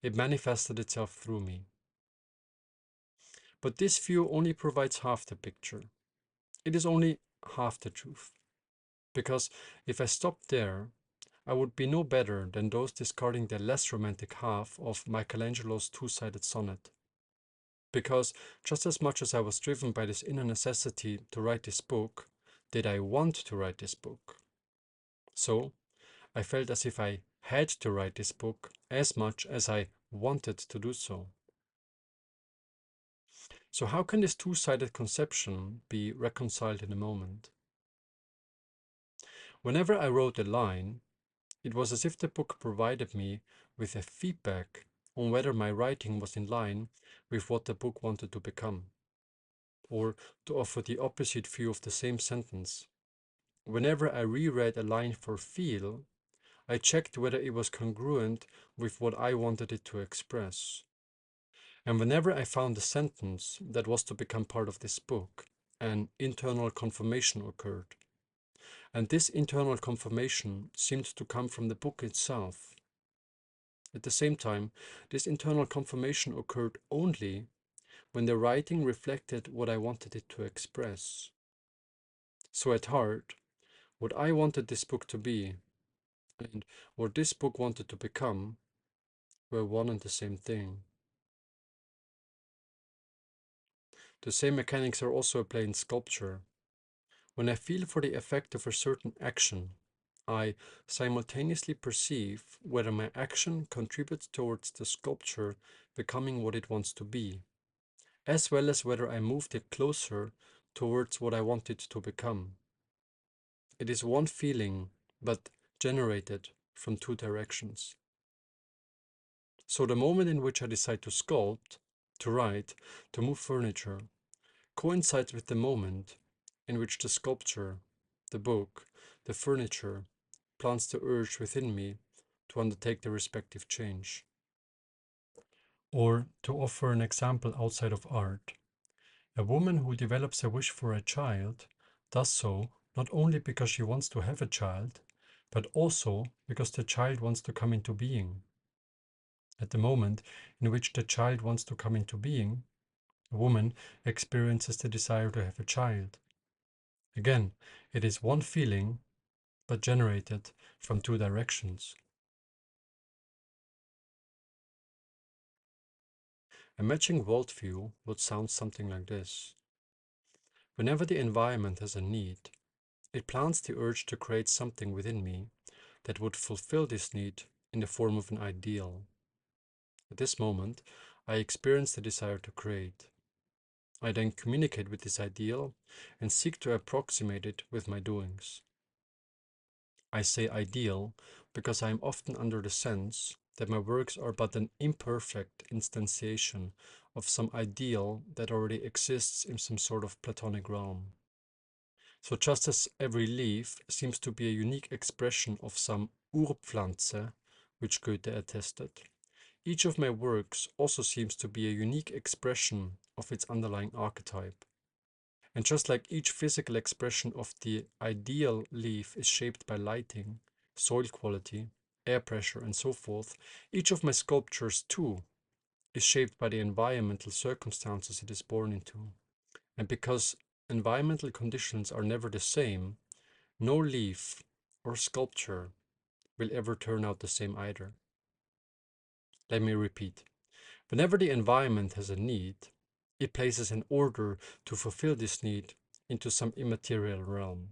it manifested itself through me. But this view only provides half the picture. It is only half the truth. Because if I stopped there, I would be no better than those discarding the less romantic half of Michelangelo's two-sided sonnet. Because just as much as I was driven by this inner necessity to write this book, did I want to write this book. So, I felt as if I had to write this book as much as I wanted to do so. So how can this two-sided conception be reconciled in a moment? Whenever I wrote a line, it was as if the book provided me with a feedback on whether my writing was in line with what the book wanted to become. Or, to offer the opposite view of the same sentence, whenever I reread a line for feel, I checked whether it was congruent with what I wanted it to express. And whenever I found a sentence that was to become part of this book, an internal confirmation occurred. And this internal confirmation seemed to come from the book itself. At the same time, this internal confirmation occurred only when the writing reflected what I wanted it to express. So at heart, what I wanted this book to be, and what this book wanted to become, were one and the same thing. The same mechanics are also at play in sculpture. When I feel for the effect of a certain action, I simultaneously perceive whether my action contributes towards the sculpture becoming what it wants to be, as well as whether I moved it closer towards what I want it to become. It is one feeling, but generated from two directions. So the moment in which I decide to sculpt, to write, to move furniture, coincides with the moment in which the sculpture, the book, the furniture, plants the urge within me to undertake the respective change. Or, to offer an example outside of art, a woman who develops a wish for a child does so not only because she wants to have a child, but also because the child wants to come into being. At the moment in which the child wants to come into being, a woman experiences the desire to have a child. Again, it is one feeling, but generated from two directions. A matching worldview would sound something like this. Whenever the environment has a need, it plants the urge to create something within me that would fulfill this need in the form of an ideal. At this moment, I experience the desire to create. I then communicate with this ideal and seek to approximate it with my doings. I say ideal because I am often under the sense that my works are but an imperfect instantiation of some ideal that already exists in some sort of Platonic realm. So just as every leaf seems to be a unique expression of some Urpflanze, which Goethe attested, each of my works also seems to be a unique expression of its underlying archetype. And just like each physical expression of the ideal leaf is shaped by lighting, soil quality, air pressure, and so forth, each of my sculptures too is shaped by the environmental circumstances it is born into. And because environmental conditions are never the same, no leaf or sculpture will ever turn out the same either. Let me repeat. Whenever the environment has a need, it places an order to fulfill this need into some immaterial realm.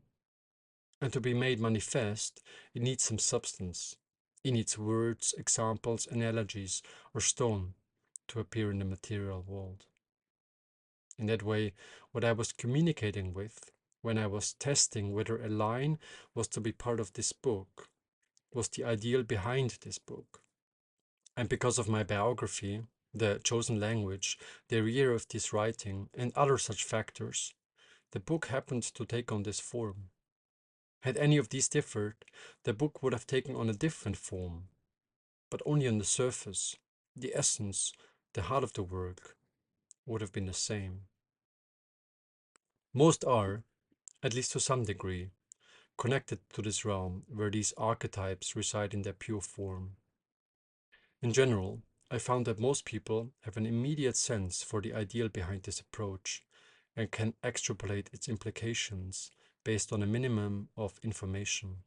And to be made manifest, it needs some substance. It needs words, examples, analogies, or stone to appear in the material world. In that way, what I was communicating with, when I was testing whether a line was to be part of this book, was the ideal behind this book. And because of my biography, the chosen language, the year of this writing, and other such factors, the book happened to take on this form. Had any of these differed, the book would have taken on a different form, but only on the surface. The essence, the heart of the work, would have been the same. Most are, at least to some degree, connected to this realm where these archetypes reside in their pure form. In general, I found that most people have an immediate sense for the ideal behind this approach and can extrapolate its implications based on a minimum of information.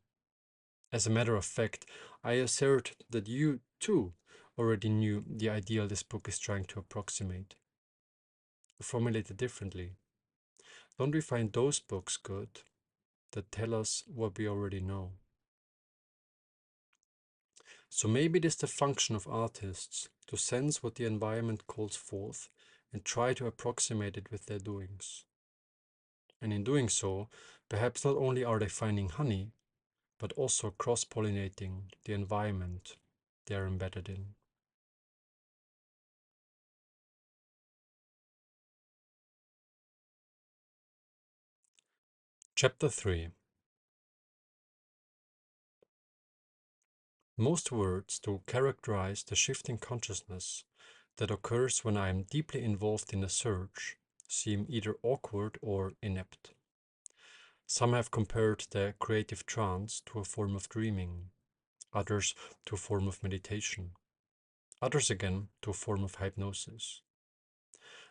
As a matter of fact, I assert that you, too, already knew the ideal this book is trying to approximate. Formulated differently, don't we find those books good that tell us what we already know? So maybe it is the function of artists to sense what the environment calls forth and try to approximate it with their doings. And in doing so, perhaps not only are they finding honey, but also cross-pollinating the environment they are embedded in. Chapter 3. Most words to characterize the shifting consciousness that occurs when I am deeply involved in a search seem either awkward or inept. Some have compared the creative trance to a form of dreaming, others to a form of meditation, others again to a form of hypnosis.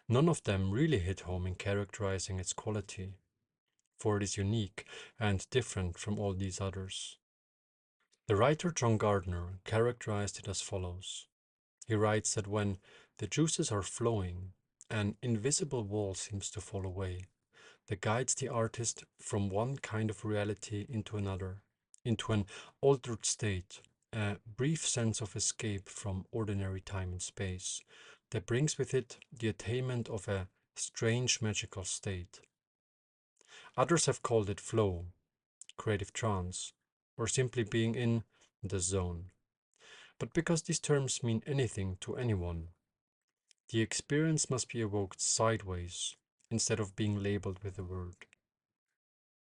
None of them really hit home in characterizing its quality, for it is unique and different from all these others. The writer John Gardner characterized it as follows. He writes that when the juices are flowing, an invisible wall seems to fall away that guides the artist from one kind of reality into another, into an altered state, a brief sense of escape from ordinary time and space that brings with it the attainment of a strange magical state. Others have called it flow, creative trance, or simply being in the zone. But because these terms mean anything to anyone, the experience must be evoked sideways instead of being labeled with a word.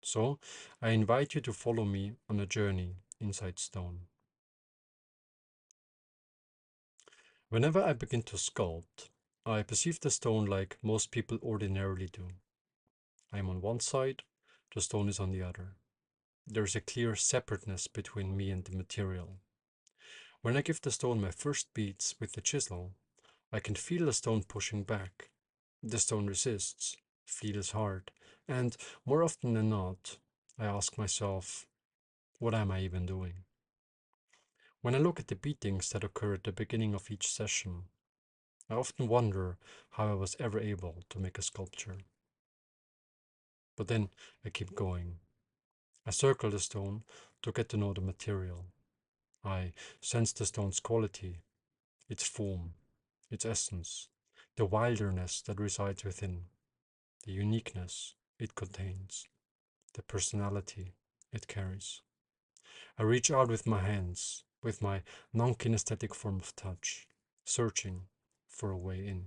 So, I invite you to follow me on a journey inside stone. Whenever I begin to sculpt, I perceive the stone like most people ordinarily do. I am on one side, the stone is on the other. There is a clear separateness between me and the material. When I give the stone my first beats with the chisel, I can feel the stone pushing back. The stone resists, feels hard, and more often than not, I ask myself, what am I even doing? When I look at the beatings that occur at the beginning of each session, I often wonder how I was ever able to make a sculpture. But then I keep going. I circle the stone to get to know the material. I sense the stone's quality, its form, its essence, the wilderness that resides within, the uniqueness it contains, the personality it carries. I reach out with my hands, with my non-kinesthetic form of touch, searching for a way in.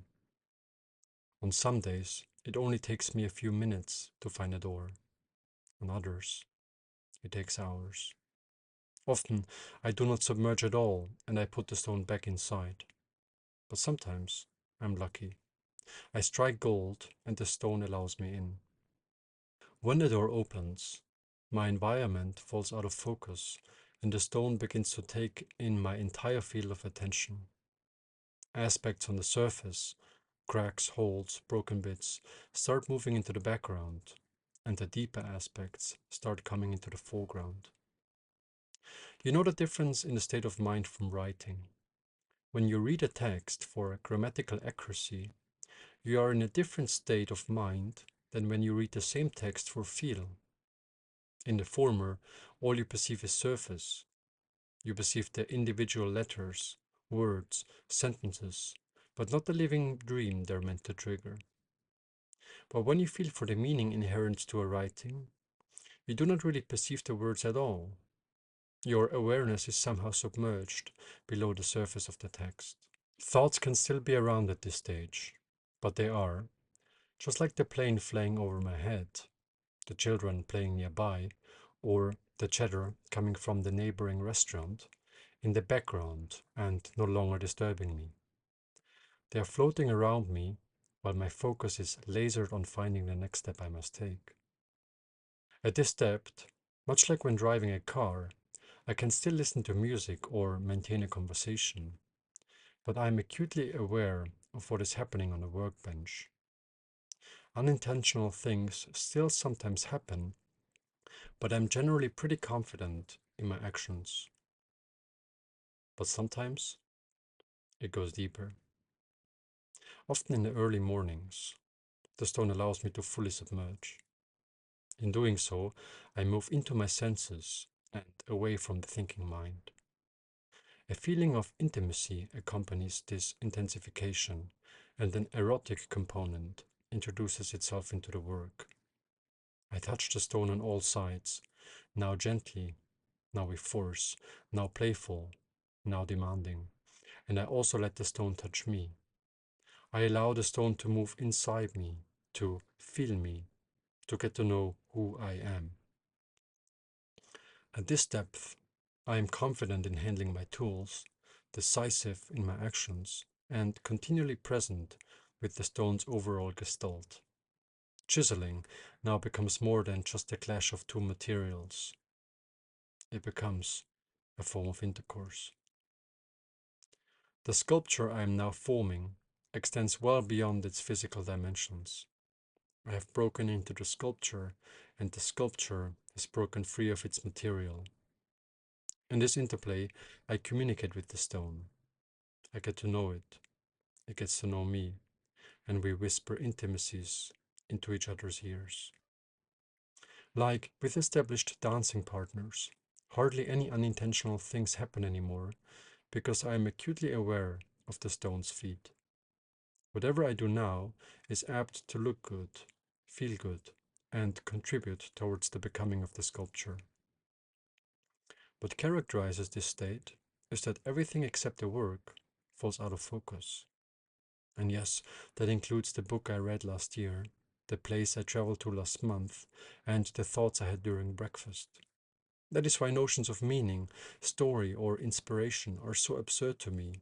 On some days, it only takes me a few minutes to find a door. On others, it takes hours. Often, I do not submerge at all and I put the stone back inside. But sometimes, I'm lucky. I strike gold and the stone allows me in. When the door opens, my environment falls out of focus and the stone begins to take in my entire field of attention. Aspects on the surface, cracks, holes, broken bits, start moving into the background, and the deeper aspects start coming into the foreground. You know the difference in the state of mind from writing. When you read a text for grammatical accuracy, you are in a different state of mind than when you read the same text for feel. In the former, all you perceive is surface. You perceive the individual letters, words, sentences, but not the living dream they're meant to trigger. But when you feel for the meaning inherent to a writing, you do not really perceive the words at all. Your awareness is somehow submerged below the surface of the text. Thoughts can still be around at this stage, but they are, just like the plane flying over my head, the children playing nearby, or the chatter coming from the neighboring restaurant, in the background and no longer disturbing me. They are floating around me while my focus is lasered on finding the next step I must take. At this depth, much like when driving a car, I can still listen to music or maintain a conversation, but I am acutely aware of what is happening on the workbench. Unintentional things still sometimes happen, but I'm generally pretty confident in my actions. But sometimes it goes deeper. Often in the early mornings, the stone allows me to fully submerge. In doing so, I move into my senses and away from the thinking mind. A feeling of intimacy accompanies this intensification, and an erotic component introduces itself into the work. I touch the stone on all sides, now gently, now with force, now playful, now demanding, and I also let the stone touch me. I allow the stone to move inside me, to feel me, to get to know who I am. At this depth, I am confident in handling my tools, decisive in my actions, and continually present with the stone's overall gestalt. Chiseling now becomes more than just a clash of two materials. It becomes a form of intercourse. The sculpture I am now forming extends well beyond its physical dimensions. I have broken into the sculpture, and the sculpture is broken free of its material. In this interplay, I communicate with the stone. I get to know it. It gets to know me, and we whisper intimacies into each other's ears. Like with established dancing partners, hardly any unintentional things happen anymore because I am acutely aware of the stone's feet. Whatever I do now is apt to look good, feel good, and contribute towards the becoming of the sculpture. What characterizes this state is that everything except the work falls out of focus. And yes, that includes the book I read last year, the place I traveled to last month, and the thoughts I had during breakfast. That is why notions of meaning, story, or inspiration are so absurd to me,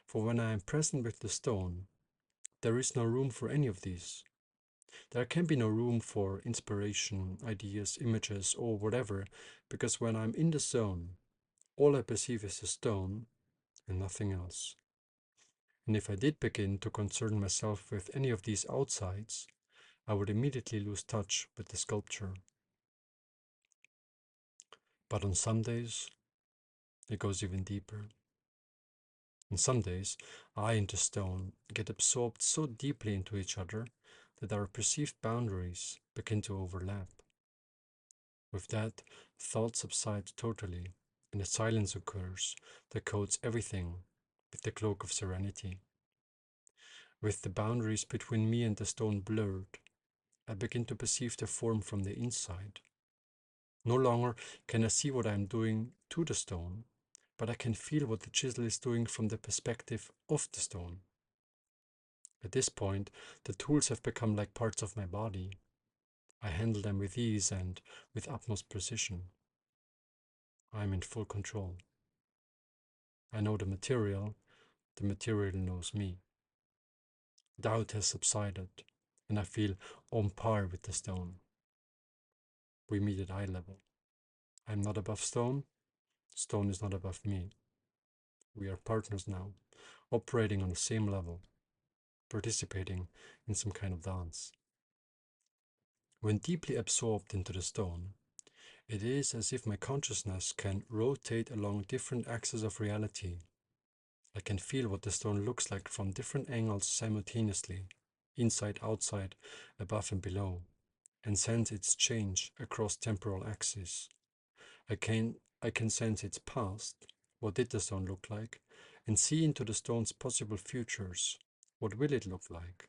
for when I am present with the stone, there is no room for any of these. There can be no room for inspiration, ideas, images, or whatever, because when I'm in the zone, all I perceive is the stone and nothing else. And if I did begin to concern myself with any of these outsides, I would immediately lose touch with the sculpture. But on some days, it goes even deeper. On some days, I and the stone get absorbed so deeply into each other that our perceived boundaries begin to overlap. With that, thought subsides totally, and a silence occurs that coats everything with the cloak of serenity. With the boundaries between me and the stone blurred, I begin to perceive the form from the inside. No longer can I see what I am doing to the stone, but I can feel what the chisel is doing from the perspective of the stone. At this point, the tools have become like parts of my body. I handle them with ease and with utmost precision. I am in full control. I know the material knows me. Doubt has subsided, and I feel on par with the stone. We meet at eye level. I am not above stone, Stone is not above me. We are partners now, operating on the same level, participating in some kind of dance. When deeply absorbed into the stone, it is as if my consciousness can rotate along different axes of reality. I can feel what the stone looks like from different angles simultaneously, inside, outside, above and below, and sense its change across temporal axes. I can sense its past, what did the stone look like, and see into the stone's possible futures, what will it look like,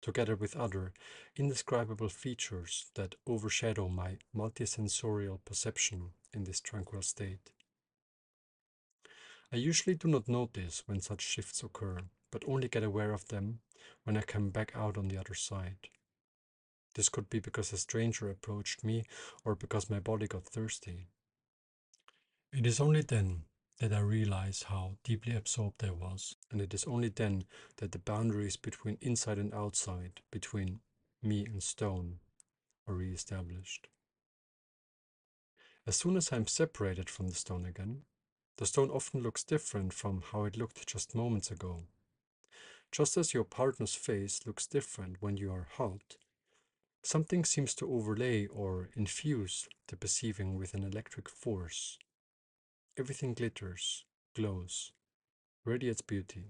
together with other indescribable features that overshadow my multisensorial perception in this tranquil state. I usually do not notice when such shifts occur, but only get aware of them when I come back out on the other side. This could be because a stranger approached me or because my body got thirsty. It is only then that I realize how deeply absorbed I was, and it is only then that the boundaries between inside and outside, between me and stone, are re-established. As soon as I am separated from the stone again, the stone often looks different from how it looked just moments ago. Just as your partner's face looks different when you are hot, something seems to overlay or infuse the perceiving with an electric force. Everything glitters, glows, radiates beauty,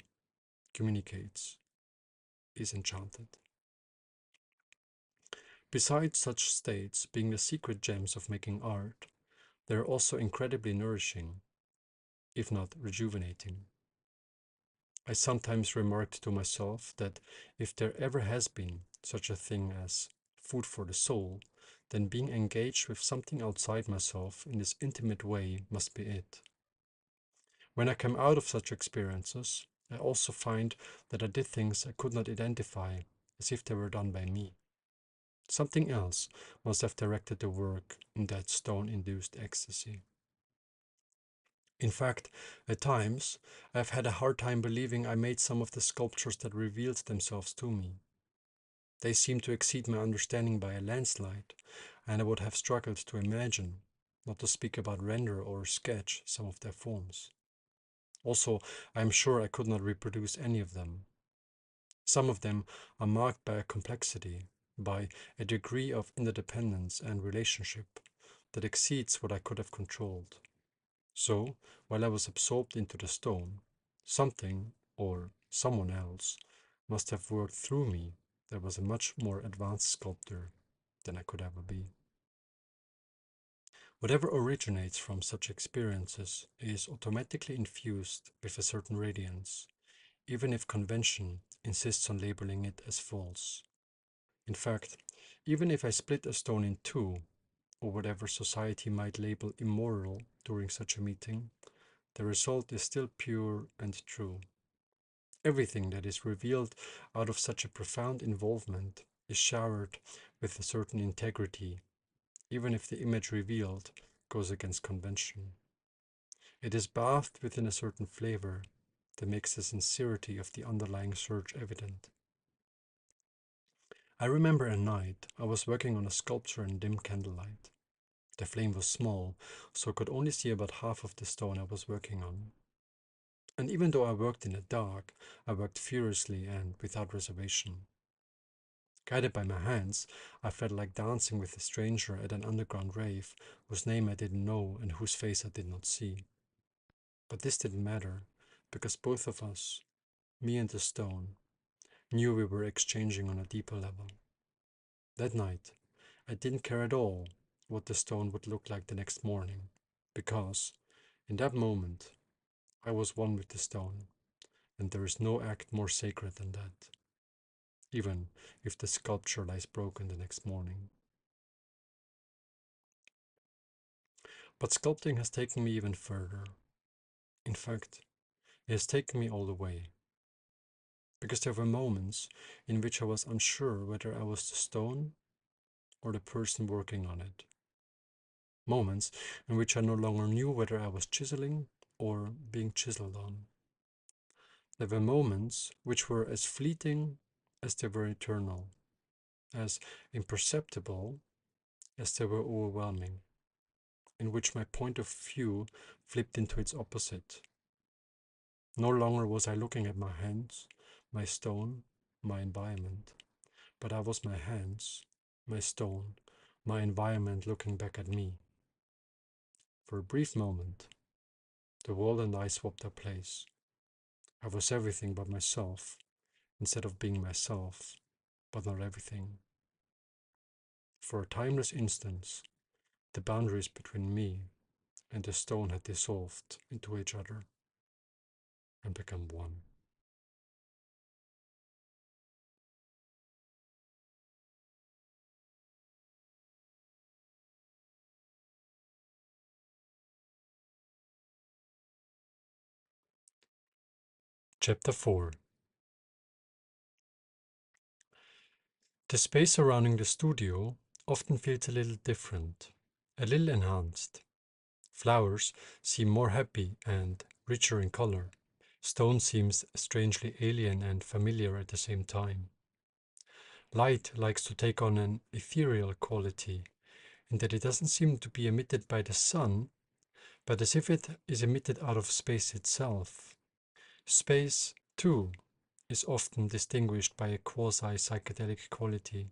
communicates, is enchanted. Besides such states being the secret gems of making art, they are also incredibly nourishing, if not rejuvenating. I sometimes remarked to myself that if there ever has been such a thing as food for the soul, then being engaged with something outside myself in this intimate way must be it. When I come out of such experiences, I also find that I did things I could not identify as if they were done by me. Something else must have directed the work in that stone-induced ecstasy. In fact, at times, I've had a hard time believing I made some of the sculptures that revealed themselves to me. They seem to exceed my understanding by a landslide, and I would have struggled to imagine, not to speak about render or sketch, some of their forms. Also, I am sure I could not reproduce any of them. Some of them are marked by a complexity, by a degree of interdependence and relationship that exceeds what I could have controlled. So, while I was absorbed into the stone, something, or someone else, must have worked through me that was a much more advanced sculptor than I could ever be. Whatever originates from such experiences is automatically infused with a certain radiance, even if convention insists on labeling it as false. In fact, even if I split a stone in two, or whatever society might label immoral during such a meeting, the result is still pure and true. Everything that is revealed out of such a profound involvement is showered with a certain integrity, even if the image revealed goes against convention. It is bathed within a certain flavor that makes the sincerity of the underlying search evident. I remember a night I was working on a sculpture in dim candlelight. The flame was small, so I could only see about half of the stone I was working on. And even though I worked in the dark, I worked furiously and without reservation. Guided by my hands, I felt like dancing with a stranger at an underground rave whose name I didn't know and whose face I did not see. But this didn't matter, because both of us, me and the stone, knew we were exchanging on a deeper level. That night, I didn't care at all what the stone would look like the next morning, because, in that moment, I was one with the stone, and there is no act more sacred than that, even if the sculpture lies broken the next morning. But sculpting has taken me even further. In fact, it has taken me all the way, because there were moments in which I was unsure whether I was the stone or the person working on it. Moments in which I no longer knew whether I was chiseling or being chiseled on. There were moments which were as fleeting as they were eternal, as imperceptible as they were overwhelming. in which my point of view flipped into its opposite. No longer was I looking at my hands, my stone, my environment, but I was my hands, my stone, my environment looking back at me. For a brief moment, the world and I swapped their place. I was everything but myself, instead of being myself, but not everything. For a timeless instant, the boundaries between me and the stone had dissolved into each other and become one. Chapter 4. The space surrounding the studio often feels a little different, a little enhanced. Flowers seem more happy and richer in color. Stone seems strangely alien and familiar at the same time. Light likes to take on an ethereal quality, in that it doesn't seem to be emitted by the sun, but as if it is emitted out of space itself. Space, too, is often distinguished by a quasi-psychedelic quality,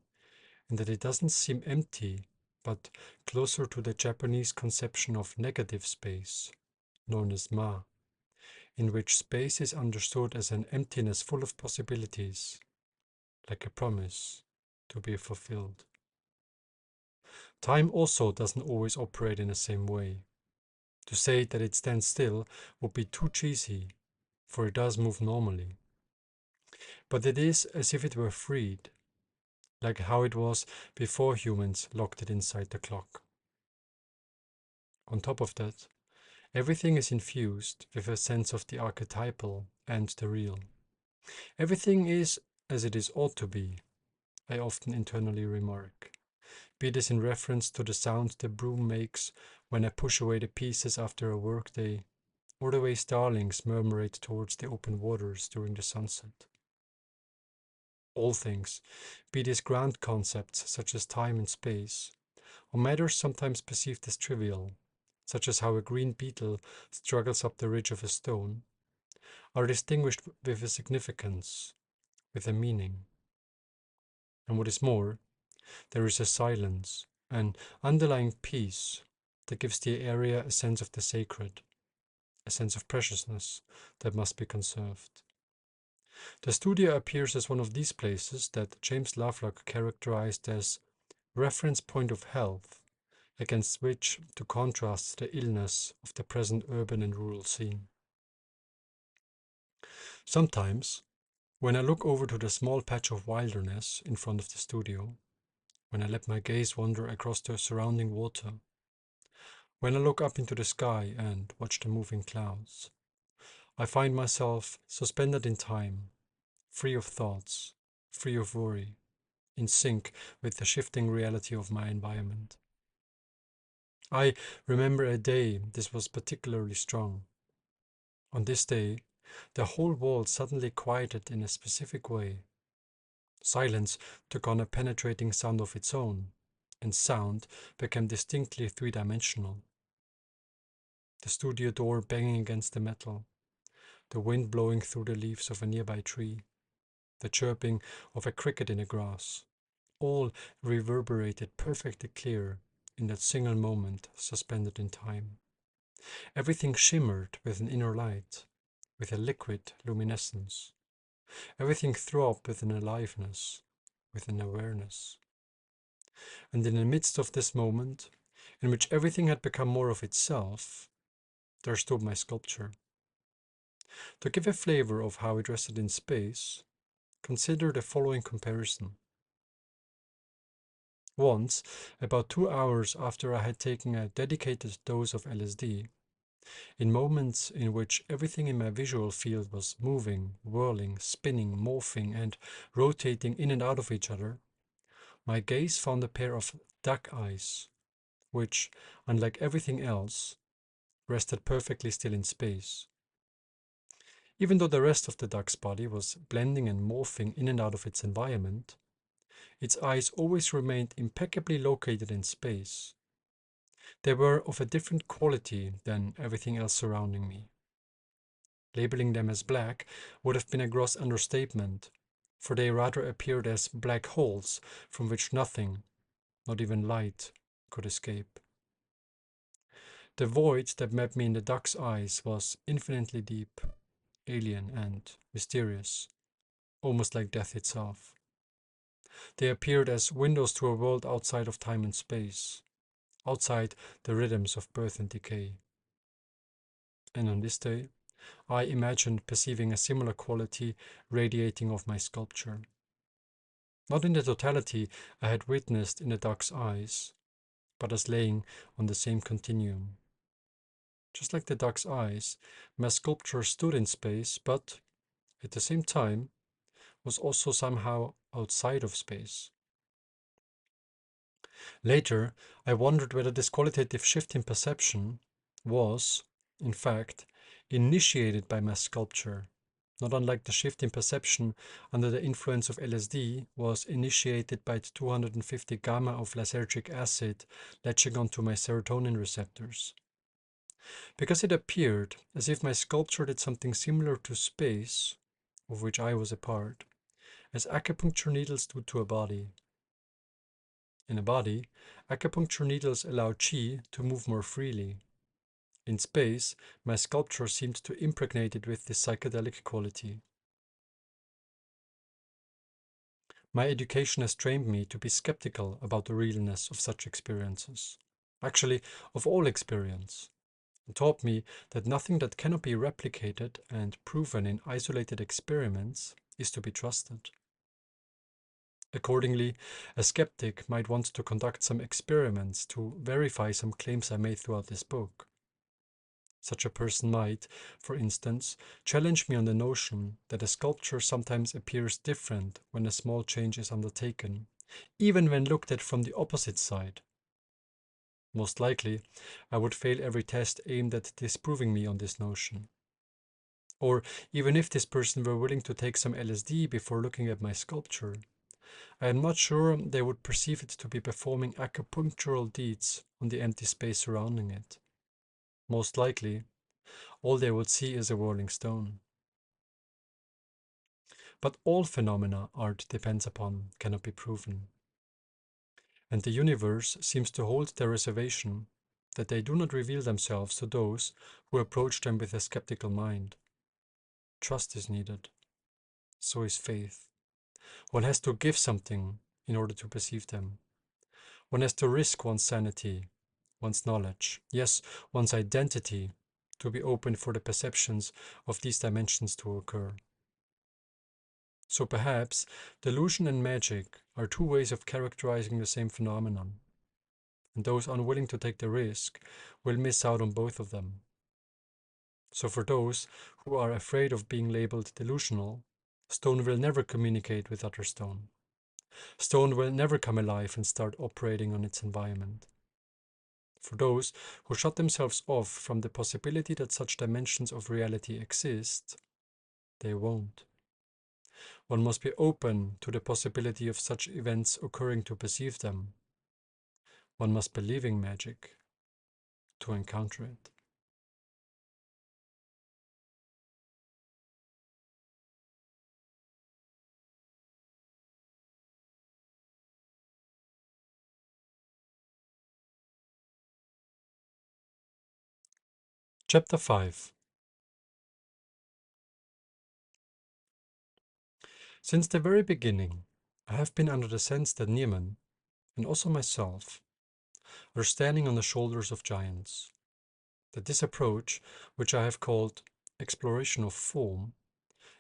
in that it doesn't seem empty, but closer to the Japanese conception of negative space, known as ma, in which space is understood as an emptiness full of possibilities, like a promise to be fulfilled. Time also doesn't always operate in the same way. To say that it stands still would be too cheesy, for it does move normally. But it is as if it were freed, like how it was before humans locked it inside the clock. On top of that, everything is infused with a sense of the archetypal and the real. Everything is as it is ought to be, I often internally remark, be this in reference to the sound the broom makes when I push away the pieces after a workday, or the way starlings murmurate towards the open waters during the sunset. All things, be these grand concepts such as time and space, or matters sometimes perceived as trivial, such as how a green beetle struggles up the ridge of a stone, are distinguished with a significance, with a meaning. And what is more, there is a silence, an underlying peace that gives the area a sense of the sacred, a sense of preciousness that must be conserved. The studio appears as one of these places that James Lovelock characterized as reference point of health, against which to contrast the illness of the present urban and rural scene. Sometimes, when I look over to the small patch of wilderness in front of the studio, when I let my gaze wander across the surrounding water, when I look up into the sky and watch the moving clouds, I find myself suspended in time, free of thoughts, free of worry, in sync with the shifting reality of my environment. I remember a day this was particularly strong. On this day, the whole world suddenly quieted in a specific way. Silence took on a penetrating sound of its own, and sound became distinctly three-dimensional. The studio door banging against the metal, the wind blowing through the leaves of a nearby tree, the chirping of a cricket in the grass, all reverberated perfectly clear in that single moment suspended in time. Everything shimmered with an inner light, with a liquid luminescence. Everything throbbed with an aliveness, with an awareness. And in the midst of this moment, in which everything had become more of itself, there stood my sculpture. To give a flavor of how it rested in space, consider the following comparison. Once, about 2 hours after I had taken a dedicated dose of LSD, in moments in which everything in my visual field was moving, whirling, spinning, morphing, and rotating in and out of each other, my gaze found a pair of duck eyes, which, unlike everything else, rested perfectly still in space. Even though the rest of the duck's body was blending and morphing in and out of its environment, its eyes always remained impeccably located in space. They were of a different quality than everything else surrounding me. Labeling them as black would have been a gross understatement, for they rather appeared as black holes from which nothing, not even light, could escape. The void that met me in the duck's eyes was infinitely deep, alien, and mysterious, almost like death itself. They appeared as windows to a world outside of time and space, outside the rhythms of birth and decay. And on this day, I imagined perceiving a similar quality radiating off my sculpture. Not in the totality I had witnessed in the duck's eyes, but as laying on the same continuum. Just like the duck's eyes, my sculpture stood in space, but at the same time was also somehow outside of space. Later, I wondered whether this qualitative shift in perception was, in fact, initiated by my sculpture, not unlike the shift in perception under the influence of LSD was initiated by the 250 gamma of lysergic acid latching onto my serotonin receptors. Because it appeared as if my sculpture did something similar to space, of which I was a part, as acupuncture needles do to a body. In a body, acupuncture needles allow chi to move more freely. In space, my sculpture seemed to impregnate it with this psychedelic quality. My education has trained me to be skeptical about the realness of such experiences. Actually, of all experience. And taught me that nothing that cannot be replicated and proven in isolated experiments is to be trusted. Accordingly, a skeptic might want to conduct some experiments to verify some claims I made throughout this book. Such a person might, for instance, challenge me on the notion that a sculpture sometimes appears different when a small change is undertaken, even when looked at from the opposite side. Most likely, I would fail every test aimed at disproving me on this notion. Or even if this person were willing to take some LSD before looking at my sculpture, I am not sure they would perceive it to be performing acupunctural deeds on the empty space surrounding it. Most likely, all they would see is a whirling stone. But all phenomena art depends upon cannot be proven. And the universe seems to hold their reservation that they do not reveal themselves to those who approach them with a skeptical mind. Trust is needed. So is faith. One has to give something in order to perceive them. One has to risk one's sanity, one's knowledge, yes, one's identity, to be open for the perceptions of these dimensions to occur. So perhaps delusion and magic are two ways of characterizing the same phenomenon, and those unwilling to take the risk will miss out on both of them. So for those who are afraid of being labeled delusional, stone will never communicate with other stone. Stone will never come alive and start operating on its environment. For those who shut themselves off from the possibility that such dimensions of reality exist, they won't. One must be open to the possibility of such events occurring to perceive them. One must believe in magic to encounter it. Chapter 5. Since the very beginning, I have been under the sense that Niemann, and also myself, are standing on the shoulders of giants. That this approach, which I have called exploration of form,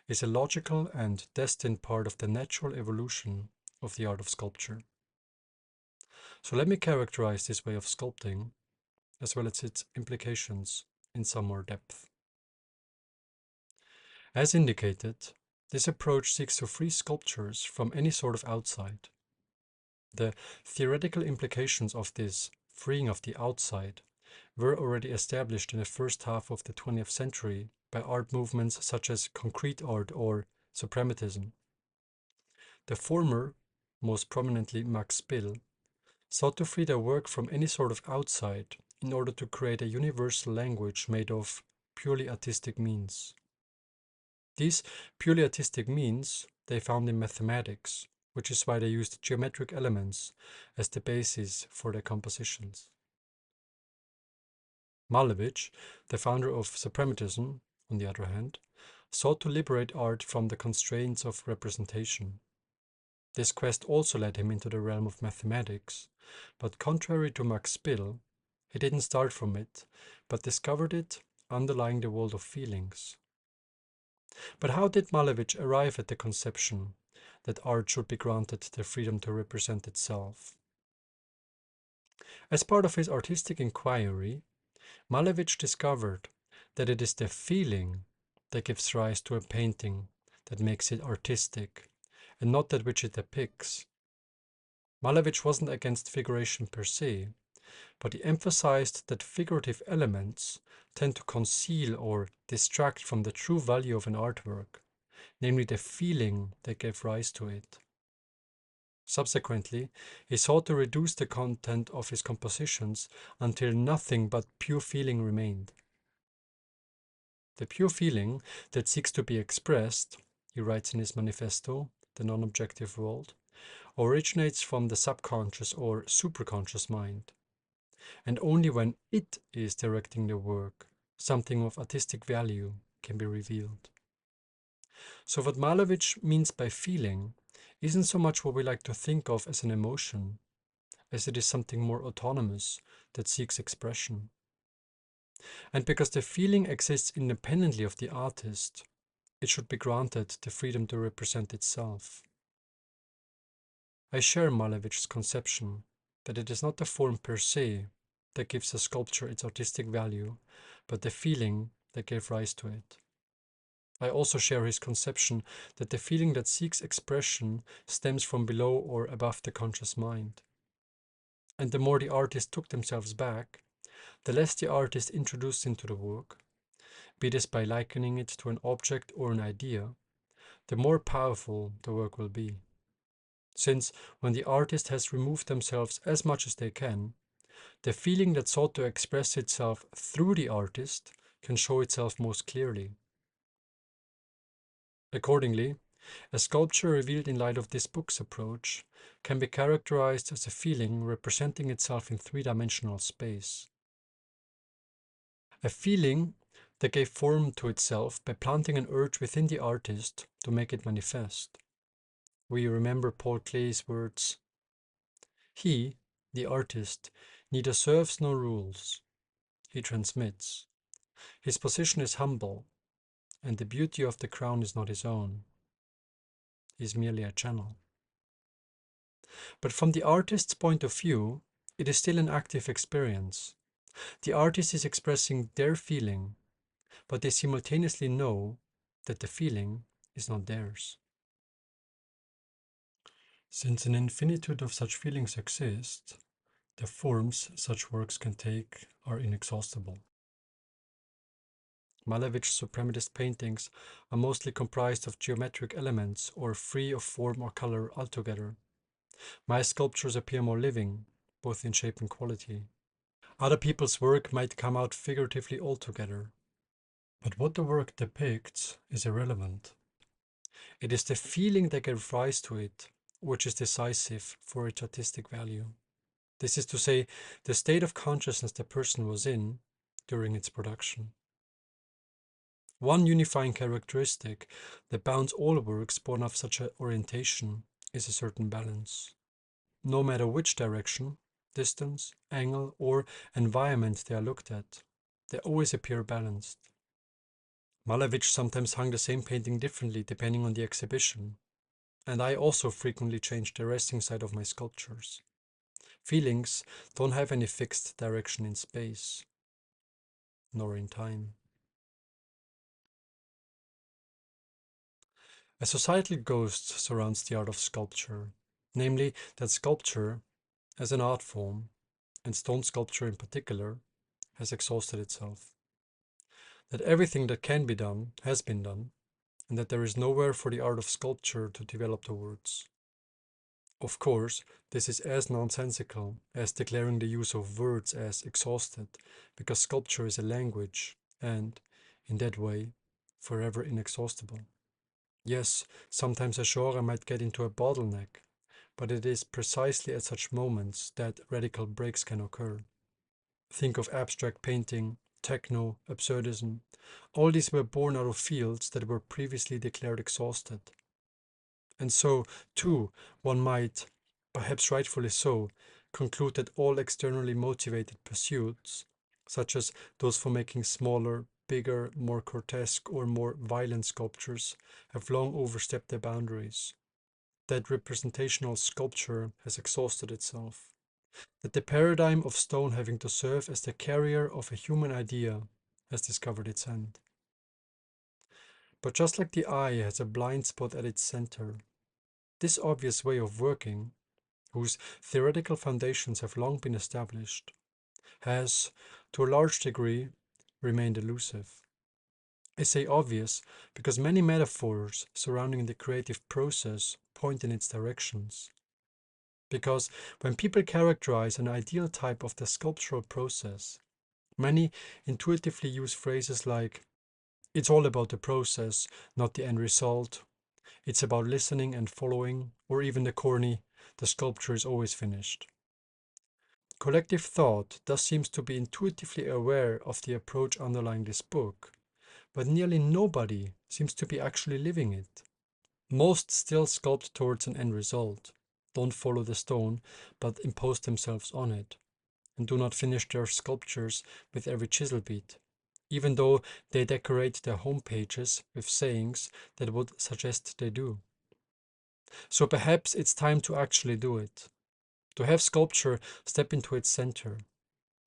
is a logical and destined part of the natural evolution of the art of sculpture. So let me characterize this way of sculpting, as well as its implications, in some more depth. As indicated, this approach seeks to free sculptures from any sort of outside. The theoretical implications of this freeing of the outside were already established in the first half of the 20th century by art movements such as concrete art or suprematism. The former, most prominently Max Bill, sought to free their work from any sort of outside in order to create a universal language made of purely artistic means. These purely artistic means they found in mathematics, which is why they used geometric elements as the basis for their compositions. Malevich, the founder of suprematism, on the other hand, sought to liberate art from the constraints of representation. This quest also led him into the realm of mathematics, but contrary to Max Spill, he didn't start from it, but discovered it underlying the world of feelings. But how did Malevich arrive at the conception that art should be granted the freedom to represent itself? As part of his artistic inquiry, Malevich discovered that it is the feeling that gives rise to a painting that makes it artistic, and not that which it depicts. Malevich wasn't against figuration per se, but he emphasized that figurative elements tend to conceal or distract from the true value of an artwork, namely the feeling that gave rise to it. Subsequently, he sought to reduce the content of his compositions until nothing but pure feeling remained. The pure feeling that seeks to be expressed, he writes in his manifesto, The Non-Objective World, originates from the subconscious or superconscious mind, and only when it is directing the work, something of artistic value can be revealed. So what Malevich means by feeling isn't so much what we like to think of as an emotion, as it is something more autonomous that seeks expression. And because the feeling exists independently of the artist, it should be granted the freedom to represent itself. I share Malevich's conception that it is not the form per se that gives a sculpture its artistic value, but the feeling that gave rise to it. I also share his conception that the feeling that seeks expression stems from below or above the conscious mind. And the more the artist took themselves back, the less the artist introduced into the work, be this by likening it to an object or an idea, the more powerful the work will be. Since when the artist has removed themselves as much as they can, the feeling that sought to express itself through the artist can show itself most clearly. Accordingly, a sculpture revealed in light of this book's approach can be characterized as a feeling representing itself in three-dimensional space. A feeling that gave form to itself by planting an urge within the artist to make it manifest. We remember Paul Klee's words, "He, the artist, neither serves nor rules. He transmits. His position is humble, and the beauty of the crown is not his own. He is merely a channel." But from the artist's point of view, it is still an active experience. The artist is expressing their feeling, but they simultaneously know that the feeling is not theirs. Since an infinitude of such feelings exist, the forms such works can take are inexhaustible. Malevich's suprematist paintings are mostly comprised of geometric elements or free of form or color altogether. My sculptures appear more living, both in shape and quality. Other people's work might come out figuratively altogether. But what the work depicts is irrelevant. It is the feeling that gives rise to it, which is decisive for its artistic value. This is to say, the state of consciousness the person was in during its production. One unifying characteristic that bounds all works born of such an orientation is a certain balance. No matter which direction, distance, angle, or environment they are looked at, they always appear balanced. Malevich sometimes hung the same painting differently depending on the exhibition, and I also frequently changed the resting side of my sculptures. Feelings don't have any fixed direction in space, nor in time. A societal ghost surrounds the art of sculpture, namely that sculpture, as an art form, and stone sculpture in particular, has exhausted itself. That everything that can be done has been done, and that there is nowhere for the art of sculpture to develop towards. Of course, this is as nonsensical as declaring the use of words as exhausted, because sculpture is a language and, in that way, forever inexhaustible. Yes, sometimes a genre might get into a bottleneck, but it is precisely at such moments that radical breaks can occur. Think of abstract painting, techno, absurdism. All these were born out of fields that were previously declared exhausted. And so, too, one might, perhaps rightfully so, conclude that all externally motivated pursuits, such as those for making smaller, bigger, more grotesque, or more violent sculptures, have long overstepped their boundaries. That representational sculpture has exhausted itself. That the paradigm of stone having to serve as the carrier of a human idea has discovered its end. But just like the eye has a blind spot at its center, this obvious way of working, whose theoretical foundations have long been established, has, to a large degree, remained elusive. I say obvious because many metaphors surrounding the creative process point in its directions. Because when people characterize an ideal type of the sculptural process, many intuitively use phrases like, it's all about the process, not the end result. It's about listening and following, or even the corny, the sculpture is always finished. Collective thought thus seems to be intuitively aware of the approach underlying this book, but nearly nobody seems to be actually living it. Most still sculpt towards an end result, don't follow the stone, but impose themselves on it, and do not finish their sculptures with every chisel beat, even though they decorate their home pages with sayings that would suggest they do. So perhaps it's time to actually do it, to have sculpture step into its center,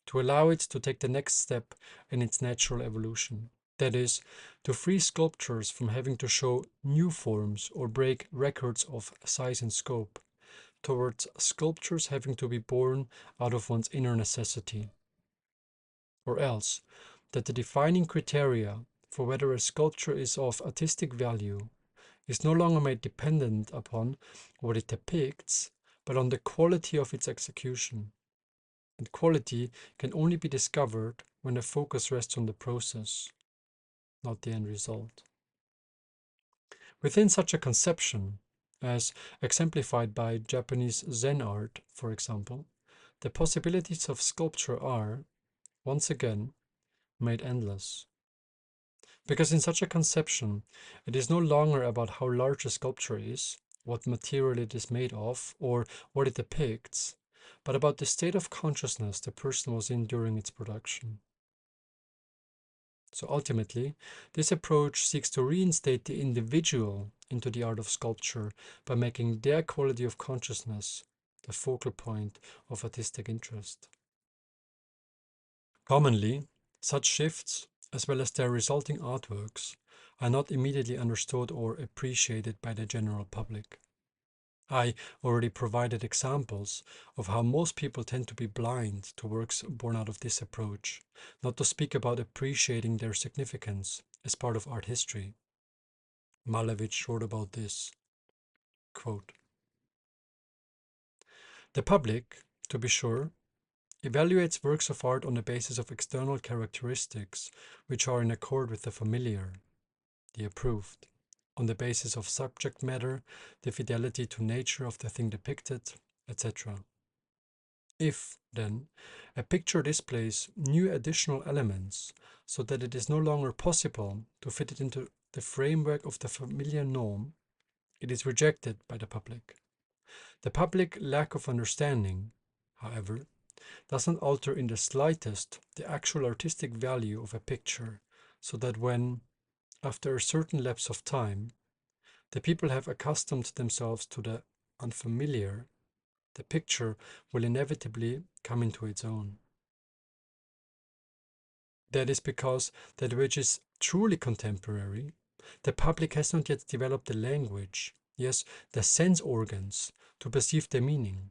to allow it to take the next step in its natural evolution. That is, to free sculptures from having to show new forms or break records of size and scope, towards sculptures having to be born out of one's inner necessity. Or else, that the defining criteria for whether a sculpture is of artistic value is no longer made dependent upon what it depicts, but on the quality of its execution. And quality can only be discovered when the focus rests on the process, not the end result. Within such a conception, as exemplified by Japanese Zen art, for example, the possibilities of sculpture are, once again, made endless. Because in such a conception, it is no longer about how large a sculpture is, what material it is made of, or what it depicts, but about the state of consciousness the person was in during its production. So ultimately, this approach seeks to reinstate the individual into the art of sculpture by making their quality of consciousness the focal point of artistic interest. Commonly, such shifts, as well as their resulting artworks, are not immediately understood or appreciated by the general public. I already provided examples of how most people tend to be blind to works born out of this approach, not to speak about appreciating their significance as part of art history. Malevich wrote about this, quote, the public, to be sure, evaluates works of art on the basis of external characteristics which are in accord with the familiar, the approved, on the basis of subject matter, the fidelity to nature of the thing depicted, etc. If, then, a picture displays new additional elements so that it is no longer possible to fit it into the framework of the familiar norm, it is rejected by the public. The public lack of understanding, however, does not alter in the slightest the actual artistic value of a picture, so that when, after a certain lapse of time, the people have accustomed themselves to the unfamiliar, the picture will inevitably come into its own. That is because that which is truly contemporary, the public has not yet developed the language, yes, the sense organs, to perceive the meaning.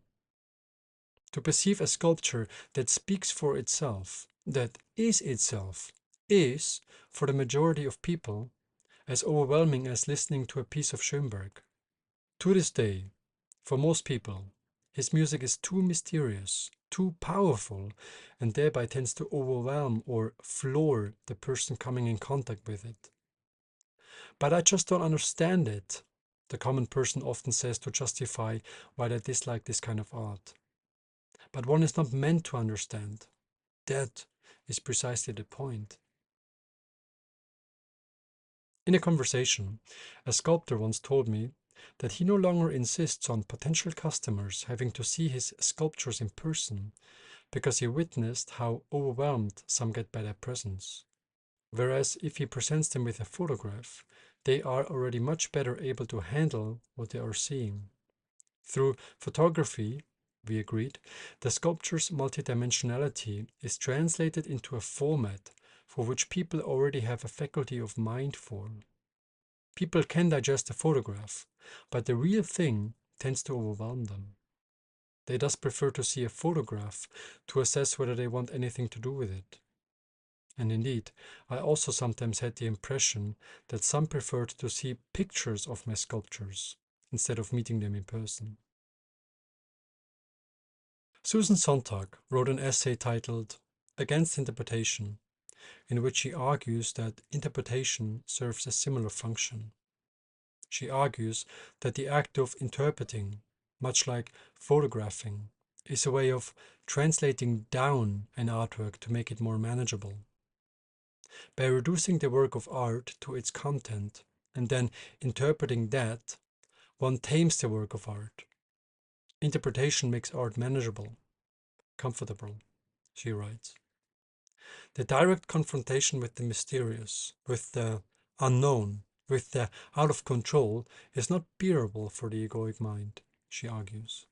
To perceive a sculpture that speaks for itself, that is itself, is, for the majority of people, as overwhelming as listening to a piece of Schönberg. To this day, For most people, his music is too mysterious, too powerful, and thereby tends to overwhelm or floor the person coming in contact with it. But I just don't understand it, the common person often says to justify why they dislike this kind of art. But one is not meant to understand. That is precisely the point. In a conversation, a sculptor once told me that he no longer insists on potential customers having to see his sculptures in person because he witnessed how overwhelmed some get by their presence. Whereas if he presents them with a photograph, they are already much better able to handle what they are seeing. Through photography, we agreed, the sculpture's multidimensionality is translated into a format for which people already have a faculty of mind for. People can digest a photograph, but the real thing tends to overwhelm them. They thus prefer to see a photograph to assess whether they want anything to do with it. And indeed, I also sometimes had the impression that some preferred to see pictures of my sculptures instead of meeting them in person. Susan Sontag wrote an essay titled Against Interpretation, in which she argues that interpretation serves a similar function. She argues that the act of interpreting, much like photographing, is a way of translating down an artwork to make it more manageable. By reducing the work of art to its content and then interpreting that, one tames the work of art. Interpretation makes art manageable, comfortable, she writes. The direct confrontation with the mysterious, with the unknown, with the out of control is not bearable for the egoic mind, she argues.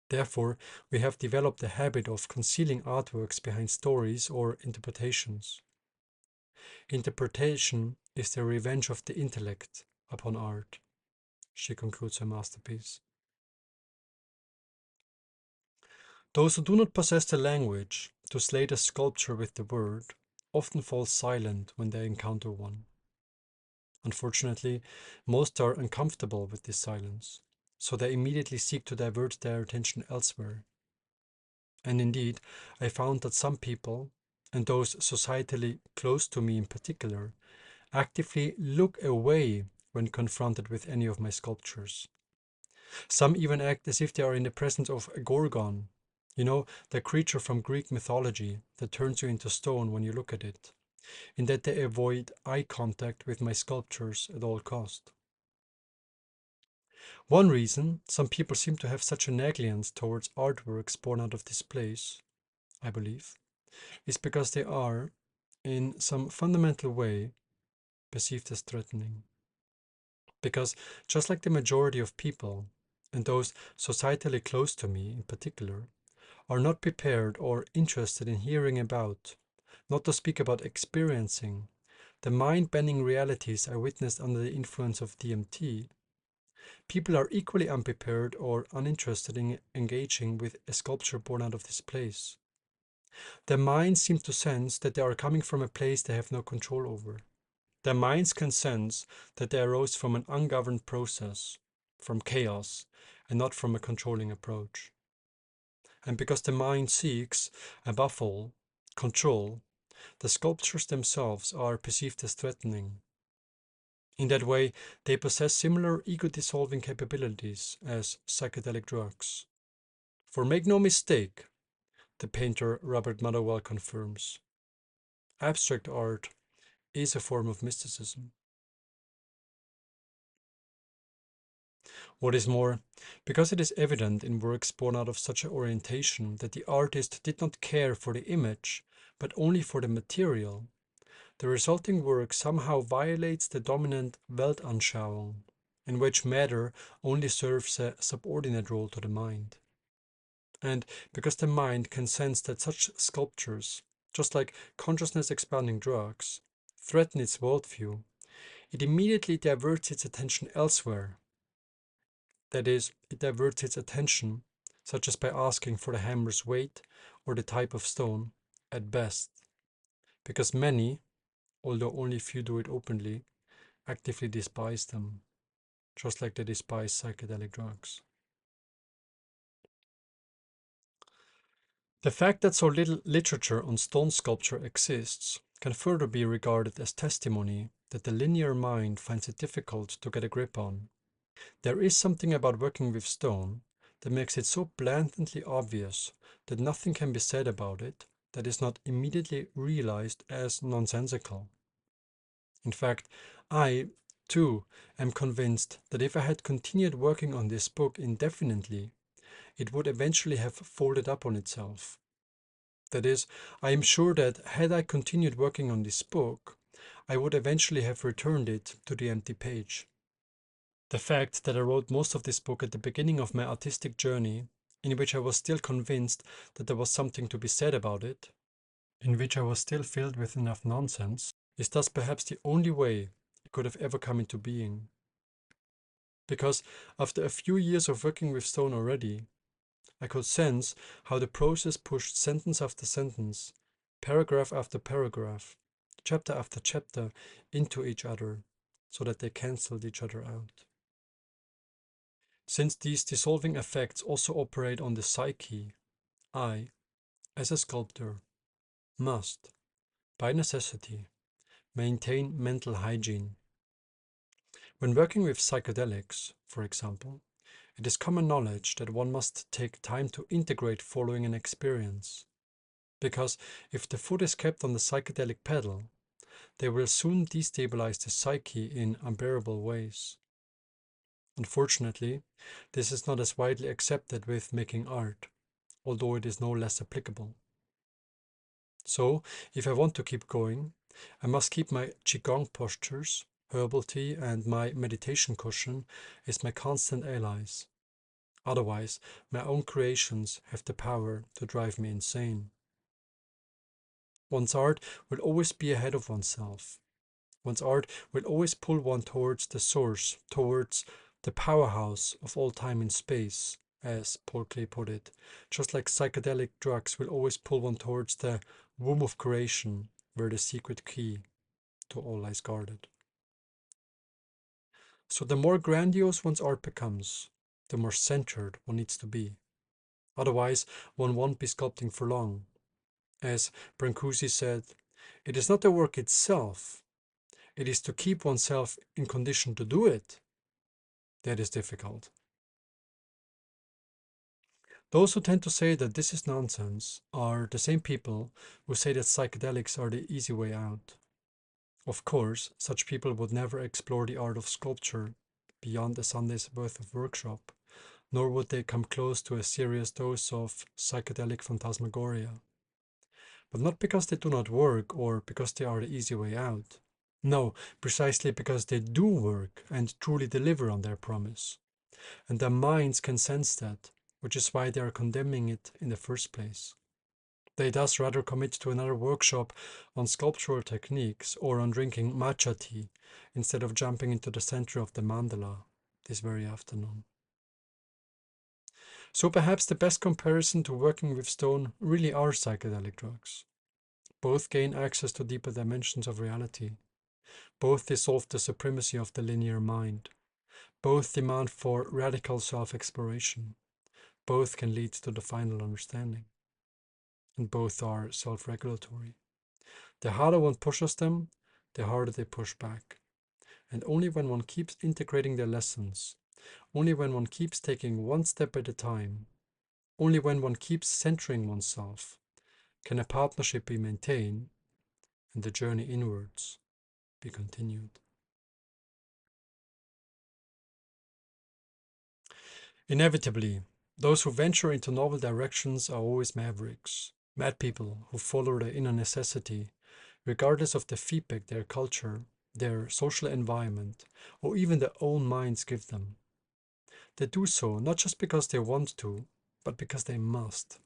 Therefore, we have developed the habit of concealing artworks behind stories or interpretations. Interpretation is the revenge of the intellect upon art, she concludes her masterpiece. Those who do not possess the language to slay the sculpture with the word often fall silent when they encounter one. Unfortunately, most are uncomfortable with this silence, so they immediately seek to divert their attention elsewhere. And indeed, I found that some people, and those societally close to me in particular, actively look away when confronted with any of my sculptures. Some even act as if they are in the presence of a gorgon, the creature from Greek mythology that turns you into stone when you look at it, in that they avoid eye contact with my sculptures at all cost. One reason some people seem to have such a negligence towards artworks born out of this place, I believe, is because they are, in some fundamental way, perceived as threatening. Because just like the majority of people, and those societally close to me in particular, are not prepared or interested in hearing about, not to speak about experiencing, the mind-bending realities I witnessed under the influence of DMT, people are equally unprepared or uninterested in engaging with a sculpture born out of this place. Their minds seem to sense that they are coming from a place they have no control over. Their minds can sense that they arose from an ungoverned process, from chaos, and not from a controlling approach. And because the mind seeks, above all, control, the sculptures themselves are perceived as threatening. In that way, they possess similar ego-dissolving capabilities as psychedelic drugs. For make no mistake, the painter Robert Motherwell confirms, abstract art is a form of mysticism. What is more, because it is evident in works born out of such an orientation that the artist did not care for the image, but only for the material, the resulting work somehow violates the dominant Weltanschauung, in which matter only serves a subordinate role to the mind. And because the mind can sense that such sculptures, just like consciousness-expanding drugs, threaten its worldview, it immediately diverts its attention elsewhere. That is, it diverts its attention, such as by asking for the hammer's weight or the type of stone, at best, because many, although only few do it openly, actively despise them, just like they despise psychedelic drugs. The fact that so little literature on stone sculpture exists can further be regarded as testimony that the linear mind finds it difficult to get a grip on. There is something about working with stone that makes it so blatantly obvious that nothing can be said about it that is not immediately realized as nonsensical. In fact, I, too, am convinced that if I had continued working on this book indefinitely, it would eventually have folded up on itself. That is, I am sure that had I continued working on this book, I would eventually have returned it to the empty page. The fact that I wrote most of this book at the beginning of my artistic journey, in which I was still convinced that there was something to be said about it, in which I was still filled with enough nonsense, is thus perhaps the only way it could have ever come into being. Because after a few years of working with stone already, I could sense how the process pushed sentence after sentence, paragraph after paragraph, chapter after chapter into each other, so that they cancelled each other out. Since these dissolving effects also operate on the psyche, I, as a sculptor, must, by necessity, maintain mental hygiene. When working with psychedelics, for example, it is common knowledge that one must take time to integrate following an experience. Because if the foot is kept on the psychedelic pedal, they will soon destabilize the psyche in unbearable ways. Unfortunately, this is not as widely accepted with making art, although it is no less applicable. So, if I want to keep going, I must keep my Qigong postures, herbal tea, and my meditation cushion as my constant allies. Otherwise, my own creations have the power to drive me insane. One's art will always be ahead of oneself. One's art will always pull one towards the source, towards the powerhouse of all time and space, as Paul Klee put it, just like psychedelic drugs will always pull one towards the womb of creation, where the secret key to all lies guarded. So the more grandiose one's art becomes, the more centered one needs to be. Otherwise, one won't be sculpting for long. As Brancusi said, it is not the work itself, it is to keep oneself in condition to do it that is difficult. Those who tend to say that this is nonsense are the same people who say that psychedelics are the easy way out. Of course, such people would never explore the art of sculpture beyond a Sunday's worth of workshop, nor would they come close to a serious dose of psychedelic phantasmagoria. But not because they do not work or because they are the easy way out. No, precisely because they do work and truly deliver on their promise. And their minds can sense that, which is why they are condemning it in the first place. They thus rather commit to another workshop on sculptural techniques or on drinking matcha tea instead of jumping into the center of the mandala this very afternoon. So perhaps the best comparison to working with stone really are psychedelic drugs. Both gain access to deeper dimensions of reality. Both dissolve the supremacy of the linear mind. Both demand for radical self-exploration. Both can lead to the final understanding. And both are self-regulatory. The harder one pushes them, the harder they push back. And only when one keeps integrating their lessons, only when one keeps taking one step at a time, only when one keeps centering oneself, can a partnership be maintained and the journey inwards be continued. Inevitably, those who venture into novel directions are always mavericks, mad people who follow their inner necessity, regardless of the feedback their culture, their social environment, or even their own minds give them. They do so not just because they want to, but because they must.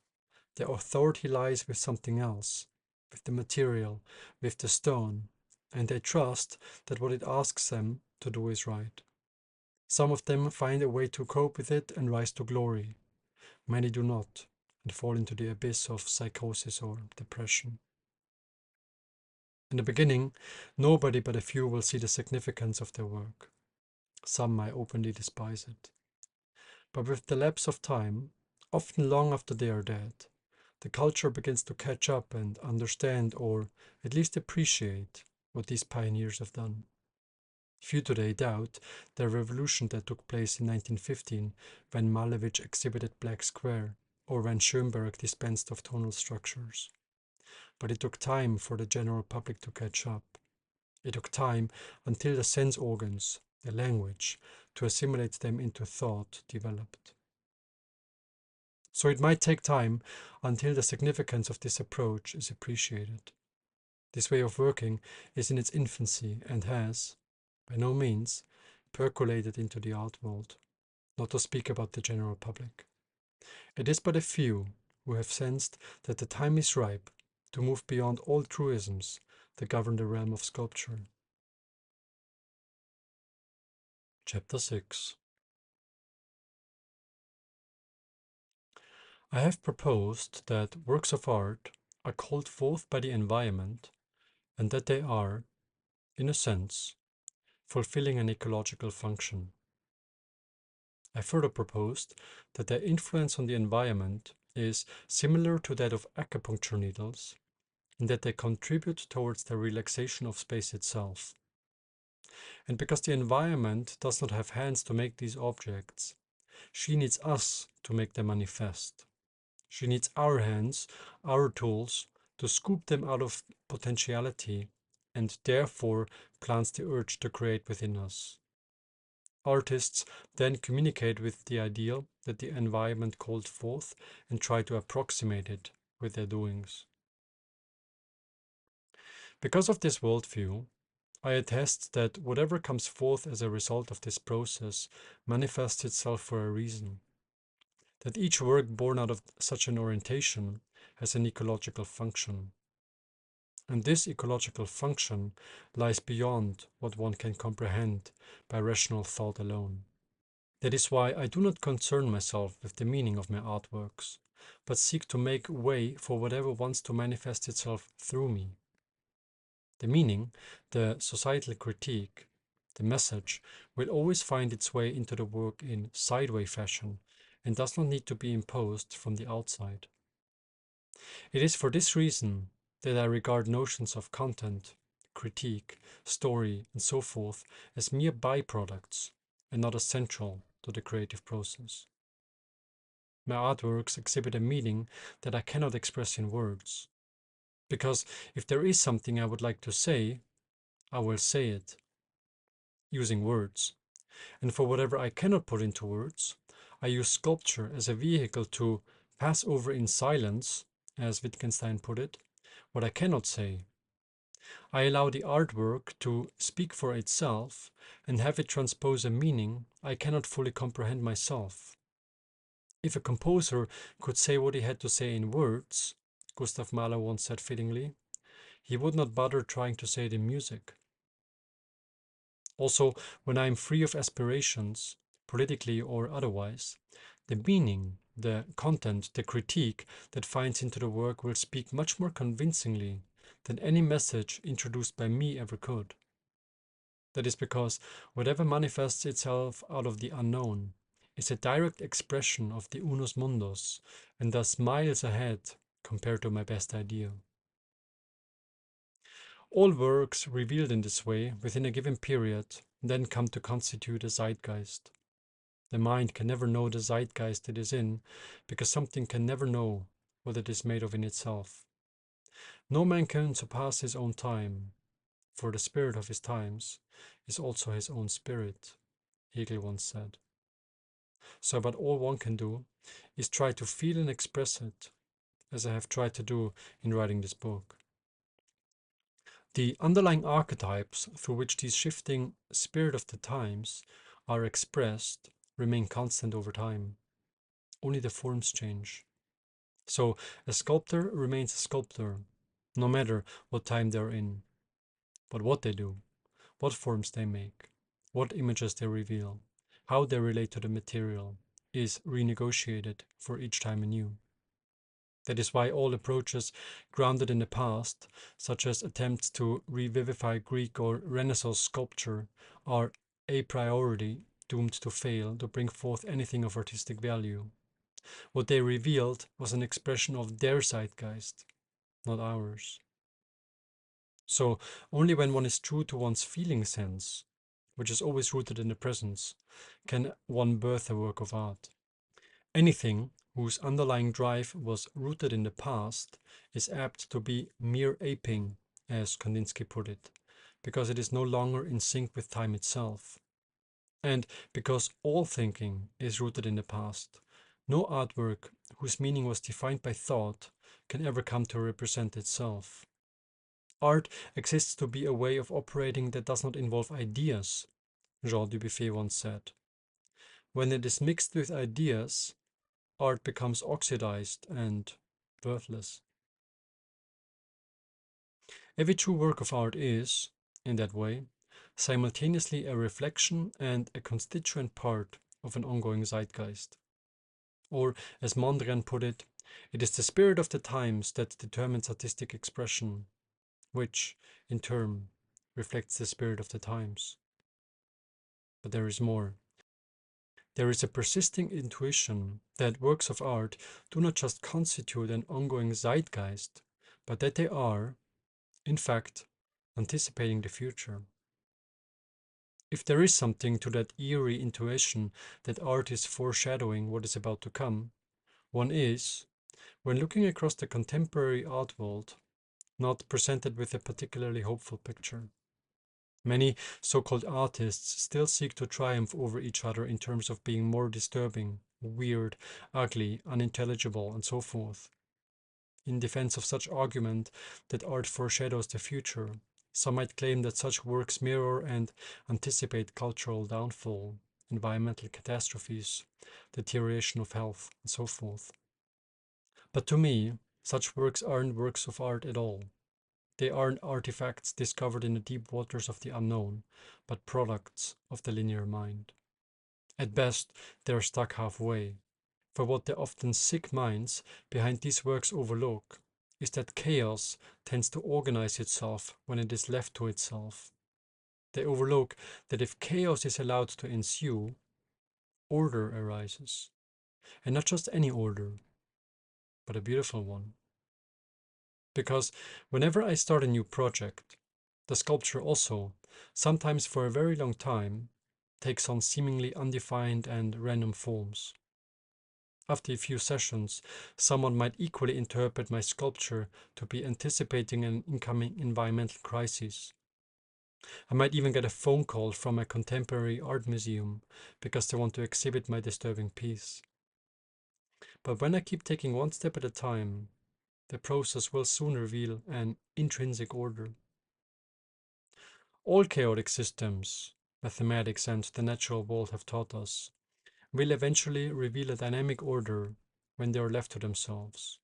Their authority lies with something else, with the material, with the stone, and they trust that what it asks them to do is right. Some of them find a way to cope with it and rise to glory. Many do not, and fall into the abyss of psychosis or depression. In the beginning, nobody but a few will see the significance of their work. Some might openly despise it. But with the lapse of time, often long after they are dead, the culture begins to catch up and understand, or at least appreciate, what these pioneers have done. Few today doubt the revolution that took place in 1915 when Malevich exhibited Black Square, or when Schoenberg dispensed of tonal structures. But it took time for the general public to catch up. It took time until the sense organs, the language, to assimilate them into thought developed. So it might take time until the significance of this approach is appreciated. This way of working is in its infancy and has, by no means, percolated into the art world, not to speak about the general public. It is but a few who have sensed that the time is ripe to move beyond all truisms that govern the realm of sculpture. Chapter 6. I have proposed that works of art are called forth by the environment, and that they are, in a sense, fulfilling an ecological function. I further proposed that their influence on the environment is similar to that of acupuncture needles, in that they contribute towards the relaxation of space itself. And because the environment does not have hands to make these objects, she needs us to make them manifest. She needs our hands, our tools, to scoop them out of potentiality, and therefore plants the urge to create within us. Artists then communicate with the ideal that the environment called forth and try to approximate it with their doings. Because of this worldview, I attest that whatever comes forth as a result of this process manifests itself for a reason. That each work born out of such an orientation has an ecological function. And this ecological function lies beyond what one can comprehend by rational thought alone. That is why I do not concern myself with the meaning of my artworks, but seek to make way for whatever wants to manifest itself through me. The meaning, the societal critique, the message, will always find its way into the work in sideway fashion and does not need to be imposed from the outside. It is for this reason that I regard notions of content, critique, story, and so forth as mere byproducts and not essential to the creative process. My artworks exhibit a meaning that I cannot express in words, because if there is something I would like to say, I will say it, using words. And for whatever I cannot put into words, I use sculpture as a vehicle to pass over in silence, as Wittgenstein put it, what I cannot say. I allow the artwork to speak for itself and have it transpose a meaning I cannot fully comprehend myself. If a composer could say what he had to say in words, Gustav Mahler once said fittingly, he would not bother trying to say it in music. Also, when I am free of aspirations, politically or otherwise, the meaning, the content, the critique that finds into the work will speak much more convincingly than any message introduced by me ever could. That is because whatever manifests itself out of the unknown is a direct expression of the unus mundus, and thus miles ahead compared to my best idea. All works revealed in this way within a given period then come to constitute a zeitgeist. The mind can never know the zeitgeist it is in, because something can never know what it is made of in itself. No man can surpass his own time, for the spirit of his times is also his own spirit, Hegel once said. So about all one can do is try to feel and express it, as I have tried to do in writing this book. The underlying archetypes through which these shifting spirit of the times are expressed remain constant over time. Only the forms change. So a sculptor remains a sculptor, no matter what time they're in. But what they do, what forms they make, what images they reveal, how they relate to the material, is renegotiated for each time anew. That is why all approaches grounded in the past, such as attempts to revivify Greek or Renaissance sculpture, are a priori doomed to fail to bring forth anything of artistic value. what they revealed was an expression of their zeitgeist, not ours. So only when one is true to one's feeling sense, which is always rooted in the presence, can one birth a work of art. Anything whose underlying drive was rooted in the past is apt to be mere aping, as Kandinsky put it, because it is no longer in sync with time itself. And because all thinking is rooted in the past, no artwork whose meaning was defined by thought can ever come to represent itself. Art exists to be a way of operating that does not involve ideas, Jean Dubuffet once said. When it is mixed with ideas, art becomes oxidized and worthless. Every true work of art is, in that way, simultaneously a reflection and a constituent part of an ongoing zeitgeist. Or, as Mondrian put it is the spirit of the times that determines artistic expression, which, in turn, reflects the spirit of the times. But there is more. There is a persisting intuition that works of art do not just constitute an ongoing zeitgeist, but that they are, in fact, anticipating the future. If there is something to that eerie intuition that art is foreshadowing what is about to come, one is, when looking across the contemporary art world, not presented with a particularly hopeful picture. Many so-called artists still seek to triumph over each other in terms of being more disturbing, weird, ugly, unintelligible, and so forth. In defense of such argument that art foreshadows the future, some might claim that such works mirror and anticipate cultural downfall, environmental catastrophes, deterioration of health, and so forth. But to me, such works aren't works of art at all. They aren't artifacts discovered in the deep waters of the unknown, but products of the linear mind. At best, they are stuck halfway. For what the often sick minds behind these works overlook is that chaos tends to organize itself when it is left to itself. They overlook that if chaos is allowed to ensue, order arises. And not just any order, but a beautiful one. Because whenever I start a new project, the sculpture also, sometimes for a very long time, takes on seemingly undefined and random forms. After a few sessions, someone might equally interpret my sculpture to be anticipating an incoming environmental crisis. I might even get a phone call from a contemporary art museum because they want to exhibit my disturbing piece. But when I keep taking one step at a time, the process will soon reveal an intrinsic order. All chaotic systems, mathematics and the natural world have taught us, will eventually reveal a dynamic order when they are left to themselves.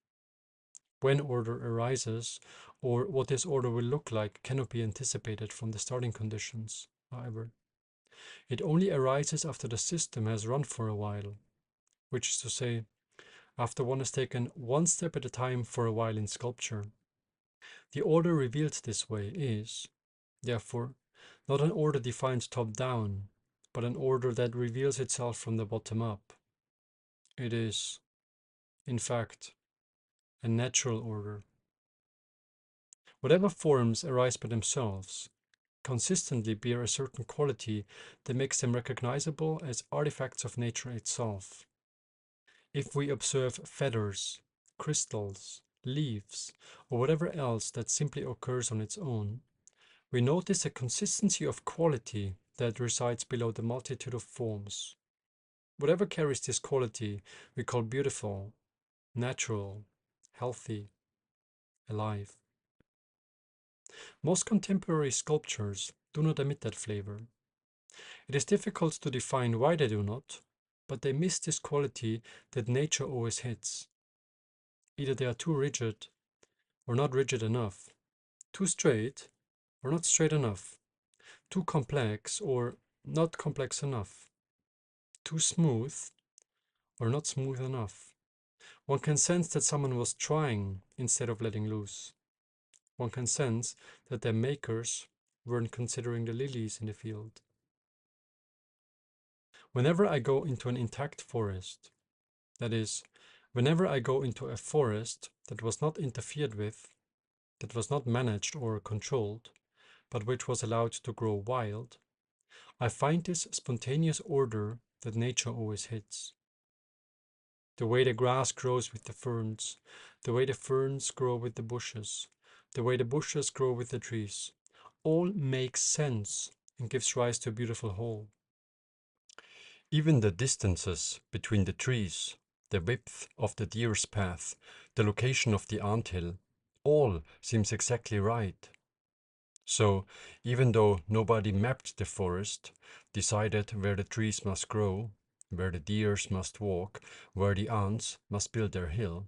When order arises, or what this order will look like, cannot be anticipated from the starting conditions, however. It only arises after the system has run for a while, which is to say, after one has taken one step at a time for a while in sculpture. The order revealed this way is, therefore, not an order defined top-down, but an order that reveals itself from the bottom up. It is, in fact, a natural order. Whatever forms arise by themselves consistently bear a certain quality that makes them recognizable as artifacts of nature itself. If we observe feathers, crystals, leaves, or whatever else that simply occurs on its own, we notice a consistency of quality that resides below the multitude of forms. Whatever carries this quality we call beautiful, natural, healthy, alive. Most contemporary sculptures do not emit that flavor. It is difficult to define why they do not, but they miss this quality that nature always hits. Either they are too rigid or not rigid enough, too straight or not straight enough, too complex or not complex enough, too smooth or not smooth enough. One can sense that someone was trying instead of letting loose. One can sense that their makers weren't considering the lilies in the field. Whenever I go into an intact forest, that is, Whenever I go into a forest that was not interfered with, that was not managed or controlled, but which was allowed to grow wild, I find this spontaneous order that nature always hits. The way the grass grows with the ferns, the way the ferns grow with the bushes, the way the bushes grow with the trees, all makes sense and gives rise to a beautiful whole. Even the distances between the trees, the width of the deer's path, the location of the anthill, all seems exactly right. So, even though nobody mapped the forest, decided where the trees must grow, where the deers must walk, where the ants must build their hill,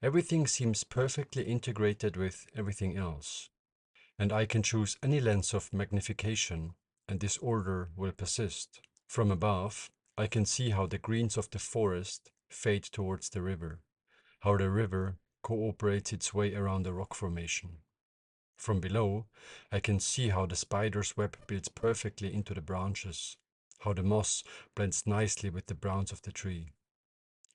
everything seems perfectly integrated with everything else. And I can choose any lens of magnification, and this order will persist. From above, I can see how the greens of the forest fade towards the river, how the river cooperates its way around the rock formation. From below, I can see how the spider's web builds perfectly into the branches, how the moss blends nicely with the browns of the tree.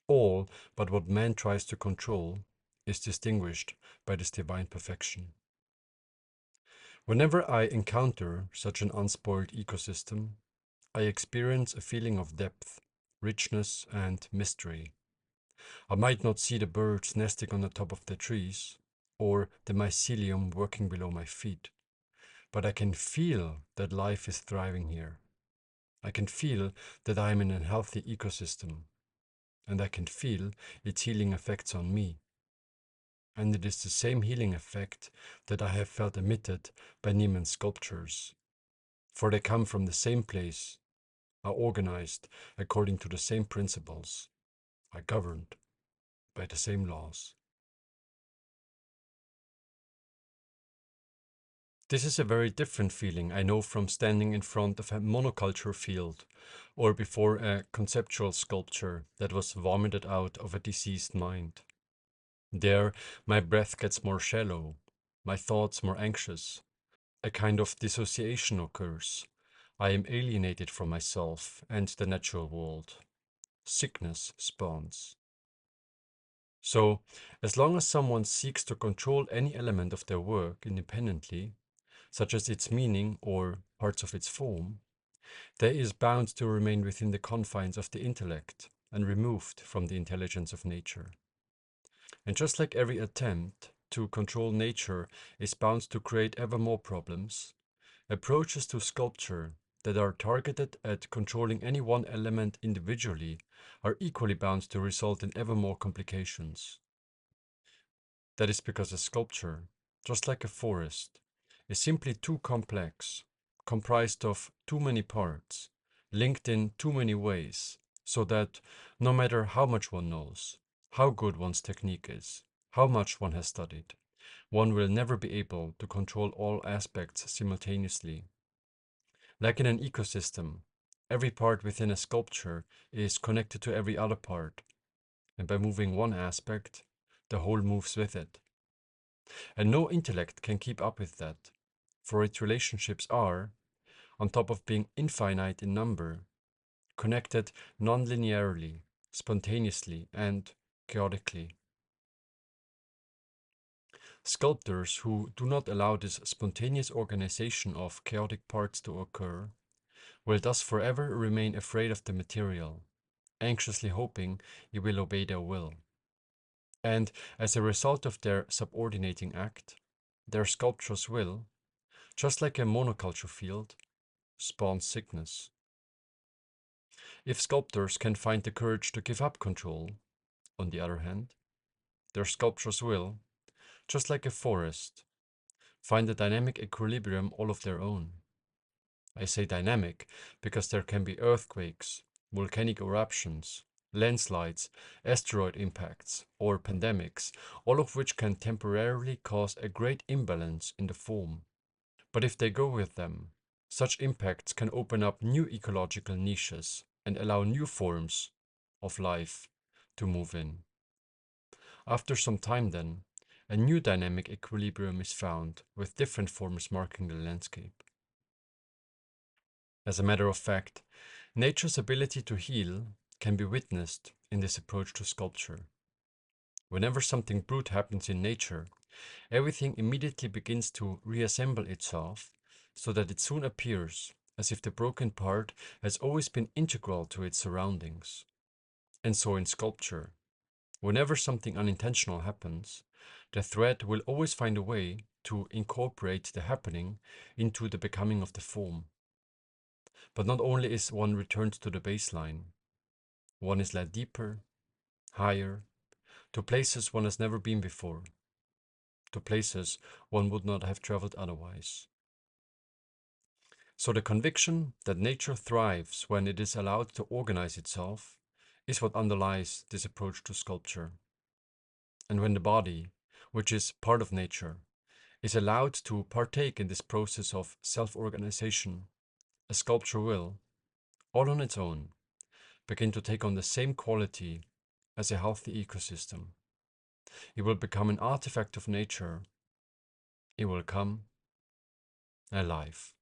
All but what man tries to control is distinguished by this divine perfection. Whenever I encounter such an unspoiled ecosystem, I experience a feeling of depth, richness, and mystery. I might not see the birds nesting on the top of the trees, or the mycelium working below my feet, but I can feel that life is thriving here. I can feel that I am in a healthy ecosystem, and I can feel its healing effects on me. And it is the same healing effect that I have felt emitted by Neiman's sculptures, for they come from the same place, are organized according to the same principles, are governed by the same laws. This is a very different feeling I know from standing in front of a monoculture field or before a conceptual sculpture that was vomited out of a diseased mind. There, my breath gets more shallow, my thoughts more anxious. A kind of dissociation occurs. I am alienated from myself and the natural world. Sickness spawns. So, as long as someone seeks to control any element of their work independently, such as its meaning or parts of its form, there is bound to remain within the confines of the intellect and removed from the intelligence of nature. And just like every attempt to control nature is bound to create ever more problems, approaches to sculpture that are targeted at controlling any one element individually are equally bound to result in ever more complications. That is because a sculpture, just like a forest, is simply too complex, comprised of too many parts, linked in too many ways, so that no matter how much one knows, how good one's technique is, how much one has studied, one will never be able to control all aspects simultaneously. Like in an ecosystem, every part within a sculpture is connected to every other part, and by moving one aspect, the whole moves with it. And no intellect can keep up with that, for its relationships are, on top of being infinite in number, connected non-linearly, spontaneously, and chaotically. Sculptors who do not allow this spontaneous organization of chaotic parts to occur will thus forever remain afraid of the material, anxiously hoping it will obey their will. And as a result of their subordinating act, their sculptures will, just like a monoculture field, spawn sickness. If sculptors can find the courage to give up control, on the other hand, their sculptures will, just like a forest, find a dynamic equilibrium all of their own. I say dynamic because there can be earthquakes, volcanic eruptions, landslides, asteroid impacts, or pandemics, all of which can temporarily cause a great imbalance in the form. But if they go with them, such impacts can open up new ecological niches and allow new forms of life to move in. After some time, then, a new dynamic equilibrium is found with different forms marking the landscape. As a matter of fact, nature's ability to heal can be witnessed in this approach to sculpture. Whenever something brute happens in nature, everything immediately begins to reassemble itself so that it soon appears as if the broken part has always been integral to its surroundings. And so in sculpture, whenever something unintentional happens, the thread will always find a way to incorporate the happening into the becoming of the form. But not only is one returned to the baseline, one is led deeper, higher, to places one has never been before, to places one would not have traveled otherwise. So the conviction that nature thrives when it is allowed to organize itself is what underlies this approach to sculpture. And when the body, which is part of nature, is allowed to partake in this process of self-organization, a sculpture will, all on its own, begin to take on the same quality as a healthy ecosystem. It will become an artifact of nature. It will come alive.